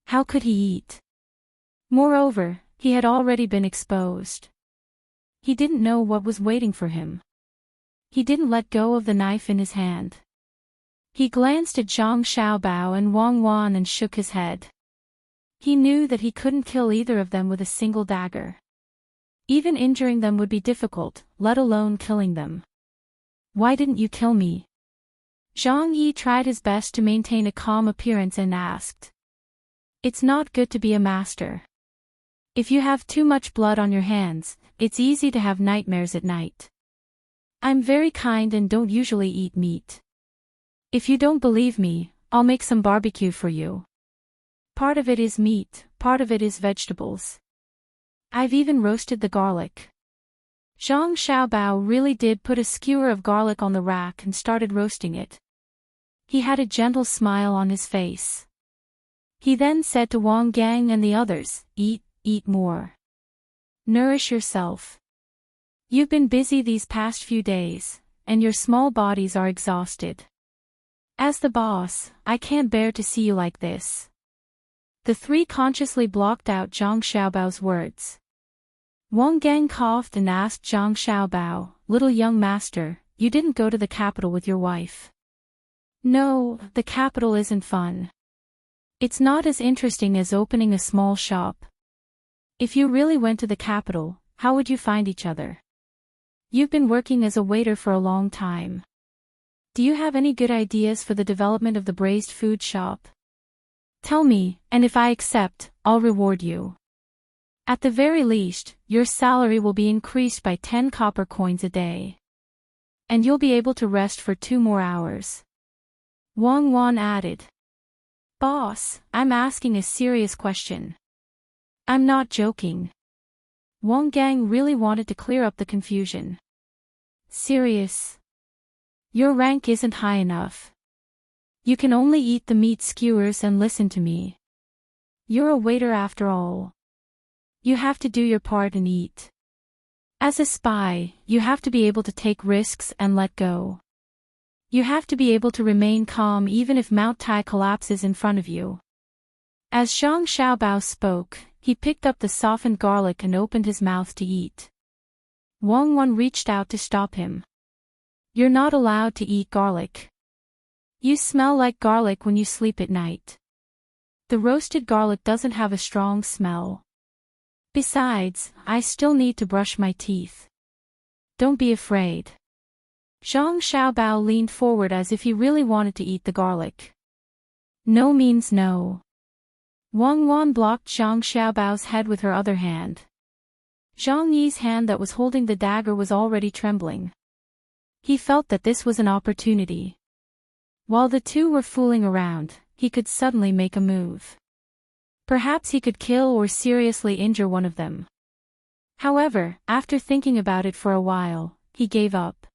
How could he eat? Moreover, he had already been exposed. He didn't know what was waiting for him. He didn't let go of the knife in his hand. He glanced at Zhang Xiaobao and Wang Wan and shook his head. He knew that he couldn't kill either of them with a single dagger. Even injuring them would be difficult, let alone killing them. Why didn't you kill me? Zhang Yi tried his best to maintain a calm appearance and asked. It's not good to be a master. If you have too much blood on your hands, it's easy to have nightmares at night. I'm very kind and don't usually eat meat. If you don't believe me, I'll make some barbecue for you. Part of it is meat, part of it is vegetables. I've even roasted the garlic. Zhang Xiaobao really did put a skewer of garlic on the rack and started roasting it. He had a gentle smile on his face. He then said to Wang Gang and the others, eat more. Nourish yourself. You've been busy these past few days, and your small bodies are exhausted. As the boss, I can't bear to see you like this. The three consciously blocked out Zhang Xiaobao's words. Wang Gang coughed and asked Zhang Xiaobao, little young master, you didn't go to the capital with your wife. No, the capital isn't fun. It's not as interesting as opening a small shop. If you really went to the capital, how would you find each other? You've been working as a waiter for a long time. Do you have any good ideas for the development of the braised food shop? Tell me, and if I accept, I'll reward you. At the very least, your salary will be increased by 10 copper coins a day. And you'll be able to rest for 2 more hours. Wang Wan added. Boss, I'm asking a serious question. I'm not joking. Wang Gang really wanted to clear up the confusion. Serious? Your rank isn't high enough. You can only eat the meat skewers and listen to me. You're a waiter after all. You have to do your part and eat. As a spy, you have to be able to take risks and let go. You have to be able to remain calm even if Mount Tai collapses in front of you. As Zhang Xiaobao spoke, he picked up the softened garlic and opened his mouth to eat. Wang Wan reached out to stop him. You're not allowed to eat garlic. You smell like garlic when you sleep at night. The roasted garlic doesn't have a strong smell. Besides, I still need to brush my teeth. Don't be afraid. Zhang Xiaobao leaned forward as if he really wanted to eat the garlic. No means no. Wang Wan blocked Zhang Xiaobao's head with her other hand. Zhang Yi's hand that was holding the dagger was already trembling. He felt that this was an opportunity. While the two were fooling around, he could suddenly make a move. Perhaps he could kill or seriously injure one of them. However, after thinking about it for a while, he gave up.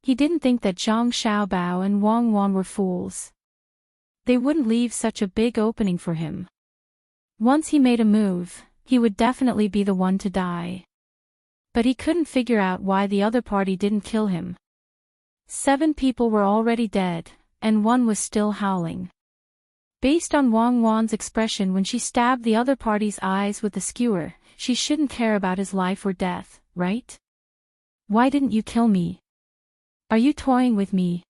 He didn't think that Zhang Xiaobao and Wang Wan were fools. They wouldn't leave such a big opening for him. Once he made a move, he would definitely be the one to die. But he couldn't figure out why the other party didn't kill him. 7 people were already dead, and 1 was still howling. Based on Wang Wan's expression when she stabbed the other party's eyes with the skewer, she shouldn't care about his life or death, right? Why didn't you kill me? Are you toying with me?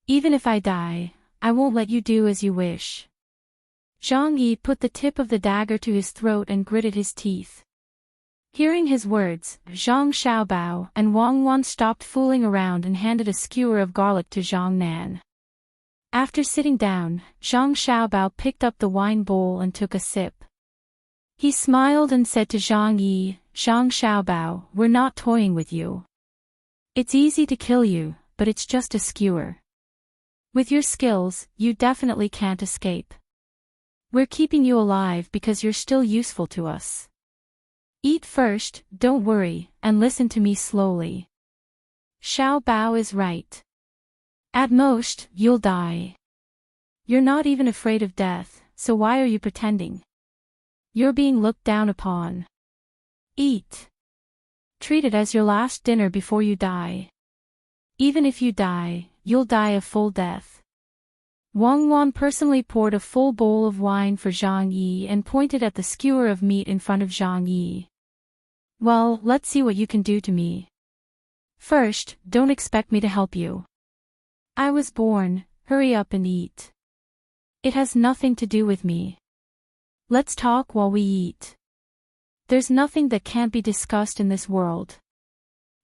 Even if I die, I won't let you do as you wish. Zhang Yi put the tip of the dagger to his throat and gritted his teeth. Hearing his words, Zhang Xiaobao and Wang Wan stopped fooling around and handed a skewer of garlic to Zhang Nan. After sitting down, Zhang Xiaobao picked up the wine bowl and took a sip. He smiled and said to Zhang Yi, Zhang Xiaobao, we're not toying with you. It's easy to kill you, but it's just a skewer. With your skills, you definitely can't escape. We're keeping you alive because you're still useful to us. Eat first, don't worry, and listen to me slowly. Xiao Bao is right. At most, you'll die. You're not even afraid of death, so why are you pretending? You're being looked down upon. Eat. Treat it as your last dinner before you die. Even if you die, you'll die a full death. Wang Wan personally poured a full bowl of wine for Zhang Yi and pointed at the skewer of meat in front of Zhang Yi. Well, let's see what you can do to me. First, don't expect me to help you. I was born, hurry up and eat. It has nothing to do with me. Let's talk while we eat. There's nothing that can't be discussed in this world.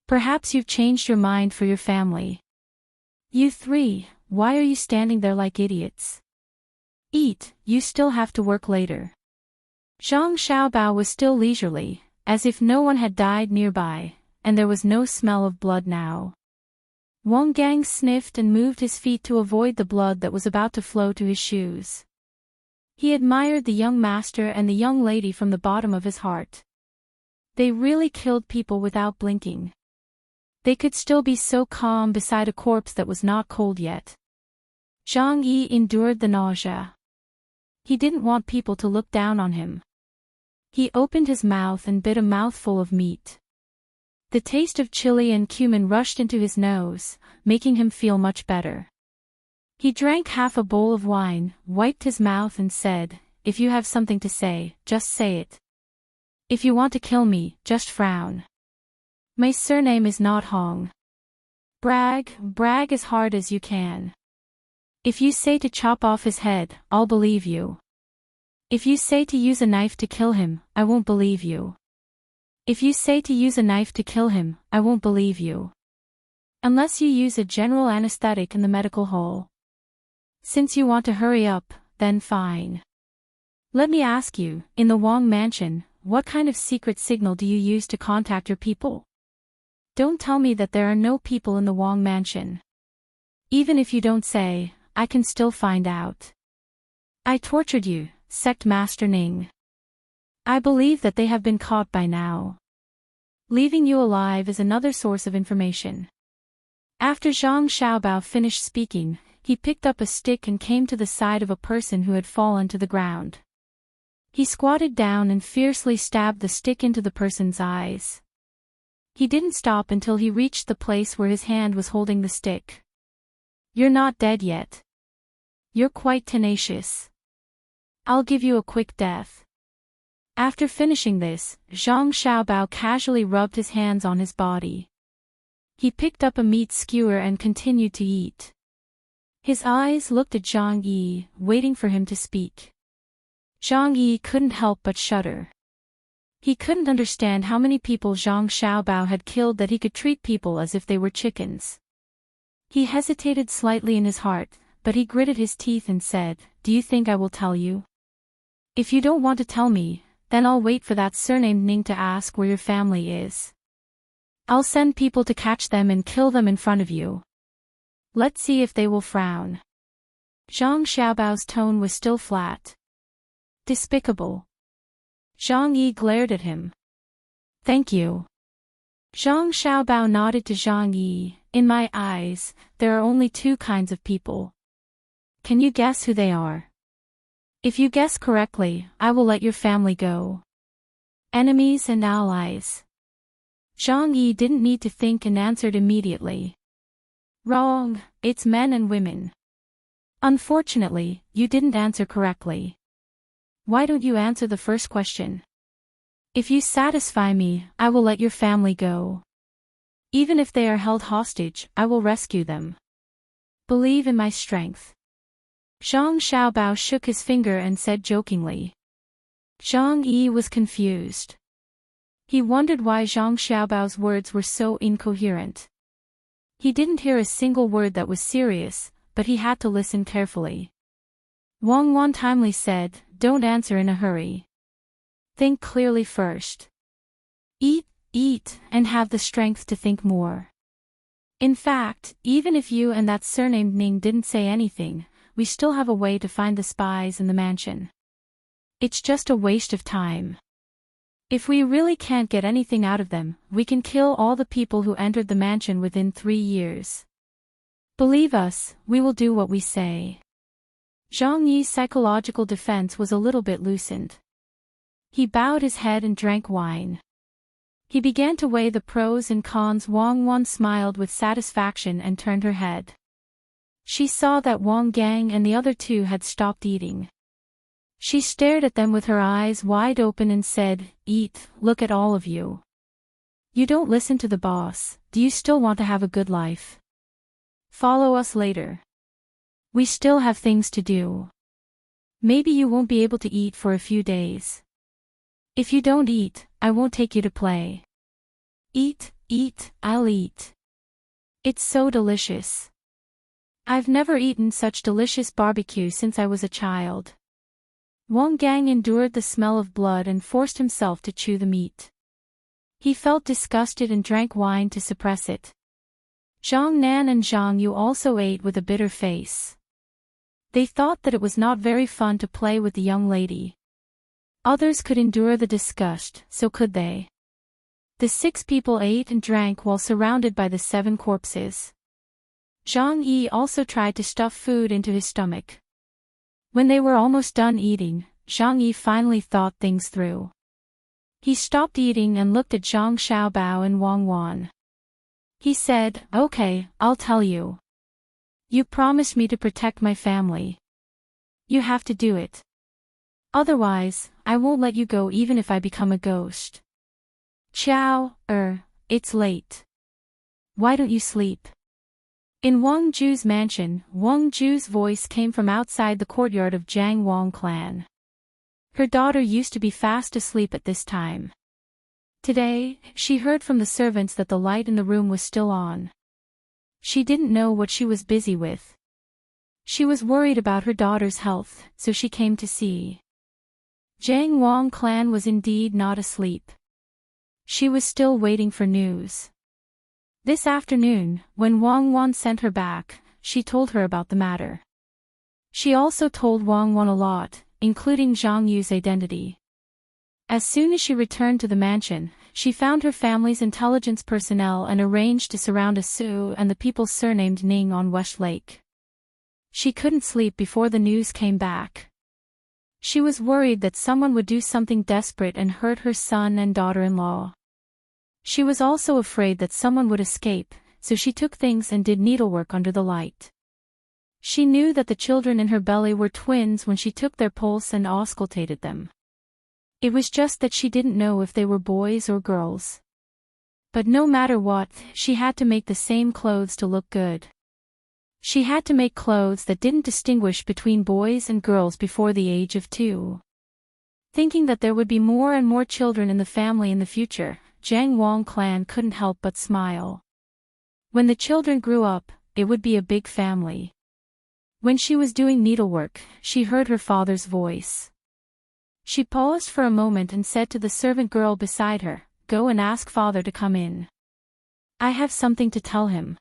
Perhaps you've changed your mind for your family. You 3, why are you standing there like idiots? Eat, you still have to work later. Zhang Xiaobao was still leisurely, as if no one had died nearby, and there was no smell of blood now. Wang Gang sniffed and moved his feet to avoid the blood that was about to flow to his shoes. He admired the young master and the young lady from the bottom of his heart. They really killed people without blinking. They could still be so calm beside a corpse that was not cold yet. Zhang Yi endured the nausea. He didn't want people to look down on him. He opened his mouth and bit a mouthful of meat. The taste of chili and cumin rushed into his nose, making him feel much better. He drank half a bowl of wine, wiped his mouth and said, "If you have something to say, just say it. If you want to kill me, just frown. My surname is not Hong. Brag as hard as you can. If you say to chop off his head, I'll believe you. If you say to use a knife to kill him, I won't believe you. If you say to use a knife to kill him, I won't believe you. Unless you use a general anesthetic in the medical hall. Since you want to hurry up, then fine. Let me ask you, in the Wang mansion, what kind of secret signal do you use to contact your people? Don't tell me that there are no people in the Wang mansion. Even if you don't say, I can still find out. I tortured you, Sect Master Ning. I believe that they have been caught by now. Leaving you alive is another source of information." After Zhang Xiaobao finished speaking, he picked up a stick and came to the side of a person who had fallen to the ground. He squatted down and fiercely stabbed the stick into the person's eyes. He didn't stop until he reached the place where his hand was holding the stick. "You're not dead yet. You're quite tenacious. I'll give you a quick death." After finishing this, Zhang Xiaobao casually rubbed his hands on his body. He picked up a meat skewer and continued to eat. His eyes looked at Zhang Yi, waiting for him to speak. Zhang Yi couldn't help but shudder. He couldn't understand how many people Zhang Xiaobao had killed that he could treat people as if they were chickens. He hesitated slightly in his heart, but he gritted his teeth and said, "Do you think I will tell you? If you don't want to tell me, then I'll wait for that surnamed Ning to ask where your family is. I'll send people to catch them and kill them in front of you. Let's see if they will frown." Zhang Xiaobao's tone was still flat. "Despicable." Zhang Yi glared at him. "Thank you." Zhang Xiaobao nodded to Zhang Yi. "In my eyes, there are only two kinds of people. Can you guess who they are? If you guess correctly, I will let your family go. Enemies and allies." Zhang Yi didn't need to think and answered immediately. "Wrong, it's men and women. Unfortunately, you didn't answer correctly. Why don't you answer the first question? If you satisfy me, I will let your family go. Even if they are held hostage, I will rescue them. Believe in my strength." Zhang Xiaobao shook his finger and said jokingly. Zhang Yi was confused. He wondered why Zhang Xiaobao's words were so incoherent. He didn't hear a single word that was serious, but he had to listen carefully. Wang Wan timely said, "Don't answer in a hurry. Think clearly first. Eat, and have the strength to think more. In fact, even if you and that surnamed Ning didn't say anything, we still have a way to find the spies in the mansion. It's just a waste of time. If we really can't get anything out of them, we can kill all the people who entered the mansion within 3 years. Believe us, we will do what we say." Zhang Yi's psychological defense was a little bit loosened. He bowed his head and drank wine. He began to weigh the pros and cons. Wang Wan smiled with satisfaction and turned her head. She saw that Wang Gang and the other two had stopped eating. She stared at them with her eyes wide open and said, "Eat, look at all of you. You don't listen to the boss. Do you still want to have a good life? Follow us later. We still have things to do. Maybe you won't be able to eat for a few days. If you don't eat, I won't take you to play. Eat, I'll eat. It's so delicious." I've never eaten such delicious barbecue since I was a child. Wang Gang endured the smell of blood and forced himself to chew the meat. He felt disgusted and drank wine to suppress it. Zhang Nan and Zhang Yu also ate with a bitter face. They thought that it was not very fun to play with the young lady. Others could endure the disgust, so could they. The 6 people ate and drank while surrounded by the 7 corpses. Zhang Yi also tried to stuff food into his stomach. When they were almost done eating, Zhang Yi finally thought things through. He stopped eating and looked at Zhang Xiaobao and Wang Wan. He said, "Okay, I'll tell you. You promised me to protect my family. You have to do it. Otherwise, I won't let you go even if I become a ghost." "Ciao, it's late. Why don't you sleep?" In Wang Ju's mansion, Wang Ju's voice came from outside the courtyard of Jiang Wang clan. Her daughter used to be fast asleep at this time. Today, she heard from the servants that the light in the room was still on. She didn't know what she was busy with. She was worried about her daughter's health, so she came to see. Jiang Wang clan was indeed not asleep. She was still waiting for news. This afternoon, when Wang Wan sent her back, she told her about the matter. She also told Wang Wan a lot, including Zhang Yu's identity. As soon as she returned to the mansion, she found her family's intelligence personnel and arranged to surround Su and the people surnamed Ning on West Lake. She couldn't sleep before the news came back. She was worried that someone would do something desperate and hurt her son and daughter-in-law. She was also afraid that someone would escape, so she took things and did needlework under the light. She knew that the children in her belly were twins when she took their pulse and auscultated them. It was just that she didn't know if they were boys or girls. But no matter what, she had to make the same clothes to look good. She had to make clothes that didn't distinguish between boys and girls before the age of 2. Thinking that there would be more and more children in the family in the future, Jiang Wang clan couldn't help but smile. When the children grew up, it would be a big family. When she was doing needlework, she heard her father's voice. She paused for a moment and said to the servant girl beside her, "Go and ask father to come in. I have something to tell him.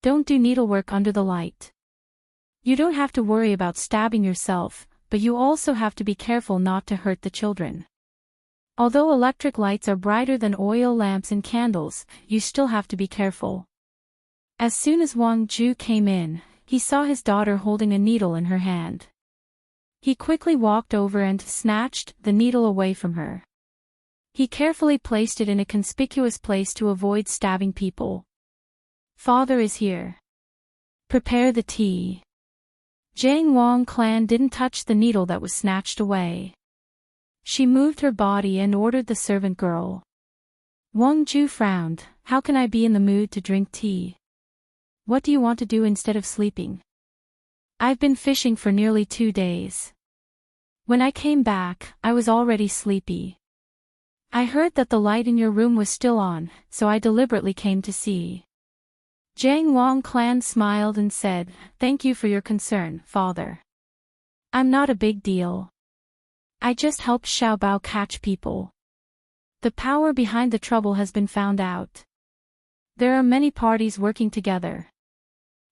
Don't do needlework under the light. You don't have to worry about stabbing yourself, but you also have to be careful not to hurt the children. Although electric lights are brighter than oil lamps and candles, you still have to be careful." As soon as Wang Ju came in, he saw his daughter holding a needle in her hand. He quickly walked over and snatched the needle away from her. He carefully placed it in a conspicuous place to avoid stabbing people. "Father is here. Prepare the tea." Jiang Wang clan didn't touch the needle that was snatched away. She moved her body and ordered the servant girl. Wang Ju frowned. "How can I be in the mood to drink tea? What do you want to do instead of sleeping?" "I've been fishing for nearly 2 days. When I came back, I was already sleepy. I heard that the light in your room was still on, so I deliberately came to see." Jiang Wang clan smiled and said, "Thank you for your concern, father. I'm not a big deal. I just helped Xiaobao catch people. The power behind the trouble has been found out. There are many parties working together.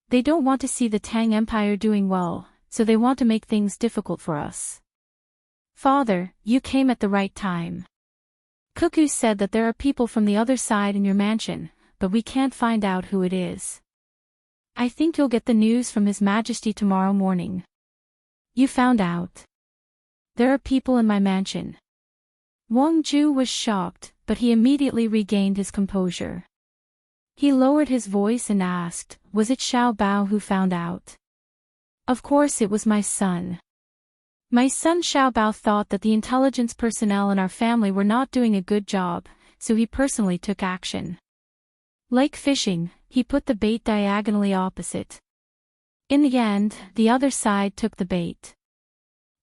They don't want to see the Tang Empire doing well, so they want to make things difficult for us. Father, you came at the right time. Cuckoo said that there are people from the other side in your mansion, but we can't find out who it is. I think you'll get the news from His Majesty tomorrow morning." "You found out? There are people in my mansion." Wang Ju was shocked, but he immediately regained his composure. He lowered his voice and asked, "Was it Xiao Bao who found out?" "Of course it was my son. My son Xiao Bao thought that the intelligence personnel in our family were not doing a good job, so he personally took action. Like fishing, he put the bait diagonally opposite. In the end, the other side took the bait.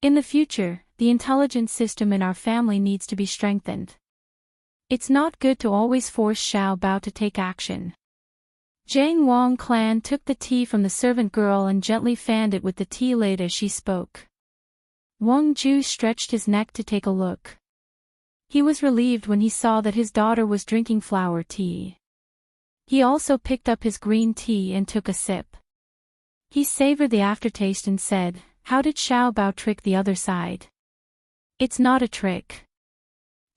In the future, the intelligence system in our family needs to be strengthened. It's not good to always force Xiao Bao to take action." Zhang Wang Clan took the tea from the servant girl and gently fanned it with the tea lid as she spoke. Wang Ju stretched his neck to take a look. He was relieved when he saw that his daughter was drinking flower tea. He also picked up his green tea and took a sip. He savored the aftertaste and said, "How did Xiao Bao trick the other side?" "It's not a trick.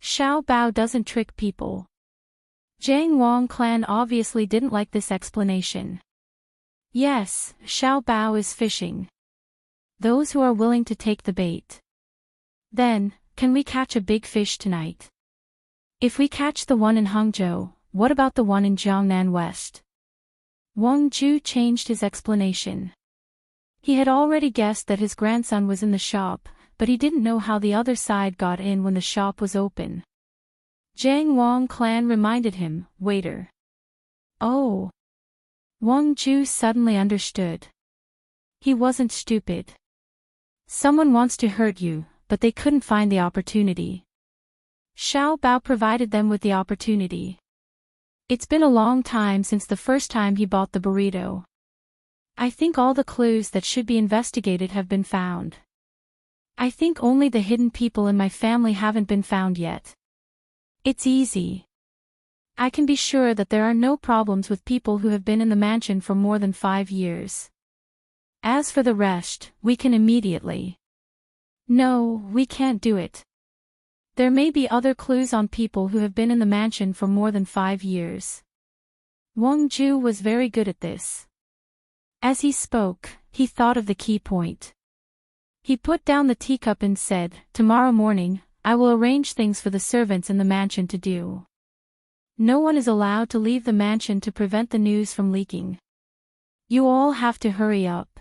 Xiao Bao doesn't trick people." Zhang Wang Clan obviously didn't like this explanation. "Yes, Xiao Bao is fishing. Those who are willing to take the bait. Then, can we catch a big fish tonight? If we catch the one in Hangzhou, what about the one in Jiangnan West?" Wang Ju changed his explanation. He had already guessed that his grandson was in the shop, but he didn't know how the other side got in when the shop was open. Zhang Wang Clan reminded him, "Waiter." Oh. Wang Ju suddenly understood. He wasn't stupid. Someone wants to hurt you, but they couldn't find the opportunity. Xiao Bao provided them with the opportunity. It's been a long time since the first time he bought the burrito. I think all the clues that should be investigated have been found. I think only the hidden people in my family haven't been found yet. It's easy. I can be sure that there are no problems with people who have been in the mansion for more than 5 years. As for the rest, we can immediately. No, we can't do it. There may be other clues on people who have been in the mansion for more than 5 years. Wang Ju was very good at this. As he spoke, he thought of the key point. He put down the teacup and said, "Tomorrow morning, I will arrange things for the servants in the mansion to do. No one is allowed to leave the mansion to prevent the news from leaking. You all have to hurry up.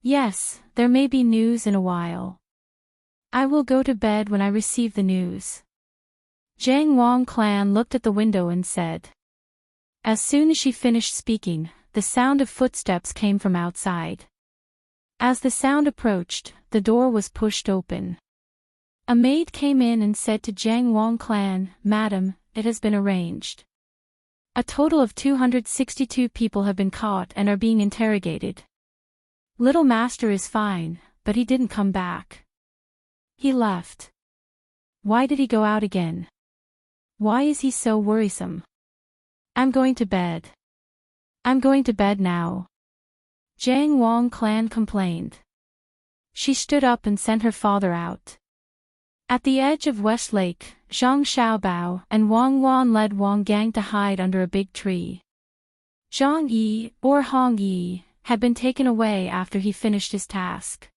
Yes, there may be news in a while. I will go to bed when I receive the news." Zhang Wang Clan looked at the window and said. As soon as she finished speaking, the sound of footsteps came from outside. As the sound approached, the door was pushed open. A maid came in and said to Zhang Wang Clan, "Madam, it has been arranged. A total of 262 people have been caught and are being interrogated. Little Master is fine, but he didn't come back. He left. Why did he go out again? Why is he so worrisome? I'm going to bed. I'm going to bed now." Zhang Wang Clan complained. She stood up and sent her father out. At the edge of West Lake, Zhang Xiaobao and Wang Wan led Wang Gang to hide under a big tree. Zhang Yi, or Hong Yi, had been taken away after he finished his task.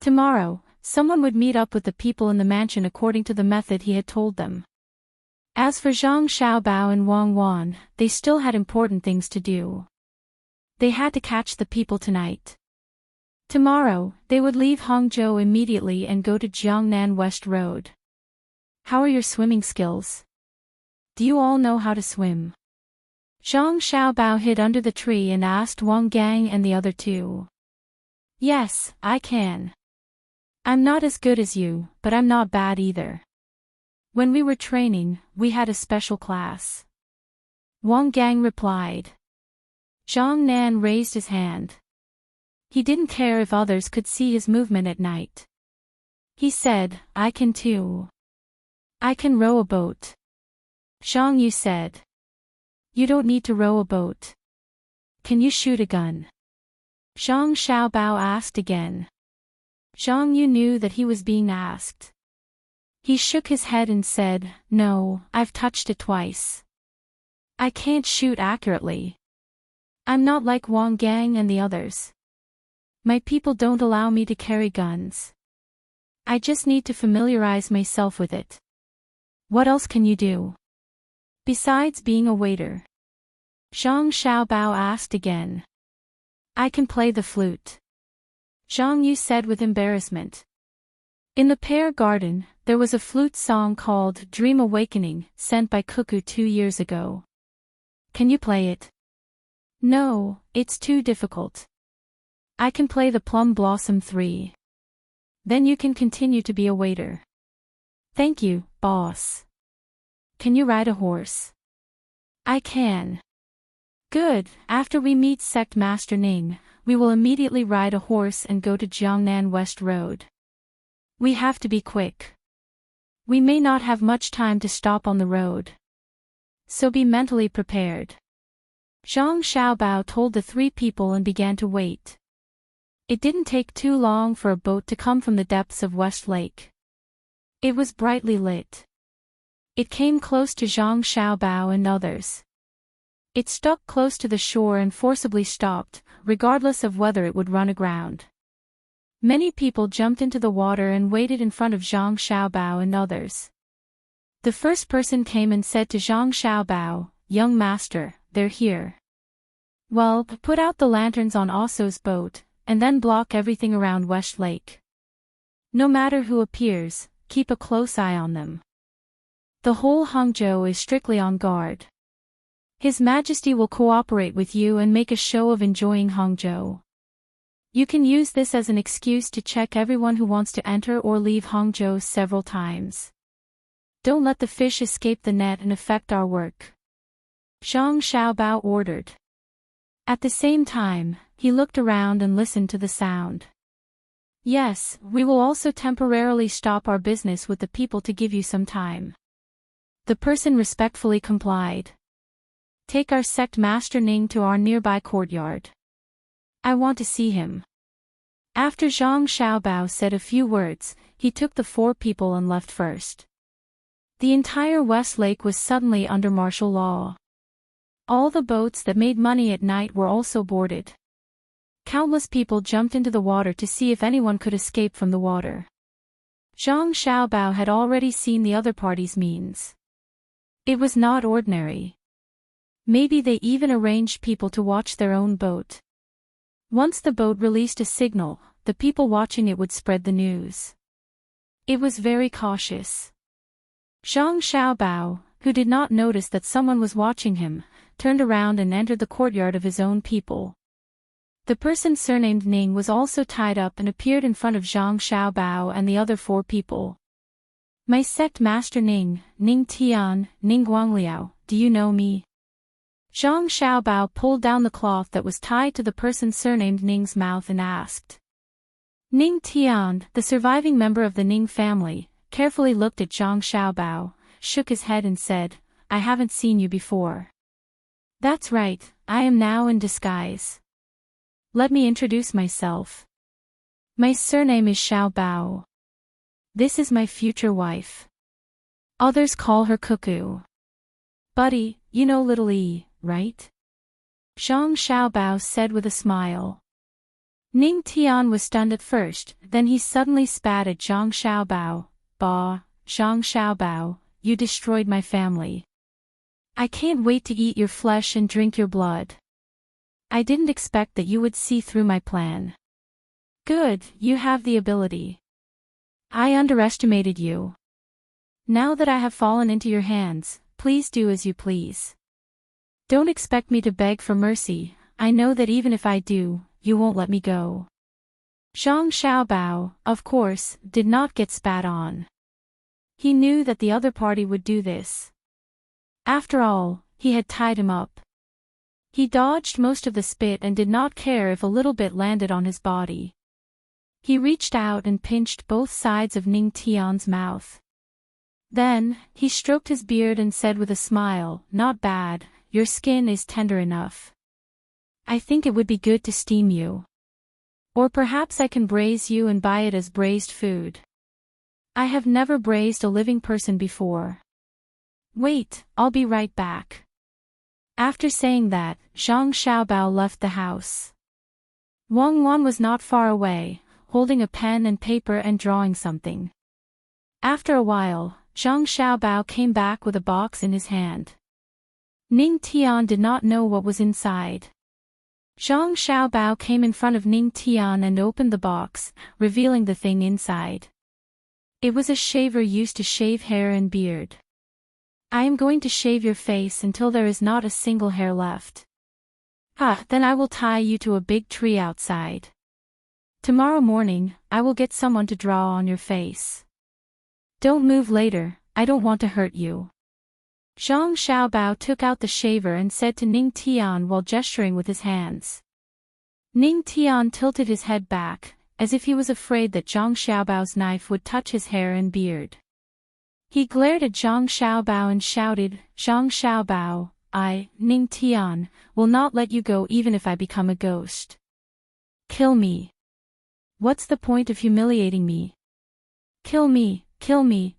Tomorrow, someone would meet up with the people in the mansion according to the method he had told them. As for Zhang Xiaobao and Wang Wan, they still had important things to do. They had to catch the people tonight. Tomorrow, they would leave Hangzhou immediately and go to Jiangnan West Road. "How are your swimming skills? Do you all know how to swim?" Zhang Xiaobao hid under the tree and asked Wang Gang and the other two. "Yes, I can. I'm not as good as you, but I'm not bad either. When we were training, we had a special class." Wang Gang replied. Zhang Nan raised his hand. He didn't care if others could see his movement at night. He said, "I can too. I can row a boat." Zhang Yu said. "You don't need to row a boat. Can you shoot a gun?" Zhang Xiaobao asked again. Zhang Yu knew that he was being asked. He shook his head and said, "No, I've touched it twice. I can't shoot accurately. I'm not like Wang Gang and the others. My people don't allow me to carry guns. I just need to familiarize myself with it." "What else can you do? Besides being a waiter?" Zhang Xiaobao asked again. "I can play the flute," Zhang Yu said with embarrassment. In the pear garden, there was a flute song called Dream Awakening, sent by Cuckoo 2 years ago. "Can you play it?" "No, it's too difficult. I can play the Plum Blossom 3. Then you can continue to be a waiter." "Thank you, boss." "Can you ride a horse?" "I can." Good, after we meet Sect Master Ning, we will immediately ride a horse and go to Jiangnan West Road. We have to be quick. We may not have much time to stop on the road. So be mentally prepared. Zhang Xiaobao told the three people and began to wait. It didn't take too long for a boat to come from the depths of West Lake. It was brightly lit. It came close to Zhang Xiaobao and others. It stuck close to the shore and forcibly stopped, regardless of whether it would run aground. Many people jumped into the water and waited in front of Zhang Xiaobao and others. The first person came and said to Zhang Xiaobao, "Young master, they're here." "Well, put out the lanterns on Oso's boat, and then block everything around West Lake. No matter who appears, keep a close eye on them. The whole Hangzhou is strictly on guard. His Majesty will cooperate with you and make a show of enjoying Hangzhou. You can use this as an excuse to check everyone who wants to enter or leave Hangzhou several times. Don't let the fish escape the net and affect our work," Zhang Xiaobao ordered. At the same time, he looked around and listened to the sound. "Yes, we will also temporarily stop our business with the people to give you some time." The person respectfully complied. "Take our sect master Ning to our nearby courtyard. I want to see him." After Zhang Xiaobao said a few words, he took the four people and left first. The entire West Lake was suddenly under martial law. All the boats that made money at night were also boarded. Countless people jumped into the water to see if anyone could escape from the water. Zhang Xiaobao had already seen the other party's means. It was not ordinary. Maybe they even arranged people to watch their own boat. Once the boat released a signal, the people watching it would spread the news. It was very cautious. Zhang Xiaobao, who did not notice that someone was watching him, turned around and entered the courtyard of his own people. The person surnamed Ning was also tied up and appeared in front of Zhang Xiaobao and the other four people. "My sect master Ning, Ning Tian, Ning Guangliao, do you know me?" Zhang Xiaobao pulled down the cloth that was tied to the person surnamed Ning's mouth and asked. Ning Tian, the surviving member of the Ning family, carefully looked at Zhang Xiaobao, shook his head and said, "I haven't seen you before." "That's right, I am now in disguise. Let me introduce myself. My surname is Xiaobao. This is my future wife. Others call her Cuckoo. Buddy, you know Little E, right?" Zhang Xiaobao said with a smile. Ning Tian was stunned at first, then he suddenly spat at Zhang Xiaobao. "Bah, Zhang Xiaobao, you destroyed my family. I can't wait to eat your flesh and drink your blood. I didn't expect that you would see through my plan." "Good, you have the ability. I underestimated you. Now that I have fallen into your hands, please do as you please. Don't expect me to beg for mercy, I know that even if I do, you won't let me go." Zhang Xiaobao, of course, did not get spat on. He knew that the other party would do this. After all, he had tied him up. He dodged most of the spit and did not care if a little bit landed on his body. He reached out and pinched both sides of Ning Tian's mouth. Then, he stroked his beard and said with a smile, "Not bad, your skin is tender enough. I think it would be good to steam you. Or perhaps I can braise you and buy it as braised food. I have never braised a living person before. Wait, I'll be right back." After saying that, Zhang Xiaobao left the house. Wang Wan was not far away, holding a pen and paper and drawing something. After a while, Zhang Xiaobao came back with a box in his hand. Ning Tian did not know what was inside. Zhang Xiaobao came in front of Ning Tian and opened the box, revealing the thing inside. It was a shaver used to shave hair and beard. "I am going to shave your face until there is not a single hair left. Then I will tie you to a big tree outside. Tomorrow morning, I will get someone to draw on your face. Don't move later, I don't want to hurt you." Zhang Xiaobao took out the shaver and said to Ning Tian while gesturing with his hands. Ning Tian tilted his head back, as if he was afraid that Zhang Xiaobao's knife would touch his hair and beard. He glared at Zhang Xiaobao and shouted, "Zhang Xiaobao, I, Ning Tian, will not let you go even if I become a ghost. Kill me. What's the point of humiliating me? Kill me,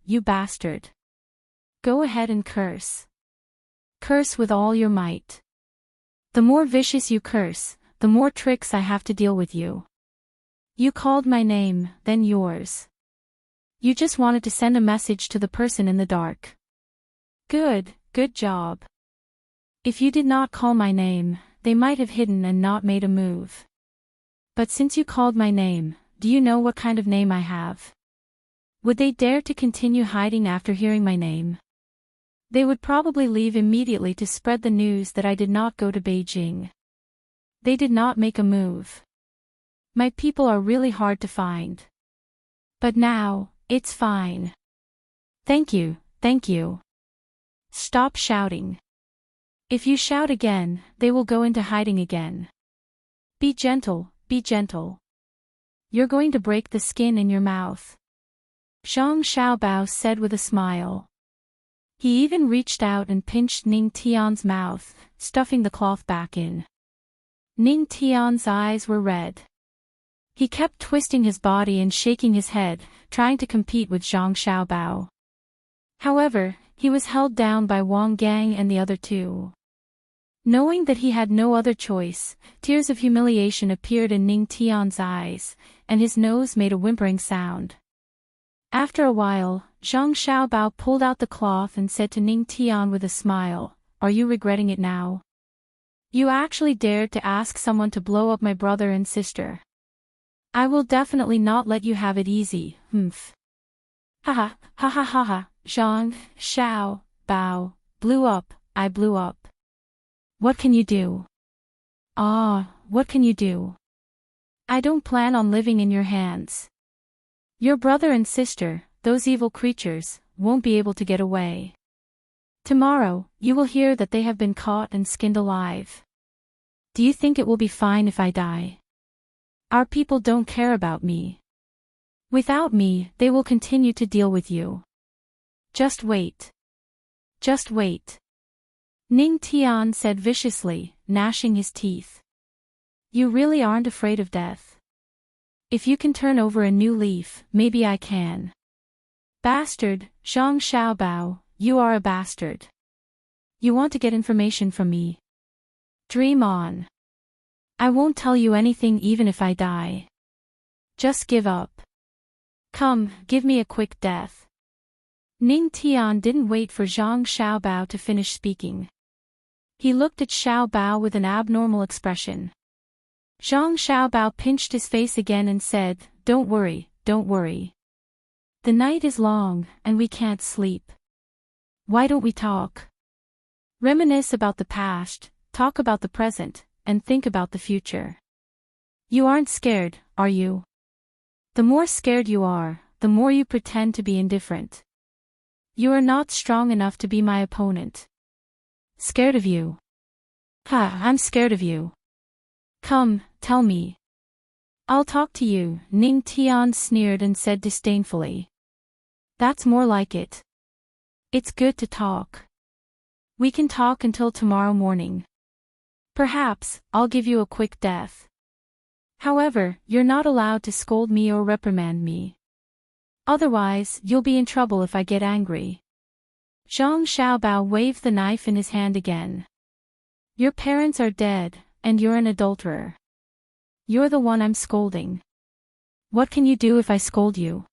you bastard. Go ahead and curse. Curse with all your might. The more vicious you curse, the more tricks I have to deal with you. You called my name, then yours. You just wanted to send a message to the person in the dark. Good job. If you did not call my name, they might have hidden and not made a move. But since you called my name, do you know what kind of name I have? Would they dare to continue hiding after hearing my name? They would probably leave immediately to spread the news that I did not go to Beijing. They did not make a move. My people are really hard to find. But now, it's fine. Thank you. Stop shouting. If you shout again, they will go into hiding again. Be gentle. You're going to break the skin in your mouth. Zhang Xiaobao said with a smile. He even reached out and pinched Ning Tian's mouth, stuffing the cloth back in. Ning Tian's eyes were red. He kept twisting his body and shaking his head, trying to compete with Zhang Xiaobao. However, he was held down by Wang Gang and the other two. Knowing that he had no other choice, tears of humiliation appeared in Ning Tian's eyes, and his nose made a whimpering sound. After a while, Zhang Xiaobao pulled out the cloth and said to Ning Tian with a smile, "Are you regretting it now? You actually dared to ask someone to blow up my brother and sister. I will definitely not let you have it easy, humph." Ha, Zhang Xiaobao blew up, I blew up. What can you do? What can you do? I don't plan on living in your hands. Your brother and sister, those evil creatures, won't be able to get away. Tomorrow, you will hear that they have been caught and skinned alive. Do you think it will be fine if I die? Our people don't care about me. Without me, they will continue to deal with you. Just wait. Ning Tian said viciously, gnashing his teeth. You really aren't afraid of death? If you can turn over a new leaf, maybe I can. Bastard, Zhang Xiaobao, you are a bastard. You want to get information from me? Dream on. I won't tell you anything even if I die. Just give up. Come, give me a quick death. Ning Tian didn't wait for Zhang Xiaobao to finish speaking. He looked at Xiaobao with an abnormal expression. Zhang Xiaobao pinched his face again and said, Don't worry. The night is long, and we can't sleep. Why don't we talk? Reminisce about the past, talk about the present, and think about the future. You aren't scared, are you? The more scared you are, the more you pretend to be indifferent. You are not strong enough to be my opponent. Scared of you? I'm scared of you. Come, tell me. I'll talk to you, Ning Tian sneered and said disdainfully. That's more like it. It's good to talk. We can talk until tomorrow morning. Perhaps, I'll give you a quick death. However, you're not allowed to scold me or reprimand me. Otherwise, you'll be in trouble if I get angry. Zhang Xiaobao waved the knife in his hand again. Your parents are dead, and you're an adulterer. You're the one I'm scolding. What can you do if I scold you?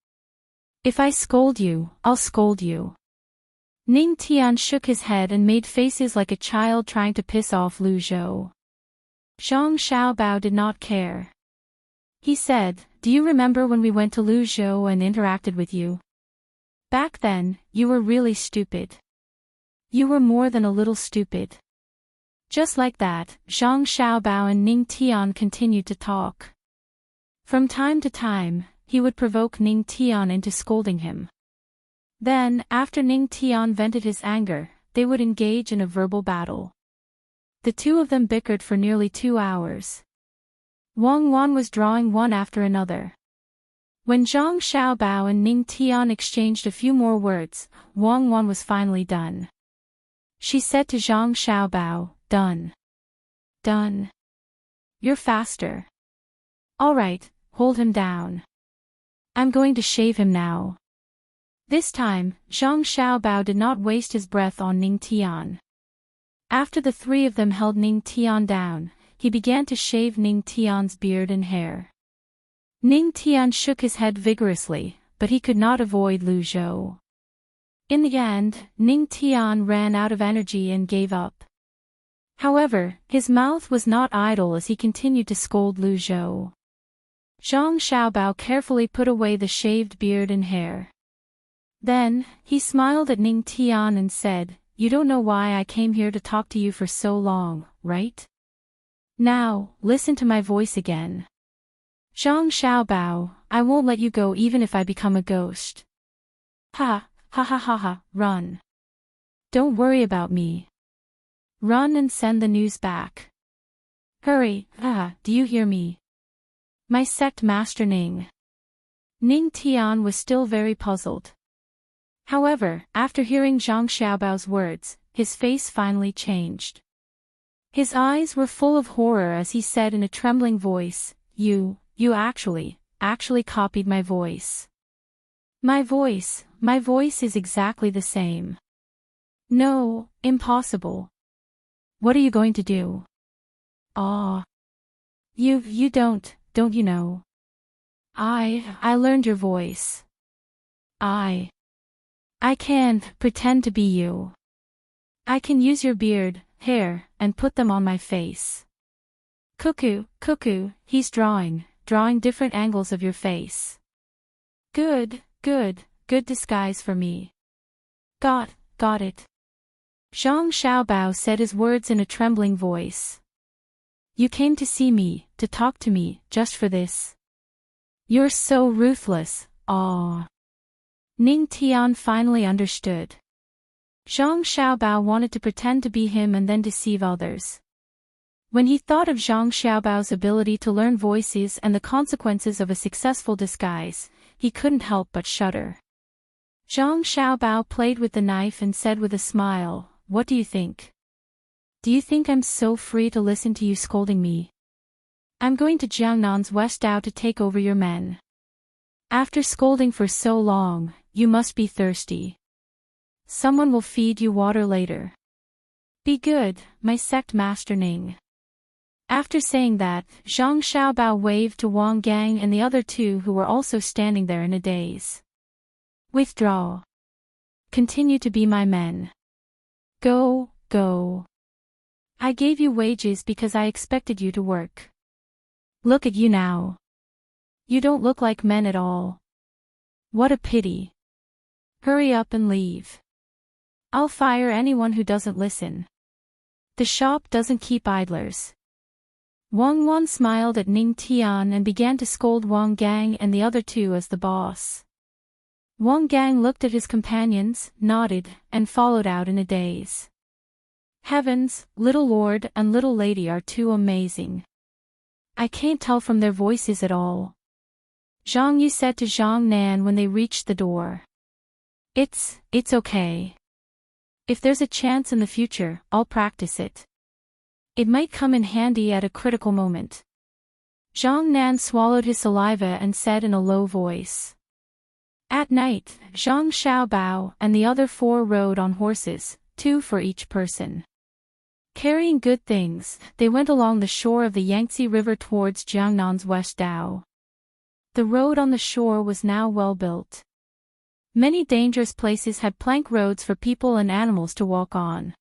If I scold you, I'll scold you. Ning Tian shook his head and made faces like a child trying to piss off Lu Zhou. Zhang Xiaobao did not care. He said, Do you remember when we went to Lu Zhou and interacted with you? Back then, you were really stupid. You were more than a little stupid. Just like that, Zhang Xiaobao and Ning Tian continued to talk. From time to time, he would provoke Ning Tian into scolding him. Then, after Ning Tian vented his anger, they would engage in a verbal battle. The two of them bickered for nearly 2 hours. Wang Wan was drawing one after another. When Zhang Xiaobao and Ning Tian exchanged a few more words, Wang Wan was finally done. She said to Zhang Xiaobao, "Done. Done. You're faster. All right, hold him down. I'm going to shave him now." This time, Zhang Xiaobao did not waste his breath on Ning Tian. After the three of them held Ning Tian down, he began to shave Ning Tian's beard and hair. Ning Tian shook his head vigorously, but he could not avoid Lu Zhou. In the end, Ning Tian ran out of energy and gave up. However, his mouth was not idle as he continued to scold Lu Zhou. Zhang Xiaobao carefully put away the shaved beard and hair. Then, he smiled at Ning Tian and said, "You don't know why I came here to talk to you for so long, right? Now, listen to my voice again. Zhang Xiaobao, I won't let you go even if I become a ghost. Ha, ha ha ha ha, run. Don't worry about me. Run and send the news back. Hurry, do you hear me? My sect master Ning." Ning Tian was still very puzzled. However, after hearing Zhang Xiaobao's words, his face finally changed. His eyes were full of horror as he said in a trembling voice, You actually copied my voice. My voice is exactly the same. No, impossible. What are you going to do? Aw. You don't you know? I learned your voice. I can't pretend to be you. I can use your beard, hair, and put them on my face. Cuckoo, he's drawing different angles of your face. Good disguise for me. Got it. Zhang Xiaobao said his words in a trembling voice. You came to see me, to talk to me, just for this? You're so ruthless, aw. Ning Tian finally understood. Zhang Xiaobao wanted to pretend to be him and then deceive others. When he thought of Zhang Xiaobao's ability to learn voices and the consequences of a successful disguise, he couldn't help but shudder. Zhang Xiaobao played with the knife and said with a smile, "What do you think? Do you think I'm so free to listen to you scolding me? I'm going to Jiangnan's West Dao to take over your men. After scolding for so long, you must be thirsty. Someone will feed you water later. Be good, my sect master Ning." After saying that, Zhang Xiaobao waved to Wang Gang and the other two who were also standing there in a daze. Withdraw. Continue to be my men. Go. I gave you wages because I expected you to work. Look at you now. You don't look like men at all. What a pity. Hurry up and leave. I'll fire anyone who doesn't listen. The shop doesn't keep idlers. Wang Wan smiled at Ning Tian and began to scold Wang Gang and the other two as the boss. Wang Gang looked at his companions, nodded, and followed out in a daze. Heavens, little lord and little lady are too amazing. I can't tell from their voices at all. Zhang Yu said to Zhang Nan when they reached the door. It's okay. If there's a chance in the future, I'll practice it. It might come in handy at a critical moment. Zhang Nan swallowed his saliva and said in a low voice. At night, Zhang Xiaobao and the other four rode on horses, 2 for each person. Carrying good things, they went along the shore of the Yangtze River towards Jiangnan's West Dao. The road on the shore was now well built. Many dangerous places had plank roads for people and animals to walk on.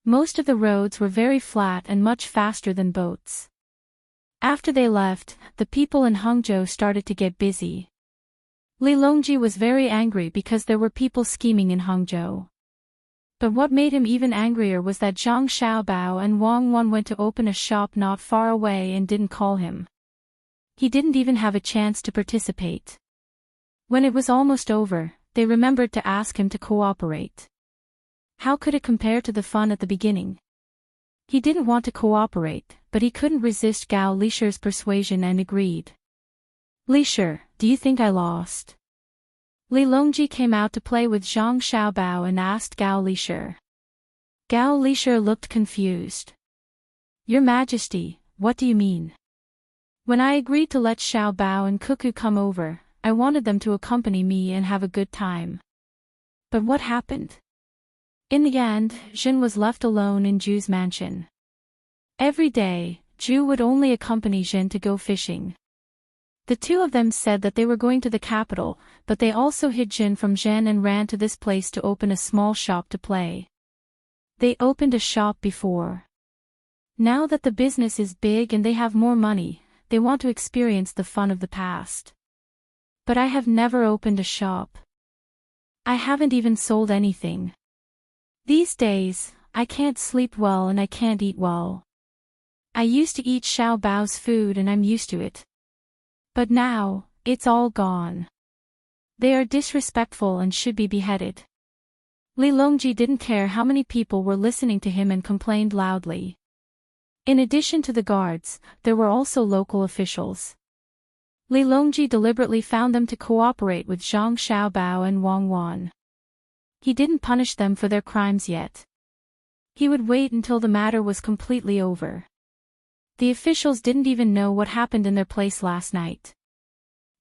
Most of the roads were very flat and much faster than boats. After they left, the people in Hangzhou started to get busy. Li Longji was very angry because there were people scheming in Hangzhou. But what made him even angrier was that Zhang Xiaobao and Wang Wan went to open a shop not far away and didn't call him. He didn't even have a chance to participate. When it was almost over, they remembered to ask him to cooperate. How could it compare to the fun at the beginning? He didn't want to cooperate, but he couldn't resist Gao Lisher's persuasion and agreed. Lisher, do you think I lost? Li Longji came out to play with Zhang Xiaobao and asked Gao Lisher. Gao Lisher looked confused. Your Majesty, what do you mean? When I agreed to let Xiaobao and Cuckoo come over, I wanted them to accompany me and have a good time. But what happened? In the end, Jin was left alone in Ju's mansion. Every day, Ju would only accompany Jin to go fishing. The two of them said that they were going to the capital, but they also hid Jin from Zhen and ran to this place to open a small shop to play. They opened a shop before. Now that the business is big and they have more money, they want to experience the fun of the past. But I have never opened a shop. I haven't even sold anything. These days, I can't sleep well and I can't eat well. I used to eat Xiaobao's food and I'm used to it. But now, it's all gone. They are disrespectful and should be beheaded. Li Longji didn't care how many people were listening to him and complained loudly. In addition to the guards, there were also local officials. Li Longji deliberately found them to cooperate with Zhang Xiaobao and Wang Wan. He didn't punish them for their crimes yet. He would wait until the matter was completely over. The officials didn't even know what happened in their place last night.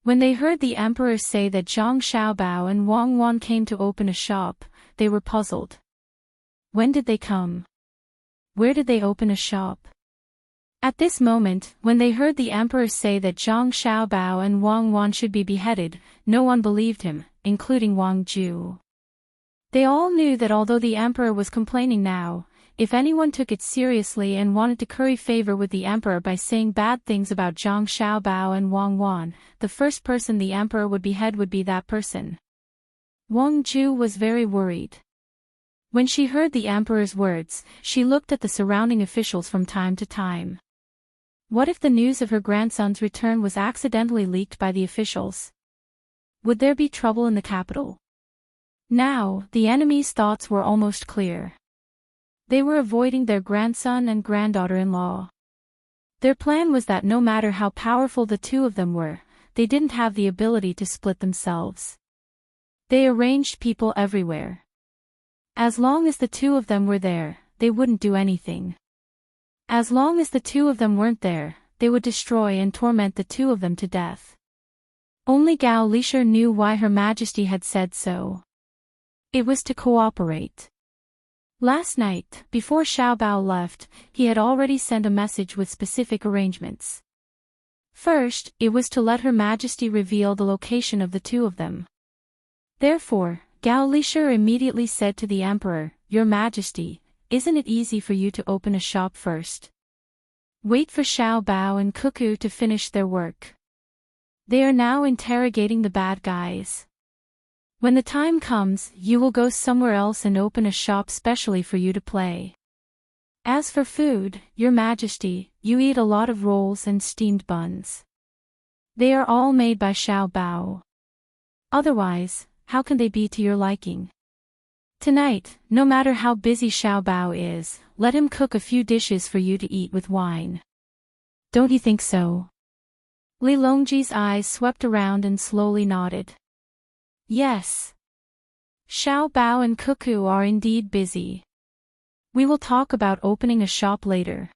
When they heard the emperor say that Zhang Xiaobao and Wang Wan came to open a shop, they were puzzled. When did they come? Where did they open a shop? At this moment, when they heard the emperor say that Zhang Xiaobao and Wang Wan should be beheaded, no one believed him, including Wang Ju. They all knew that although the emperor was complaining now, if anyone took it seriously and wanted to curry favor with the emperor by saying bad things about Zhang Xiaobao and Wang Wan, the first person the emperor would behead would be that person. Wang Ju was very worried. When she heard the emperor's words, she looked at the surrounding officials from time to time. What if the news of her grandson's return was accidentally leaked by the officials? Would there be trouble in the capital? Now, the enemy's thoughts were almost clear. They were avoiding their grandson and granddaughter-in-law. Their plan was that no matter how powerful the two of them were, they didn't have the ability to split themselves. They arranged people everywhere. As long as the two of them were there, they wouldn't do anything. As long as the two of them weren't there, they would destroy and torment the two of them to death. Only Gao Lisher knew why Her Majesty had said so. It was to cooperate. Last night, before Xiaobao left, he had already sent a message with specific arrangements. First, it was to let Her Majesty reveal the location of the two of them. Therefore, Gao Lisher immediately said to the emperor, Your Majesty, isn't it easy for you to open a shop first? Wait for Xiaobao and Cuckoo to finish their work. They are now interrogating the bad guys. When the time comes, you will go somewhere else and open a shop specially for you to play. As for food, Your Majesty, you eat a lot of rolls and steamed buns. They are all made by Xiaobao. Otherwise, how can they be to your liking? Tonight, no matter how busy Xiaobao is, let him cook a few dishes for you to eat with wine. Don't you think so? Li Longji's eyes swept around and slowly nodded. Yes. Xiaobao and Cuckoo are indeed busy. We will talk about opening a shop later.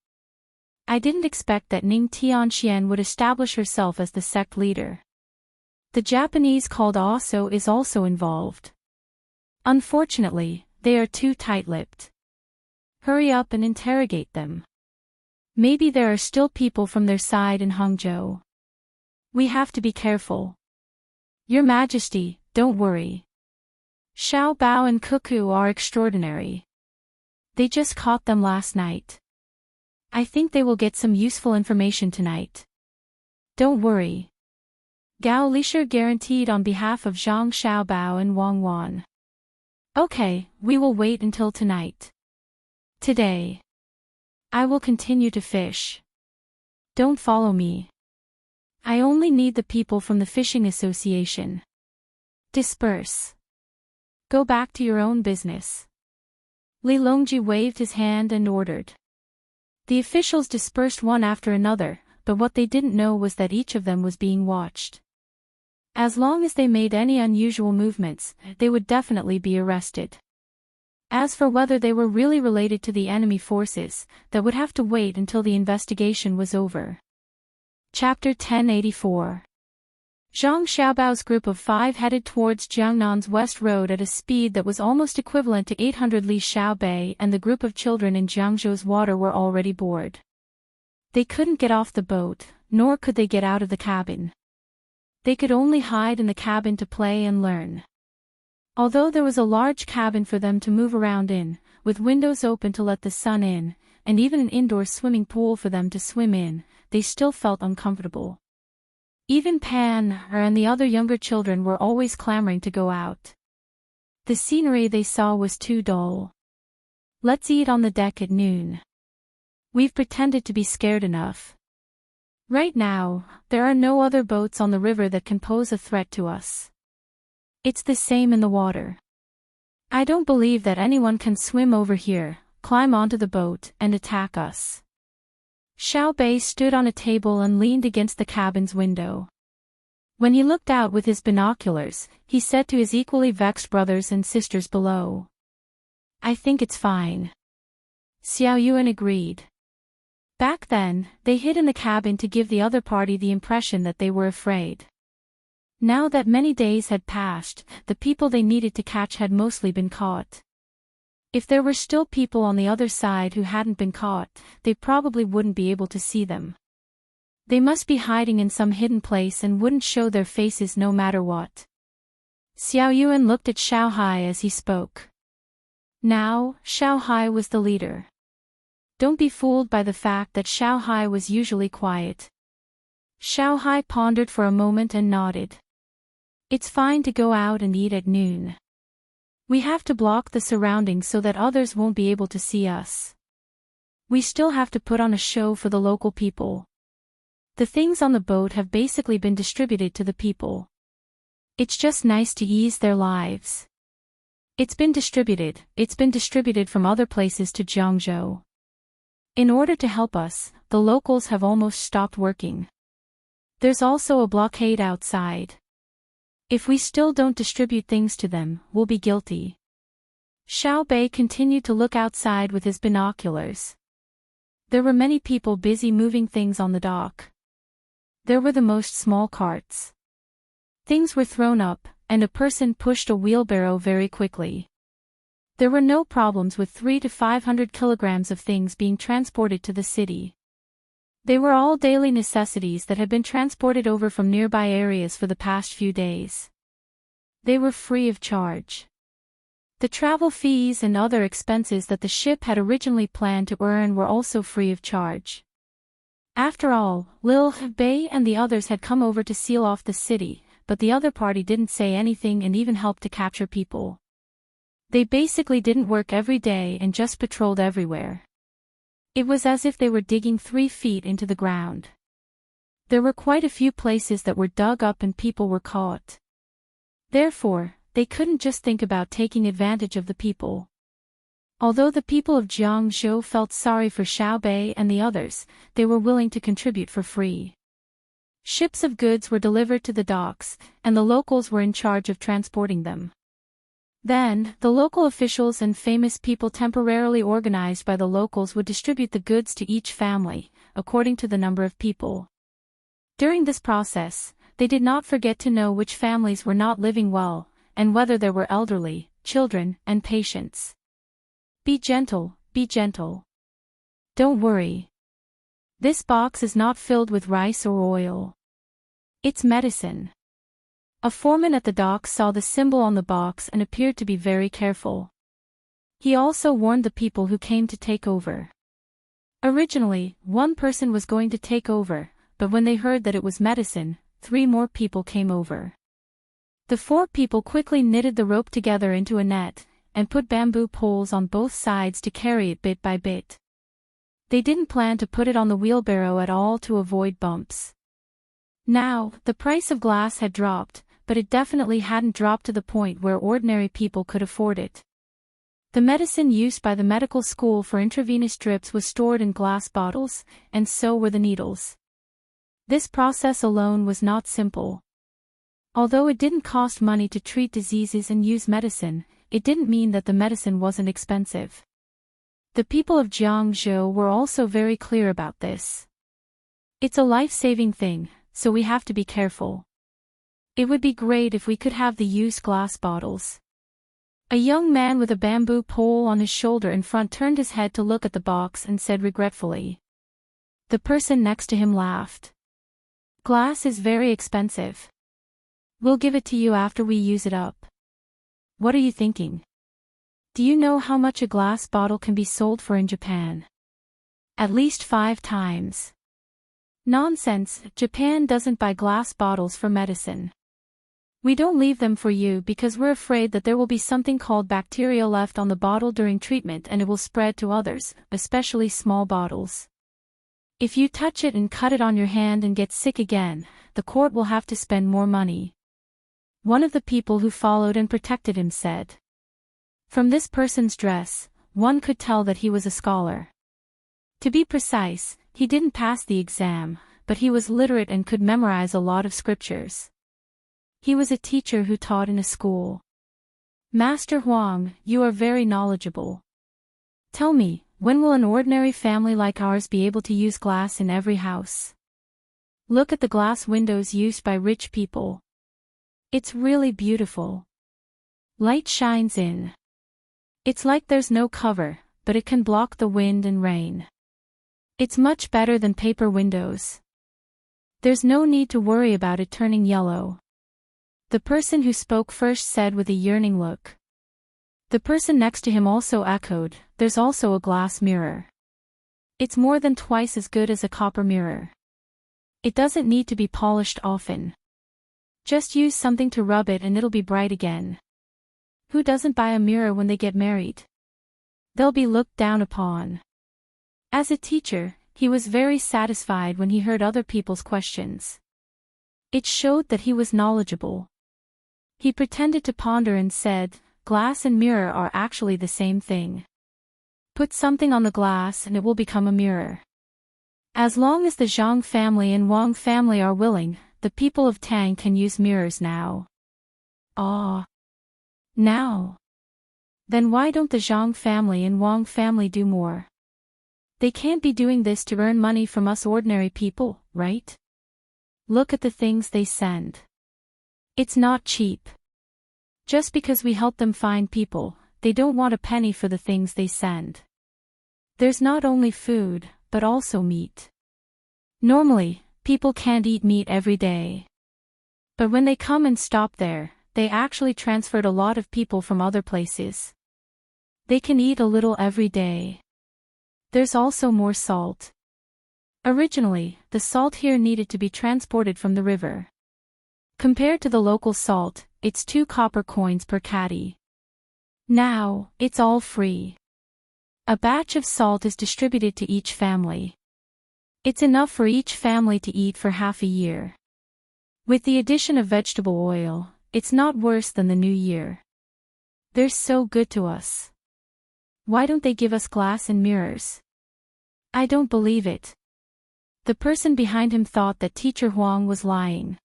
I didn't expect that Ning Tianxian would establish herself as the sect leader. The Japanese called Aso is also involved. Unfortunately, they are too tight-lipped. Hurry up and interrogate them. Maybe there are still people from their side in Hangzhou. We have to be careful. Your Majesty, don't worry. Xiaobao and Cuckoo are extraordinary. They just caught them last night. I think they will get some useful information tonight. Don't worry. Gao Lisher guaranteed on behalf of Zhang Xiaobao and Wang Wan. Okay, we will wait until tonight. Today. I will continue to fish. Don't follow me. I only need the people from the fishing association. Disperse. Go back to your own business. Li Longji waved his hand and ordered. The officials dispersed one after another, but what they didn't know was that each of them was being watched. As long as they made any unusual movements, they would definitely be arrested. As for whether they were really related to the enemy forces, that would have to wait until the investigation was over. Chapter 1084. Zhang Xiaobao's group of 5 headed towards Jiangnan's west road at a speed that was almost equivalent to 800 li Xiaobei, and the group of children in Jiangzhou's water were already bored. They couldn't get off the boat, nor could they get out of the cabin. They could only hide in the cabin to play and learn. Although there was a large cabin for them to move around in, with windows open to let the sun in, and even an indoor swimming pool for them to swim in, they still felt uncomfortable. Even Pan and the other younger children were always clamoring to go out. The scenery they saw was too dull. Let's eat on the deck at noon. We've pretended to be scared enough. Right now, there are no other boats on the river that can pose a threat to us. It's the same in the water. I don't believe that anyone can swim over here, climb onto the boat, and attack us. Xiao Bei stood on a table and leaned against the cabin's window. When he looked out with his binoculars, he said to his equally vexed brothers and sisters below. I think it's fine. Xiao Yuan agreed. Back then, they hid in the cabin to give the other party the impression that they were afraid. Now that many days had passed, the people they needed to catch had mostly been caught. If there were still people on the other side who hadn't been caught, they probably wouldn't be able to see them. They must be hiding in some hidden place and wouldn't show their faces no matter what. Xiao Yuan looked at Xiao Hai as he spoke. Now, Xiao Hai was the leader. Don't be fooled by the fact that Xiao Hai was usually quiet. Xiao Hai pondered for a moment and nodded. It's fine to go out and eat at noon. We have to block the surroundings so that others won't be able to see us. We still have to put on a show for the local people. The things on the boat have basically been distributed to the people. It's just nice to ease their lives. It's been distributed from other places to Jiangzhou. In order to help us, the locals have almost stopped working. There's also a blockade outside. If we still don't distribute things to them, we'll be guilty. Xiao Bei continued to look outside with his binoculars. There were many people busy moving things on the dock. There were the most small carts. Things were thrown up, and a person pushed a wheelbarrow very quickly. There were no problems with 300 to 500 kilograms of things being transported to the city. They were all daily necessities that had been transported over from nearby areas for the past few days. They were free of charge. The travel fees and other expenses that the ship had originally planned to earn were also free of charge. After all, Lil Bei and the others had come over to seal off the city, but the other party didn't say anything and even helped to capture people. They basically didn't work every day and just patrolled everywhere. It was as if they were digging 3 feet into the ground. There were quite a few places that were dug up and people were caught. Therefore, they couldn't just think about taking advantage of the people. Although the people of Jiangzhou felt sorry for Xiao Bei and the others, they were willing to contribute for free. Ships of goods were delivered to the docks, and the locals were in charge of transporting them. Then, the local officials and famous people temporarily organized by the locals would distribute the goods to each family, according to the number of people. During this process, they did not forget to know which families were not living well, and whether there were elderly, children, and patients. Be gentle, be gentle. Don't worry. This box is not filled with rice or oil. It's medicine. A foreman at the dock saw the symbol on the box and appeared to be very careful. He also warned the people who came to take over. Originally, 1 person was going to take over, but when they heard that it was medicine, 3 more people came over. The 4 people quickly knitted the rope together into a net, and put bamboo poles on both sides to carry it bit by bit. They didn't plan to put it on the wheelbarrow at all to avoid bumps. Now, the price of glass had dropped, but it definitely hadn't dropped to the point where ordinary people could afford it. The medicine used by the medical school for intravenous drips was stored in glass bottles, and so were the needles. This process alone was not simple. Although it didn't cost money to treat diseases and use medicine, it didn't mean that the medicine wasn't expensive. The people of Jiangzhou were also very clear about this. It's a life-saving thing, so we have to be careful. It would be great if we could have the used glass bottles. A young man with a bamboo pole on his shoulder in front turned his head to look at the box and said regretfully. The person next to him laughed. Glass is very expensive. We'll give it to you after we use it up. What are you thinking? Do you know how much a glass bottle can be sold for in Japan? At least 5 times. Nonsense, Japan doesn't buy glass bottles for medicine. We don't leave them for you because we're afraid that there will be something called bacteria left on the bottle during treatment and it will spread to others, especially small bottles. If you touch it and cut it on your hand and get sick again, the court will have to spend more money. One of the people who followed and protected him said. From this person's dress, one could tell that he was a scholar. To be precise, he didn't pass the exam, but he was literate and could memorize a lot of scriptures. He was a teacher who taught in a school. Master Huang, you are very knowledgeable. Tell me, when will an ordinary family like ours be able to use glass in every house? Look at the glass windows used by rich people. It's really beautiful. Light shines in. It's like there's no cover, but it can block the wind and rain. It's much better than paper windows. There's no need to worry about it turning yellow. The person who spoke first said with a yearning look. The person next to him also echoed, there's also a glass mirror. It's more than twice as good as a copper mirror. It doesn't need to be polished often. Just use something to rub it and it'll be bright again. Who doesn't buy a mirror when they get married? They'll be looked down upon. As a teacher, he was very satisfied when he heard other people's questions. It showed that he was knowledgeable. He pretended to ponder and said, glass and mirror are actually the same thing. Put something on the glass and it will become a mirror. As long as the Zhang family and Wang family are willing, the people of Tang can use mirrors now. Ah. Now. Then why don't the Zhang family and Wang family do more? They can't be doing this to earn money from us ordinary people, right? Look at the things they send. It's not cheap. Just because we help them find people, they don't want a penny for the things they send. There's not only food, but also meat. Normally, people can't eat meat every day. But when they come and stop there, they actually transferred a lot of people from other places. They can eat a little every day. There's also more salt. Originally, the salt here needed to be transported from the river. Compared to the local salt, it's 2 copper coins per caddy. Now, it's all free. A batch of salt is distributed to each family. It's enough for each family to eat for half a year. With the addition of vegetable oil, it's not worse than the new year. They're so good to us. Why don't they give us glass and mirrors? I don't believe it. The person behind him thought that Teacher Huang was lying.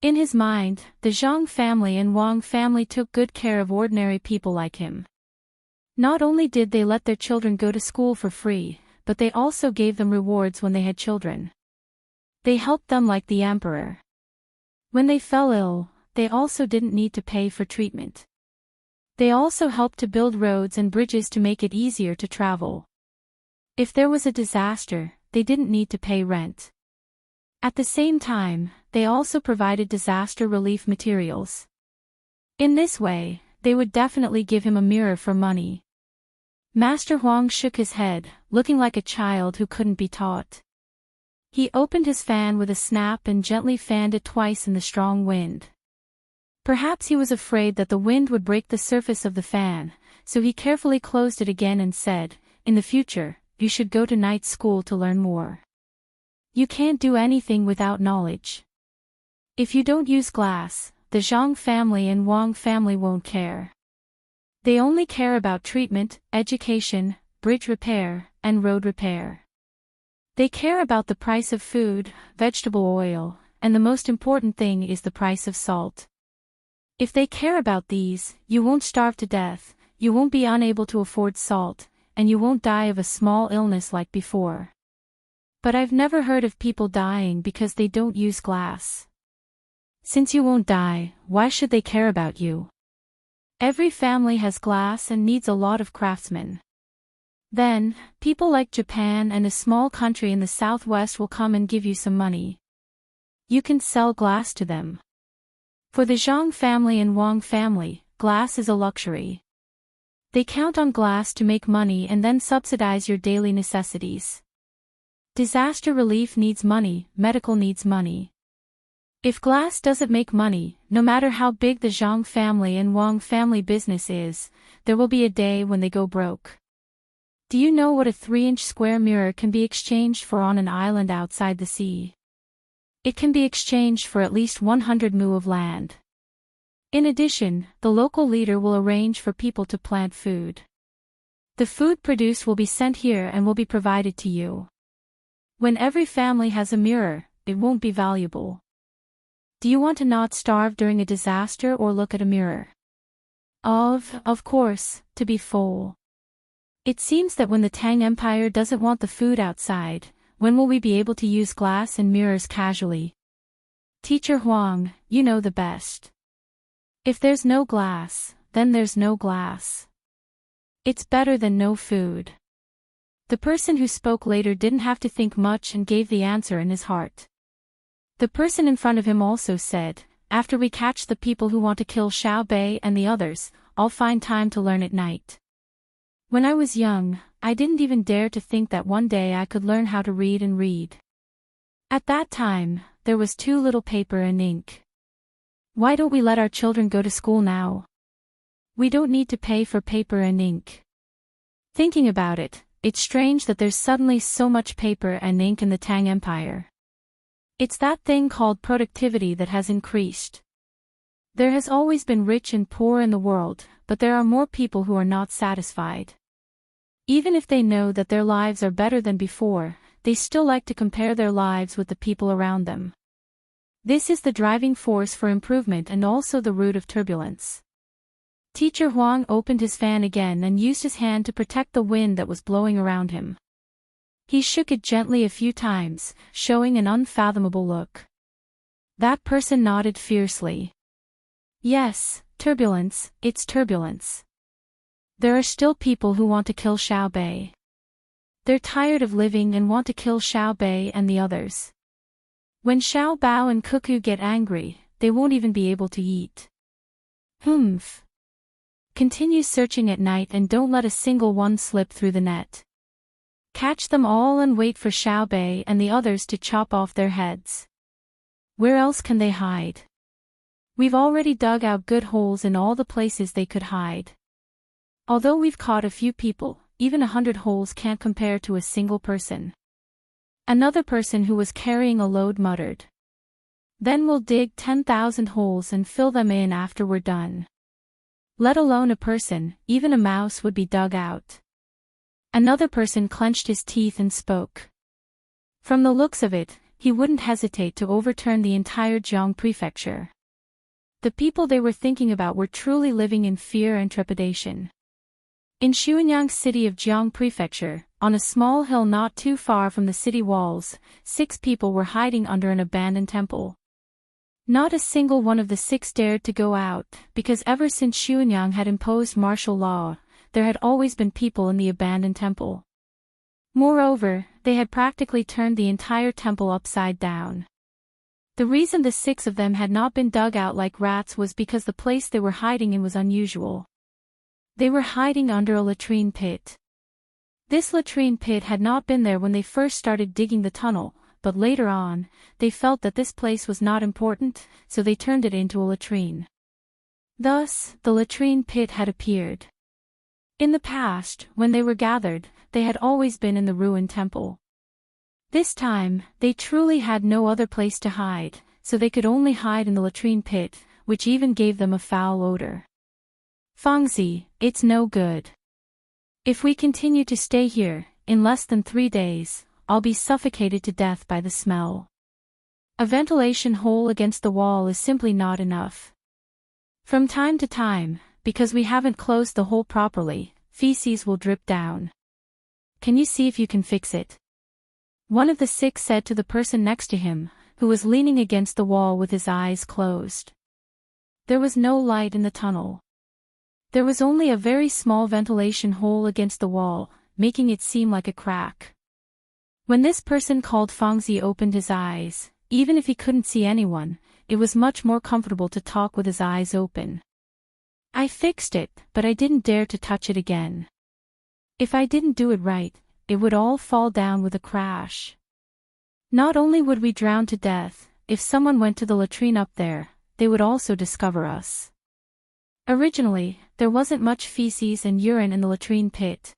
In his mind, the Zhang family and Wang family took good care of ordinary people like him. Not only did they let their children go to school for free, but they also gave them rewards when they had children. They helped them like the emperor. When they fell ill, they also didn't need to pay for treatment. They also helped to build roads and bridges to make it easier to travel. If there was a disaster, they didn't need to pay rent. At the same time, they also provided disaster relief materials. In this way, they would definitely give him a mirror for money. Master Huang shook his head, looking like a child who couldn't be taught. He opened his fan with a snap and gently fanned it twice in the strong wind. Perhaps he was afraid that the wind would break the surface of the fan, so he carefully closed it again and said, "In the future, you should go to night school to learn more. You can't do anything without knowledge. If you don't use glass, the Zhang family and Wang family won't care. They only care about treatment, education, bridge repair, and road repair. They care about the price of food, vegetable oil, and the most important thing is the price of salt. If they care about these, you won't starve to death, you won't be unable to afford salt, and you won't die of a small illness like before. But I've never heard of people dying because they don't use glass. Since you won't die, why should they care about you? Every family has glass and needs a lot of craftsmen. Then, people like Japan and a small country in the southwest will come and give you some money. You can sell glass to them. For the Zhang family and Wang family, glass is a luxury. They count on glass to make money and then subsidize your daily necessities. Disaster relief needs money, medical needs money. If glass doesn't make money, no matter how big the Zhang family and Wang family business is, there will be a day when they go broke. Do you know what a 3-inch square mirror can be exchanged for on an island outside the sea? It can be exchanged for at least 100 mu of land. In addition, the local leader will arrange for people to plant food. The food produced will be sent here and will be provided to you. When every family has a mirror, it won't be valuable. Do you want to not starve during a disaster or look at a mirror? Of course, to be full. It seems that when the Tang Empire doesn't want the food outside, when will we be able to use glass and mirrors casually? Teacher Huang, you know the best. If there's no glass, then there's no glass. It's better than no food. The person who spoke later didn't have to think much and gave the answer in his heart. The person in front of him also said, after we catch the people who want to kill Xiao Bei and the others, I'll find time to learn at night. When I was young, I didn't even dare to think that one day I could learn how to read and read. At that time, there was too little paper and ink. Why don't we let our children go to school now? We don't need to pay for paper and ink. Thinking about it, it's strange that there's suddenly so much paper and ink in the Tang Empire. It's that thing called productivity that has increased. There has always been rich and poor in the world, but there are more people who are not satisfied. Even if they know that their lives are better than before, they still like to compare their lives with the people around them. This is the driving force for improvement and also the root of turbulence. Teacher Huang opened his fan again and used his hand to protect the wind that was blowing around him. He shook it gently a few times, showing an unfathomable look. That person nodded fiercely. Yes, turbulence, it's turbulence. There are still people who want to kill Xiao Bei. They're tired of living and want to kill Xiao Bei and the others. When Xiao Bao and Cuckoo get angry, they won't even be able to eat. Humph. Continue searching at night and don't let a single one slip through the net. Catch them all and wait for Xiao Bei and the others to chop off their heads. Where else can they hide? We've already dug out good holes in all the places they could hide. Although we've caught a few people, even 100 holes can't compare to a single person. Another person who was carrying a load muttered. Then we'll dig 10,000 holes and fill them in after we're done. Let alone a person, even a mouse would be dug out. Another person clenched his teeth and spoke. From the looks of it, he wouldn't hesitate to overturn the entire Jiang prefecture. The people they were thinking about were truly living in fear and trepidation. In Xuanyang city of Jiang prefecture, on a small hill not too far from the city walls, 6 people were hiding under an abandoned temple. Not a single one of the 6 dared to go out, because ever since Xuanyang had imposed martial law, there had always been people in the abandoned temple. Moreover, they had practically turned the entire temple upside down. The reason the 6 of them had not been dug out like rats was because the place they were hiding in was unusual. They were hiding under a latrine pit. This latrine pit had not been there when they first started digging the tunnel, but later on, they felt that this place was not important, so they turned it into a latrine. Thus, the latrine pit had appeared. In the past, when they were gathered, they had always been in the ruined temple. This time, they truly had no other place to hide, so they could only hide in the latrine pit, which even gave them a foul odor. Fangzi, it's no good. If we continue to stay here, in less than 3 days, I'll be suffocated to death by the smell. A ventilation hole against the wall is simply not enough. From time to time, because we haven't closed the hole properly, feces will drip down. Can you see if you can fix it? One of the 6 said to the person next to him, who was leaning against the wall with his eyes closed. There was no light in the tunnel. There was only a very small ventilation hole against the wall, making it seem like a crack. When this person called Fangzi opened his eyes, even if he couldn't see anyone, it was much more comfortable to talk with his eyes open. I fixed it, but I didn't dare to touch it again. If I didn't do it right, it would all fall down with a crash. Not only would we drown to death, if someone went to the latrine up there, they would also discover us. Originally, there wasn't much feces and urine in the latrine pit.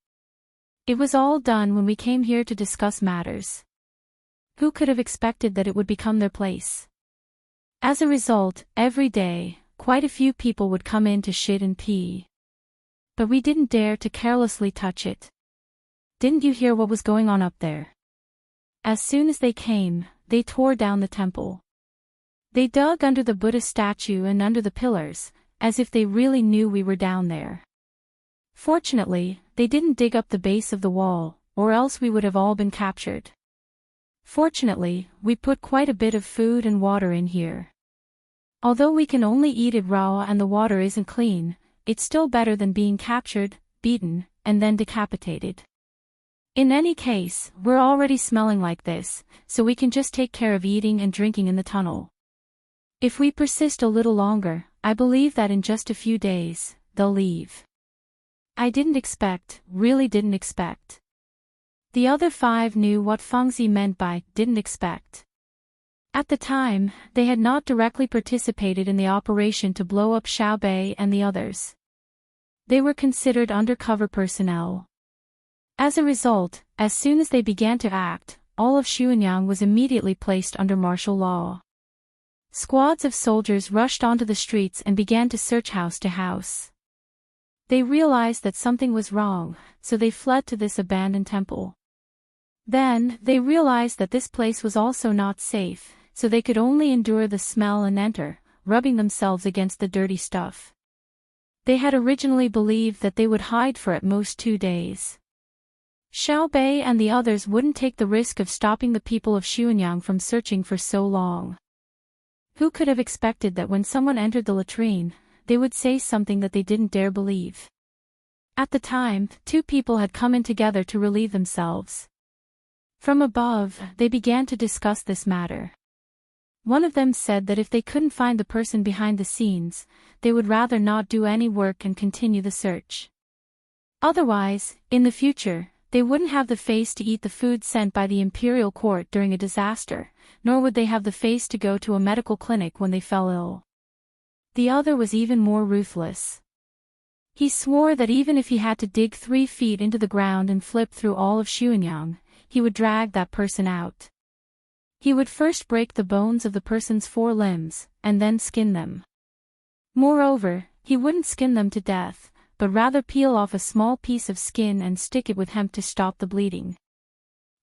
It was all done when we came here to discuss matters. Who could have expected that it would become their place? As a result, every day, quite a few people would come in to shit and pee. But we didn't dare to carelessly touch it. Didn't you hear what was going on up there? As soon as they came, they tore down the temple. They dug under the Buddha statue and under the pillars, as if they really knew we were down there. Fortunately, they didn't dig up the base of the wall, or else we would have all been captured. Fortunately, we put quite a bit of food and water in here. Although we can only eat it raw and the water isn't clean, it's still better than being captured, beaten, and then decapitated. In any case, we're already smelling like this, so we can just take care of eating and drinking in the tunnel. If we persist a little longer, I believe that in just a few days, they'll leave. I really didn't expect. The other 5 knew what Fangzi meant by didn't expect. At the time, they had not directly participated in the operation to blow up Xiaobei and the others. They were considered undercover personnel. As a result, as soon as they began to act, all of Xuanyang was immediately placed under martial law. Squads of soldiers rushed onto the streets and began to search house to house. They realized that something was wrong, so they fled to this abandoned temple. Then, they realized that this place was also not safe, so they could only endure the smell and enter, rubbing themselves against the dirty stuff. They had originally believed that they would hide for at most 2 days. Xiaobei and the others wouldn't take the risk of stopping the people of Xuanyang from searching for so long. Who could have expected that when someone entered the latrine, they would say something that they didn't dare believe? At the time, 2 people had come in together to relieve themselves. From above, they began to discuss this matter. One of them said that if they couldn't find the person behind the scenes, they would rather not do any work and continue the search. Otherwise, in the future, they wouldn't have the face to eat the food sent by the imperial court during a disaster, nor would they have the face to go to a medical clinic when they fell ill. The other was even more ruthless. He swore that even if he had to dig 3 feet into the ground and flip through all of Xuanyang, he would drag that person out. He would first break the bones of the person's 4 limbs, and then skin them. Moreover, he wouldn't skin them to death, but rather peel off a small piece of skin and stick it with hemp to stop the bleeding.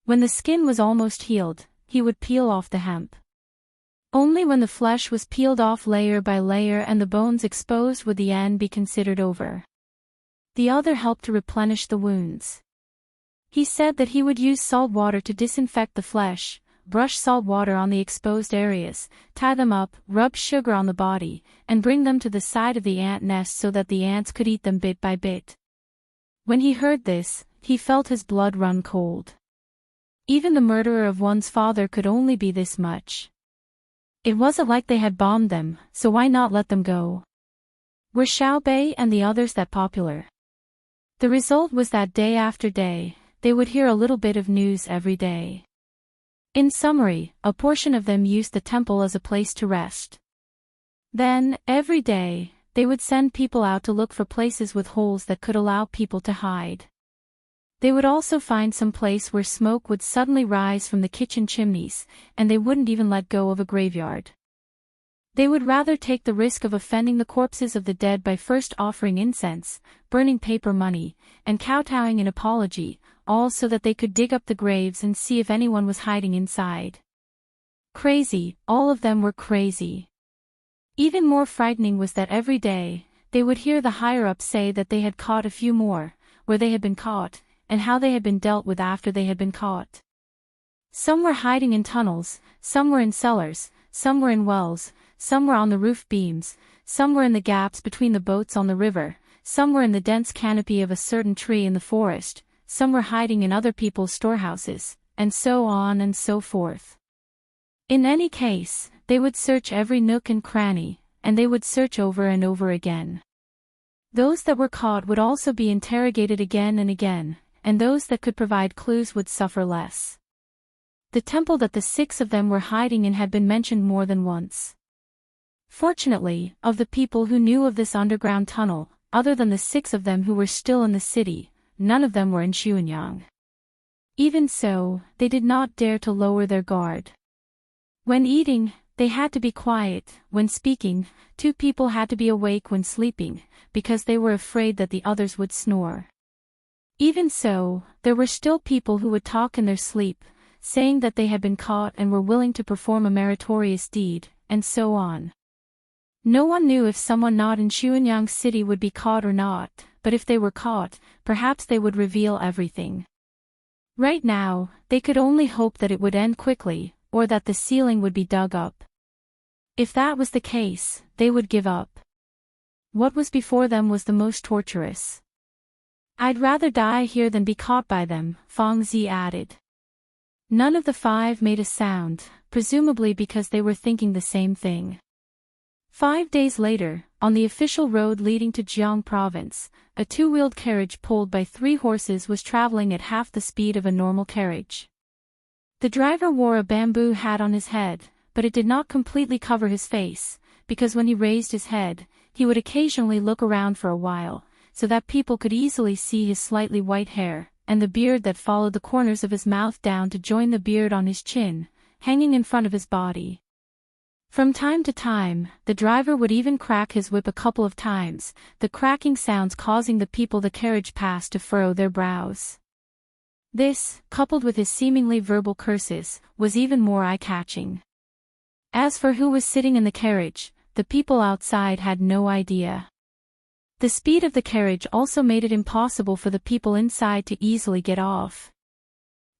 When the skin was almost healed, he would peel off the hemp. Only when the flesh was peeled off layer by layer and the bones exposed would the end be considered over. The other helped to replenish the wounds. He said that he would use salt water to disinfect the flesh, brush salt water on the exposed areas, tie them up, rub sugar on the body, and bring them to the side of the ant nest so that the ants could eat them bit by bit. When he heard this, he felt his blood run cold. Even the murderer of one's father could only be this much. It wasn't like they had bombed them, so why not let them go? Were Xiaobei and the others that popular? The result was that day after day, they would hear a little bit of news every day. In summary, a portion of them used the temple as a place to rest. Then, every day, they would send people out to look for places with holes that could allow people to hide. They would also find some place where smoke would suddenly rise from the kitchen chimneys, and they wouldn't even let go of a graveyard. They would rather take the risk of offending the corpses of the dead by first offering incense, burning paper money, and kowtowing in apology, all so that they could dig up the graves and see if anyone was hiding inside. Crazy, all of them were crazy. Even more frightening was that every day, they would hear the higher-ups say that they had caught a few more, where they had been caught, and how they had been dealt with after they had been caught. Some were hiding in tunnels, some were in cellars, some were in wells, some were on the roof beams, some were in the gaps between the boats on the river, some were in the dense canopy of a certain tree in the forest, some were hiding in other people's storehouses, and so on and so forth. In any case, they would search every nook and cranny, and they would search over and over again. Those that were caught would also be interrogated again and again, and those that could provide clues would suffer less. The temple that the 6 of them were hiding in had been mentioned more than once. Fortunately, of the people who knew of this underground tunnel, other than the 6 of them who were still in the city, none of them were in Xuanyang. Even so, they did not dare to lower their guard. When eating, they had to be quiet; when speaking, 2 people had to be awake when sleeping, because they were afraid that the others would snore. Even so, there were still people who would talk in their sleep, saying that they had been caught and were willing to perform a meritorious deed, and so on. No one knew if someone not in Xuanyang City would be caught or not, but if they were caught, perhaps they would reveal everything. Right now, they could only hope that it would end quickly, or that the ceiling would be dug up. If that was the case, they would give up. What was before them was the most torturous. "I'd rather die here than be caught by them," Fong Zi added. None of the 5 made a sound, presumably because they were thinking the same thing. 5 days later, on the official road leading to Jiang Province, a 2-wheeled carriage pulled by 3 horses was traveling at half the speed of a normal carriage. The driver wore a bamboo hat on his head, but it did not completely cover his face, because when he raised his head, he would occasionally look around for a while, so that people could easily see his slightly white hair, and the beard that followed the corners of his mouth down to join the beard on his chin, hanging in front of his body. From time to time, the driver would even crack his whip a couple of times, the cracking sounds causing the people the carriage passed to furrow their brows. This, coupled with his seemingly verbal curses, was even more eye-catching. As for who was sitting in the carriage, the people outside had no idea. The speed of the carriage also made it impossible for the people inside to easily get off.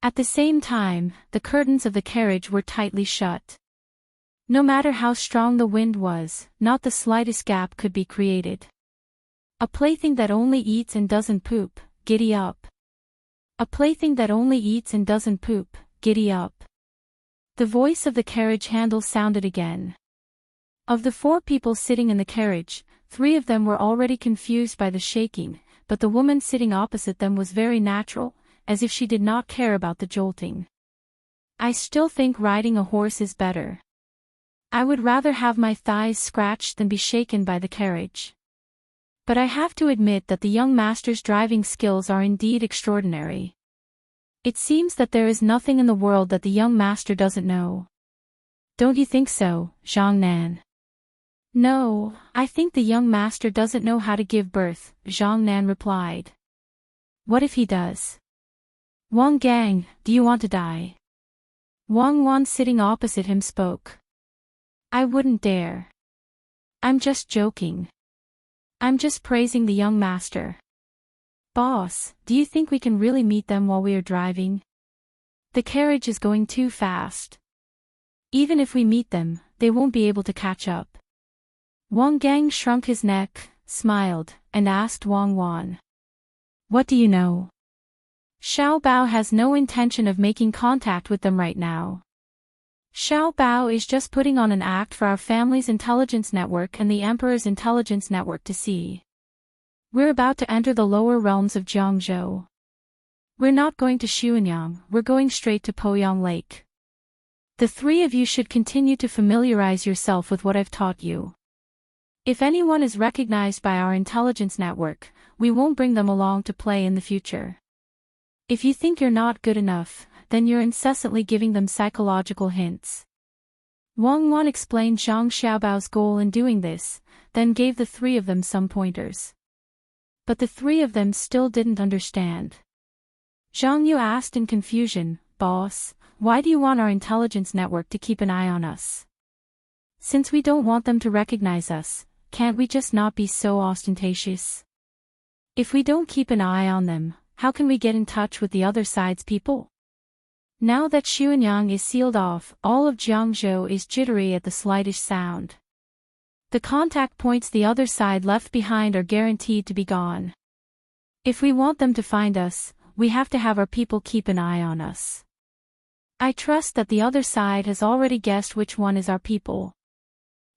At the same time, the curtains of the carriage were tightly shut. No matter how strong the wind was, not the slightest gap could be created. A plaything that only eats and doesn't poop, giddy up. A plaything that only eats and doesn't poop, giddy up. The voice of the carriage handle sounded again. Of the 4 people sitting in the carriage, 3 of them were already confused by the shaking, but the woman sitting opposite them was very natural, as if she did not care about the jolting. "I still think riding a horse is better. I would rather have my thighs scratched than be shaken by the carriage. But I have to admit that the young master's driving skills are indeed extraordinary. It seems that there is nothing in the world that the young master doesn't know. Don't you think so, Zhang Nan?" "No, I think the young master doesn't know how to give birth," Zhang Nan replied. "What if he does?" "Wang Gang, do you want to die?" Wang Wan sitting opposite him spoke. "I wouldn't dare. I'm just joking. I'm just praising the young master." "Boss, do you think we can really meet them while we are driving? The carriage is going too fast. Even if we meet them, they won't be able to catch up." Wang Gang shrunk his neck, smiled, and asked Wang Wan. "What do you know?" "Xiao Bao has no intention of making contact with them right now. Xiao Bao is just putting on an act for our family's intelligence network and the Emperor's intelligence network to see. We're about to enter the lower realms of Jiangzhou. We're not going to Xuanyang, we're going straight to Poyang Lake. The 3 of you should continue to familiarize yourself with what I've taught you. If anyone is recognized by our intelligence network, we won't bring them along to play in the future. If you think you're not good enough, then you're incessantly giving them psychological hints. Wang Wan explained Zhang Xiaobao's goal in doing this, then gave the three of them some pointers. But the three of them still didn't understand. Zhang Yu asked in confusion, "Boss, why do you want our intelligence network to keep an eye on us? Since we don't want them to recognize us, can't we just not be so ostentatious? If we don't keep an eye on them, how can we get in touch with the other side's people?" Now that Xuanyang is sealed off, all of Jiangzhou is jittery at the slightest sound. The contact points the other side left behind are guaranteed to be gone. If we want them to find us, we have to have our people keep an eye on us. I trust that the other side has already guessed which one is our people.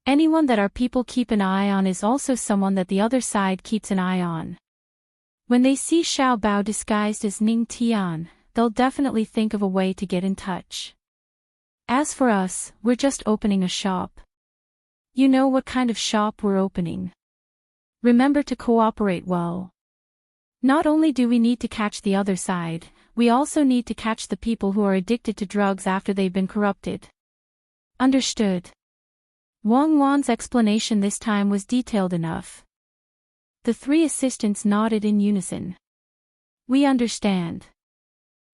Anyone that our people keep an eye on is also someone that the other side keeps an eye on. When they see Xiao Bao disguised as Ning Tian, they'll definitely think of a way to get in touch. As for us, we're just opening a shop. You know what kind of shop we're opening. Remember to cooperate well. Not only do we need to catch the other side, we also need to catch the people who are addicted to drugs after they've been corrupted. Understood. Wang Wan's explanation this time was detailed enough. The three assistants nodded in unison. We understand.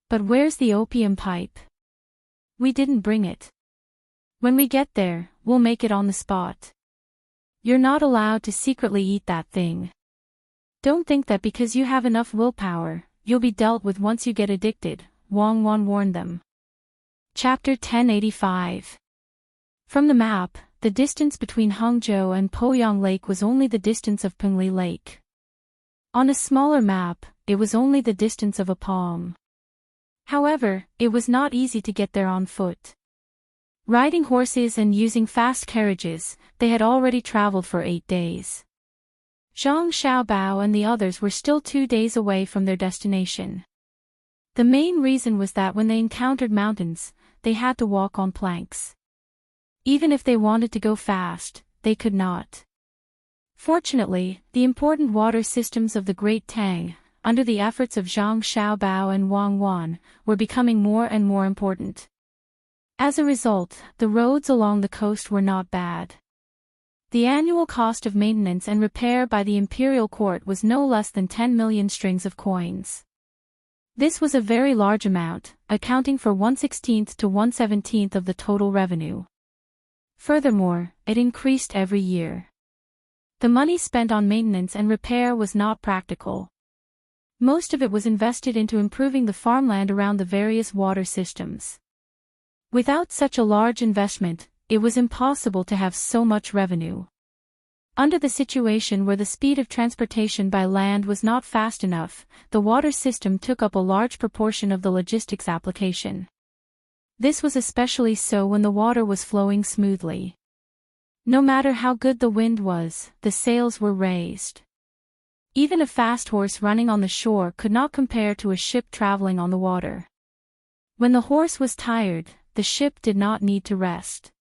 But where's the opium pipe? We didn't bring it. When we get there, we'll make it on the spot. You're not allowed to secretly eat that thing. Don't think that because you have enough willpower, you'll be dealt with once you get addicted, Wang Wan warned them. Chapter 1085. From the map, the distance between Hangzhou and Poyang Lake was only the distance of Pengli Lake. On a smaller map, it was only the distance of a palm. However, it was not easy to get there on foot. Riding horses and using fast carriages, they had already traveled for 8 days. Zhang Xiaobao and the others were still 2 days away from their destination. The main reason was that when they encountered mountains, they had to walk on planks. Even if they wanted to go fast, they could not. Fortunately, the important water systems of the Great Tang, under the efforts of Zhang Xiaobao and Wang Wan, were becoming more and more important. As a result, the roads along the coast were not bad. The annual cost of maintenance and repair by the imperial court was no less than 10 million strings of coins. This was a very large amount, accounting for 1/16 to 1/17 of the total revenue. Furthermore, it increased every year. The money spent on maintenance and repair was not practical. Most of it was invested into improving the farmland around the various water systems. Without such a large investment, it was impossible to have so much revenue. Under the situation where the speed of transportation by land was not fast enough, the water system took up a large proportion of the logistics application. This was especially so when the water was flowing smoothly. No matter how good the wind was, the sails were raised. Even a fast horse running on the shore could not compare to a ship traveling on the water. When the horse was tired, the ship did not need to rest.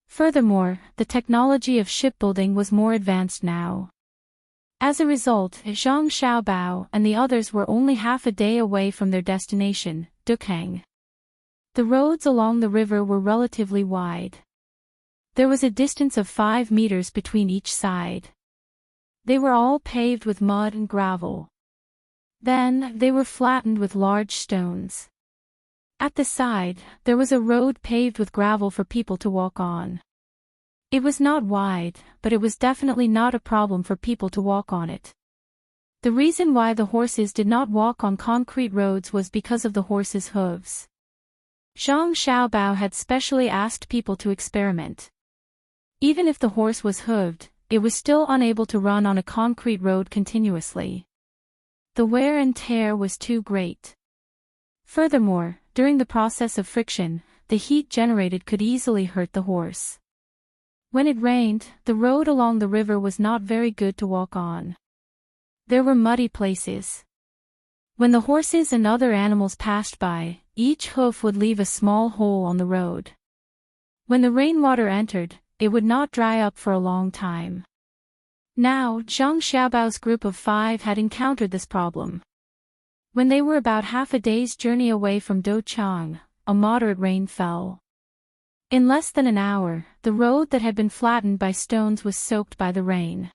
Furthermore, the technology of shipbuilding was more advanced now. As a result, Zhang Xiaobao and the others were only half a day away from their destination, Dukang. The roads along the river were relatively wide. There was a distance of 5 meters between each side. They were all paved with mud and gravel. Then, they were flattened with large stones. At the side, there was a road paved with gravel for people to walk on. It was not wide, but it was definitely not a problem for people to walk on it. The reason why the horses did not walk on concrete roads was because of the horses' hooves. Zhang Xiaobao had specially asked people to experiment. Even if the horse was hooved, it was still unable to run on a concrete road continuously. The wear and tear was too great. Furthermore, during the process of friction, the heat generated could easily hurt the horse. When it rained, the road along the river was not very good to walk on. There were muddy places. When the horses and other animals passed by, each hoof would leave a small hole on the road. When the rainwater entered, it would not dry up for a long time. Now, Zhang Xiaobao's group of 5 had encountered this problem. When they were about half a day's journey away from Douchang, a moderate rain fell. In less than an hour, the road that had been flattened by stones was soaked by the rain.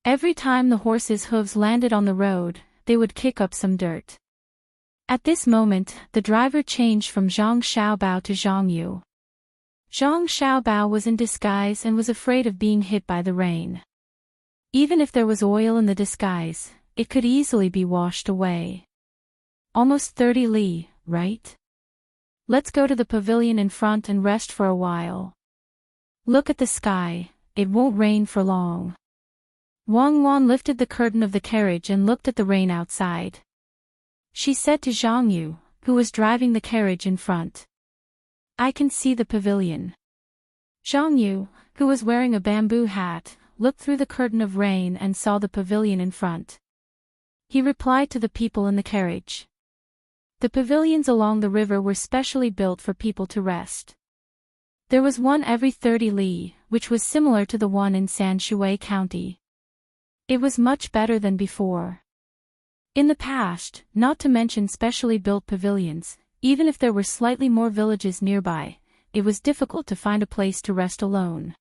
Every time the horses' hooves landed on the road, they would kick up some dirt. At this moment, the driver changed from Zhang Xiaobao to Zhang Yu. Zhang Xiaobao was in disguise and was afraid of being hit by the rain. Even if there was oil in the disguise, it could easily be washed away. Almost 30 li, right? Let's go to the pavilion in front and rest for a while. Look at the sky, it won't rain for long. Wang Wan lifted the curtain of the carriage and looked at the rain outside. She said to Zhang Yu, who was driving the carriage in front. I can see the pavilion. Zhang Yu, who was wearing a bamboo hat, looked through the curtain of rain and saw the pavilion in front. He replied to the people in the carriage. The pavilions along the river were specially built for people to rest. There was one every 30 li, which was similar to the one in Sanshui County. It was much better than before. In the past, not to mention specially built pavilions, even if there were slightly more villages nearby, it was difficult to find a place to rest alone.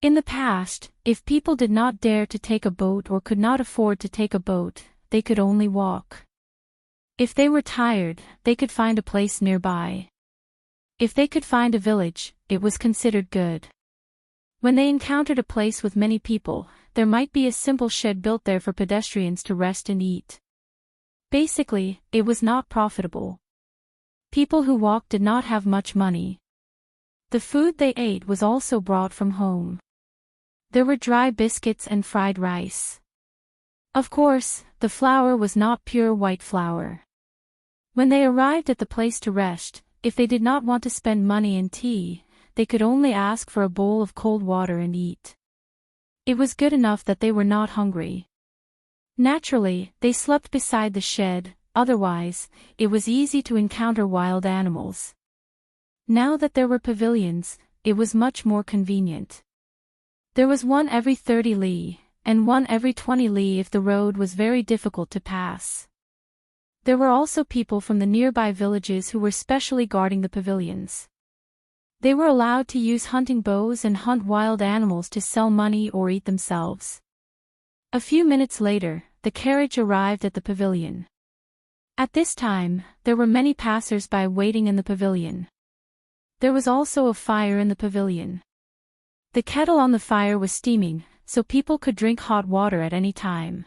In the past, if people did not dare to take a boat or could not afford to take a boat, they could only walk. If they were tired, they could find a place nearby. If they could find a village, it was considered good. When they encountered a place with many people, there might be a simple shed built there for pedestrians to rest and eat. Basically, it was not profitable. People who walked did not have much money. The food they ate was also brought from home. There were dry biscuits and fried rice. Of course, the flour was not pure white flour. When they arrived at the place to rest, if they did not want to spend money in tea, they could only ask for a bowl of cold water and eat. It was good enough that they were not hungry. Naturally, they slept beside the shed, otherwise, it was easy to encounter wild animals. Now that there were pavilions, it was much more convenient. There was one every 30 li, and one every 20 li if the road was very difficult to pass. There were also people from the nearby villages who were specially guarding the pavilions. They were allowed to use hunting bows and hunt wild animals to sell money or eat themselves. A few minutes later, the carriage arrived at the pavilion. At this time, there were many passers-by waiting in the pavilion. There was also a fire in the pavilion. The kettle on the fire was steaming, so people could drink hot water at any time.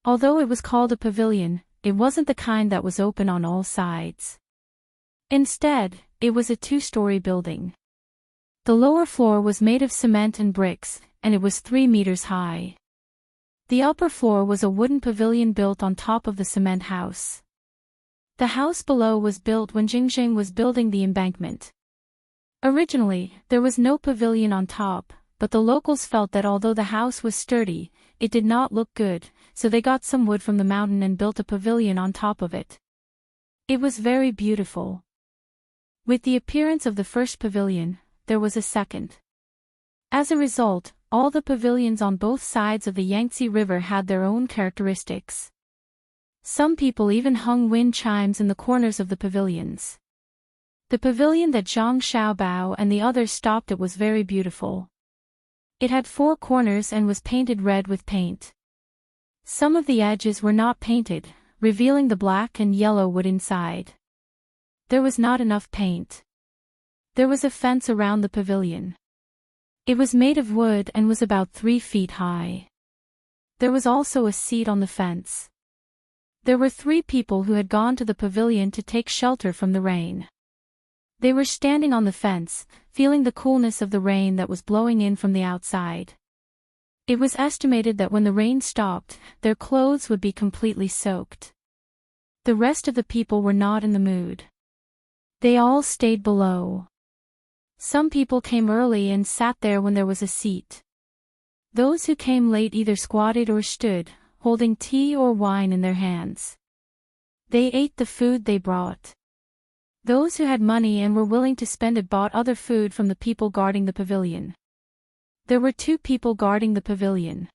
Although it was called a pavilion, it wasn't the kind that was open on all sides. Instead, it was a 2-story building. The lower floor was made of cement and bricks, and it was 3 meters high. The upper floor was a wooden pavilion built on top of the cement house. The house below was built when Jingxing was building the embankment. Originally, there was no pavilion on top, but the locals felt that although the house was sturdy, it did not look good, so they got some wood from the mountain and built a pavilion on top of it. It was very beautiful. With the appearance of the first pavilion, there was a second. As a result, all the pavilions on both sides of the Yangtze River had their own characteristics. Some people even hung wind chimes in the corners of the pavilions. The pavilion that Zhang Xiaobao and the others stopped at was very beautiful. It had 4 corners and was painted red with paint. Some of the edges were not painted, revealing the black and yellow wood inside. There was not enough paint. There was a fence around the pavilion. It was made of wood and was about 3 feet high. There was also a seat on the fence. There were 3 people who had gone to the pavilion to take shelter from the rain. They were standing on the fence, feeling the coolness of the rain that was blowing in from the outside. It was estimated that when the rain stopped, their clothes would be completely soaked. The rest of the people were not in the mood. They all stayed below. Some people came early and sat there when there was a seat. Those who came late either squatted or stood, holding tea or wine in their hands. They ate the food they brought. Those who had money and were willing to spend it bought other food from the people guarding the pavilion. There were 2 people guarding the pavilion.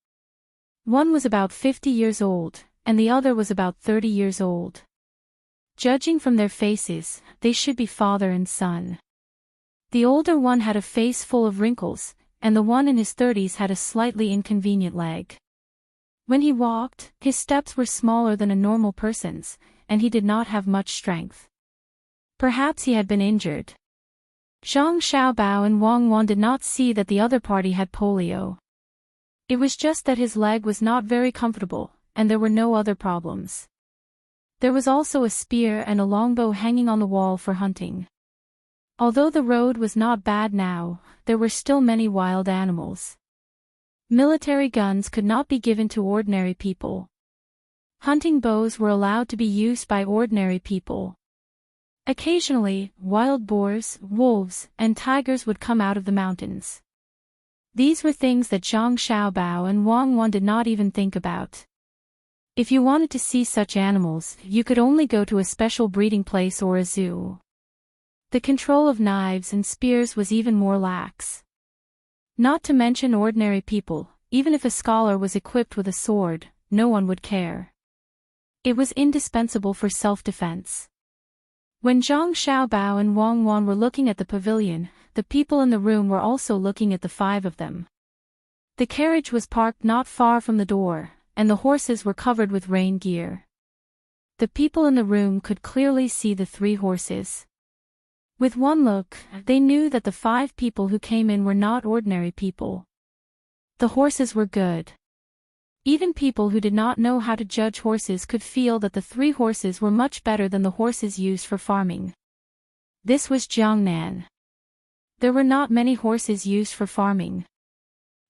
One was about 50 years old, and the other was about 30 years old. Judging from their faces, they should be father and son. The older one had a face full of wrinkles, and the one in his 30s had a slightly inconvenient leg. When he walked, his steps were smaller than a normal person's, and he did not have much strength. Perhaps he had been injured. Zhang Xiaobao and Wang Wan did not see that the other party had polio. It was just that his leg was not very comfortable, and there were no other problems. There was also a spear and a longbow hanging on the wall for hunting. Although the road was not bad now, there were still many wild animals. Military guns could not be given to ordinary people. Hunting bows were allowed to be used by ordinary people. Occasionally, wild boars, wolves, and tigers would come out of the mountains. These were things that Zhang Xiaobao and Wang Wan did not even think about. If you wanted to see such animals, you could only go to a special breeding place or a zoo. The control of knives and spears was even more lax. Not to mention ordinary people, even if a scholar was equipped with a sword, no one would care. It was indispensable for self-defense. When Zhang Xiaobao and Wang Wan were looking at the pavilion, the people in the room were also looking at the five of them. The carriage was parked not far from the door, and the horses were covered with rain gear. The people in the room could clearly see the three horses. With one look, they knew that the five people who came in were not ordinary people. The horses were good. Even people who did not know how to judge horses could feel that the three horses were much better than the horses used for farming. This was Jiangnan. There were not many horses used for farming.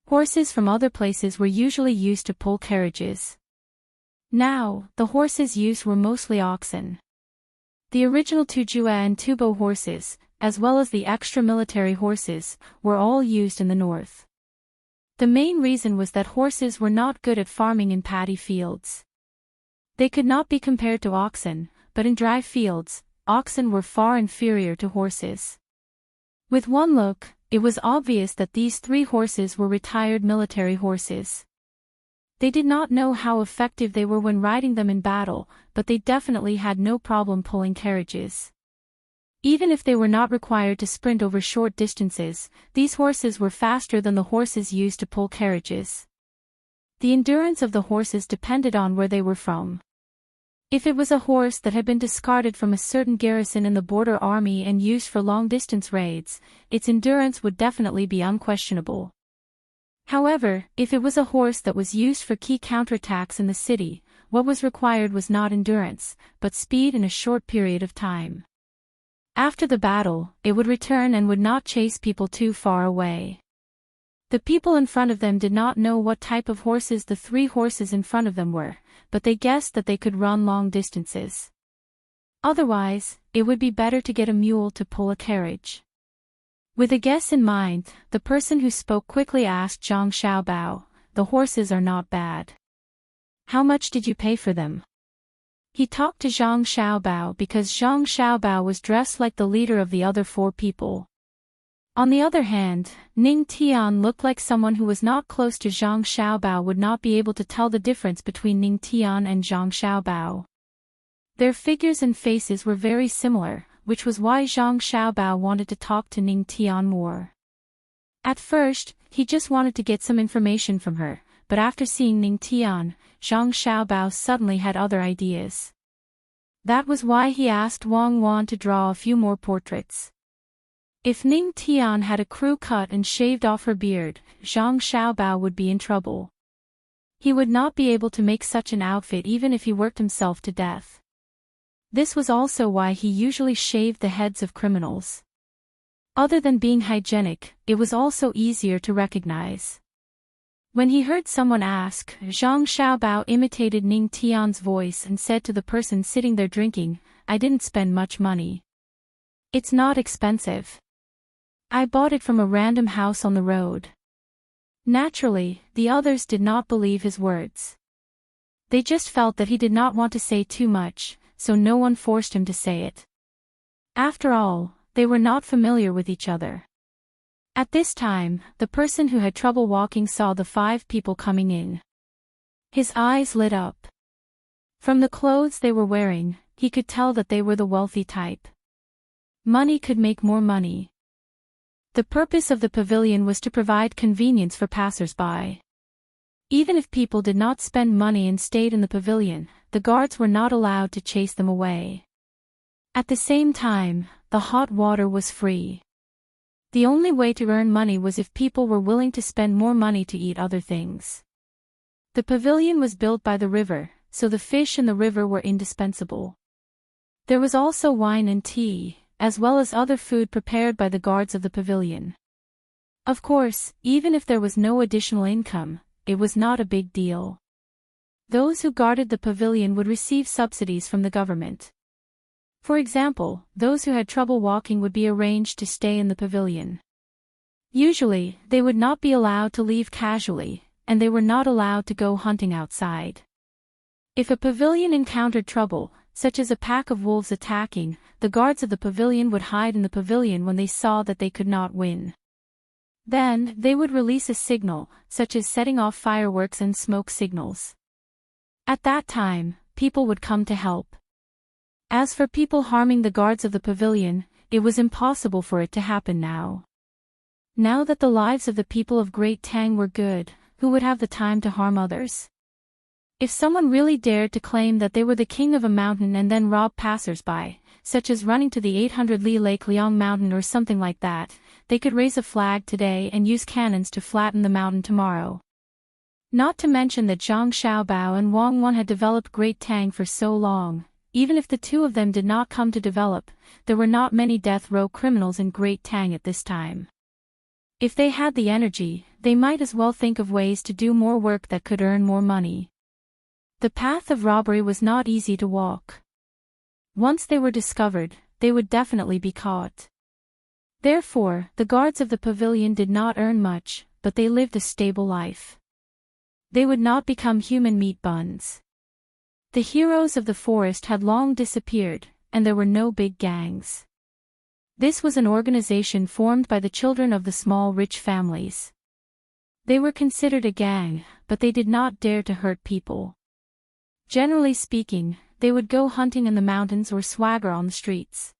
Horses from other places were usually used to pull carriages. Now, the horses used were mostly oxen. The original Tujue and Tubo horses, as well as the extra military horses, were all used in the north. The main reason was that horses were not good at farming in paddy fields. They could not be compared to oxen, but in dry fields, oxen were far inferior to horses. With one look, it was obvious that these three horses were retired military horses. They did not know how effective they were when riding them in battle, but they definitely had no problem pulling carriages. Even if they were not required to sprint over short distances, these horses were faster than the horses used to pull carriages. The endurance of the horses depended on where they were from. If it was a horse that had been discarded from a certain garrison in the border army and used for long-distance raids, its endurance would definitely be unquestionable. However, if it was a horse that was used for key counterattacks in the city, what was required was not endurance, but speed in a short period of time. After the battle, it would return and would not chase people too far away. The people in front of them did not know what type of horses the three horses in front of them were, but they guessed that they could run long distances. Otherwise, it would be better to get a mule to pull a carriage. With a guess in mind, the person who spoke quickly asked Zhang Xiaobao, "The horses are not bad. How much did you pay for them?" He talked to Zhang Xiaobao because Zhang Xiaobao was dressed like the leader of the other four people. On the other hand, Ning Tian looked like someone who was not close to Zhang Xiaobao would not be able to tell the difference between Ning Tian and Zhang Xiaobao. Their figures and faces were very similar, which was why Zhang Xiaobao wanted to talk to Ning Tian more. At first, he just wanted to get some information from her, but after seeing Ning Tian, Zhang Xiaobao suddenly had other ideas. That was why he asked Wang Wan to draw a few more portraits. If Ning Tian had a crew cut and shaved off her beard, Zhang Xiaobao would be in trouble. He would not be able to make such an outfit even if he worked himself to death. This was also why he usually shaved the heads of criminals. Other than being hygienic, it was also easier to recognize. When he heard someone ask, Zhang Xiaobao imitated Ning Tian's voice and said to the person sitting there drinking, "I didn't spend much money. It's not expensive. I bought it from a random house on the road." Naturally, the others did not believe his words. They just felt that he did not want to say too much, so no one forced him to say it. After all, they were not familiar with each other. At this time, the person who had trouble walking saw the five people coming in. His eyes lit up. From the clothes they were wearing, he could tell that they were the wealthy type. Money could make more money. The purpose of the pavilion was to provide convenience for passers-by. Even if people did not spend money and stayed in the pavilion, the guards were not allowed to chase them away. At the same time, the hot water was free. The only way to earn money was if people were willing to spend more money to eat other things. The pavilion was built by the river, so the fish in the river were indispensable. There was also wine and tea, as well as other food prepared by the guards of the pavilion. Of course, even if there was no additional income, it was not a big deal. Those who guarded the pavilion would receive subsidies from the government. For example, those who had trouble walking would be arranged to stay in the pavilion. Usually, they would not be allowed to leave casually, and they were not allowed to go hunting outside. If a pavilion encountered trouble, such as a pack of wolves attacking, the guards of the pavilion would hide in the pavilion when they saw that they could not win. Then, they would release a signal, such as setting off fireworks and smoke signals. At that time, people would come to help. As for people harming the guards of the pavilion, it was impossible for it to happen now. Now that the lives of the people of Great Tang were good, who would have the time to harm others? If someone really dared to claim that they were the king of a mountain and then rob passers-by, such as running to the 800 Li Lake Liang mountain or something like that, they could raise a flag today and use cannons to flatten the mountain tomorrow. Not to mention that Zhang Xiaobao and Wang Wan had developed Great Tang for so long. Even if the two of them did not come to develop, there were not many death row criminals in Great Tang at this time. If they had the energy, they might as well think of ways to do more work that could earn more money. The path of robbery was not easy to walk. Once they were discovered, they would definitely be caught. Therefore, the guards of the pavilion did not earn much, but they lived a stable life. They would not become human meat buns. The heroes of the forest had long disappeared, and there were no big gangs. This was an organization formed by the children of the small rich families. They were considered a gang, but they did not dare to hurt people. Generally speaking, they would go hunting in the mountains or swagger on the streets.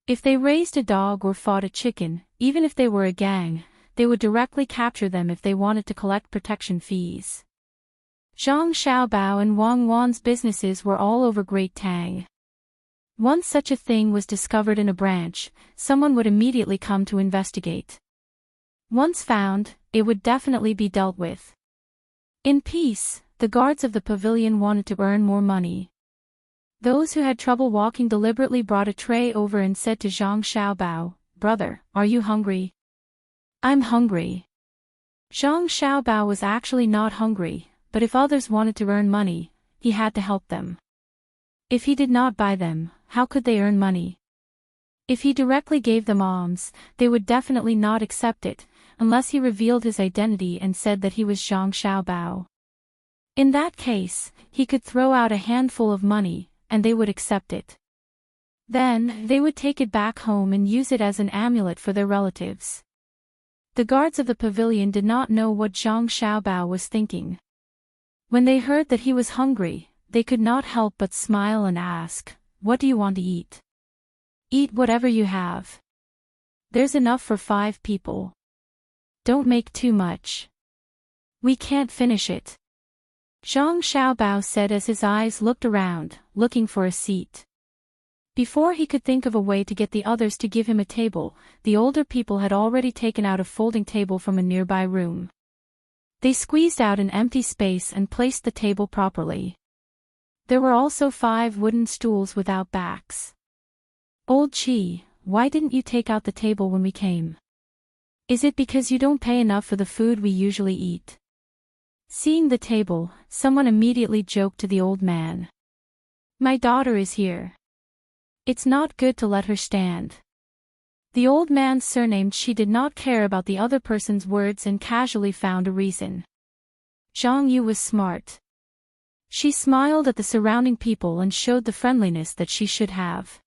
If they raised a dog or fought a chicken, even if they were a gang, they would directly capture them if they wanted to collect protection fees. Zhang Xiaobao and Wang Wan's businesses were all over Great Tang. Once such a thing was discovered in a branch, someone would immediately come to investigate. Once found, it would definitely be dealt with. In peace, the guards of the pavilion wanted to earn more money. Those who had trouble walking deliberately brought a tray over and said to Zhang Xiaobao, "Brother, are you hungry?" "I'm hungry." Zhang Xiaobao was actually not hungry, but if others wanted to earn money, he had to help them. If he did not buy them, how could they earn money? If he directly gave them alms, they would definitely not accept it, unless he revealed his identity and said that he was Zhang Xiaobao. In that case, he could throw out a handful of money, and they would accept it. Then, they would take it back home and use it as an amulet for their relatives. The guards of the pavilion did not know what Zhang Xiaobao was thinking. When they heard that he was hungry, they could not help but smile and ask, "What do you want to eat?" "Eat whatever you have. There's enough for 5 people. Don't make too much. We can't finish it," Zhang Xiaobao said as his eyes looked around, looking for a seat. Before he could think of a way to get the others to give him a table, the older people had already taken out a folding table from a nearby room. They squeezed out an empty space and placed the table properly. There were also 5 wooden stools without backs. "Old Chi, why didn't you take out the table when we came? Is it because you don't pay enough for the food we usually eat?" Seeing the table, someone immediately joked to the old man. "My daughter is here. It's not good to let her stand." The old man's surname She did not care about the other person's words and casually found a reason. Zhang Yu was smart. She smiled at the surrounding people and showed the friendliness that she should have.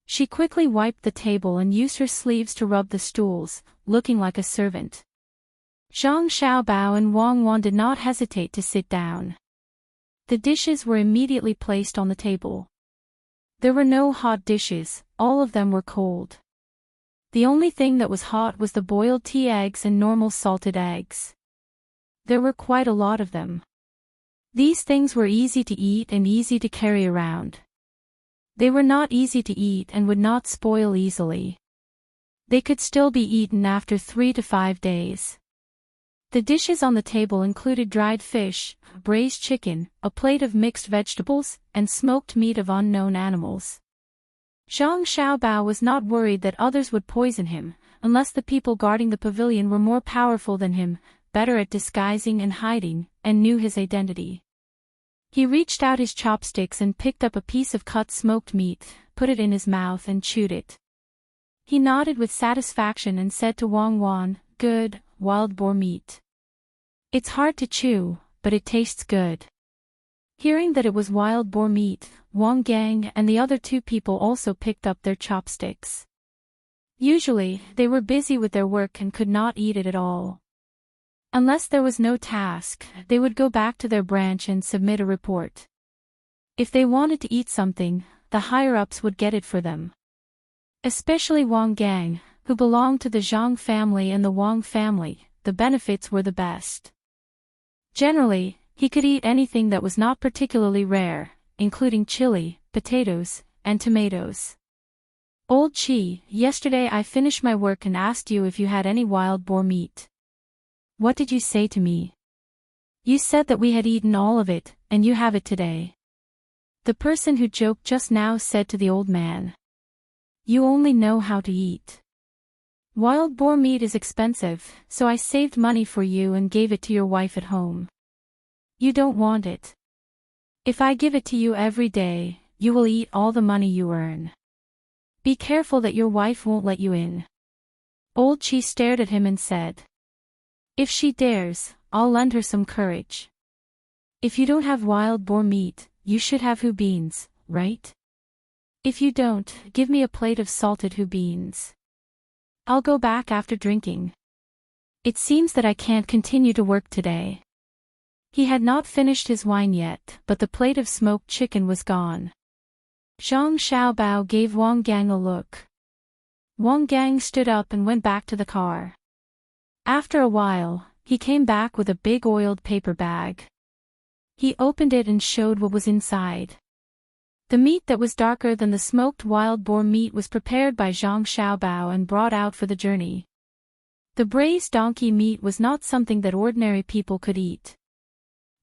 She quickly wiped the table and used her sleeves to rub the stools, looking like a servant. Zhang Xiaobao and Wang Wan did not hesitate to sit down. The dishes were immediately placed on the table. There were no hot dishes, all of them were cold. The only thing that was hot was the boiled tea eggs and normal salted eggs. There were quite a lot of them. These things were easy to eat and easy to carry around. They were not easy to eat and would not spoil easily. They could still be eaten after 3 to 5 days. The dishes on the table included dried fish, braised chicken, a plate of mixed vegetables, and smoked meat of unknown animals. Zhang Xiaobao was not worried that others would poison him, unless the people guarding the pavilion were more powerful than him, better at disguising and hiding, and knew his identity. He reached out his chopsticks and picked up a piece of cut smoked meat, put it in his mouth and chewed it. He nodded with satisfaction and said to Wang Wan, "Good, wild boar meat. It's hard to chew, but it tastes good." Hearing that it was wild boar meat, Wang Gang and the other 2 people also picked up their chopsticks. Usually, they were busy with their work and could not eat it at all. Unless there was no task, they would go back to their branch and submit a report. If they wanted to eat something, the higher-ups would get it for them. Especially Wang Gang, who belonged to the Zhang family and the Wang family, the benefits were the best. Generally, he could eat anything that was not particularly rare, including chili, potatoes, and tomatoes. "Old Chi, yesterday I finished my work and asked you if you had any wild boar meat. What did you say to me?" "You said that we had eaten all of it, and you have it today." The person who joked just now said to the old man. "You only know how to eat. Wild boar meat is expensive, so I saved money for you and gave it to your wife at home. You don't want it. If I give it to you every day, you will eat all the money you earn. Be careful that your wife won't let you in." Old Chi stared at him and said, "If she dares, I'll lend her some courage. If you don't have wild boar meat, you should have hu beans, right? If you don't, give me a plate of salted hu beans. I'll go back after drinking. It seems that I can't continue to work today." He had not finished his wine yet, but the plate of smoked chicken was gone. Zhang Xiaobao gave Wang Gang a look. Wang Gang stood up and went back to the car. After a while, he came back with a big oiled paper bag. He opened it and showed what was inside. The meat that was darker than the smoked wild boar meat was prepared by Zhang Xiaobao and brought out for the journey. The braised donkey meat was not something that ordinary people could eat.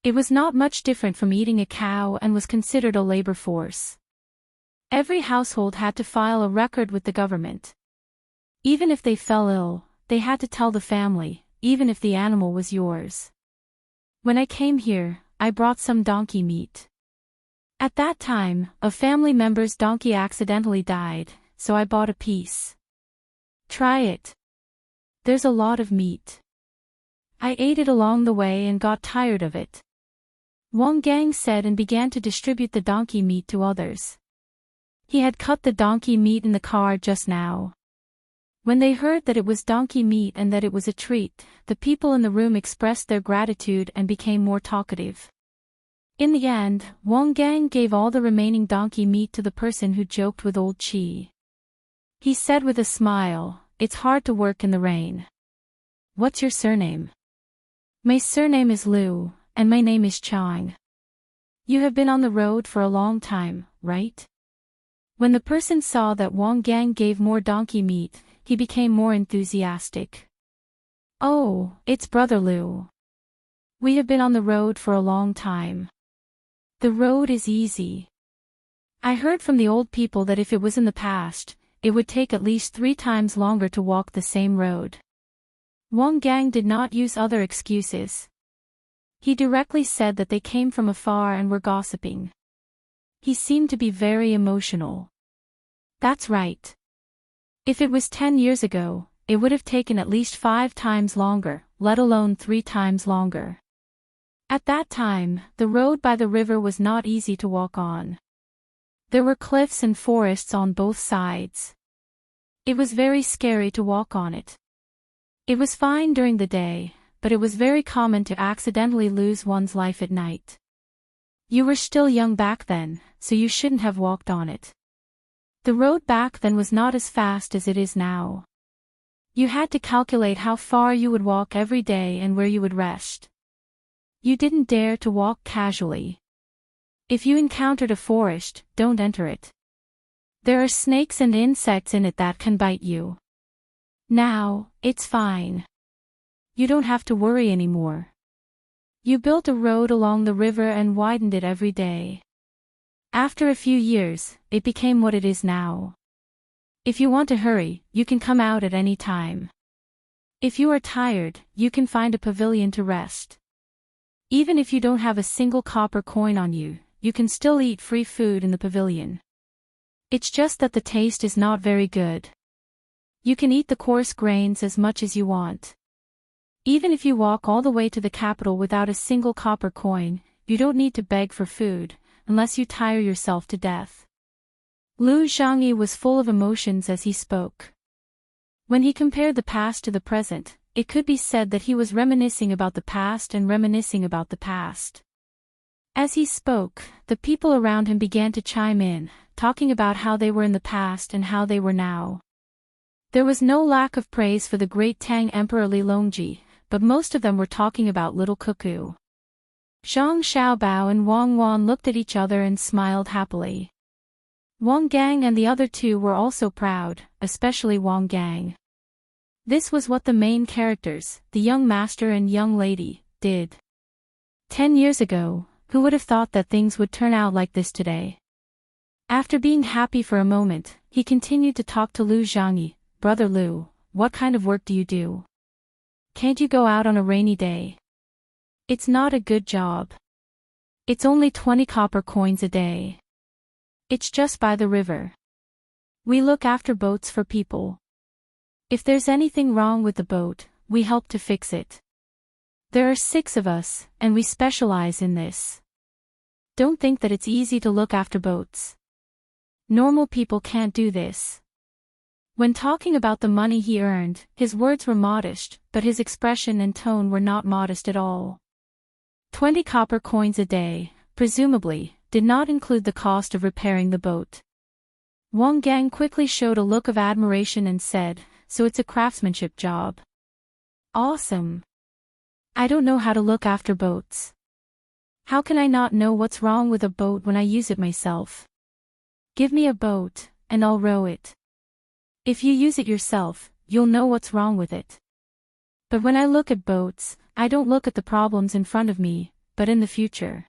It was not much different from eating a cow and was considered a labor force. Every household had to file a record with the government. Even if they fell ill, they had to tell the family, even if the animal was yours. When I came here, I brought some donkey meat. At that time, a family member's donkey accidentally died, so I bought a piece. Try it. There's a lot of meat. I ate it along the way and got tired of it. Wang Gang said and began to distribute the donkey meat to others. He had cut the donkey meat in the car just now. When they heard that it was donkey meat and that it was a treat, the people in the room expressed their gratitude and became more talkative. In the end, Wang Gang gave all the remaining donkey meat to the person who joked with Old Chi. He said with a smile, "It's hard to work in the rain. What's your surname?" "My surname is Liu, and my name is Chang. You have been on the road for a long time, right?" When the person saw that Wang Gang gave more donkey meat, he became more enthusiastic. "Oh, it's Brother Liu. We have been on the road for a long time. The road is easy. I heard from the old people that if it was in the past, it would take at least 3 times longer to walk the same road." Wang Gang did not use other excuses. He directly said that they came from afar and were gossiping. He seemed to be very emotional. "That's right. If it was 10 years ago, it would have taken at least 5 times longer, let alone 3 times longer. At that time, the road by the river was not easy to walk on. There were cliffs and forests on both sides. It was very scary to walk on it. It was fine during the day, but it was very common to accidentally lose one's life at night. You were still young back then, so you shouldn't have walked on it. The road back then was not as fast as it is now. You had to calculate how far you would walk every day and where you would rest. You didn't dare to walk casually. If you encountered a forest, don't enter it. There are snakes and insects in it that can bite you. Now, it's fine. You don't have to worry anymore. You built a road along the river and widened it every day. After a few years, it became what it is now. If you want to hurry, you can come out at any time. If you are tired, you can find a pavilion to rest. Even if you don't have a single copper coin on you, you can still eat free food in the pavilion. It's just that the taste is not very good. You can eat the coarse grains as much as you want. Even if you walk all the way to the capital without a single copper coin, you don't need to beg for food, unless you tire yourself to death. Lu Zhangyi was full of emotions as he spoke. When he compared the past to the present, it could be said that he was reminiscing about the past and reminiscing about the past. As he spoke, the people around him began to chime in, talking about how they were in the past and how they were now. There was no lack of praise for the great Tang Emperor Li Longji, but most of them were talking about Little Cuckoo. Zhang Xiaobao and Wang Wan looked at each other and smiled happily. Wang Gang and the other two were also proud, especially Wang Gang. This was what the main characters, the young master and young lady, did. 10 years ago, who would have thought that things would turn out like this today? After being happy for a moment, he continued to talk to Lu Zhangyi. Brother Lu, what kind of work do you do? Can't you go out on a rainy day? It's not a good job. It's only 20 copper coins a day. It's just by the river. We look after boats for people. If there's anything wrong with the boat, we help to fix it. There are 6 of us, and we specialize in this. Don't think that it's easy to look after boats. Normal people can't do this. When talking about the money he earned, his words were modest, but his expression and tone were not modest at all. 20 copper coins a day, presumably, did not include the cost of repairing the boat. Wang Gang quickly showed a look of admiration and said, so it's a craftsmanship job. Awesome. I don't know how to look after boats. How can I not know what's wrong with a boat when I use it myself? Give me a boat, and I'll row it. If you use it yourself, you'll know what's wrong with it. But when I look at boats, I don't look at the problems in front of me, but in the future.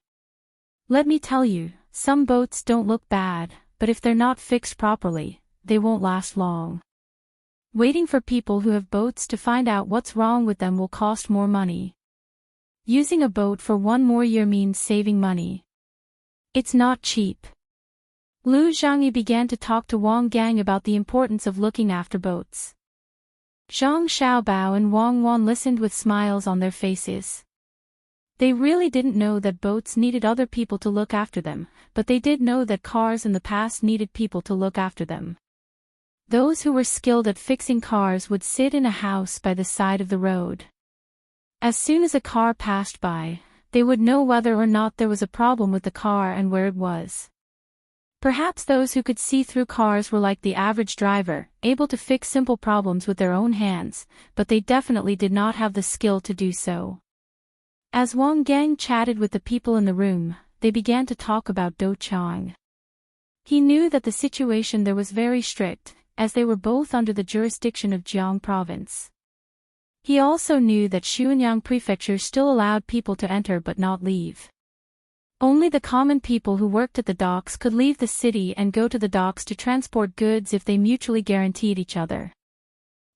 Let me tell you, some boats don't look bad, but if they're not fixed properly, they won't last long. Waiting for people who have boats to find out what's wrong with them will cost more money. Using a boat for 1 more year means saving money. It's not cheap. Lu Zhangyi began to talk to Wang Gang about the importance of looking after boats. Zhang Xiaobao and Wang Wan listened with smiles on their faces. They really didn't know that boats needed other people to look after them, but they did know that cars in the past needed people to look after them. Those who were skilled at fixing cars would sit in a house by the side of the road. As soon as a car passed by, they would know whether or not there was a problem with the car and where it was. Perhaps those who could see through cars were like the average driver, able to fix simple problems with their own hands, but they definitely did not have the skill to do so. As Wang Gang chatted with the people in the room, they began to talk about Do Chang. He knew that the situation there was very strict, as they were both under the jurisdiction of Jiang Province. He also knew that Xuanyang Prefecture still allowed people to enter but not leave. Only the common people who worked at the docks could leave the city and go to the docks to transport goods if they mutually guaranteed each other.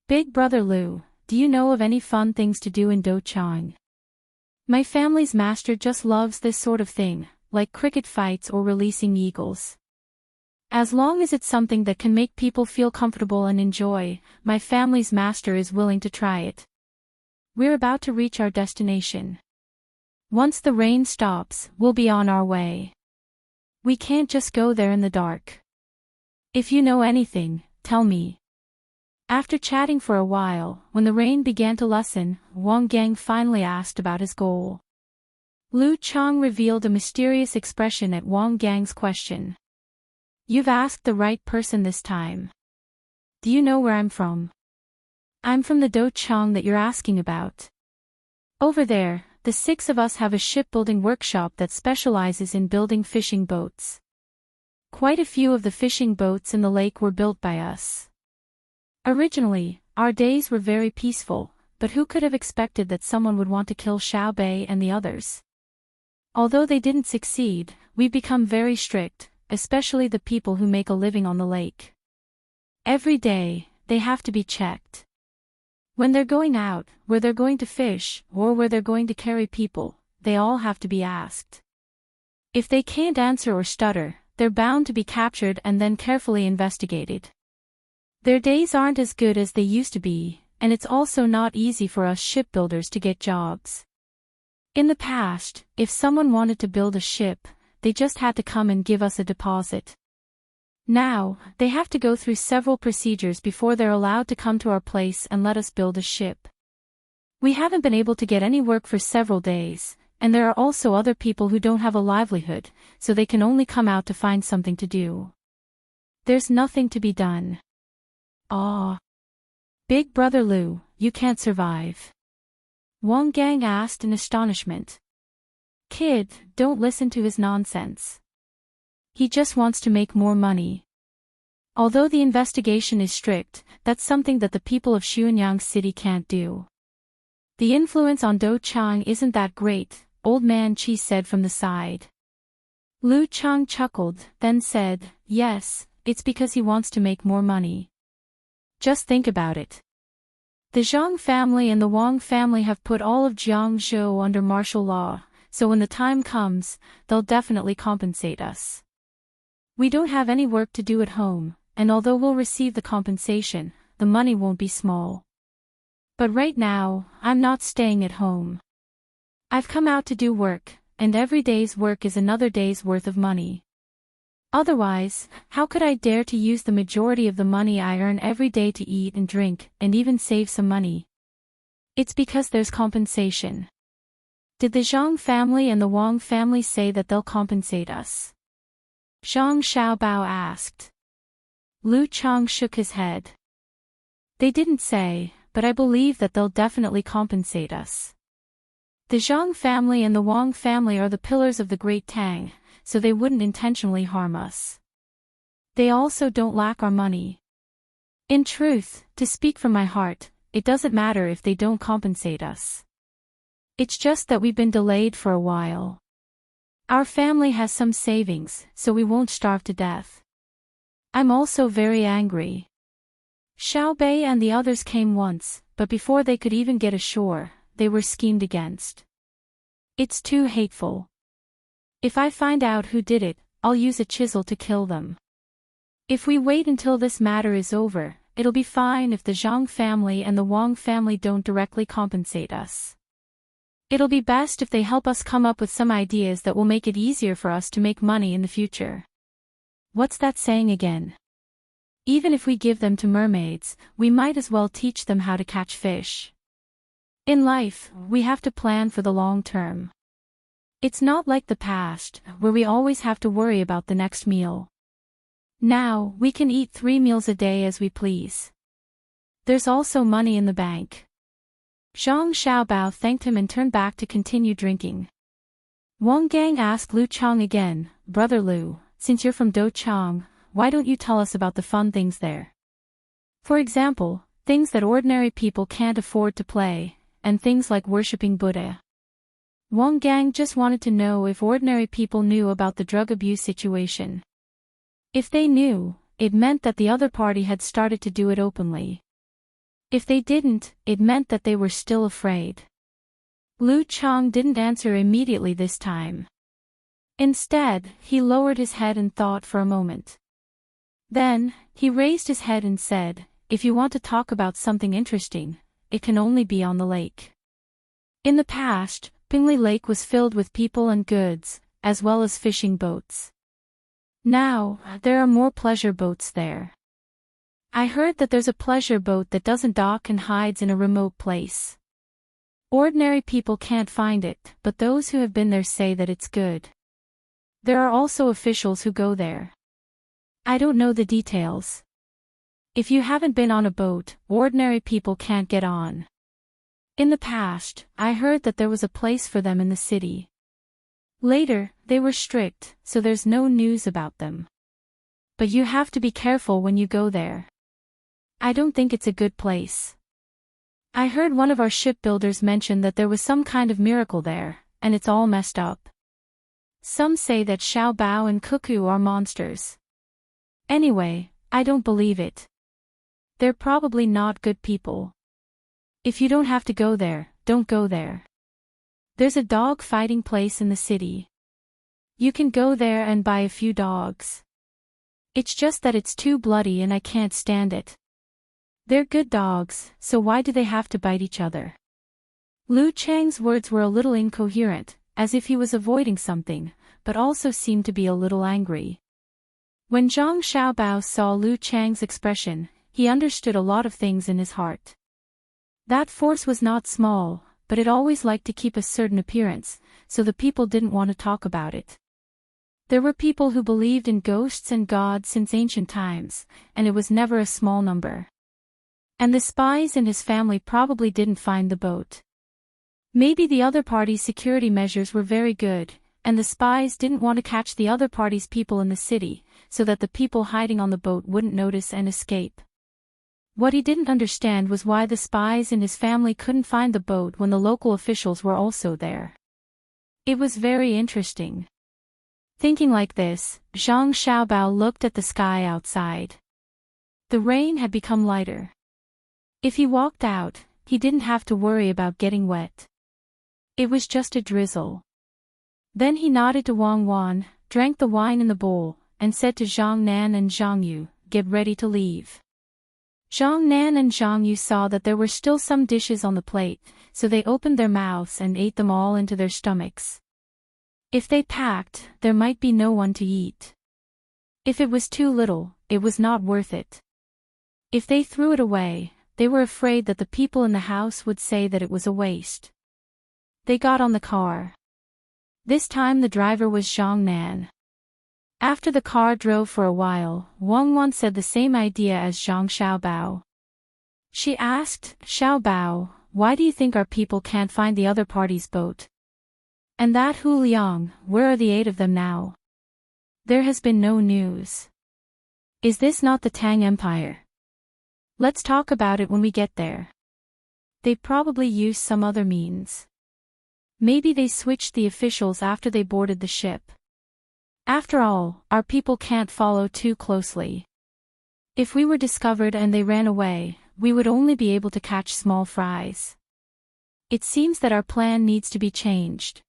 Big Brother Lu, do you know of any fun things to do in Do Chang? My family's master just loves this sort of thing, like cricket fights or releasing eagles. As long as it's something that can make people feel comfortable and enjoy, my family's master is willing to try it. We're about to reach our destination. Once the rain stops, we'll be on our way. We can't just go there in the dark. If you know anything, tell me. After chatting for a while, when the rain began to lessen, Wang Gang finally asked about his goal. Lu Chang revealed a mysterious expression at Wang Gang's question. You've asked the right person this time. Do you know where I'm from? I'm from the Do Chang that you're asking about. Over there, the 6 of us have a shipbuilding workshop that specializes in building fishing boats. Quite a few of the fishing boats in the lake were built by us. Originally, our days were very peaceful, but who could have expected that someone would want to kill Xiao Bei and the others? Although they didn't succeed, we've become very strict, especially the people who make a living on the lake. Every day, they have to be checked. When they're going out, where they're going to fish, or where they're going to carry people, they all have to be asked. If they can't answer or stutter, they're bound to be captured and then carefully investigated. Their days aren't as good as they used to be, and it's also not easy for us shipbuilders to get jobs. In the past, if someone wanted to build a ship, they just had to come and give us a deposit. Now, they have to go through several procedures before they're allowed to come to our place and let us build a ship. We haven't been able to get any work for several days, and there are also other people who don't have a livelihood, so they can only come out to find something to do. There's nothing to be done. Ah. Big Brother Lu, you can't survive. Wang Gang asked in astonishment. Kid, don't listen to his nonsense. He just wants to make more money. Although the investigation is strict, that's something that the people of Xuanyang City can't do. The influence on Do Chang isn't that great, Old Man Chi said from the side. Lu Chang chuckled, then said, yes, it's because he wants to make more money. Just think about it. The Zhang family and the Wang family have put all of Jiangzhou under martial law, so when the time comes, they'll definitely compensate us. We don't have any work to do at home, and although we'll receive the compensation, the money won't be small. But right now, I'm not staying at home. I've come out to do work, and every day's work is another day's worth of money. Otherwise, how could I dare to use the majority of the money I earn every day to eat and drink, and even save some money? It's because there's compensation. Did the Zhang family and the Wang family say that they'll compensate us? Zhang Xiaobao asked. Lu Chang shook his head. They didn't say, but I believe that they'll definitely compensate us. The Zhang family and the Wang family are the pillars of the Great Tang, so they wouldn't intentionally harm us. They also don't lack our money. In truth, to speak from my heart, it doesn't matter if they don't compensate us. It's just that we've been delayed for a while. Our family has some savings, so we won't starve to death. I'm also very angry. Xiao Bei and the others came once, but before they could even get ashore, they were schemed against. It's too hateful. If I find out who did it, I'll use a chisel to kill them. If we wait until this matter is over, it'll be fine if the Zhang family and the Wang family don't directly compensate us. It'll be best if they help us come up with some ideas that will make it easier for us to make money in the future. What's that saying again? Even if we give them to mermaids, we might as well teach them how to catch fish. In life, we have to plan for the long term. It's not like the past, where we always have to worry about the next meal. Now, we can eat 3 meals a day as we please. There's also money in the bank. Zhang Xiaobao thanked him and turned back to continue drinking. Wang Gang asked Lu Chang again, Brother Lu, since you're from Do Chang, why don't you tell us about the fun things there? For example, things that ordinary people can't afford to play, and things like worshipping Buddha. Wang Gang just wanted to know if ordinary people knew about the drug abuse situation. If they knew, it meant that the other party had started to do it openly. If they didn't, it meant that they were still afraid. Lu Chang didn't answer immediately this time. Instead, he lowered his head and thought for a moment. Then, he raised his head and said, if you want to talk about something interesting, it can only be on the lake. In the past, Pingli Lake was filled with people and goods, as well as fishing boats. Now, there are more pleasure boats there. I heard that there's a pleasure boat that doesn't dock and hides in a remote place. Ordinary people can't find it, but those who have been there say that it's good. There are also officials who go there. I don't know the details. If you haven't been on a boat, ordinary people can't get on. In the past, I heard that there was a place for them in the city. Later, they were strict, so there's no news about them. But you have to be careful when you go there. I don't think it's a good place. I heard one of our shipbuilders mention that there was some kind of miracle there, and it's all messed up. Some say that Xiao Bao and Cuckoo are monsters. Anyway, I don't believe it. They're probably not good people. If you don't have to go there, don't go there. There's a dog fighting place in the city. You can go there and buy a few dogs. It's just that it's too bloody and I can't stand it. They're good dogs, so why do they have to bite each other? Lu Chang's words were a little incoherent, as if he was avoiding something, but also seemed to be a little angry. When Zhang Xiaobao saw Lu Chang's expression, he understood a lot of things in his heart. That force was not small, but it always liked to keep a certain appearance, so the people didn't want to talk about it. There were people who believed in ghosts and gods since ancient times, and it was never a small number. And the spies and his family probably didn't find the boat. Maybe the other party's security measures were very good, and the spies didn't want to catch the other party's people in the city, so that the people hiding on the boat wouldn't notice and escape. What he didn't understand was why the spies and his family couldn't find the boat when the local officials were also there. It was very interesting. Thinking like this, Zhang Xiaobao looked at the sky outside. The rain had become lighter. If he walked out, he didn't have to worry about getting wet. It was just a drizzle. Then he nodded to Wang Wan, drank the wine in the bowl, and said to Zhang Nan and Zhang Yu, "Get ready to leave." Zhang Nan and Zhang Yu saw that there were still some dishes on the plate, so they opened their mouths and ate them all into their stomachs. If they packed, there might be no one to eat. If it was too little, it was not worth it. If they threw it away, they were afraid that the people in the house would say that it was a waste. They got on the car. This time the driver was Zhang Nan. After the car drove for a while, Wang Wan said the same idea as Zhang Xiaobao. She asked, "Xiaobao, why do you think our people can't find the other party's boat? And that Hu Liang, where are the 8 of them now? There has been no news. Is this not the Tang Empire? Let's talk about it when we get there." They probably used some other means. Maybe they switched the officials after they boarded the ship. After all, our people can't follow too closely. If we were discovered and they ran away, we would only be able to catch small fries. It seems that our plan needs to be changed.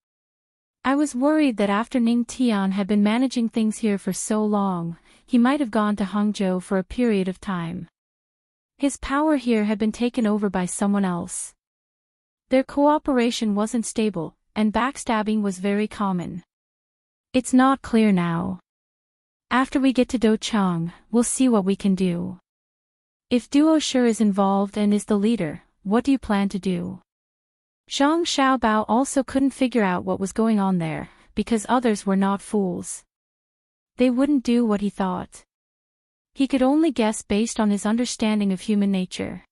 I was worried that after Ning Tian had been managing things here for so long, he might have gone to Hangzhou for a period of time. His power here had been taken over by someone else. Their cooperation wasn't stable, and backstabbing was very common. It's not clear now. After we get to Docheng, we'll see what we can do. If Duo Shi is involved and is the leader, what do you plan to do? Zhang Xiaobao also couldn't figure out what was going on there, because others were not fools. They wouldn't do what he thought. He could only guess based on his understanding of human nature.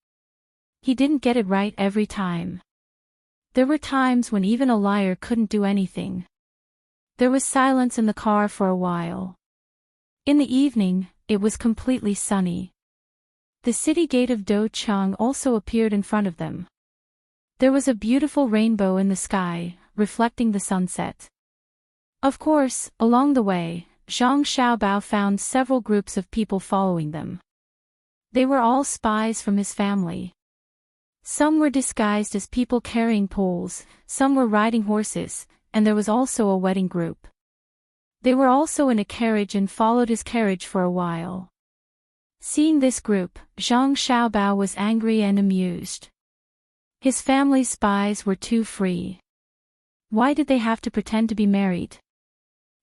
He didn't get it right every time. There were times when even a liar couldn't do anything. There was silence in the car for a while. In the evening, it was completely sunny. The city gate of Docheng also appeared in front of them. There was a beautiful rainbow in the sky, reflecting the sunset. Of course, along the way, Zhang Xiaobao found several groups of people following them. They were all spies from his family. Some were disguised as people carrying poles, some were riding horses, and there was also a wedding group. They were also in a carriage and followed his carriage for a while. Seeing this group, Zhang Xiaobao was angry and amused. His family's spies were too free. Why did they have to pretend to be married?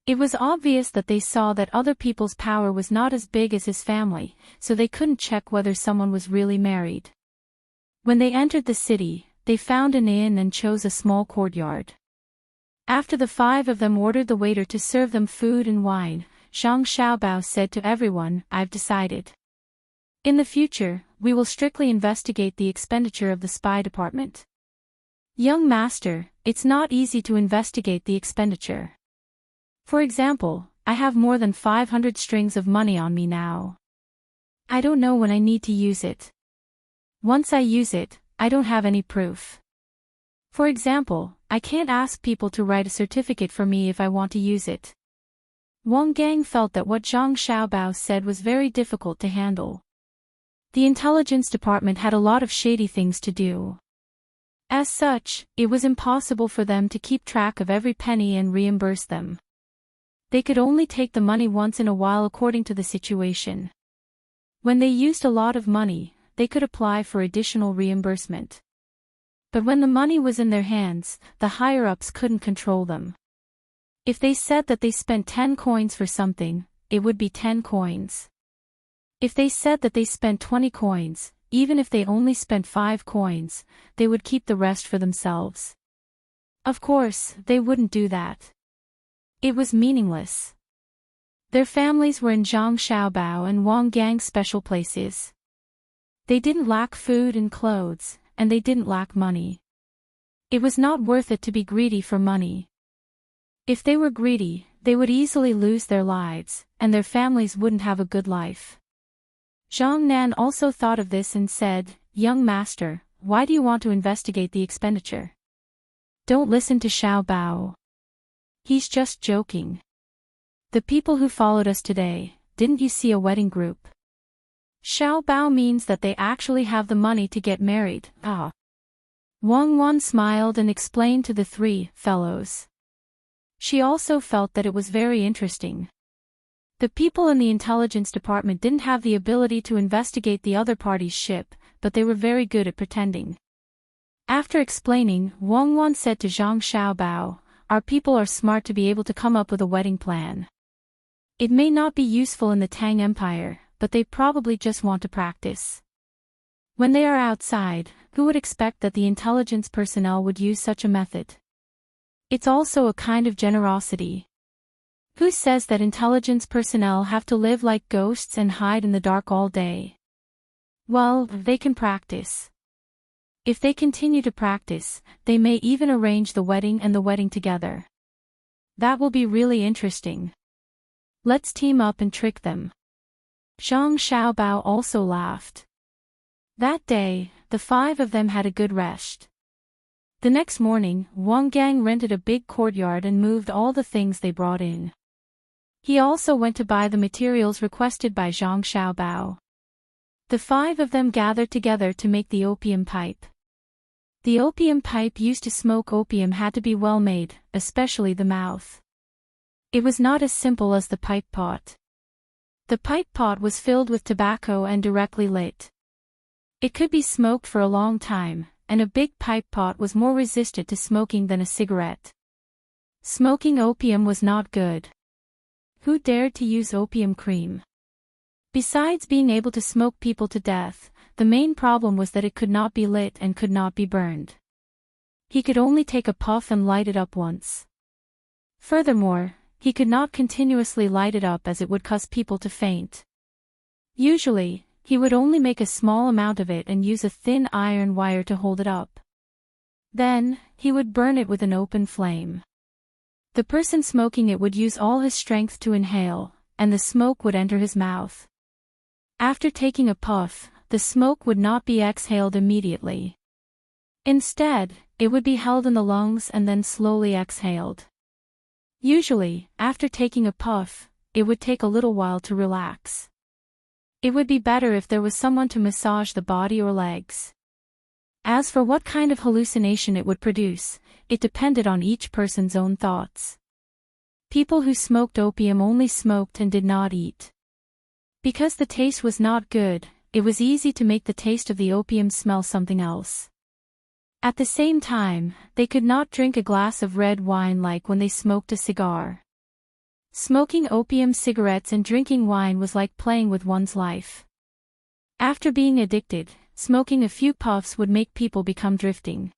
It was obvious that they saw that other people's power was not as big as his family, so they couldn't check whether someone was really married. When they entered the city, they found an inn and chose a small courtyard. After the 5 of them ordered the waiter to serve them food and wine, Zhang Xiaobao said to everyone, "I've decided. In the future, we will strictly investigate the expenditure of the spy department. Young master, it's not easy to investigate the expenditure. For example, I have more than 500 strings of money on me now. I don't know when I need to use it. Once I use it, I don't have any proof. For example, I can't ask people to write a certificate for me if I want to use it. Wang Gang felt that what Zhang Xiaobao said was very difficult to handle. The intelligence department had a lot of shady things to do. As such, it was impossible for them to keep track of every penny and reimburse them. They could only take the money once in a while according to the situation. When they used a lot of money, they could apply for additional reimbursement. But when the money was in their hands, the higher-ups couldn't control them. If they said that they spent 10 coins for something, it would be 10 coins. If they said that they spent 20 coins, even if they only spent 5 coins, they would keep the rest for themselves. Of course, they wouldn't do that. It was meaningless. Their families were in Zhang Xiaobao and Wang Gang's special places. They didn't lack food and clothes, and they didn't lack money. It was not worth it to be greedy for money. If they were greedy, they would easily lose their lives, and their families wouldn't have a good life. Zhang Nan also thought of this and said, "Young master, why do you want to investigate the expenditure? Don't listen to Xiaobao. He's just joking. The people who followed us today, didn't you see a wedding group? Xiaobao means that they actually have the money to get married." Wang Wan smiled and explained to the 3 fellows. She also felt that it was very interesting. The people in the intelligence department didn't have the ability to investigate the other party's ship, but they were very good at pretending. After explaining, Wang Wan said to Zhang Xiaobao, "Our people are smart to be able to come up with a wedding plan. It may not be useful in the Tang Empire, but they probably just want to practice. When they are outside, who would expect that the intelligence personnel would use such a method? It's also a kind of generosity. Who says that intelligence personnel have to live like ghosts and hide in the dark all day? Well, they can practice. If they continue to practice, they may even arrange the wedding and the wedding together. That will be really interesting. Let's team up and trick them." Zhang Xiaobao also laughed. That day, the 5 of them had a good rest. The next morning, Wang Gang rented a big courtyard and moved all the things they brought in. He also went to buy the materials requested by Zhang Xiaobao. The 5 of them gathered together to make the opium pipe. The opium pipe used to smoke opium had to be well made, especially the mouth. It was not as simple as the pipe pot. The pipe pot was filled with tobacco and directly lit. It could be smoked for a long time, and a big pipe pot was more resistant to smoking than a cigarette. Smoking opium was not good. Who dared to use opium cream? Besides being able to smoke people to death, the main problem was that it could not be lit and could not be burned. He could only take a puff and light it up once. Furthermore, he could not continuously light it up as it would cause people to faint. Usually, he would only make a small amount of it and use a thin iron wire to hold it up. Then, he would burn it with an open flame. The person smoking it would use all his strength to inhale, and the smoke would enter his mouth. After taking a puff, the smoke would not be exhaled immediately. Instead, it would be held in the lungs and then slowly exhaled. Usually, after taking a puff, it would take a little while to relax. It would be better if there was someone to massage the body or legs. As for what kind of hallucination it would produce, it depended on each person's own thoughts. People who smoked opium only smoked and did not eat. Because the taste was not good, it was easy to make the taste of the opium smell something else. At the same time, they could not drink a glass of red wine like when they smoked a cigar. Smoking opium cigarettes and drinking wine was like playing with one's life. After being addicted, smoking a few puffs would make people become drifting.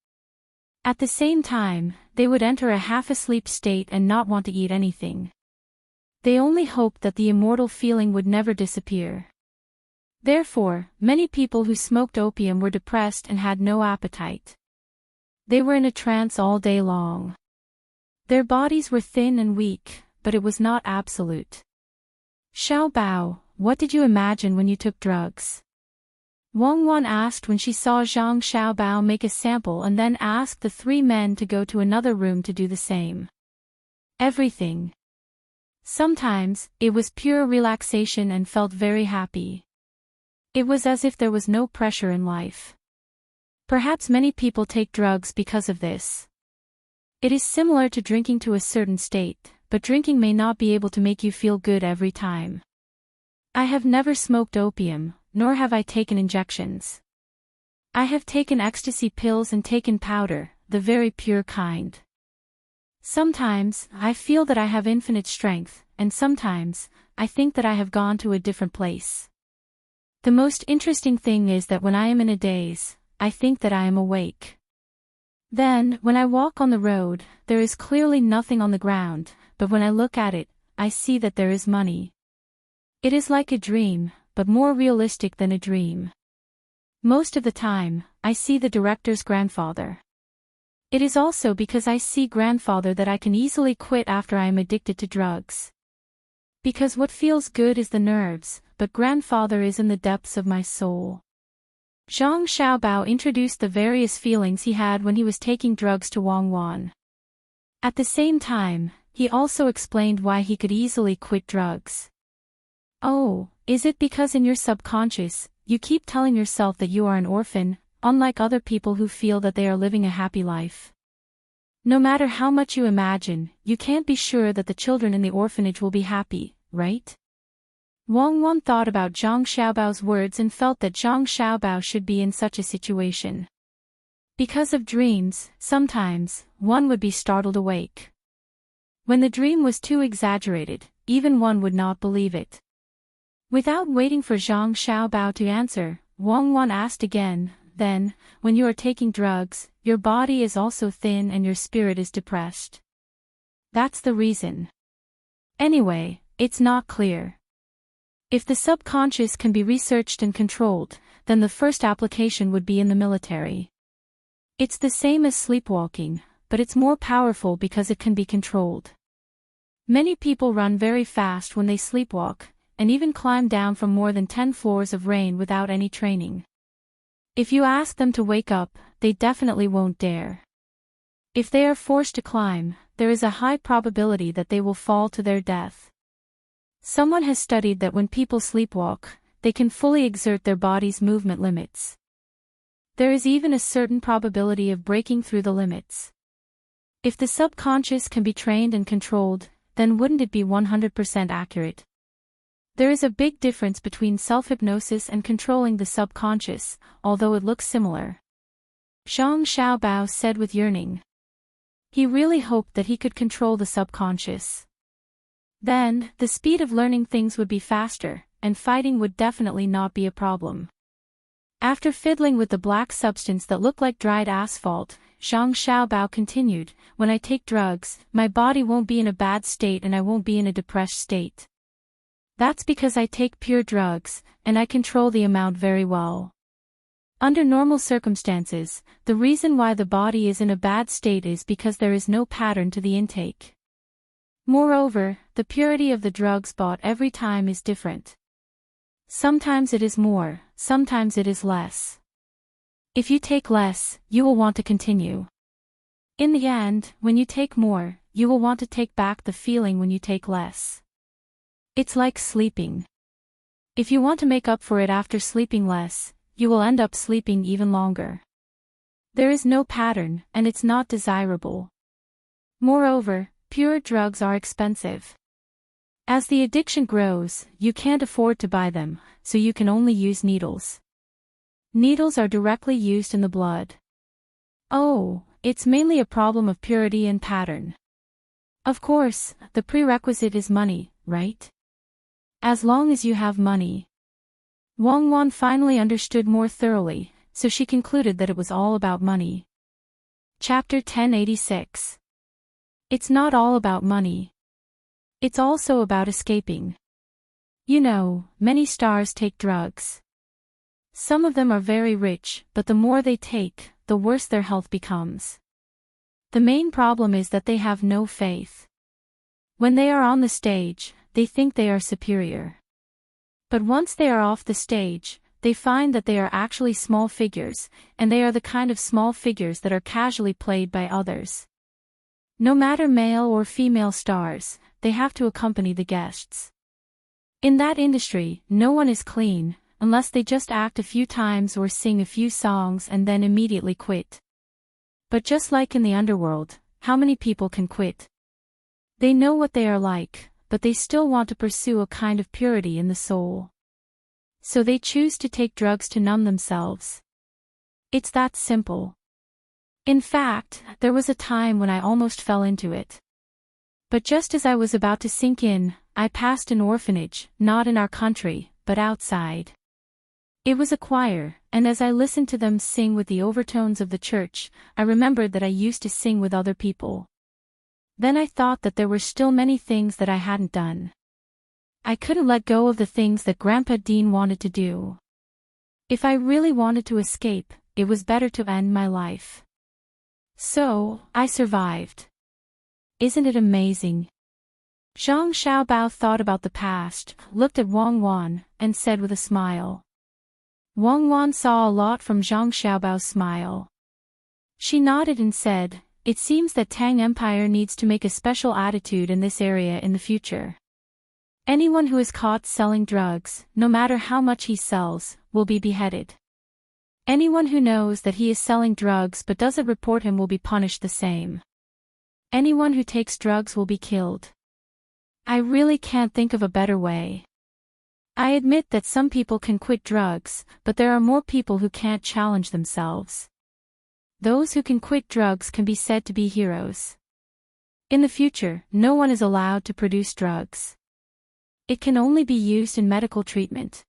At the same time, they would enter a half-asleep state and not want to eat anything. They only hoped that the immortal feeling would never disappear. Therefore, many people who smoked opium were depressed and had no appetite. They were in a trance all day long. Their bodies were thin and weak, but it was not absolute. Xiao Bao, what did you imagine when you took drugs? Wang Wan asked when she saw Zhang Xiaobao make a sample and then asked the three men to go to another room to do the same. Everything. Sometimes, it was pure relaxation and felt very happy. It was as if there was no pressure in life. Perhaps many people take drugs because of this. It is similar to drinking to a certain state, but drinking may not be able to make you feel good every time. I have never smoked opium, nor have I taken injections. I have taken ecstasy pills and taken powder, the very pure kind. Sometimes, I feel that I have infinite strength, and sometimes, I think that I have gone to a different place. The most interesting thing is that when I am in a daze, I think that I am awake. Then, when I walk on the road, there is clearly nothing on the ground, but when I look at it, I see that there is money. It is like a dream, but more realistic than a dream. Most of the time, I see the director's grandfather. It is also because I see grandfather that I can easily quit after I am addicted to drugs. Because what feels good is the nerves, but grandfather is in the depths of my soul. Zhang Xiaobao introduced the various feelings he had when he was taking drugs to Wang Wan. At the same time, he also explained why he could easily quit drugs. Oh, is it because in your subconscious, you keep telling yourself that you are an orphan, unlike other people who feel that they are living a happy life? No matter how much you imagine, you can't be sure that the children in the orphanage will be happy, right? Wang Wan thought about Zhang Xiaobao's words and felt that Zhang Xiaobao should be in such a situation. Because of dreams, sometimes, one would be startled awake. When the dream was too exaggerated, even one would not believe it. Without waiting for Zhang Xiaobao to answer, Wang Wan asked again, then, when you are taking drugs, your body is also thin and your spirit is depressed. That's the reason. Anyway, it's not clear. If the subconscious can be researched and controlled, then the first application would be in the military. It's the same as sleepwalking, but it's more powerful because it can be controlled. Many people run very fast when they sleepwalk, and even climb down from more than 10 floors of rain without any training. If you ask them to wake up, they definitely won't dare. If they are forced to climb, there is a high probability that they will fall to their death. Someone has studied that when people sleepwalk, they can fully exert their body's movement limits. There is even a certain probability of breaking through the limits. If the subconscious can be trained and controlled, then wouldn't it be 100% accurate? There is a big difference between self-hypnosis and controlling the subconscious, although it looks similar. Zhang Xiaobao said with yearning. He really hoped that he could control the subconscious. Then, the speed of learning things would be faster, and fighting would definitely not be a problem. After fiddling with the black substance that looked like dried asphalt, Zhang Xiaobao continued, when I take drugs, my body won't be in a bad state and I won't be in a depressed state. That's because I take pure drugs, and I control the amount very well. Under normal circumstances, the reason why the body is in a bad state is because there is no pattern to the intake. Moreover, the purity of the drugs bought every time is different. Sometimes it is more, sometimes it is less. If you take less, you will want to continue. In the end, when you take more, you will want to take back the feeling when you take less. It's like sleeping. If you want to make up for it after sleeping less, you will end up sleeping even longer. There is no pattern, and it's not desirable. Moreover, pure drugs are expensive. As the addiction grows, you can't afford to buy them, so you can only use needles. Needles are directly used in the blood. Oh, it's mainly a problem of purity and pattern. Of course, the prerequisite is money, right? As long as you have money. Wang Wan finally understood more thoroughly, so she concluded that it was all about money. Chapter 1086. It's not all about money. It's also about escaping. You know, many stars take drugs. Some of them are very rich, but the more they take, the worse their health becomes. The main problem is that they have no faith. When they are on the stage, they think they are superior. But once they are off the stage, they find that they are actually small figures, and they are the kind of small figures that are casually played by others. No matter male or female stars, they have to accompany the guests. In that industry, no one is clean, unless they just act a few times or sing a few songs and then immediately quit. But just like in the underworld, how many people can quit? They know what they are like, but they still want to pursue a kind of purity in the soul. So they choose to take drugs to numb themselves. It's that simple. In fact, there was a time when I almost fell into it. But just as I was about to sink in, I passed an orphanage, not in our country, but outside. It was a choir, and as I listened to them sing with the overtones of the church, I remembered that I used to sing with other people. Then I thought that there were still many things that I hadn't done. I couldn't let go of the things that Grandpa Dean wanted to do. If I really wanted to escape, it was better to end my life. So, I survived. Isn't it amazing? Zhang Xiaobao thought about the past, looked at Wang Wan, and said with a smile. Wang Wan saw a lot from Zhang Xiaobao's smile. She nodded and said, "It seems that Tang Empire needs to make a special attitude in this area in the future. Anyone who is caught selling drugs, no matter how much he sells, will be beheaded. Anyone who knows that he is selling drugs but doesn't report him will be punished the same. Anyone who takes drugs will be killed." I really can't think of a better way. I admit that some people can quit drugs, but there are more people who can't challenge themselves. Those who can quit drugs can be said to be heroes. In the future, no one is allowed to produce drugs. It can only be used in medical treatment.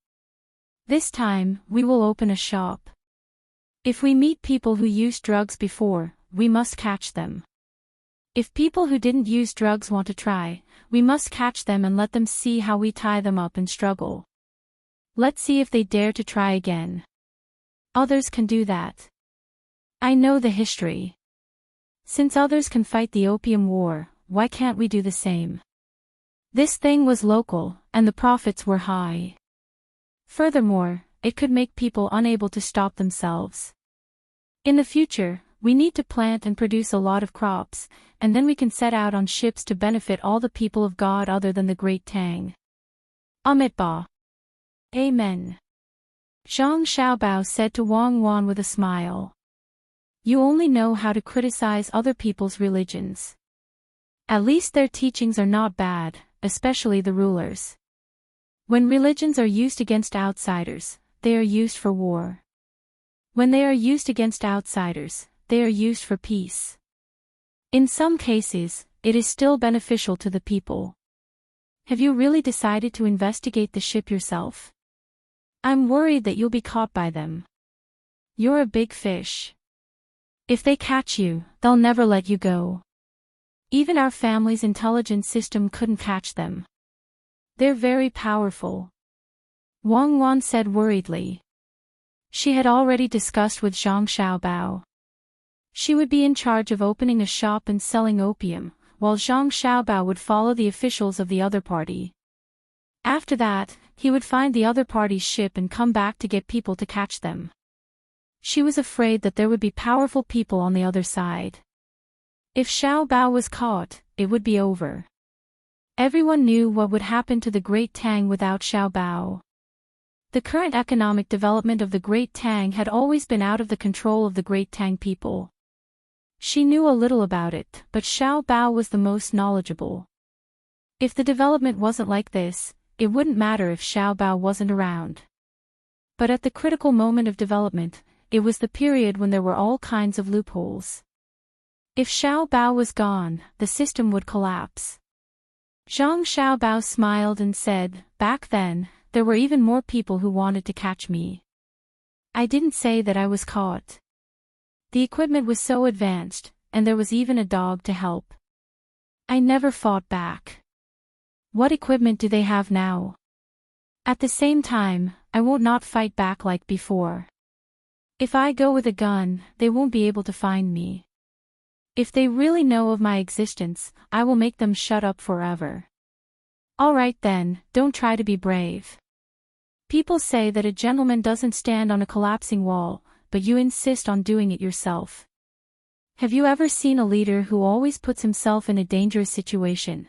This time, we will open a shop. If we meet people who used drugs before, we must catch them. If people who didn't use drugs want to try, we must catch them and let them see how we tie them up and struggle. Let's see if they dare to try again. Others can do that. I know the history. Since others can fight the Opium War, why can't we do the same? This thing was local, and the profits were high. Furthermore, it could make people unable to stop themselves. In the future, we need to plant and produce a lot of crops, and then we can set out on ships to benefit all the people of God other than the great Tang. Amitabha. Amen. Zhang Xiaobao said to Wang Wan with a smile. You only know how to criticize other people's religions. At least their teachings are not bad, especially the rulers. When religions are used against outsiders, they are used for war. When they are used against outsiders, they are used for peace. In some cases, it is still beneficial to the people. Have you really decided to investigate the ship yourself? I'm worried that you'll be caught by them. You're a big fish. If they catch you, they'll never let you go. Even our family's intelligence system couldn't catch them. They're very powerful. Wang Wan said worriedly. She had already discussed with Zhang Xiaobao. She would be in charge of opening a shop and selling opium, while Zhang Xiaobao would follow the officials of the other party. After that, he would find the other party's ship and come back to get people to catch them. She was afraid that there would be powerful people on the other side. If Xiaobao was caught, it would be over. Everyone knew what would happen to the Great Tang without Xiaobao. The current economic development of the Great Tang had always been out of the control of the Great Tang people. She knew a little about it, but Xiaobao was the most knowledgeable. If the development wasn't like this, it wouldn't matter if Xiaobao wasn't around. But at the critical moment of development, it was the period when there were all kinds of loopholes. If Xiaobao was gone, the system would collapse. Zhang Xiaobao smiled and said, back then, there were even more people who wanted to catch me. I didn't say that I was caught. The equipment was so advanced, and there was even a dog to help. I never fought back. What equipment do they have now? At the same time, I won't not fight back like before. If I go with a gun, they won't be able to find me. If they really know of my existence, I will make them shut up forever. Alright then, don't try to be brave. People say that a gentleman doesn't stand on a collapsing wall, but you insist on doing it yourself. Have you ever seen a leader who always puts himself in a dangerous situation?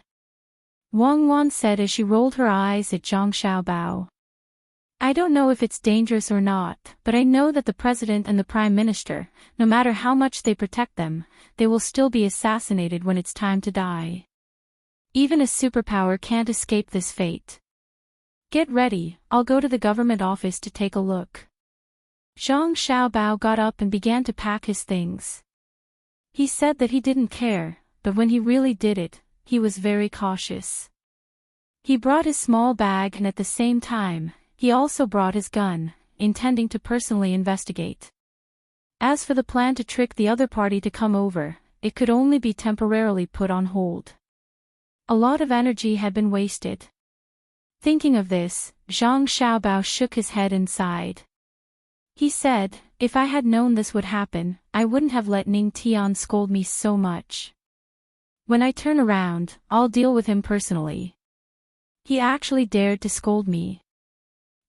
Wang Wan said as she rolled her eyes at Zhang Xiaobao. I don't know if it's dangerous or not, but I know that the president and the prime minister, no matter how much they protect them, they will still be assassinated when it's time to die. Even a superpower can't escape this fate. Get ready, I'll go to the government office to take a look. Zhang Xiaobao got up and began to pack his things. He said that he didn't care, but when he really did it, he was very cautious. He brought his small bag and at the same time, he also brought his gun, intending to personally investigate. As for the plan to trick the other party to come over, it could only be temporarily put on hold. A lot of energy had been wasted. Thinking of this, Zhang Xiaobao shook his head and sighed. He said, if I had known this would happen, I wouldn't have let Ning Tian scold me so much. When I turn around, I'll deal with him personally. He actually dared to scold me.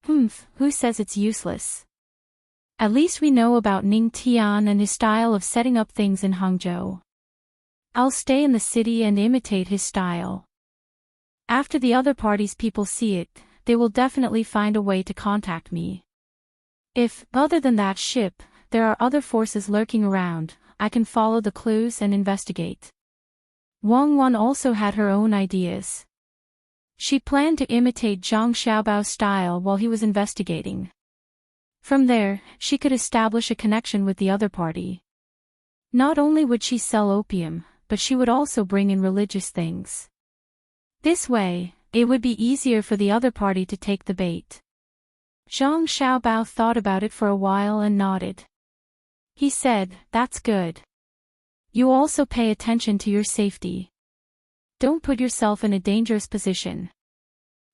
Who says it's useless? At least we know about Ning Tian and his style of setting up things in Hangzhou. I'll stay in the city and imitate his style. After the other party's people see it, they will definitely find a way to contact me. If, other than that ship, there are other forces lurking around, I can follow the clues and investigate. Wang Wan also had her own ideas. She planned to imitate Zhang Xiaobao's style while he was investigating. From there, she could establish a connection with the other party. Not only would she sell opium, but she would also bring in religious things. This way, it would be easier for the other party to take the bait. Zhang Xiaobao thought about it for a while and nodded. He said, that's good. You also pay attention to your safety. Don't put yourself in a dangerous position.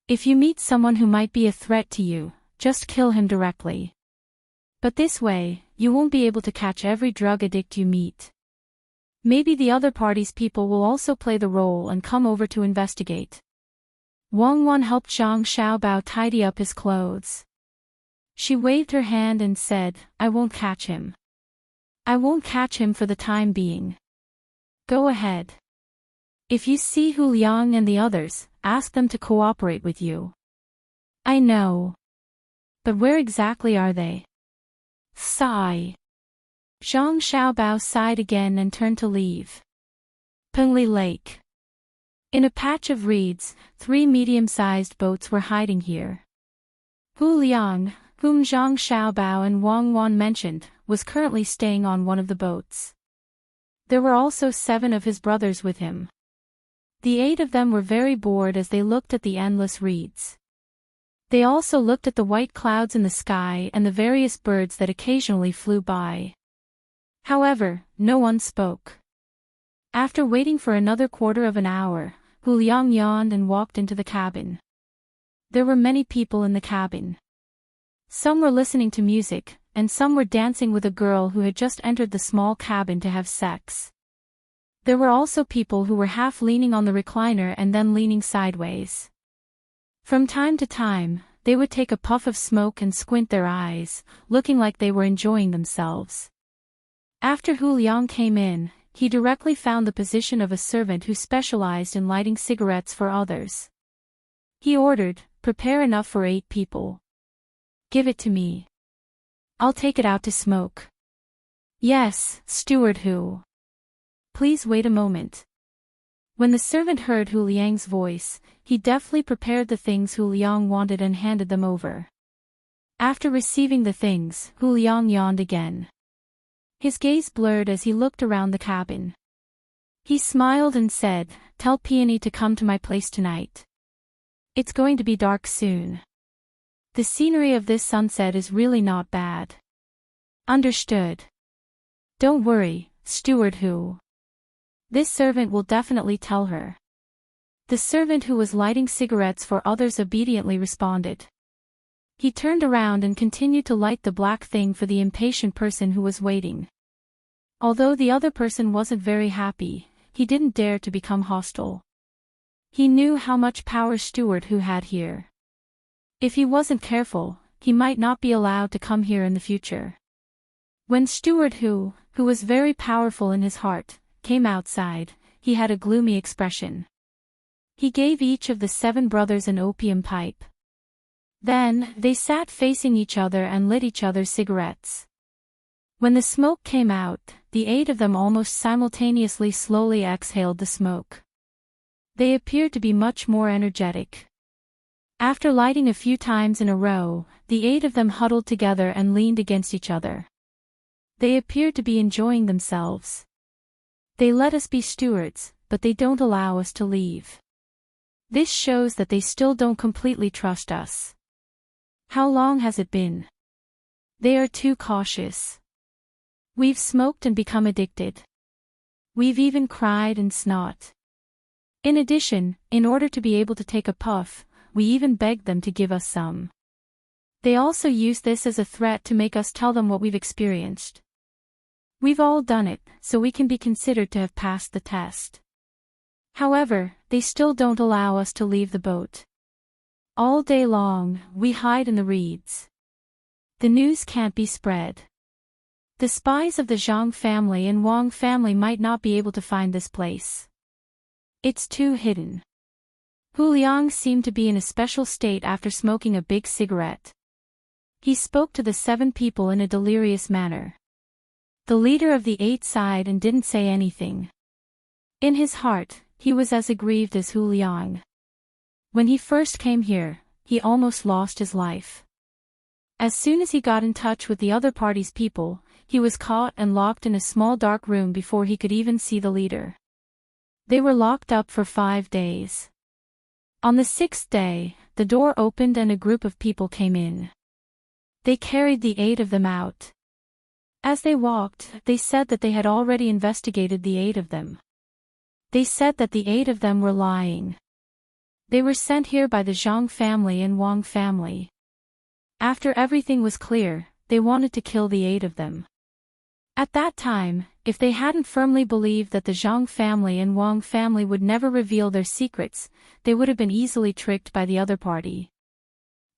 If you meet someone who might be a threat to you, just kill him directly. But this way, you won't be able to catch every drug addict you meet. Maybe the other party's people will also play the role and come over to investigate. Wang Wan helped Zhang Xiaobao tidy up his clothes. She waved her hand and said, I won't catch him. I won't catch him for the time being. Go ahead. If you see Hu Liang and the others, ask them to cooperate with you. I know. But where exactly are they? Sigh. Zhang Xiaobao sighed again and turned to leave. Pengli Lake. In a patch of reeds, 3 medium-sized boats were hiding here. Hu Liang, whom Zhang Xiaobao and Wang Wan mentioned, was currently staying on one of the boats. There were also 7 of his brothers with him. The 8 of them were very bored as they looked at the endless reeds. They also looked at the white clouds in the sky and the various birds that occasionally flew by. However, no one spoke. After waiting for another quarter of an hour, Hu Liang yawned and walked into the cabin. There were many people in the cabin. Some were listening to music, and some were dancing with a girl who had just entered the small cabin to have sex. There were also people who were half leaning on the recliner and then leaning sideways. From time to time, they would take a puff of smoke and squint their eyes, looking like they were enjoying themselves. After Hu Liang came in, he directly found the position of a servant who specialized in lighting cigarettes for others. He ordered, prepare enough for 8 people. Give it to me. I'll take it out to smoke. Yes, Steward Hu. Please wait a moment. When the servant heard Hu Liang's voice, he deftly prepared the things Hu Liang wanted and handed them over. After receiving the things, Hu Liang yawned again. His gaze blurred as he looked around the cabin. He smiled and said, tell Peony to come to my place tonight. It's going to be dark soon. The scenery of this sunset is really not bad. Understood. Don't worry, Steward Hu. This servant will definitely tell her. The servant who was lighting cigarettes for others obediently responded. He turned around and continued to light the black thing for the impatient person who was waiting. Although the other person wasn't very happy, he didn't dare to become hostile. He knew how much power Stewart Who had here. If he wasn't careful, he might not be allowed to come here in the future. When Stewart who was very powerful in his heart, came outside, he had a gloomy expression. He gave each of the 7 brothers an opium pipe. Then, they sat facing each other and lit each other's cigarettes. When the smoke came out, the 8 of them almost simultaneously slowly exhaled the smoke. They appeared to be much more energetic. After lighting a few times in a row, the 8 of them huddled together and leaned against each other. They appeared to be enjoying themselves. They let us be stewards, but they don't allow us to leave. This shows that they still don't completely trust us. How long has it been? They are too cautious. We've smoked and become addicted. We've even cried and snot. In addition, in order to be able to take a puff, we even begged them to give us some. They also use this as a threat to make us tell them what we've experienced. We've all done it, so we can be considered to have passed the test. However, they still don't allow us to leave the boat. All day long, we hide in the reeds. The news can't be spread. The spies of the Zhang family and Wang family might not be able to find this place. It's too hidden. Hu Liang seemed to be in a special state after smoking a big cigarette. He spoke to the 7 people in a delirious manner. The leader of the 8 sighed and didn't say anything. In his heart, he was as aggrieved as Hu Liang. When he first came here, he almost lost his life. As soon as he got in touch with the other party's people, he was caught and locked in a small dark room before he could even see the leader. They were locked up for 5 days. On the 6th day, the door opened and a group of people came in. They carried the 8 of them out. As they walked, they said that they had already investigated the 8 of them. They said that the 8 of them were lying. They were sent here by the Zhang family and Wang family. After everything was clear, they wanted to kill the 8 of them. At that time, if they hadn't firmly believed that the Zhang family and Wang family would never reveal their secrets, they would have been easily tricked by the other party.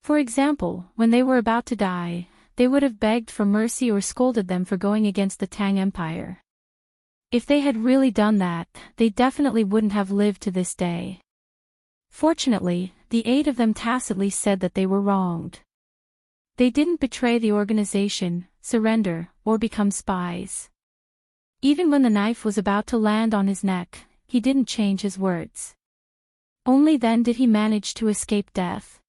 For example, when they were about to die, they would have begged for mercy or scolded them for going against the Tang Empire. If they had really done that, they definitely wouldn't have lived to this day. Fortunately, the 8 of them tacitly said that they were wronged. They didn't betray the organization, surrender, or become spies. Even when the knife was about to land on his neck, he didn't change his words. Only then did he manage to escape death.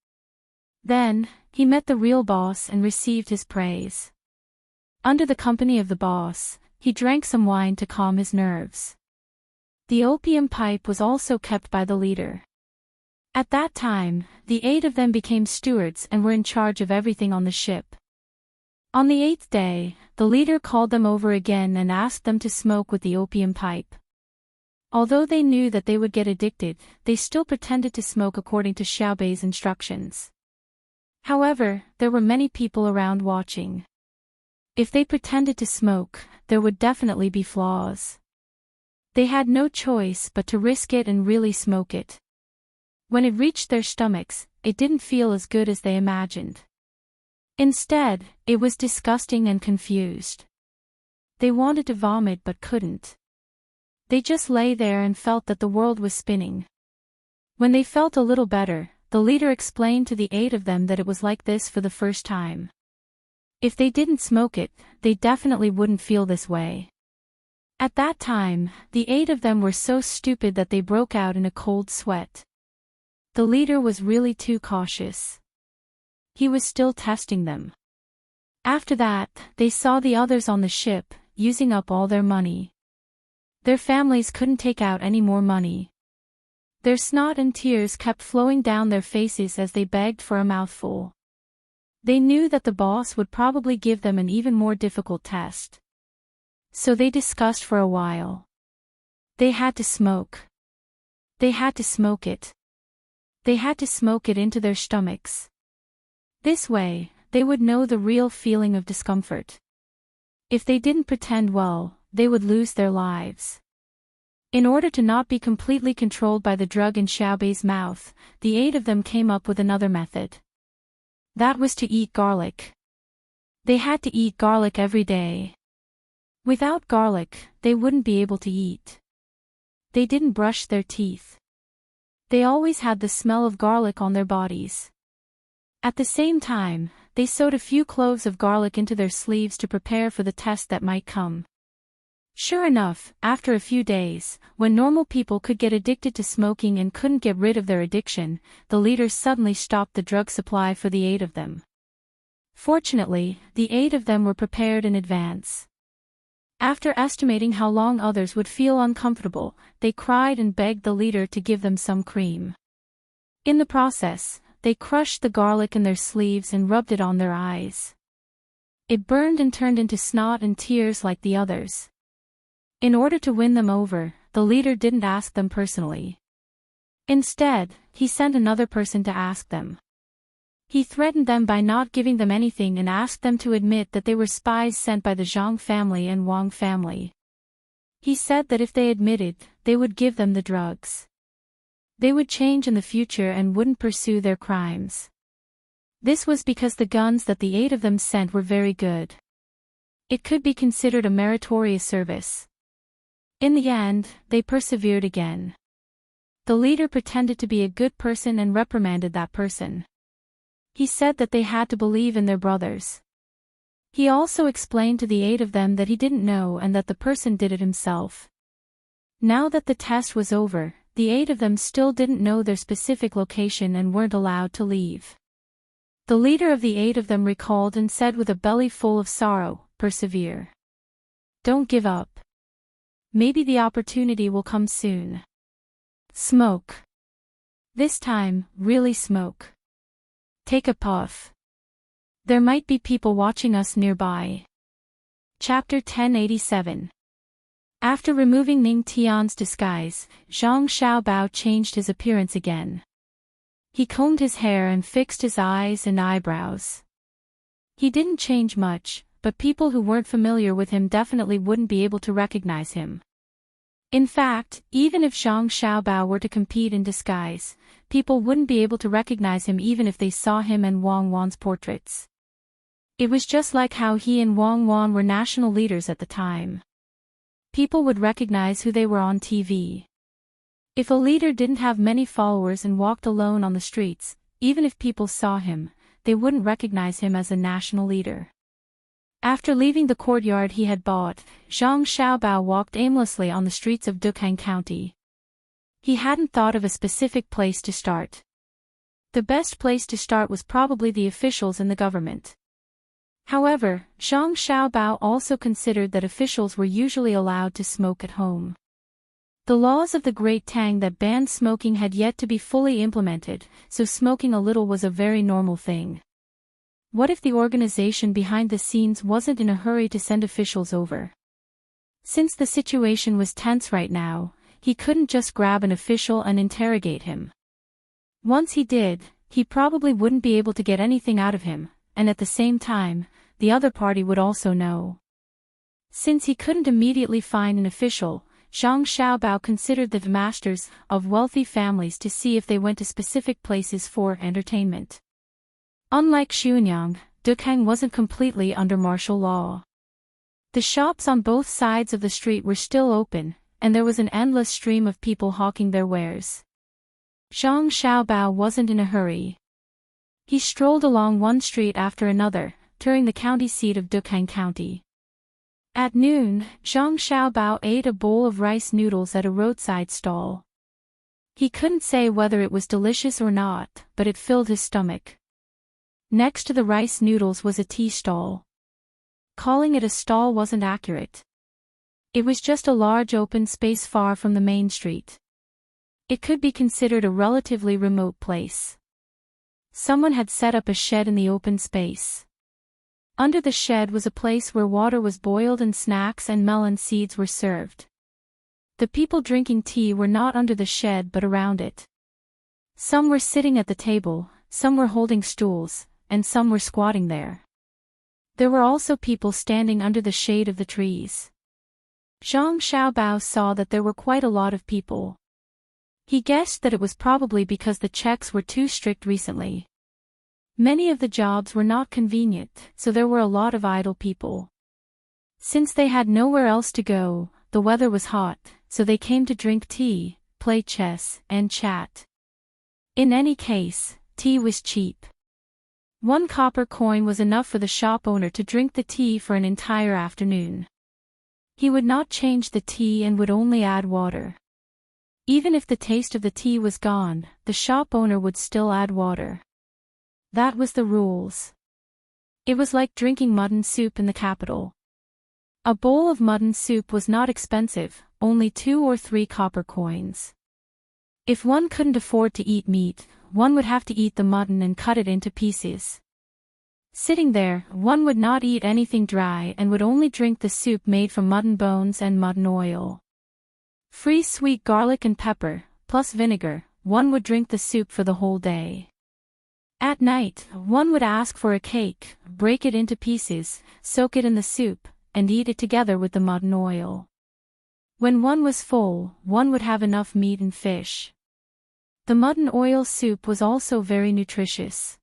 Then, he met the real boss and received his praise. Under the company of the boss, he drank some wine to calm his nerves. The opium pipe was also kept by the leader. At that time, the 8 of them became stewards and were in charge of everything on the ship. On the 8th day, the leader called them over again and asked them to smoke with the opium pipe. Although they knew that they would get addicted, they still pretended to smoke according to Xiaobei's instructions. However, there were many people around watching. If they pretended to smoke, there would definitely be flaws. They had no choice but to risk it and really smoke it. When it reached their stomachs, it didn't feel as good as they imagined. Instead, it was disgusting and confused. They wanted to vomit but couldn't. They just lay there and felt that the world was spinning. When they felt a little better, the leader explained to the 8 of them that it was like this for the first time. If they didn't smoke it, they definitely wouldn't feel this way. At that time, the 8 of them were so stupid that they broke out in a cold sweat. The leader was really too cautious. He was still testing them. After that, they saw the others on the ship, using up all their money. Their families couldn't take out any more money. Their snot and tears kept flowing down their faces as they begged for a mouthful. They knew that the boss would probably give them an even more difficult test. So they discussed for a while. They had to smoke. They had to smoke it. They had to smoke it into their stomachs. This way, they would know the real feeling of discomfort. If they didn't pretend well, they would lose their lives. In order to not be completely controlled by the drug in Xiaobei's mouth, the 8 of them came up with another method. That was to eat garlic. They had to eat garlic every day. Without garlic, they wouldn't be able to eat. They didn't brush their teeth. They always had the smell of garlic on their bodies. At the same time, they sewed a few cloves of garlic into their sleeves to prepare for the test that might come. Sure enough, after a few days, when normal people could get addicted to smoking and couldn't get rid of their addiction, the leaders suddenly stopped the drug supply for the 8 of them. Fortunately, the 8 of them were prepared in advance. After estimating how long others would feel uncomfortable, they cried and begged the leader to give them some cream. In the process, they crushed the garlic in their sleeves and rubbed it on their eyes. It burned and turned into snot and tears like the others. In order to win them over, the leader didn't ask them personally. Instead, he sent another person to ask them. He threatened them by not giving them anything and asked them to admit that they were spies sent by the Zhang family and Wang family. He said that if they admitted, they would give them the drugs. They would change in the future and wouldn't pursue their crimes. This was because the guns that the 8 of them sent were very good. It could be considered a meritorious service. In the end, they persevered again. The leader pretended to be a good person and reprimanded that person. He said that they had to believe in their brothers. He also explained to the 8 of them that he didn't know and that the person did it himself. Now that the test was over, the 8 of them still didn't know their specific location and weren't allowed to leave. The leader of the 8 of them recalled and said with a belly full of sorrow, "Persevere. Don't give up. Maybe the opportunity will come soon. Smoke. This time, really smoke. Take a puff. There might be people watching us nearby." Chapter 1087. After removing Ning Tian's disguise, Zhang Xiaobao changed his appearance again. He combed his hair and fixed his eyes and eyebrows. He didn't change much, but people who weren't familiar with him definitely wouldn't be able to recognize him. In fact, even if Zhang Xiaobao were to compete in disguise, people wouldn't be able to recognize him even if they saw him and Wang Wan's portraits. It was just like how he and Wang Wan were national leaders at the time. People would recognize who they were on TV. If a leader didn't have many followers and walked alone on the streets, even if people saw him, they wouldn't recognize him as a national leader. After leaving the courtyard he had bought, Zhang Xiaobao walked aimlessly on the streets of Dukang County. He hadn't thought of a specific place to start. The best place to start was probably the officials in the government. However, Zhang Xiaobao also considered that officials were usually allowed to smoke at home. The laws of the Great Tang that banned smoking had yet to be fully implemented, so smoking a little was a very normal thing. What if the organization behind the scenes wasn't in a hurry to send officials over? Since the situation was tense right now, he couldn't just grab an official and interrogate him. Once he did, he probably wouldn't be able to get anything out of him, and at the same time, the other party would also know. Since he couldn't immediately find an official, Zhang Xiaobao considered the masters of wealthy families to see if they went to specific places for entertainment. Unlike Xuanyang, Dukang wasn't completely under martial law. The shops on both sides of the street were still open, and there was an endless stream of people hawking their wares. Zhang Xiaobao wasn't in a hurry. He strolled along one street after another, touring the county seat of Dukang County. At noon, Zhang Xiaobao ate a bowl of rice noodles at a roadside stall. He couldn't say whether it was delicious or not, but it filled his stomach. Next to the rice noodles was a tea stall. Calling it a stall wasn't accurate. It was just a large open space far from the main street. It could be considered a relatively remote place. Someone had set up a shed in the open space. Under the shed was a place where water was boiled and snacks and melon seeds were served. The people drinking tea were not under the shed but around it. Some were sitting at the table, some were holding stools, and some were squatting there. There were also people standing under the shade of the trees. Zhang Xiaobao saw that there were quite a lot of people. He guessed that it was probably because the checks were too strict recently. Many of the jobs were not convenient, so there were a lot of idle people. Since they had nowhere else to go, the weather was hot, so they came to drink tea, play chess, and chat. In any case, tea was cheap. 1 copper coin was enough for the shop owner to drink the tea for an entire afternoon. He would not change the tea and would only add water. Even if the taste of the tea was gone, the shop owner would still add water. That was the rules. It was like drinking mutton soup in the capital. A bowl of mutton soup was not expensive, only 2 or 3 copper coins. If one couldn't afford to eat meat, one would have to eat the mutton and cut it into pieces. Sitting there, one would not eat anything dry and would only drink the soup made from mutton bones and mutton oil. Free sweet garlic and pepper, plus vinegar, one would drink the soup for the whole day. At night, one would ask for a cake, break it into pieces, soak it in the soup, and eat it together with the mutton oil. When one was full, one would have enough meat and fish. The mutton oil soup was also very nutritious.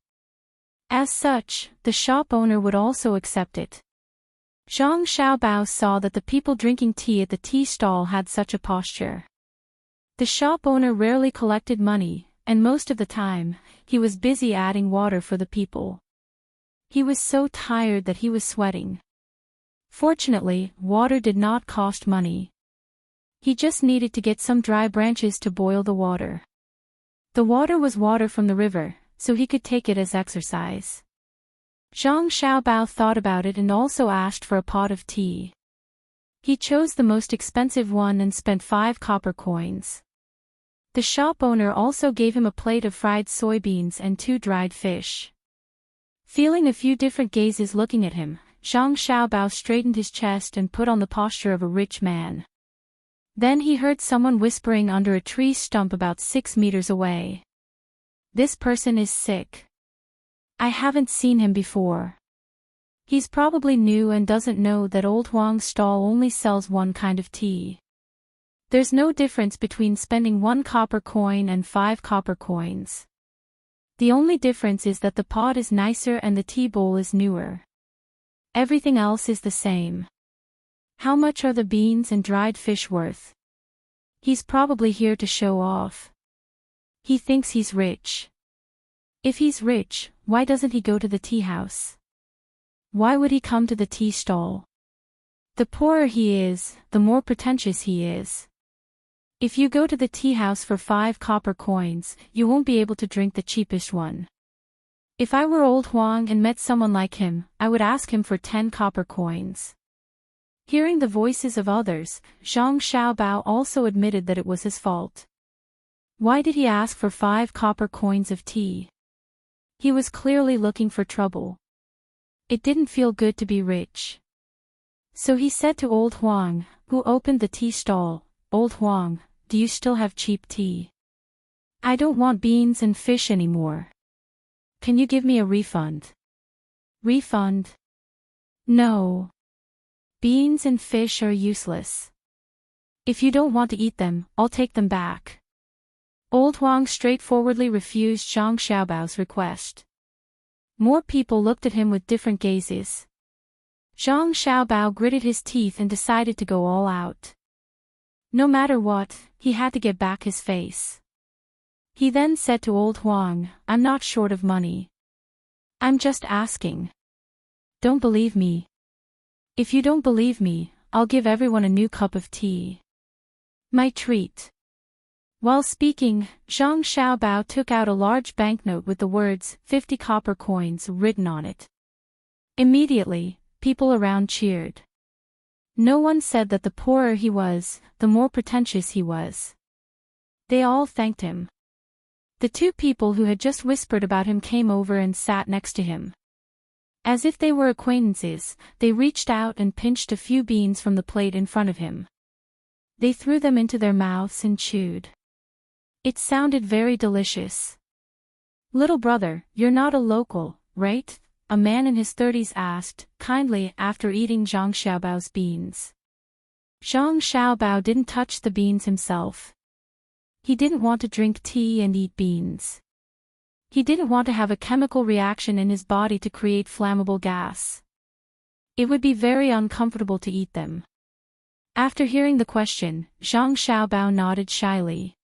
As such, the shop owner would also accept it. Zhang Xiaobao saw that the people drinking tea at the tea stall had such a posture. The shop owner rarely collected money, and most of the time, he was busy adding water for the people. He was so tired that he was sweating. Fortunately, water did not cost money. He just needed to get some dry branches to boil the water. The water was water from the river, so he could take it as exercise. Zhang Xiaobao thought about it and also asked for a pot of tea. He chose the most expensive one and spent 5 copper coins. The shop owner also gave him a plate of fried soybeans and 2 dried fish. Feeling a few different gazes looking at him, Zhang Xiaobao straightened his chest and put on the posture of a rich man. Then he heard someone whispering under a tree stump about 6 meters away. This person is sick. I haven't seen him before. He's probably new and doesn't know that Old Huang's stall only sells one kind of tea. There's no difference between spending 1 copper coin and 5 copper coins. The only difference is that the pot is nicer and the tea bowl is newer. Everything else is the same. How much are the beans and dried fish worth? He's probably here to show off. He thinks he's rich. If he's rich, why doesn't he go to the tea house? Why would he come to the tea stall? The poorer he is, the more pretentious he is. If you go to the tea house for 5 copper coins, you won't be able to drink the cheapest one. If I were Old Huang and met someone like him, I would ask him for 10 copper coins. Hearing the voices of others, Zhang Xiaobao also admitted that it was his fault. Why did he ask for 5 copper coins of tea? He was clearly looking for trouble. It didn't feel good to be rich. So he said to Old Huang, who opened the tea stall, "Old Huang, do you still have cheap tea? I don't want beans and fish anymore. Can you give me a refund?" Refund? No. Beans and fish are useless. If you don't want to eat them, I'll take them back. Old Huang straightforwardly refused Zhang Xiaobao's request. More people looked at him with different gazes. Zhang Xiaobao gritted his teeth and decided to go all out. No matter what, he had to get back his face. He then said to Old Huang, "I'm not short of money. I'm just asking. Don't believe me? If you don't believe me, I'll give everyone a new cup of tea. My treat." While speaking, Zhang Xiaobao took out a large banknote with the words 50 copper coins written on it. Immediately, people around cheered. No one said that the poorer he was, the more pretentious he was. They all thanked him. The 2 people who had just whispered about him came over and sat next to him. As if they were acquaintances, they reached out and pinched a few beans from the plate in front of him. They threw them into their mouths and chewed. It sounded very delicious. "Little brother, you're not a local, right? A man in his 30s asked, kindly, after eating Zhang Xiaobao's beans. Zhang Xiaobao didn't touch the beans himself. He didn't want to drink tea and eat beans. He didn't want to have a chemical reaction in his body to create flammable gas. It would be very uncomfortable to eat them. After hearing the question, Zhang Xiaobao nodded shyly.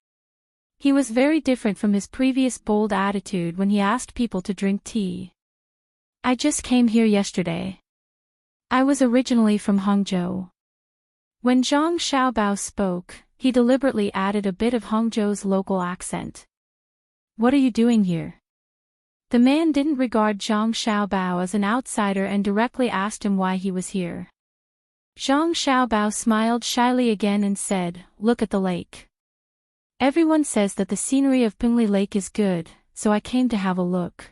He was very different from his previous bold attitude when he asked people to drink tea. I just came here yesterday. I was originally from Hangzhou. When Zhang Xiaobao spoke, he deliberately added a bit of Hangzhou's local accent. What are you doing here? The man didn't regard Zhang Xiaobao as an outsider and directly asked him why he was here. Zhang Xiaobao smiled shyly again and said, look at the lake. Everyone says that the scenery of Pingli Lake is good, so I came to have a look.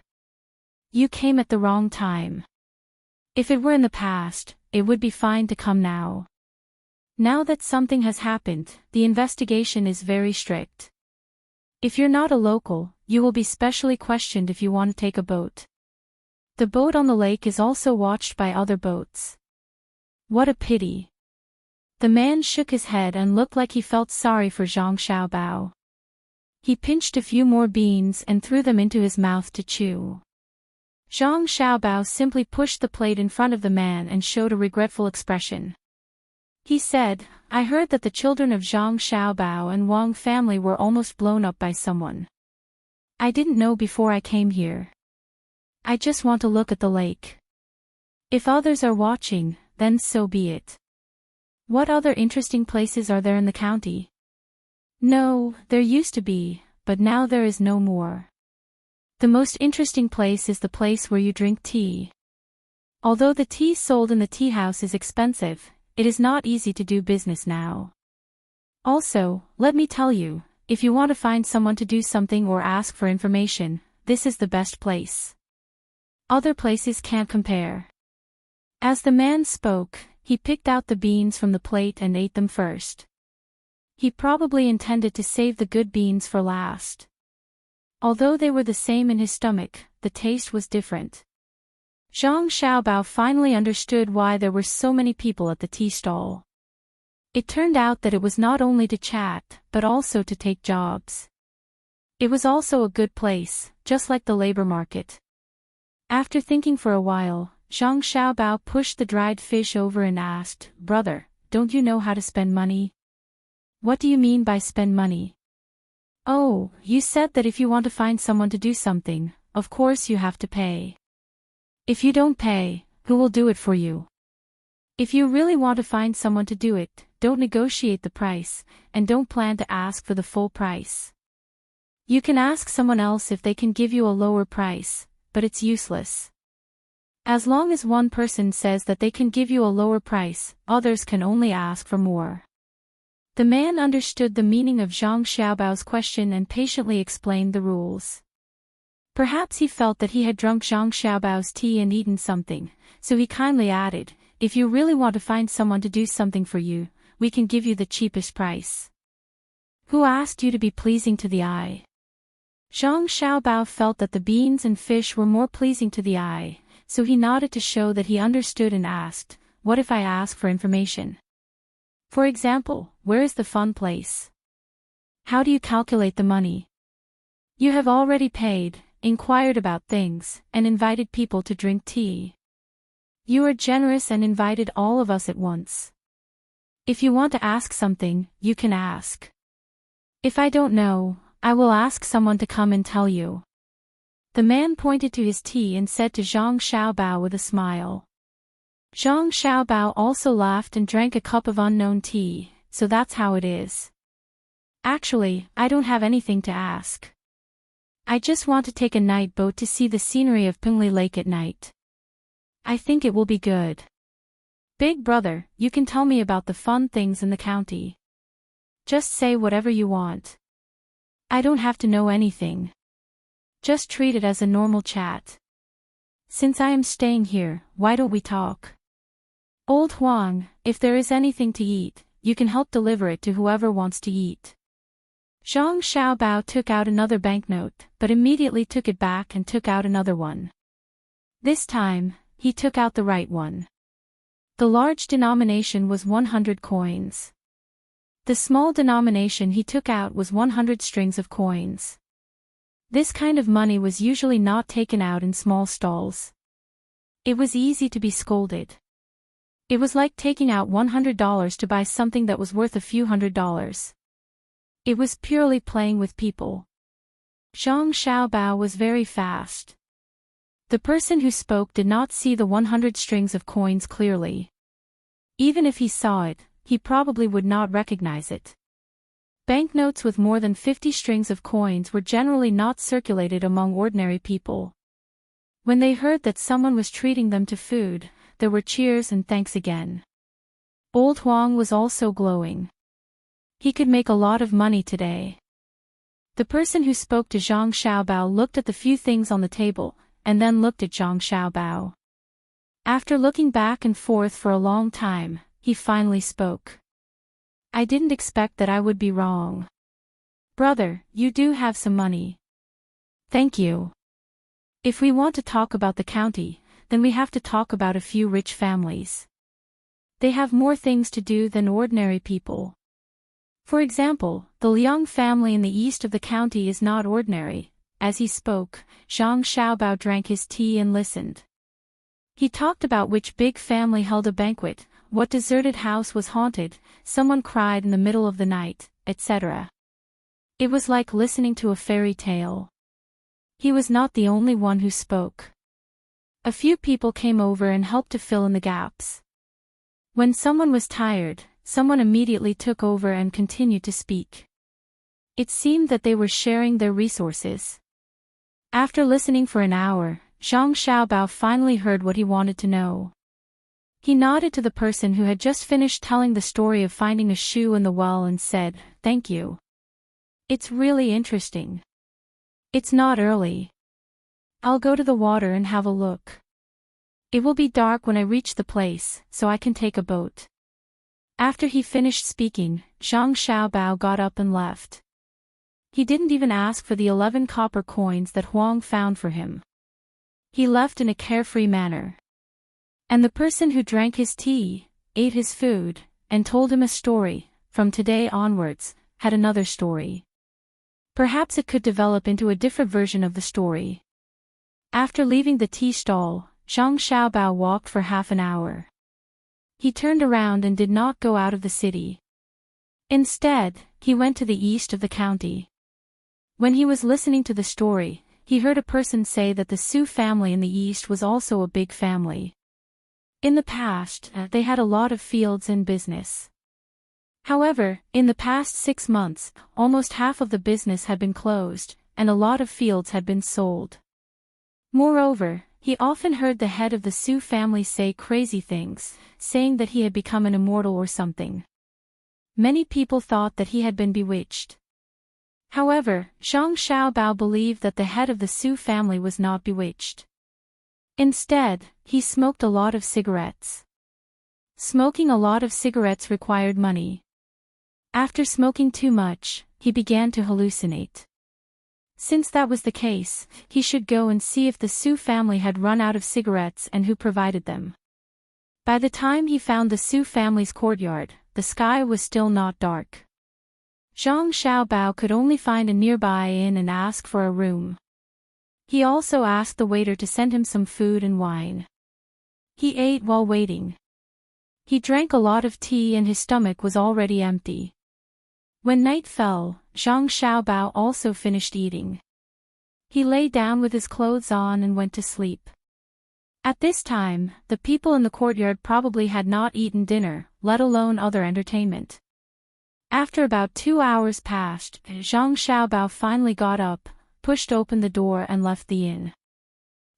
You came at the wrong time. If it were in the past, it would be fine to come now. Now that something has happened, the investigation is very strict. If you're not a local, you will be specially questioned if you want to take a boat. The boat on the lake is also watched by other boats. What a pity. The man shook his head and looked like he felt sorry for Zhang Xiaobao. He pinched a few more beans and threw them into his mouth to chew. Zhang Xiaobao simply pushed the plate in front of the man and showed a regretful expression. He said, I heard that the children of Zhang Xiaobao and Wang family were almost blown up by someone. I didn't know before I came here. I just want to look at the lake. If others are watching, then so be it. What other interesting places are there in the county? No, there used to be, but now there is no more. The most interesting place is the place where you drink tea. Although the tea sold in the tea house is expensive, it is not easy to do business now. Also, let me tell you, if you want to find someone to do something or ask for information, this is the best place. Other places can't compare. As the man spoke, he picked out the beans from the plate and ate them first. He probably intended to save the good beans for last. Although they were the same in his stomach, the taste was different. Zhang Xiaobao finally understood why there were so many people at the tea stall. It turned out that it was not only to chat, but also to take jobs. It was also a good place, just like the labor market. After thinking for a while, Zhang Xiaobao pushed the dried fish over and asked, Brother, don't you know how to spend money? What do you mean by spend money? Oh, you said that if you want to find someone to do something, of course you have to pay. If you don't pay, who will do it for you? If you really want to find someone to do it, don't negotiate the price, and don't plan to ask for the full price. You can ask someone else if they can give you a lower price, but it's useless. As long as one person says that they can give you a lower price, others can only ask for more. The man understood the meaning of Zhang Xiaobao's question and patiently explained the rules. Perhaps he felt that he had drunk Zhang Xiaobao's tea and eaten something, so he kindly added, if you really want to find someone to do something for you, we can give you the cheapest price. Who asked you to be pleasing to the eye? Zhang Xiaobao felt that the beans and fish were more pleasing to the eye, so he nodded to show that he understood and asked, what if I ask for information? For example, where is the fun place? How do you calculate the money? You have already paid, inquired about things, and invited people to drink tea. You are generous and invited all of us at once. If you want to ask something, you can ask. If I don't know, I will ask someone to come and tell you. The man pointed to his tea and said to Zhang Xiaobao with a smile. Zhang Xiaobao also laughed and drank a cup of unknown tea, so that's how it is. Actually, I don't have anything to ask. I just want to take a night boat to see the scenery of Pingli Lake at night. I think it will be good. Big brother, you can tell me about the fun things in the county. Just say whatever you want. I don't have to know anything. Just treat it as a normal chat. Since I am staying here, why don't we talk? Old Huang, if there is anything to eat, you can help deliver it to whoever wants to eat. Zhang Xiaobao took out another banknote, but immediately took it back and took out another one. This time, he took out the right one. The large denomination was 100 coins. The small denomination he took out was 100 strings of coins. This kind of money was usually not taken out in small stalls. It was easy to be scolded. It was like taking out $100 to buy something that was worth a few $100s. It was purely playing with people. Zhang Xiaobao was very fast. The person who spoke did not see the 100 strings of coins clearly. Even if he saw it, he probably would not recognize it. Banknotes with more than 50 strings of coins were generally not circulated among ordinary people. When they heard that someone was treating them to food, there were cheers and thanks again. Old Huang was also glowing. He could make a lot of money today. The person who spoke to Zhang Xiaobao looked at the few things on the table, and then looked at Zhang Xiaobao. After looking back and forth for a long time, he finally spoke. I didn't expect that I would be wrong. Brother, you do have some money. Thank you. If we want to talk about the county, then we have to talk about a few rich families. They have more things to do than ordinary people. For example, the Liang family in the east of the county is not ordinary. As he spoke, Zhang Xiaobao drank his tea and listened. He talked about which big family held a banquet, what deserted house was haunted, someone cried in the middle of the night, etc. It was like listening to a fairy tale. He was not the only one who spoke. A few people came over and helped to fill in the gaps. When someone was tired, someone immediately took over and continued to speak. It seemed that they were sharing their resources. After listening for an hour, Zhang Xiaobao finally heard what he wanted to know. He nodded to the person who had just finished telling the story of finding a shoe in the well and said, "Thank you. It's really interesting. It's not early. I'll go to the water and have a look. It will be dark when I reach the place, so I can take a boat." After he finished speaking, Zhang Xiaobao got up and left. He didn't even ask for the 11 copper coins that Huang found for him. He left in a carefree manner. And the person who drank his tea, ate his food, and told him a story, from today onwards, had another story. Perhaps it could develop into a different version of the story. After leaving the tea stall, Zhang Xiaobao walked for half an hour. He turned around and did not go out of the city. Instead, he went to the east of the county. When he was listening to the story, he heard a person say that the Su family in the east was also a big family. In the past, they had a lot of fields and business. However, in the past 6 months, almost half of the business had been closed, and a lot of fields had been sold. Moreover, he often heard the head of the Su family say crazy things, saying that he had become an immortal or something. Many people thought that he had been bewitched. However, Zhang Xiaobao believed that the head of the Su family was not bewitched. Instead, he smoked a lot of cigarettes. Smoking a lot of cigarettes required money. After smoking too much, he began to hallucinate. Since that was the case, he should go and see if the Su family had run out of cigarettes and who provided them. By the time he found the Su family's courtyard, the sky was still not dark. Zhang Xiaobao could only find a nearby inn and ask for a room. He also asked the waiter to send him some food and wine. He ate while waiting. He drank a lot of tea and his stomach was already empty. When night fell, Zhang Xiaobao also finished eating. He lay down with his clothes on and went to sleep. At this time, the people in the courtyard probably had not eaten dinner, let alone other entertainment. After about 2 hours passed, Zhang Xiaobao finally got up, pushed open the door and left the inn.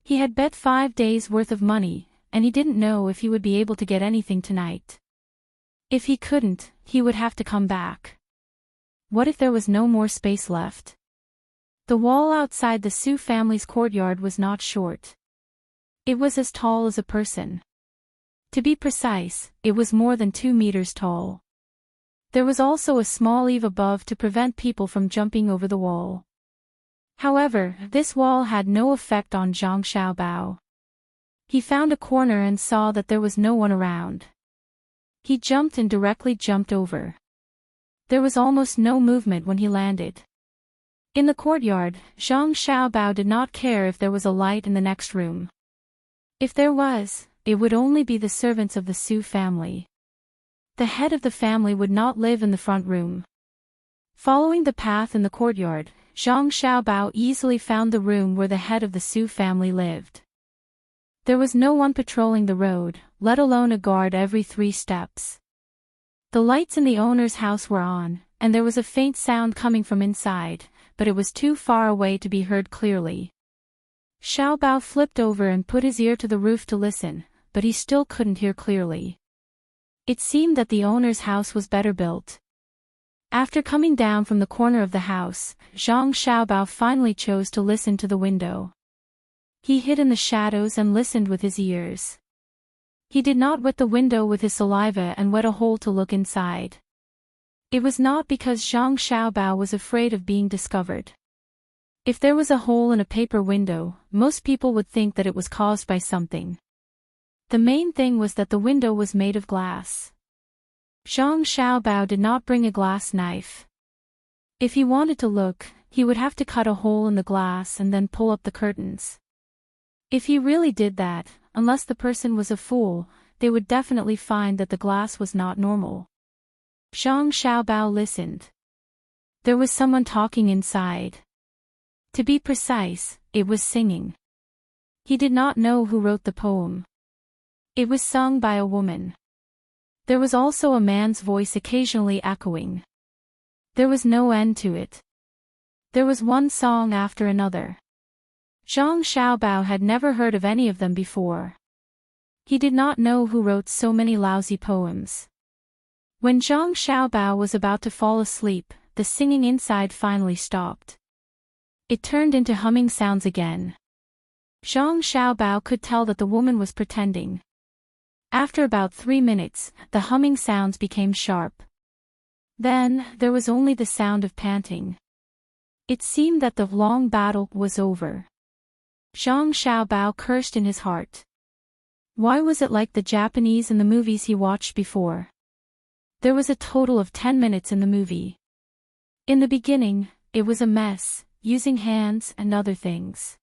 He had bet 5 days' worth of money, and he didn't know if he would be able to get anything tonight. If he couldn't, he would have to come back. What if there was no more space left? The wall outside the Su family's courtyard was not short. It was as tall as a person. To be precise, it was more than 2 meters tall. There was also a small eave above to prevent people from jumping over the wall. However, this wall had no effect on Zhang Xiaobao. He found a corner and saw that there was no one around. He jumped and directly jumped over. There was almost no movement when he landed. In the courtyard, Zhang Xiaobao did not care if there was a light in the next room. If there was, it would only be the servants of the Su family. The head of the family would not live in the front room. Following the path in the courtyard, Zhang Xiaobao easily found the room where the head of the Su family lived. There was no one patrolling the road, let alone a guard every 3 steps. The lights in the owner's house were on, and there was a faint sound coming from inside, but it was too far away to be heard clearly. Xiaobao flipped over and put his ear to the roof to listen, but he still couldn't hear clearly. It seemed that the owner's house was better built. After coming down from the corner of the house, Zhang Xiaobao finally chose to listen to the window. He hid in the shadows and listened with his ears. He did not wet the window with his saliva and wet a hole to look inside. It was not because Zhang Xiaobao was afraid of being discovered. If there was a hole in a paper window, most people would think that it was caused by something. The main thing was that the window was made of glass. Zhang Xiaobao did not bring a glass knife. If he wanted to look, he would have to cut a hole in the glass and then pull up the curtains. If he really did that, unless the person was a fool, they would definitely find that the glass was not normal. Zhang Xiaobao listened. There was someone talking inside. To be precise, it was singing. He did not know who wrote the poem. It was sung by a woman. There was also a man's voice occasionally echoing. There was no end to it. There was one song after another. Zhang Xiaobao had never heard of any of them before. He did not know who wrote so many lousy poems. When Zhang Xiaobao was about to fall asleep, the singing inside finally stopped. It turned into humming sounds again. Zhang Xiaobao could tell that the woman was pretending. After about 3 minutes, the humming sounds became sharp. Then, there was only the sound of panting. It seemed that the long battle was over. Zhang Xiaobao cursed in his heart. Why was it like the Japanese in the movies he watched before? There was a total of 10 minutes in the movie. In the beginning, it was a mess, using hands and other things.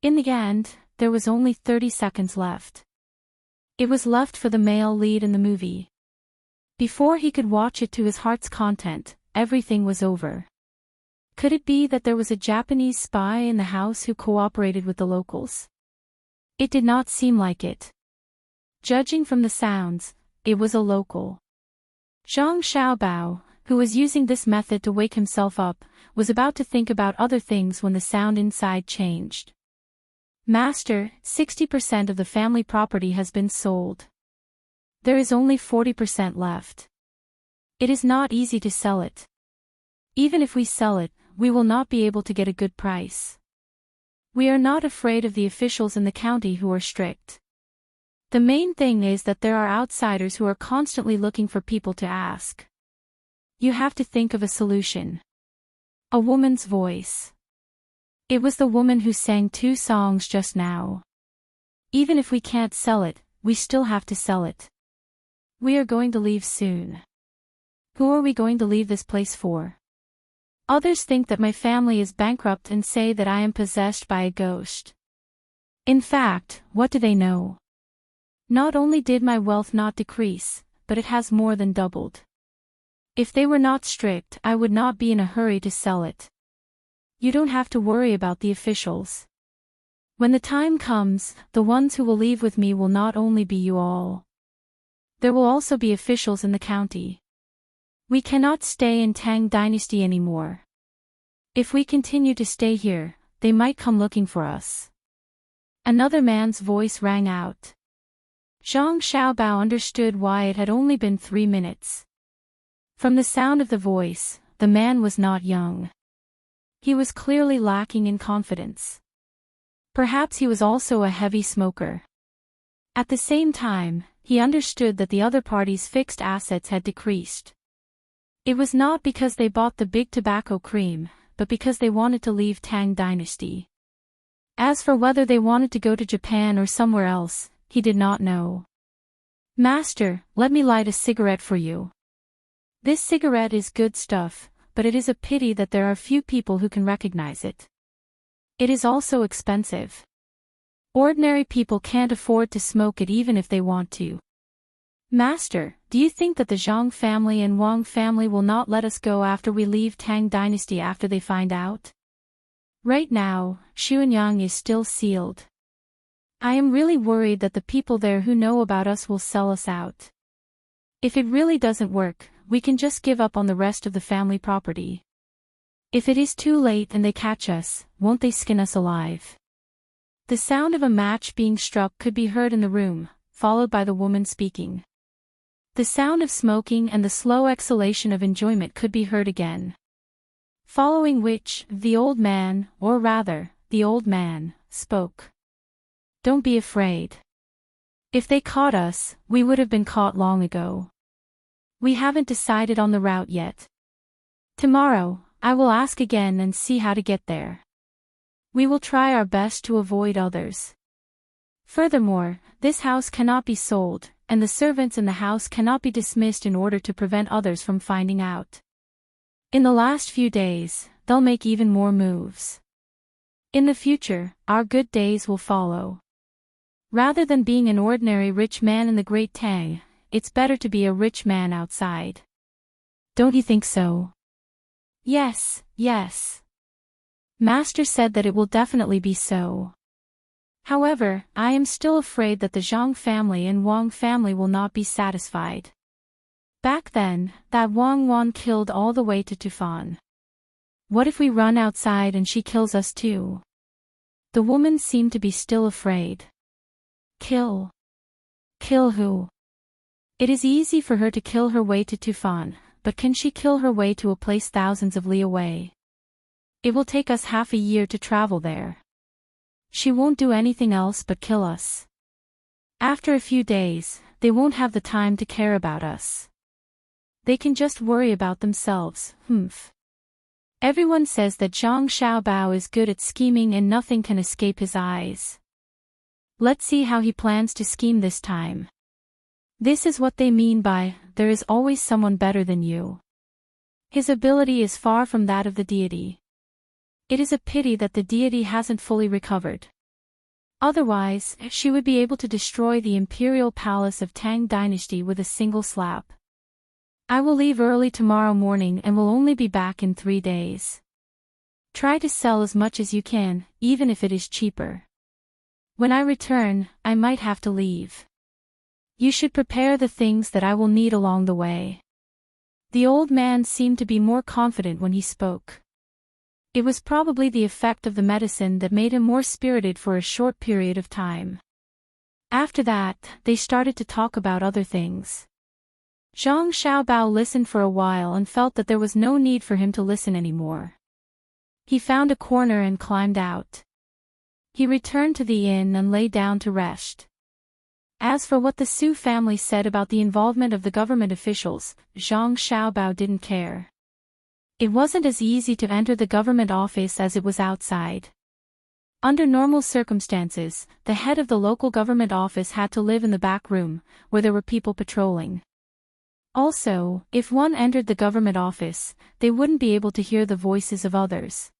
In the end, there was only 30 seconds left. It was left for the male lead in the movie. Before he could watch it to his heart's content, everything was over. Could it be that there was a Japanese spy in the house who cooperated with the locals? It did not seem like it. Judging from the sounds, it was a local. Zhang Xiaobao, who was using this method to wake himself up, was about to think about other things when the sound inside changed. Master, 60% of the family property has been sold. There is only 40% left. It is not easy to sell it. Even if we sell it, we will not be able to get a good price. We are not afraid of the officials in the county who are strict. The main thing is that there are outsiders who are constantly looking for people to ask. You have to think of a solution. A woman's voice. It was the woman who sang 2 songs just now. Even if we can't sell it, we still have to sell it. We are going to leave soon. Who are we going to leave this place for? Others think that my family is bankrupt and say that I am possessed by a ghost. In fact, what do they know? Not only did my wealth not decrease, but it has more than doubled. If they were not strict, I would not be in a hurry to sell it. You don't have to worry about the officials. When the time comes, the ones who will leave with me will not only be you all. There will also be officials in the county. We cannot stay in Tang dynasty anymore. If we continue to stay here, they might come looking for us. Another man's voice rang out. Zhang Xiaobao understood why it had only been 3 minutes. From the sound of the voice, the man was not young. He was clearly lacking in confidence. Perhaps he was also a heavy smoker. At the same time, he understood that the other party's fixed assets had decreased. It was not because they bought the big tobacco cream, but because they wanted to leave Tang dynasty. As for whether they wanted to go to Japan or somewhere else, he did not know. "Master, let me light a cigarette for you. This cigarette is good stuff, but it is a pity that there are few people who can recognize it. It is also expensive. Ordinary people can't afford to smoke it even if they want to." "Master, do you think that the Zhang family and Wang family will not let us go after we leave Tang dynasty after they find out? Right now, Xuanyang is still sealed. I am really worried that the people there who know about us will sell us out. If it really doesn't work, we can just give up on the rest of the family property. If it is too late and they catch us, won't they skin us alive?" The sound of a match being struck could be heard in the room, followed by the woman speaking. The sound of smoking and the slow exhalation of enjoyment could be heard again. Following which, the old man, or rather, the old man, spoke. "Don't be afraid. If they caught us, we would have been caught long ago. We haven't decided on the route yet. Tomorrow, I will ask again and see how to get there. We will try our best to avoid others. Furthermore, this house cannot be sold, and the servants in the house cannot be dismissed in order to prevent others from finding out. In the last few days, they'll make even more moves. In the future, our good days will follow. Rather than being an ordinary rich man in the Great Tang, it's better to be a rich man outside. Don't you think so?" "Yes, yes. Master said that it will definitely be so. However, I am still afraid that the Zhang family and Wang family will not be satisfied. Back then, that Wang killed all the way to Tufan. What if we run outside and she kills us too?" The woman seemed to be still afraid. "Kill? Kill who? It is easy for her to kill her way to Tufan, but can she kill her way to a place thousands of li away? It will take us half a year to travel there. She won't do anything else but kill us. After a few days, they won't have the time to care about us. They can just worry about themselves, humph. Everyone says that Zhang Xiaobao is good at scheming and nothing can escape his eyes. Let's see how he plans to scheme this time. This is what they mean by, there is always someone better than you. His ability is far from that of the deity. It is a pity that the deity hasn't fully recovered. Otherwise, she would be able to destroy the imperial palace of Tang dynasty with a single slap. I will leave early tomorrow morning and will only be back in 3 days. Try to sell as much as you can, even if it is cheaper. When I return, I might have to leave. You should prepare the things that I will need along the way." The old man seemed to be more confident when he spoke. It was probably the effect of the medicine that made him more spirited for a short period of time. After that, they started to talk about other things. Zhang Xiaobao listened for a while and felt that there was no need for him to listen anymore. He found a corner and climbed out. He returned to the inn and lay down to rest. As for what the Su family said about the involvement of the government officials, Zhang Xiaobao didn't care. It wasn't as easy to enter the government office as it was outside. Under normal circumstances, the head of the local government office had to live in the back room, where there were people patrolling. Also, if one entered the government office, they wouldn't be able to hear the voices of others.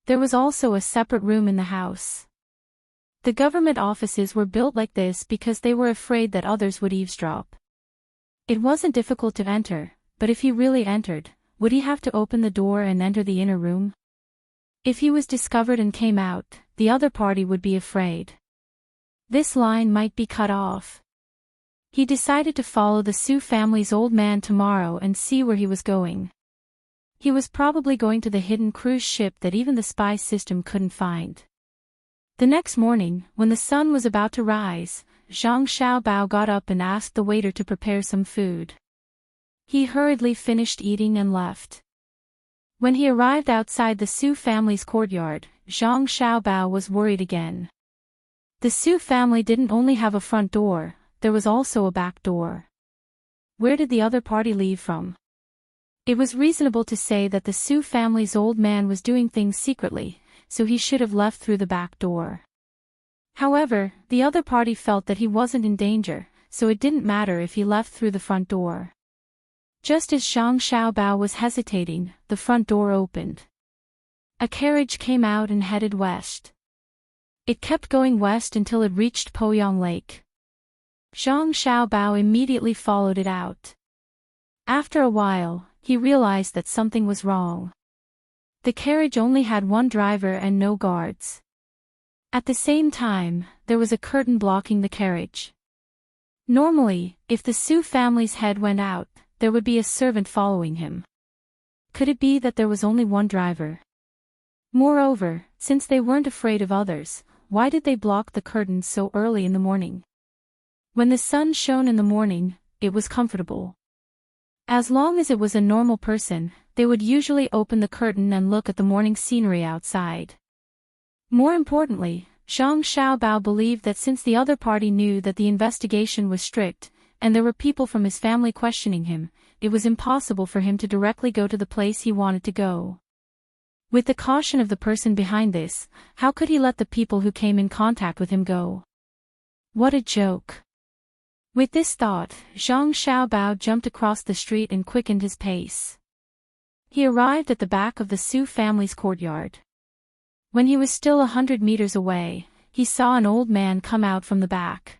There was also a separate room in the house. The government offices were built like this because they were afraid that others would eavesdrop. It wasn't difficult to enter, but if he really entered, would he have to open the door and enter the inner room? If he was discovered and came out, the other party would be afraid. This line might be cut off. He decided to follow the Su family's old man tomorrow and see where he was going. He was probably going to the hidden cruise ship that even the spy system couldn't find. The next morning, when the sun was about to rise, Zhang Xiaobao got up and asked the waiter to prepare some food. He hurriedly finished eating and left. When he arrived outside the Su family's courtyard, Zhang Xiaobao was worried again. The Su family didn't only have a front door, there was also a back door. Where did the other party leave from? It was reasonable to say that the Su family's old man was doing things secretly, so he should have left through the back door. However, the other party felt that he wasn't in danger, so it didn't matter if he left through the front door. Just as Zhang Xiaobao was hesitating, the front door opened. A carriage came out and headed west. It kept going west until it reached Poyang Lake. Zhang Xiaobao immediately followed it out. After a while, he realized that something was wrong. The carriage only had one driver and no guards. At the same time, there was a curtain blocking the carriage. Normally, if the Su family's head went out, there would be a servant following him. Could it be that there was only one driver? Moreover, since they weren't afraid of others, why did they block the curtains so early in the morning? When the sun shone in the morning, it was comfortable. As long as it was a normal person, they would usually open the curtain and look at the morning scenery outside. More importantly, Zhang Xiaobao believed that since the other party knew that the investigation was strict, and there were people from his family questioning him, it was impossible for him to directly go to the place he wanted to go. With the caution of the person behind this, how could he let the people who came in contact with him go? What a joke. With this thought, Zhang Xiaobao jumped across the street and quickened his pace. He arrived at the back of the Su family's courtyard. When he was still 100 meters away, he saw an old man come out from the back.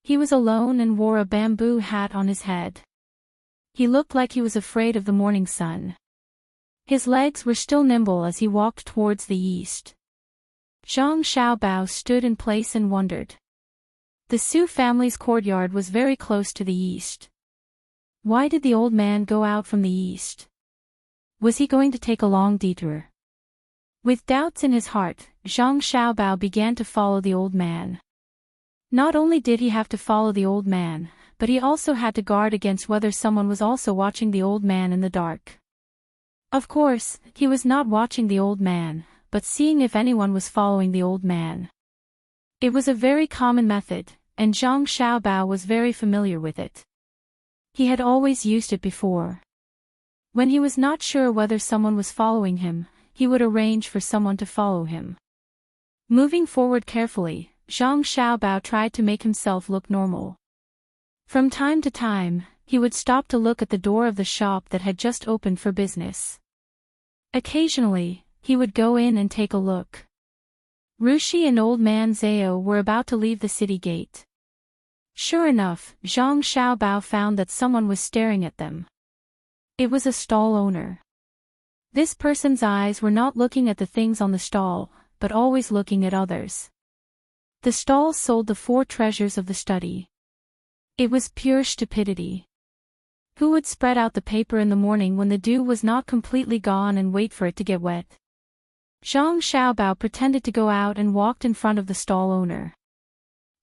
He was alone and wore a bamboo hat on his head. He looked like he was afraid of the morning sun. His legs were still nimble as he walked towards the east. Zhang Xiaobao stood in place and wondered. The Su family's courtyard was very close to the east. Why did the old man go out from the east? Was he going to take a long detour? With doubts in his heart, Zhang Xiaobao began to follow the old man. Not only did he have to follow the old man, but he also had to guard against whether someone was also watching the old man in the dark. Of course, he was not watching the old man, but seeing if anyone was following the old man. It was a very common method, and Zhang Xiaobao was very familiar with it. He had always used it before. When he was not sure whether someone was following him, he would arrange for someone to follow him. Moving forward carefully, Zhang Xiaobao tried to make himself look normal. From time to time, he would stop to look at the door of the shop that had just opened for business. Occasionally, he would go in and take a look. Rushi and old man Zhao were about to leave the city gate. Sure enough, Zhang Xiaobao found that someone was staring at them. It was a stall owner. This person's eyes were not looking at the things on the stall, but always looking at others. The stall sold the 4 treasures of the study. It was pure stupidity. Who would spread out the paper in the morning when the dew was not completely gone and wait for it to get wet? Zhang Xiaobao pretended to go out and walked in front of the stall owner.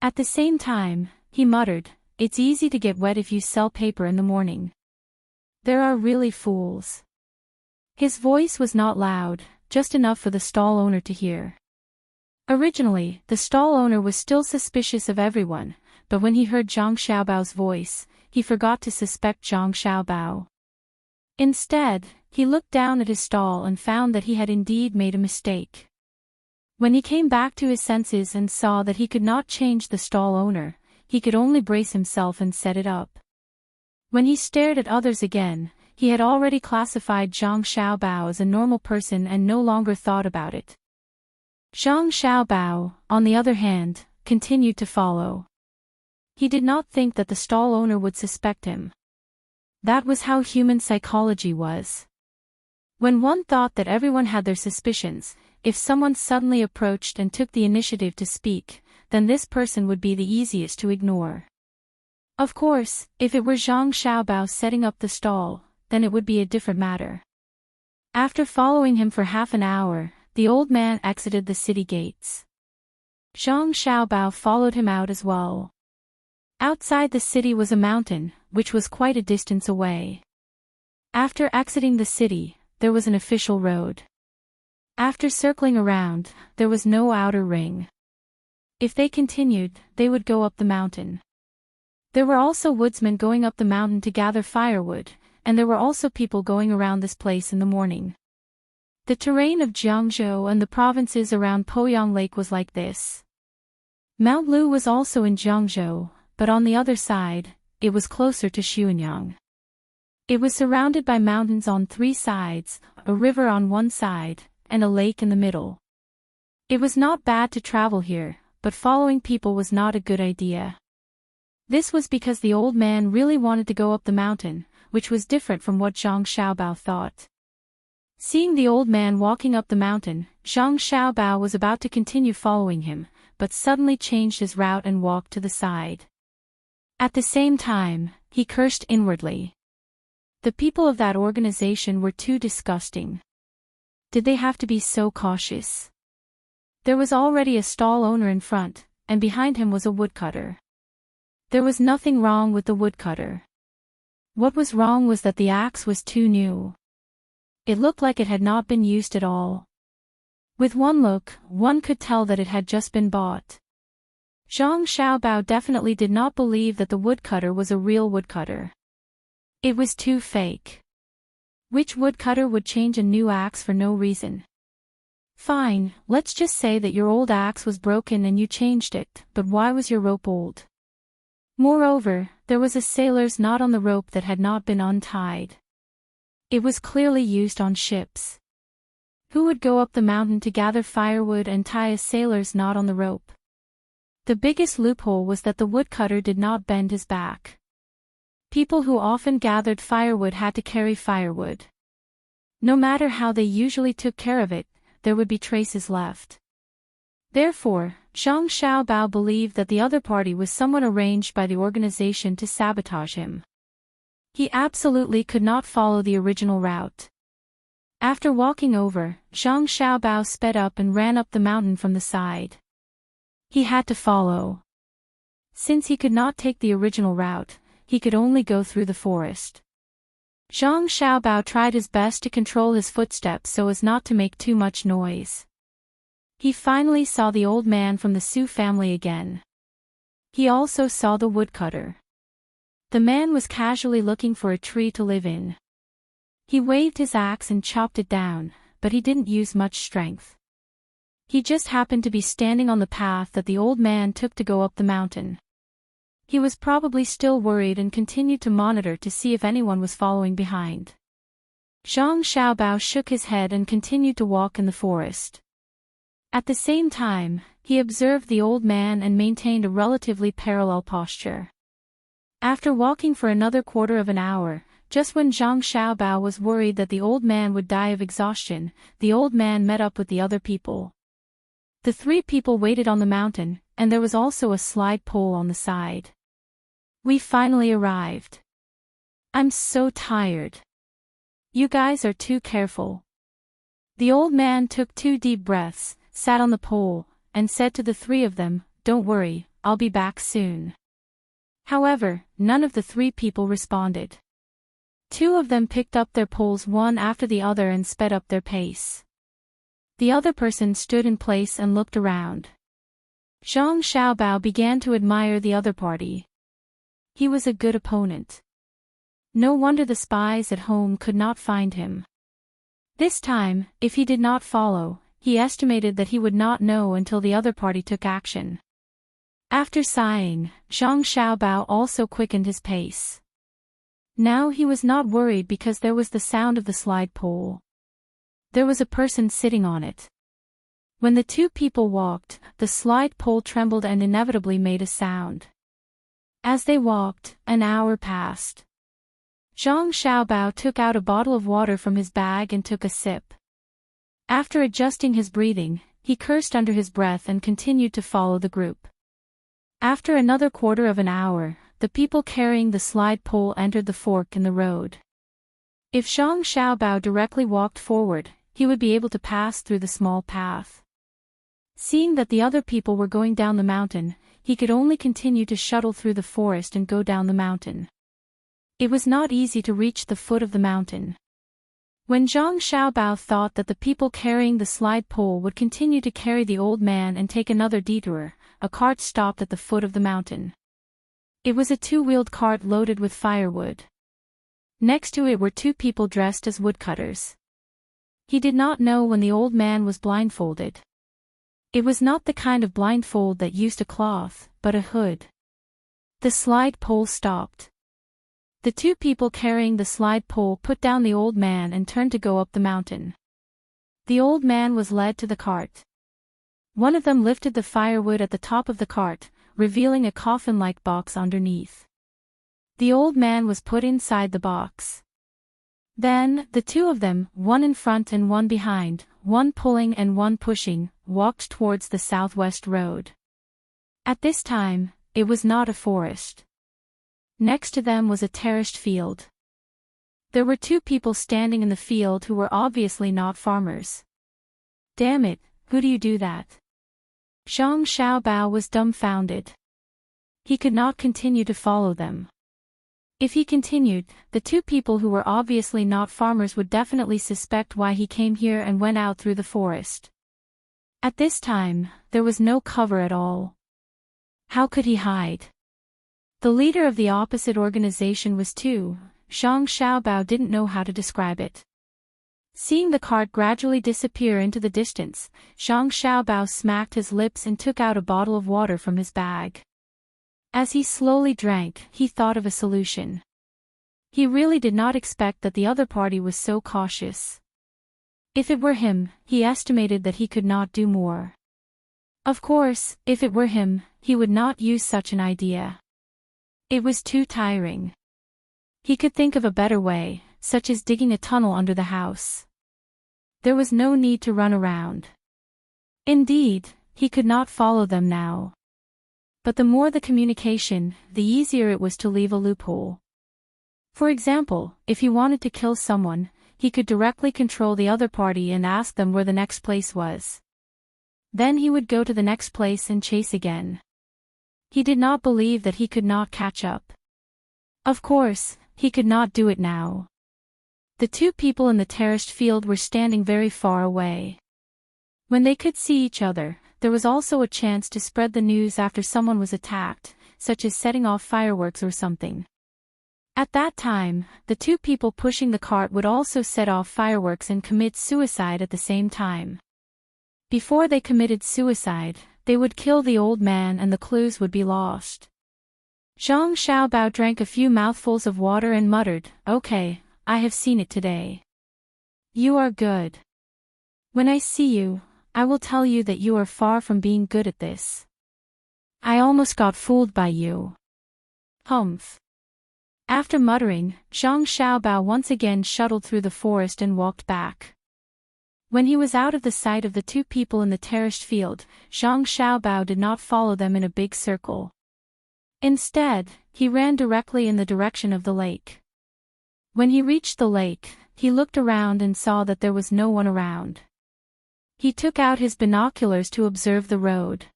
At the same time, he muttered, "It's easy to get wet if you sell paper in the morning. There are really fools." His voice was not loud, just enough for the stall owner to hear. Originally, the stall owner was still suspicious of everyone, but when he heard Zhang Xiaobao's voice, he forgot to suspect Zhang Xiaobao. Instead, he looked down at his stall and found that he had indeed made a mistake. When he came back to his senses and saw that he could not change the stall owner, he could only brace himself and set it up. When he stared at others again, he had already classified Zhang Xiaobao as a normal person and no longer thought about it. Zhang Xiaobao, on the other hand, continued to follow. He did not think that the stall owner would suspect him. That was how human psychology was. When one thought that everyone had their suspicions, if someone suddenly approached and took the initiative to speak, then this person would be the easiest to ignore. Of course, if it were Zhang Xiaobao setting up the stall, then it would be a different matter. After following him for half an hour, the old man exited the city gates. Zhang Xiaobao followed him out as well. Outside the city was a mountain, which was quite a distance away. After exiting the city, there was an official road. After circling around, there was no outer ring. If they continued, they would go up the mountain. There were also woodsmen going up the mountain to gather firewood, and there were also people going around this place in the morning. The terrain of Jiangzhou and the provinces around Poyang Lake was like this. Mount Lu was also in Jiangzhou, but on the other side, it was closer to Xuanyang. It was surrounded by mountains on 3 sides, a river on one side, and a lake in the middle. It was not bad to travel here, but following people was not a good idea. This was because the old man really wanted to go up the mountain, which was different from what Zhang Xiaobao thought. Seeing the old man walking up the mountain, Zhang Xiaobao was about to continue following him, but suddenly changed his route and walked to the side. At the same time, he cursed inwardly. The people of that organization were too disgusting. Did they have to be so cautious? There was already a stall owner in front, and behind him was a woodcutter. There was nothing wrong with the woodcutter. What was wrong was that the axe was too new. It looked like it had not been used at all. With one look, one could tell that it had just been bought. Zhang Xiaobao definitely did not believe that the woodcutter was a real woodcutter. It was too fake. Which woodcutter would change a new axe for no reason? Fine, let's just say that your old axe was broken and you changed it, but why was your rope old? Moreover, there was a sailor's knot on the rope that had not been untied. It was clearly used on ships. Who would go up the mountain to gather firewood and tie a sailor's knot on the rope? The biggest loophole was that the woodcutter did not bend his back. People who often gathered firewood had to carry firewood. No matter how they usually took care of it, there would be traces left. Therefore, Zhang Xiaobao believed that the other party was someone arranged by the organization to sabotage him. He absolutely could not follow the original route. After walking over, Zhang Xiaobao sped up and ran up the mountain from the side. He had to follow. Since he could not take the original route, he could only go through the forest. Zhang Xiaobao tried his best to control his footsteps so as not to make too much noise. He finally saw the old man from the Su family again. He also saw the woodcutter. The man was casually looking for a tree to live in. He waved his axe and chopped it down, but he didn't use much strength. He just happened to be standing on the path that the old man took to go up the mountain. He was probably still worried and continued to monitor to see if anyone was following behind. Zhang Xiaobao shook his head and continued to walk in the forest. At the same time, he observed the old man and maintained a relatively parallel posture. After walking for another quarter of an hour, just when Zhang Xiaobao was worried that the old man would die of exhaustion, the old man met up with the other people. The 3 people waited on the mountain, and there was also a slide pole on the side. We finally arrived. I'm so tired. You guys are too careful. The old man took 2 deep breaths, sat on the pole, and said to the 3 of them, "Don't worry, I'll be back soon." However, none of the 3 people responded. 2 of them picked up their poles one after the other and sped up their pace. The other person stood in place and looked around. Zhang Xiaobao began to admire the other party. He was a good opponent. No wonder the spies at home could not find him. This time, if he did not follow, he estimated that he would not know until the other party took action. After sighing, Zhang Xiaobao also quickened his pace. Now he was not worried because there was the sound of the slide pole. There was a person sitting on it. When the 2 people walked, the slide pole trembled and inevitably made a sound. As they walked, an hour passed. Zhang Xiaobao took out a bottle of water from his bag and took a sip. After adjusting his breathing, he cursed under his breath and continued to follow the group. After another quarter of an hour, the people carrying the slide pole entered the fork in the road. If Zhang Xiaobao directly walked forward, he would be able to pass through the small path. Seeing that the other people were going down the mountain, he could only continue to shuttle through the forest and go down the mountain. It was not easy to reach the foot of the mountain. When Zhang Xiaobao thought that the people carrying the slide pole would continue to carry the old man and take another detour, a cart stopped at the foot of the mountain. It was a 2-wheeled cart loaded with firewood. Next to it were 2 people dressed as woodcutters. He did not know when the old man was blindfolded. It was not the kind of blindfold that used a cloth, but a hood. The slide pole stopped. The two people carrying the slide pole put down the old man and turned to go up the mountain. The old man was led to the cart. One of them lifted the firewood at the top of the cart, revealing a coffin-like box underneath. The old man was put inside the box. Then, the two of them, one in front and one behind, one pulling and one pushing, walked towards the southwest road. At this time, it was not a forest. Next to them was a terraced field. There were two people standing in the field who were obviously not farmers. Damn it, who do you do that? Zhang Xiaobao was dumbfounded. He could not continue to follow them. If he continued, the two people who were obviously not farmers would definitely suspect why he came here and went out through the forest. At this time, there was no cover at all. How could he hide? The leader of the opposite organization was too. Zhang Xiaobao didn't know how to describe it. Seeing the cart gradually disappear into the distance, Zhang Xiaobao smacked his lips and took out a bottle of water from his bag. As he slowly drank, he thought of a solution. He really did not expect that the other party was so cautious. If it were him, he estimated that he could not do more. Of course, if it were him, he would not use such an idea. It was too tiring. He could think of a better way, such as digging a tunnel under the house. There was no need to run around. Indeed, he could not follow them now. But the more the communication, the easier it was to leave a loophole. For example, if he wanted to kill someone, he could directly control the other party and ask them where the next place was. Then he would go to the next place and chase again. He did not believe that he could not catch up. Of course, he could not do it now. The two people in the terraced field were standing very far away. When they could see each other, there was also a chance to spread the news after someone was attacked, such as setting off fireworks or something. At that time, the two people pushing the cart would also set off fireworks and commit suicide at the same time. Before they committed suicide, they would kill the old man and the clues would be lost. Zhang Xiaobao drank a few mouthfuls of water and muttered, "Okay, I have seen it today. You are good. When I see you, I will tell you that you are far from being good at this. I almost got fooled by you." Humph. After muttering, Zhang Xiaobao once again shuttled through the forest and walked back. When he was out of the sight of the two people in the terraced field, Zhang Xiaobao did not follow them in a big circle. Instead, he ran directly in the direction of the lake. When he reached the lake, he looked around and saw that there was no one around. He took out his binoculars to observe the road.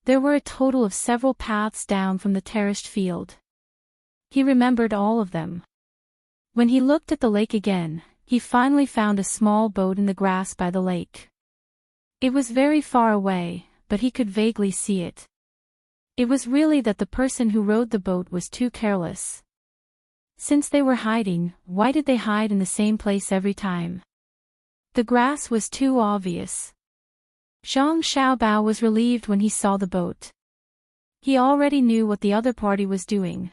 There were a total of several paths down from the terraced field. He remembered all of them. When he looked at the lake again, he finally found a small boat in the grass by the lake. It was very far away, but he could vaguely see it. It was really that the person who rowed the boat was too careless. Since they were hiding, why did they hide in the same place every time? The grass was too obvious. Zhang Xiaobao was relieved when he saw the boat. He already knew what the other party was doing.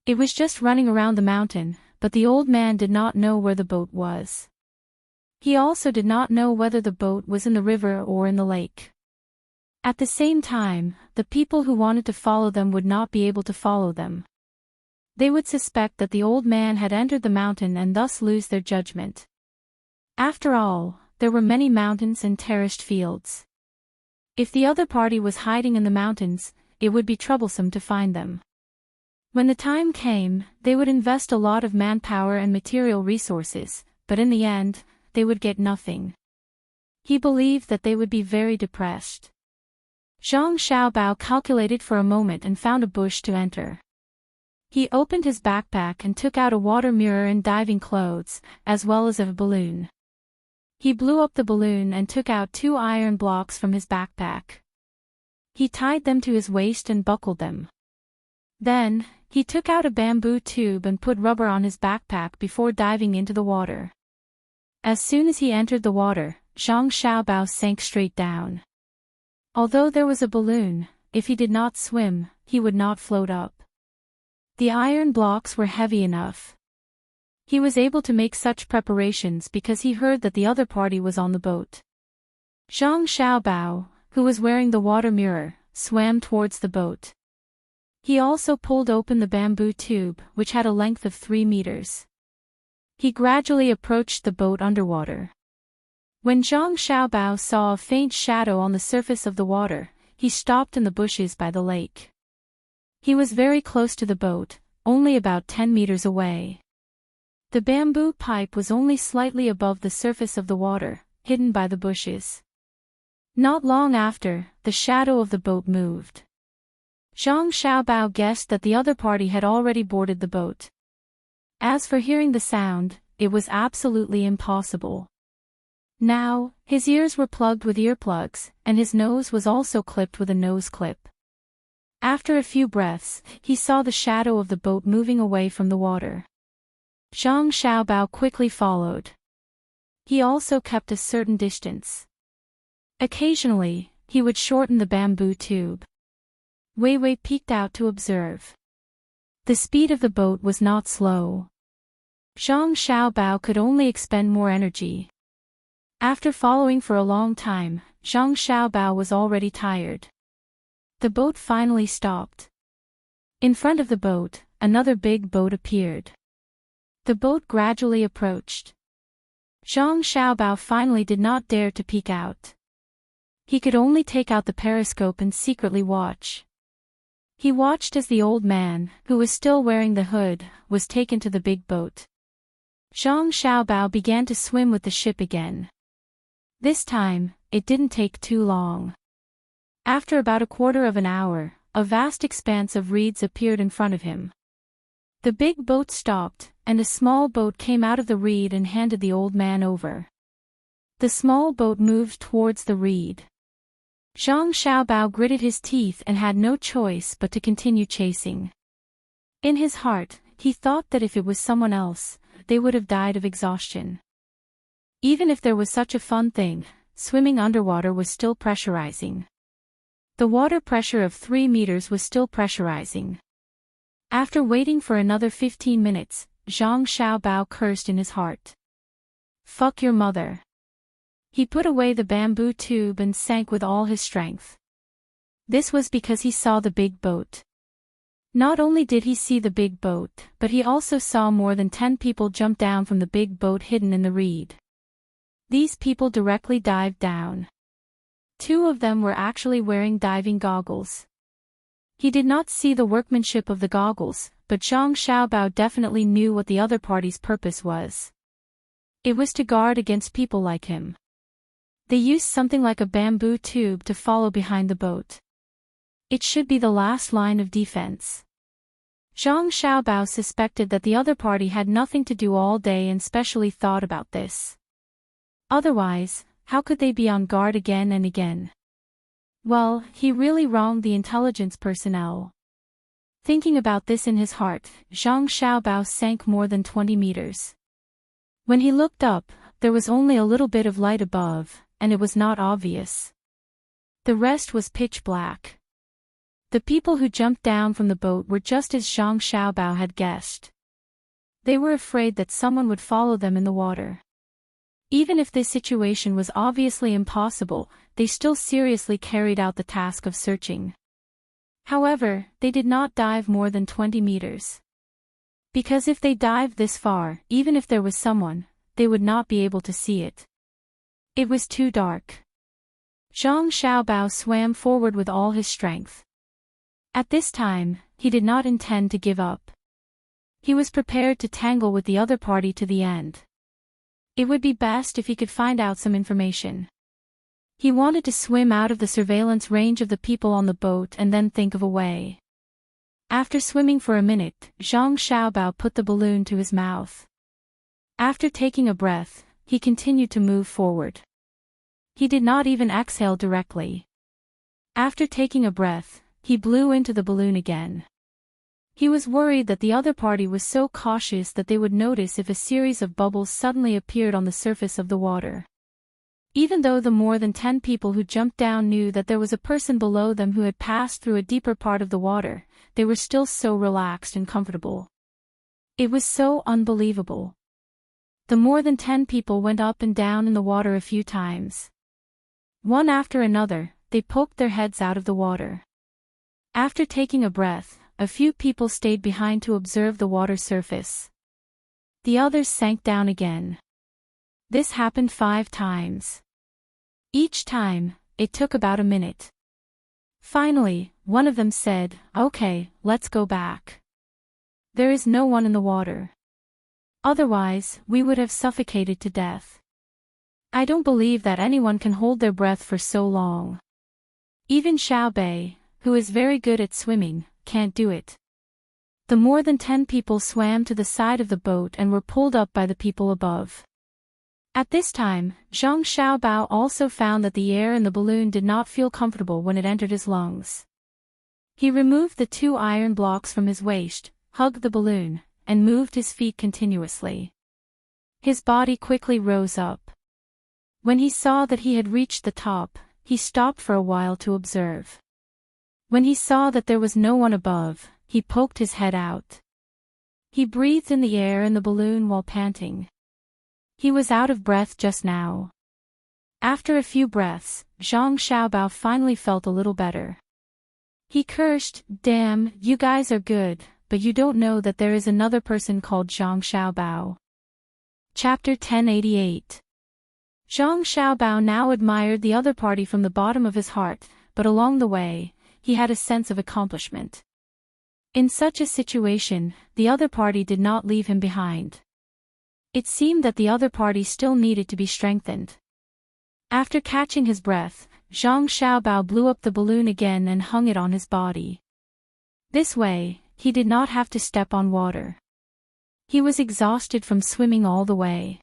It was just running around the mountain, but the old man did not know where the boat was. He also did not know whether the boat was in the river or in the lake. At the same time, the people who wanted to follow them would not be able to follow them. They would suspect that the old man had entered the mountain and thus lose their judgment. After all, there were many mountains and terraced fields. If the other party was hiding in the mountains, it would be troublesome to find them. When the time came, they would invest a lot of manpower and material resources, but in the end, they would get nothing. He believed that they would be very depressed. Zhang Xiaobao calculated for a moment and found a bush to enter. He opened his backpack and took out a water mirror and diving clothes, as well as a balloon. He blew up the balloon and took out 2 iron blocks from his backpack. He tied them to his waist and buckled them. Then, he took out a bamboo tube and put rubber on his backpack before diving into the water. As soon as he entered the water, Zhang Xiaobao sank straight down. Although there was a balloon, if he did not swim, he would not float up. The iron blocks were heavy enough. He was able to make such preparations because he heard that the other party was on the boat. Zhang Xiaobao, who was wearing the water mirror, swam towards the boat. He also pulled open the bamboo tube, which had a length of 3 meters. He gradually approached the boat underwater. When Zhang Xiaobao saw a faint shadow on the surface of the water, he stopped in the bushes by the lake. He was very close to the boat, only about 10 meters away. The bamboo pipe was only slightly above the surface of the water, hidden by the bushes. Not long after, the shadow of the boat moved. Zhang Xiaobao guessed that the other party had already boarded the boat. As for hearing the sound, it was absolutely impossible. Now, his ears were plugged with earplugs, and his nose was also clipped with a nose clip. After a few breaths, he saw the shadow of the boat moving away from the water. Zhang Xiaobao quickly followed. He also kept a certain distance. Occasionally, he would shorten the bamboo tube. Wei Wei peeked out to observe. The speed of the boat was not slow. Zhang Xiaobao could only expend more energy. After following for a long time, Zhang Xiaobao was already tired. The boat finally stopped. In front of the boat, another big boat appeared. The boat gradually approached. Zhang Xiaobao finally did not dare to peek out. He could only take out the periscope and secretly watch. He watched as the old man, who was still wearing the hood, was taken to the big boat. Zhang Xiaobao began to swim with the ship again. This time, it didn't take too long. After about a quarter of an hour, a vast expanse of reeds appeared in front of him. The big boat stopped, and a small boat came out of the reed and handed the old man over. The small boat moved towards the reed. Zhang Xiaobao gritted his teeth and had no choice but to continue chasing. In his heart, he thought that if it was someone else, they would have died of exhaustion. Even if there was such a fun thing, swimming underwater was still pressurizing. The water pressure of 3 meters was still pressurizing. After waiting for another 15 minutes, Zhang Xiaobao cursed in his heart. Fuck your mother. He put away the bamboo tube and sank with all his strength. This was because he saw the big boat. Not only did he see the big boat, but he also saw more than 10 people jump down from the big boat hidden in the reed. These people directly dived down. 2 of them were actually wearing diving goggles. He did not see the workmanship of the goggles, but Zhang Xiaobao definitely knew what the other party's purpose was. It was to guard against people like him. They used something like a bamboo tube to follow behind the boat. It should be the last line of defense. Zhang Xiaobao suspected that the other party had nothing to do all day and specially thought about this. Otherwise, how could they be on guard again and again? Well, he really wronged the intelligence personnel. Thinking about this in his heart, Zhang Xiaobao sank more than 20 meters. When he looked up, there was only a little bit of light above, and it was not obvious. The rest was pitch black. The people who jumped down from the boat were just as Zhang Xiaobao had guessed. They were afraid that someone would follow them in the water. Even if this situation was obviously impossible, they still seriously carried out the task of searching. However, they did not dive more than 20 meters. Because if they dived this far, even if there was someone, they would not be able to see it. It was too dark. Zhang Xiaobao swam forward with all his strength. At this time, he did not intend to give up. He was prepared to tangle with the other party to the end. It would be best if he could find out some information. He wanted to swim out of the surveillance range of the people on the boat and then think of a way. After swimming for a minute, Zhang Xiaobao put the balloon to his mouth. After taking a breath, he continued to move forward. He did not even exhale directly. After taking a breath, he blew into the balloon again. He was worried that the other party was so cautious that they would notice if a series of bubbles suddenly appeared on the surface of the water. Even though the more than 10 people who jumped down knew that there was a person below them who had passed through a deeper part of the water, they were still so relaxed and comfortable. It was so unbelievable. The more than 10 people went up and down in the water a few times. One after another, they poked their heads out of the water. After taking a breath, a few people stayed behind to observe the water surface. The others sank down again. This happened 5 times. Each time, it took about a minute. Finally, one of them said, "Okay, let's go back. There is no one in the water. Otherwise, we would have suffocated to death. I don't believe that anyone can hold their breath for so long. Even Xiao Bei, who is very good at swimming, can't do it." The more than 10 people swam to the side of the boat and were pulled up by the people above. At this time, Zhang Xiaobao also found that the air in the balloon did not feel comfortable when it entered his lungs. He removed the 2 iron blocks from his waist, hugged the balloon, and moved his feet continuously. His body quickly rose up. When he saw that he had reached the top, he stopped for a while to observe. When he saw that there was no one above, he poked his head out. He breathed in the air in the balloon while panting. He was out of breath just now. After a few breaths, Zhang Xiaobao finally felt a little better. He cursed, "Damn, you guys are good, but you don't know that there is another person called Zhang Xiaobao." Chapter 1088. Zhang Xiaobao now admired the other party from the bottom of his heart, but along the way, he had a sense of accomplishment. In such a situation, the other party did not leave him behind. It seemed that the other party still needed to be strengthened. After catching his breath, Zhang Xiaobao blew up the balloon again and hung it on his body. This way, he did not have to step on water. He was exhausted from swimming all the way.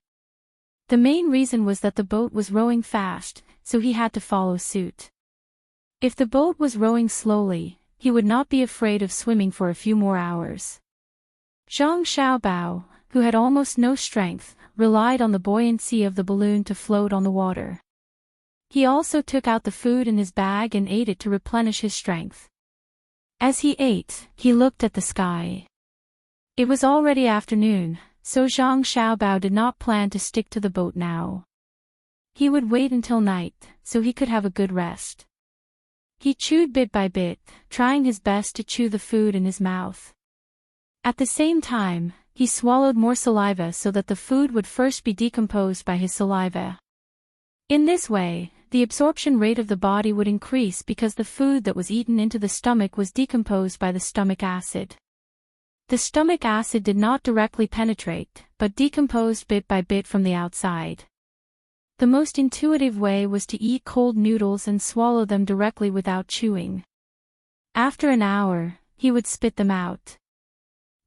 The main reason was that the boat was rowing fast, so he had to follow suit. If the boat was rowing slowly, he would not be afraid of swimming for a few more hours. Zhang Xiaobao, who had almost no strength, relied on the buoyancy of the balloon to float on the water. He also took out the food in his bag and ate it to replenish his strength. As he ate, he looked at the sky. It was already afternoon, so Zhang Xiaobao did not plan to stick to the boat now. He would wait until night, so he could have a good rest. He chewed bit by bit, trying his best to chew the food in his mouth. At the same time, he swallowed more saliva so that the food would first be decomposed by his saliva. In this way, the absorption rate of the body would increase because the food that was eaten into the stomach was decomposed by the stomach acid. The stomach acid did not directly penetrate, but decomposed bit by bit from the outside. The most intuitive way was to eat cold noodles and swallow them directly without chewing. After an hour, he would spit them out.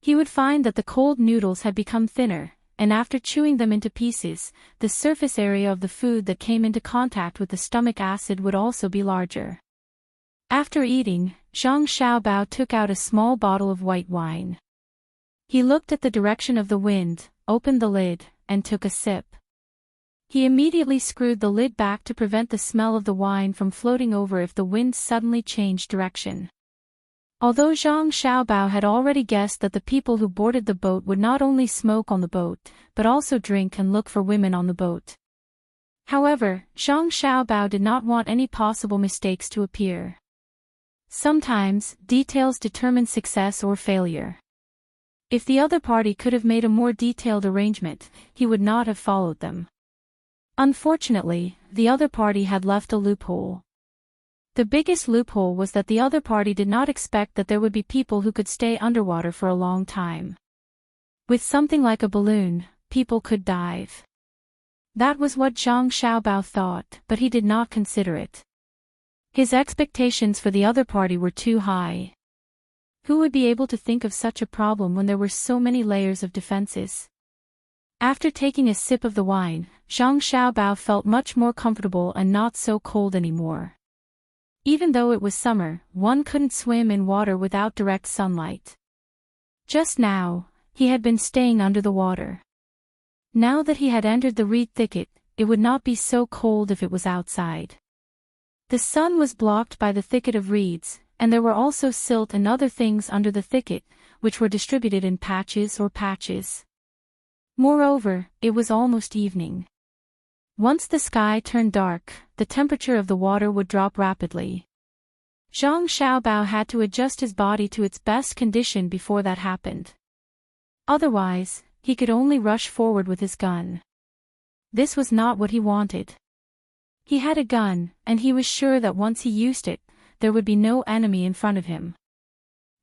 He would find that the cold noodles had become thinner, and after chewing them into pieces, the surface area of the food that came into contact with the stomach acid would also be larger. After eating, Zhang Xiaobao took out a small bottle of white wine. He looked at the direction of the wind, opened the lid, and took a sip. He immediately screwed the lid back to prevent the smell of the wine from floating over if the wind suddenly changed direction. Although Zhang Xiaobao had already guessed that the people who boarded the boat would not only smoke on the boat, but also drink and look for women on the boat. However, Zhang Xiaobao did not want any possible mistakes to appear. Sometimes, details determine success or failure. If the other party could have made a more detailed arrangement, he would not have followed them. Unfortunately, the other party had left a loophole. The biggest loophole was that the other party did not expect that there would be people who could stay underwater for a long time. With something like a balloon, people could dive. That was what Zhang Xiaobao thought, but he did not consider it. His expectations for the other party were too high. Who would be able to think of such a problem when there were so many layers of defenses? After taking a sip of the wine, Zhang Xiaobao felt much more comfortable and not so cold anymore. Even though it was summer, one couldn't swim in water without direct sunlight. Just now, he had been staying under the water. Now that he had entered the reed thicket, it would not be so cold if it was outside. The sun was blocked by the thicket of reeds, and there were also silt and other things under the thicket, which were distributed in patches or patches. Moreover, it was almost evening. Once the sky turned dark, the temperature of the water would drop rapidly. Zhang Xiaobao had to adjust his body to its best condition before that happened. Otherwise, he could only rush forward with his gun. This was not what he wanted. He had a gun, and he was sure that once he used it, there would be no enemy in front of him.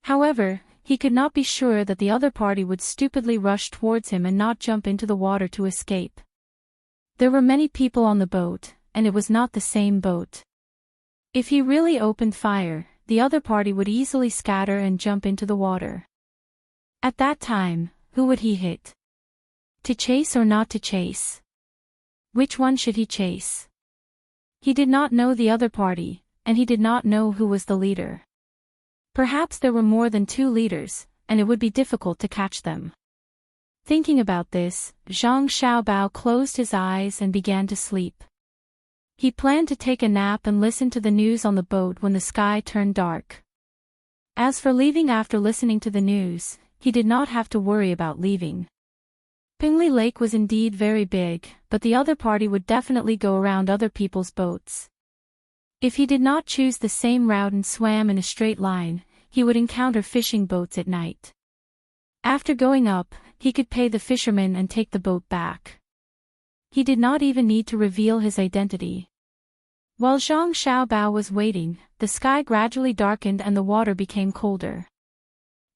However, he could not be sure that the other party would stupidly rush towards him and not jump into the water to escape. There were many people on the boat, and it was not the same boat. If he really opened fire, the other party would easily scatter and jump into the water. At that time, who would he hit? To chase or not to chase? Which one should he chase? He did not know the other party, and he did not know who was the leader. Perhaps there were more than 2 leaders, and it would be difficult to catch them. Thinking about this, Zhang Xiaobao closed his eyes and began to sleep. He planned to take a nap and listen to the news on the boat when the sky turned dark. As for leaving after listening to the news, he did not have to worry about leaving. Pingli Lake was indeed very big, but the other party would definitely go around other people's boats. If he did not choose the same route and swam in a straight line, he would encounter fishing boats at night. After going up, he could pay the fishermen and take the boat back. He did not even need to reveal his identity. While Zhang Xiaobao was waiting, the sky gradually darkened and the water became colder.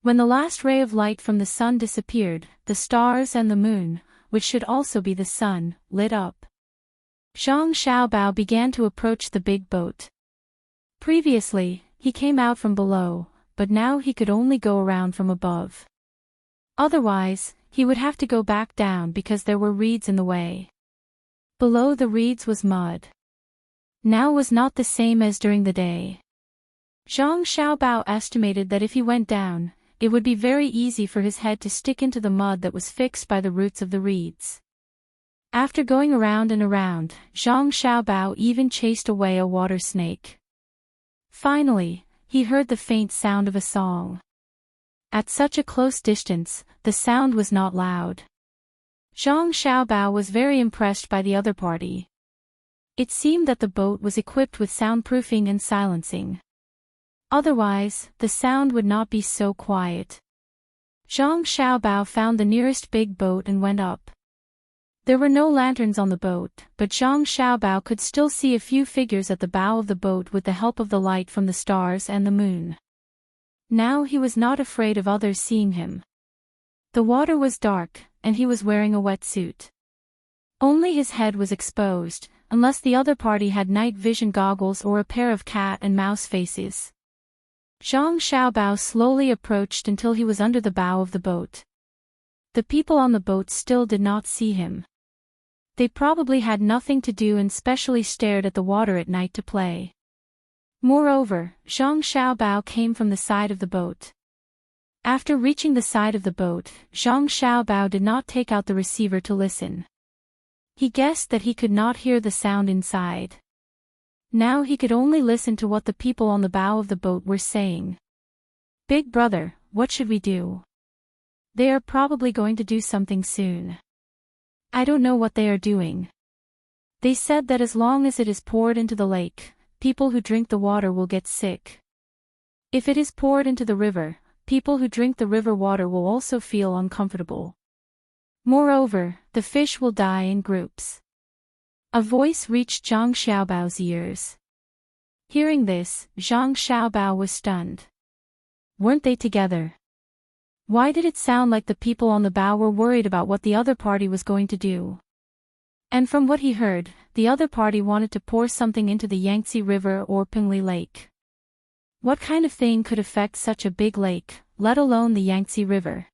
When the last ray of light from the sun disappeared, the stars and the moon, which should also be the sun, lit up. Zhang Xiaobao began to approach the big boat. Previously, he came out from below, but now he could only go around from above. Otherwise, he would have to go back down because there were reeds in the way. Below the reeds was mud. Now was not the same as during the day. Zhang Xiaobao estimated that if he went down, it would be very easy for his head to stick into the mud that was fixed by the roots of the reeds. After going around and around, Zhang Xiaobao even chased away a water snake. Finally, he heard the faint sound of a song. At such a close distance, the sound was not loud. Zhang Xiaobao was very impressed by the other party. It seemed that the boat was equipped with soundproofing and silencing. Otherwise, the sound would not be so quiet. Zhang Xiaobao found the nearest big boat and went up. There were no lanterns on the boat, but Zhang Xiaobao could still see a few figures at the bow of the boat with the help of the light from the stars and the moon. Now he was not afraid of others seeing him. The water was dark, and he was wearing a wetsuit. Only his head was exposed, unless the other party had night vision goggles or a pair of cat and mouse faces. Zhang Xiaobao slowly approached until he was under the bow of the boat. The people on the boat still did not see him. They probably had nothing to do and specially stared at the water at night to play. Moreover, Zhang Xiaobao came from the side of the boat. After reaching the side of the boat, Zhang Xiaobao did not take out the receiver to listen. He guessed that he could not hear the sound inside. Now he could only listen to what the people on the bow of the boat were saying. "Big brother, what should we do? They are probably going to do something soon. I don't know what they are doing. They said that as long as it is poured into the lake, people who drink the water will get sick. If it is poured into the river, people who drink the river water will also feel uncomfortable. Moreover, the fish will die in groups." A voice reached Zhang Xiaobao's ears. Hearing this, Zhang Xiaobao was stunned. Weren't they together? Why did it sound like the people on the bow were worried about what the other party was going to do? And from what he heard, the other party wanted to pour something into the Yangtze River or Pingli Lake. What kind of thing could affect such a big lake, let alone the Yangtze River?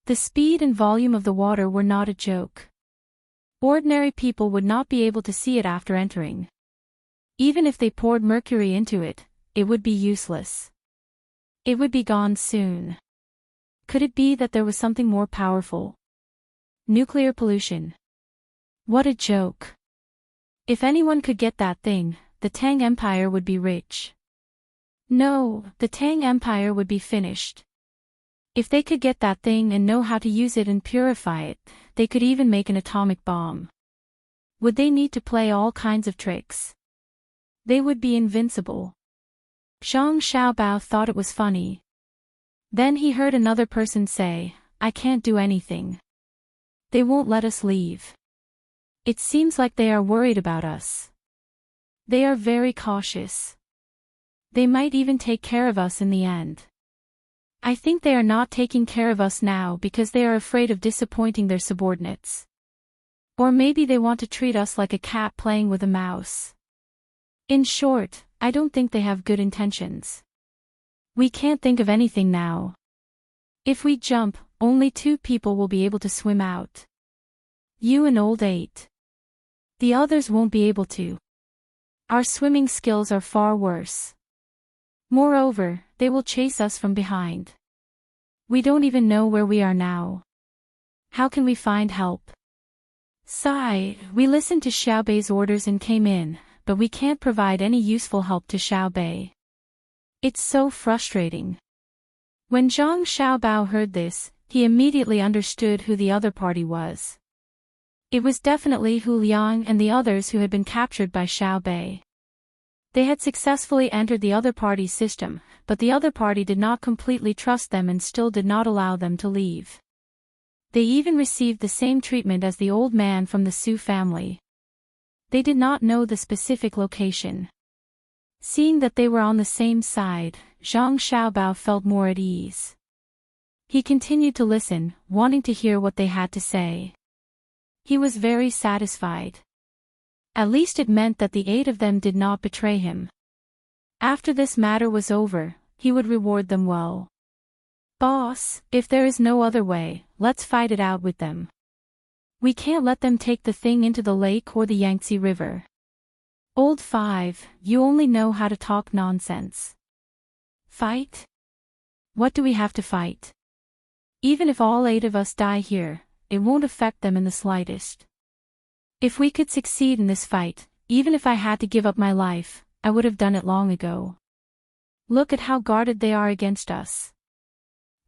The speed and volume of the water were not a joke. Ordinary people would not be able to see it after entering. Even if they poured mercury into it, it would be useless. It would be gone soon. Could it be that there was something more powerful? Nuclear pollution. What a joke. If anyone could get that thing, the Tang Empire would be rich. No, the Tang Empire would be finished. If they could get that thing and know how to use it and purify it, they could even make an atomic bomb. Would they need to play all kinds of tricks? They would be invincible. Zhang Xiaobao thought it was funny. Then he heard another person say, I can't do anything. They won't let us leave. It seems like they are worried about us. They are very cautious. They might even take care of us in the end. I think they are not taking care of us now because they are afraid of disappointing their subordinates. Or maybe they want to treat us like a cat playing with a mouse. In short, I don't think they have good intentions. We can't think of anything now. If we jump, only 2 people will be able to swim out. You and old 8. The others won't be able to. Our swimming skills are far worse. Moreover, they will chase us from behind. We don't even know where we are now. How can we find help? Sigh, we listened to Xiaobei's orders and came in, but we can't provide any useful help to Xiaobei. It's so frustrating. When Zhang Xiaobao heard this, he immediately understood who the other party was. It was definitely Hu Liang and the others who had been captured by Xiaobei. They had successfully entered the other party's system, but the other party did not completely trust them and still did not allow them to leave. They even received the same treatment as the old man from the Su family. They did not know the specific location. Seeing that they were on the same side, Zhang Xiaobao felt more at ease. He continued to listen, wanting to hear what they had to say. He was very satisfied. At least it meant that the 8 of them did not betray him. After this matter was over, he would reward them well. Boss, if there is no other way, let's fight it out with them. We can't let them take the thing into the lake or the Yangtze River. Old 5, you only know how to talk nonsense. Fight? What do we have to fight? Even if all 8 of us die here, it won't affect them in the slightest. If we could succeed in this fight, even if I had to give up my life, I would have done it long ago. Look at how guarded they are against us.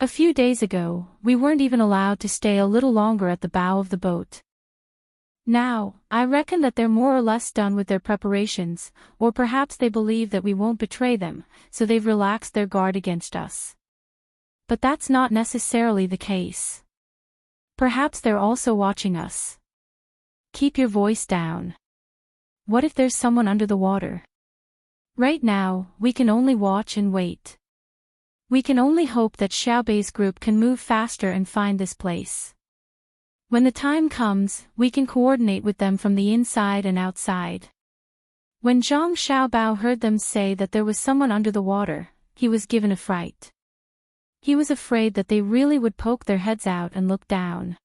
A few days ago, we weren't even allowed to stay a little longer at the bow of the boat. Now, I reckon that they're more or less done with their preparations, or perhaps they believe that we won't betray them, so they've relaxed their guard against us. But that's not necessarily the case. Perhaps they're also watching us. Keep your voice down. What if there's someone under the water? Right now, we can only watch and wait. We can only hope that Xiaobei's group can move faster and find this place. When the time comes, we can coordinate with them from the inside and outside. When Zhang Xiaobao heard them say that there was someone under the water, he was given a fright. He was afraid that they really would poke their heads out and look down.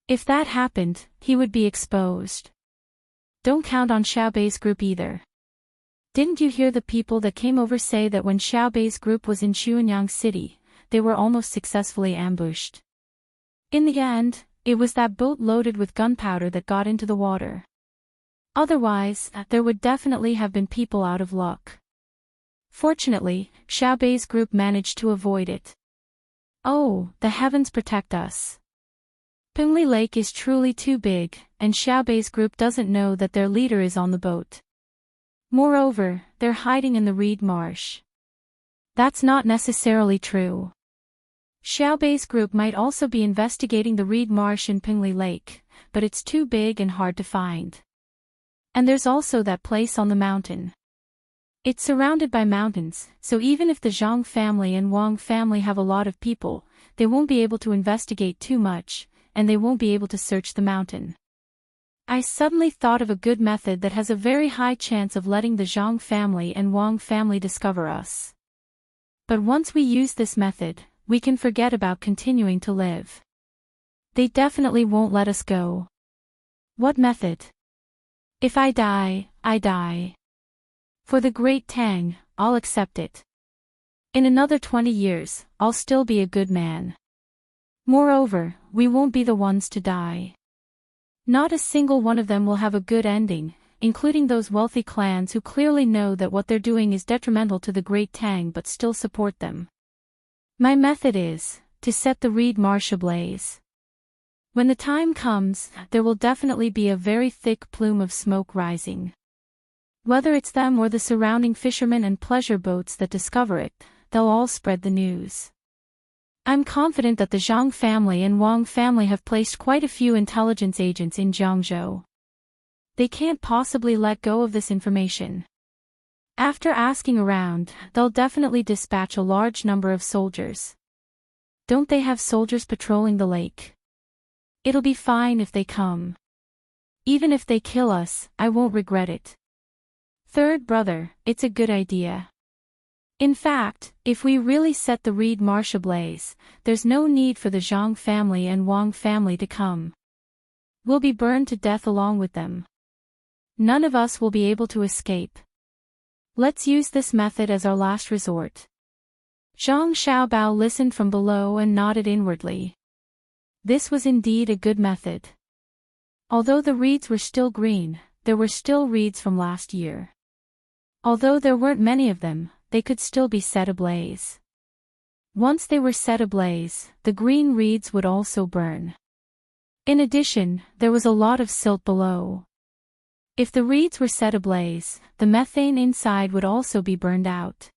If that happened, he would be exposed. Don't count on Xiaobei's group either. Didn't you hear the people that came over say that when Xiaobei's group was in Xuanyang City, they were almost successfully ambushed? In the end, it was that boat loaded with gunpowder that got into the water. Otherwise, there would definitely have been people out of luck. Fortunately, Xiaobei's group managed to avoid it. Oh, the heavens protect us. Pingli Lake is truly too big, and Xiaobei's group doesn't know that their leader is on the boat. Moreover, they're hiding in the reed marsh. That's not necessarily true. Xiaobei's group might also be investigating the reed marsh in Pingli Lake, but it's too big and hard to find. And there's also that place on the mountain. It's surrounded by mountains, so even if the Zhang family and Wang family have a lot of people, they won't be able to investigate too much, and they won't be able to search the mountain. I suddenly thought of a good method that has a very high chance of letting the Zhang family and Wang family discover us. But once we use this method, we can forget about continuing to live. They definitely won't let us go. What method? If I die, I die. For the great Tang, I'll accept it. In another 20 years, I'll still be a good man. Moreover, we won't be the ones to die. Not a single one of them will have a good ending, including those wealthy clans who clearly know that what they're doing is detrimental to the Great Tang but still support them. My method is to set the reed marsh ablaze. When the time comes, there will definitely be a very thick plume of smoke rising. Whether it's them or the surrounding fishermen and pleasure boats that discover it, they'll all spread the news. I'm confident that the Zhang family and Wang family have placed quite a few intelligence agents in Jiangzhou. They can't possibly let go of this information. After asking around, they'll definitely dispatch a large number of soldiers. Don't they have soldiers patrolling the lake? It'll be fine if they come. Even if they kill us, I won't regret it. Third brother, it's a good idea. In fact, if we really set the reed marsh ablaze, there's no need for the Zhang family and Wang family to come. We'll be burned to death along with them. None of us will be able to escape. Let's use this method as our last resort. Zhang Xiaobao listened from below and nodded inwardly. This was indeed a good method. Although the reeds were still green, there were still reeds from last year. Although there weren't many of them, they could still be set ablaze. Once they were set ablaze, the green reeds would also burn. In addition, there was a lot of silt below. If the reeds were set ablaze, the methane inside would also be burned out.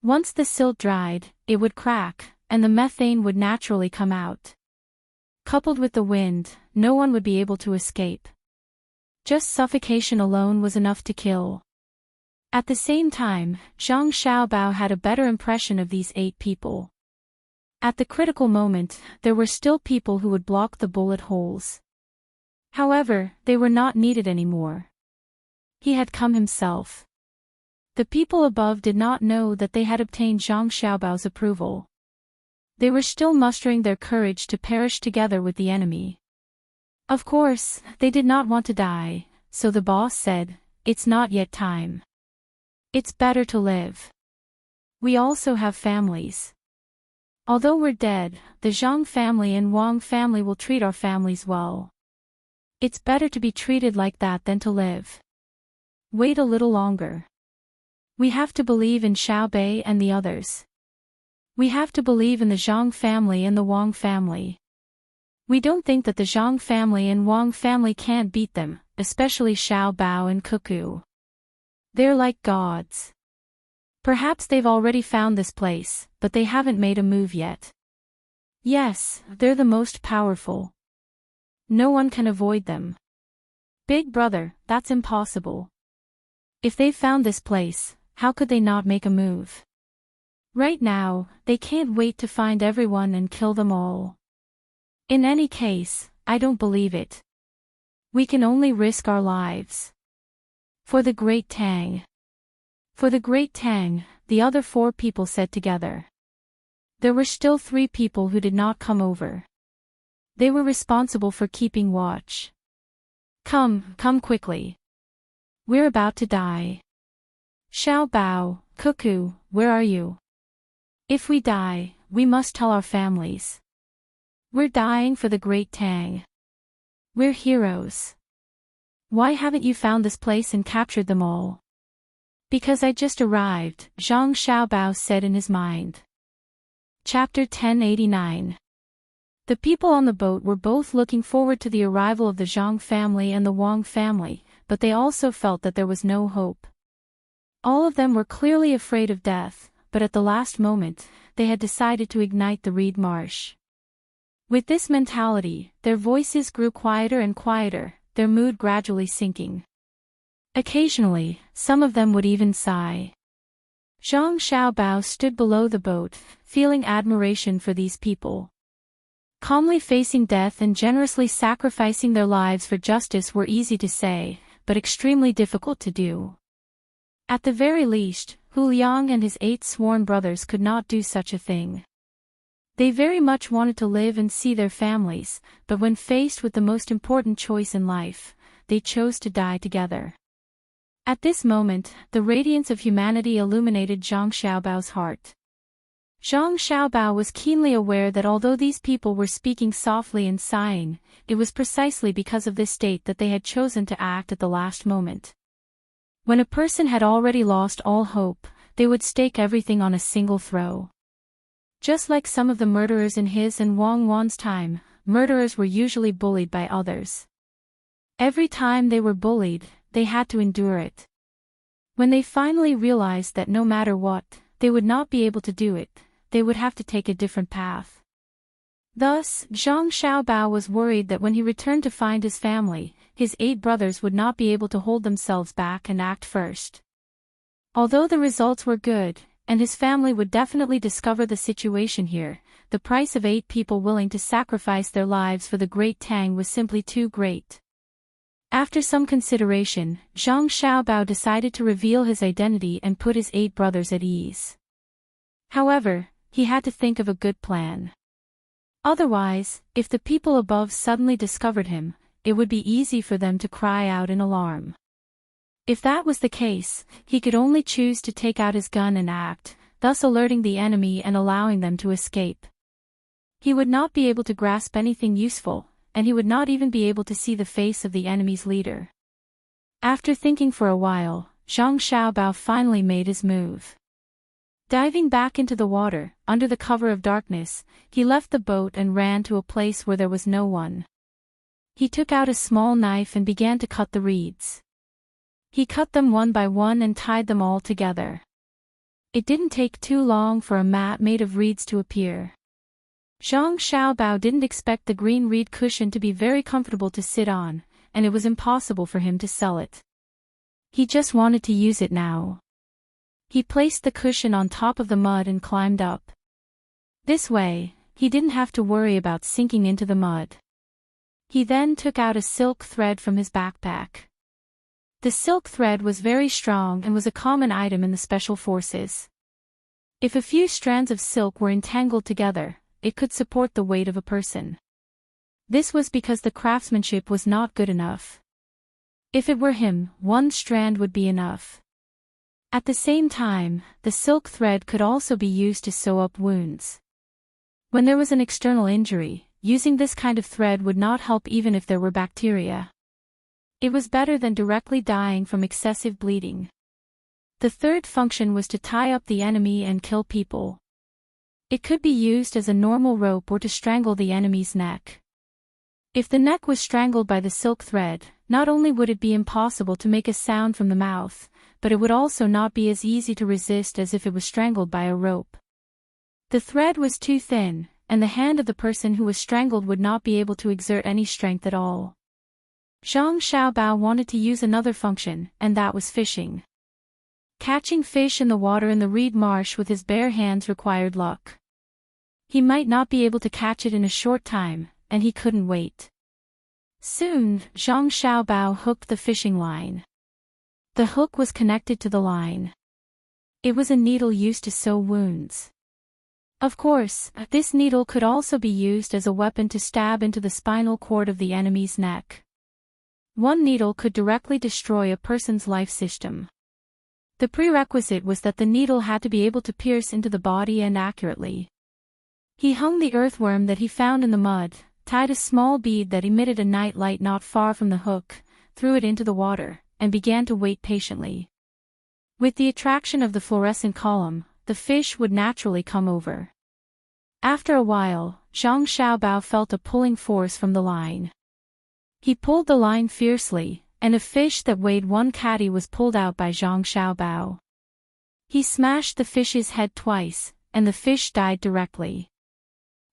Once the silt dried, it would crack, and the methane would naturally come out. Coupled with the wind, no one would be able to escape. Just suffocation alone was enough to kill. At the same time, Zhang Xiaobao had a better impression of these 8 people. At the critical moment, there were still people who would block the bullet holes. However, they were not needed anymore. He had come himself. The people above did not know that they had obtained Zhang Xiaobao's approval. They were still mustering their courage to perish together with the enemy. Of course, they did not want to die, so the boss said, "It's not yet time. It's better to live. We also have families. Although we're dead, the Zhang family and Wang family will treat our families well. It's better to be treated like that than to live. Wait a little longer. We have to believe in Xiaobei and the others. We have to believe in the Zhang family and the Wang family. We don't think that the Zhang family and Wang family can't beat them, especially Xiaobao and Cuckoo. They're like gods. Perhaps they've already found this place, but they haven't made a move yet. Yes, they're the most powerful. No one can avoid them. Big brother, that's impossible. If they've found this place, how could they not make a move? Right now, they can't wait to find everyone and kill them all. In any case, I don't believe it. We can only risk our lives. For the Great Tang. For the Great Tang, the other 4 people said together. There were still 3 people who did not come over. They were responsible for keeping watch. Come quickly. We're about to die. Xiaobao, Cuckoo, where are you? If we die, we must tell our families. We're dying for the Great Tang. We're heroes. Why haven't you found this place and captured them all? Because I just arrived, Zhang Xiaobao said in his mind. Chapter 1089. The people on the boat were both looking forward to the arrival of the Zhang family and the Wang family, but they also felt that there was no hope. All of them were clearly afraid of death, but at the last moment, they had decided to ignite the reed marsh. With this mentality, their voices grew quieter and quieter, their mood gradually sinking. Occasionally, some of them would even sigh. Zhang Xiaobao stood below the boat, feeling admiration for these people. Calmly facing death and generously sacrificing their lives for justice were easy to say, but extremely difficult to do. At the very least, Hu Liang and his 8 sworn brothers could not do such a thing. They very much wanted to live and see their families, but when faced with the most important choice in life, they chose to die together. At this moment, the radiance of humanity illuminated Zhang Xiaobao's heart. Zhang Xiaobao was keenly aware that although these people were speaking softly and sighing, it was precisely because of this state that they had chosen to act at the last moment. When a person had already lost all hope, they would stake everything on a single throw. Just like some of the murderers in his and Wang Wan's time, murderers were usually bullied by others. Every time they were bullied, they had to endure it. When they finally realized that no matter what, they would not be able to do it, they would have to take a different path. Thus, Zhang Xiaobao was worried that when he returned to find his family, his 8 brothers would not be able to hold themselves back and act first. Although the results were good, and his family would definitely discover the situation here, the price of 8 people willing to sacrifice their lives for the great Tang was simply too great. After some consideration, Zhang Xiaobao decided to reveal his identity and put his 8 brothers at ease. However, he had to think of a good plan. Otherwise, if the people above suddenly discovered him, it would be easy for them to cry out in alarm. If that was the case, he could only choose to take out his gun and act, thus alerting the enemy and allowing them to escape. He would not be able to grasp anything useful, and he would not even be able to see the face of the enemy's leader. After thinking for a while, Zhang Xiaobao finally made his move. Diving back into the water, under the cover of darkness, he left the boat and ran to a place where there was no one. He took out a small knife and began to cut the reeds. He cut them one by one and tied them all together. It didn't take too long for a mat made of reeds to appear. Zhang Xiaobao didn't expect the green reed cushion to be very comfortable to sit on, and it was impossible for him to sell it. He just wanted to use it now. He placed the cushion on top of the mud and climbed up. This way, he didn't have to worry about sinking into the mud. He then took out a silk thread from his backpack. The silk thread was very strong and was a common item in the special forces. If a few strands of silk were entangled together, it could support the weight of a person. This was because the craftsmanship was not good enough. If it were him, 1 strand would be enough. At the same time, the silk thread could also be used to sew up wounds. When there was an external injury, using this kind of thread would not help even if there were bacteria. It was better than directly dying from excessive bleeding. The third function was to tie up the enemy and kill people. It could be used as a normal rope or to strangle the enemy's neck. If the neck was strangled by the silk thread, not only would it be impossible to make a sound from the mouth, but it would also not be as easy to resist as if it was strangled by a rope. The thread was too thin, and the hand of the person who was strangled would not be able to exert any strength at all. Zhang Xiaobao wanted to use another function, and that was fishing. Catching fish in the water in the reed marsh with his bare hands required luck. He might not be able to catch it in a short time, and he couldn't wait. Soon, Zhang Xiaobao hooked the fishing line. The hook was connected to the line. It was a needle used to sew wounds. Of course, this needle could also be used as a weapon to stab into the spinal cord of the enemy's neck. 1 needle could directly destroy a person's life system. The prerequisite was that the needle had to be able to pierce into the body and accurately. He hung the earthworm that he found in the mud, tied a small bead that emitted a night light not far from the hook, threw it into the water, and began to wait patiently. With the attraction of the fluorescent column, the fish would naturally come over. After a while, Zhang Xiaobao felt a pulling force from the line. He pulled the line fiercely, and a fish that weighed 1 catty was pulled out by Zhang Xiaobao. He smashed the fish's head twice, and the fish died directly.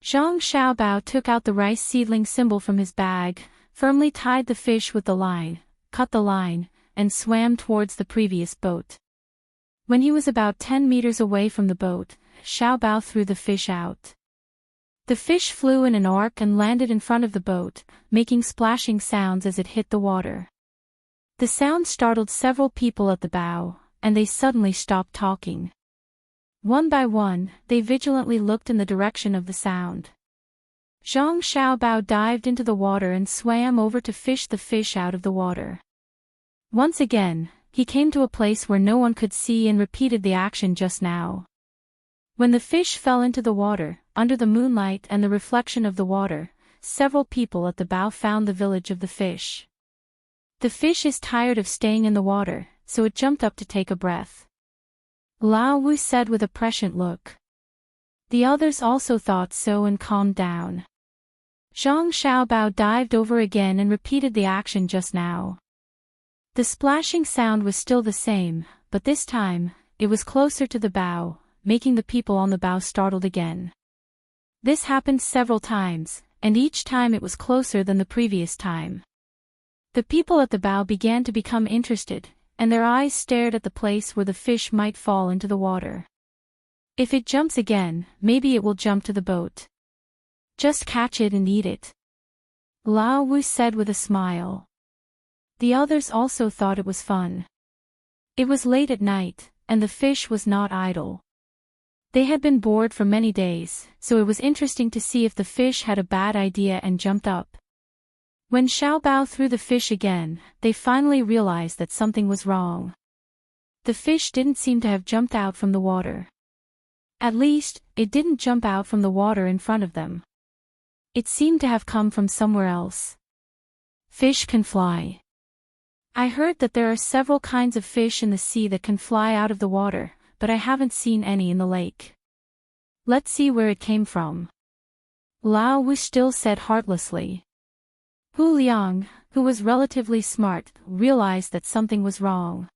Zhang Xiaobao took out the rice seedling symbol from his bag, firmly tied the fish with the line, cut the line, and swam towards the previous boat. When he was about 10 meters away from the boat, Xiaobao threw the fish out. The fish flew in an arc and landed in front of the boat, making splashing sounds as it hit the water. The sound startled several people at the bow, and they suddenly stopped talking. One by one, they vigilantly looked in the direction of the sound. Zhang Xiaobao dived into the water and swam over to fish the fish out of the water. Once again, he came to a place where no one could see and repeated the action just now. When the fish fell into the water, under the moonlight and the reflection of the water, several people at the bow found the village of the fish. The fish is tired of staying in the water, so it jumped up to take a breath. Lao Wu said with a prescient look. The others also thought so and calmed down. Zhang Xiaobao dived over again and repeated the action just now. The splashing sound was still the same, but this time, it was closer to the bow, making the people on the bow startled again. This happened several times, and each time it was closer than the previous time. The people at the bow began to become interested, and their eyes stared at the place where the fish might fall into the water. If it jumps again, maybe it will jump to the boat. Just catch it and eat it. Lao Wu said with a smile. The others also thought it was fun. It was late at night, and the fish was not idle. They had been bored for many days, so it was interesting to see if the fish had a bad idea and jumped up. When Xiaobao threw the fish again, they finally realized that something was wrong. The fish didn't seem to have jumped out from the water. At least, it didn't jump out from the water in front of them. It seemed to have come from somewhere else. Fish can fly. I heard that there are several kinds of fish in the sea that can fly out of the water, but I haven't seen any in the lake. Let's see where it came from. Lao Wu still said heartlessly. Hu Liang, who was relatively smart, realized that something was wrong.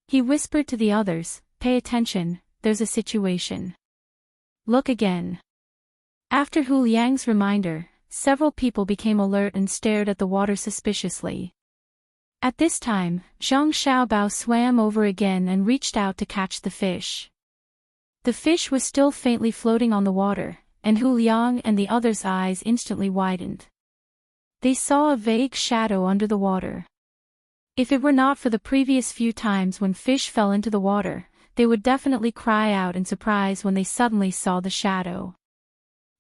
He whispered to the others, "Pay attention, there's a situation. Look again." After Hu Liang's reminder, several people became alert and stared at the water suspiciously. At this time, Zhang Xiaobao swam over again and reached out to catch the fish. The fish was still faintly floating on the water, and Hu Liang and the others' eyes instantly widened. They saw a vague shadow under the water. If it were not for the previous few times when fish fell into the water, they would definitely cry out in surprise when they suddenly saw the shadow.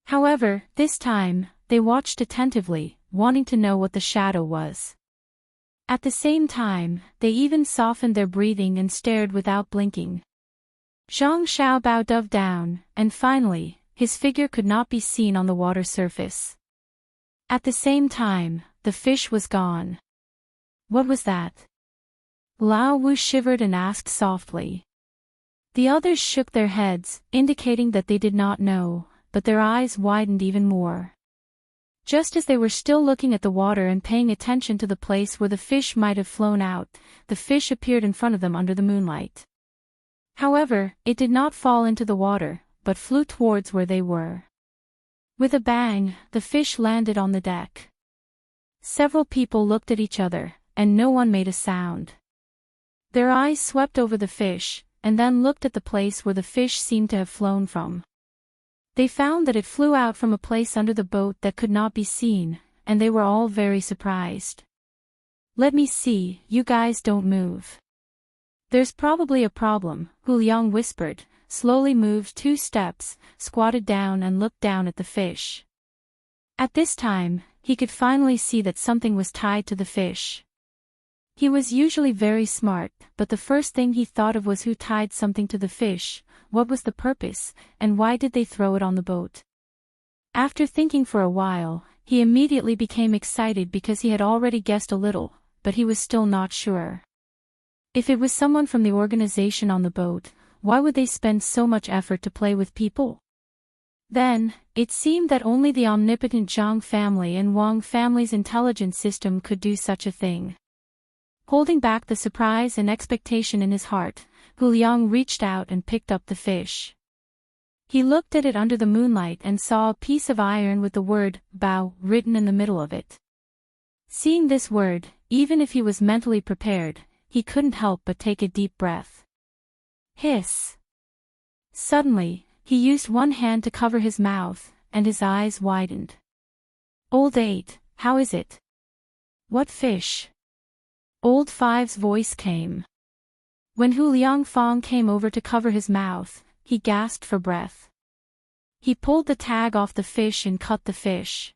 However, this time, they watched attentively, wanting to know what the shadow was. At the same time, they even softened their breathing and stared without blinking. Zhang Xiaobao dove down, and finally, his figure could not be seen on the water surface. At the same time, the fish was gone. What was that? Lao Wu shivered and asked softly. The others shook their heads, indicating that they did not know, but their eyes widened even more. Just as they were still looking at the water and paying attention to the place where the fish might have flown out, the fish appeared in front of them under the moonlight. However, it did not fall into the water, but flew towards where they were. With a bang, the fish landed on the deck. Several people looked at each other, and no one made a sound. Their eyes swept over the fish, and then looked at the place where the fish seemed to have flown from. They found that it flew out from a place under the boat that could not be seen, and they were all very surprised. "Let me see, you guys don't move. There's probably a problem," Hu Liang whispered, slowly moved 2 steps, squatted down and looked down at the fish. At this time, he could finally see that something was tied to the fish. He was usually very smart, but the first thing he thought of was who tied something to the fish, what was the purpose, and why did they throw it on the boat? After thinking for a while, he immediately became excited because he had already guessed a little, but he was still not sure. If it was someone from the organization on the boat, why would they spend so much effort to play with people? Then, it seemed that only the omnipotent Zhang family and Wang family's intelligence system could do such a thing. Holding back the surprise and expectation in his heart, Hu Liang reached out and picked up the fish. He looked at it under the moonlight and saw a piece of iron with the word, "Bao," written in the middle of it. Seeing this word, even if he was mentally prepared, he couldn't help but take a deep breath. Hiss! Suddenly, he used one hand to cover his mouth, and his eyes widened. "Old 8, how is it?" "What fish?" Old 5's voice came. When Hu Liangfang came over to cover his mouth, he gasped for breath. He pulled the tag off the fish and cut the fish.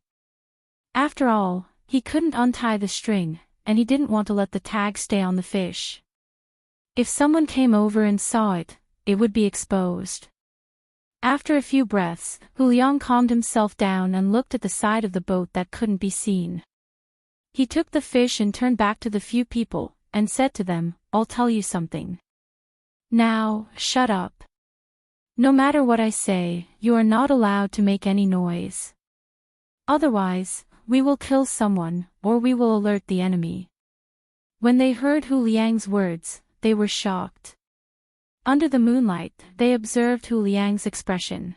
After all, he couldn't untie the string, and he didn't want to let the tag stay on the fish. If someone came over and saw it, it would be exposed. After a few breaths, Hu Liang calmed himself down and looked at the side of the boat that couldn't be seen. He took the fish and turned back to the few people, and said to them, "I'll tell you something. Now, shut up. No matter what I say, you are not allowed to make any noise. Otherwise, we will kill someone, or we will alert the enemy." When they heard Hu Liang's words, they were shocked. Under the moonlight, they observed Hu Liang's expression.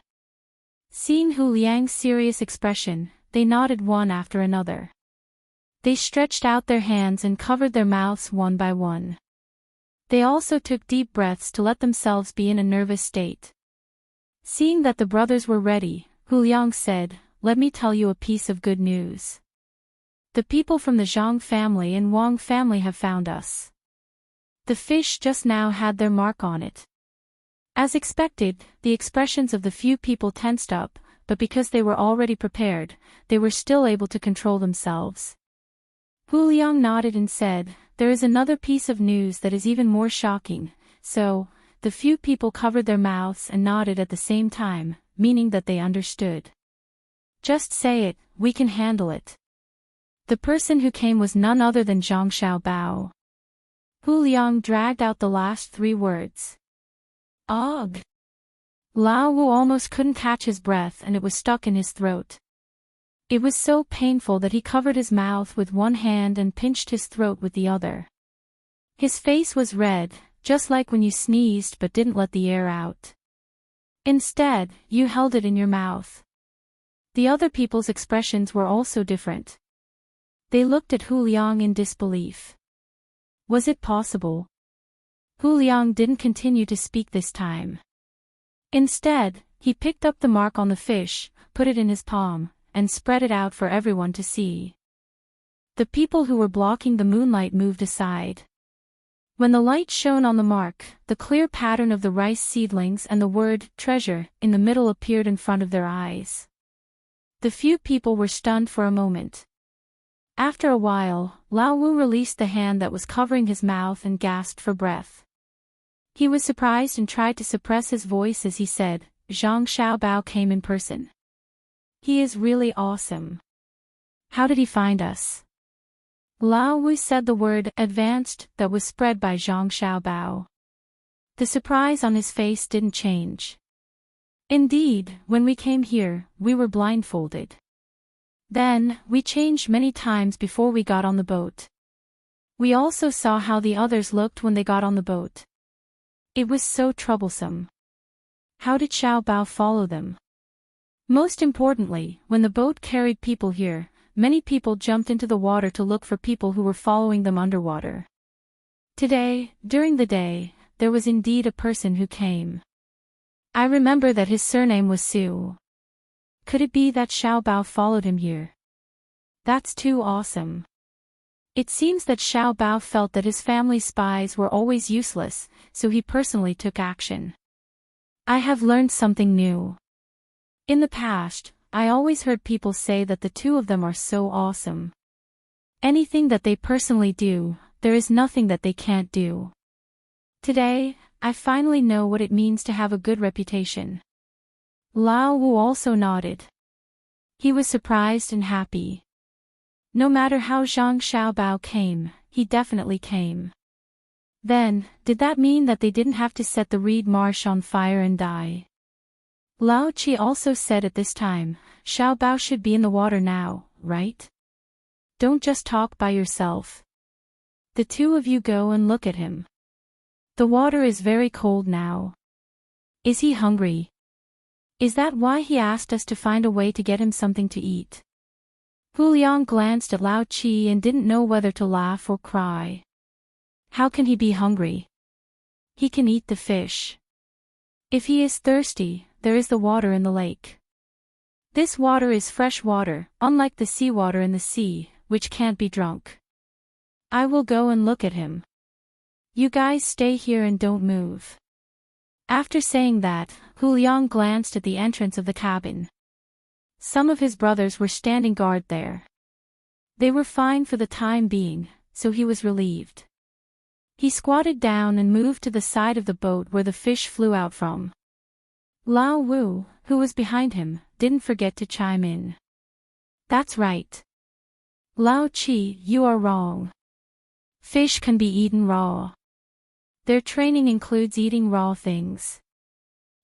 Seeing Hu Liang's serious expression, they nodded one after another. They stretched out their hands and covered their mouths one by one. They also took deep breaths to let themselves be in a nervous state. Seeing that the brothers were ready, Hu Liang said, "Let me tell you a piece of good news. The people from the Zhang family and Wang family have found us. The fish just now had their mark on it." As expected, the expressions of the few people tensed up, but because they were already prepared, they were still able to control themselves. Hu Liang nodded and said, "There is another piece of news that is even more shocking." So, the few people covered their mouths and nodded at the same time, meaning that they understood. "Just say it, we can handle it." The person who came was none other than Zhang Xiaobao. Hu Liang dragged out the last 3 words. "Og." Lao Wu almost couldn't catch his breath and it was stuck in his throat. It was so painful that he covered his mouth with one hand and pinched his throat with the other. His face was red, just like when you sneezed but didn't let the air out. Instead, you held it in your mouth. The other people's expressions were also different. They looked at Hu Liang in disbelief. Was it possible? Hu Liang didn't continue to speak this time. Instead, he picked up the mark on the fish, put it in his palm, and spread it out for everyone to see. The people who were blocking the moonlight moved aside. When the light shone on the mark, the clear pattern of the rice seedlings and the word treasure in the middle appeared in front of their eyes. The few people were stunned for a moment. After a while, Lao Wu released the hand that was covering his mouth and gasped for breath. He was surprised and tried to suppress his voice as he said, "Zhang Xiaobao came in person. He is really awesome. How did he find us?" Lao Wu said the word advanced that was spread by Zhang Xiaobao. The surprise on his face didn't change. "Indeed, when we came here, we were blindfolded. Then, we changed many times before we got on the boat. We also saw how the others looked when they got on the boat. It was so troublesome. How did Xiaobao follow them? Most importantly, when the boat carried people here, many people jumped into the water to look for people who were following them underwater. Today, during the day, there was indeed a person who came. I remember that his surname was Su. Could it be that Xiaobao followed him here? That's too awesome. It seems that Xiaobao felt that his family's spies were always useless, so he personally took action. I have learned something new. In the past, I always heard people say that the two of them are so awesome. Anything that they personally do, there is nothing that they can't do. Today, I finally know what it means to have a good reputation." Lao Wu also nodded. He was surprised and happy. No matter how Zhang Xiaobao came, he definitely came. Then, did that mean that they didn't have to set the reed marsh on fire and die? Lao Qi also said at this time, "Xiaobao should be in the water now, right? Don't just talk by yourself. The two of you go and look at him. The water is very cold now. Is he hungry? Is that why he asked us to find a way to get him something to eat?" Hu Liang glanced at Lao Qi and didn't know whether to laugh or cry. How can he be hungry? He can eat the fish. If he is thirsty, there is the water in the lake. This water is fresh water, unlike the seawater in the sea, which can't be drunk. I will go and look at him. You guys stay here and don't move. After saying that, Hu Liang glanced at the entrance of the cabin. Some of his brothers were standing guard there. They were fine for the time being, so he was relieved. He squatted down and moved to the side of the boat where the fish flew out from. Lao Wu, who was behind him, didn't forget to chime in. That's right. Lao Chi, you are wrong. Fish can be eaten raw. Their training includes eating raw things.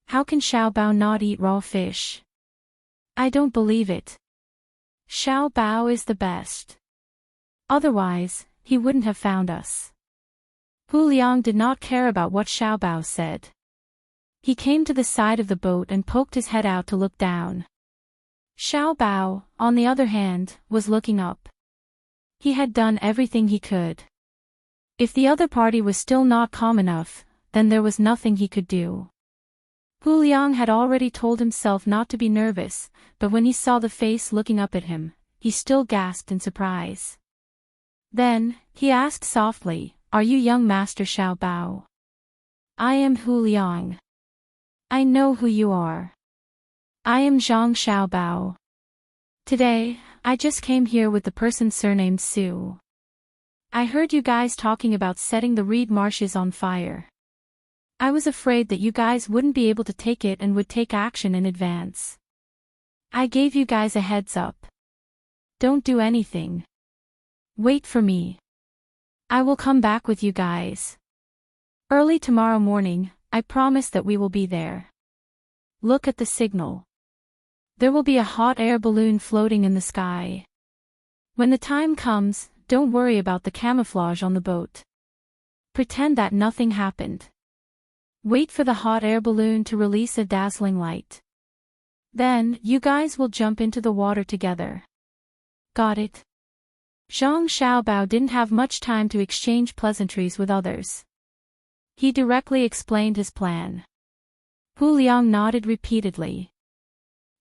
How can Xiao Bao not eat raw fish? I don't believe it. Xiao Bao is the best. Otherwise, he wouldn't have found us. Hu Liang did not care about what Xiao Bao said. He came to the side of the boat and poked his head out to look down. Xiao Bao, on the other hand, was looking up. He had done everything he could. If the other party was still not calm enough, then there was nothing he could do. Hu Liang had already told himself not to be nervous, but when he saw the face looking up at him, he still gasped in surprise. Then, he asked softly, "Are you young Master Xiao Bao?" "I am Hu Liang." "I know who you are. I am Zhang Xiao Bao. Today, I just came here with the person surnamed Su. I heard you guys talking about setting the reed marshes on fire. I was afraid that you guys wouldn't be able to take it and would take action in advance. I gave you guys a heads up. Don't do anything. Wait for me. I will come back with you guys. Early tomorrow morning, I promise that we will be there. Look at the signal. There will be a hot air balloon floating in the sky. When the time comes, don't worry about the camouflage on the boat. Pretend that nothing happened. Wait for the hot air balloon to release a dazzling light. Then, you guys will jump into the water together. Got it?" Zhang Xiaobao didn't have much time to exchange pleasantries with others. He directly explained his plan. Hu Liang nodded repeatedly.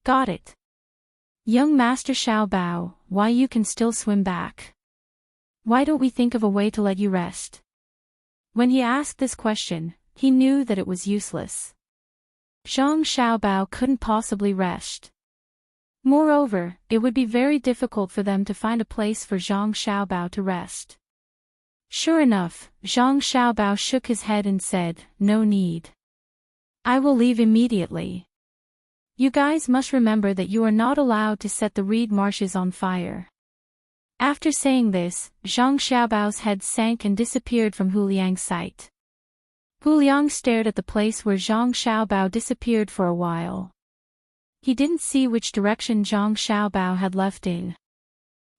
Got it. Young Master Xiaobao, why you can still swim back? Why don't we think of a way to let you rest? When he asked this question, he knew that it was useless. Zhang Xiaobao couldn't possibly rest. Moreover, it would be very difficult for them to find a place for Zhang Xiaobao to rest. Sure enough, Zhang Xiaobao shook his head and said, "No need. I will leave immediately. You guys must remember that you are not allowed to set the reed marshes on fire." After saying this, Zhang Xiaobao's head sank and disappeared from Hu Liang's sight. Hu Liang stared at the place where Zhang Xiaobao disappeared for a while. He didn't see which direction Zhang Xiaobao had left in.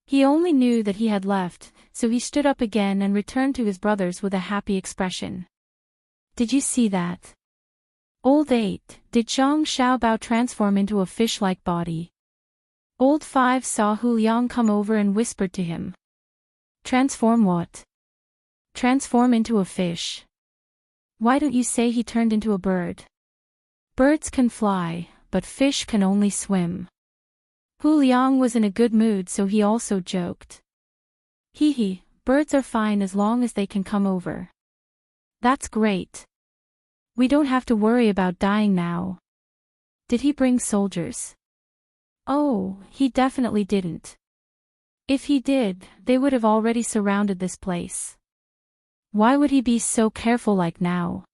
He only knew that he had left, so he stood up again and returned to his brothers with a happy expression. "Did you see that? Old 8, did Zhang Xiaobao transform into a fish-like body?" Old 5 saw Hu Liang come over and whispered to him. "Transform what?" "Transform into a fish. Why don't you say he turned into a bird? Birds can fly, but fish can only swim." Hu Liang was in a good mood, so he also joked. Hee, birds are fine as long as they can come over. That's great. We don't have to worry about dying now. Did he bring soldiers? Oh, he definitely didn't. If he did, they would have already surrounded this place. Why would he be so careful like now?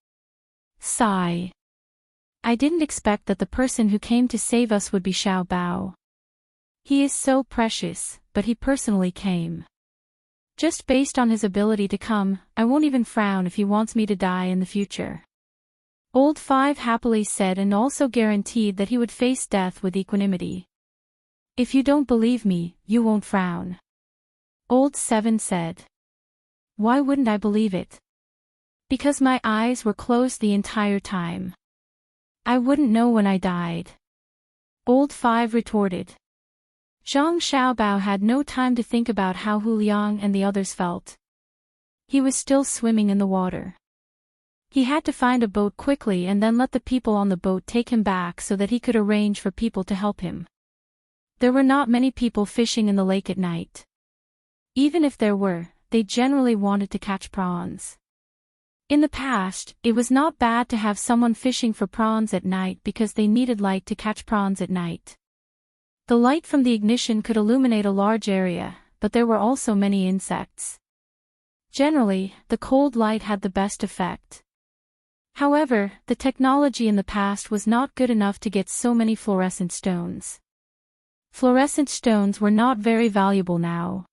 Sigh. I didn't expect that the person who came to save us would be Xiao Bao. He is so precious, but he personally came. Just based on his ability to come, I won't even frown if he wants me to die in the future. Old 5 happily said, and also guaranteed that he would face death with equanimity. If you don't believe me, you won't frown. Old 7 said. Why wouldn't I believe it? Because my eyes were closed the entire time. I wouldn't know when I died. Old 5 retorted. Zhang Xiaobao had no time to think about how Hu Liang and the others felt. He was still swimming in the water. He had to find a boat quickly and then let the people on the boat take him back so that he could arrange for people to help him. There were not many people fishing in the lake at night. Even if there were, they generally wanted to catch prawns. In the past, it was not bad to have someone fishing for prawns at night because they needed light to catch prawns at night. The light from the ignition could illuminate a large area, but there were also many insects. Generally, the cold light had the best effect. However, the technology in the past was not good enough to get so many fluorescent stones. Fluorescent stones were not very valuable now.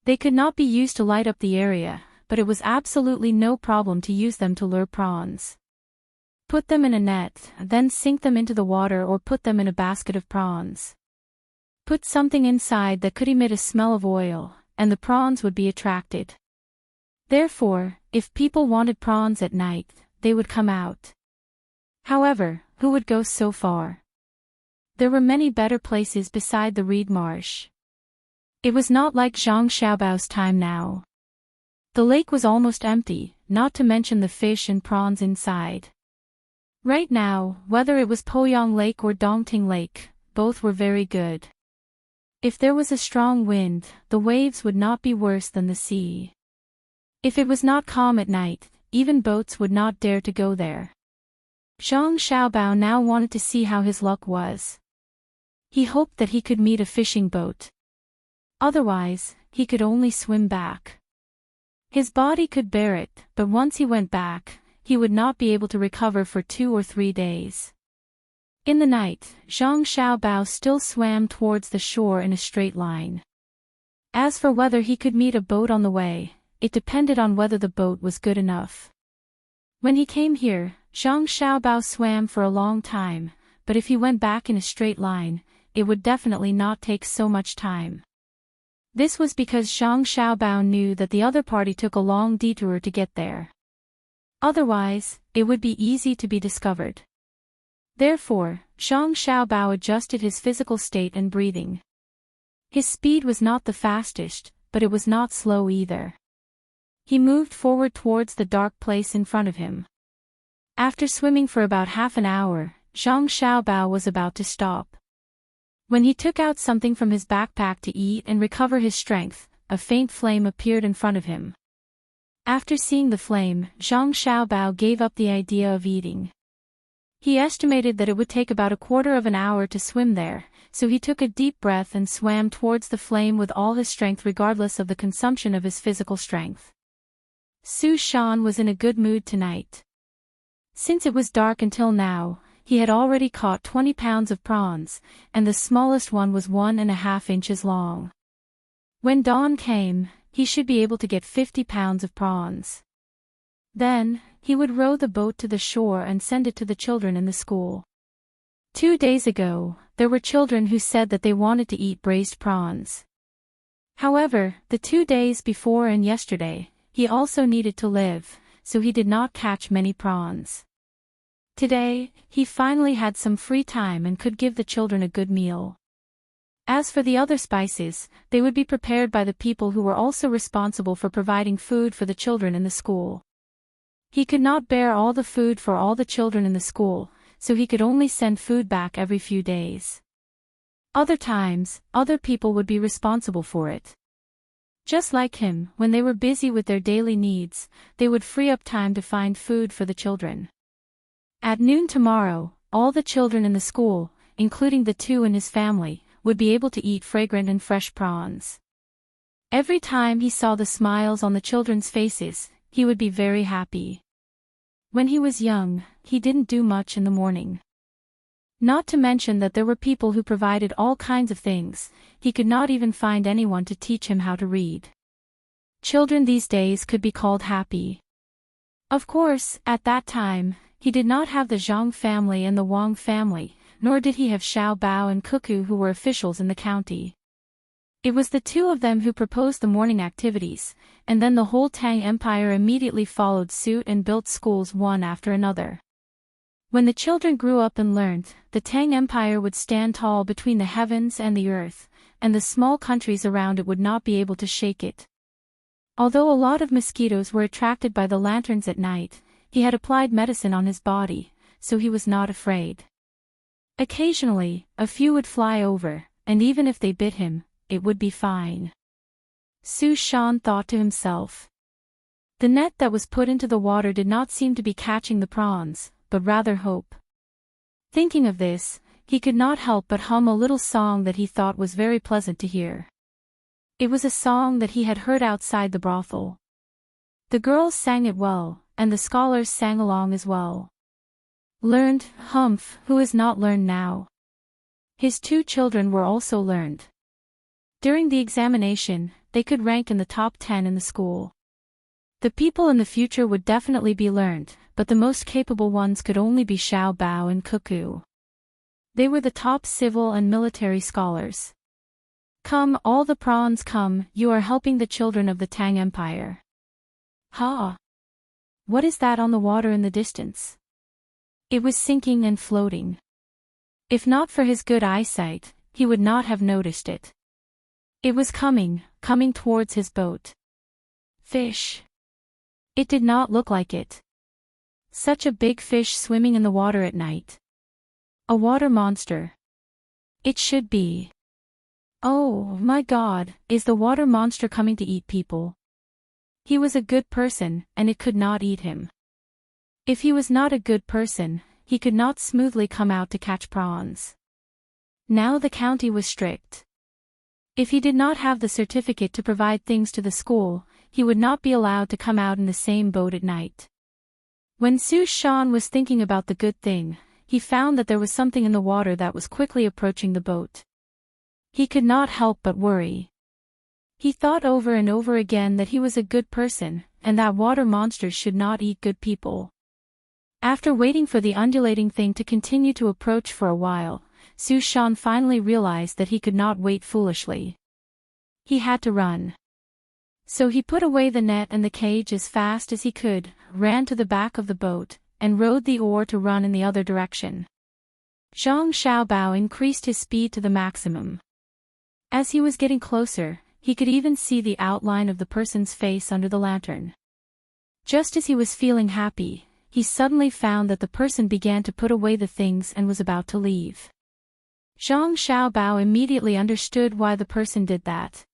They could not be used to light up the area, but it was absolutely no problem to use them to lure prawns. Put them in a net, then sink them into the water or put them in a basket of prawns. Put something inside that could emit a smell of oil, and the prawns would be attracted. Therefore, if people wanted prawns at night, they would come out. However, who would go so far? There were many better places beside the reed marsh. It was not like Zhang Xiaobao's time now. The lake was almost empty, not to mention the fish and prawns inside. Right now, whether it was Poyang Lake or Dongting Lake, both were very good. If there was a strong wind, the waves would not be worse than the sea. If it was not calm at night, even boats would not dare to go there. Zhang Xiaobao now wanted to see how his luck was. He hoped that he could meet a fishing boat. Otherwise, he could only swim back. His body could bear it, but once he went back, he would not be able to recover for 2 or 3 days. In the night, Zhang Xiaobao still swam towards the shore in a straight line. As for whether he could meet a boat on the way, it depended on whether the boat was good enough. When he came here, Zhang Xiaobao swam for a long time, but if he went back in a straight line, it would definitely not take so much time. This was because Zhang Xiaobao knew that the other party took a long detour to get there. Otherwise, it would be easy to be discovered. Therefore, Zhang Xiaobao adjusted his physical state and breathing. His speed was not the fastest, but it was not slow either. He moved forward towards the dark place in front of him. After swimming for about half an hour, Zhang Xiaobao was about to stop. When he took out something from his backpack to eat and recover his strength, a faint flame appeared in front of him. After seeing the flame, Zhang Xiaobao gave up the idea of eating. He estimated that it would take about a quarter of an hour to swim there, so he took a deep breath and swam towards the flame with all his strength regardless of the consumption of his physical strength. Su Shan was in a good mood tonight. Since it was dark until now, he had already caught 20 pounds of prawns, and the smallest one was 1.5 inches long. When dawn came, he should be able to get 50 pounds of prawns. Then, he would row the boat to the shore and send it to the children in the school. 2 days ago, there were children who said that they wanted to eat braised prawns. However, the 2 days before and yesterday, he also needed to live, so he did not catch many prawns. Today, he finally had some free time and could give the children a good meal. As for the other spices, they would be prepared by the people who were also responsible for providing food for the children in the school. He could not bear all the food for all the children in the school, so he could only send food back every few days. Other times, other people would be responsible for it. Just like him, when they were busy with their daily needs, they would free up time to find food for the children. At noon tomorrow, all the children in the school, including the 2 in his family, would be able to eat fragrant and fresh prawns. Every time he saw the smiles on the children's faces, he would be very happy. When he was young, he didn't do much in the morning. Not to mention that there were people who provided all kinds of things, he could not even find anyone to teach him how to read. Children these days could be called happy. Of course, at that time, he did not have the Zhang family and the Wang family, nor did he have Xiao Bao and Cuckoo who were officials in the county. It was the 2 of them who proposed the morning activities, and then the whole Tang Empire immediately followed suit and built schools one after another. When the children grew up and learned, the Tang Empire would stand tall between the heavens and the earth, and the small countries around it would not be able to shake it. Although a lot of mosquitoes were attracted by the lanterns at night, he had applied medicine on his body, so he was not afraid. Occasionally, a few would fly over, and even if they bit him, it would be fine. Su Shan thought to himself. The net that was put into the water did not seem to be catching the prawns, but rather hope. Thinking of this, he could not help but hum a little song that he thought was very pleasant to hear. It was a song that he had heard outside the brothel. The girls sang it well, and the scholars sang along as well. Learned, humph, who is not learned now? His 2 children were also learned. During the examination, they could rank in the top 10 in the school. The people in the future would definitely be learned, but the most capable ones could only be Xiao Bao and Cuckoo. They were the top civil and military scholars. Come, all the prawns come, you are helping the children of the Tang Empire. Ha! What is that on the water in the distance? It was sinking and floating. If not for his good eyesight, he would not have noticed it. It was coming towards his boat. Fish. It did not look like it. Such a big fish swimming in the water at night. A water monster. It should be. Oh, my God, is the water monster coming to eat people? He was a good person, and it could not eat him. If he was not a good person, he could not smoothly come out to catch prawns. Now the county was strict. If he did not have the certificate to provide things to the school, he would not be allowed to come out in the same boat at night. When Su Shan was thinking about the good thing, he found that there was something in the water that was quickly approaching the boat. He could not help but worry. He thought over and over again that he was a good person, and that water monsters should not eat good people. After waiting for the undulating thing to continue to approach for a while, Su Shan finally realized that he could not wait foolishly. He had to run. So he put away the net and the cage as fast as he could, ran to the back of the boat, and rowed the oar to run in the other direction. Zhang Xiaobao increased his speed to the maximum. As he was getting closer, he could even see the outline of the person's face under the lantern. Just as he was feeling happy, he suddenly found that the person began to put away the things and was about to leave. Zhang Xiaobao immediately understood why the person did that.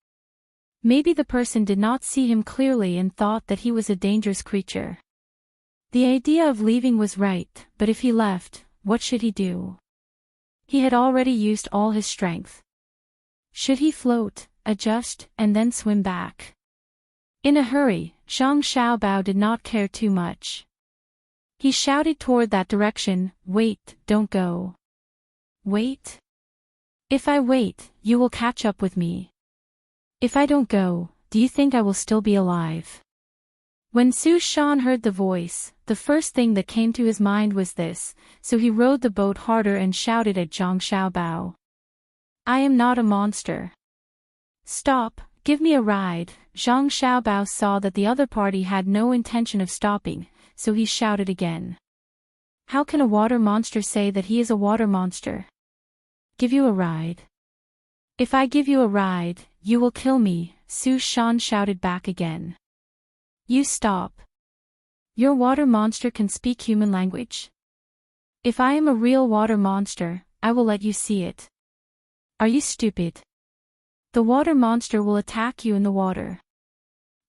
Maybe the person did not see him clearly and thought that he was a dangerous creature. The idea of leaving was right, but if he left, what should he do? He had already used all his strength. Should he float, adjust, and then swim back? In a hurry, Zhang Xiaobao did not care too much. He shouted toward that direction, "Wait, don't go." Wait? If I wait, you will catch up with me. If I don't go, do you think I will still be alive? When Su Shan heard the voice, the first thing that came to his mind was this, so he rowed the boat harder and shouted at Zhang Xiaobao. I am not a monster. Stop, give me a ride. Zhang Xiaobao saw that the other party had no intention of stopping, so he shouted again. How can a water monster say that he is a water monster? Give you a ride. If I give you a ride, you will kill me, Su Shan shouted back again. You stop. Your water monster can speak human language. If I am a real water monster, I will let you see it. Are you stupid? The water monster will attack you in the water.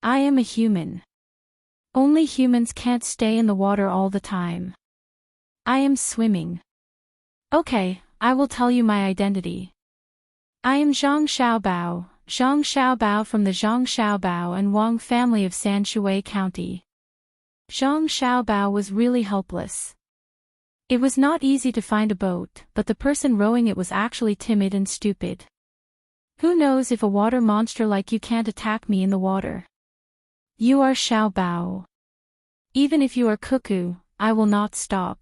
I am a human. Only humans can't stay in the water all the time. I am swimming. Okay, I will tell you my identity. I am Zhang Xiaobao from the Zhang Xiaobao and Wang family of Sanshui County. Zhang Xiaobao was really helpless. It was not easy to find a boat, but the person rowing it was actually timid and stupid. Who knows if a water monster like you can't attack me in the water? You are Xiaobao. Even if you are Cuckoo, I will not stop.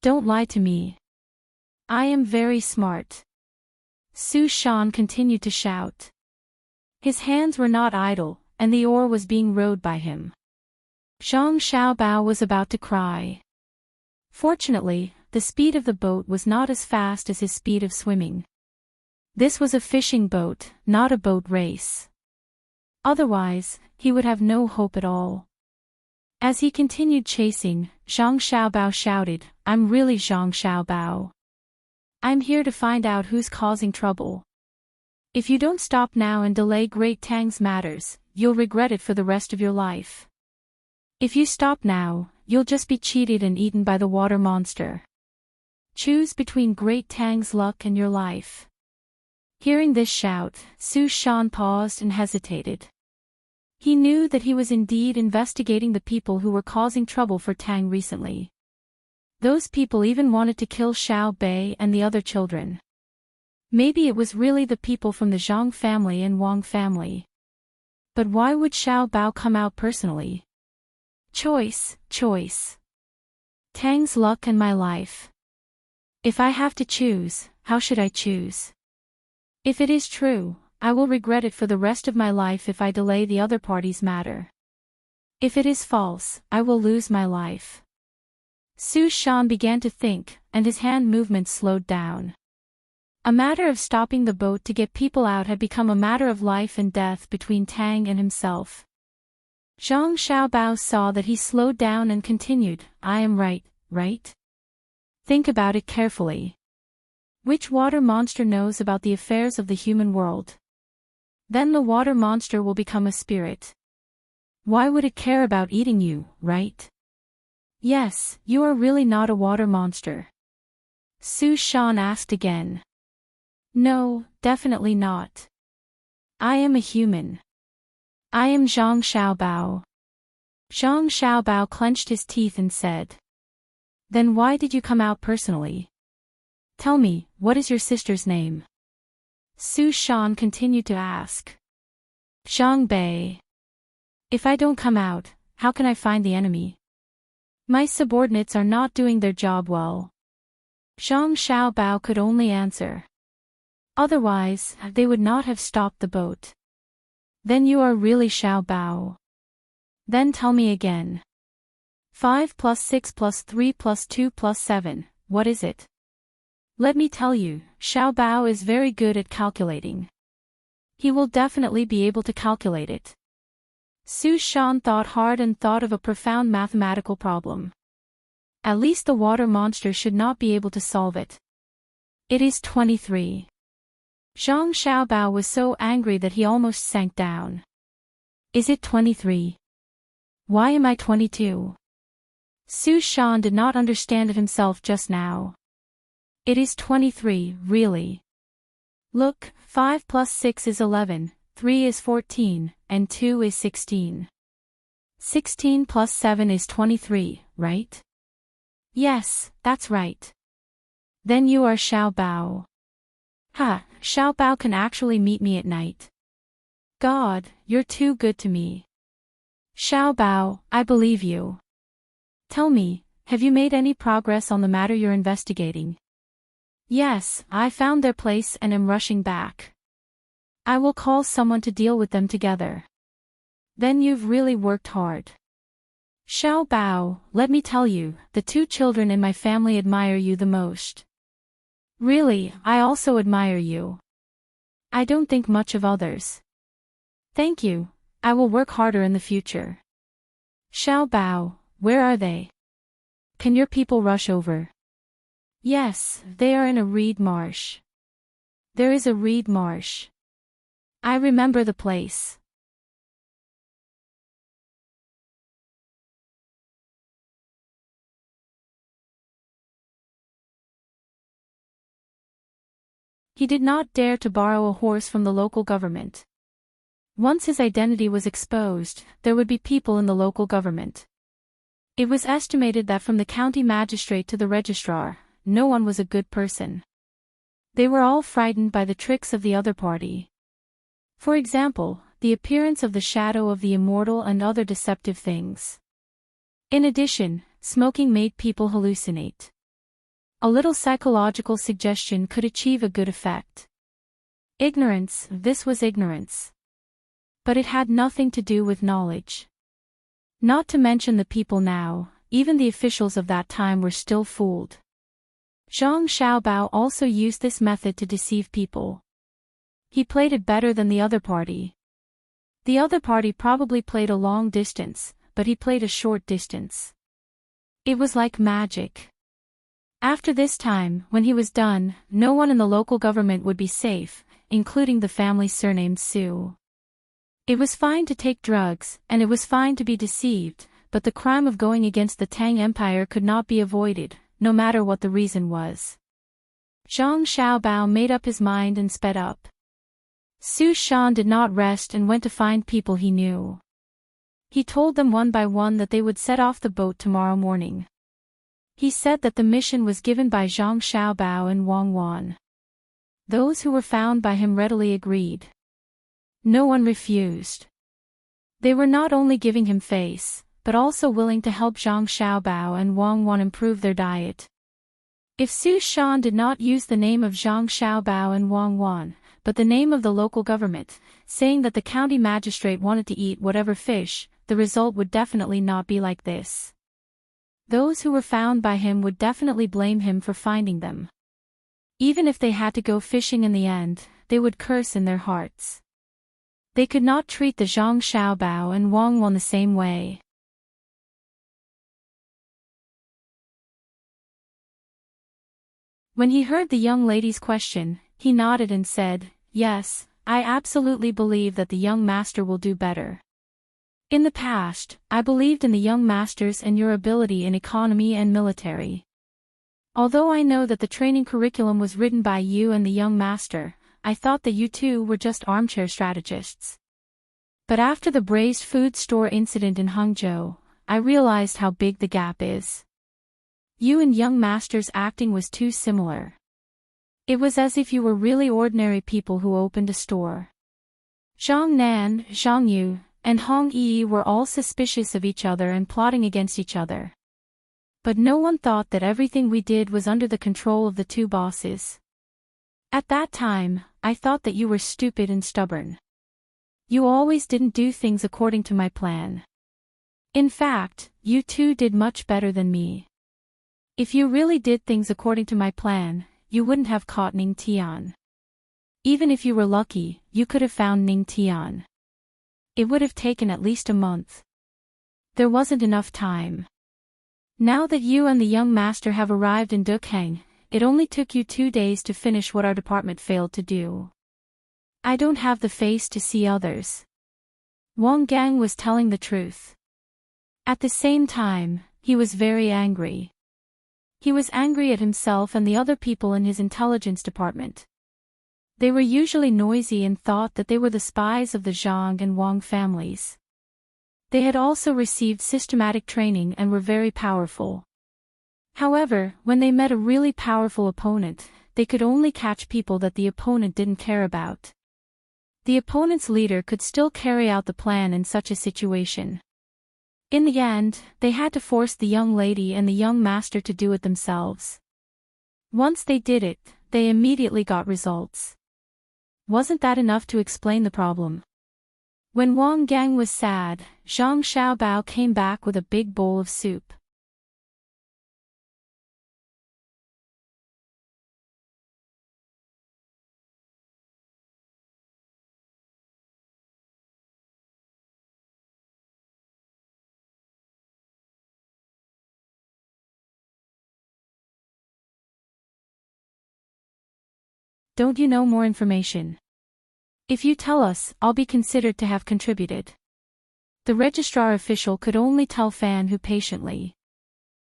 Don't lie to me. I am very smart. Su Shan continued to shout. His hands were not idle, and the oar was being rowed by him. Zhang Xiaobao was about to cry. Fortunately, the speed of the boat was not as fast as his speed of swimming. This was a fishing boat, not a boat race. Otherwise, he would have no hope at all. As he continued chasing, Zhang Xiaobao shouted, I'm really Zhang Xiaobao. I'm here to find out who's causing trouble. If you don't stop now and delay Great Tang's matters, you'll regret it for the rest of your life. If you stop now, you'll just be cheated and eaten by the water monster. Choose between Great Tang's luck and your life. Hearing this shout, Su Shan paused and hesitated. He knew that he was indeed investigating the people who were causing trouble for Tang recently. Those people even wanted to kill Xiao Bei and the other children. Maybe it was really the people from the Zhang family and Wang family. But why would Xiao Bao come out personally? Choice. Tang's luck and my life. If I have to choose, how should I choose? If it is true, I will regret it for the rest of my life if I delay the other party's matter. If it is false, I will lose my life. Su Shan began to think, and his hand movements slowed down. A matter of stopping the boat to get people out had become a matter of life and death between Tang and himself. Zhang Xiaobao saw that he slowed down and continued, I am right? Think about it carefully. Which water monster knows about the affairs of the human world? Then the water monster will become a spirit. Why would it care about eating you, right? Yes, you are really not a water monster. Su Shan asked again. No, definitely not. I am a human. I am Zhang Xiaobao. Zhang Xiaobao clenched his teeth and said. Then why did you come out personally? Tell me, what is your sister's name? Su Shan continued to ask. Zhang Bei. If I don't come out, how can I find the enemy? My subordinates are not doing their job well. Zhang Xiaobao could only answer. Otherwise, they would not have stopped the boat. Then you are really Xiaobao. Then tell me again. 5 + 6 + 3 + 2 + 7, what is it? Let me tell you, Xiaobao is very good at calculating. He will definitely be able to calculate it. Su Shan thought hard and thought of a profound mathematical problem. At least the water monster should not be able to solve it. It is 23. Zhang Xiaobao was so angry that he almost sank down. Is it 23? Why am I 22? Su Shan did not understand it himself just now. It is 23, really. Look, 5 + 6 is 11, 3 is 14, and 2 is 16. 16 + 7 is 23, right? Yes, that's right. Then you are Xiaobao. Ha, Xiaobao can actually meet me at night. God, you're too good to me. Xiaobao, I believe you. Tell me, have you made any progress on the matter you're investigating? Yes, I found their place and am rushing back. I will call someone to deal with them together. Then you've really worked hard. Xiaobao, let me tell you, the two children in my family admire you the most. Really, I also admire you. I don't think much of others. Thank you, I will work harder in the future. Xiaobao, where are they? Can your people rush over? Yes, they are in a reed marsh. There is a reed marsh. I remember the place. He did not dare to borrow a horse from the local government. Once his identity was exposed, there would be people in the local government. It was estimated that from the county magistrate to the registrar, no one was a good person. They were all frightened by the tricks of the other party. For example, the appearance of the shadow of the immortal and other deceptive things. In addition, smoking made people hallucinate. A little psychological suggestion could achieve a good effect. Ignorance, this was ignorance. But it had nothing to do with knowledge. Not to mention the people now, even the officials of that time were still fooled. Zhang Xiaobao also used this method to deceive people. He played it better than the other party. The other party probably played a long distance, but he played a short distance. It was like magic. After this time, when he was done, no one in the local government would be safe, including the family surnamed Su. It was fine to take drugs, and it was fine to be deceived, but the crime of going against the Tang Empire could not be avoided, no matter what the reason was. Zhang Xiaobao made up his mind and sped up. Su Shan did not rest and went to find people he knew. He told them one by one that they would set off the boat tomorrow morning. He said that the mission was given by Zhang Xiaobao and Wang Wan. Those who were found by him readily agreed. No one refused. They were not only giving him face, but also willing to help Zhang Xiaobao and Wang Wan improve their diet. If Su Shan did not use the name of Zhang Xiaobao and Wang Wan, but the name of the local government, saying that the county magistrate wanted to eat whatever fish, the result would definitely not be like this. Those who were found by him would definitely blame him for finding them. Even if they had to go fishing in the end, they would curse in their hearts. They could not treat the Zhang Xiaobao and Wang Wan the same way. When he heard the young lady's question, he nodded and said, "Yes, I absolutely believe that the young master will do better. In the past, I believed in the young masters and your ability in economy and military. Although I know that the training curriculum was written by you and the young master, I thought that you two were just armchair strategists. But after the braised food store incident in Hangzhou, I realized how big the gap is. You and young master's acting was too similar. It was as if you were really ordinary people who opened a store. Zhang Nan, Zhang Yu, and Hong Yi were all suspicious of each other and plotting against each other. But no one thought that everything we did was under the control of the two bosses. At that time, I thought that you were stupid and stubborn. You always didn't do things according to my plan. In fact, you two did much better than me. If you really did things according to my plan, you wouldn't have caught Ning Tian. Even if you were lucky, you could have found Ning Tian. It would have taken at least a month. There wasn't enough time. Now that you and the young master have arrived in Dukang, it only took you 2 days to finish what our department failed to do. I don't have the face to see others." Wang Gang was telling the truth. At the same time, he was very angry. He was angry at himself and the other people in his intelligence department. They were usually noisy and thought that they were the spies of the Zhang and Wang families. They had also received systematic training and were very powerful. However, when they met a really powerful opponent, they could only catch people that the opponent didn't care about. The opponent's leader could still carry out the plan in such a situation. In the end, they had to force the young lady and the young master to do it themselves. Once they did it, they immediately got results. Wasn't that enough to explain the problem? When Wang Gang was sad, Zhang Xiaobao came back with a big bowl of soup. "Don't you know more information? If you tell us, I'll be considered to have contributed." The registrar official could only tell Fan Hu patiently.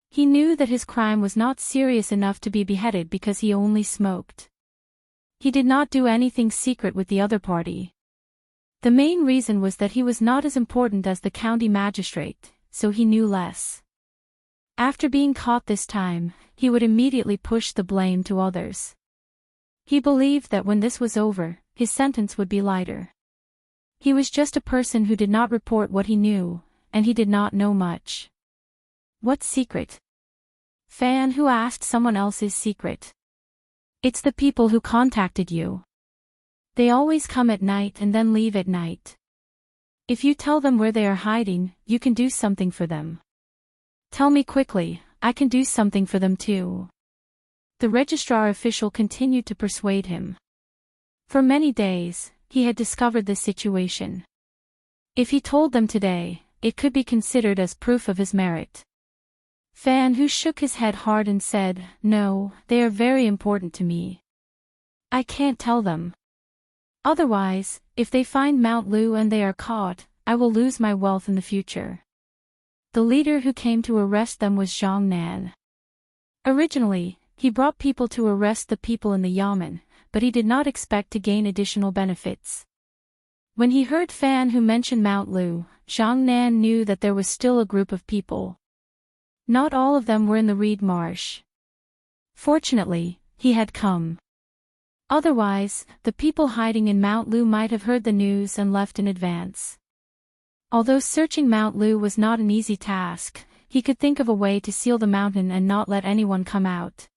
He knew that his crime was not serious enough to be beheaded because he only smoked. He did not do anything secret with the other party. The main reason was that he was not as important as the county magistrate, so he knew less. After being caught this time, he would immediately push the blame to others. He believed that when this was over, his sentence would be lighter. He was just a person who did not report what he knew, and he did not know much. "What secret?" Fan Hu asked someone else's secret. "It's the people who contacted you. They always come at night and then leave at night. If you tell them where they are hiding, you can do something for them. Tell me quickly, I can do something for them too." The registrar official continued to persuade him. For many days, he had discovered this situation. If he told them today, it could be considered as proof of his merit. Fan Hu shook his head hard and said, "No, they are very important to me. I can't tell them. Otherwise, if they find Mount Lu and they are caught, I will lose my wealth in the future." The leader who came to arrest them was Zhang Nan. Originally, he brought people to arrest the people in the yamen, but he did not expect to gain additional benefits. When he heard Fan Hu mention Mount Lu, Zhang Nan knew that there was still a group of people. Not all of them were in the reed marsh. Fortunately, he had come. Otherwise, the people hiding in Mount Lu might have heard the news and left in advance. Although searching Mount Lu was not an easy task, he could think of a way to seal the mountain and not let anyone come out.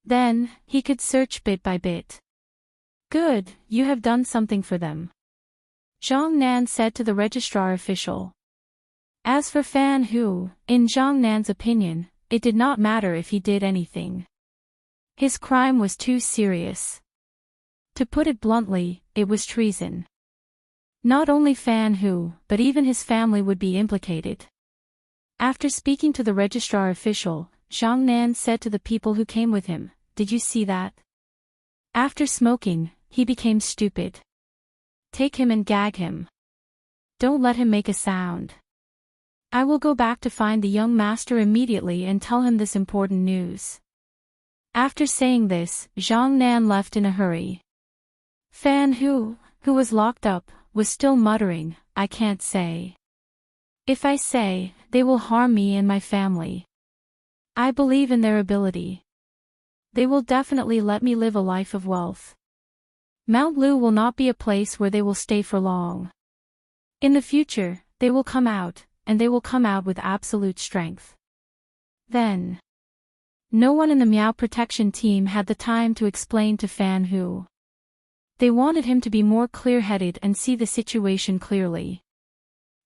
Then, he could search bit by bit. Good, you have done something for them, Zhang Nan said to the registrar official. As for Fan Hu, in Zhang Nan's opinion, it did not matter if he did anything. His crime was too serious. To put it bluntly, it was treason. Not only Fan Hu, but even his family would be implicated. After speaking to the registrar official, Zhang Nan said to the people who came with him, "Did you see that? After smoking, he became stupid. Take him and gag him. Don't let him make a sound. I will go back to find the young master immediately and tell him this important news." After saying this, Zhang Nan left in a hurry. Fan Hu, who was locked up, was still muttering, "I can't say. If I say, they will harm me and my family. I believe in their ability. They will definitely let me live a life of wealth. Mount Lu will not be a place where they will stay for long. In the future, they will come out, and they will come out with absolute strength." Then, no one in the Meow Protection team had the time to explain to Fan Hu. They wanted him to be more clear-headed and see the situation clearly.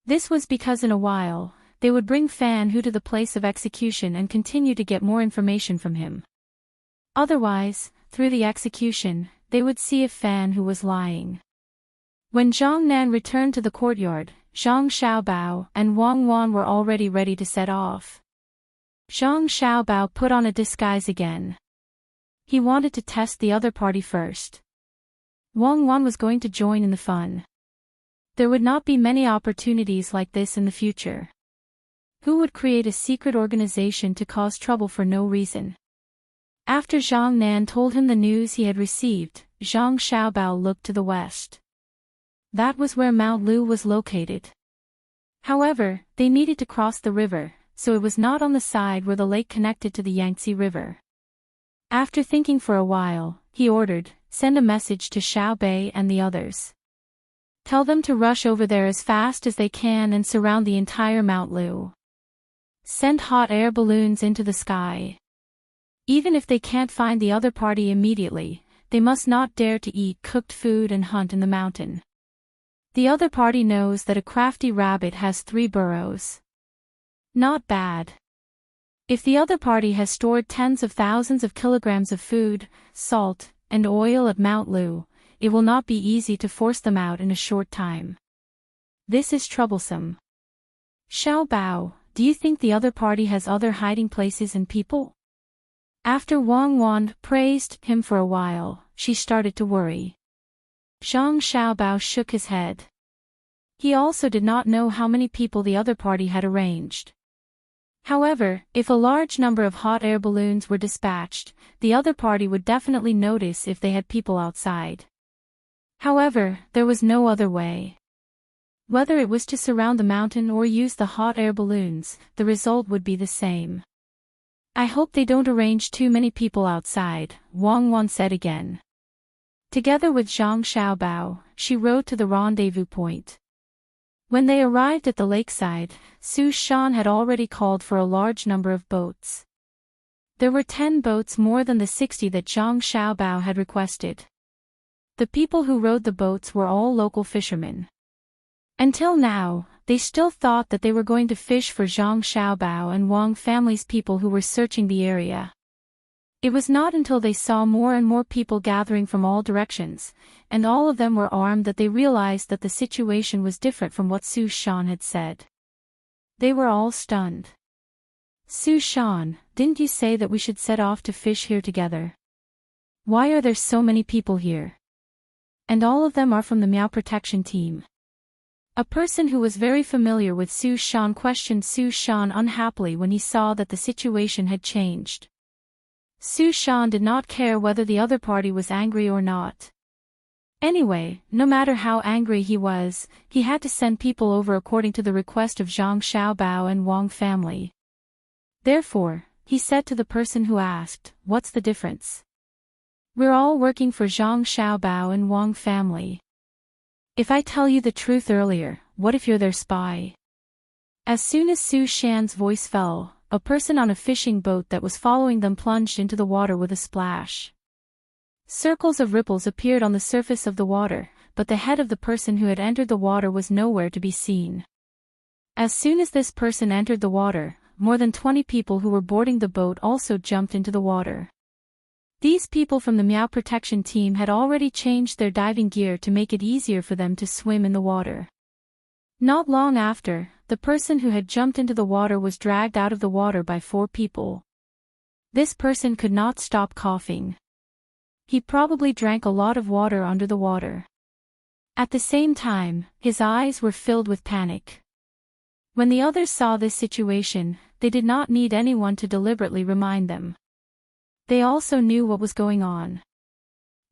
This was because in a while, they would bring Fan Hu to the place of execution and continue to get more information from him. Otherwise, through the execution, they would see if Fan Hu was lying. When Zhang Nan returned to the courtyard, Zhang Xiaobao and Wang Wan were already ready to set off. Zhang Xiaobao put on a disguise again. He wanted to test the other party first. Wang Wan was going to join in the fun. There would not be many opportunities like this in the future. Who would create a secret organization to cause trouble for no reason? After Zhang Nan told him the news he had received, Zhang Xiaobao looked to the west. That was where Mount Lu was located. However, they needed to cross the river, so it was not on the side where the lake connected to the Yangtze River. After thinking for a while, he ordered, "Send a message to Xiao Bei and the others. Tell them to rush over there as fast as they can and surround the entire Mount Lu. Send hot air balloons into the sky. Even if they can't find the other party immediately, they must not dare to eat cooked food and hunt in the mountain. The other party knows that a crafty rabbit has 3 burrows. Not bad. If the other party has stored tens of thousands of kilograms of food, salt, and oil at Mount Lu, it will not be easy to force them out in a short time. This is troublesome. Xiao Bao, do you think the other party has other hiding places and people?" After Wang Wan praised him for a while, she started to worry. Zhang Xiaobao shook his head. He also did not know how many people the other party had arranged. However, if a large number of hot air balloons were dispatched, the other party would definitely notice if they had people outside. However, there was no other way. Whether it was to surround the mountain or use the hot air balloons, the result would be the same. "I hope they don't arrange too many people outside," Wang Wan said again. Together with Zhang Xiaobao, she rode to the rendezvous point. When they arrived at the lakeside, Su Shan had already called for a large number of boats. There were 10 boats more than the 60 that Zhang Xiaobao had requested. The people who rowed the boats were all local fishermen. Until now, they still thought that they were going to fish for Zhang Xiaobao and Wang family's people who were searching the area. It was not until they saw more and more people gathering from all directions, and all of them were armed, that they realized that the situation was different from what Su Shan had said. They were all stunned. "Su Shan, didn't you say that we should set off to fish here together? Why are there so many people here? And all of them are from the Meow Protection team." A person who was very familiar with Su Shan questioned Su Shan unhappily when he saw that the situation had changed. Su Shan did not care whether the other party was angry or not. Anyway, no matter how angry he was, he had to send people over according to the request of Zhang Xiaobao and Wang family. Therefore, he said to the person who asked, "What's the difference? We're all working for Zhang Xiaobao and Wang family. If I tell you the truth earlier, what if you're their spy?" As soon as Su Shan's voice fell, a person on a fishing boat that was following them plunged into the water with a splash. Circles of ripples appeared on the surface of the water, but the head of the person who had entered the water was nowhere to be seen. As soon as this person entered the water, more than 20 people who were boarding the boat also jumped into the water. These people from the Meow Protection team had already changed their diving gear to make it easier for them to swim in the water. Not long after, the person who had jumped into the water was dragged out of the water by 4 people. This person could not stop coughing. He probably drank a lot of water under the water. At the same time, his eyes were filled with panic. When the others saw this situation, they did not need anyone to deliberately remind them. They also knew what was going on.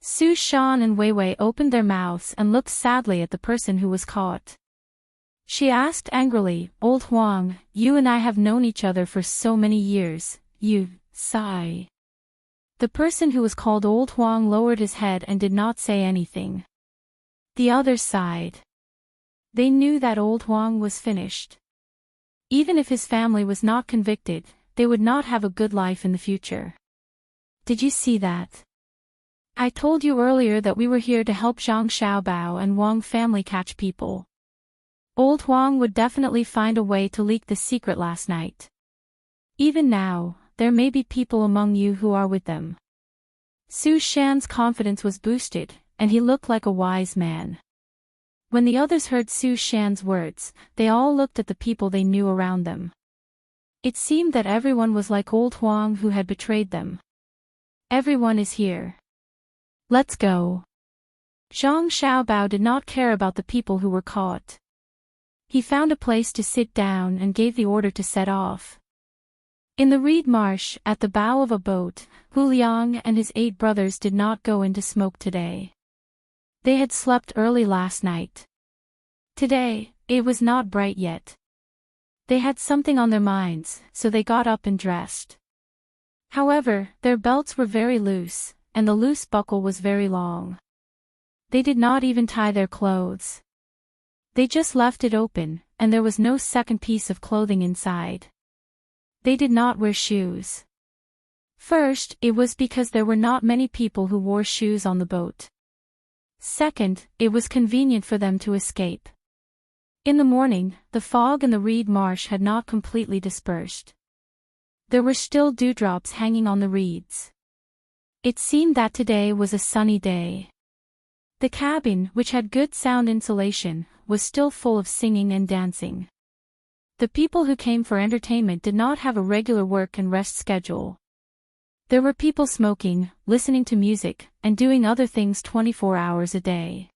Su Shan and Wei Wei opened their mouths and looked sadly at the person who was caught. She asked angrily, "Old Huang, you and I have known each other for so many years, you, sigh." The person who was called Old Huang lowered his head and did not say anything. The others sighed. They knew that Old Huang was finished. Even if his family was not convicted, they would not have a good life in the future. "Did you see that? I told you earlier that we were here to help Zhang Xiaobao and Wang family catch people. Old Huang would definitely find a way to leak the secret last night. Even now, there may be people among you who are with them." Su Shan's confidence was boosted, and he looked like a wise man. When the others heard Su Shan's words, they all looked at the people they knew around them. It seemed that everyone was like Old Huang who had betrayed them. "Everyone is here. Let's go." Zhang Xiaobao did not care about the people who were caught. He found a place to sit down and gave the order to set off. In the reed marsh, at the bow of a boat, Hu Liang and his 8 brothers did not go into smoke today. They had slept early last night. Today, it was not bright yet. They had something on their minds, so they got up and dressed. However, their belts were very loose, and the loose buckle was very long. They did not even tie their clothes. They just left it open, and there was no second piece of clothing inside. They did not wear shoes. First, it was because there were not many people who wore shoes on the boat. Second, it was convenient for them to escape. In the morning, the fog in the reed marsh had not completely dispersed. There were still dewdrops hanging on the reeds. It seemed that today was a sunny day. The cabin, which had good sound insulation, was still full of singing and dancing. The people who came for entertainment did not have a regular work and rest schedule. There were people smoking, listening to music, and doing other things 24 hours a day.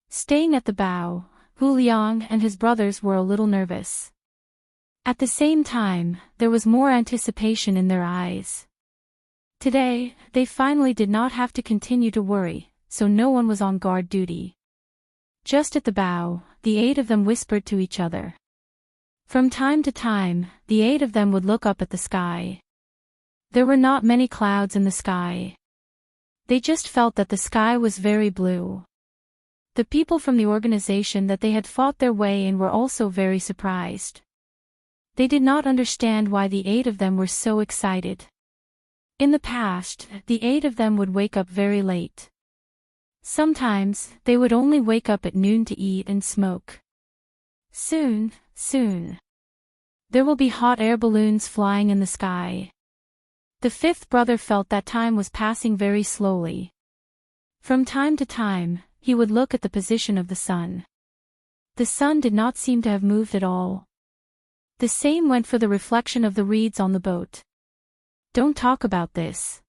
Staying at the bow, Hu Liang and his brothers were a little nervous. At the same time, there was more anticipation in their eyes. Today, they finally did not have to continue to worry, so no one was on guard duty. Just at the bow, the 8 of them whispered to each other. From time to time, the 8 of them would look up at the sky. There were not many clouds in the sky. They just felt that the sky was very blue. The people from the organization that they had fought their way in were also very surprised. They did not understand why the 8 of them were so excited. In the past, the 8 of them would wake up very late. Sometimes, they would only wake up at noon to eat and smoke. Soon, there will be hot air balloons flying in the sky. The 5th brother felt that time was passing very slowly. From time to time, he would look at the position of the sun. The sun did not seem to have moved at all. The same went for the reflection of the reeds on the boat. "Don't talk about this.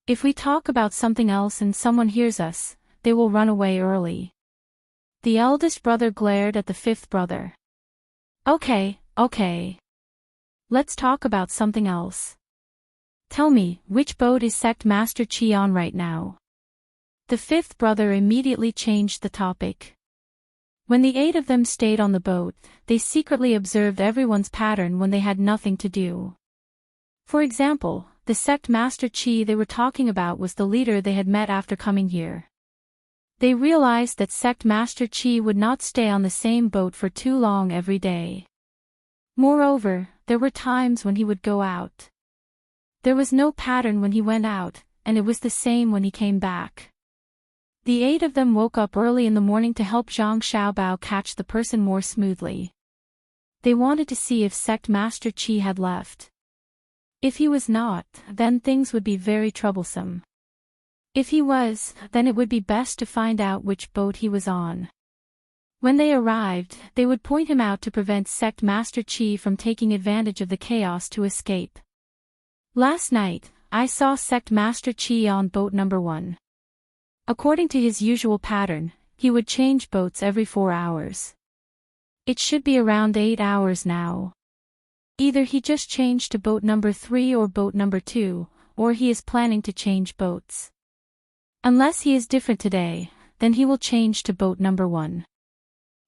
If we talk about something else and someone hears us, they will run away early." The eldest brother glared at the 5th brother. Okay. Let's talk about something else. Tell me, which boat is Sect Master Qi on right now? The fifth brother immediately changed the topic. When the 8 of them stayed on the boat, they secretly observed everyone's pattern when they had nothing to do. For example, the sect Master Chi they were talking about was the leader they had met after coming here. They realized that sect Master Chi would not stay on the same boat for too long every day. Moreover, there were times when he would go out. There was no pattern when he went out, and it was the same when he came back. The 8 of them woke up early in the morning to help Zhang Xiaobao catch the person more smoothly. They wanted to see if sect Master Chi had left. If he was not, then things would be very troublesome. If he was, then it would be best to find out which boat he was on. When they arrived, they would point him out to prevent sect Master Chi from taking advantage of the chaos to escape. Last night, I saw sect Master Chi on boat number 1. According to his usual pattern, he would change boats every 4 hours. It should be around 8 hours now. Either he just changed to boat number 3 or boat number 2, or he is planning to change boats. Unless he is different today, then he will change to boat number 1.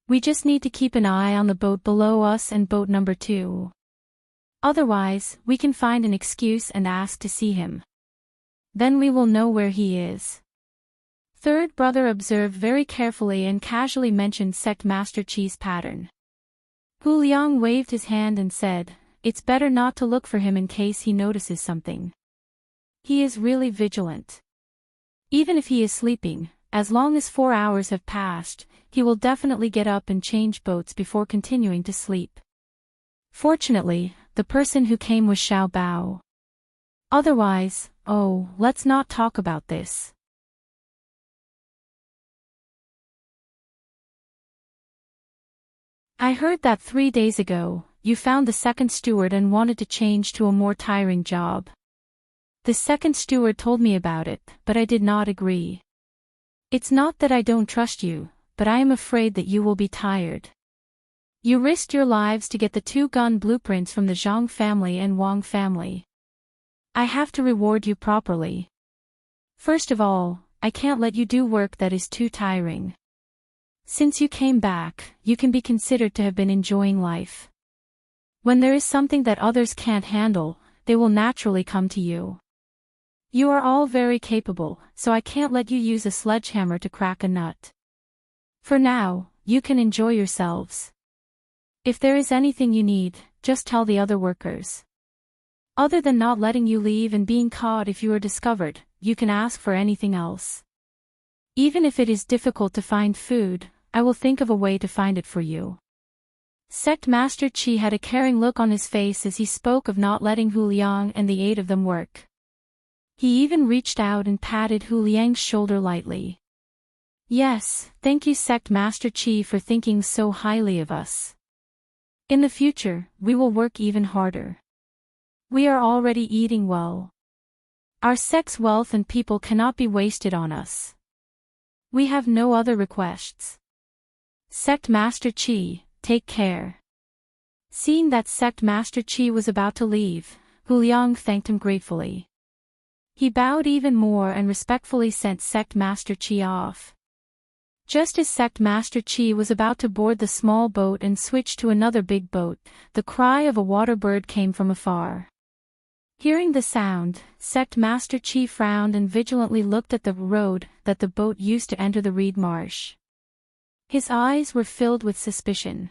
We just need to keep an eye on the boat below us and boat number 2. Otherwise, we can find an excuse and ask to see him. Then we will know where he is. Third brother observed very carefully and casually mentioned sect Master Chi's pattern. Hu Liang waved his hand and said, "It's better not to look for him in case he notices something. He is really vigilant. Even if he is sleeping, as long as 4 hours have passed, he will definitely get up and change boats before continuing to sleep." Fortunately, the person who came was Xiao Bao. Otherwise, let's not talk about this. I heard that 3 days ago, you found the second steward and wanted to change to a more tiring job. The second steward told me about it, but I did not agree. It's not that I don't trust you, but I am afraid that you will be tired. You risked your lives to get the 2 gun blueprints from the Zhang family and Wang family. I have to reward you properly. First of all, I can't let you do work that is too tiring. Since you came back, you can be considered to have been enjoying life. When there is something that others can't handle, they will naturally come to you. You are all very capable, so I can't let you use a sledgehammer to crack a nut. For now, you can enjoy yourselves. If there is anything you need, just tell the other workers. Other than not letting you leave and being caught if you are discovered, you can ask for anything else. Even if it is difficult to find food, I will think of a way to find it for you. Sect Master Chi had a caring look on his face as he spoke of not letting Hu Liang and the 8 of them work. He even reached out and patted Hu Liang's shoulder lightly. Yes, thank you Sect Master Chi for thinking so highly of us. In the future, we will work even harder. We are already eating well. Our sect's wealth and people cannot be wasted on us. We have no other requests. Sect Master Chi, take care. Seeing that Sect Master Chi was about to leave, Hu Liang thanked him gratefully. He bowed even more and respectfully sent Sect Master Chi off. Just as Sect Master Chi was about to board the small boat and switch to another big boat, the cry of a water bird came from afar. Hearing the sound, Sect Master Chi frowned and vigilantly looked at the road that the boat used to enter the reed marsh. His eyes were filled with suspicion.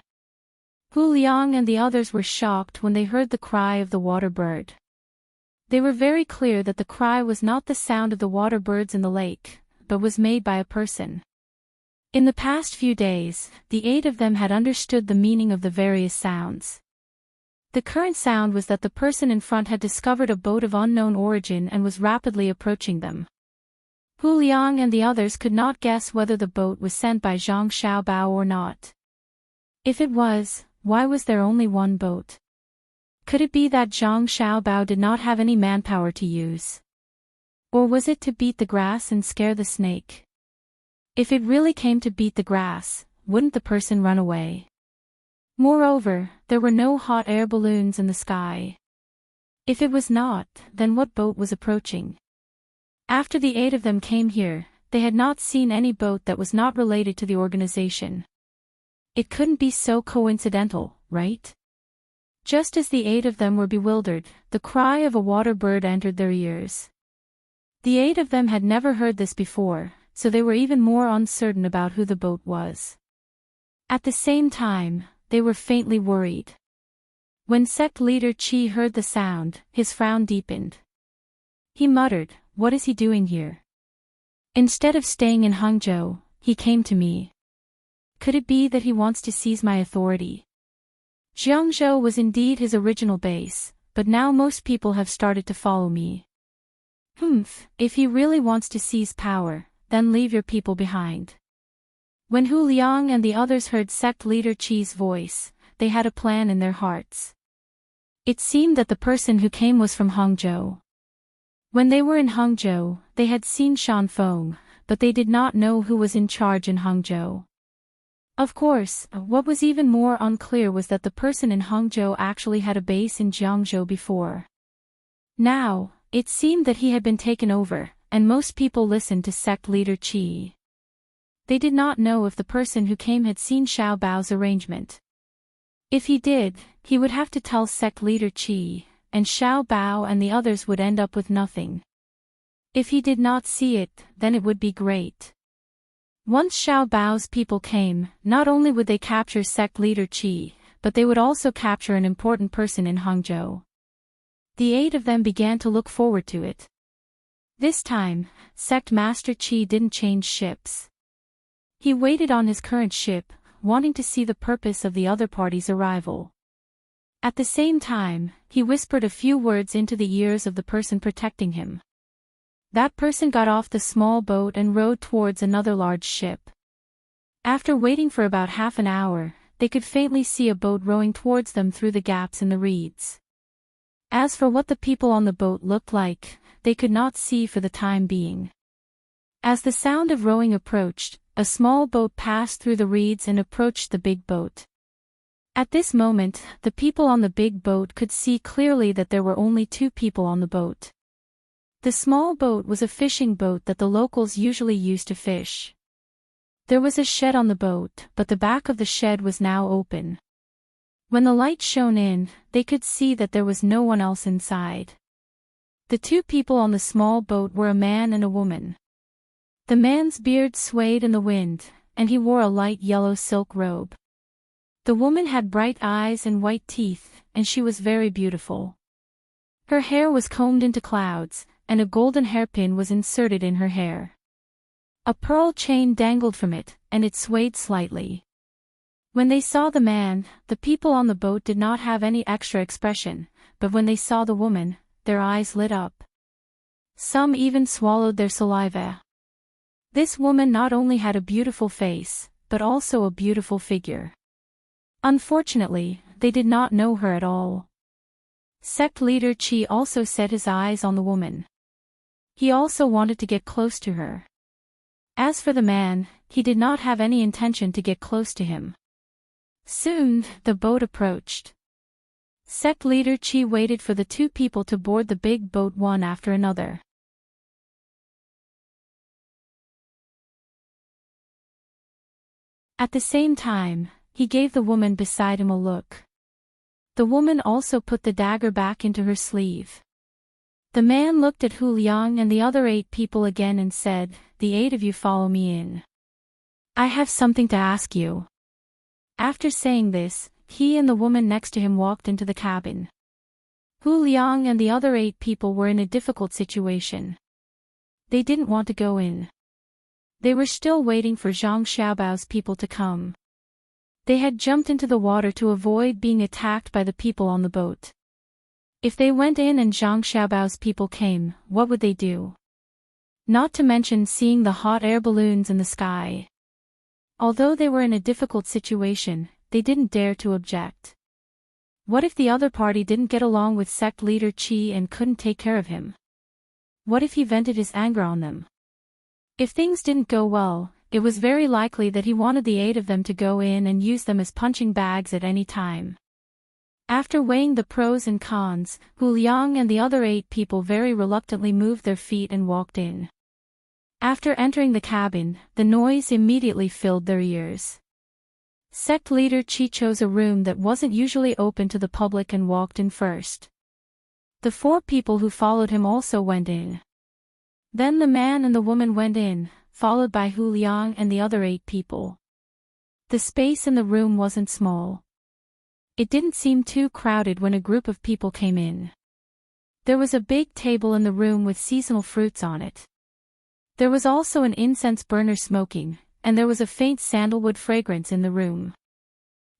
Hu Liang and the others were shocked when they heard the cry of the water bird. They were very clear that the cry was not the sound of the water birds in the lake, but was made by a person. In the past few days, the 8 of them had understood the meaning of the various sounds. The current sound was that the person in front had discovered a boat of unknown origin and was rapidly approaching them. Hu Liang and the others could not guess whether the boat was sent by Zhang Xiaobao or not. If it was, why was there only one boat? Could it be that Zhang Xiaobao did not have any manpower to use? Or was it to beat the grass and scare the snake? If it really came to beat the grass, wouldn't the person run away? Moreover, there were no hot air balloons in the sky. If it was not, then what boat was approaching? After the 8 of them came here, they had not seen any boat that was not related to the organization. It couldn't be so coincidental, right? Just as the 8 of them were bewildered, the cry of a water bird entered their ears. The 8 of them had never heard this before, so they were even more uncertain about who the boat was. At the same time, they were faintly worried. When sect leader Chi heard the sound, his frown deepened. He muttered, "What is he doing here? Instead of staying in Hangzhou, he came to me. Could it be that he wants to seize my authority?" Jiangzhou was indeed his original base, but now most people have started to follow me. If he really wants to seize power, then leave your people behind. When Hu Liang and the others heard sect leader Qi's voice, they had a plan in their hearts. It seemed that the person who came was from Hangzhou. When they were in Hangzhou, they had seen Shan Feng, but they did not know who was in charge in Hangzhou. Of course, what was even more unclear was that the person in Hangzhou actually had a base in Jiangzhou before. Now, it seemed that he had been taken over, and most people listened to sect leader Qi. They did not know if the person who came had seen Xiao Bao's arrangement. If he did, he would have to tell sect leader Qi, and Xiao Bao and the others would end up with nothing. If he did not see it, then it would be great. Once Xiao Bao's people came, not only would they capture sect leader Qi, but they would also capture an important person in Hangzhou. The 8 of them began to look forward to it. This time, sect master Qi didn't change ships. He waited on his current ship, wanting to see the purpose of the other party's arrival. At the same time, he whispered a few words into the ears of the person protecting him. That person got off the small boat and rowed towards another large ship. After waiting for about half an hour, they could faintly see a boat rowing towards them through the gaps in the reeds. As for what the people on the boat looked like, they could not see for the time being. As the sound of rowing approached, a small boat passed through the reeds and approached the big boat. At this moment, the people on the big boat could see clearly that there were only 2 people on the boat. The small boat was a fishing boat that the locals usually used to fish. There was a shed on the boat, but the back of the shed was now open. When the light shone in, they could see that there was no one else inside. The 2 people on the small boat were a man and a woman. The man's beard swayed in the wind, and he wore a light yellow silk robe. The woman had bright eyes and white teeth, and she was very beautiful. Her hair was combed into clouds, and a golden hairpin was inserted in her hair. A pearl chain dangled from it, and it swayed slightly. When they saw the man, the people on the boat did not have any extra expression, but when they saw the woman, their eyes lit up. Some even swallowed their saliva. This woman not only had a beautiful face, but also a beautiful figure. Unfortunately, they did not know her at all. Sect leader Qi also set his eyes on the woman. He also wanted to get close to her. As for the man, he did not have any intention to get close to him. Soon, the boat approached. Sect leader Qi waited for the 2 people to board the big boat one after another. At the same time, he gave the woman beside him a look. The woman also put the dagger back into her sleeve. The man looked at Hu Liang and the other 8 people again and said, "The 8 of you follow me in. I have something to ask you." After saying this, he and the woman next to him walked into the cabin. Hu Liang and the other 8 people were in a difficult situation. They didn't want to go in. They were still waiting for Zhang Xiaobao's people to come. They had jumped into the water to avoid being attacked by the people on the boat. If they went in and Zhang Xiaobao's people came, what would they do? Not to mention seeing the hot air balloons in the sky. Although they were in a difficult situation, they didn't dare to object. What if the other party didn't get along with sect leader Qi and couldn't take care of him? What if he vented his anger on them? If things didn't go well, it was very likely that he wanted the 8 of them to go in and use them as punching bags at any time. After weighing the pros and cons, Hu Liang and the other 8 people very reluctantly moved their feet and walked in. After entering the cabin, the noise immediately filled their ears. Sect leader Chi chose a room that wasn't usually open to the public and walked in first. The 4 people who followed him also went in. Then the man and the woman went in, followed by Hu Liang and the other 8 people. The space in the room wasn't small. It didn't seem too crowded when a group of people came in. There was a big table in the room with seasonal fruits on it. There was also an incense burner smoking, and there was a faint sandalwood fragrance in the room.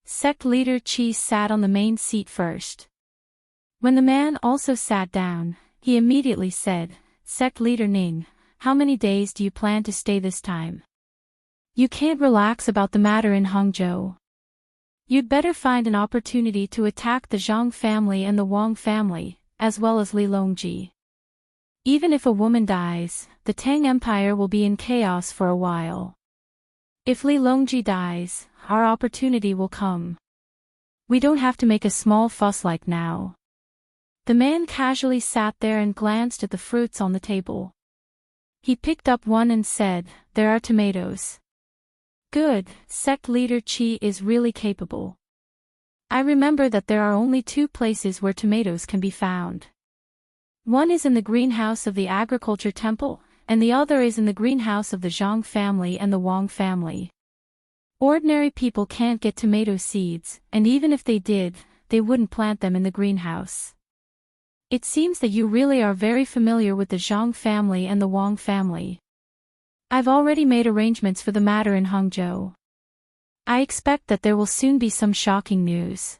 Sect leader Chi sat on the main seat first. When the man also sat down, he immediately said, "Sect leader Ning, how many days do you plan to stay this time? You can't relax about the matter in Hangzhou. You'd better find an opportunity to attack the Zhang family and the Wang family, as well as Li Longji. Even if a woman dies, the Tang Empire will be in chaos for a while. If Li Longji dies, our opportunity will come. We don't have to make a small fuss like now." The man casually sat there and glanced at the fruits on the table. He picked up one and said, "There are tomatoes." "Good, sect leader Chi is really capable. I remember that there are only 2 places where tomatoes can be found. One is in the greenhouse of the agriculture temple, and the other is in the greenhouse of the Zhang family and the Wang family. Ordinary people can't get tomato seeds, and even if they did, they wouldn't plant them in the greenhouse. It seems that you really are very familiar with the Zhang family and the Wang family. I've already made arrangements for the matter in Hangzhou. I expect that there will soon be some shocking news.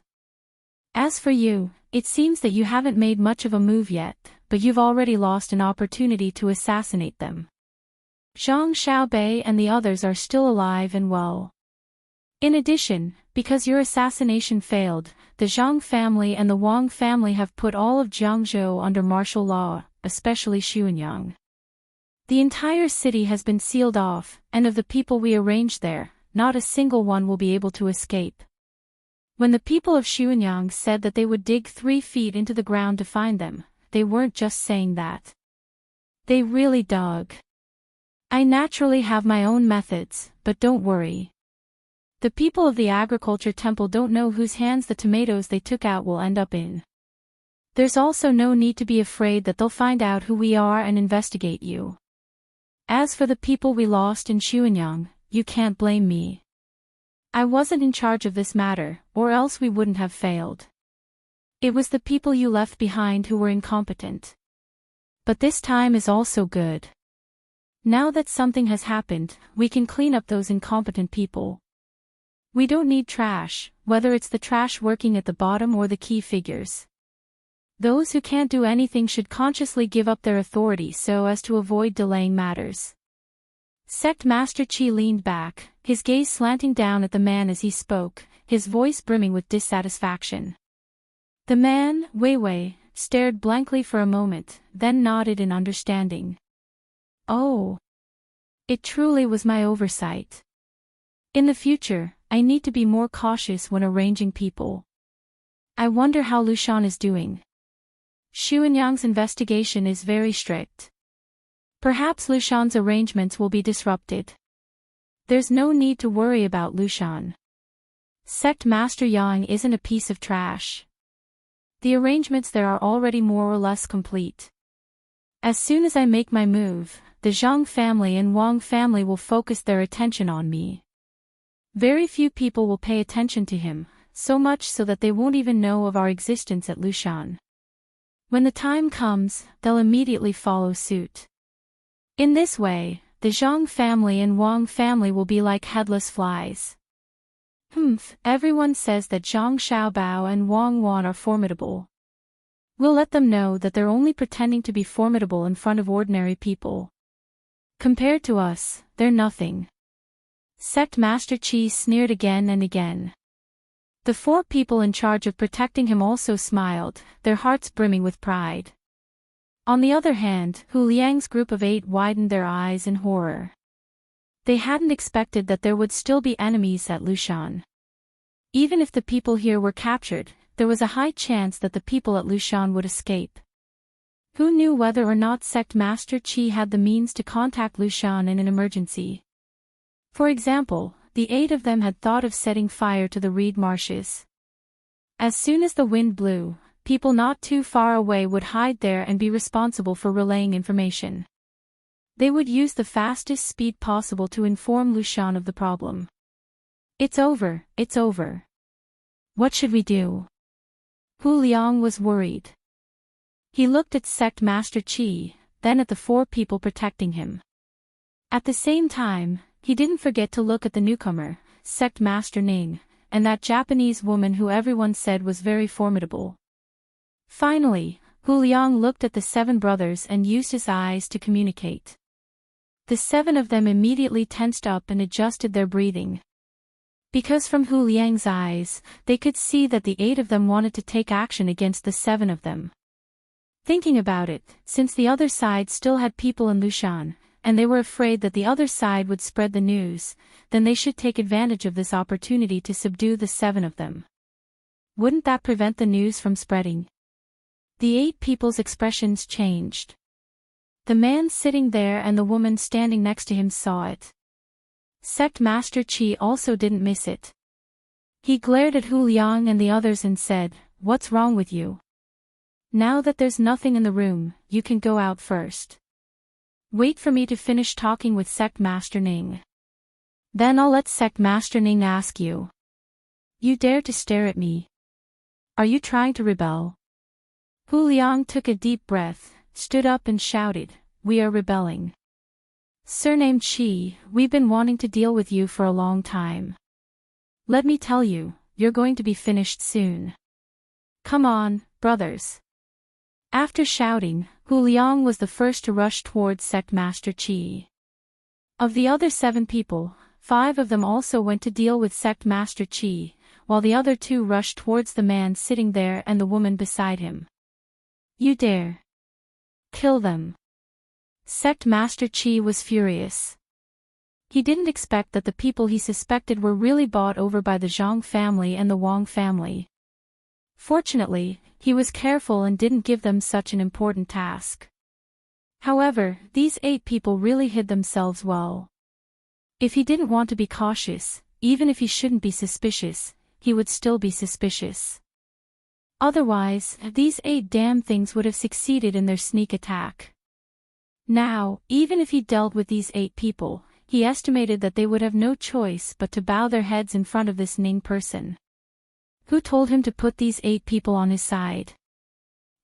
As for you, it seems that you haven't made much of a move yet, but you've already lost an opportunity to assassinate them. Zhang Xiaobei and the others are still alive and well. In addition, because your assassination failed, the Zhang family and the Wang family have put all of Jiangzhou under martial law, especially Xuanyang. The entire city has been sealed off, and of the people we arranged there, not a single one will be able to escape. When the people of Xuanyang said that they would dig 3 feet into the ground to find them, they weren't just saying that. They really dug. I naturally have my own methods, but don't worry. The people of the agriculture temple don't know whose hands the tomatoes they took out will end up in. There's also no need to be afraid that they'll find out who we are and investigate you. As for the people we lost in Xuanyang, you can't blame me. I wasn't in charge of this matter, or else we wouldn't have failed. It was the people you left behind who were incompetent. But this time is also good. Now that something has happened, we can clean up those incompetent people. We don't need trash, whether it's the trash working at the bottom or the key figures. Those who can't do anything should consciously give up their authority so as to avoid delaying matters. Sect Master Chi leaned back, his gaze slanting down at the man as he spoke, his voice brimming with dissatisfaction. The man, Wei Wei, stared blankly for a moment, then nodded in understanding. Oh. It truly was my oversight. In the future, I need to be more cautious when arranging people. I wonder how Lushan is doing. Xuanyang's investigation is very strict. Perhaps Lushan's arrangements will be disrupted. There's no need to worry about Lushan. Sect Master Yang isn't a piece of trash. The arrangements there are already more or less complete. As soon as I make my move, the Zhang family and Wang family will focus their attention on me. Very few people will pay attention to him, so much so that they won't even know of our existence at Lushan. When the time comes, they'll immediately follow suit. In this way, the Zhang family and Wang family will be like headless flies. Everyone says that Zhang Xiaobao and Wang Wan are formidable. We'll let them know that they're only pretending to be formidable in front of ordinary people. Compared to us, they're nothing. Sect Master Chi sneered again and again. The 4 people in charge of protecting him also smiled, their hearts brimming with pride. On the other hand, Hu Liang's group of 8 widened their eyes in horror. They hadn't expected that there would still be enemies at Lushan. Even if the people here were captured, there was a high chance that the people at Lushan would escape. Who knew whether or not Sect Master Qi had the means to contact Lushan in an emergency? For example, the 8 of them had thought of setting fire to the reed marshes. As soon as the wind blew, people not too far away would hide there and be responsible for relaying information. They would use the fastest speed possible to inform Lushan of the problem. It's over, it's over. What should we do? Hu Liang was worried. He looked at Sect Master Qi, then at the 4 people protecting him. At the same time, he didn't forget to look at the newcomer, Sect Master Ning, and that Japanese woman who everyone said was very formidable. Finally, Hu Liang looked at the 7 brothers and used his eyes to communicate. The 7 of them immediately tensed up and adjusted their breathing. Because from Hu Liang's eyes, they could see that the 8 of them wanted to take action against the 7 of them. Thinking about it, since the other side still had people in Lushan, and they were afraid that the other side would spread the news, then they should take advantage of this opportunity to subdue the 7 of them. Wouldn't that prevent the news from spreading? The 8 people's expressions changed. The man sitting there and the woman standing next to him saw it. Sect Master Qi also didn't miss it. He glared at Hu Liang and the others and said, "What's wrong with you? Now that there's nothing in the room, you can go out first. Wait for me to finish talking with Sect Master Ning. Then I'll let Sect Master Ning ask you. You dare to stare at me? Are you trying to rebel?" Hu Liang took a deep breath, stood up and shouted, "We are rebelling. Surname Qi, we've been wanting to deal with you for a long time. Let me tell you, you're going to be finished soon. Come on, brothers." After shouting, Hu Liang was the first to rush towards Sect Master Qi. Of the other 7 people, 5 of them also went to deal with Sect Master Qi, while the other 2 rushed towards the man sitting there and the woman beside him. "You dare? Kill them." Sect Master Qi was furious. He didn't expect that the people he suspected were really bought over by the Zhang family and the Wang family. Fortunately, he was careful and didn't give them such an important task. However, these 8 people really hid themselves well. If he didn't want to be cautious, even if he shouldn't be suspicious, he would still be suspicious. Otherwise, these 8 damn things would have succeeded in their sneak attack. Now, even if he dealt with these 8 people, he estimated that they would have no choice but to bow their heads in front of this Ning person. Who told him to put these 8 people on his side?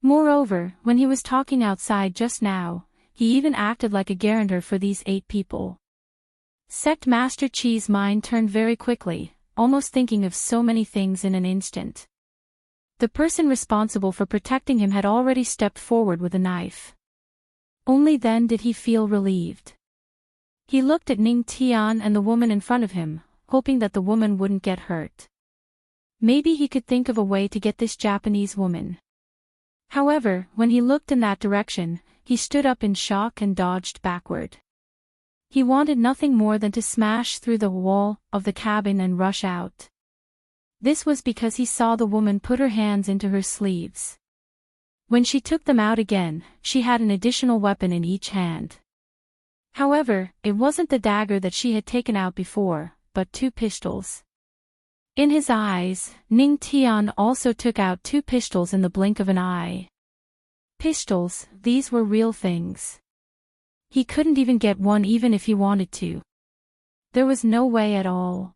Moreover, when he was talking outside just now, he even acted like a guarantor for these 8 people. Sect Master Qi's mind turned very quickly, almost thinking of so many things in an instant. The person responsible for protecting him had already stepped forward with a knife. Only then did he feel relieved. He looked at Ning Tian and the woman in front of him, hoping that the woman wouldn't get hurt. Maybe he could think of a way to get this Japanese woman. However, when he looked in that direction, he stood up in shock and dodged backward. He wanted nothing more than to smash through the wall of the cabin and rush out. This was because he saw the woman put her hands into her sleeves. When she took them out again, she had an additional weapon in each hand. However, it wasn't the dagger that she had taken out before, but 2 pistols. In his eyes, Ning Tian also took out 2 pistols in the blink of an eye. Pistols, these were real things. He couldn't even get one even if he wanted to. There was no way at all.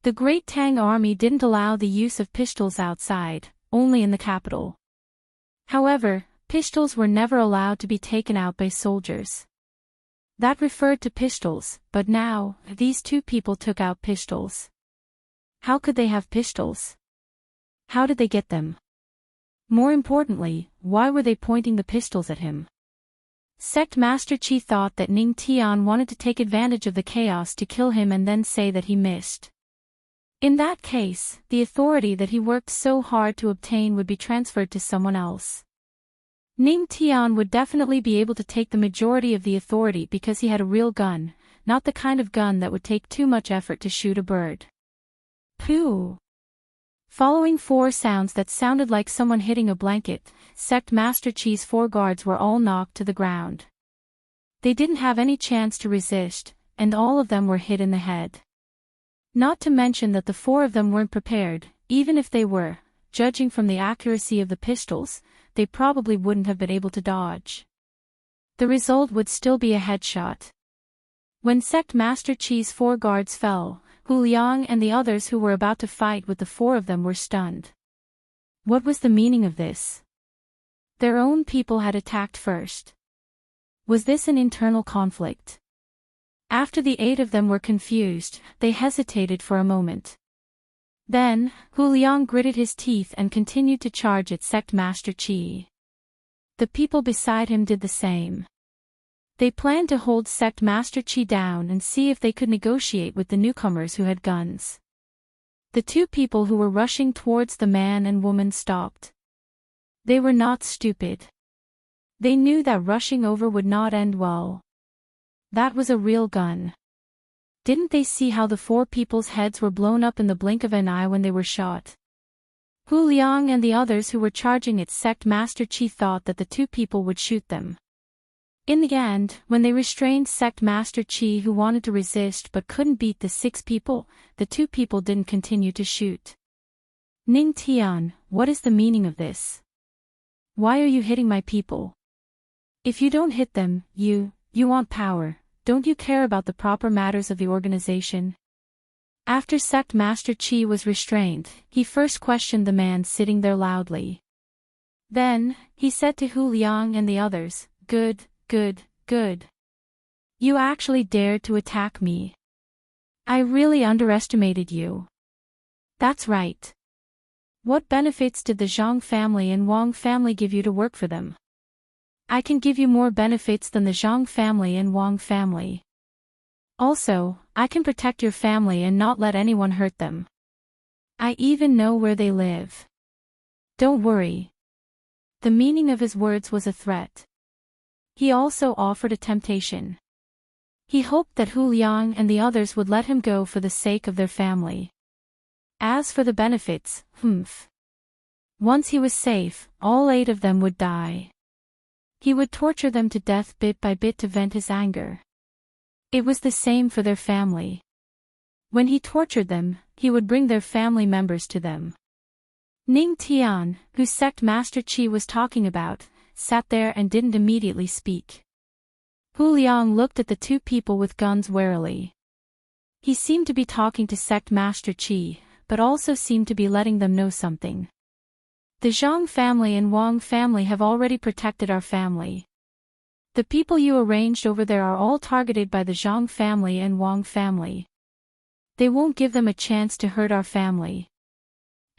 The Great Tang army didn't allow the use of pistols outside, only in the capital. However, pistols were never allowed to be taken out by soldiers. That referred to pistols, but now, these 2 people took out pistols. How could they have pistols? How did they get them? More importantly, why were they pointing the pistols at him? Sect Master Qi thought that Ning Tian wanted to take advantage of the chaos to kill him and then say that he missed. In that case, the authority that he worked so hard to obtain would be transferred to someone else. Ning Tian would definitely be able to take the majority of the authority because he had a real gun, not the kind of gun that would take too much effort to shoot a bird. Pooh! Following 4 sounds that sounded like someone hitting a blanket, Sect Master Chi's 4 guards were all knocked to the ground. They didn't have any chance to resist, and all of them were hit in the head. Not to mention that the 4 of them weren't prepared. Even if they were, judging from the accuracy of the pistols, they probably wouldn't have been able to dodge. The result would still be a headshot. When Sect Master Chi's 4 guards fell, Hu Liang and the others who were about to fight with the 4 of them were stunned. What was the meaning of this? Their own people had attacked first. Was this an internal conflict? After the 8 of them were confused, they hesitated for a moment. Then, Hu Liang gritted his teeth and continued to charge at Sect Master Chi. The people beside him did the same. They planned to hold Sect Master Chi down and see if they could negotiate with the newcomers who had guns. The 2 people who were rushing towards the man and woman stopped. They were not stupid. They knew that rushing over would not end well. That was a real gun. Didn't they see how the 4 people's heads were blown up in the blink of an eye when they were shot? Hu Liang and the others who were charging at Sect Master Chi thought that the 2 people would shoot them. In the end, when they restrained Sect Master Chi who wanted to resist but couldn't beat the 6 people, the 2 people didn't continue to shoot. Ning Tian, what is the meaning of this? Why are you hitting my people? If you don't hit them, you want power. Don't you care about the proper matters of the organization? After Sect Master Chi was restrained, he first questioned the man sitting there loudly. Then, he said to Hu Liang and the others, Good. You actually dared to attack me. I really underestimated you. That's right. What benefits did the Zhang family and Wang family give you to work for them? I can give you more benefits than the Zhang family and Wang family. Also, I can protect your family and not let anyone hurt them. I even know where they live. Don't worry. The meaning of his words was a threat. He also offered a temptation. He hoped that Hu Liang and the others would let him go for the sake of their family. As for the benefits, once he was safe, all 8 of them would die. He would torture them to death bit by bit to vent his anger. It was the same for their family. When he tortured them, he would bring their family members to them. Ning Tian, who Sect Master Chi was talking about, sat there and didn't immediately speak. Hu Liang looked at the 2 people with guns warily. He seemed to be talking to Sect Master Chi, but also seemed to be letting them know something. The Zhang family and Wang family have already protected our family. The people you arranged over there are all targeted by the Zhang family and Wang family. They won't give them a chance to hurt our family.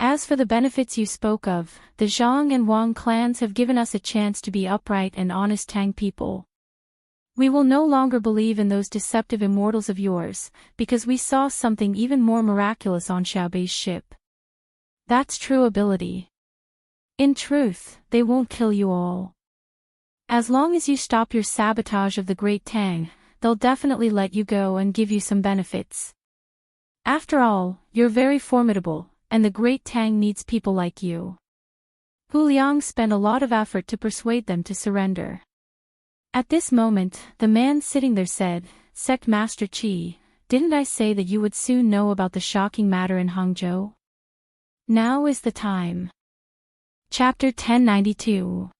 As for the benefits you spoke of, the Zhang and Wang clans have given us a chance to be upright and honest Tang people. We will no longer believe in those deceptive immortals of yours, because we saw something even more miraculous on Xiaobei's ship. That's true ability. In truth, they won't kill you all. As long as you stop your sabotage of the Great Tang, they'll definitely let you go and give you some benefits. After all, you're very formidable, and the Great Tang needs people like you. Hu Liang spent a lot of effort to persuade them to surrender. At this moment, the man sitting there said, Sect Master Chi, didn't I say that you would soon know about the shocking matter in Hangzhou? Now is the time. Chapter 1092.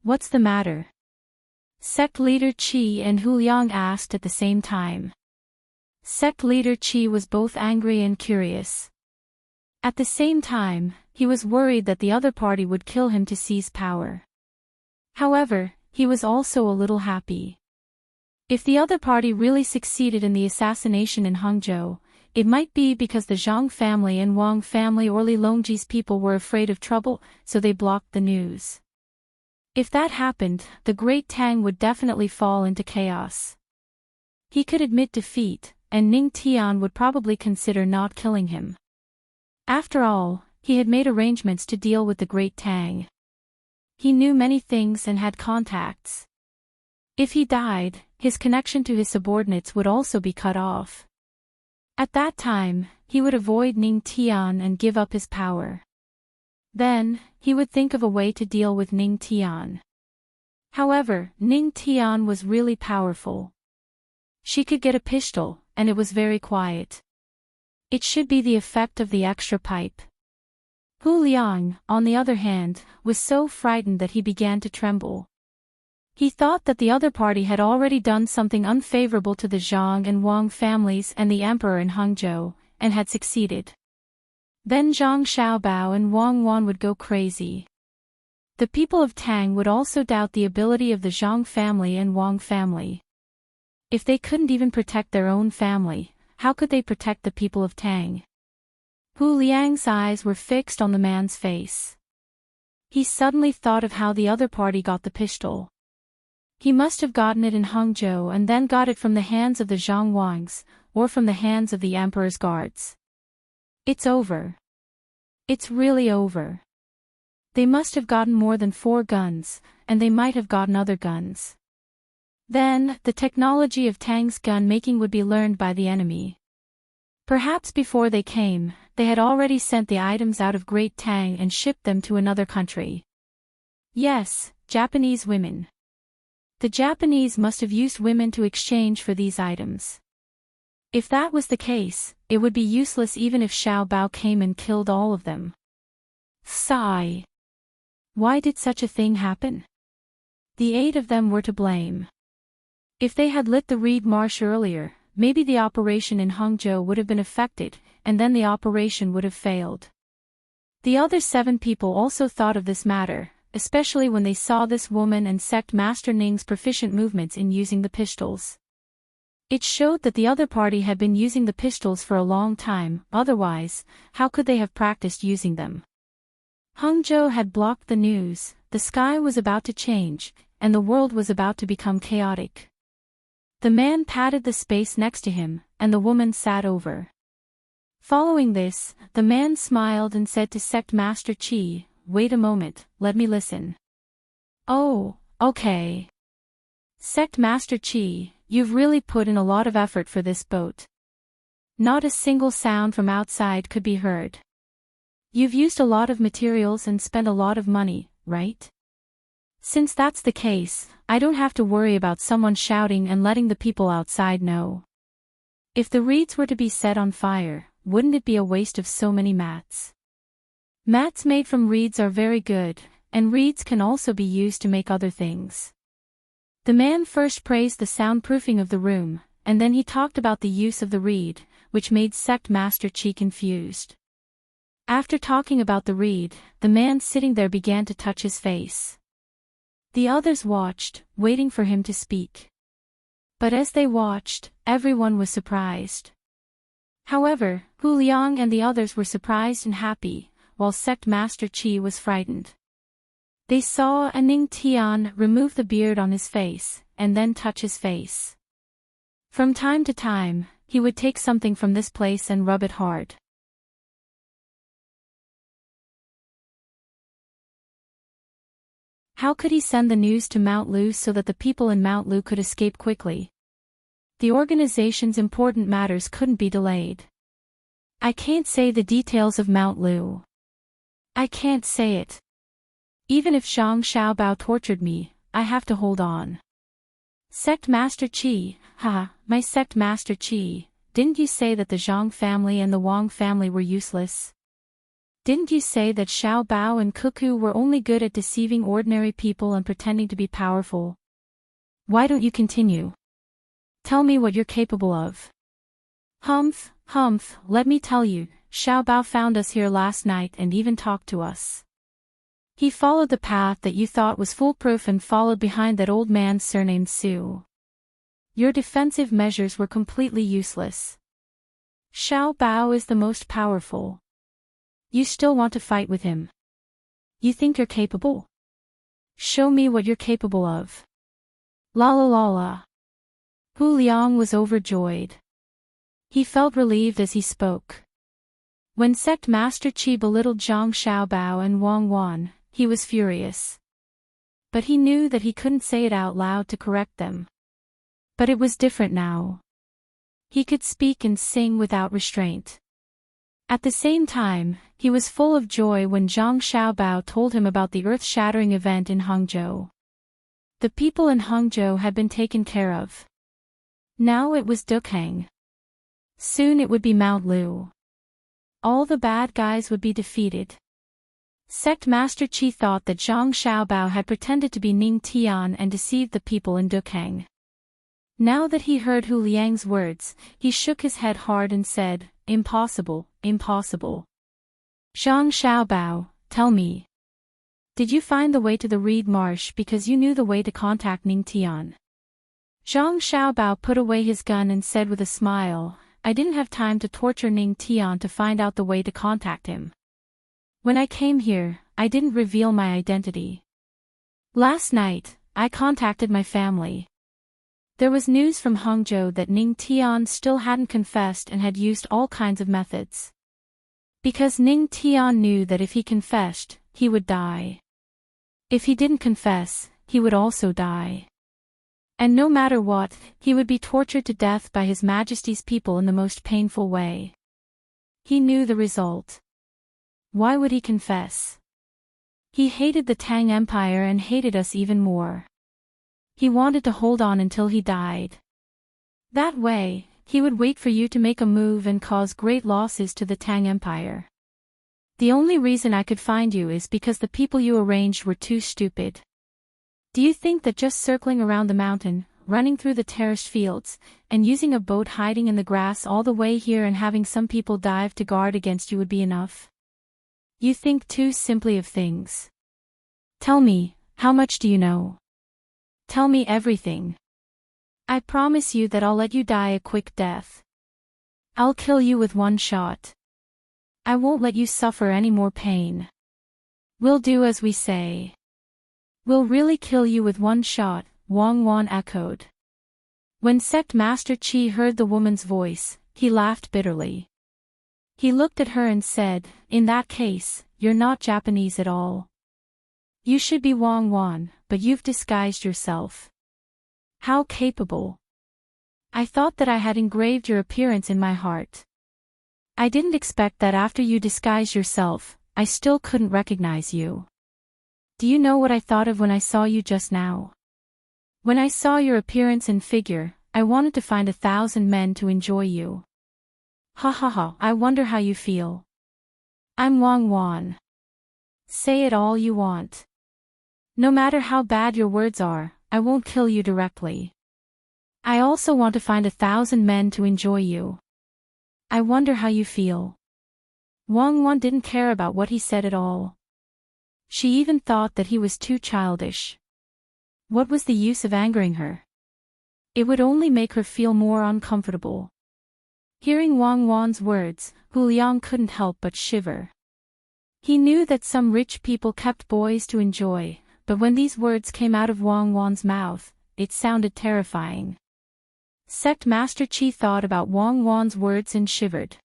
What's the matter? Sect Leader Qi and Hu Liang asked at the same time. Sect Leader Qi was both angry and curious. At the same time, he was worried that the other party would kill him to seize power. However, he was also a little happy. If the other party really succeeded in the assassination in Hangzhou, it might be because the Zhang family and Wang family or Li Longji's people were afraid of trouble, so they blocked the news. If that happened, the Great Tang would definitely fall into chaos. He could admit defeat, and Ning Tian would probably consider not killing him. After all, he had made arrangements to deal with the Great Tang. He knew many things and had contacts. If he died, his connection to his subordinates would also be cut off. At that time, he would avoid Ning Tian and give up his power. Then, he would think of a way to deal with Ning Tian. However, Ning Tian was really powerful. She could get a pistol, and it was very quiet. It should be the effect of the extra pipe. Hu Liang, on the other hand, was so frightened that he began to tremble. He thought that the other party had already done something unfavorable to the Zhang and Wang families and the emperor in Hangzhou, and had succeeded. Then Zhang Xiaobao and Wang Wan would go crazy. The people of Tang would also doubt the ability of the Zhang family and Wang family. If they couldn't even protect their own family, how could they protect the people of Tang? Hu Liang's eyes were fixed on the man's face. He suddenly thought of how the other party got the pistol. He must have gotten it in Hangzhou and then got it from the hands of the Zhang Wangs, or from the hands of the emperor's guards. It's over. It's really over. They must have gotten more than 4 guns, and they might have gotten other guns. Then, the technology of Tang's gun making would be learned by the enemy. Perhaps before they came, they had already sent the items out of Great Tang and shipped them to another country. Yes, Japanese women. The Japanese must have used women to exchange for these items. If that was the case, it would be useless even if Xiao Bao came and killed all of them. Sigh. Why did such a thing happen? The 8 of them were to blame. If they had lit the reed marsh earlier, maybe the operation in Hangzhou would have been affected, and then the operation would have failed. The other 7 people also thought of this matter, especially when they saw this woman and sect Master Ning's proficient movements in using the pistols. It showed that the other party had been using the pistols for a long time, otherwise, how could they have practiced using them? Hangzhou had blocked the news, the sky was about to change, and the world was about to become chaotic. The man patted the space next to him, and the woman sat over. Following this, the man smiled and said to Sect Master Qi, "Wait a moment, let me listen." "Oh, okay. Sect Master Qi, you've really put in a lot of effort for this boat. Not a single sound from outside could be heard. You've used a lot of materials and spent a lot of money, right? Since that's the case, I don't have to worry about someone shouting and letting the people outside know. If the reeds were to be set on fire, wouldn't it be a waste of so many mats? Mats made from reeds are very good, and reeds can also be used to make other things." The man first praised the soundproofing of the room, and then he talked about the use of the reed, which made Sect Master Qi confused. After talking about the reed, the man sitting there began to touch his face. The others watched, waiting for him to speak. But as they watched, everyone was surprised. However, Hu Liang and the others were surprised and happy, while Sect Master Qi was frightened. They saw Ning Tian remove the beard on his face, and then touch his face. From time to time, he would take something from this place and rub it hard. How could he send the news to Mount Lu so that the people in Mount Lu could escape quickly? The organization's important matters couldn't be delayed. I can't say the details of Mount Lu. I can't say it. Even if Zhang Xiaobao tortured me, I have to hold on. Sect Master Qi, my Sect Master Qi, didn't you say that the Zhang family and the Wang family were useless? Didn't you say that Xiao Bao and Cuckoo were only good at deceiving ordinary people and pretending to be powerful? Why don't you continue? Tell me what you're capable of. Humph, let me tell you, Xiao Bao found us here last night and even talked to us. He followed the path that you thought was foolproof and followed behind that old man surnamed Su. Your defensive measures were completely useless. Xiao Bao is the most powerful. You still want to fight with him? You think you're capable? Show me what you're capable of. La la la la. Hu Liang was overjoyed. He felt relieved as he spoke. When Sect Master Qi belittled Zhang Xiaobao and Wang Wan, he was furious. But he knew that he couldn't say it out loud to correct them. But it was different now. He could speak and sing without restraint. At the same time, he was full of joy when Zhang Xiaobao told him about the earth-shattering event in Hangzhou. The people in Hangzhou had been taken care of. Now it was Dukang. Soon it would be Mount Lu. All the bad guys would be defeated. Sect Master Qi thought that Zhang Xiaobao had pretended to be Ning Tian and deceived the people in Dukang. Now that he heard Hu Liang's words, he shook his head hard and said, "Impossible, impossible. Zhang Xiaobao, tell me. Did you find the way to the reed marsh because you knew the way to contact Ning Tian?" Zhang Xiaobao put away his gun and said with a smile, "I didn't have time to torture Ning Tian to find out the way to contact him. When I came here, I didn't reveal my identity. Last night, I contacted my family. There was news from Hangzhou that Ning Tian still hadn't confessed and had used all kinds of methods. Because Ning Tian knew that if he confessed, he would die. If he didn't confess, he would also die. And no matter what, he would be tortured to death by His Majesty's people in the most painful way. He knew the result. Why would he confess? He hated the Tang Empire and hated us even more. He wanted to hold on until he died. That way, he would wait for you to make a move and cause great losses to the Tang Empire. The only reason I could find you is because the people you arranged were too stupid. Do you think that just circling around the mountain, running through the terraced fields, and using a boat hiding in the grass all the way here and having some people dive to guard against you would be enough? You think too simply of things. Tell me, how much do you know? Tell me everything. I promise you that I'll let you die a quick death. I'll kill you with one shot. I won't let you suffer any more pain. We'll do as we say. We'll really kill you with one shot, Wang Wan echoed. When Sect Master Qi heard the woman's voice, he laughed bitterly. He looked at her and said, "In that case, you're not Japanese at all. You should be Wang Wan, but you've disguised yourself. How capable. I thought that I had engraved your appearance in my heart. I didn't expect that after you disguised yourself, I still couldn't recognize you. Do you know what I thought of when I saw you just now? When I saw your appearance and figure, I wanted to find 1,000 men to enjoy you. Ha ha ha, I wonder how you feel. I'm Wang Wan. Say it all you want. No matter how bad your words are, I won't kill you directly. I also want to find 1,000 men to enjoy you. I wonder how you feel." Wang Wan didn't care about what he said at all. She even thought that he was too childish. What was the use of angering her? It would only make her feel more uncomfortable. Hearing Wang Wan's words, Hu Liang couldn't help but shiver. He knew that some rich people kept boys to enjoy, but when these words came out of Wang Wan's mouth, it sounded terrifying. Sect Master Qi thought about Wang Wan's words and shivered.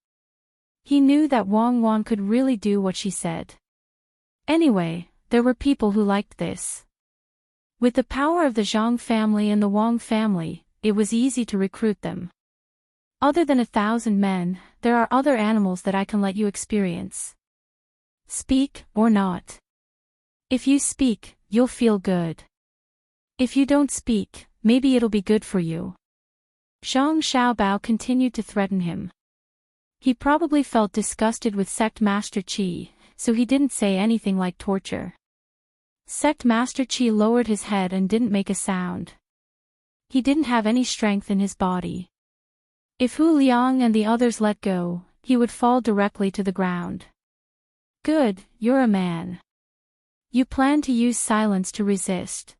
He knew that Wang Wan could really do what she said. Anyway, there were people who liked this. With the power of the Zhang family and the Wang family, it was easy to recruit them. Other than 1,000 men, there are other animals that I can let you experience. Speak, or not. If you speak, you'll feel good. If you don't speak, maybe it'll be good for you. Zhang Xiaobao continued to threaten him. He probably felt disgusted with Sect Master Qi, so he didn't say anything like torture. Sect Master Qi lowered his head and didn't make a sound. He didn't have any strength in his body. If Hu Liang and the others let go, he would fall directly to the ground. Good, you're a man. You plan to use silence to resist.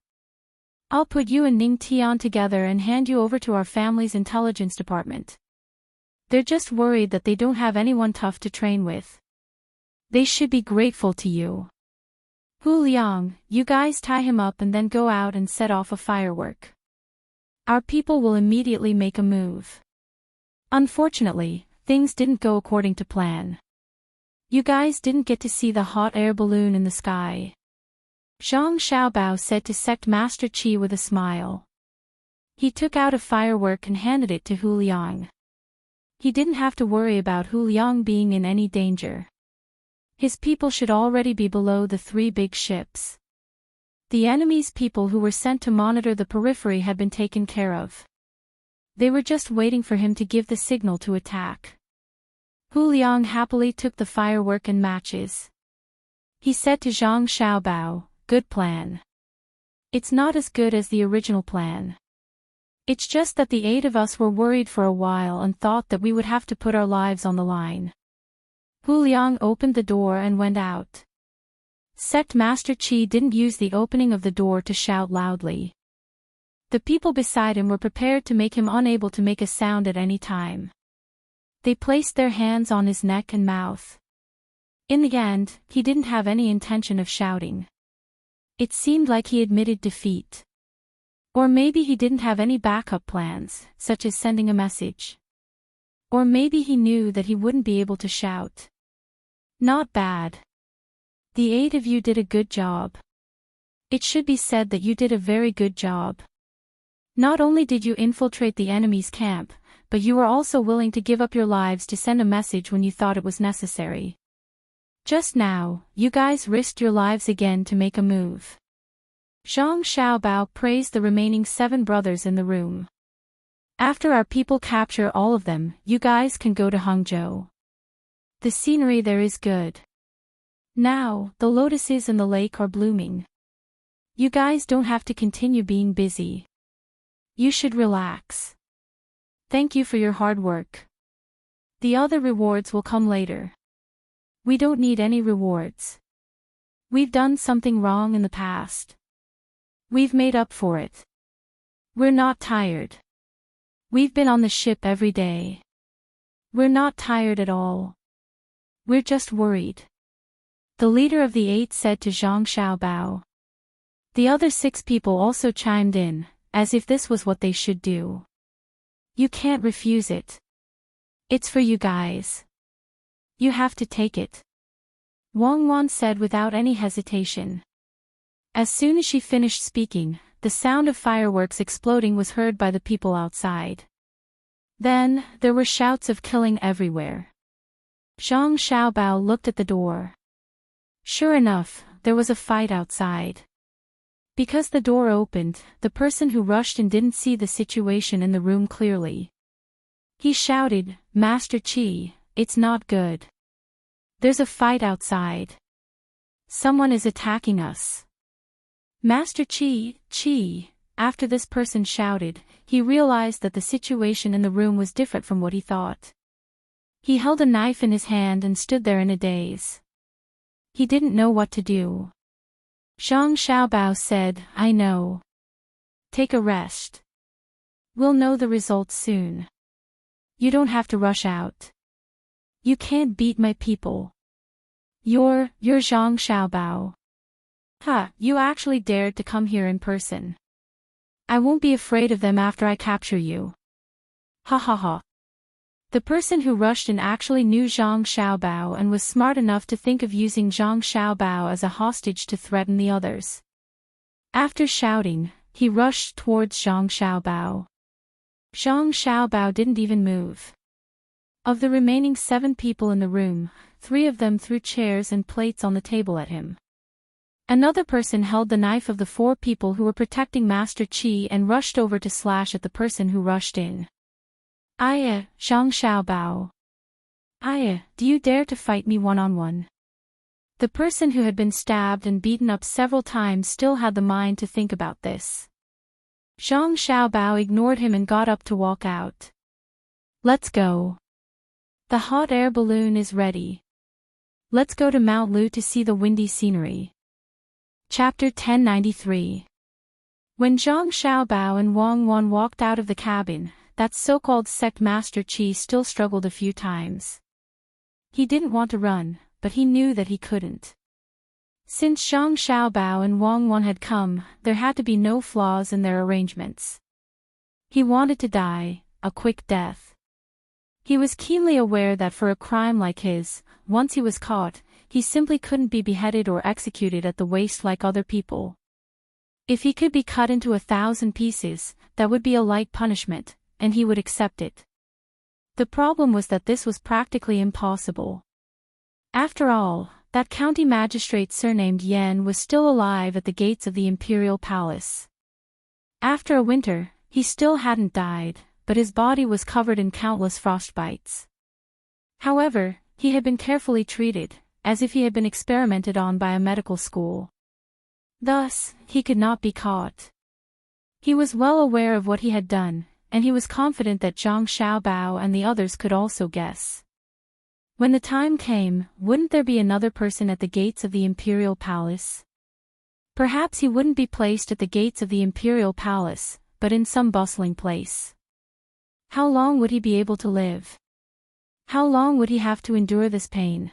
I'll put you and Ning Tian together and hand you over to our family's intelligence department. They're just worried that they don't have anyone tough to train with. They should be grateful to you. Hu Liang, you guys tie him up and then go out and set off a firework. Our people will immediately make a move. Unfortunately, things didn't go according to plan. You guys didn't get to see the hot air balloon in the sky. Zhang Xiaobao said to Sect Master Qi with a smile. He took out a firework and handed it to Hu Liang. He didn't have to worry about Hu Liang being in any danger. His people should already be below the 3 big ships. The enemy's people who were sent to monitor the periphery had been taken care of. They were just waiting for him to give the signal to attack. Hu Liang happily took the firework and matches. He said to Zhang Xiaobao, "Good plan. It's not as good as the original plan. It's just that the 8 of us were worried for a while and thought that we would have to put our lives on the line." Hu Liang opened the door and went out. Sect Master Qi didn't use the opening of the door to shout loudly. The people beside him were prepared to make him unable to make a sound at any time. They placed their hands on his neck and mouth. In the end, he didn't have any intention of shouting. It seemed like he admitted defeat. Or maybe he didn't have any backup plans, such as sending a message. Or maybe he knew that he wouldn't be able to shout. Not bad. The 8 of you did a good job. It should be said that you did a very good job. Not only did you infiltrate the enemy's camp, but you were also willing to give up your lives to send a message when you thought it was necessary. Just now, you guys risked your lives again to make a move. Zhang Xiaobao praised the remaining 7 brothers in the room. After our people capture all of them, you guys can go to Hangzhou. The scenery there is good. Now, the lotuses in the lake are blooming. You guys don't have to continue being busy. You should relax. Thank you for your hard work. The other rewards will come later. We don't need any rewards. We've done something wrong in the past. We've made up for it. We're not tired. We've been on the ship every day. We're not tired at all. We're just worried. The leader of the 8 said to Zhang Xiaobao. The other 6 people also chimed in, as if this was what they should do. You can't refuse it. It's for you guys. You have to take it. Wang Wan said without any hesitation. As soon as she finished speaking, the sound of fireworks exploding was heard by the people outside. Then, there were shouts of killing everywhere. Zhang Xiaobao looked at the door. Sure enough, there was a fight outside. Because the door opened, the person who rushed in didn't see the situation in the room clearly. He shouted, "Master Qi, it's not good. There's a fight outside. Someone is attacking us." Master Qi. After this person shouted, he realized that the situation in the room was different from what he thought. He held a knife in his hand and stood there in a daze. He didn't know what to do. Zhang Xiaobao said, "I know. Take a rest. We'll know the results soon. You don't have to rush out. You can't beat my people. You're Zhang Xiaobao. You actually dared to come here in person. I won't be afraid of them after I capture you. Ha ha ha." The person who rushed in actually knew Zhang Xiaobao and was smart enough to think of using Zhang Xiaobao as a hostage to threaten the others. After shouting, he rushed towards Zhang Xiaobao. Zhang Xiaobao didn't even move. Of the remaining 7 people in the room, 3 of them threw chairs and plates on the table at him. Another person held the knife of the 4 people who were protecting Master Qi and rushed over to slash at the person who rushed in. Zhang Xiaobao. Do you dare to fight me one-on-one? The person who had been stabbed and beaten up several times still had the mind to think about this. Zhang Xiaobao ignored him and got up to walk out. Let's go. The hot air balloon is ready. Let's go to Mount Lu to see the windy scenery. Chapter 1093. When Zhang Xiaobao and Wang Wan walked out of the cabin, that so-called sect Master Qi still struggled a few times. He didn't want to run, but he knew that he couldn't. Since Zhang Xiaobao and Wang Wan had come, there had to be no flaws in their arrangements. He wanted to die, a quick death. He was keenly aware that for a crime like his, once he was caught, he simply couldn't be beheaded or executed at the waist like other people. If he could be cut into 1,000 pieces, that would be a light punishment, and he would accept it. The problem was that this was practically impossible. After all, that county magistrate surnamed Yan was still alive at the gates of the imperial palace. After a winter, he still hadn't died, but his body was covered in countless frostbites. However, he had been carefully treated, as if he had been experimented on by a medical school. Thus, he could not be caught. He was well aware of what he had done, and he was confident that Zhang Xiaobao and the others could also guess. When the time came, wouldn't there be another person at the gates of the imperial palace? Perhaps he wouldn't be placed at the gates of the imperial palace, but in some bustling place. How long would he be able to live? How long would he have to endure this pain?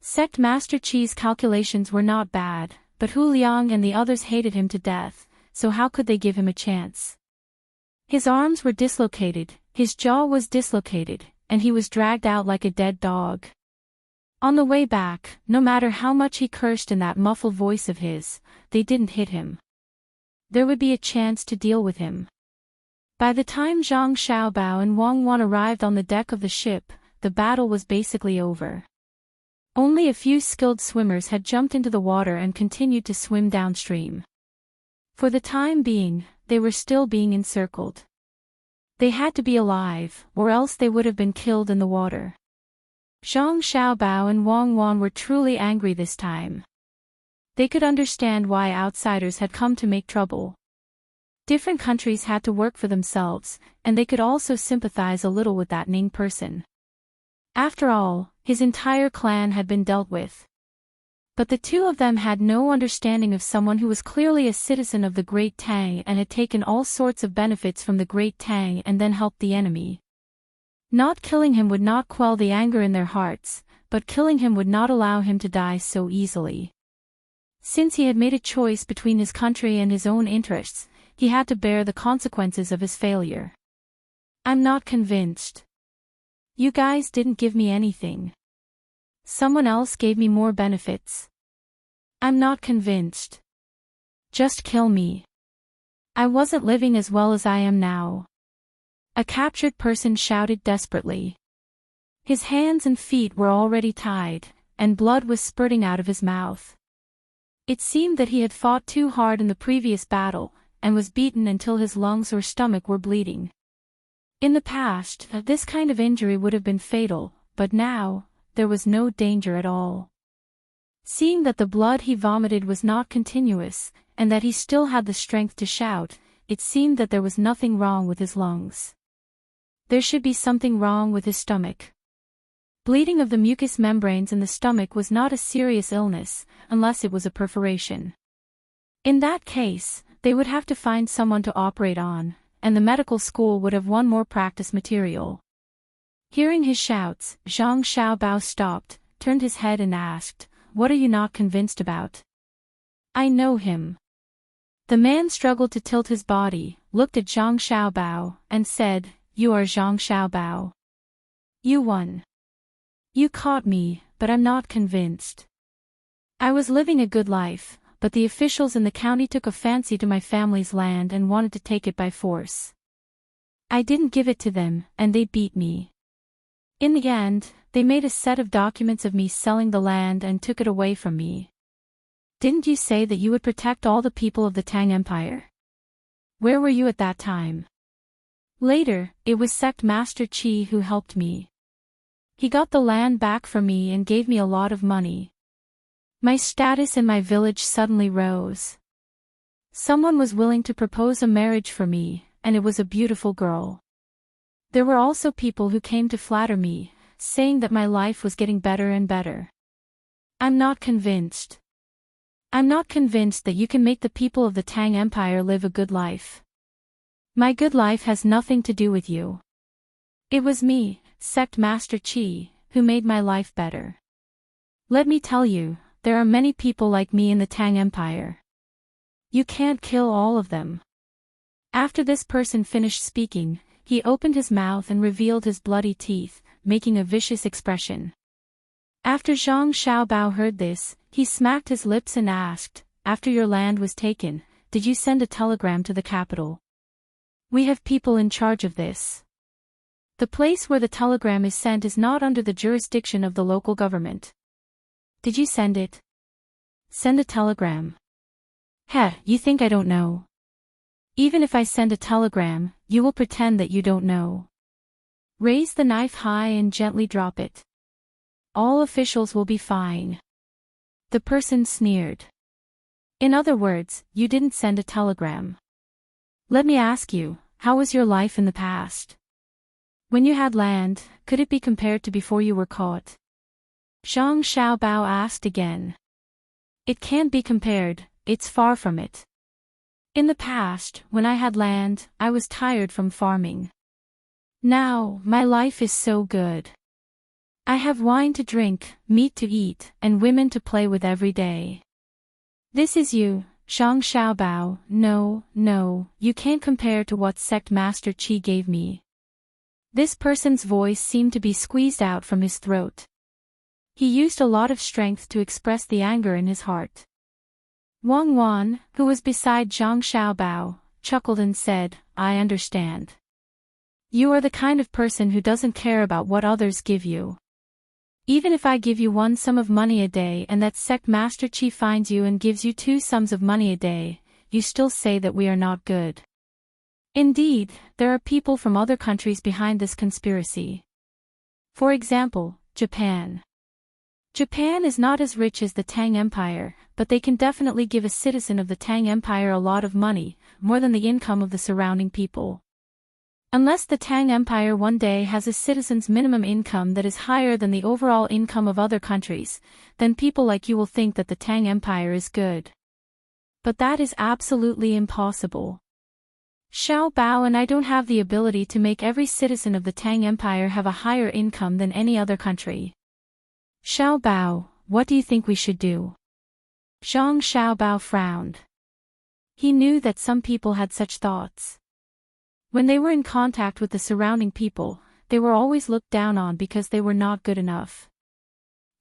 Sect Master Qi's calculations were not bad, but Hu Liang and the others hated him to death, so how could they give him a chance? His arms were dislocated, his jaw was dislocated, and he was dragged out like a dead dog. On the way back, no matter how much he cursed in that muffled voice of his, they didn't hit him. There would be a chance to deal with him. By the time Zhang Xiaobao and Wang Wan arrived on the deck of the ship, the battle was basically over. Only a few skilled swimmers had jumped into the water and continued to swim downstream. For the time being, they were still being encircled. They had to be alive, or else they would have been killed in the water. Zhang Xiaobao and Wang Wan were truly angry this time. They could understand why outsiders had come to make trouble. Different countries had to work for themselves, and they could also sympathize a little with that Ning person. After all, his entire clan had been dealt with. But the two of them had no understanding of someone who was clearly a citizen of the Great Tang and had taken all sorts of benefits from the Great Tang and then helped the enemy. Not killing him would not quell the anger in their hearts, but killing him would not allow him to die so easily. Since he had made a choice between his country and his own interests, he had to bear the consequences of his failure. I'm not convinced. You guys didn't give me anything. Someone else gave me more benefits. I'm not convinced. Just kill me. I wasn't living as well as I am now. A captured person shouted desperately. His hands and feet were already tied, and blood was spurting out of his mouth. It seemed that he had fought too hard in the previous battle, and was beaten until his lungs or stomach were bleeding. In the past, this kind of injury would have been fatal, but now, there was no danger at all. Seeing that the blood he vomited was not continuous, and that he still had the strength to shout, it seemed that there was nothing wrong with his lungs. There should be something wrong with his stomach. Bleeding of the mucous membranes in the stomach was not a serious illness, unless it was a perforation. In that case, they would have to find someone to operate on, and the medical school would have one more practice material. Hearing his shouts, Zhang Xiaobao stopped, turned his head and asked, "What are you not convinced about?" "I know him." The man struggled to tilt his body, looked at Zhang Xiaobao, and said, "You are Zhang Xiaobao. You won. You caught me, but I'm not convinced. I was living a good life, but the officials in the county took a fancy to my family's land and wanted to take it by force. I didn't give it to them, and they beat me. In the end, they made a set of documents of me selling the land and took it away from me. Didn't you say that you would protect all the people of the Tang Empire? Where were you at that time?" Later, it was Sect Master Qi who helped me. He got the land back from me and gave me a lot of money. My status in my village suddenly rose. Someone was willing to propose a marriage for me, and it was a beautiful girl. There were also people who came to flatter me, saying that my life was getting better and better. I'm not convinced. I'm not convinced that you can make the people of the Tang Empire live a good life. My good life has nothing to do with you. It was me, Sect Master Qi, who made my life better. Let me tell you, there are many people like me in the Tang Empire. You can't kill all of them." After this person finished speaking, he opened his mouth and revealed his bloody teeth, making a vicious expression. After Zhang Xiaobao heard this, he smacked his lips and asked, "After your land was taken, did you send a telegram to the capital?" "We have people in charge of this." The place where the telegram is sent is not under the jurisdiction of the local government. Did you send it? Send a telegram. Heh, you think I don't know? Even if I send a telegram, you will pretend that you don't know. Raise the knife high and gently drop it. All officials will be fine. The person sneered. In other words, you didn't send a telegram. Let me ask you, how was your life in the past? When you had land, could it be compared to before you were caught? Zhang Xiaobao asked again. It can't be compared, it's far from it. In the past, when I had land, I was tired from farming. Now, my life is so good. I have wine to drink, meat to eat, and women to play with every day. This is you, Zhang Xiaobao. No, you can't compare to what sect Master Qi gave me. This person's voice seemed to be squeezed out from his throat. He used a lot of strength to express the anger in his heart. Wang Wan, who was beside Zhang Xiaobao, chuckled and said, I understand. You are the kind of person who doesn't care about what others give you. Even if I give you one sum of money a day and that sect Master Qi finds you and gives you 2 sums of money a day, you still say that we are not good. Indeed, there are people from other countries behind this conspiracy. For example, Japan. Japan is not as rich as the Tang Empire, but they can definitely give a citizen of the Tang Empire a lot of money, more than the income of the surrounding people. Unless the Tang Empire one day has a citizen's minimum income that is higher than the overall income of other countries, then people like you will think that the Tang Empire is good. But that is absolutely impossible. Xiao Bao and I don't have the ability to make every citizen of the Tang Empire have a higher income than any other country. Xiao Bao, what do you think we should do? Zhang Xiaobao frowned. He knew that some people had such thoughts. When they were in contact with the surrounding people, they were always looked down on because they were not good enough.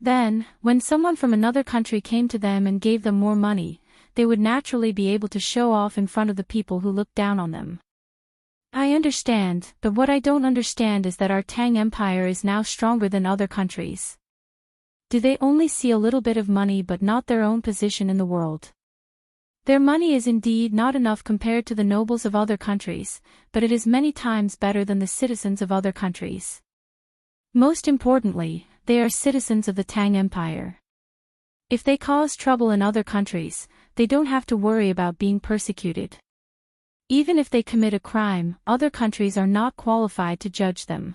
Then, when someone from another country came to them and gave them more money, they would naturally be able to show off in front of the people who looked down on them. I understand, but what I don't understand is that our Tang Empire is now stronger than other countries. Do they only see a little bit of money but not their own position in the world? Their money is indeed not enough compared to the nobles of other countries, but it is many times better than the citizens of other countries. Most importantly, they are citizens of the Tang Empire. If they cause trouble in other countries, they don't have to worry about being persecuted. Even if they commit a crime, other countries are not qualified to judge them.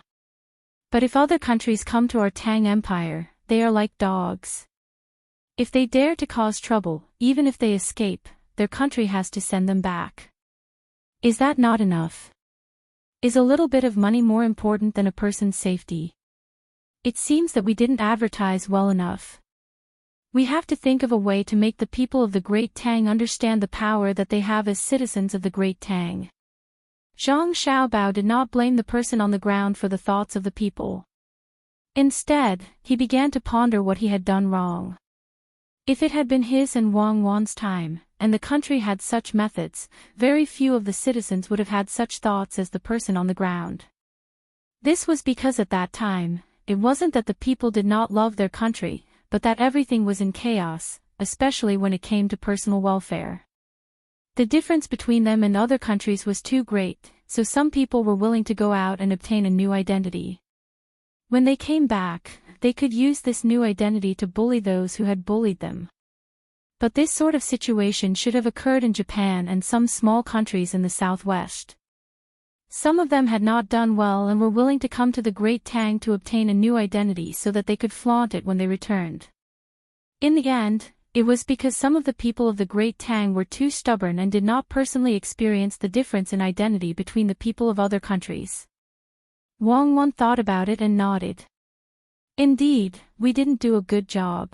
But if other countries come to our Tang Empire, they are like dogs. If they dare to cause trouble, even if they escape, their country has to send them back. Is that not enough? Is a little bit of money more important than a person's safety? It seems that we didn't advertise well enough. We have to think of a way to make the people of the Great Tang understand the power that they have as citizens of the Great Tang. Zhang Xiaobao did not blame the person on the ground for the thoughts of the people. Instead, he began to ponder what he had done wrong. If it had been his and Wang Wan's time, and the country had such methods, very few of the citizens would have had such thoughts as the person on the ground. This was because at that time, it wasn't that the people did not love their country, but that everything was in chaos, especially when it came to personal welfare. The difference between them and other countries was too great, so some people were willing to go out and obtain a new identity. When they came back, they could use this new identity to bully those who had bullied them. But this sort of situation should have occurred in Japan and some small countries in the southwest. Some of them had not done well and were willing to come to the Great Tang to obtain a new identity so that they could flaunt it when they returned. In the end, it was because some of the people of the Great Tang were too stubborn and did not personally experience the difference in identity between the people of other countries. Wang Wan thought about it and nodded. Indeed, we didn't do a good job.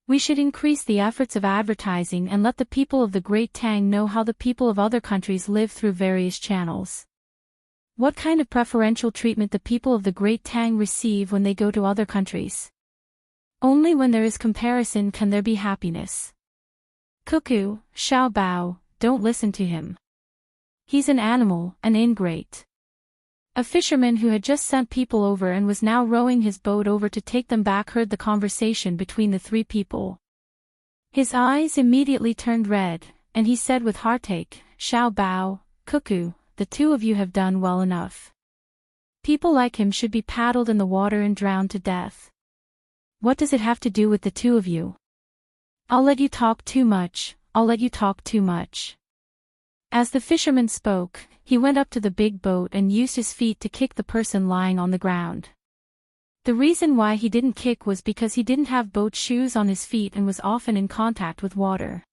We should increase the efforts of advertising and let the people of the Great Tang know how the people of other countries live through various channels. What kind of preferential treatment the people of the Great Tang receive when they go to other countries. Only when there is comparison can there be happiness. Cuckoo, Xiao Bao, don't listen to him. He's an animal, an ingrate. A fisherman who had just sent people over and was now rowing his boat over to take them back heard the conversation between the three people. His eyes immediately turned red, and he said with heartache, "Xiao Bao, Cuckoo, the two of you have done well enough. People like him should be paddled in the water and drowned to death. What does it have to do with the two of you? I'll let you talk too much, I'll let you talk too much." As the fisherman spoke, he went up to the big boat and used his feet to kick the person lying on the ground. The reason why he didn't kick was because he didn't have boat shoes on his feet and was often in contact with water.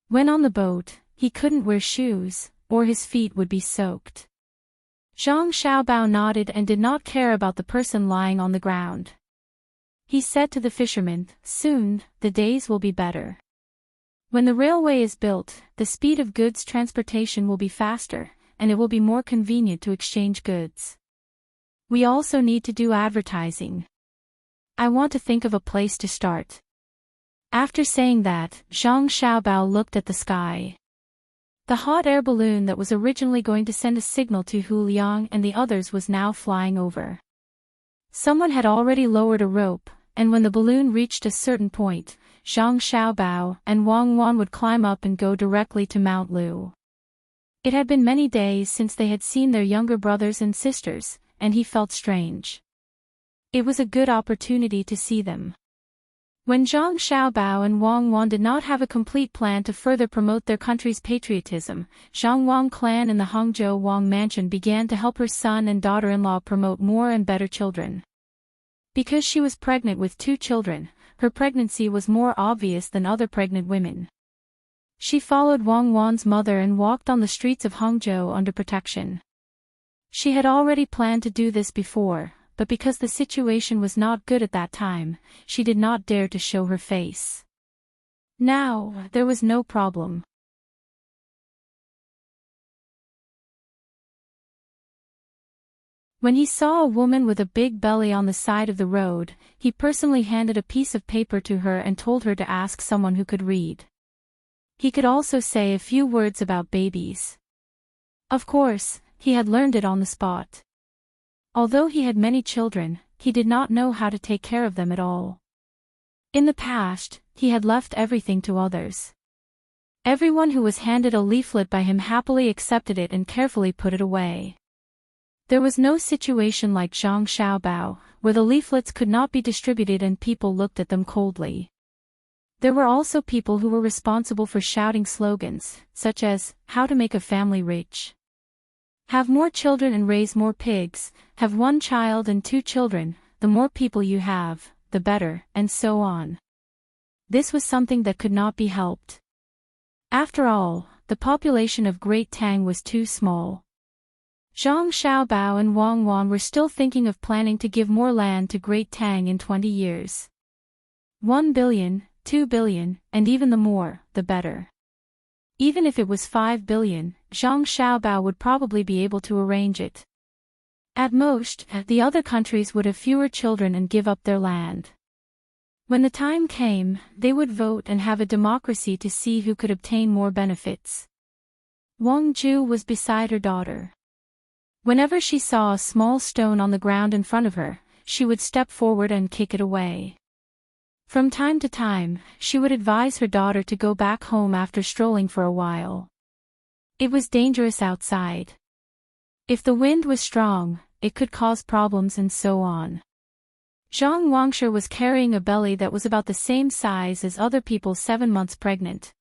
When on the boat, he couldn't wear shoes, or his feet would be soaked. Zhang Xiaobao nodded and did not care about the person lying on the ground. He said to the fisherman, "Soon, the days will be better. When the railway is built, the speed of goods transportation will be faster, and it will be more convenient to exchange goods. We also need to do advertising. I want to think of a place to start." After saying that, Zhang Xiaobao looked at the sky. The hot air balloon that was originally going to send a signal to Hu Liang and the others was now flying over. Someone had already lowered a rope, and when the balloon reached a certain point, Zhang Xiaobao and Wang Wan would climb up and go directly to Mount Lu. It had been many days since they had seen their younger brothers and sisters, and he felt strange. It was a good opportunity to see them. When Zhang Xiaobao and Wang Wan did not have a complete plan to further promote their country's patriotism, Zhang Wang clan in the Hangzhou Wang mansion began to help her son and daughter-in-law promote more and better children. Because she was pregnant with 2 children, her pregnancy was more obvious than other pregnant women. She followed Wang Wan's mother and walked on the streets of Hangzhou under protection. She had already planned to do this before, but because the situation was not good at that time, she did not dare to show her face. Now, there was no problem. When he saw a woman with a big belly on the side of the road, he personally handed a piece of paper to her and told her to ask someone who could read. He could also say a few words about babies. Of course, he had learned it on the spot. Although he had many children, he did not know how to take care of them at all. In the past, he had left everything to others. Everyone who was handed a leaflet by him happily accepted it and carefully put it away. There was no situation like Zhang Xiaobao, where the leaflets could not be distributed and people looked at them coldly. There were also people who were responsible for shouting slogans, such as, "How to make a family rich. Have more children and raise more pigs, have 1 child and 2 children, the more people you have, the better," and so on. This was something that could not be helped. After all, the population of Great Tang was too small. Zhang Xiaobao and Wang Wan were still thinking of planning to give more land to Great Tang in 20 years. 1 billion, 2 billion, and even the more, the better. Even if it was 5 billion, Zhang Xiaobao would probably be able to arrange it. At most, the other countries would have fewer children and give up their land. When the time came, they would vote and have a democracy to see who could obtain more benefits. Wang Ju was beside her daughter. Whenever she saw a small stone on the ground in front of her, she would step forward and kick it away. From time to time, she would advise her daughter to go back home after strolling for a while. It was dangerous outside. If the wind was strong, it could cause problems and so on. Zhang Wangshe was carrying a belly that was about the same size as other people 7 months pregnant.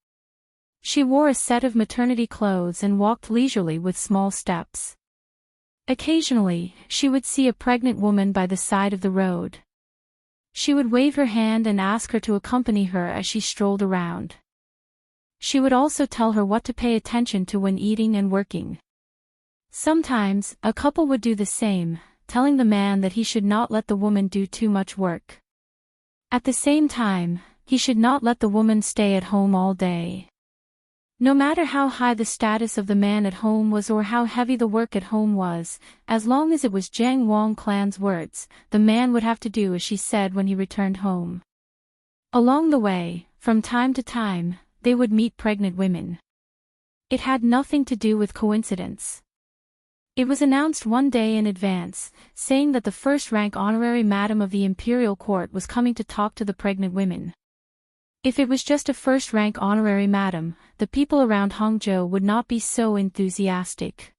She wore a set of maternity clothes and walked leisurely with small steps. Occasionally, she would see a pregnant woman by the side of the road. She would wave her hand and ask her to accompany her as she strolled around. She would also tell her what to pay attention to when eating and working. Sometimes, a couple would do the same, telling the man that he should not let the woman do too much work. At the same time, he should not let the woman stay at home all day. No matter how high the status of the man at home was or how heavy the work at home was, as long as it was Jiang Wang clan's words, the man would have to do as she said when he returned home. Along the way, from time to time, they would meet pregnant women. It had nothing to do with coincidence. It was announced one day in advance, saying that the first-rank honorary madam of the imperial court was coming to talk to the pregnant women. If it was just a first-rank honorary madam, the people around Hangzhou would not be so enthusiastic.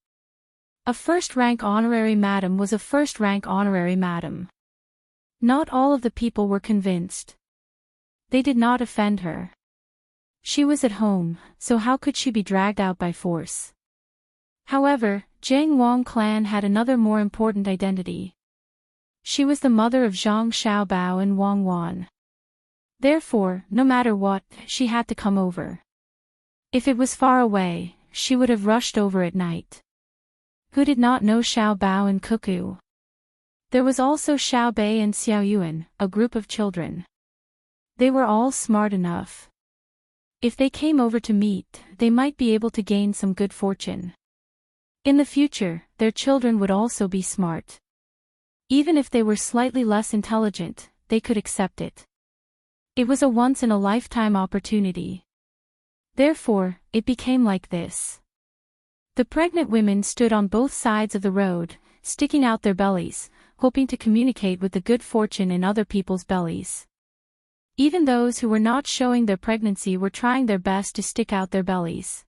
A first-rank honorary madam was a first-rank honorary madam. Not all of the people were convinced. They did not offend her. She was at home, so how could she be dragged out by force? However, Jiang Wang clan had another more important identity. She was the mother of Zhang Xiaobao and Wang Wan. Therefore, no matter what, she had to come over. If it was far away, she would have rushed over at night. Who did not know Xiaobao and Cuckoo? There was also Xiaobei and Xiaoyuan, a group of children. They were all smart enough. If they came over to meet, they might be able to gain some good fortune. In the future, their children would also be smart. Even if they were slightly less intelligent, they could accept it. It was a once-in-a-lifetime opportunity. Therefore, it became like this. The pregnant women stood on both sides of the road, sticking out their bellies, hoping to communicate with the good fortune in other people's bellies. Even those who were not showing their pregnancy were trying their best to stick out their bellies.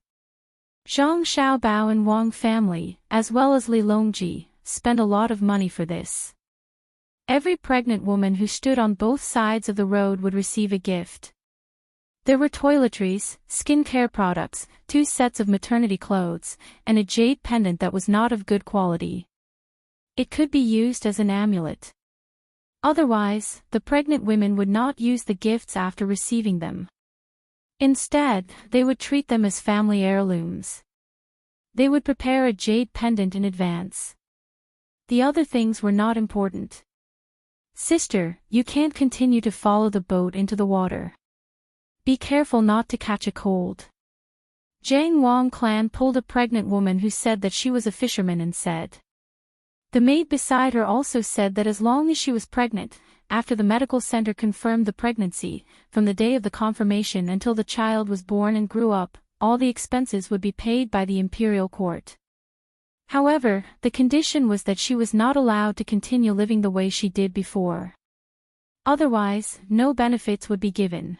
Zhang Xiaobao and Wang family, as well as Li Longji, spent a lot of money for this. Every pregnant woman who stood on both sides of the road would receive a gift. There were toiletries, skincare products, 2 sets of maternity clothes, and a jade pendant that was not of good quality. It could be used as an amulet. Otherwise, the pregnant women would not use the gifts after receiving them. Instead, they would treat them as family heirlooms. They would prepare a jade pendant in advance. The other things were not important. Sister, you can't continue to follow the boat into the water. Be careful not to catch a cold. Jiang Wang clan pulled a pregnant woman who said that she was a fisherman and said. The maid beside her also said that as long as she was pregnant, after the medical center confirmed the pregnancy, from the day of the confirmation until the child was born and grew up, all the expenses would be paid by the imperial court. However, the condition was that she was not allowed to continue living the way she did before. Otherwise, no benefits would be given.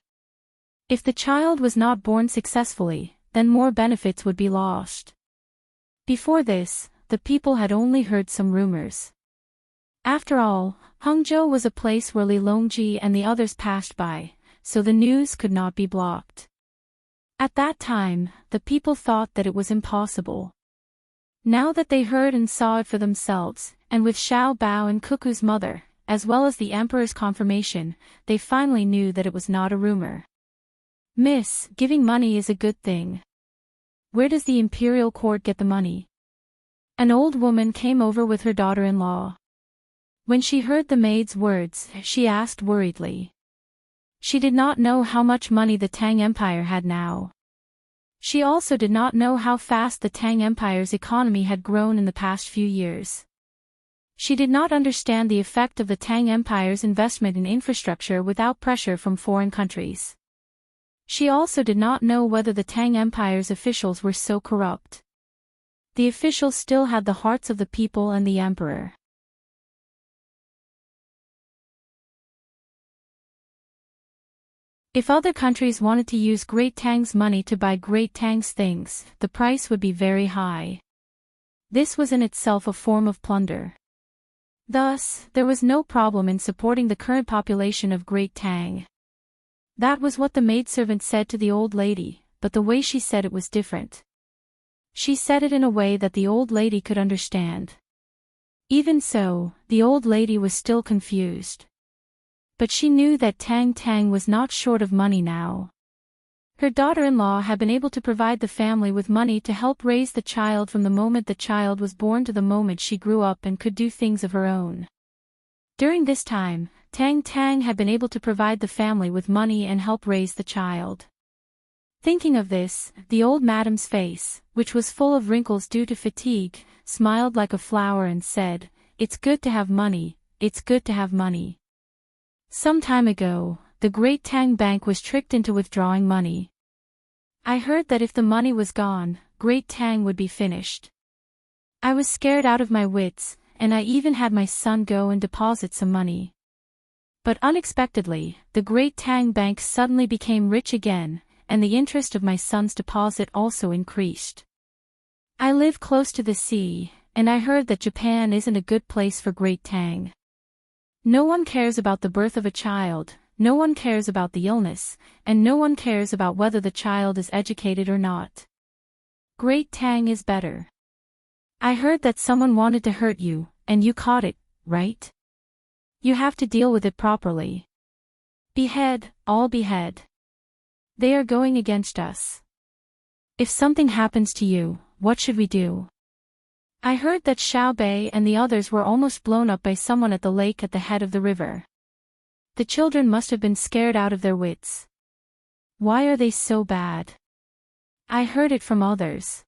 If the child was not born successfully, then more benefits would be lost. Before this, the people had only heard some rumors. After all, Hangzhou was a place where Li Longji and the others passed by, so the news could not be blocked. At that time, the people thought that it was impossible. Now that they heard and saw it for themselves, and with Xiao Bao and Cuckoo's mother, as well as the emperor's confirmation, they finally knew that it was not a rumor. Miss, giving money is a good thing. Where does the imperial court get the money? An old woman came over with her daughter-in-law. When she heard the maid's words, she asked worriedly. She did not know how much money the Tang Empire had now. She also did not know how fast the Tang Empire's economy had grown in the past few years. She did not understand the effect of the Tang Empire's investment in infrastructure without pressure from foreign countries. She also did not know whether the Tang Empire's officials were so corrupt. The officials still had the hearts of the people and the emperor. If other countries wanted to use Great Tang's money to buy Great Tang's things, the price would be very high. This was in itself a form of plunder. Thus, there was no problem in supporting the current population of Great Tang. That was what the maidservant said to the old lady, but the way she said it was different. She said it in a way that the old lady could understand. Even so, the old lady was still confused. But she knew that Tang was not short of money now. Her daughter-in-law had been able to provide the family with money to help raise the child from the moment the child was born to the moment she grew up and could do things of her own. During this time, Tang had been able to provide the family with money and help raise the child. Thinking of this, the old madam's face, which was full of wrinkles due to fatigue, smiled like a flower and said, "It's good to have money, it's good to have money." Some time ago, the Great Tang Bank was tricked into withdrawing money. I heard that if the money was gone, Great Tang would be finished. I I was scared out of my wits, and I even had my son go and deposit some money. But unexpectedly, the great Tang bank suddenly became rich again, and the interest of my son's deposit also increased. I live close to the sea, and I heard that Japan isn't a good place for great Tang. No one cares about the birth of a child, no one cares about the illness, and no one cares about whether the child is educated or not. Great Tang is better. I heard that someone wanted to hurt you, and you caught it, right? You have to deal with it properly. Behead, all behead. They are going against us. If something happens to you, what should we do? I heard that Xiao Bei and the others were almost blown up by someone at the lake at the head of the river. The children must have been scared out of their wits. Why are they so bad? I heard it from others.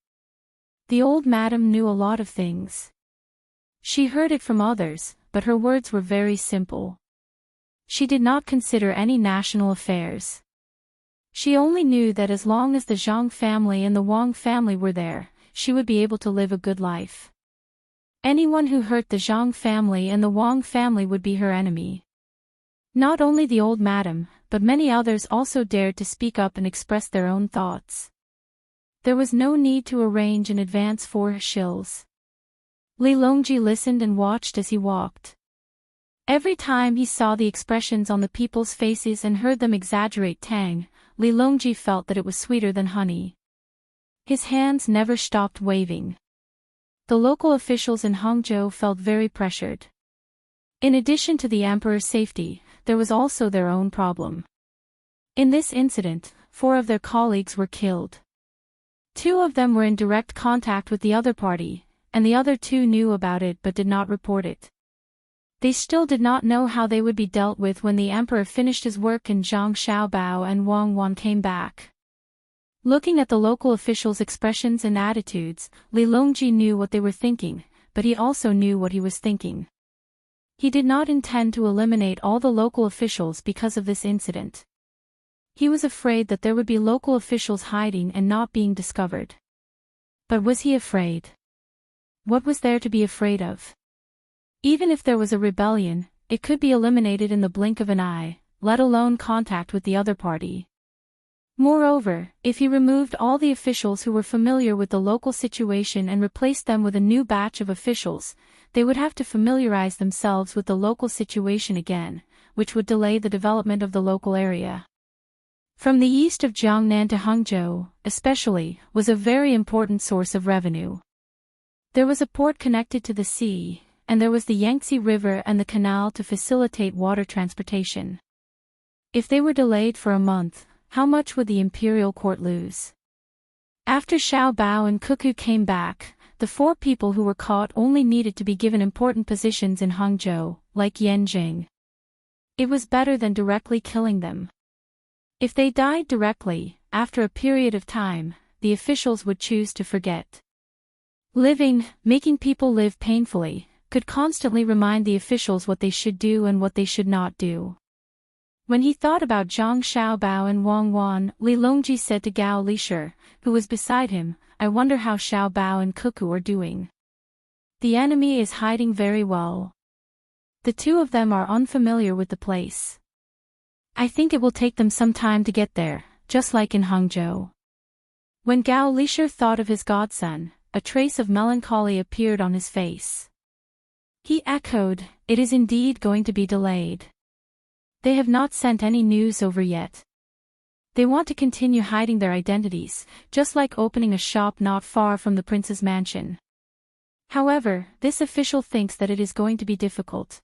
The old madam knew a lot of things. She heard it from others, but her words were very simple. She did not consider any national affairs. She only knew that as long as the Zhang family and the Wang family were there, she would be able to live a good life. Anyone who hurt the Zhang family and the Wang family would be her enemy. Not only the old madam, but many others also dared to speak up and express their own thoughts. There was no need to arrange in advance for shills. Li Longji listened and watched as he walked. Every time he saw the expressions on the people's faces and heard them exaggerate Tang, Li Longji felt that it was sweeter than honey. His hands never stopped waving. The local officials in Hangzhou felt very pressured. In addition to the emperor's safety, there was also their own problem. In this incident, 4 of their colleagues were killed. 2 of them were in direct contact with the other party, and the other 2 knew about it but did not report it. They still did not know how they would be dealt with when the emperor finished his work and Zhang Xiaobao and Wang Wan came back. Looking at the local officials' expressions and attitudes, Li Longji knew what they were thinking, but he also knew what he was thinking. He did not intend to eliminate all the local officials because of this incident. He was afraid that there would be local officials hiding and not being discovered. But was he afraid? What was there to be afraid of? Even if there was a rebellion, it could be eliminated in the blink of an eye, let alone contact with the other party. Moreover, if he removed all the officials who were familiar with the local situation and replaced them with a new batch of officials, they would have to familiarize themselves with the local situation again, which would delay the development of the local area. From the east of Jiangnan to Hangzhou, especially, was a very important source of revenue. There was a port connected to the sea, and there was the Yangtze River and the canal to facilitate water transportation. If they were delayed for a month, how much would the imperial court lose? After Xiao Bao and Cuckoo came back, the 4 people who were caught only needed to be given important positions in Hangzhou, like Yan Jing. It was better than directly killing them. If they died directly, after a period of time, the officials would choose to forget. Making people live painfully, could constantly remind the officials what they should do and what they should not do. When he thought about Zhang Xiaobao and Wang Wan, Li Longji said to Gao Lishir, who was beside him, "I wonder how Xiaobao and Cuckoo are doing. The enemy is hiding very well. The 2 of them are unfamiliar with the place. I think it will take them some time to get there, just like in Hangzhou." When Gao Lishir thought of his godson, a trace of melancholy appeared on his face. He echoed, "It is indeed going to be delayed. They have not sent any news over yet. They want to continue hiding their identities, just like opening a shop not far from the prince's mansion. However, this official thinks that it is going to be difficult.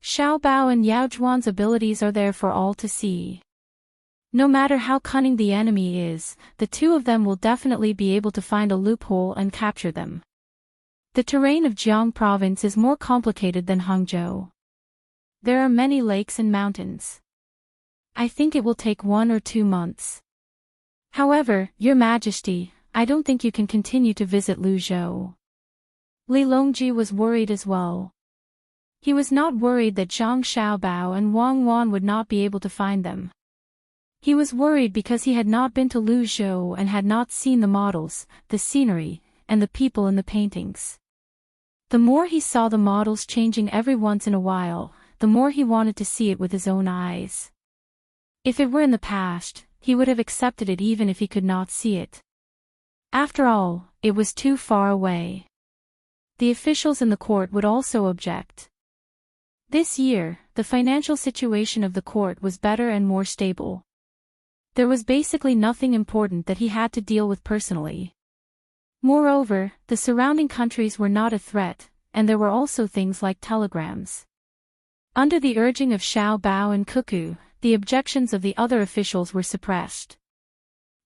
Xiao Bao and Yao Zhuan's abilities are there for all to see. No matter how cunning the enemy is, the 2 of them will definitely be able to find a loophole and capture them. The terrain of Jiang province is more complicated than Hangzhou. There are many lakes and mountains. I think it will take 1 or 2 months. However, Your Majesty, I don't think you can continue to visit Luzhou." Li Longji was worried as well. He was not worried that Zhang Xiaobao and Wang Wan would not be able to find them. He was worried because he had not been to Luzhou and had not seen the models, the scenery, and the people in the paintings. The more he saw the models changing every once in a while, the more he wanted to see it with his own eyes. If it were in the past, he would have accepted it even if he could not see it. After all, it was too far away. The officials in the court would also object. This year, the financial situation of the court was better and more stable. There was basically nothing important that he had to deal with personally. Moreover, the surrounding countries were not a threat, and there were also things like telegrams. Under the urging of Xiao Bao and Cuckoo, the objections of the other officials were suppressed.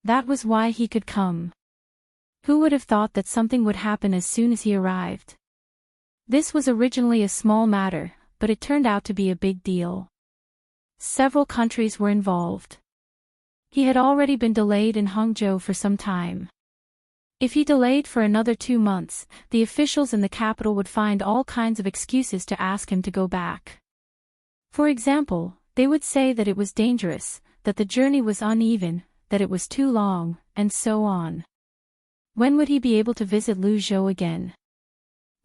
That was why he could come. Who would have thought that something would happen as soon as he arrived? This was originally a small matter, but it turned out to be a big deal. Several countries were involved. He had already been delayed in Hangzhou for some time. If he delayed for another 2 months, the officials in the capital would find all kinds of excuses to ask him to go back. For example, they would say that it was dangerous, that the journey was uneven, that it was too long, and so on. When would he be able to visit Luzhou again?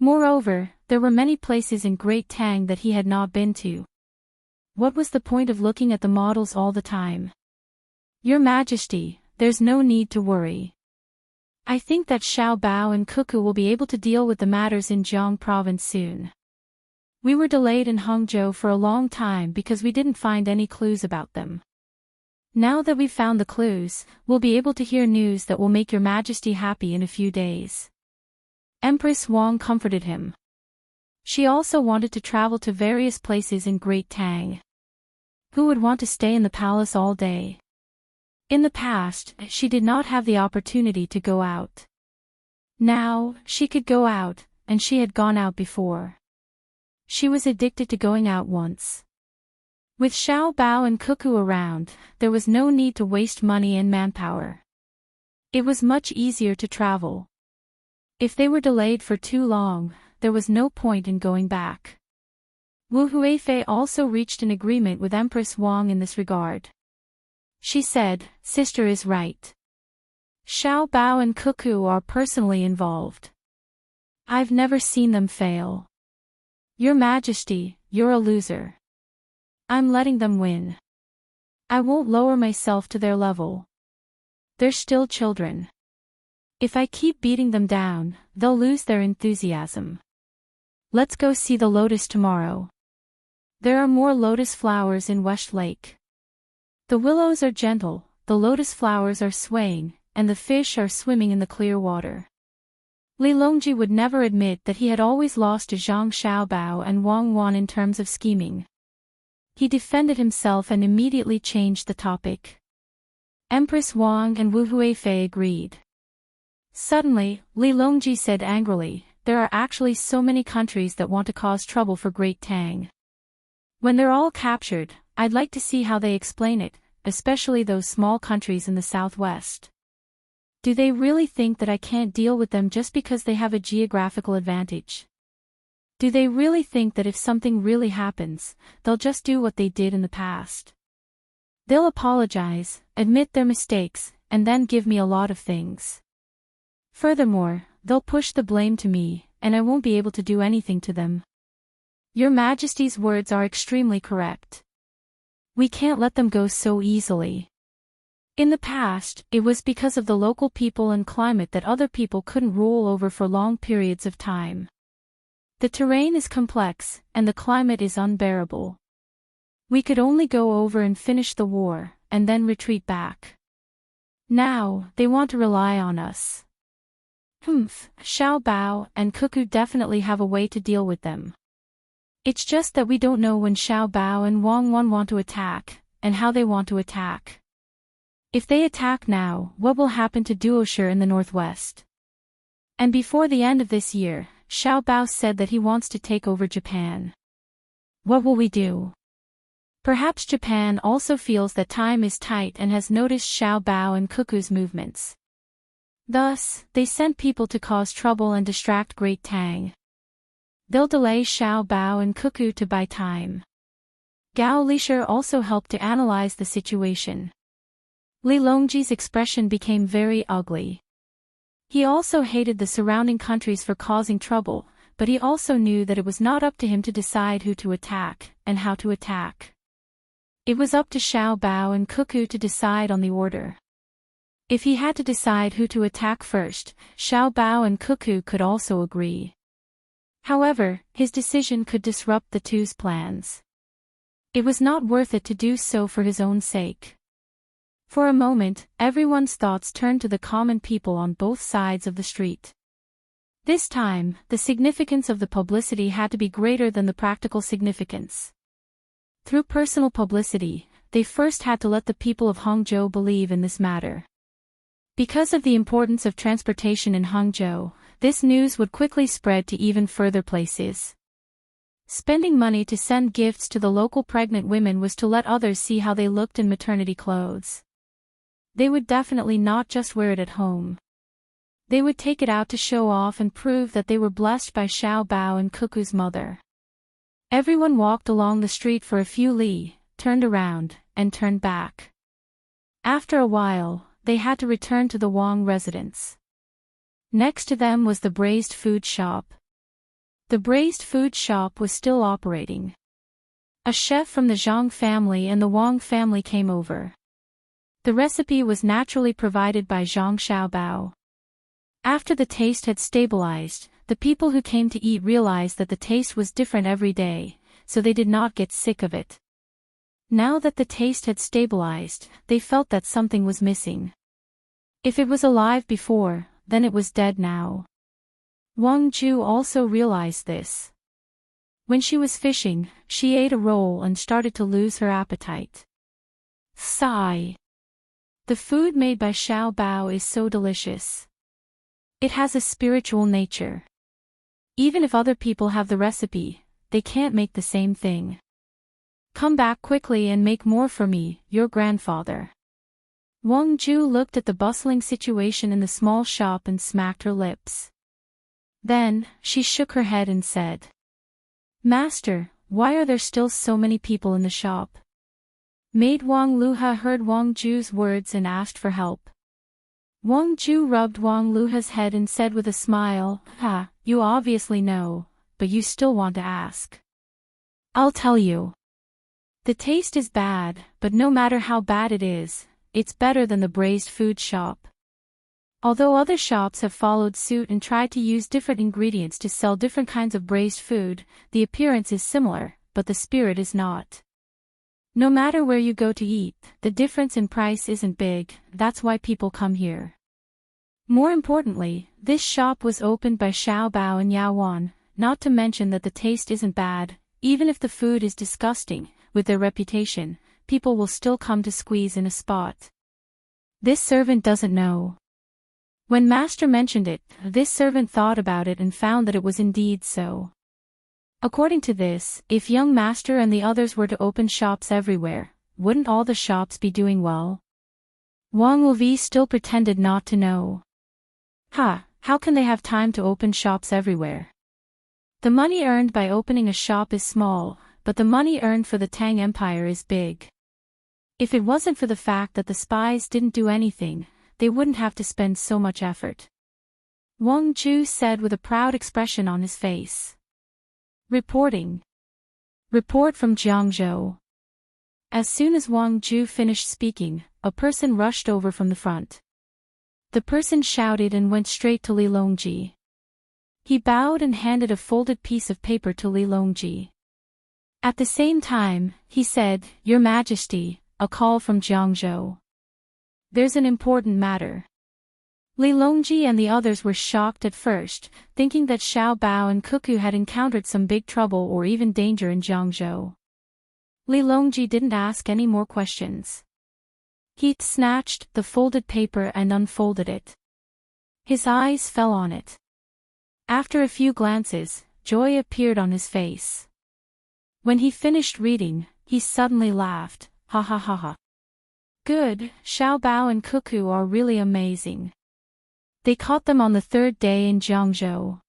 Moreover, there were many places in Great Tang that he had not been to. What was the point of looking at the models all the time? Your Majesty, there's no need to worry. I think that Xiao Bao and Cuckoo will be able to deal with the matters in Jiang province soon. We were delayed in Hangzhou for a long time because we didn't find any clues about them. Now that we've found the clues, we'll be able to hear news that will make your Majesty happy in a few days. Empress Wang comforted him. She also wanted to travel to various places in Great Tang. Who would want to stay in the palace all day? In the past, she did not have the opportunity to go out. Now, she could go out, and she had gone out before. She was addicted to going out once. With Xiao Bao and Cuckoo around, there was no need to waste money and manpower. It was much easier to travel. If they were delayed for too long, there was no point in going back. Wu Huifei also reached an agreement with Empress Wang in this regard. She said, "Sister is right. Xiao Bao and Cuckoo are personally involved. I've never seen them fail. Your Majesty, you're a loser. I'm letting them win. I won't lower myself to their level. They're still children. If I keep beating them down, they'll lose their enthusiasm. Let's go see the lotus tomorrow. There are more lotus flowers in West Lake. The willows are gentle, the lotus flowers are swaying, and the fish are swimming in the clear water." Li Longji would never admit that he had always lost to Zhang Xiaobao and Wang Wan in terms of scheming. He defended himself and immediately changed the topic. Empress Wang and Wu Huifei agreed. Suddenly, Li Longji said angrily, "There are actually so many countries that want to cause trouble for Great Tang. When they're all captured, I'd like to see how they explain it, especially those small countries in the southwest. Do they really think that I can't deal with them just because they have a geographical advantage? Do they really think that if something really happens, they'll just do what they did in the past? They'll apologize, admit their mistakes, and then give me a lot of things. Furthermore, they'll push the blame to me, and I won't be able to do anything to them. Your Majesty's words are extremely correct. We can't let them go so easily. In the past, it was because of the local people and climate that other people couldn't rule over for long periods of time. The terrain is complex, and the climate is unbearable. We could only go over and finish the war, and then retreat back. Now, they want to rely on us. Xiao Bao and Cuckoo definitely have a way to deal with them. It's just that we don't know when Xiao Bao and Wang Wan want to attack, and how they want to attack. If they attack now, what will happen to Duoshi in the northwest? And before the end of this year, Xiao Bao said that he wants to take over Japan. What will we do? Perhaps Japan also feels that time is tight and has noticed Xiao Bao and Cuckoo's movements. Thus, they sent people to cause trouble and distract Great Tang. They'll delay Xiao Bao and Cuckoo to buy time. Gao Lisher also helped to analyze the situation. Li Longji's expression became very ugly. He also hated the surrounding countries for causing trouble, but he also knew that it was not up to him to decide who to attack, and how to attack. It was up to Xiao Bao and Cuckoo to decide on the order. If he had to decide who to attack first, Xiao Bao and Cuckoo could also agree. However, his decision could disrupt the two's plans. It was not worth it to do so for his own sake. For a moment, everyone's thoughts turned to the common people on both sides of the street. This time, the significance of the publicity had to be greater than the practical significance. Through personal publicity, they first had to let the people of Hangzhou believe in this matter. Because of the importance of transportation in Hangzhou, this news would quickly spread to even further places. Spending money to send gifts to the local pregnant women was to let others see how they looked in maternity clothes. They would definitely not just wear it at home. They would take it out to show off and prove that they were blessed by Xiao Bao and Cuckoo's mother. Everyone walked along the street for a few li, turned around, and turned back. After a while, they had to return to the Wang residence. Next to them was the braised food shop. The braised food shop was still operating. A chef from the Zhang family and the Wang family came over. The recipe was naturally provided by Zhang Xiaobao. After the taste had stabilized, the people who came to eat realized that the taste was different every day, so they did not get sick of it. Now that the taste had stabilized, they felt that something was missing. If it was alive before, then it was dead now. Wang Ju also realized this. When she was fishing, she ate a roll and started to lose her appetite. Sigh. The food made by Xiao Bao is so delicious. It has a spiritual nature. Even if other people have the recipe, they can't make the same thing. Come back quickly and make more for me, your grandfather. Wang Ju looked at the bustling situation in the small shop and smacked her lips. Then, she shook her head and said, Master, why are there still so many people in the shop? Maid Wang Luha heard Wang Ju's words and asked for help. Wang Ju rubbed Wang Luha's head and said with a smile, you obviously know, but you still want to ask. I'll tell you. The taste is bad, but no matter how bad it is, it's better than the braised food shop. Although other shops have followed suit and tried to use different ingredients to sell different kinds of braised food, the appearance is similar, but the spirit is not. No matter where you go to eat, the difference in price isn't big, that's why people come here. More importantly, this shop was opened by Xiao Bao and Yao Wan, not to mention that the taste isn't bad, even if the food is disgusting. With their reputation, people will still come to squeeze in a spot. This servant doesn't know. When Master mentioned it, this servant thought about it and found that it was indeed so. According to this, if young Master and the others were to open shops everywhere, wouldn't all the shops be doing well? Wang Luvi still pretended not to know. How can they have time to open shops everywhere? The money earned by opening a shop is small, but the money earned for the Tang Empire is big. If it wasn't for the fact that the spies didn't do anything, they wouldn't have to spend so much effort. Wang Ju said with a proud expression on his face. Reporting. Report from Jiangzhou. As soon as Wang Ju finished speaking, a person rushed over from the front. The person shouted and went straight to Li Longji. He bowed and handed a folded piece of paper to Li Longji. At the same time, he said, Your Majesty, a call from Jiangzhou. There's an important matter. Li Longji and the others were shocked at first, thinking that Xiao Bao and Cuckoo had encountered some big trouble or even danger in Jiangzhou. Li Longji didn't ask any more questions. He snatched the folded paper and unfolded it. His eyes fell on it. After a few glances, joy appeared on his face. When he finished reading, he suddenly laughed, ha ha ha ha. Good, Xiao Bao and Cuckoo are really amazing. They caught them on the third day in Jiangzhou.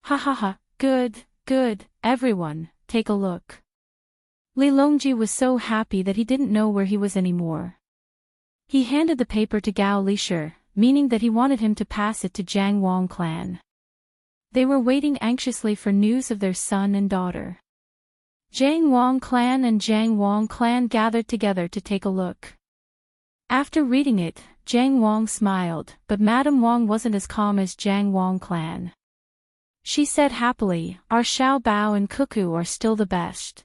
Ha ha ha, good, everyone, take a look. Li Longji was so happy that he didn't know where he was anymore. He handed the paper to Gao Lishir, meaning that he wanted him to pass it to Jiang Wang clan. They were waiting anxiously for news of their son and daughter. Jiang Wang clan and Jiang Wang clan gathered together to take a look. After reading it, Jiang Wang smiled, but Madame Wang wasn't as calm as Jiang Wang clan. She said happily, "Our Xiao Bao and Cuckoo are still the best."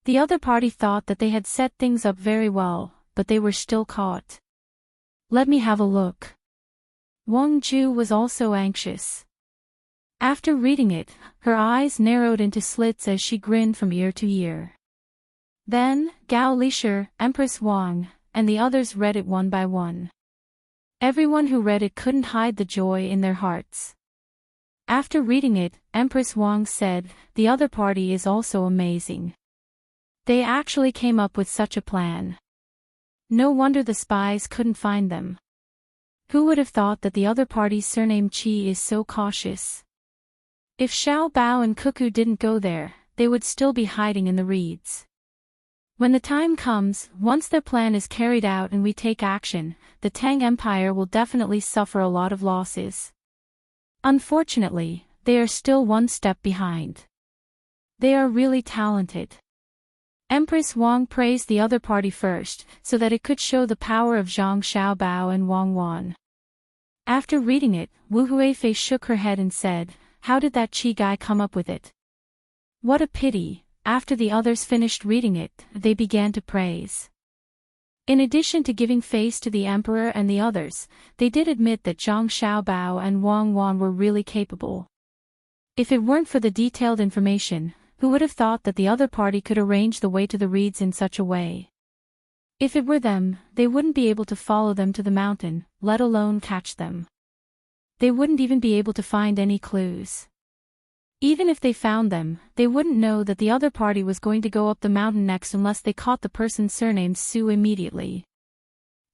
The other party thought that they had set things up very well, but they were still caught. "Let me have a look." Wang Ju was also anxious. After reading it, her eyes narrowed into slits as she grinned from ear to ear. Then, Gao Lisher, Empress Wang, and the others read it one by one. Everyone who read it couldn't hide the joy in their hearts. After reading it, Empress Wang said, "The other party is also amazing. They actually came up with such a plan. No wonder the spies couldn't find them. Who would have thought that the other party's surname Qi is so cautious? If Xiao Bao and Cuckoo didn't go there, they would still be hiding in the reeds. When the time comes, once their plan is carried out and we take action, the Tang Empire will definitely suffer a lot of losses. Unfortunately, they are still one step behind. They are really talented." Empress Wang praised the other party first, so that it could show the power of Zhang Xiaobao and Wang Wan. After reading it, Wu Huifei shook her head and said, "How did that Qi guy come up with it? What a pity." After the others finished reading it, they began to praise. In addition to giving face to the emperor and the others, they did admit that Zhang Xiaobao and Wang Wan were really capable. If it weren't for the detailed information, who would have thought that the other party could arrange the way to the reeds in such a way? If it were them, they wouldn't be able to follow them to the mountain, let alone catch them. They wouldn't even be able to find any clues. Even if they found them, they wouldn't know that the other party was going to go up the mountain next unless they caught the person surnamed Su immediately.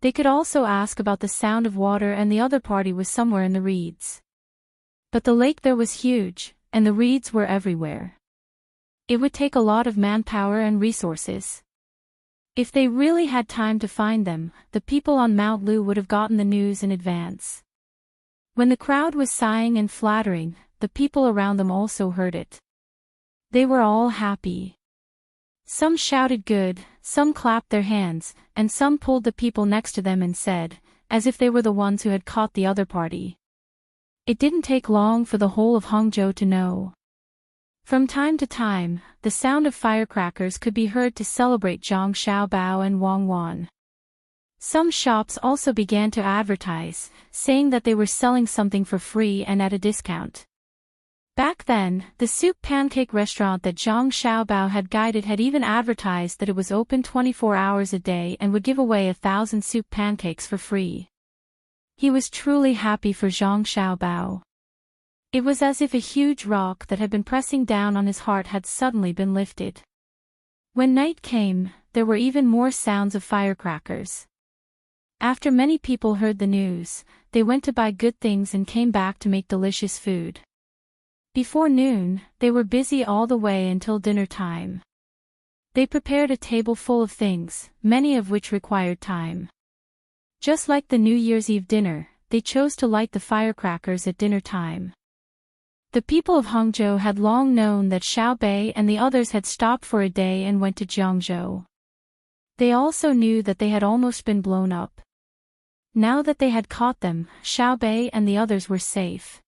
They could also ask about the sound of water, and the other party was somewhere in the reeds. But the lake there was huge, and the reeds were everywhere. It would take a lot of manpower and resources. If they really had time to find them, the people on Mount Lu would have gotten the news in advance. When the crowd was sighing and flattering, the people around them also heard it. They were all happy. Some shouted good, some clapped their hands, and some pulled the people next to them and said, as if they were the ones who had caught the other party. It didn't take long for the whole of Hangzhou to know. From time to time, the sound of firecrackers could be heard to celebrate Zhang Xiaobao and Wang Wan. Some shops also began to advertise, saying that they were selling something for free and at a discount. Back then, the soup pancake restaurant that Zhang Xiaobao had guided had even advertised that it was open 24 hours a day and would give away 1,000 soup pancakes for free. He was truly happy for Zhang Xiaobao. It was as if a huge rock that had been pressing down on his heart had suddenly been lifted. When night came, there were even more sounds of firecrackers. After many people heard the news, they went to buy good things and came back to make delicious food. Before noon, they were busy all the way until dinner time. They prepared a table full of things, many of which required time. Just like the New Year's Eve dinner, they chose to light the firecrackers at dinner time. The people of Hangzhou had long known that Xiao Bei and the others had stopped for a day and went to Jiangzhou. They also knew that they had almost been blown up. Now that they had caught them, Xiao Bei and the others were safe.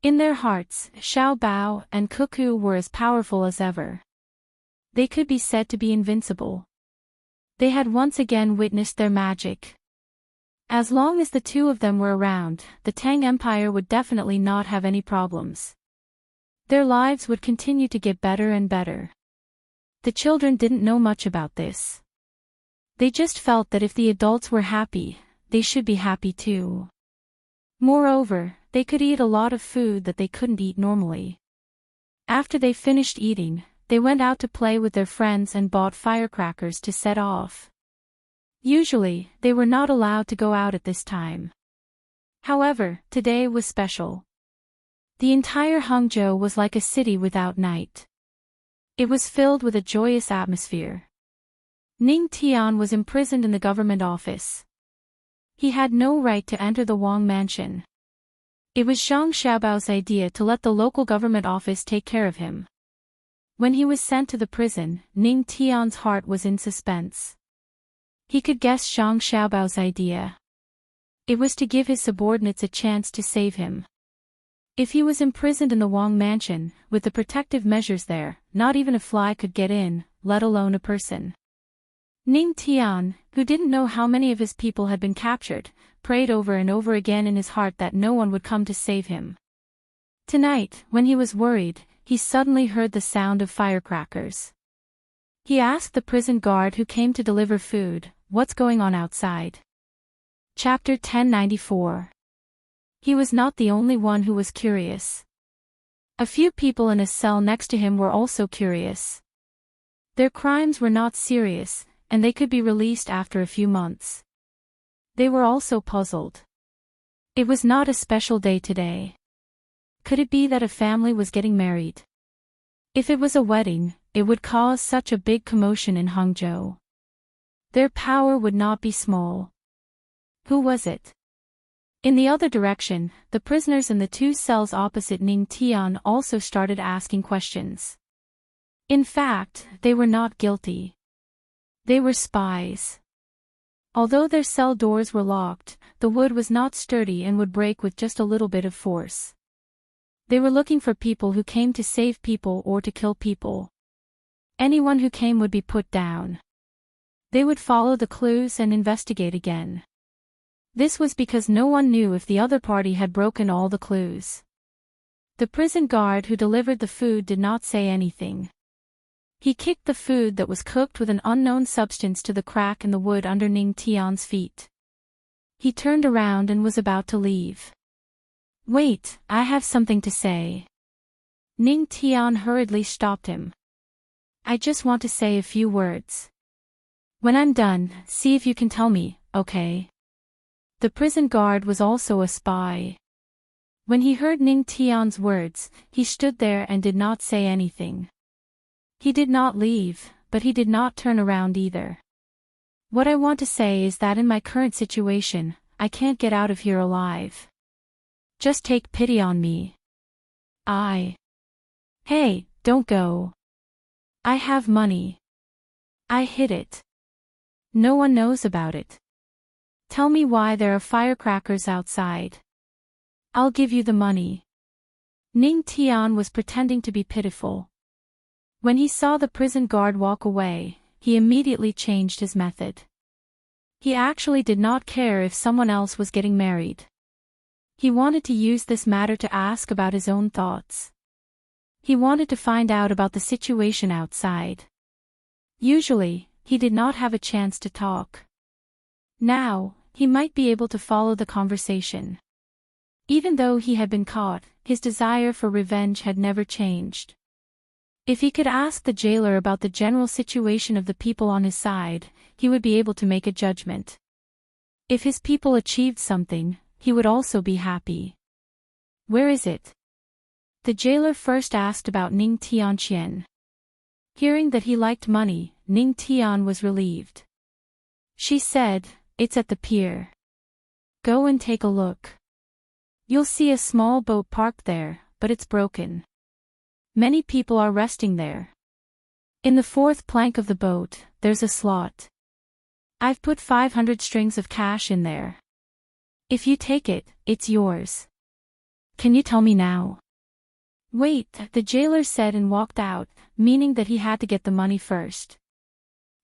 In their hearts, Xiao Bao and Cuckoo were as powerful as ever. They could be said to be invincible. They had once again witnessed their magic. As long as the two of them were around, the Tang Empire would definitely not have any problems. Their lives would continue to get better and better. The children didn't know much about this. They just felt that if the adults were happy, they should be happy too. Moreover, they could eat a lot of food that they couldn't eat normally. After they finished eating, they went out to play with their friends and bought firecrackers to set off. Usually, they were not allowed to go out at this time. However, today was special. The entire Hangzhou was like a city without night. It was filled with a joyous atmosphere. Ning Tian was imprisoned in the government office. He had no right to enter the Wang mansion. It was Zhang Xiaobao's idea to let the local government office take care of him. When he was sent to the prison, Ning Tian's heart was in suspense. He could guess Zhang Xiaobao's idea. It was to give his subordinates a chance to save him. If he was imprisoned in the Wang mansion, with the protective measures there, not even a fly could get in, let alone a person. Ning Tian, who didn't know how many of his people had been captured, prayed over and over again in his heart that no one would come to save him. Tonight, when he was worried, he suddenly heard the sound of firecrackers. He asked the prison guard who came to deliver food, "What's going on outside?" Chapter 1094. He was not the only one who was curious. A few people in a cell next to him were also curious. Their crimes were not serious, and they could be released after a few months. They were also puzzled. It was not a special day today. Could it be that a family was getting married? If it was a wedding, it would cause such a big commotion in Hangzhou. Their power would not be small. Who was it? In the other direction, the prisoners in the two cells opposite Ning Tian also started asking questions. In fact, they were not guilty. They were spies. Although their cell doors were locked, the wood was not sturdy and would break with just a little bit of force. They were looking for people who came to save people or to kill people. Anyone who came would be put down. They would follow the clues and investigate again. This was because no one knew if the other party had broken all the clues. The prison guard who delivered the food did not say anything. He kicked the food that was cooked with an unknown substance to the crack in the wood under Ning Tian's feet. He turned around and was about to leave. "Wait, I have something to say." Ning Tian hurriedly stopped him. "I just want to say a few words. When I'm done, see if you can tell me, okay?" The prison guard was also a spy. When he heard Ning Tian's words, he stood there and did not say anything. He did not leave, but he did not turn around either. "What I want to say is that in my current situation, I can't get out of here alive. Just take pity on me. Hey, don't go. I have money. I hid it. No one knows about it. Tell me why there are firecrackers outside. I'll give you the money." Ning Tian was pretending to be pitiful. When he saw the prison guard walk away, he immediately changed his method. He actually did not care if someone else was getting married. He wanted to use this matter to ask about his own thoughts. He wanted to find out about the situation outside. Usually, he did not have a chance to talk. Now, he might be able to follow the conversation. Even though he had been caught, his desire for revenge had never changed. If he could ask the jailer about the general situation of the people on his side, he would be able to make a judgment. If his people achieved something, he would also be happy. "Where is it?" The jailer first asked about Ning Tianqian. Hearing that he liked money, Ning Tian was relieved. She said, "It's at the pier. Go and take a look. You'll see a small boat parked there, but it's broken. Many people are resting there. In the fourth plank of the boat, there's a slot. I've put 500 strings of cash in there. If you take it, it's yours. Can you tell me now?" "Wait," the jailer said and walked out, meaning that he had to get the money first.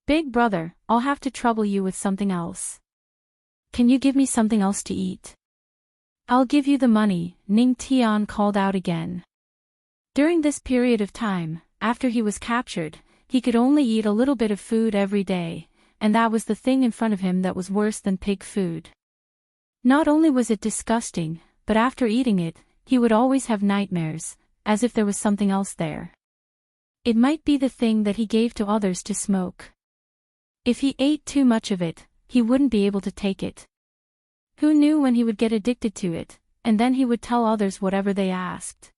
"Big brother, I'll have to trouble you with something else. Can you give me something else to eat?" "I'll give you the money," Ning Tian called out again. During this period of time, after he was captured, he could only eat a little bit of food every day, and that was the thing in front of him that was worse than pig food. Not only was it disgusting, but after eating it, he would always have nightmares, as if there was something else there. It might be the thing that he gave to others to smoke. If he ate too much of it, he wouldn't be able to take it. Who knew when he would get addicted to it, and then he would tell others whatever they asked.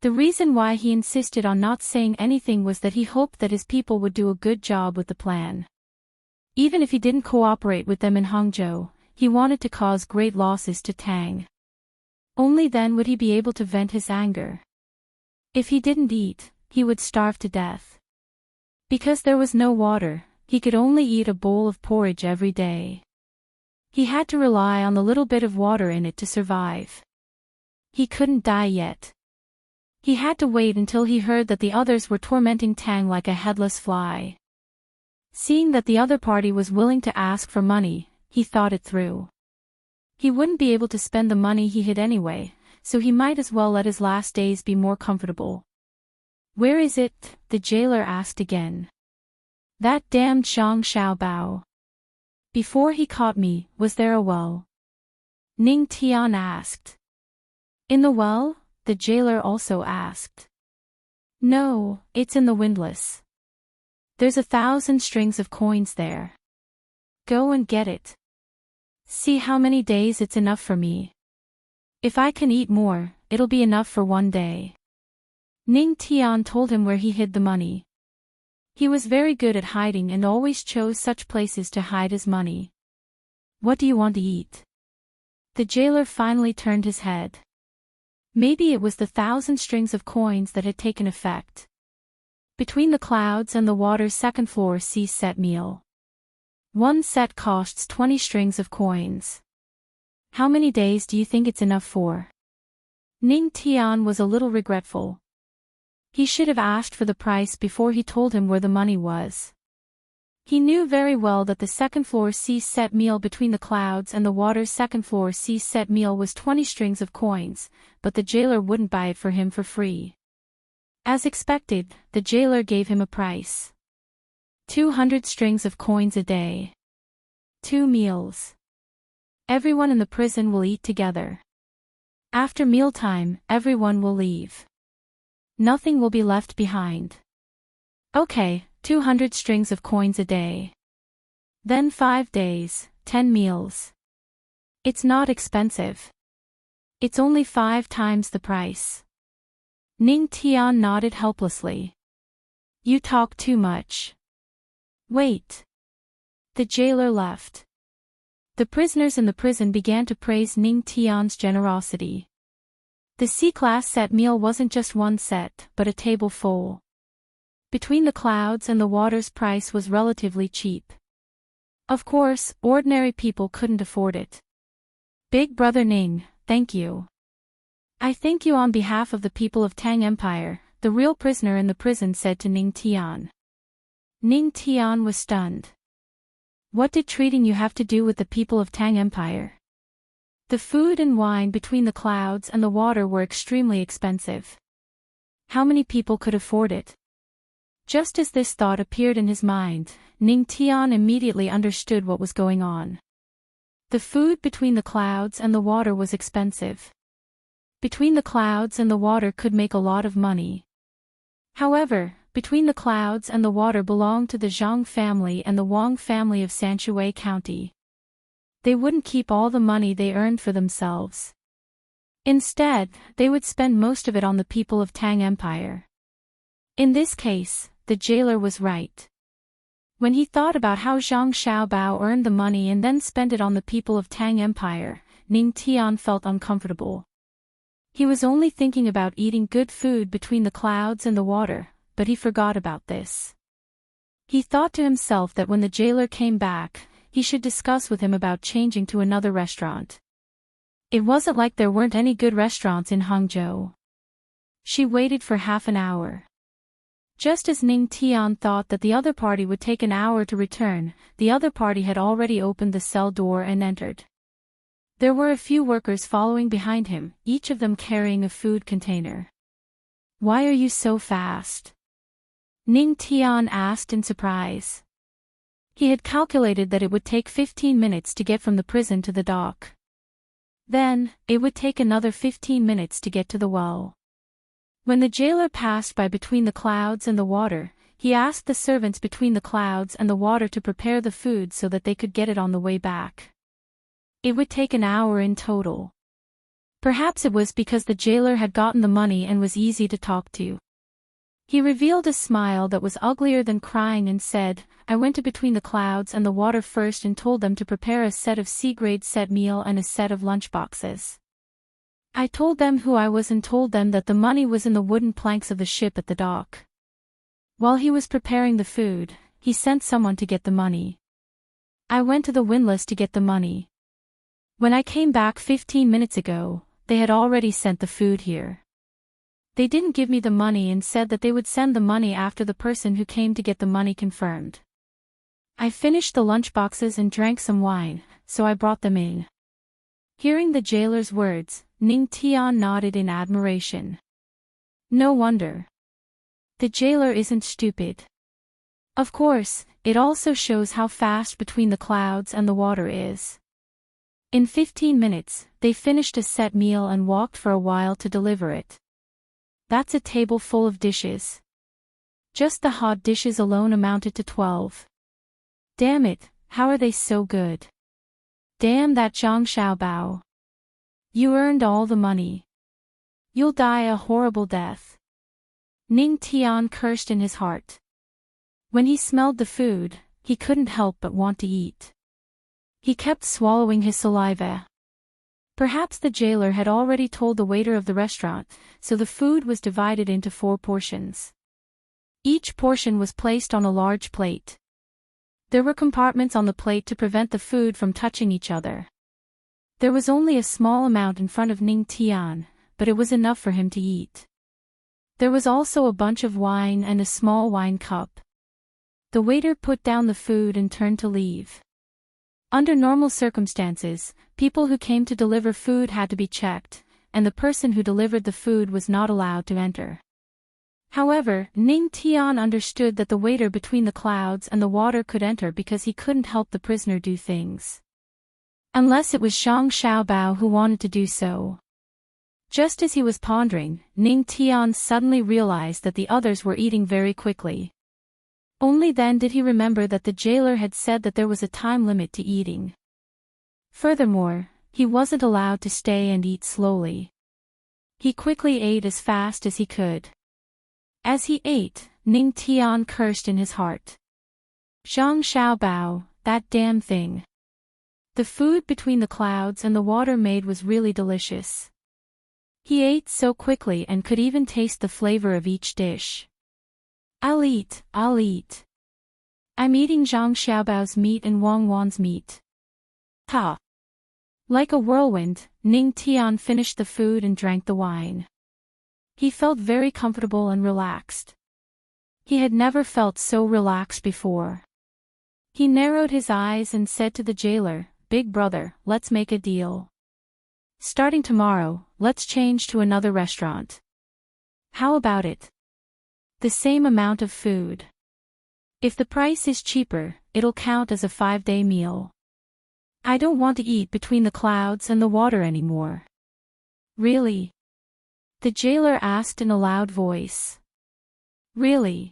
The reason why he insisted on not saying anything was that he hoped that his people would do a good job with the plan. Even if he didn't cooperate with them in Hangzhou, he wanted to cause great losses to Tang. Only then would he be able to vent his anger. If he didn't eat, he would starve to death. Because there was no water, he could only eat a bowl of porridge every day. He had to rely on the little bit of water in it to survive. He couldn't die yet. He had to wait until he heard that the others were tormenting Tang like a headless fly. Seeing that the other party was willing to ask for money, he thought it through. He wouldn't be able to spend the money he hid anyway, so he might as well let his last days be more comfortable. "Where is it?" the jailer asked again. "That damned Zhang Xiaobao. Before he caught me, was there a well?" Ning Tian asked. "In the well?" the jailer also asked. "No, it's in the windlass. There's 1,000 strings of coins there. Go and get it. See how many days it's enough for me. If I can eat more, it'll be enough for one day." Ning Tian told him where he hid the money. He was very good at hiding and always chose such places to hide his money. "What do you want to eat?" The jailer finally turned his head. Maybe it was the 1,000 strings of coins that had taken effect. Between the Clouds and the Water's second floor set meal. One set costs 20 strings of coins. How many days do you think it's enough for? Ning Tian was a little regretful. He should have asked for the price before he told him where the money was. He knew very well that the second floor set meal between the Clouds and the Water's second floor set meal was 20 strings of coins, but the jailer wouldn't buy it for him for free. As expected, the jailer gave him a price. 200 strings of coins a day. 2 meals. Everyone in the prison will eat together. After mealtime, everyone will leave. Nothing will be left behind. Okay, 200 strings of coins a day. Then 5 days, 10 meals. It's not expensive. It's only 5 times the price. Ning Tian nodded helplessly. You talk too much. Wait. The jailer left. The prisoners in the prison began to praise Ning Tian's generosity. The C-class set meal wasn't just one set, but a table full. Between the Clouds and the Water's price was relatively cheap. Of course, ordinary people couldn't afford it. Big Brother Ning, thank you. I thank you on behalf of the people of Tang Empire, the real prisoner in the prison said to Ning Tian. Ning Tian was stunned. What did treating you have to do with the people of Tang Empire? The food and wine between the Clouds and the Water were extremely expensive. How many people could afford it? Just as this thought appeared in his mind, Ning Tian immediately understood what was going on. The food between the Clouds and the Water was expensive. Between the Clouds and the Water could make a lot of money. However, between the Clouds and the Water belonged to the Zhang family and the Wang family of Sanshui County. They wouldn't keep all the money they earned for themselves. Instead, they would spend most of it on the people of Tang Empire. In this case, the jailer was right. When he thought about how Zhang Xiaobao earned the money and then spent it on the people of Tang Empire, Ning Tian felt uncomfortable. He was only thinking about eating good food between the Clouds and the Water, but he forgot about this. He thought to himself that when the jailer came back, he should discuss with him about changing to another restaurant. It wasn't like there weren't any good restaurants in Hangzhou. She waited for half an hour. Just as Ning Tian thought that the other party would take an hour to return, the other party had already opened the cell door and entered. There were a few workers following behind him, each of them carrying a food container. Why are you so fast? Ning Tian asked in surprise. He had calculated that it would take 15 minutes to get from the prison to the dock. Then, it would take another 15 minutes to get to the well. When the jailer passed by between the Clouds and the Water, he asked the servants between the Clouds and the Water to prepare the food so that they could get it on the way back. It would take an hour in total. Perhaps it was because the jailer had gotten the money and was easy to talk to. He revealed a smile that was uglier than crying and said, I went to between the Clouds and the Water first and told them to prepare a set of C-grade set meal and a set of lunchboxes. I told them who I was and told them that the money was in the wooden planks of the ship at the dock. While he was preparing the food, he sent someone to get the money. I went to the windlass to get the money. When I came back 15 minutes ago, they had already sent the food here. They didn't give me the money and said that they would send the money after the person who came to get the money confirmed. I finished the lunchboxes and drank some wine, so I brought them in. Hearing the jailer's words, Ning Tian nodded in admiration. No wonder. The jailer isn't stupid. Of course, it also shows how fast between the clouds and the water is. In 15 minutes, they finished a set meal and walked for a while to deliver it. That's a table full of dishes. Just the hot dishes alone amounted to 12. Damn it, how are they so good? Damn that Zhang Xiaobao. You earned all the money. You'll die a horrible death. Ning Tian cursed in his heart. When he smelled the food, he couldn't help but want to eat. He kept swallowing his saliva. Perhaps the jailer had already told the waiter of the restaurant, so the food was divided into 4 portions. Each portion was placed on a large plate. There were compartments on the plate to prevent the food from touching each other. There was only a small amount in front of Ning Tian, but it was enough for him to eat. There was also a bunch of wine and a small wine cup. The waiter put down the food and turned to leave. Under normal circumstances, people who came to deliver food had to be checked, and the person who delivered the food was not allowed to enter. However, Ning Tian understood that the waiter between the clouds and the water could enter because he couldn't help the prisoner do things. Unless it was Zhang Xiaobao who wanted to do so. Just as he was pondering, Ning Tian suddenly realized that the others were eating very quickly. Only then did he remember that the jailer had said that there was a time limit to eating. Furthermore, he wasn't allowed to stay and eat slowly. He quickly ate as fast as he could. As he ate, Ning Tian cursed in his heart. Zhang Xiaobao, that damn thing. The food between the clouds and the water made was really delicious. He ate so quickly and could even taste the flavor of each dish. I'll eat. I'm eating Zhang Xiaobao's meat and Wang Wan's meat. Ha! Like a whirlwind, Ning Tian finished the food and drank the wine. He felt very comfortable and relaxed. He had never felt so relaxed before. He narrowed his eyes and said to the jailer, "Big brother, let's make a deal. Starting tomorrow, let's change to another restaurant. How about it? The same amount of food. If the price is cheaper, it'll count as a 5-day meal. I don't want to eat between the clouds and the water anymore." Really? The jailer asked in a loud voice. Really?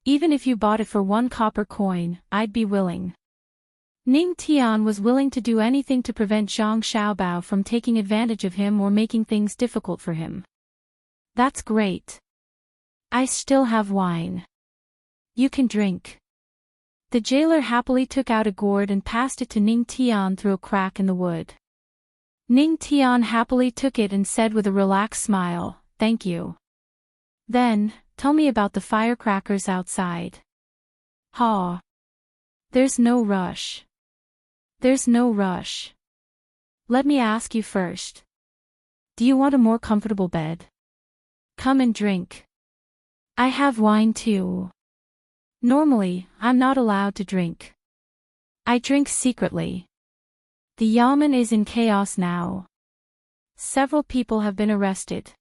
Even if you bought it for 1 copper coin, I'd be willing. Ning Tian was willing to do anything to prevent Zhang Xiaobao from taking advantage of him or making things difficult for him. That's great. I still have wine. You can drink. The jailer happily took out a gourd and passed it to Ning Tian through a crack in the wood. Ning Tian happily took it and said with a relaxed smile, "Thank you." Then, tell me about the firecrackers outside. Ha! There's no rush. There's no rush. Let me ask you first. Do you want a more comfortable bed? Come and drink. I have wine too. Normally, I'm not allowed to drink. I drink secretly. The Yamen is in chaos now. Several people have been arrested.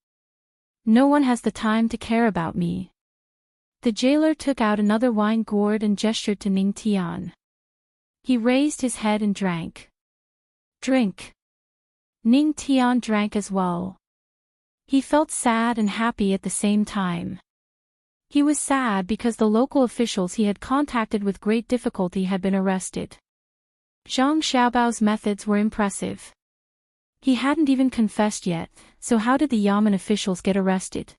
No one has the time to care about me. The jailer took out another wine gourd and gestured to Ning Tian. He raised his head and drank. Drink. Ning Tian drank as well. He felt sad and happy at the same time. He was sad because the local officials he had contacted with great difficulty had been arrested. Zhang Xiaobao's methods were impressive. He hadn't even confessed yet, so how did the Yamen officials get arrested?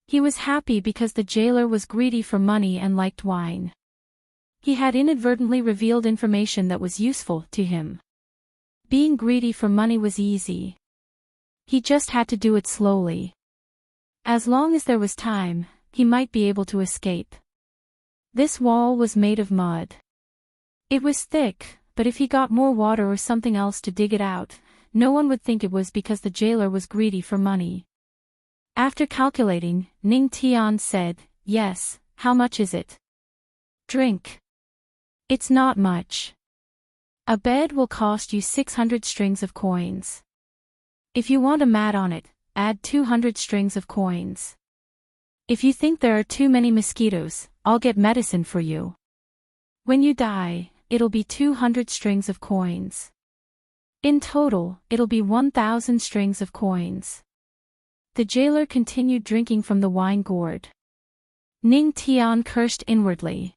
He was happy because the jailer was greedy for money and liked wine. He had inadvertently revealed information that was useful to him. Being greedy for money was easy. He just had to do it slowly. As long as there was time, he might be able to escape. This wall was made of mud. It was thick, but if he got more water or something else to dig it out, no one would think it was because the jailer was greedy for money. After calculating, Ning Tian said, "Yes, how much is it?" "Drink. It's not much. A bed will cost you 600 strings of coins. If you want a mat on it, add 200 strings of coins. If you think there are too many mosquitoes, I'll get medicine for you. When you die, it'll be 200 strings of coins. In total, it'll be 1,000 strings of coins." The jailer continued drinking from the wine gourd. Ning Tian cursed inwardly.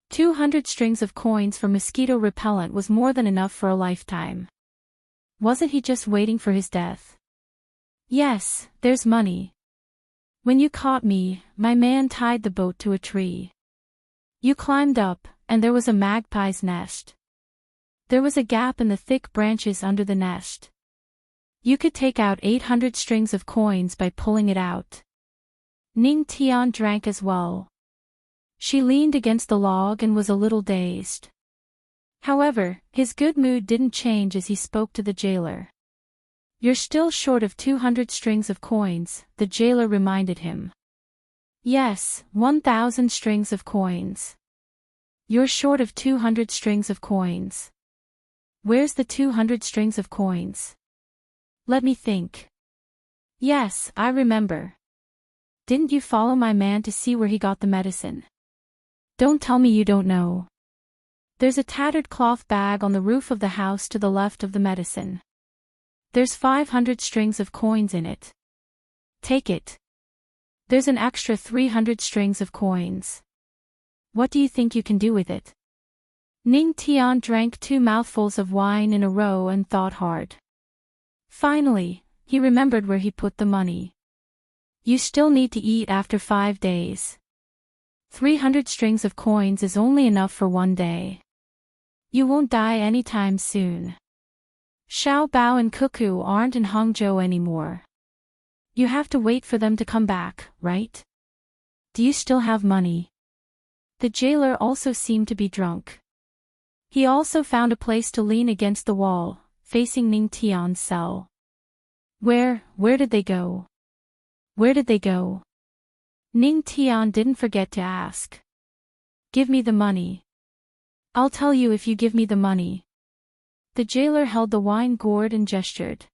200 strings of coins for mosquito repellent was more than enough for a lifetime. Wasn't he just waiting for his death? "Yes, there's money. When you caught me, my man tied the boat to a tree. You climbed up, and there was a magpie's nest. There was a gap in the thick branches under the nest. You could take out 800 strings of coins by pulling it out." Ning Tian drank as well. She leaned against the log and was a little dazed. However, his good mood didn't change as he spoke to the jailer. "You're still short of 200 strings of coins," the jailer reminded him. "Yes, 1,000 strings of coins. You're short of 200 strings of coins. Where's the 200 strings of coins? Let me think. Yes, I remember. Didn't you follow my man to see where he got the medicine? Don't tell me you don't know. There's a tattered cloth bag on the roof of the house to the left of the medicine. There's 500 strings of coins in it. Take it. There's an extra 300 strings of coins. What do you think you can do with it?" Ning Tian drank 2 mouthfuls of wine in a row and thought hard. Finally, he remembered where he put the money. "You still need to eat after 5 days. 300 strings of coins is only enough for 1 day. You won't die anytime soon. Xiao Bao and Cuckoo aren't in Hangzhou anymore. You have to wait for them to come back, right? Do you still have money?" The jailer also seemed to be drunk. He also found a place to lean against the wall, facing Ning Tian's cell. Where did they go? Where did they go?" Ning Tian didn't forget to ask. "Give me the money. I'll tell you if you give me the money." The jailer held the wine gourd and gestured.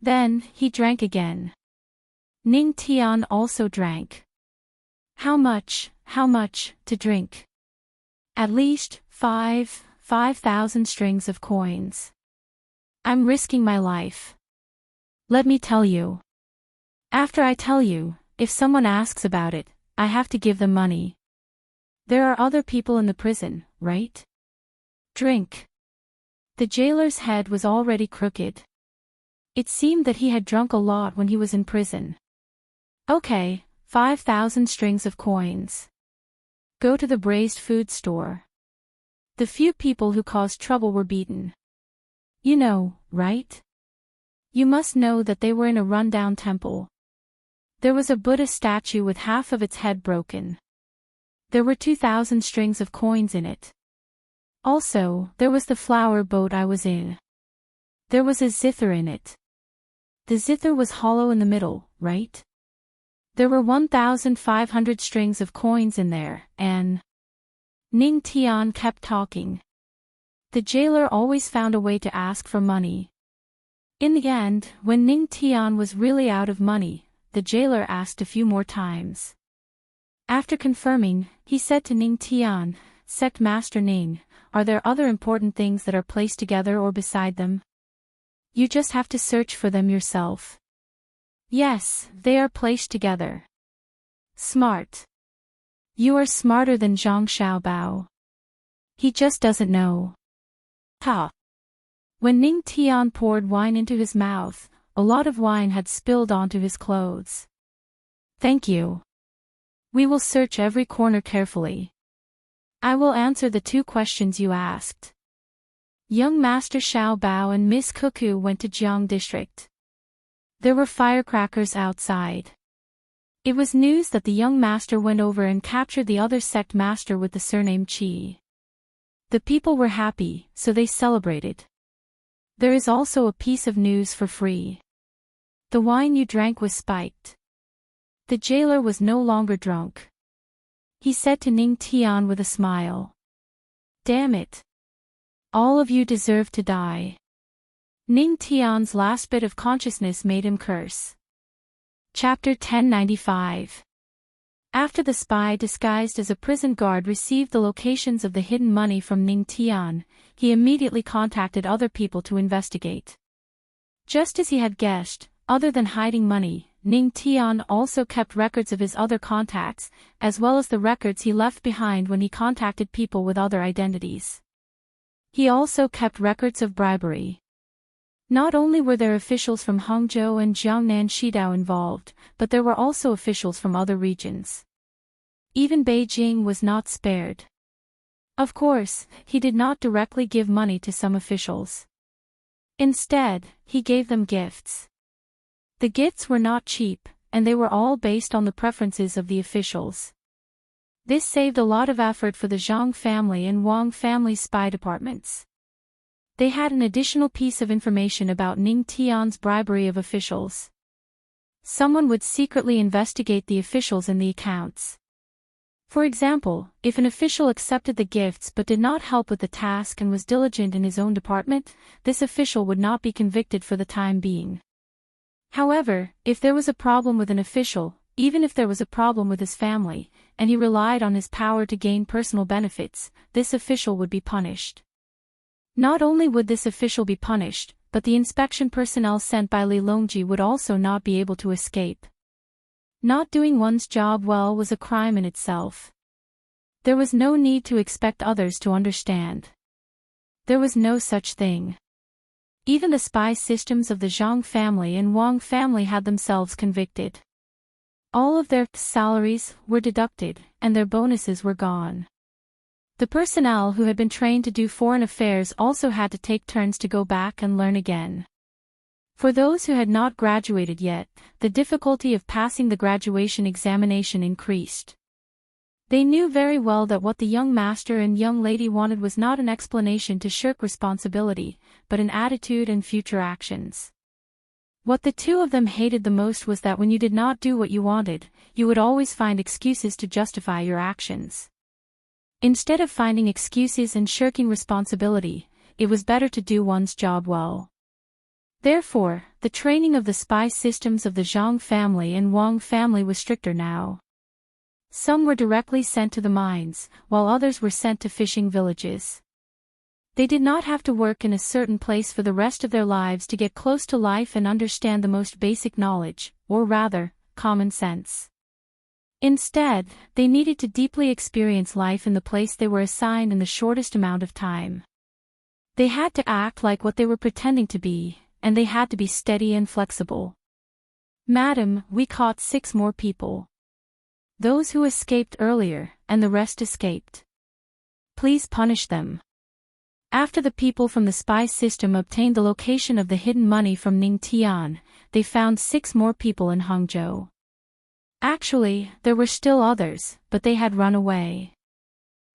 Then, he drank again. Ning Tian also drank. How much to drink?" "At least 5,000 strings of coins. I'm risking my life. Let me tell you. After I tell you, if someone asks about it, I have to give them money. There are other people in the prison, right? Drink." The jailer's head was already crooked. It seemed that he had drunk a lot when he was in prison. "Okay, 5,000 strings of coins. Go to the braised food store." The few people who caused trouble were beaten. You know, right? You must know that they were in a rundown temple. There was a Buddha statue with half of its head broken. There were 2,000 strings of coins in it. Also, there was the flower boat I was in. There was a zither in it. The zither was hollow in the middle, right? There were 1,500 strings of coins in there, and Ning Tian kept talking. The jailer always found a way to ask for money. In the end, when Ning Tian was really out of money, the jailer asked a few more times. After confirming, he said to Ning Tian, "Sect Master Ning, are there other important things that are placed together or beside them? You just have to search for them yourself." "Yes, they are placed together." "Smart. You are smarter than Zhang Xiaobao. He just doesn't know." Ha! When Ning Tian poured wine into his mouth, a lot of wine had spilled onto his clothes. "Thank you. We will search every corner carefully. I will answer the 2 questions you asked." Young Master Xiao Bao and Miss Cuckoo went to Jiang District. There were firecrackers outside. It was news that the young master went over and captured the other sect master with the surname Qi. The people were happy, so they celebrated. There is also a piece of news for free. The wine you drank was spiked. The jailer was no longer drunk. He said to Ning Tian with a smile. Damn it. All of you deserve to die. Ning Tian's last bit of consciousness made him curse. Chapter 1095. After the spy disguised as a prison guard received the locations of the hidden money from Ning Tian, he immediately contacted other people to investigate. Just as he had guessed, other than hiding money, Ning Tian also kept records of his other contacts, as well as the records he left behind when he contacted people with other identities. He also kept records of bribery. Not only were there officials from Hangzhou and Jiangnan Shidao involved, but there were also officials from other regions. Even Beijing was not spared. Of course, he did not directly give money to some officials. Instead, he gave them gifts. The gifts were not cheap, and they were all based on the preferences of the officials. This saved a lot of effort for the Zhang family and Wang family spy departments. They had an additional piece of information about Ning Tian's bribery of officials. Someone would secretly investigate the officials in the accounts. For example, if an official accepted the gifts but did not help with the task and was diligent in his own department, this official would not be convicted for the time being. However, if there was a problem with an official, even if there was a problem with his family, and he relied on his power to gain personal benefits, this official would be punished. Not only would this official be punished, but the inspection personnel sent by Li Longji would also not be able to escape. Not doing one's job well was a crime in itself. There was no need to expect others to understand. There was no such thing. Even the spy systems of the Zhang family and Wang family had themselves convicted. All of their salaries were deducted, and their bonuses were gone. The personnel who had been trained to do foreign affairs also had to take turns to go back and learn again. For those who had not graduated yet, the difficulty of passing the graduation examination increased. They knew very well that what the young master and young lady wanted was not an explanation to shirk responsibility, but an attitude and future actions. What the two of them hated the most was that when you did not do what you wanted, you would always find excuses to justify your actions. Instead of finding excuses and shirking responsibility, it was better to do one's job well. Therefore, the training of the spy systems of the Zhang family and Wang family was stricter now. Some were directly sent to the mines, while others were sent to fishing villages. They did not have to work in a certain place for the rest of their lives to get close to life and understand the most basic knowledge, or rather, common sense. Instead, they needed to deeply experience life in the place they were assigned in the shortest amount of time. They had to act like what they were pretending to be, and they had to be steady and flexible. Madam, we caught 6 more people. Those who escaped earlier, and the rest escaped. Please punish them. After the people from the spy system obtained the location of the hidden money from Ning Tian, they found 6 more people in Hangzhou. Actually, there were still others, but they had run away.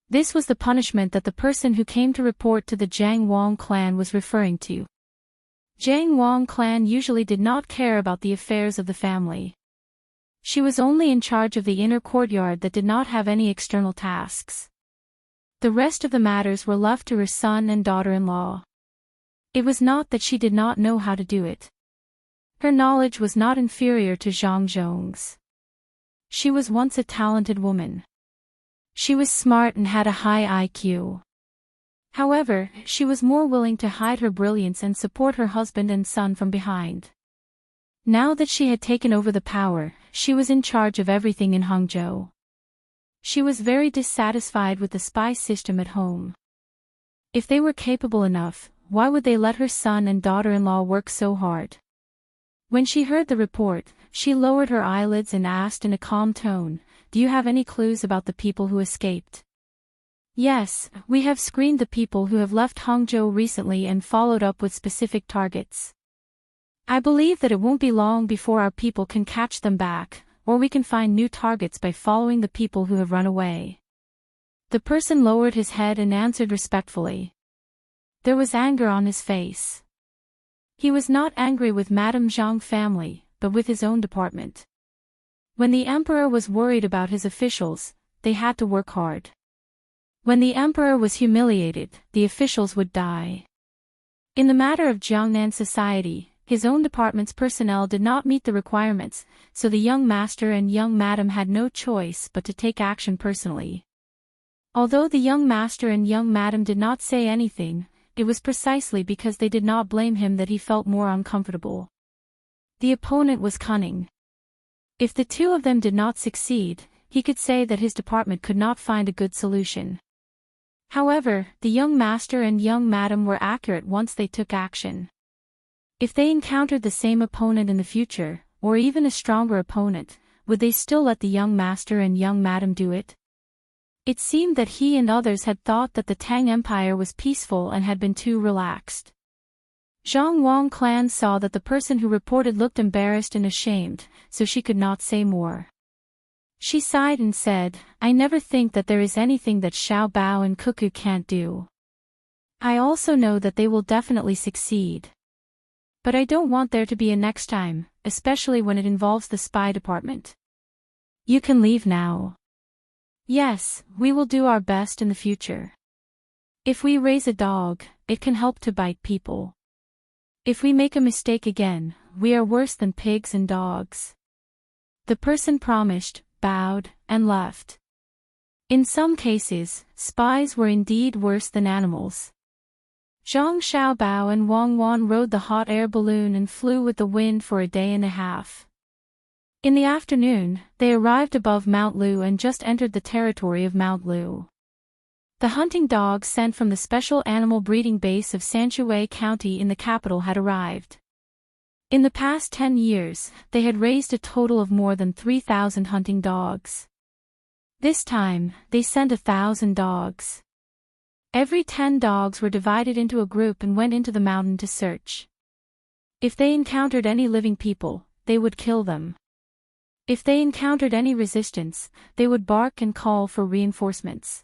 This was the punishment that the person who came to report to the Jiang Wang clan was referring to. Jiang Wang clan usually did not care about the affairs of the family. She was only in charge of the inner courtyard that did not have any external tasks. The rest of the matters were left to her son and daughter-in-law. It was not that she did not know how to do it. Her knowledge was not inferior to Zhang Zhong's. She was once a talented woman. She was smart and had a high IQ. However, she was more willing to hide her brilliance and support her husband and son from behind. Now that she had taken over the power, she was in charge of everything in Hangzhou. She was very dissatisfied with the spy system at home. If they were capable enough, why would they let her son and daughter-in-law work so hard? When she heard the report, she lowered her eyelids and asked in a calm tone, "Do you have any clues about the people who escaped?" "Yes, we have screened the people who have left Hangzhou recently and followed up with specific targets." I believe that it won't be long before our people can catch them back, or we can find new targets by following the people who have run away. The person lowered his head and answered respectfully. There was anger on his face. He was not angry with Madame Zhang family, but with his own department. When the emperor was worried about his officials, they had to work hard. When the emperor was humiliated, the officials would die. In the matter of Jiangnan society, his own department's personnel did not meet the requirements, so the young master and young madam had no choice but to take action personally. Although the young master and young madam did not say anything, it was precisely because they did not blame him that he felt more uncomfortable. The opponent was cunning. If the two of them did not succeed, he could say that his department could not find a good solution. However, the young master and young madam were accurate once they took action. If they encountered the same opponent in the future, or even a stronger opponent, would they still let the young master and young madam do it? It seemed that he and others had thought that the Tang Empire was peaceful and had been too relaxed. Zhang Wang clan saw that the person who reported looked embarrassed and ashamed, so she could not say more. She sighed and said, I never think that there is anything that Xiao Bao and Cuckoo can't do. I also know that they will definitely succeed. But I don't want there to be a next time, especially when it involves the spy department. You can leave now. Yes, we will do our best in the future. If we raise a dog, it can help to bite people. If we make a mistake again, we are worse than pigs and dogs. The person promised, bowed, and left. In some cases, spies were indeed worse than animals. Zhang Xiaobao and Wang Wan rode the hot air balloon and flew with the wind for a day and a half. In the afternoon, they arrived above Mount Lu and just entered the territory of Mount Lu. The hunting dogs sent from the special animal breeding base of Sanshui County in the capital had arrived. In the past 10 years, they had raised a total of more than 3,000 hunting dogs. This time, they sent 1,000 dogs. Every 10 dogs were divided into a group and went into the mountain to search. If they encountered any living people, they would kill them. If they encountered any resistance, they would bark and call for reinforcements.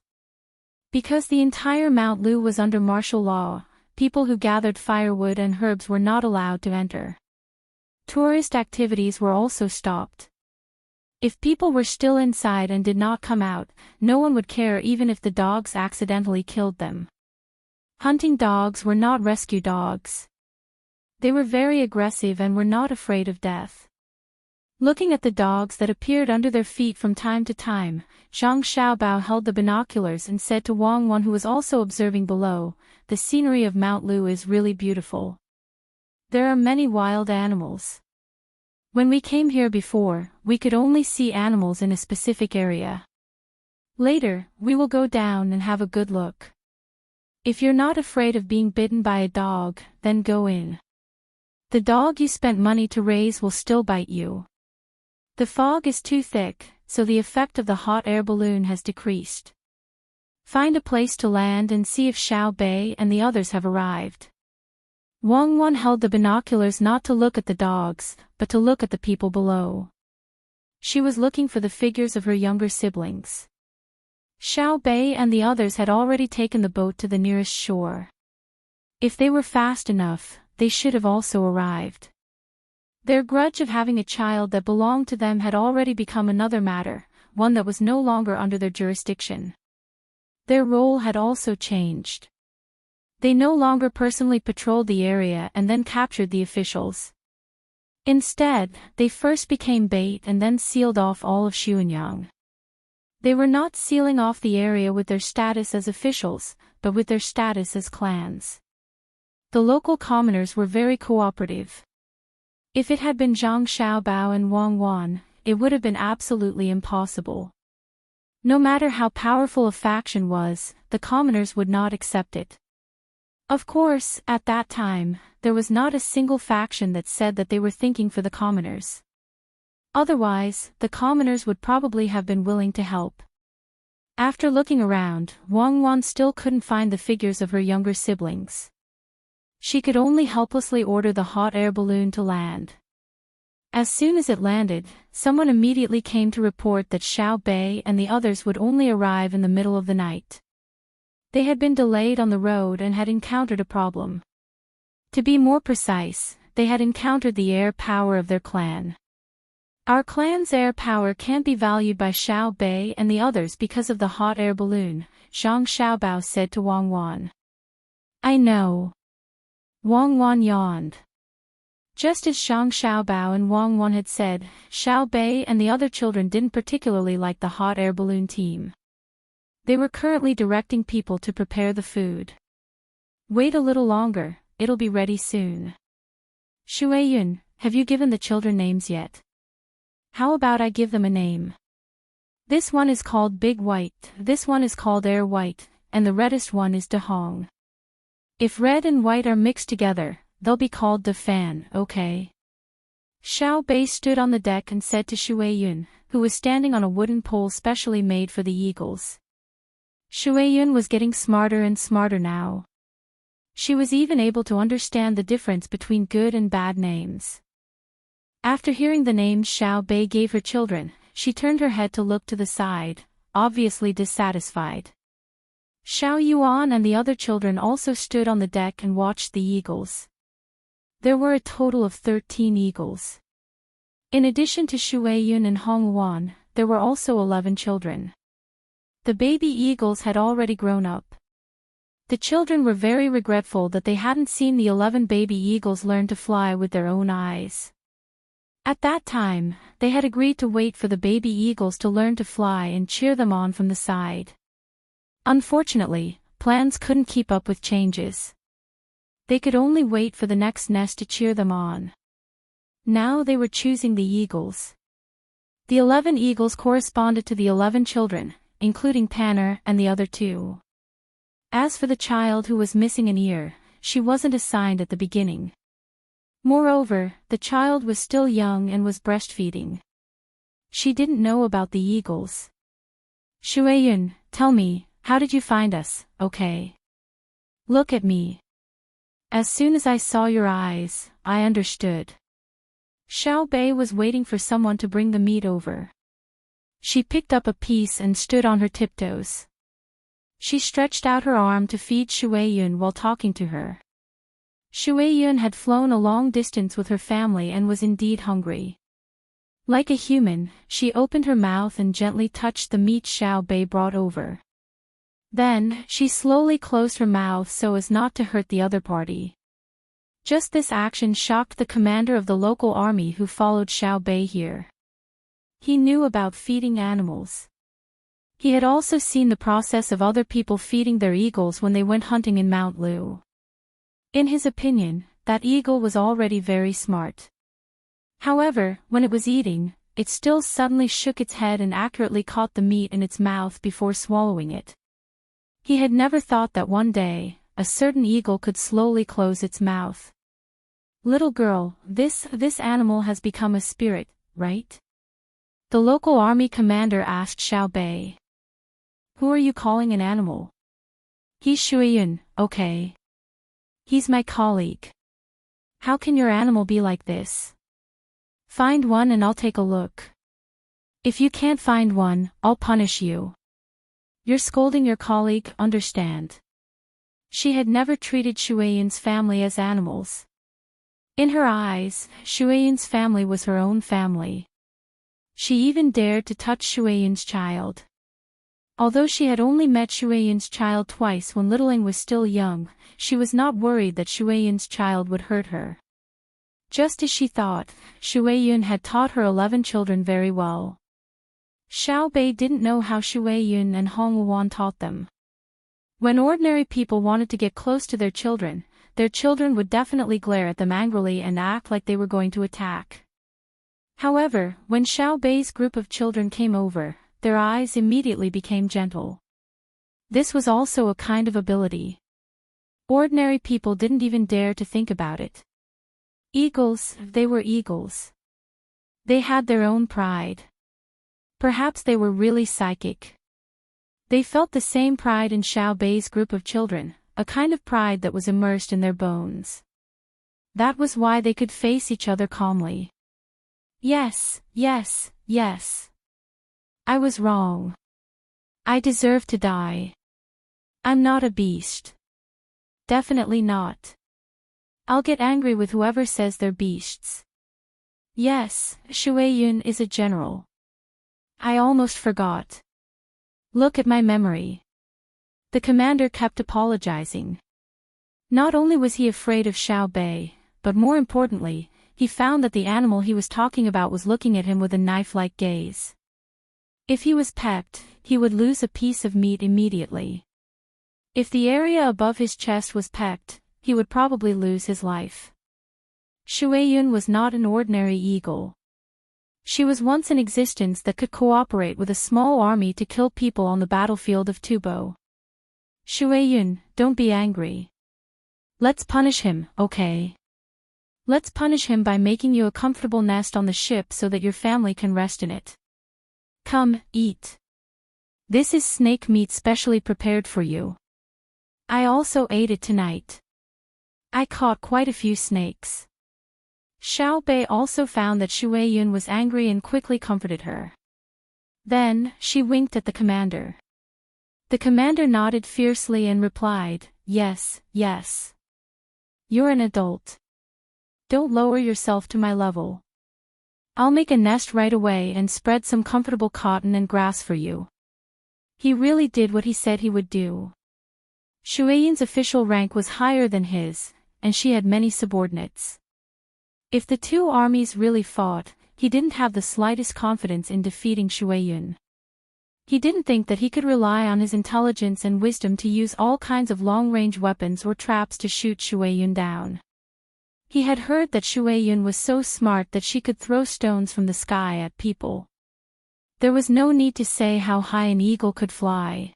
Because the entire Mount Lu was under martial law, people who gathered firewood and herbs were not allowed to enter. Tourist activities were also stopped. If people were still inside and did not come out, no one would care even if the dogs accidentally killed them. Hunting dogs were not rescue dogs. They were very aggressive and were not afraid of death. Looking at the dogs that appeared under their feet from time to time, Zhang Xiaobao held the binoculars and said to Wang Wan, who was also observing below, the scenery of Mount Lu is really beautiful. There are many wild animals. When we came here before, we could only see animals in a specific area. Later, we will go down and have a good look. If you're not afraid of being bitten by a dog, then go in. The dog you spent money to raise will still bite you. The fog is too thick, so the effect of the hot air balloon has decreased. Find a place to land and see if Xiao Bei and the others have arrived. Wang Wan held the binoculars not to look at the dogs, but to look at the people below. She was looking for the figures of her younger siblings. Xiao Bei and the others had already taken the boat to the nearest shore. If they were fast enough, they should have also arrived. Their grudge of having a child that belonged to them had already become another matter, one that was no longer under their jurisdiction. Their role had also changed. They no longer personally patrolled the area and then captured the officials. Instead, they first became bait and then sealed off all of Xuanyang. They were not sealing off the area with their status as officials, but with their status as clans. The local commoners were very cooperative. If it had been Zhang Xiaobao and Wang Wan, it would have been absolutely impossible. No matter how powerful a faction was, the commoners would not accept it. Of course, at that time, there was not a single faction that said that they were thinking for the commoners. Otherwise, the commoners would probably have been willing to help. After looking around, Wang Wan still couldn't find the figures of her younger siblings. She could only helplessly order the hot air balloon to land. As soon as it landed, someone immediately came to report that Xiao Bei and the others would only arrive in the middle of the night. They had been delayed on the road and had encountered a problem. To be more precise, they had encountered the air power of their clan. Our clan's air power can't be valued by Xiao Bei and the others because of the hot air balloon, Zhang Xiaobao said to Wang Wan. I know. Wang Wan yawned. Just as Zhang Xiaobao and Wang Wan had said, Xiao Bei and the other children didn't particularly like the hot air balloon team. They were currently directing people to prepare the food. Wait a little longer, it'll be ready soon. Shueiyun, have you given the children names yet? How about I give them a name? This one is called Big White, this one is called Air White, and the reddest one is De Hong. If red and white are mixed together, they'll be called De Fan, okay? Xiao Bei stood on the deck and said to Shueiyun, who was standing on a wooden pole specially made for the eagles. Shueiyun was getting smarter and smarter now. She was even able to understand the difference between good and bad names. After hearing the names Xiao Bei gave her children, she turned her head to look to the side, obviously dissatisfied. Xiao Yuan and the other children also stood on the deck and watched the eagles. There were a total of 13 eagles. In addition to Shueiyun and Hong Wan, there were also 11 children. The baby eagles had already grown up. The children were very regretful that they hadn't seen the 11 baby eagles learn to fly with their own eyes. At that time, they had agreed to wait for the baby eagles to learn to fly and cheer them on from the side. Unfortunately, plans couldn't keep up with changes. They could only wait for the next nest to cheer them on. Now they were choosing the eagles. The 11 eagles corresponded to the 11 children, including Tanner and the other 2. As for the child who was missing an ear, she wasn't assigned at the beginning. Moreover, the child was still young and was breastfeeding. She didn't know about the eagles. Shueiyun, tell me, how did you find us, okay? Look at me. As soon as I saw your eyes, I understood. Xiao Bei was waiting for someone to bring the meat over. She picked up a piece and stood on her tiptoes. She stretched out her arm to feed Shueiyun while talking to her. Shueiyun had flown a long distance with her family and was indeed hungry. Like a human, she opened her mouth and gently touched the meat Xiao Bei brought over. Then, she slowly closed her mouth so as not to hurt the other party. Just this action shocked the commander of the local army who followed Xiao Bei here. He knew about feeding animals. He had also seen the process of other people feeding their eagles when they went hunting in Mount Lu. In his opinion, that eagle was already very smart. However, when it was eating, it still suddenly shook its head and accurately caught the meat in its mouth before swallowing it. He had never thought that one day, a certain eagle could slowly close its mouth. Little girl, this animal has become a spirit, right? The local army commander asked Xiao Bei. Who are you calling an animal? He's Shueiyun, okay. He's my colleague. How can your animal be like this? Find one and I'll take a look. If you can't find one, I'll punish you. You're scolding your colleague, understand? She had never treated Shueiyun's family as animals. In her eyes, Shueiyun's family was her own family. She even dared to touch Shueiyun's child. Although she had only met Shueiyun's child twice when Littling was still young, she was not worried that Shueiyun's child would hurt her. Just as she thought, Shueiyun had taught her 11 children very well. Xiao Bei didn't know how Shueiyun and Hong Wan taught them. When ordinary people wanted to get close to their children would definitely glare at them angrily and act like they were going to attack. However, when Xiao Bei's group of children came over, their eyes immediately became gentle. This was also a kind of ability. Ordinary people didn't even dare to think about it. Eagles, they were eagles. They had their own pride. Perhaps they were really psychic. They felt the same pride in Xiao Bei's group of children, a kind of pride that was immersed in their bones. That was why they could face each other calmly. Yes, yes, yes. I was wrong. I deserve to die. I'm not a beast. Definitely not. I'll get angry with whoever says they're beasts. Yes, Shuei-yun is a general. I almost forgot. Look at my memory. The commander kept apologizing. Not only was he afraid of Xiao Bei, but more importantly, he found that the animal he was talking about was looking at him with a knife-like gaze. If he was pecked, he would lose a piece of meat immediately. If the area above his chest was pecked, he would probably lose his life. Shuei-yun was not an ordinary eagle. She was once in existence that could cooperate with a small army to kill people on the battlefield of Tubo. Shuei-yun, don't be angry. Let's punish him, okay? Let's punish him by making you a comfortable nest on the ship so that your family can rest in it. Come, eat. This is snake meat specially prepared for you. I also ate it tonight. I caught quite a few snakes. Xiao Bei also found that Shuei-yun was angry and quickly comforted her. Then, she winked at the commander. The commander nodded fiercely and replied, yes, yes. You're an adult. Don't lower yourself to my level. I'll make a nest right away and spread some comfortable cotton and grass for you. He really did what he said he would do. Shuei-yun's official rank was higher than his, and she had many subordinates. If the two armies really fought, he didn't have the slightest confidence in defeating Shuei-yun. He didn't think that he could rely on his intelligence and wisdom to use all kinds of long-range weapons or traps to shoot Shuei-yun down. He had heard that Shuei-yun was so smart that she could throw stones from the sky at people. There was no need to say how high an eagle could fly.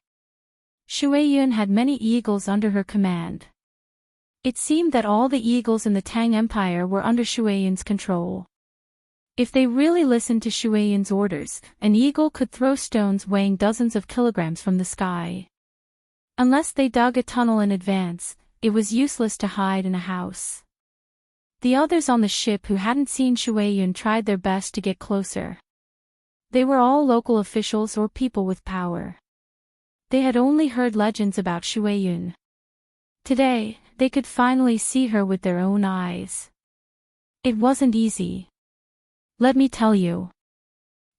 Shuei-yun had many eagles under her command. It seemed that all the eagles in the Tang Empire were under Shuei-yun's control. If they really listened to Shuei-yun's orders, an eagle could throw stones weighing dozens of kilograms from the sky. Unless they dug a tunnel in advance, it was useless to hide in a house. The others on the ship who hadn't seen Shuei-yun tried their best to get closer. They were all local officials or people with power. They had only heard legends about Shuei-yun. Today, they could finally see her with their own eyes. It wasn't easy. Let me tell you.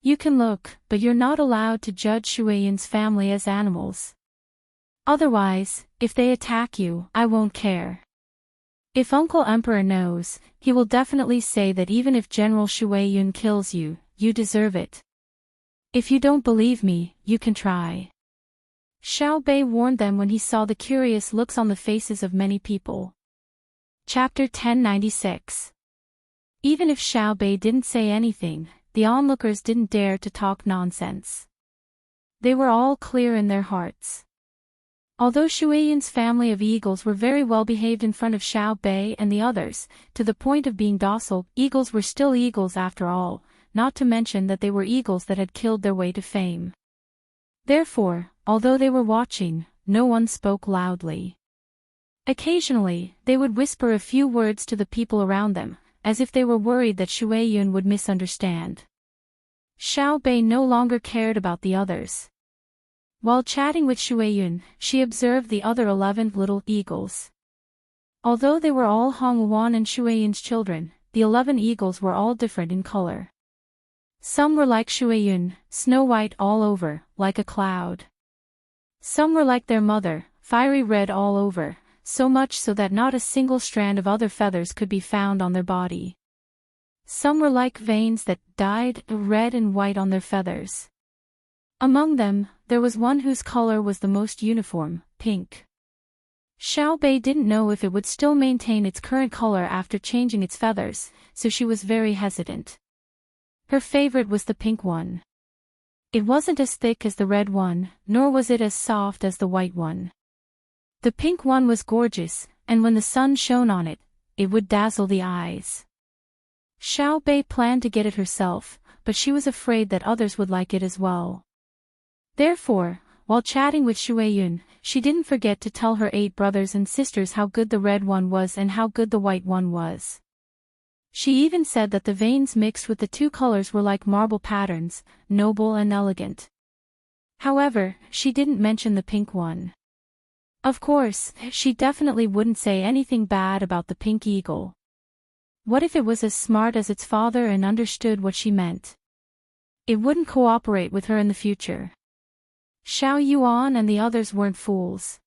You can look, but you're not allowed to judge Shuei-yun's family as animals. Otherwise, if they attack you, I won't care. If Uncle Emperor knows, he will definitely say that even if General Shuei-yun kills you, you deserve it. If you don't believe me, you can try. Xiao Bei warned them when he saw the curious looks on the faces of many people. Chapter 1096. Even if Xiao Bei didn't say anything, the onlookers didn't dare to talk nonsense. They were all clear in their hearts. Although Shuei-yun's family of eagles were very well behaved in front of Xiao Bei and the others, to the point of being docile, eagles were still eagles after all, not to mention that they were eagles that had killed their way to fame. Therefore, although they were watching, no one spoke loudly. Occasionally, they would whisper a few words to the people around them, as if they were worried that Shuei-yun would misunderstand. Xiao Bei no longer cared about the others. While chatting with Shuei-yun, she observed the other 11 little eagles. Although they were all Hongwan and Shuei-yun's children, the 11 eagles were all different in color. Some were like Shuei-yun, snow white all over, like a cloud. Some were like their mother, fiery red all over, so much so that not a single strand of other feathers could be found on their body. Some were like veins that dyed red and white on their feathers. Among them, there was one whose color was the most uniform, pink. Xiao Bei didn't know if it would still maintain its current color after changing its feathers, so she was very hesitant. Her favorite was the pink one. It wasn't as thick as the red one, nor was it as soft as the white one. The pink one was gorgeous, and when the sun shone on it, it would dazzle the eyes. Xiao Bei planned to get it herself, but she was afraid that others would like it as well. Therefore, while chatting with Shueyun, she didn't forget to tell her 8 brothers and sisters how good the red one was and how good the white one was. She even said that the veins mixed with the 2 colors were like marble patterns, noble and elegant. However, she didn't mention the pink one. Of course, she definitely wouldn't say anything bad about the pink eagle. What if it was as smart as its father and understood what she meant? It wouldn't cooperate with her in the future. Xiao Yuan and the others weren't fools.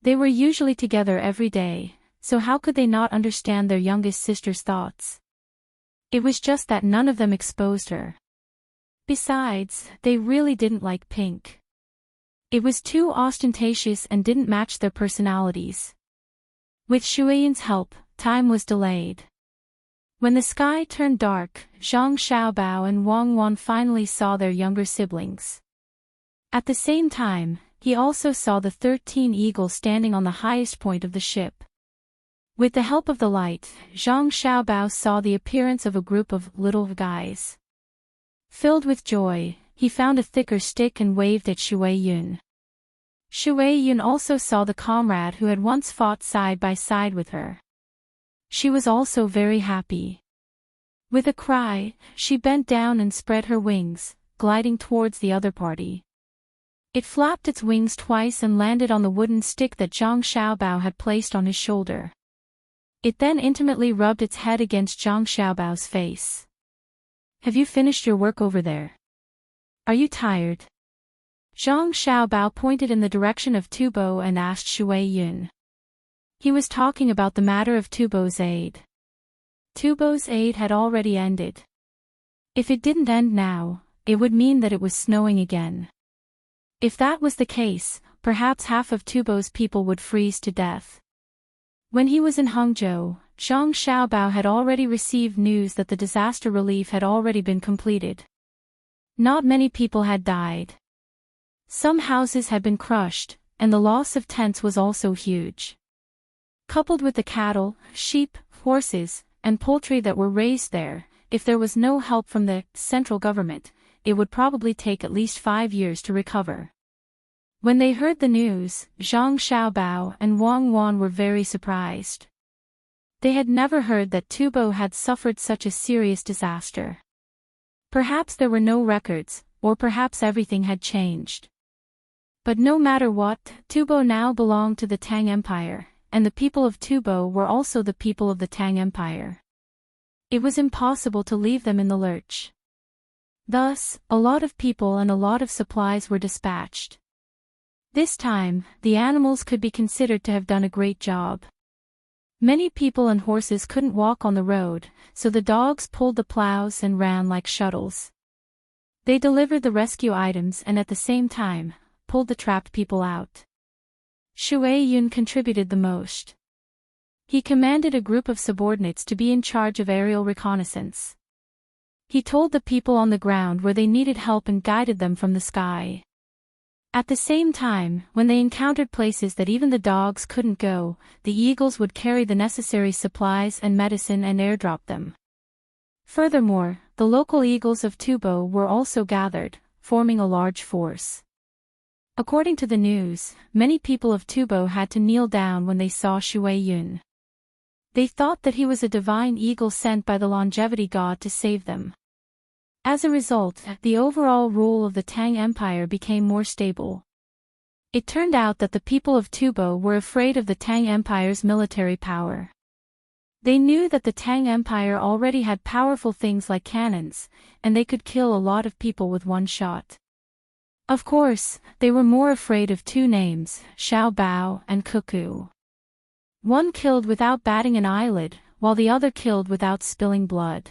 They were usually together every day, so how could they not understand their youngest sister's thoughts? It was just that none of them exposed her. Besides, they really didn't like pink. It was too ostentatious and didn't match their personalities. With Shueyun's help, time was delayed. When the sky turned dark, Zhang Xiaobao and Wang Wan finally saw their younger siblings. At the same time, he also saw the 13 eagles standing on the highest point of the ship. With the help of the light, Zhang Xiaobao saw the appearance of a group of little guys. Filled with joy, he found a thicker stick and waved at Shueyun. Shueyun also saw the comrade who had once fought side by side with her. She was also very happy. With a cry, she bent down and spread her wings, gliding towards the other party. It flapped its wings twice and landed on the wooden stick that Zhang Xiaobao had placed on his shoulder. It then intimately rubbed its head against Zhang Xiaobao's face. "Have you finished your work over there? Are you tired?" Zhang Xiaobao pointed in the direction of Tubo and asked Shueyun. He was talking about the matter of Tubo's aid. Tubo's aid had already ended. If it didn't end now, it would mean that it was snowing again. If that was the case, perhaps half of Tubo's people would freeze to death. When he was in Hangzhou, Zhang Xiaobao had already received news that the disaster relief had already been completed. Not many people had died. Some houses had been crushed, and the loss of tents was also huge. Coupled with the cattle, sheep, horses, and poultry that were raised there, if there was no help from the central government, it would probably take at least 5 years to recover. When they heard the news, Zhang Xiaobao and Wang Wan were very surprised. They had never heard that Tubo had suffered such a serious disaster. Perhaps there were no records, or perhaps everything had changed. But no matter what, Tubo now belonged to the Tang Empire, and the people of Tubo were also the people of the Tang Empire. It was impossible to leave them in the lurch. Thus, a lot of people and a lot of supplies were dispatched. This time, the animals could be considered to have done a great job. Many people and horses couldn't walk on the road, so the dogs pulled the plows and ran like shuttles. They delivered the rescue items and at the same time, pulled the trapped people out. Shueyun contributed the most. He commanded a group of subordinates to be in charge of aerial reconnaissance. He told the people on the ground where they needed help and guided them from the sky. At the same time, when they encountered places that even the dogs couldn't go, the eagles would carry the necessary supplies and medicine and airdrop them. Furthermore, the local eagles of Tubo were also gathered, forming a large force. According to the news, many people of Tubo had to kneel down when they saw Shueyun. They thought that he was a divine eagle sent by the longevity god to save them. As a result, the overall rule of the Tang Empire became more stable. It turned out that the people of Tubo were afraid of the Tang Empire's military power. They knew that the Tang Empire already had powerful things like cannons, and they could kill a lot of people with one shot. Of course, they were more afraid of 2 names, Xiao Bao and Cuckoo. One killed without batting an eyelid, while the other killed without spilling blood.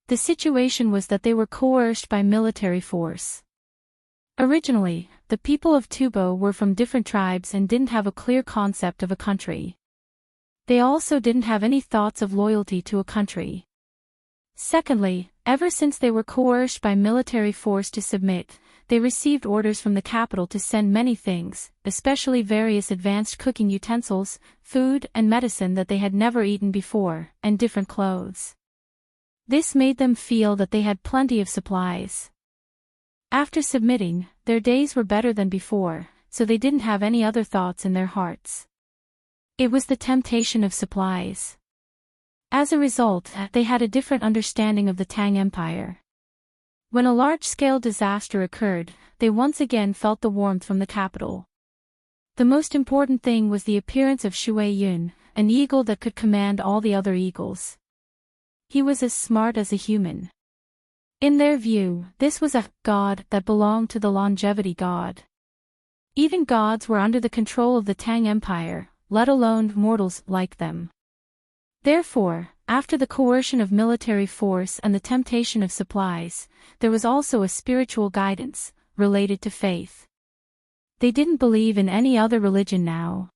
The situation was that they were coerced by military force. Originally, the people of Tubo were from different tribes and didn't have a clear concept of a country. They also didn't have any thoughts of loyalty to a country. Secondly, ever since they were coerced by military force to submit, they received orders from the capital to send many things, especially various advanced cooking utensils, food and medicine that they had never eaten before, and different clothes. This made them feel that they had plenty of supplies. After submitting, their days were better than before, so they didn't have any other thoughts in their hearts. It was the temptation of supplies. As a result, they had a different understanding of the Tang Empire. When a large-scale disaster occurred, they once again felt the warmth from the capital. The most important thing was the appearance of Shui Yun, an eagle that could command all the other eagles. He was as smart as a human. In their view, this was a god that belonged to the longevity god. Even gods were under the control of the Tang Empire, let alone mortals like them. Therefore, after the coercion of military force and the temptation of supplies, there was also a spiritual guidance, related to faith. They didn't believe in any other religion now.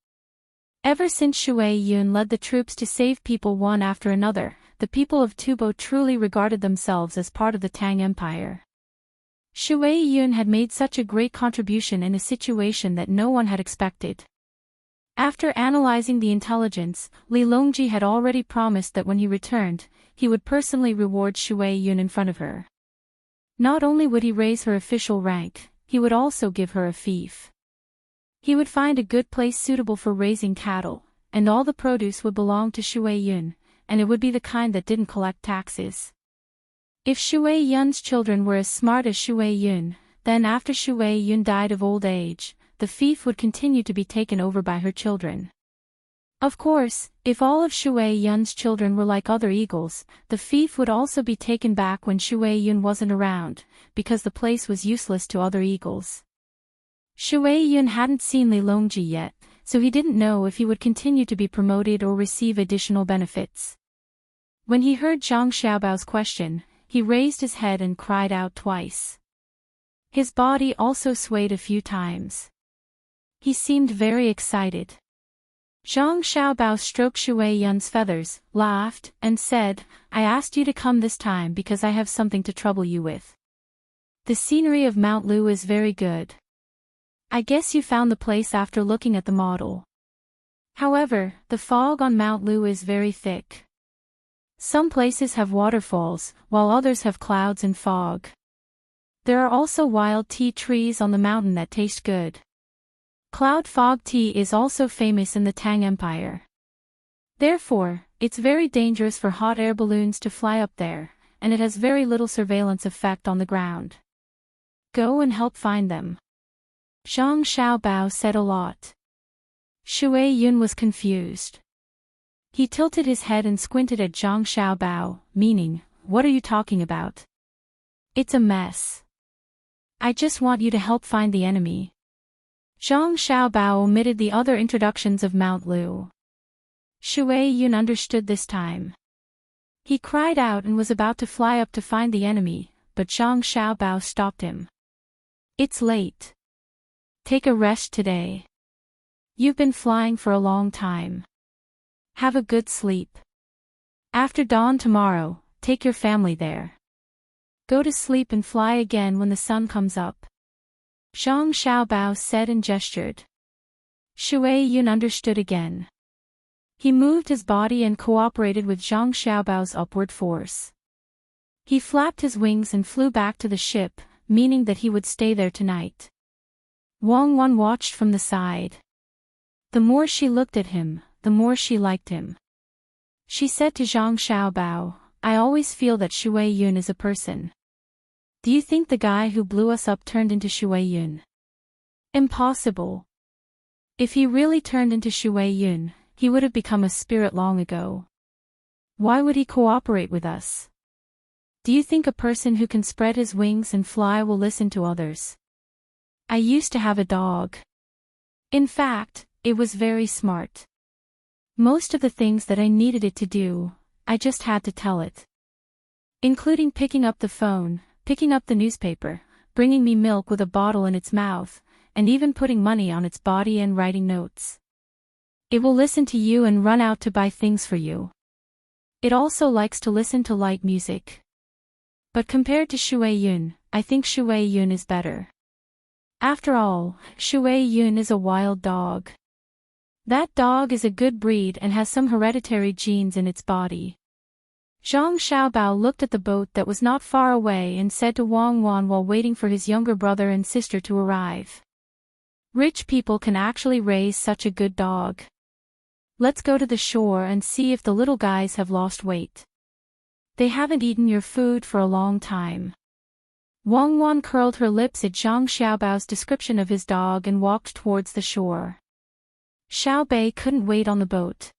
Ever since Shui Yun led the troops to save people one after another, the people of Tubo truly regarded themselves as part of the Tang Empire. Shui Yun had made such a great contribution in a situation that no one had expected. After analyzing the intelligence, Li Longji had already promised that when he returned, he would personally reward Shui Yun in front of her. Not only would he raise her official rank, he would also give her a fief. He would find a good place suitable for raising cattle, and all the produce would belong to Shui Yun, and it would be the kind that didn't collect taxes. If Shui Yun's children were as smart as Shui Yun, then after Shui Yun died of old age, the fief would continue to be taken over by her children. Of course, if all of Shui Yun's children were like other eagles, the fief would also be taken back when Shui Yun wasn't around, because the place was useless to other eagles. Shui Yun hadn't seen Li Longji yet, so he didn't know if he would continue to be promoted or receive additional benefits. When he heard Zhang Xiaobao's question, he raised his head and cried out twice. His body also swayed a few times. He seemed very excited. Zhang Xiaobao stroked Shui Yun's feathers, laughed, and said, "I asked you to come this time because I have something to trouble you with. The scenery of Mount Lu is very good. I guess you found the place after looking at the model. However, the fog on Mount Lu is very thick. Some places have waterfalls, while others have clouds and fog. There are also wild tea trees on the mountain that taste good. Cloud fog tea is also famous in the Tang Empire. Therefore, it's very dangerous for hot air balloons to fly up there, and it has very little surveillance effect on the ground. Go and help find them." Zhang Xiaobao said a lot. Shui Yun was confused. He tilted his head and squinted at Zhang Xiaobao, meaning, "What are you talking about? It's a mess. I just want you to help find the enemy." Zhang Xiaobao omitted the other introductions of Mount Lu. Shui Yun understood this time. He cried out and was about to fly up to find the enemy, but Zhang Xiaobao stopped him. "It's late. Take a rest today. You've been flying for a long time. Have a good sleep. After dawn tomorrow, take your family there. Go to sleep and fly again when the sun comes up." Zhang Xiaobao said and gestured. Shui Yun understood again. He moved his body and cooperated with Zhang Xiaobao's upward force. He flapped his wings and flew back to the ship, meaning that he would stay there tonight. Wang Wan watched from the side. The more she looked at him, the more she liked him. She said to Zhang Xiaobao, "I always feel that Shui Yun is a person. Do you think the guy who blew us up turned into Shui Yun?" Impossible. If he really turned into Shui Yun, he would have become a spirit long ago. Why would he cooperate with us? Do you think a person who can spread his wings and fly will listen to others? I used to have a dog. In fact, it was very smart. Most of the things that I needed it to do, I just had to tell it. Including picking up the phone, picking up the newspaper, bringing me milk with a bottle in its mouth, and even putting money on its body and writing notes. It will listen to you and run out to buy things for you. It also likes to listen to light music. But compared to Shui Yun, I think Shui Yun is better. After all, Shui Yun is a wild dog. That dog is a good breed and has some hereditary genes in its body. Zhang Xiaobao looked at the boat that was not far away and said to Wang Wan while waiting for his younger brother and sister to arrive. Rich people can actually raise such a good dog. Let's go to the shore and see if the little guys have lost weight. They haven't eaten your food for a long time. Wang Wan curled her lips at Zhang Xiaobao's description of his dog and walked towards the shore. Xiao Bei couldn't wait on the boat.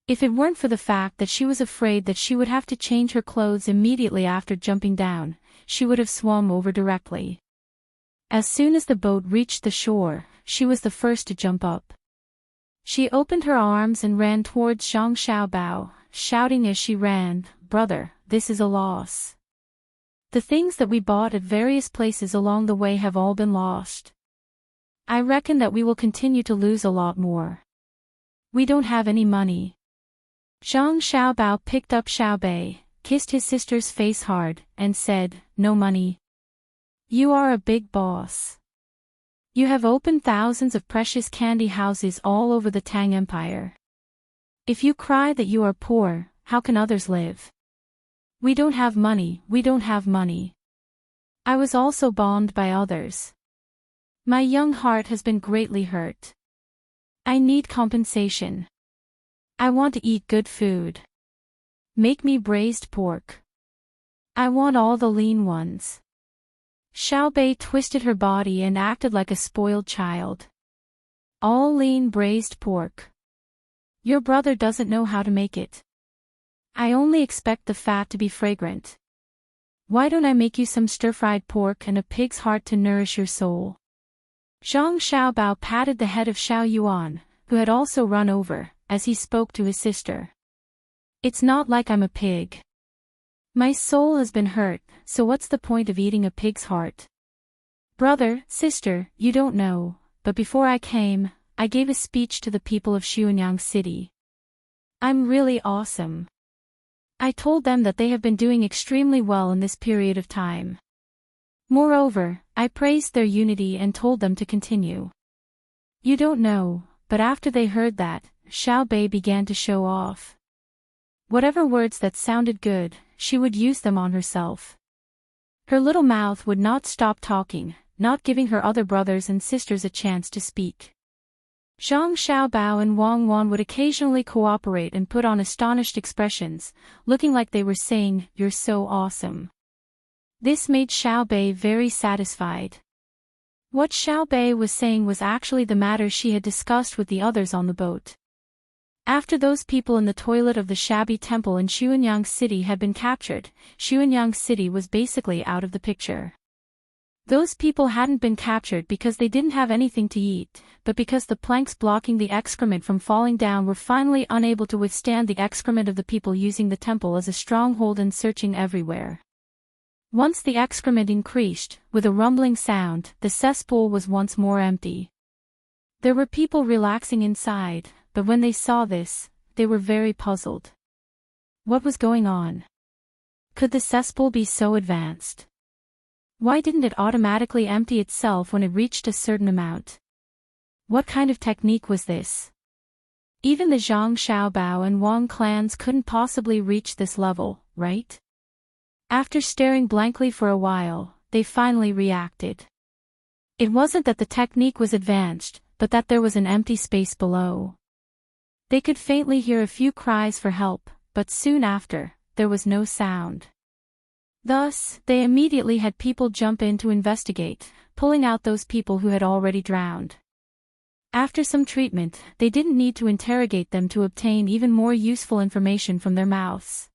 If it weren't for the fact that she was afraid that she would have to change her clothes immediately after jumping down, she would have swum over directly. As soon as the boat reached the shore, she was the first to jump up. She opened her arms and ran towards Zhang Xiaobao, shouting as she ran, "Brother, this is a loss. The things that we bought at various places along the way have all been lost. I reckon that we will continue to lose a lot more. We don't have any money." Zhang Xiaobao picked up Xiao Bei, kissed his sister's face hard, and said, "No money. You are a big boss. You have opened thousands of precious candy houses all over the Tang Empire. If you cry that you are poor, how can others live? We don't have money, we don't have money. I was also bombed by others. My young heart has been greatly hurt. I need compensation. I want to eat good food. Make me braised pork. I want all the lean ones." Xiao Bei twisted her body and acted like a spoiled child. "All lean braised pork. Your brother doesn't know how to make it. I only expect the fat to be fragrant. Why don't I make you some stir-fried pork and a pig's heart to nourish your soul?" Zhang Xiaobao patted the head of Xiao Yuan, who had also run over, as he spoke to his sister. "It's not like I'm a pig. My soul has been hurt, so what's the point of eating a pig's heart? Brother, sister, you don't know, but before I came, I gave a speech to the people of Xuanyang City. I'm really awesome. I told them that they have been doing extremely well in this period of time. Moreover, I praised their unity and told them to continue. You don't know, but after they heard that, Xiao Bei began to show off. Whatever words that sounded good, she would use them on herself. Her little mouth would not stop talking, not giving her other brothers and sisters a chance to speak. Zhang Xiaobao and Wang Wan would occasionally cooperate and put on astonished expressions, looking like they were saying, "You're so awesome." This made Xiao Bei very satisfied. What Xiao Bei was saying was actually the matter she had discussed with the others on the boat. After those people in the toilet of the shabby temple in Xuanyang City had been captured, Xuanyang City was basically out of the picture. Those people hadn't been captured because they didn't have anything to eat, but because the planks blocking the excrement from falling down were finally unable to withstand the excrement of the people using the temple as a stronghold and searching everywhere. Once the excrement increased, with a rumbling sound, the cesspool was once more empty. There were people relaxing inside, but when they saw this, they were very puzzled. What was going on? Could the cesspool be so advanced? Why didn't it automatically empty itself when it reached a certain amount? What kind of technique was this? Even the Zhang Xiaobao and Wang clans couldn't possibly reach this level, right? After staring blankly for a while, they finally reacted. It wasn't that the technique was advanced, but that there was an empty space below. They could faintly hear a few cries for help, but soon after, there was no sound. Thus, they immediately had people jump in to investigate, pulling out those people who had already drowned. After some treatment, they didn't need to interrogate them to obtain even more useful information from their mouths.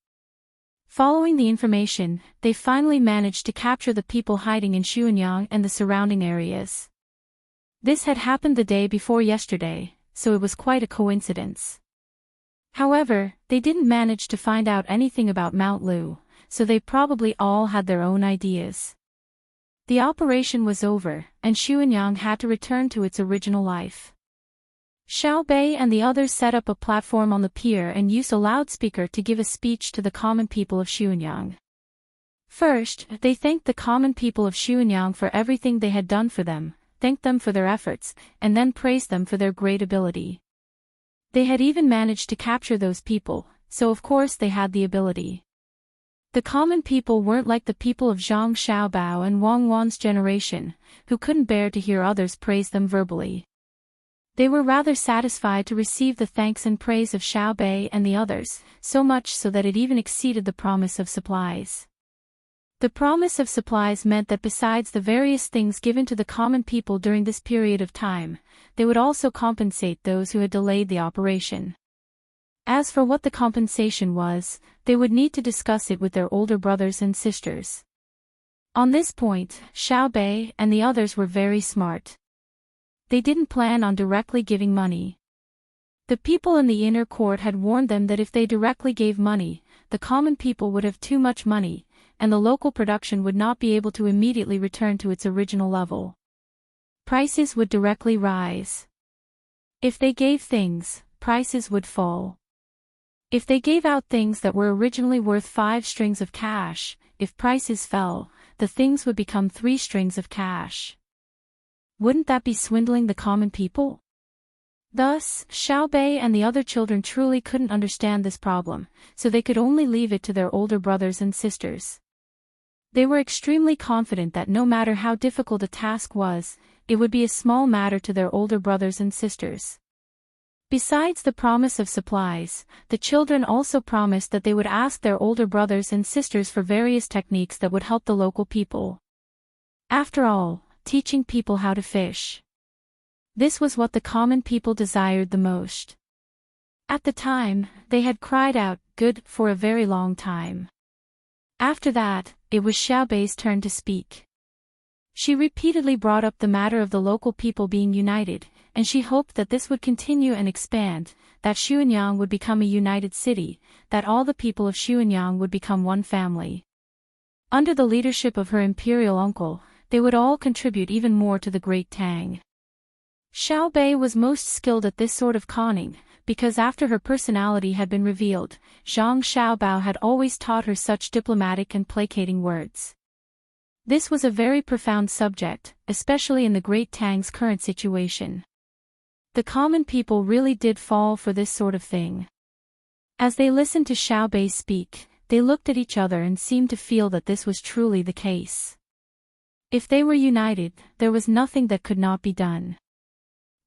Following the information, they finally managed to capture the people hiding in Xuanyang and the surrounding areas. This had happened the day before yesterday, so it was quite a coincidence. However, they didn't manage to find out anything about Mount Lu, so they probably all had their own ideas. The operation was over, and Xuanyang had to return to its original life. Xiao Bei and the others set up a platform on the pier and used a loudspeaker to give a speech to the common people of Xuanyang. First, they thanked the common people of Xuanyang for everything they had done for them, thanked them for their efforts, and then praised them for their great ability. They had even managed to capture those people, so of course they had the ability. The common people weren't like the people of Zhang Xiaobao and Wang Wan's generation, who couldn't bear to hear others praise them verbally. They were rather satisfied to receive the thanks and praise of Xiaobei and the others, so much so that it even exceeded the promise of supplies. The promise of supplies meant that besides the various things given to the common people during this period of time, they would also compensate those who had delayed the operation. As for what the compensation was, they would need to discuss it with their older brothers and sisters. On this point, Xiaobei and the others were very smart. They didn't plan on directly giving money. The people in the inner court had warned them that if they directly gave money, the common people would have too much money, and the local production would not be able to immediately return to its original level. Prices would directly rise. If they gave things, prices would fall. If they gave out things that were originally worth 5 strings of cash, if prices fell, the things would become 3 strings of cash. Wouldn't that be swindling the common people? Thus, Xiaobei and the other children truly couldn't understand this problem, so they could only leave it to their older brothers and sisters. They were extremely confident that no matter how difficult a task was, it would be a small matter to their older brothers and sisters. Besides the promise of supplies, the children also promised that they would ask their older brothers and sisters for various techniques that would help the local people. After all, teaching people how to fish. This was what the common people desired the most. At the time, they had cried out, "Good," for a very long time. After that, it was Xiaobei's turn to speak. She repeatedly brought up the matter of the local people being united, and she hoped that this would continue and expand, that Xuanyang would become a united city, that all the people of Xuanyang would become one family. Under the leadership of her imperial uncle, they would all contribute even more to the great Tang. Xiaobei was most skilled at this sort of conning, because after her personality had been revealed, Zhang Xiaobao had always taught her such diplomatic and placating words. This was a very profound subject, especially in the great Tang's current situation. The common people really did fall for this sort of thing. As they listened to Xiaobei speak, they looked at each other and seemed to feel that this was truly the case. If they were united, there was nothing that could not be done.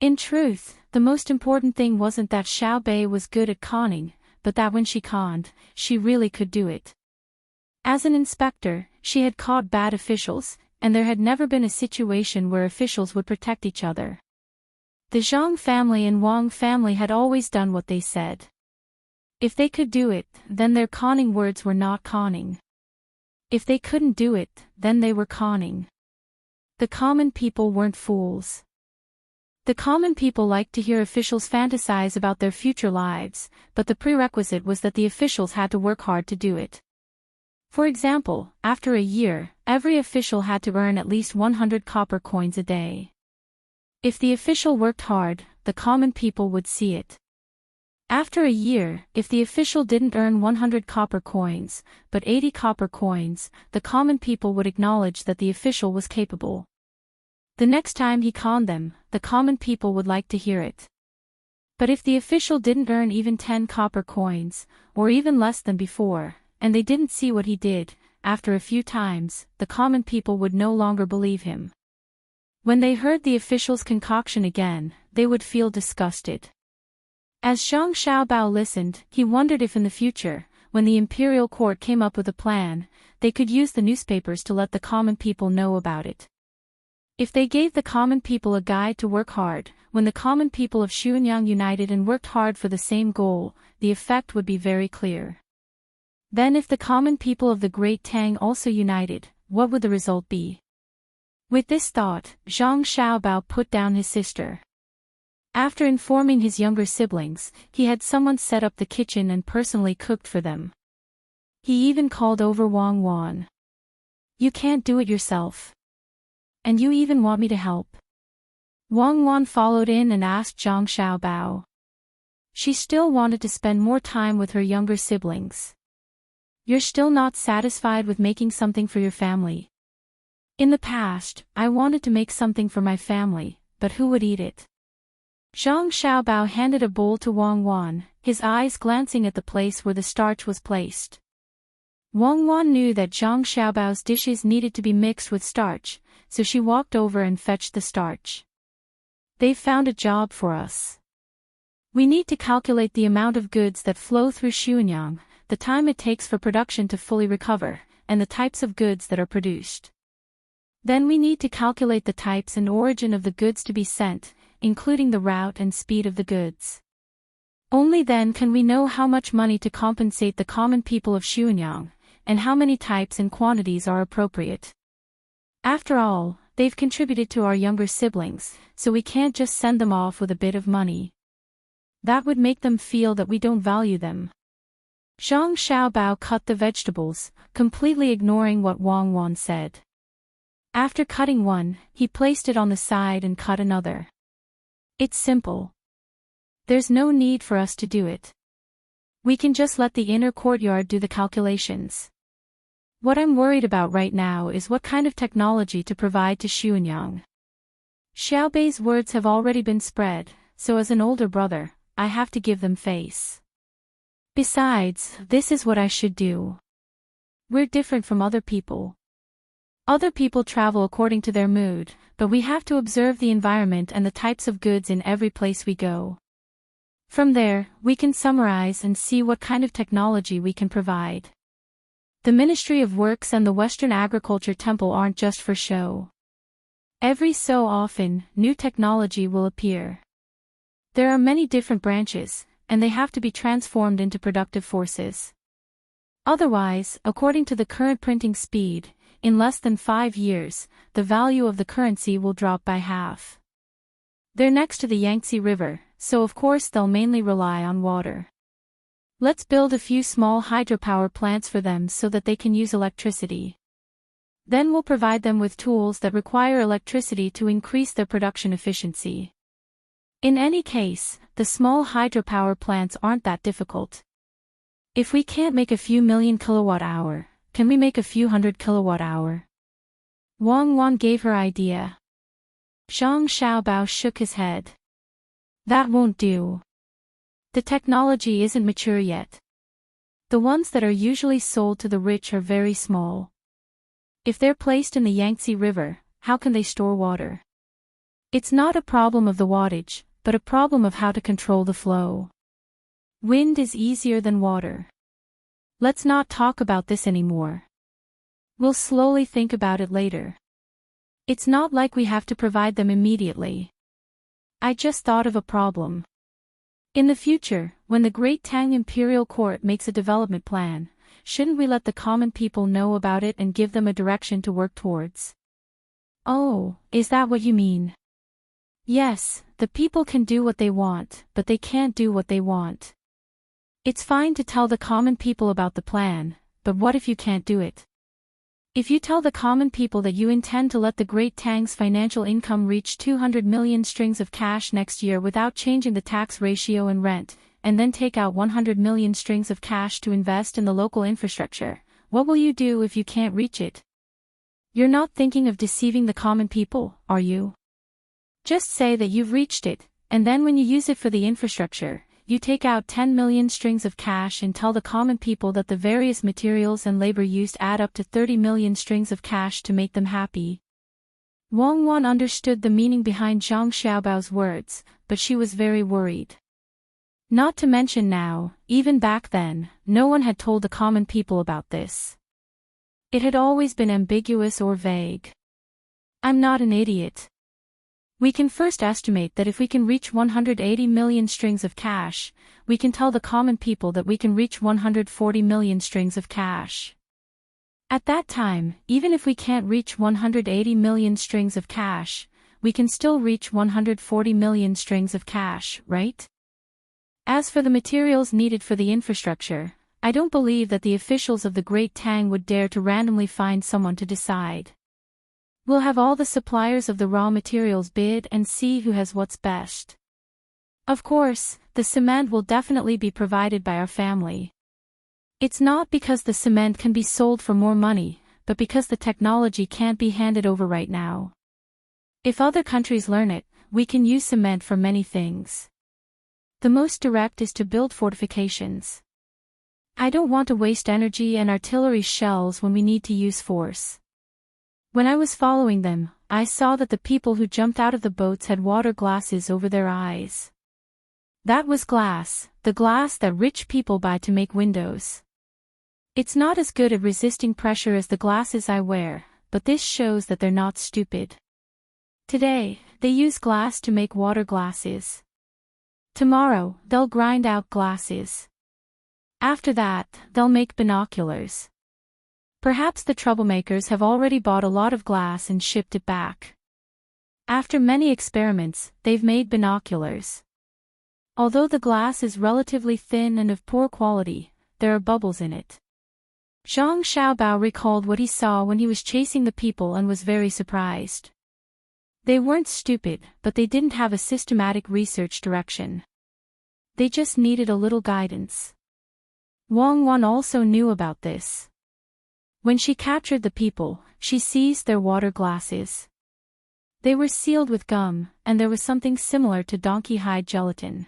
In truth, the most important thing wasn't that Xiaobei was good at conning, but that when she conned, she really could do it. As an inspector, she had caught bad officials, and there had never been a situation where officials would protect each other. The Zhang family and Wang family had always done what they said. If they could do it, then their conning words were not conning. If they couldn't do it, then they were conning. The common people weren't fools. The common people liked to hear officials fantasize about their future lives, but the prerequisite was that the officials had to work hard to do it. For example, after a year, every official had to earn at least 100 copper coins a day. If the official worked hard, the common people would see it. After a year, if the official didn't earn 100 copper coins, but 80 copper coins, the common people would acknowledge that the official was capable. The next time he conned them, the common people would like to hear it. But if the official didn't earn even 10 copper coins, or even less than before, and they didn't see what he did, after a few times, the common people would no longer believe him. When they heard the official's concoction again, they would feel disgusted. As Zhang Xiaobao listened, he wondered if in the future, when the imperial court came up with a plan, they could use the newspapers to let the common people know about it. If they gave the common people a guide to work hard, when the common people of Xuanyang united and worked hard for the same goal, the effect would be very clear. Then if the common people of the Great Tang also united, what would the result be? With this thought, Zhang Xiaobao put down his sister. After informing his younger siblings, he had someone set up the kitchen and personally cooked for them. He even called over Wang Wan. "You can't do it yourself. And you even want me to help?" Wang Wan followed in and asked Zhang Xiaobao. She still wanted to spend more time with her younger siblings. "You're still not satisfied with making something for your family?" "In the past, I wanted to make something for my family, but who would eat it?" Zhang Xiaobao handed a bowl to Wang Wan, his eyes glancing at the place where the starch was placed. Wang Wan knew that Zhang Xiaobao's dishes needed to be mixed with starch, so she walked over and fetched the starch. "They've found a job for us. We need to calculate the amount of goods that flow through Xuanyang, the time it takes for production to fully recover, and the types of goods that are produced. Then we need to calculate the types and origin of the goods to be sent, including the route and speed of the goods. Only then can we know how much money to compensate the common people of Xuanyang, and how many types and quantities are appropriate. After all, they've contributed to our younger siblings, so we can't just send them off with a bit of money. That would make them feel that we don't value them." Zhang Xiaobao cut the vegetables, completely ignoring what Wang Wan said. After cutting one, he placed it on the side and cut another. "It's simple. There's no need for us to do it. We can just let the inner courtyard do the calculations. What I'm worried about right now is what kind of technology to provide to Xuanyang." Xiaobei's words have already been spread, so as an older brother, I have to give them face. Besides, this is what I should do. We're different from other people. Other people travel according to their mood, but we have to observe the environment and the types of goods in every place we go. From there, we can summarize and see what kind of technology we can provide. The Ministry of Works and the Western Agriculture Temple aren't just for show. Every so often, new technology will appear. There are many different branches, and they have to be transformed into productive forces. Otherwise, according to the current printing speed, in less than 5 years, the value of the currency will drop by half. They're next to the Yangtze River, so of course they'll mainly rely on water. Let's build a few small hydropower plants for them so that they can use electricity. Then we'll provide them with tools that require electricity to increase their production efficiency. In any case, the small hydropower plants aren't that difficult. If we can't make a few million kilowatt-hour, can we make a few hundred kilowatt-hour? Wang Wan gave her idea. Zhang Xiaobao shook his head. That won't do. The technology isn't mature yet. The ones that are usually sold to the rich are very small. If they're placed in the Yangtze River, how can they store water? It's not a problem of the wattage, but a problem of how to control the flow. Wind is easier than water. Let's not talk about this anymore. We'll slowly think about it later. It's not like we have to provide them immediately. I just thought of a problem. In the future, when the Great Tang Imperial Court makes a development plan, shouldn't we let the common people know about it and give them a direction to work towards? Oh, is that what you mean? Yes, the people can do what they want, but they can't do what they want. It's fine to tell the common people about the plan, but what if you can't do it? If you tell the common people that you intend to let the Great Tang's financial income reach 200 million strings of cash next year without changing the tax ratio and rent, and then take out 100 million strings of cash to invest in the local infrastructure, what will you do if you can't reach it? You're not thinking of deceiving the common people, are you? Just say that you've reached it, and then when you use it for the infrastructure, you take out 10 million strings of cash and tell the common people that the various materials and labor used add up to 30 million strings of cash to make them happy. Wang Wan understood the meaning behind Zhang Xiaobao's words, but she was very worried. Not to mention now, even back then, no one had told the common people about this. It had always been ambiguous or vague. I'm not an idiot. We can first estimate that if we can reach 180 million strings of cash, we can tell the common people that we can reach 140 million strings of cash. At that time, even if we can't reach 180 million strings of cash, we can still reach 140 million strings of cash, right? As for the materials needed for the infrastructure, I don't believe that the officials of the Great Tang would dare to randomly find someone to decide. We'll have all the suppliers of the raw materials bid and see who has what's best. Of course, the cement will definitely be provided by our family. It's not because the cement can be sold for more money, but because the technology can't be handed over right now. If other countries learn it, we can use cement for many things. The most direct is to build fortifications. I don't want to waste energy and artillery shells when we need to use force. When I was following them, I saw that the people who jumped out of the boats had water glasses over their eyes. That was glass, the glass that rich people buy to make windows. It's not as good at resisting pressure as the glasses I wear, but this shows that they're not stupid. Today, they use glass to make water glasses. Tomorrow, they'll grind out glasses. After that, they'll make binoculars. Perhaps the troublemakers have already bought a lot of glass and shipped it back. After many experiments, they've made binoculars. Although the glass is relatively thin and of poor quality, there are bubbles in it. Zhang Xiaobao recalled what he saw when he was chasing the people and was very surprised. They weren't stupid, but they didn't have a systematic research direction. They just needed a little guidance. Wang Wan also knew about this. When she captured the people, she seized their water glasses. They were sealed with gum, and there was something similar to donkey hide gelatin.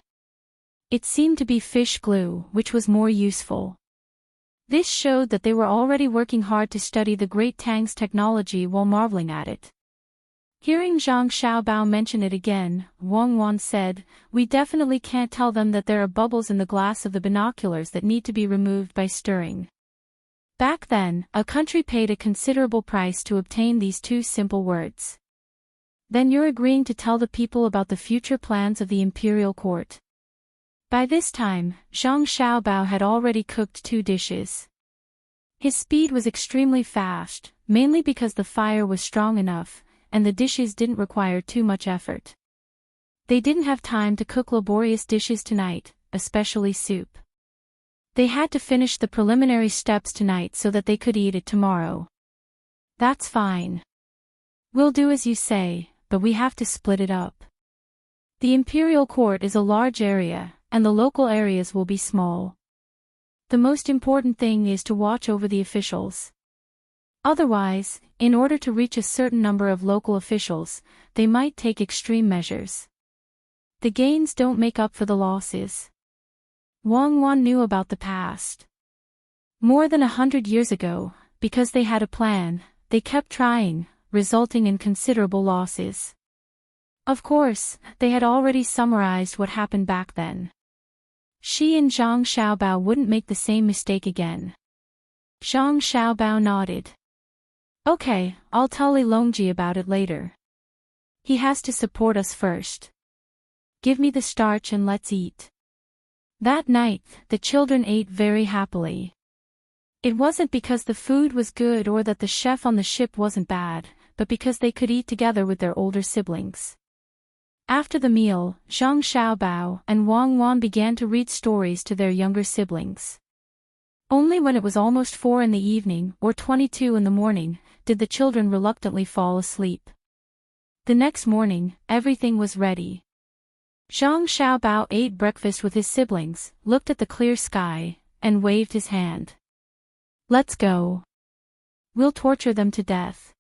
It seemed to be fish glue, which was more useful. This showed that they were already working hard to study the great Tang's technology while marveling at it. Hearing Zhang Xiaobao mention it again, Wang Wan said, "We definitely can't tell them that there are bubbles in the glass of the binoculars that need to be removed by stirring." Back then, a country paid a considerable price to obtain these two simple words. "Then you're agreeing to tell the people about the future plans of the imperial court." By this time, Zhang Xiaobao had already cooked 2 dishes. His speed was extremely fast, mainly because the fire was strong enough, and the dishes didn't require too much effort. They didn't have time to cook laborious dishes tonight, especially soup. They had to finish the preliminary steps tonight so that they could eat it tomorrow. "That's fine. We'll do as you say, but we have to split it up. The imperial court is a large area, and the local areas will be small. The most important thing is to watch over the officials. Otherwise, in order to reach a certain number of local officials, they might take extreme measures. The gains don't make up for the losses." Wang Wan knew about the past. More than 100 years ago, because they had a plan, they kept trying, resulting in considerable losses. Of course, they had already summarized what happened back then. She and Zhang Xiaobao wouldn't make the same mistake again. Zhang Xiaobao nodded. "Okay, I'll tell Li Longji about it later. He has to support us first. Give me the starch and let's eat." That night, the children ate very happily. It wasn't because the food was good or that the chef on the ship wasn't bad, but because they could eat together with their older siblings. After the meal, Zhang Xiaobao and Wang Wan began to read stories to their younger siblings. Only when it was almost 4 in the evening, or 22 in the morning, did the children reluctantly fall asleep. The next morning, everything was ready. Zhang Xiaobao ate breakfast with his siblings, looked at the clear sky, and waved his hand. "Let's go. We'll torture them to death."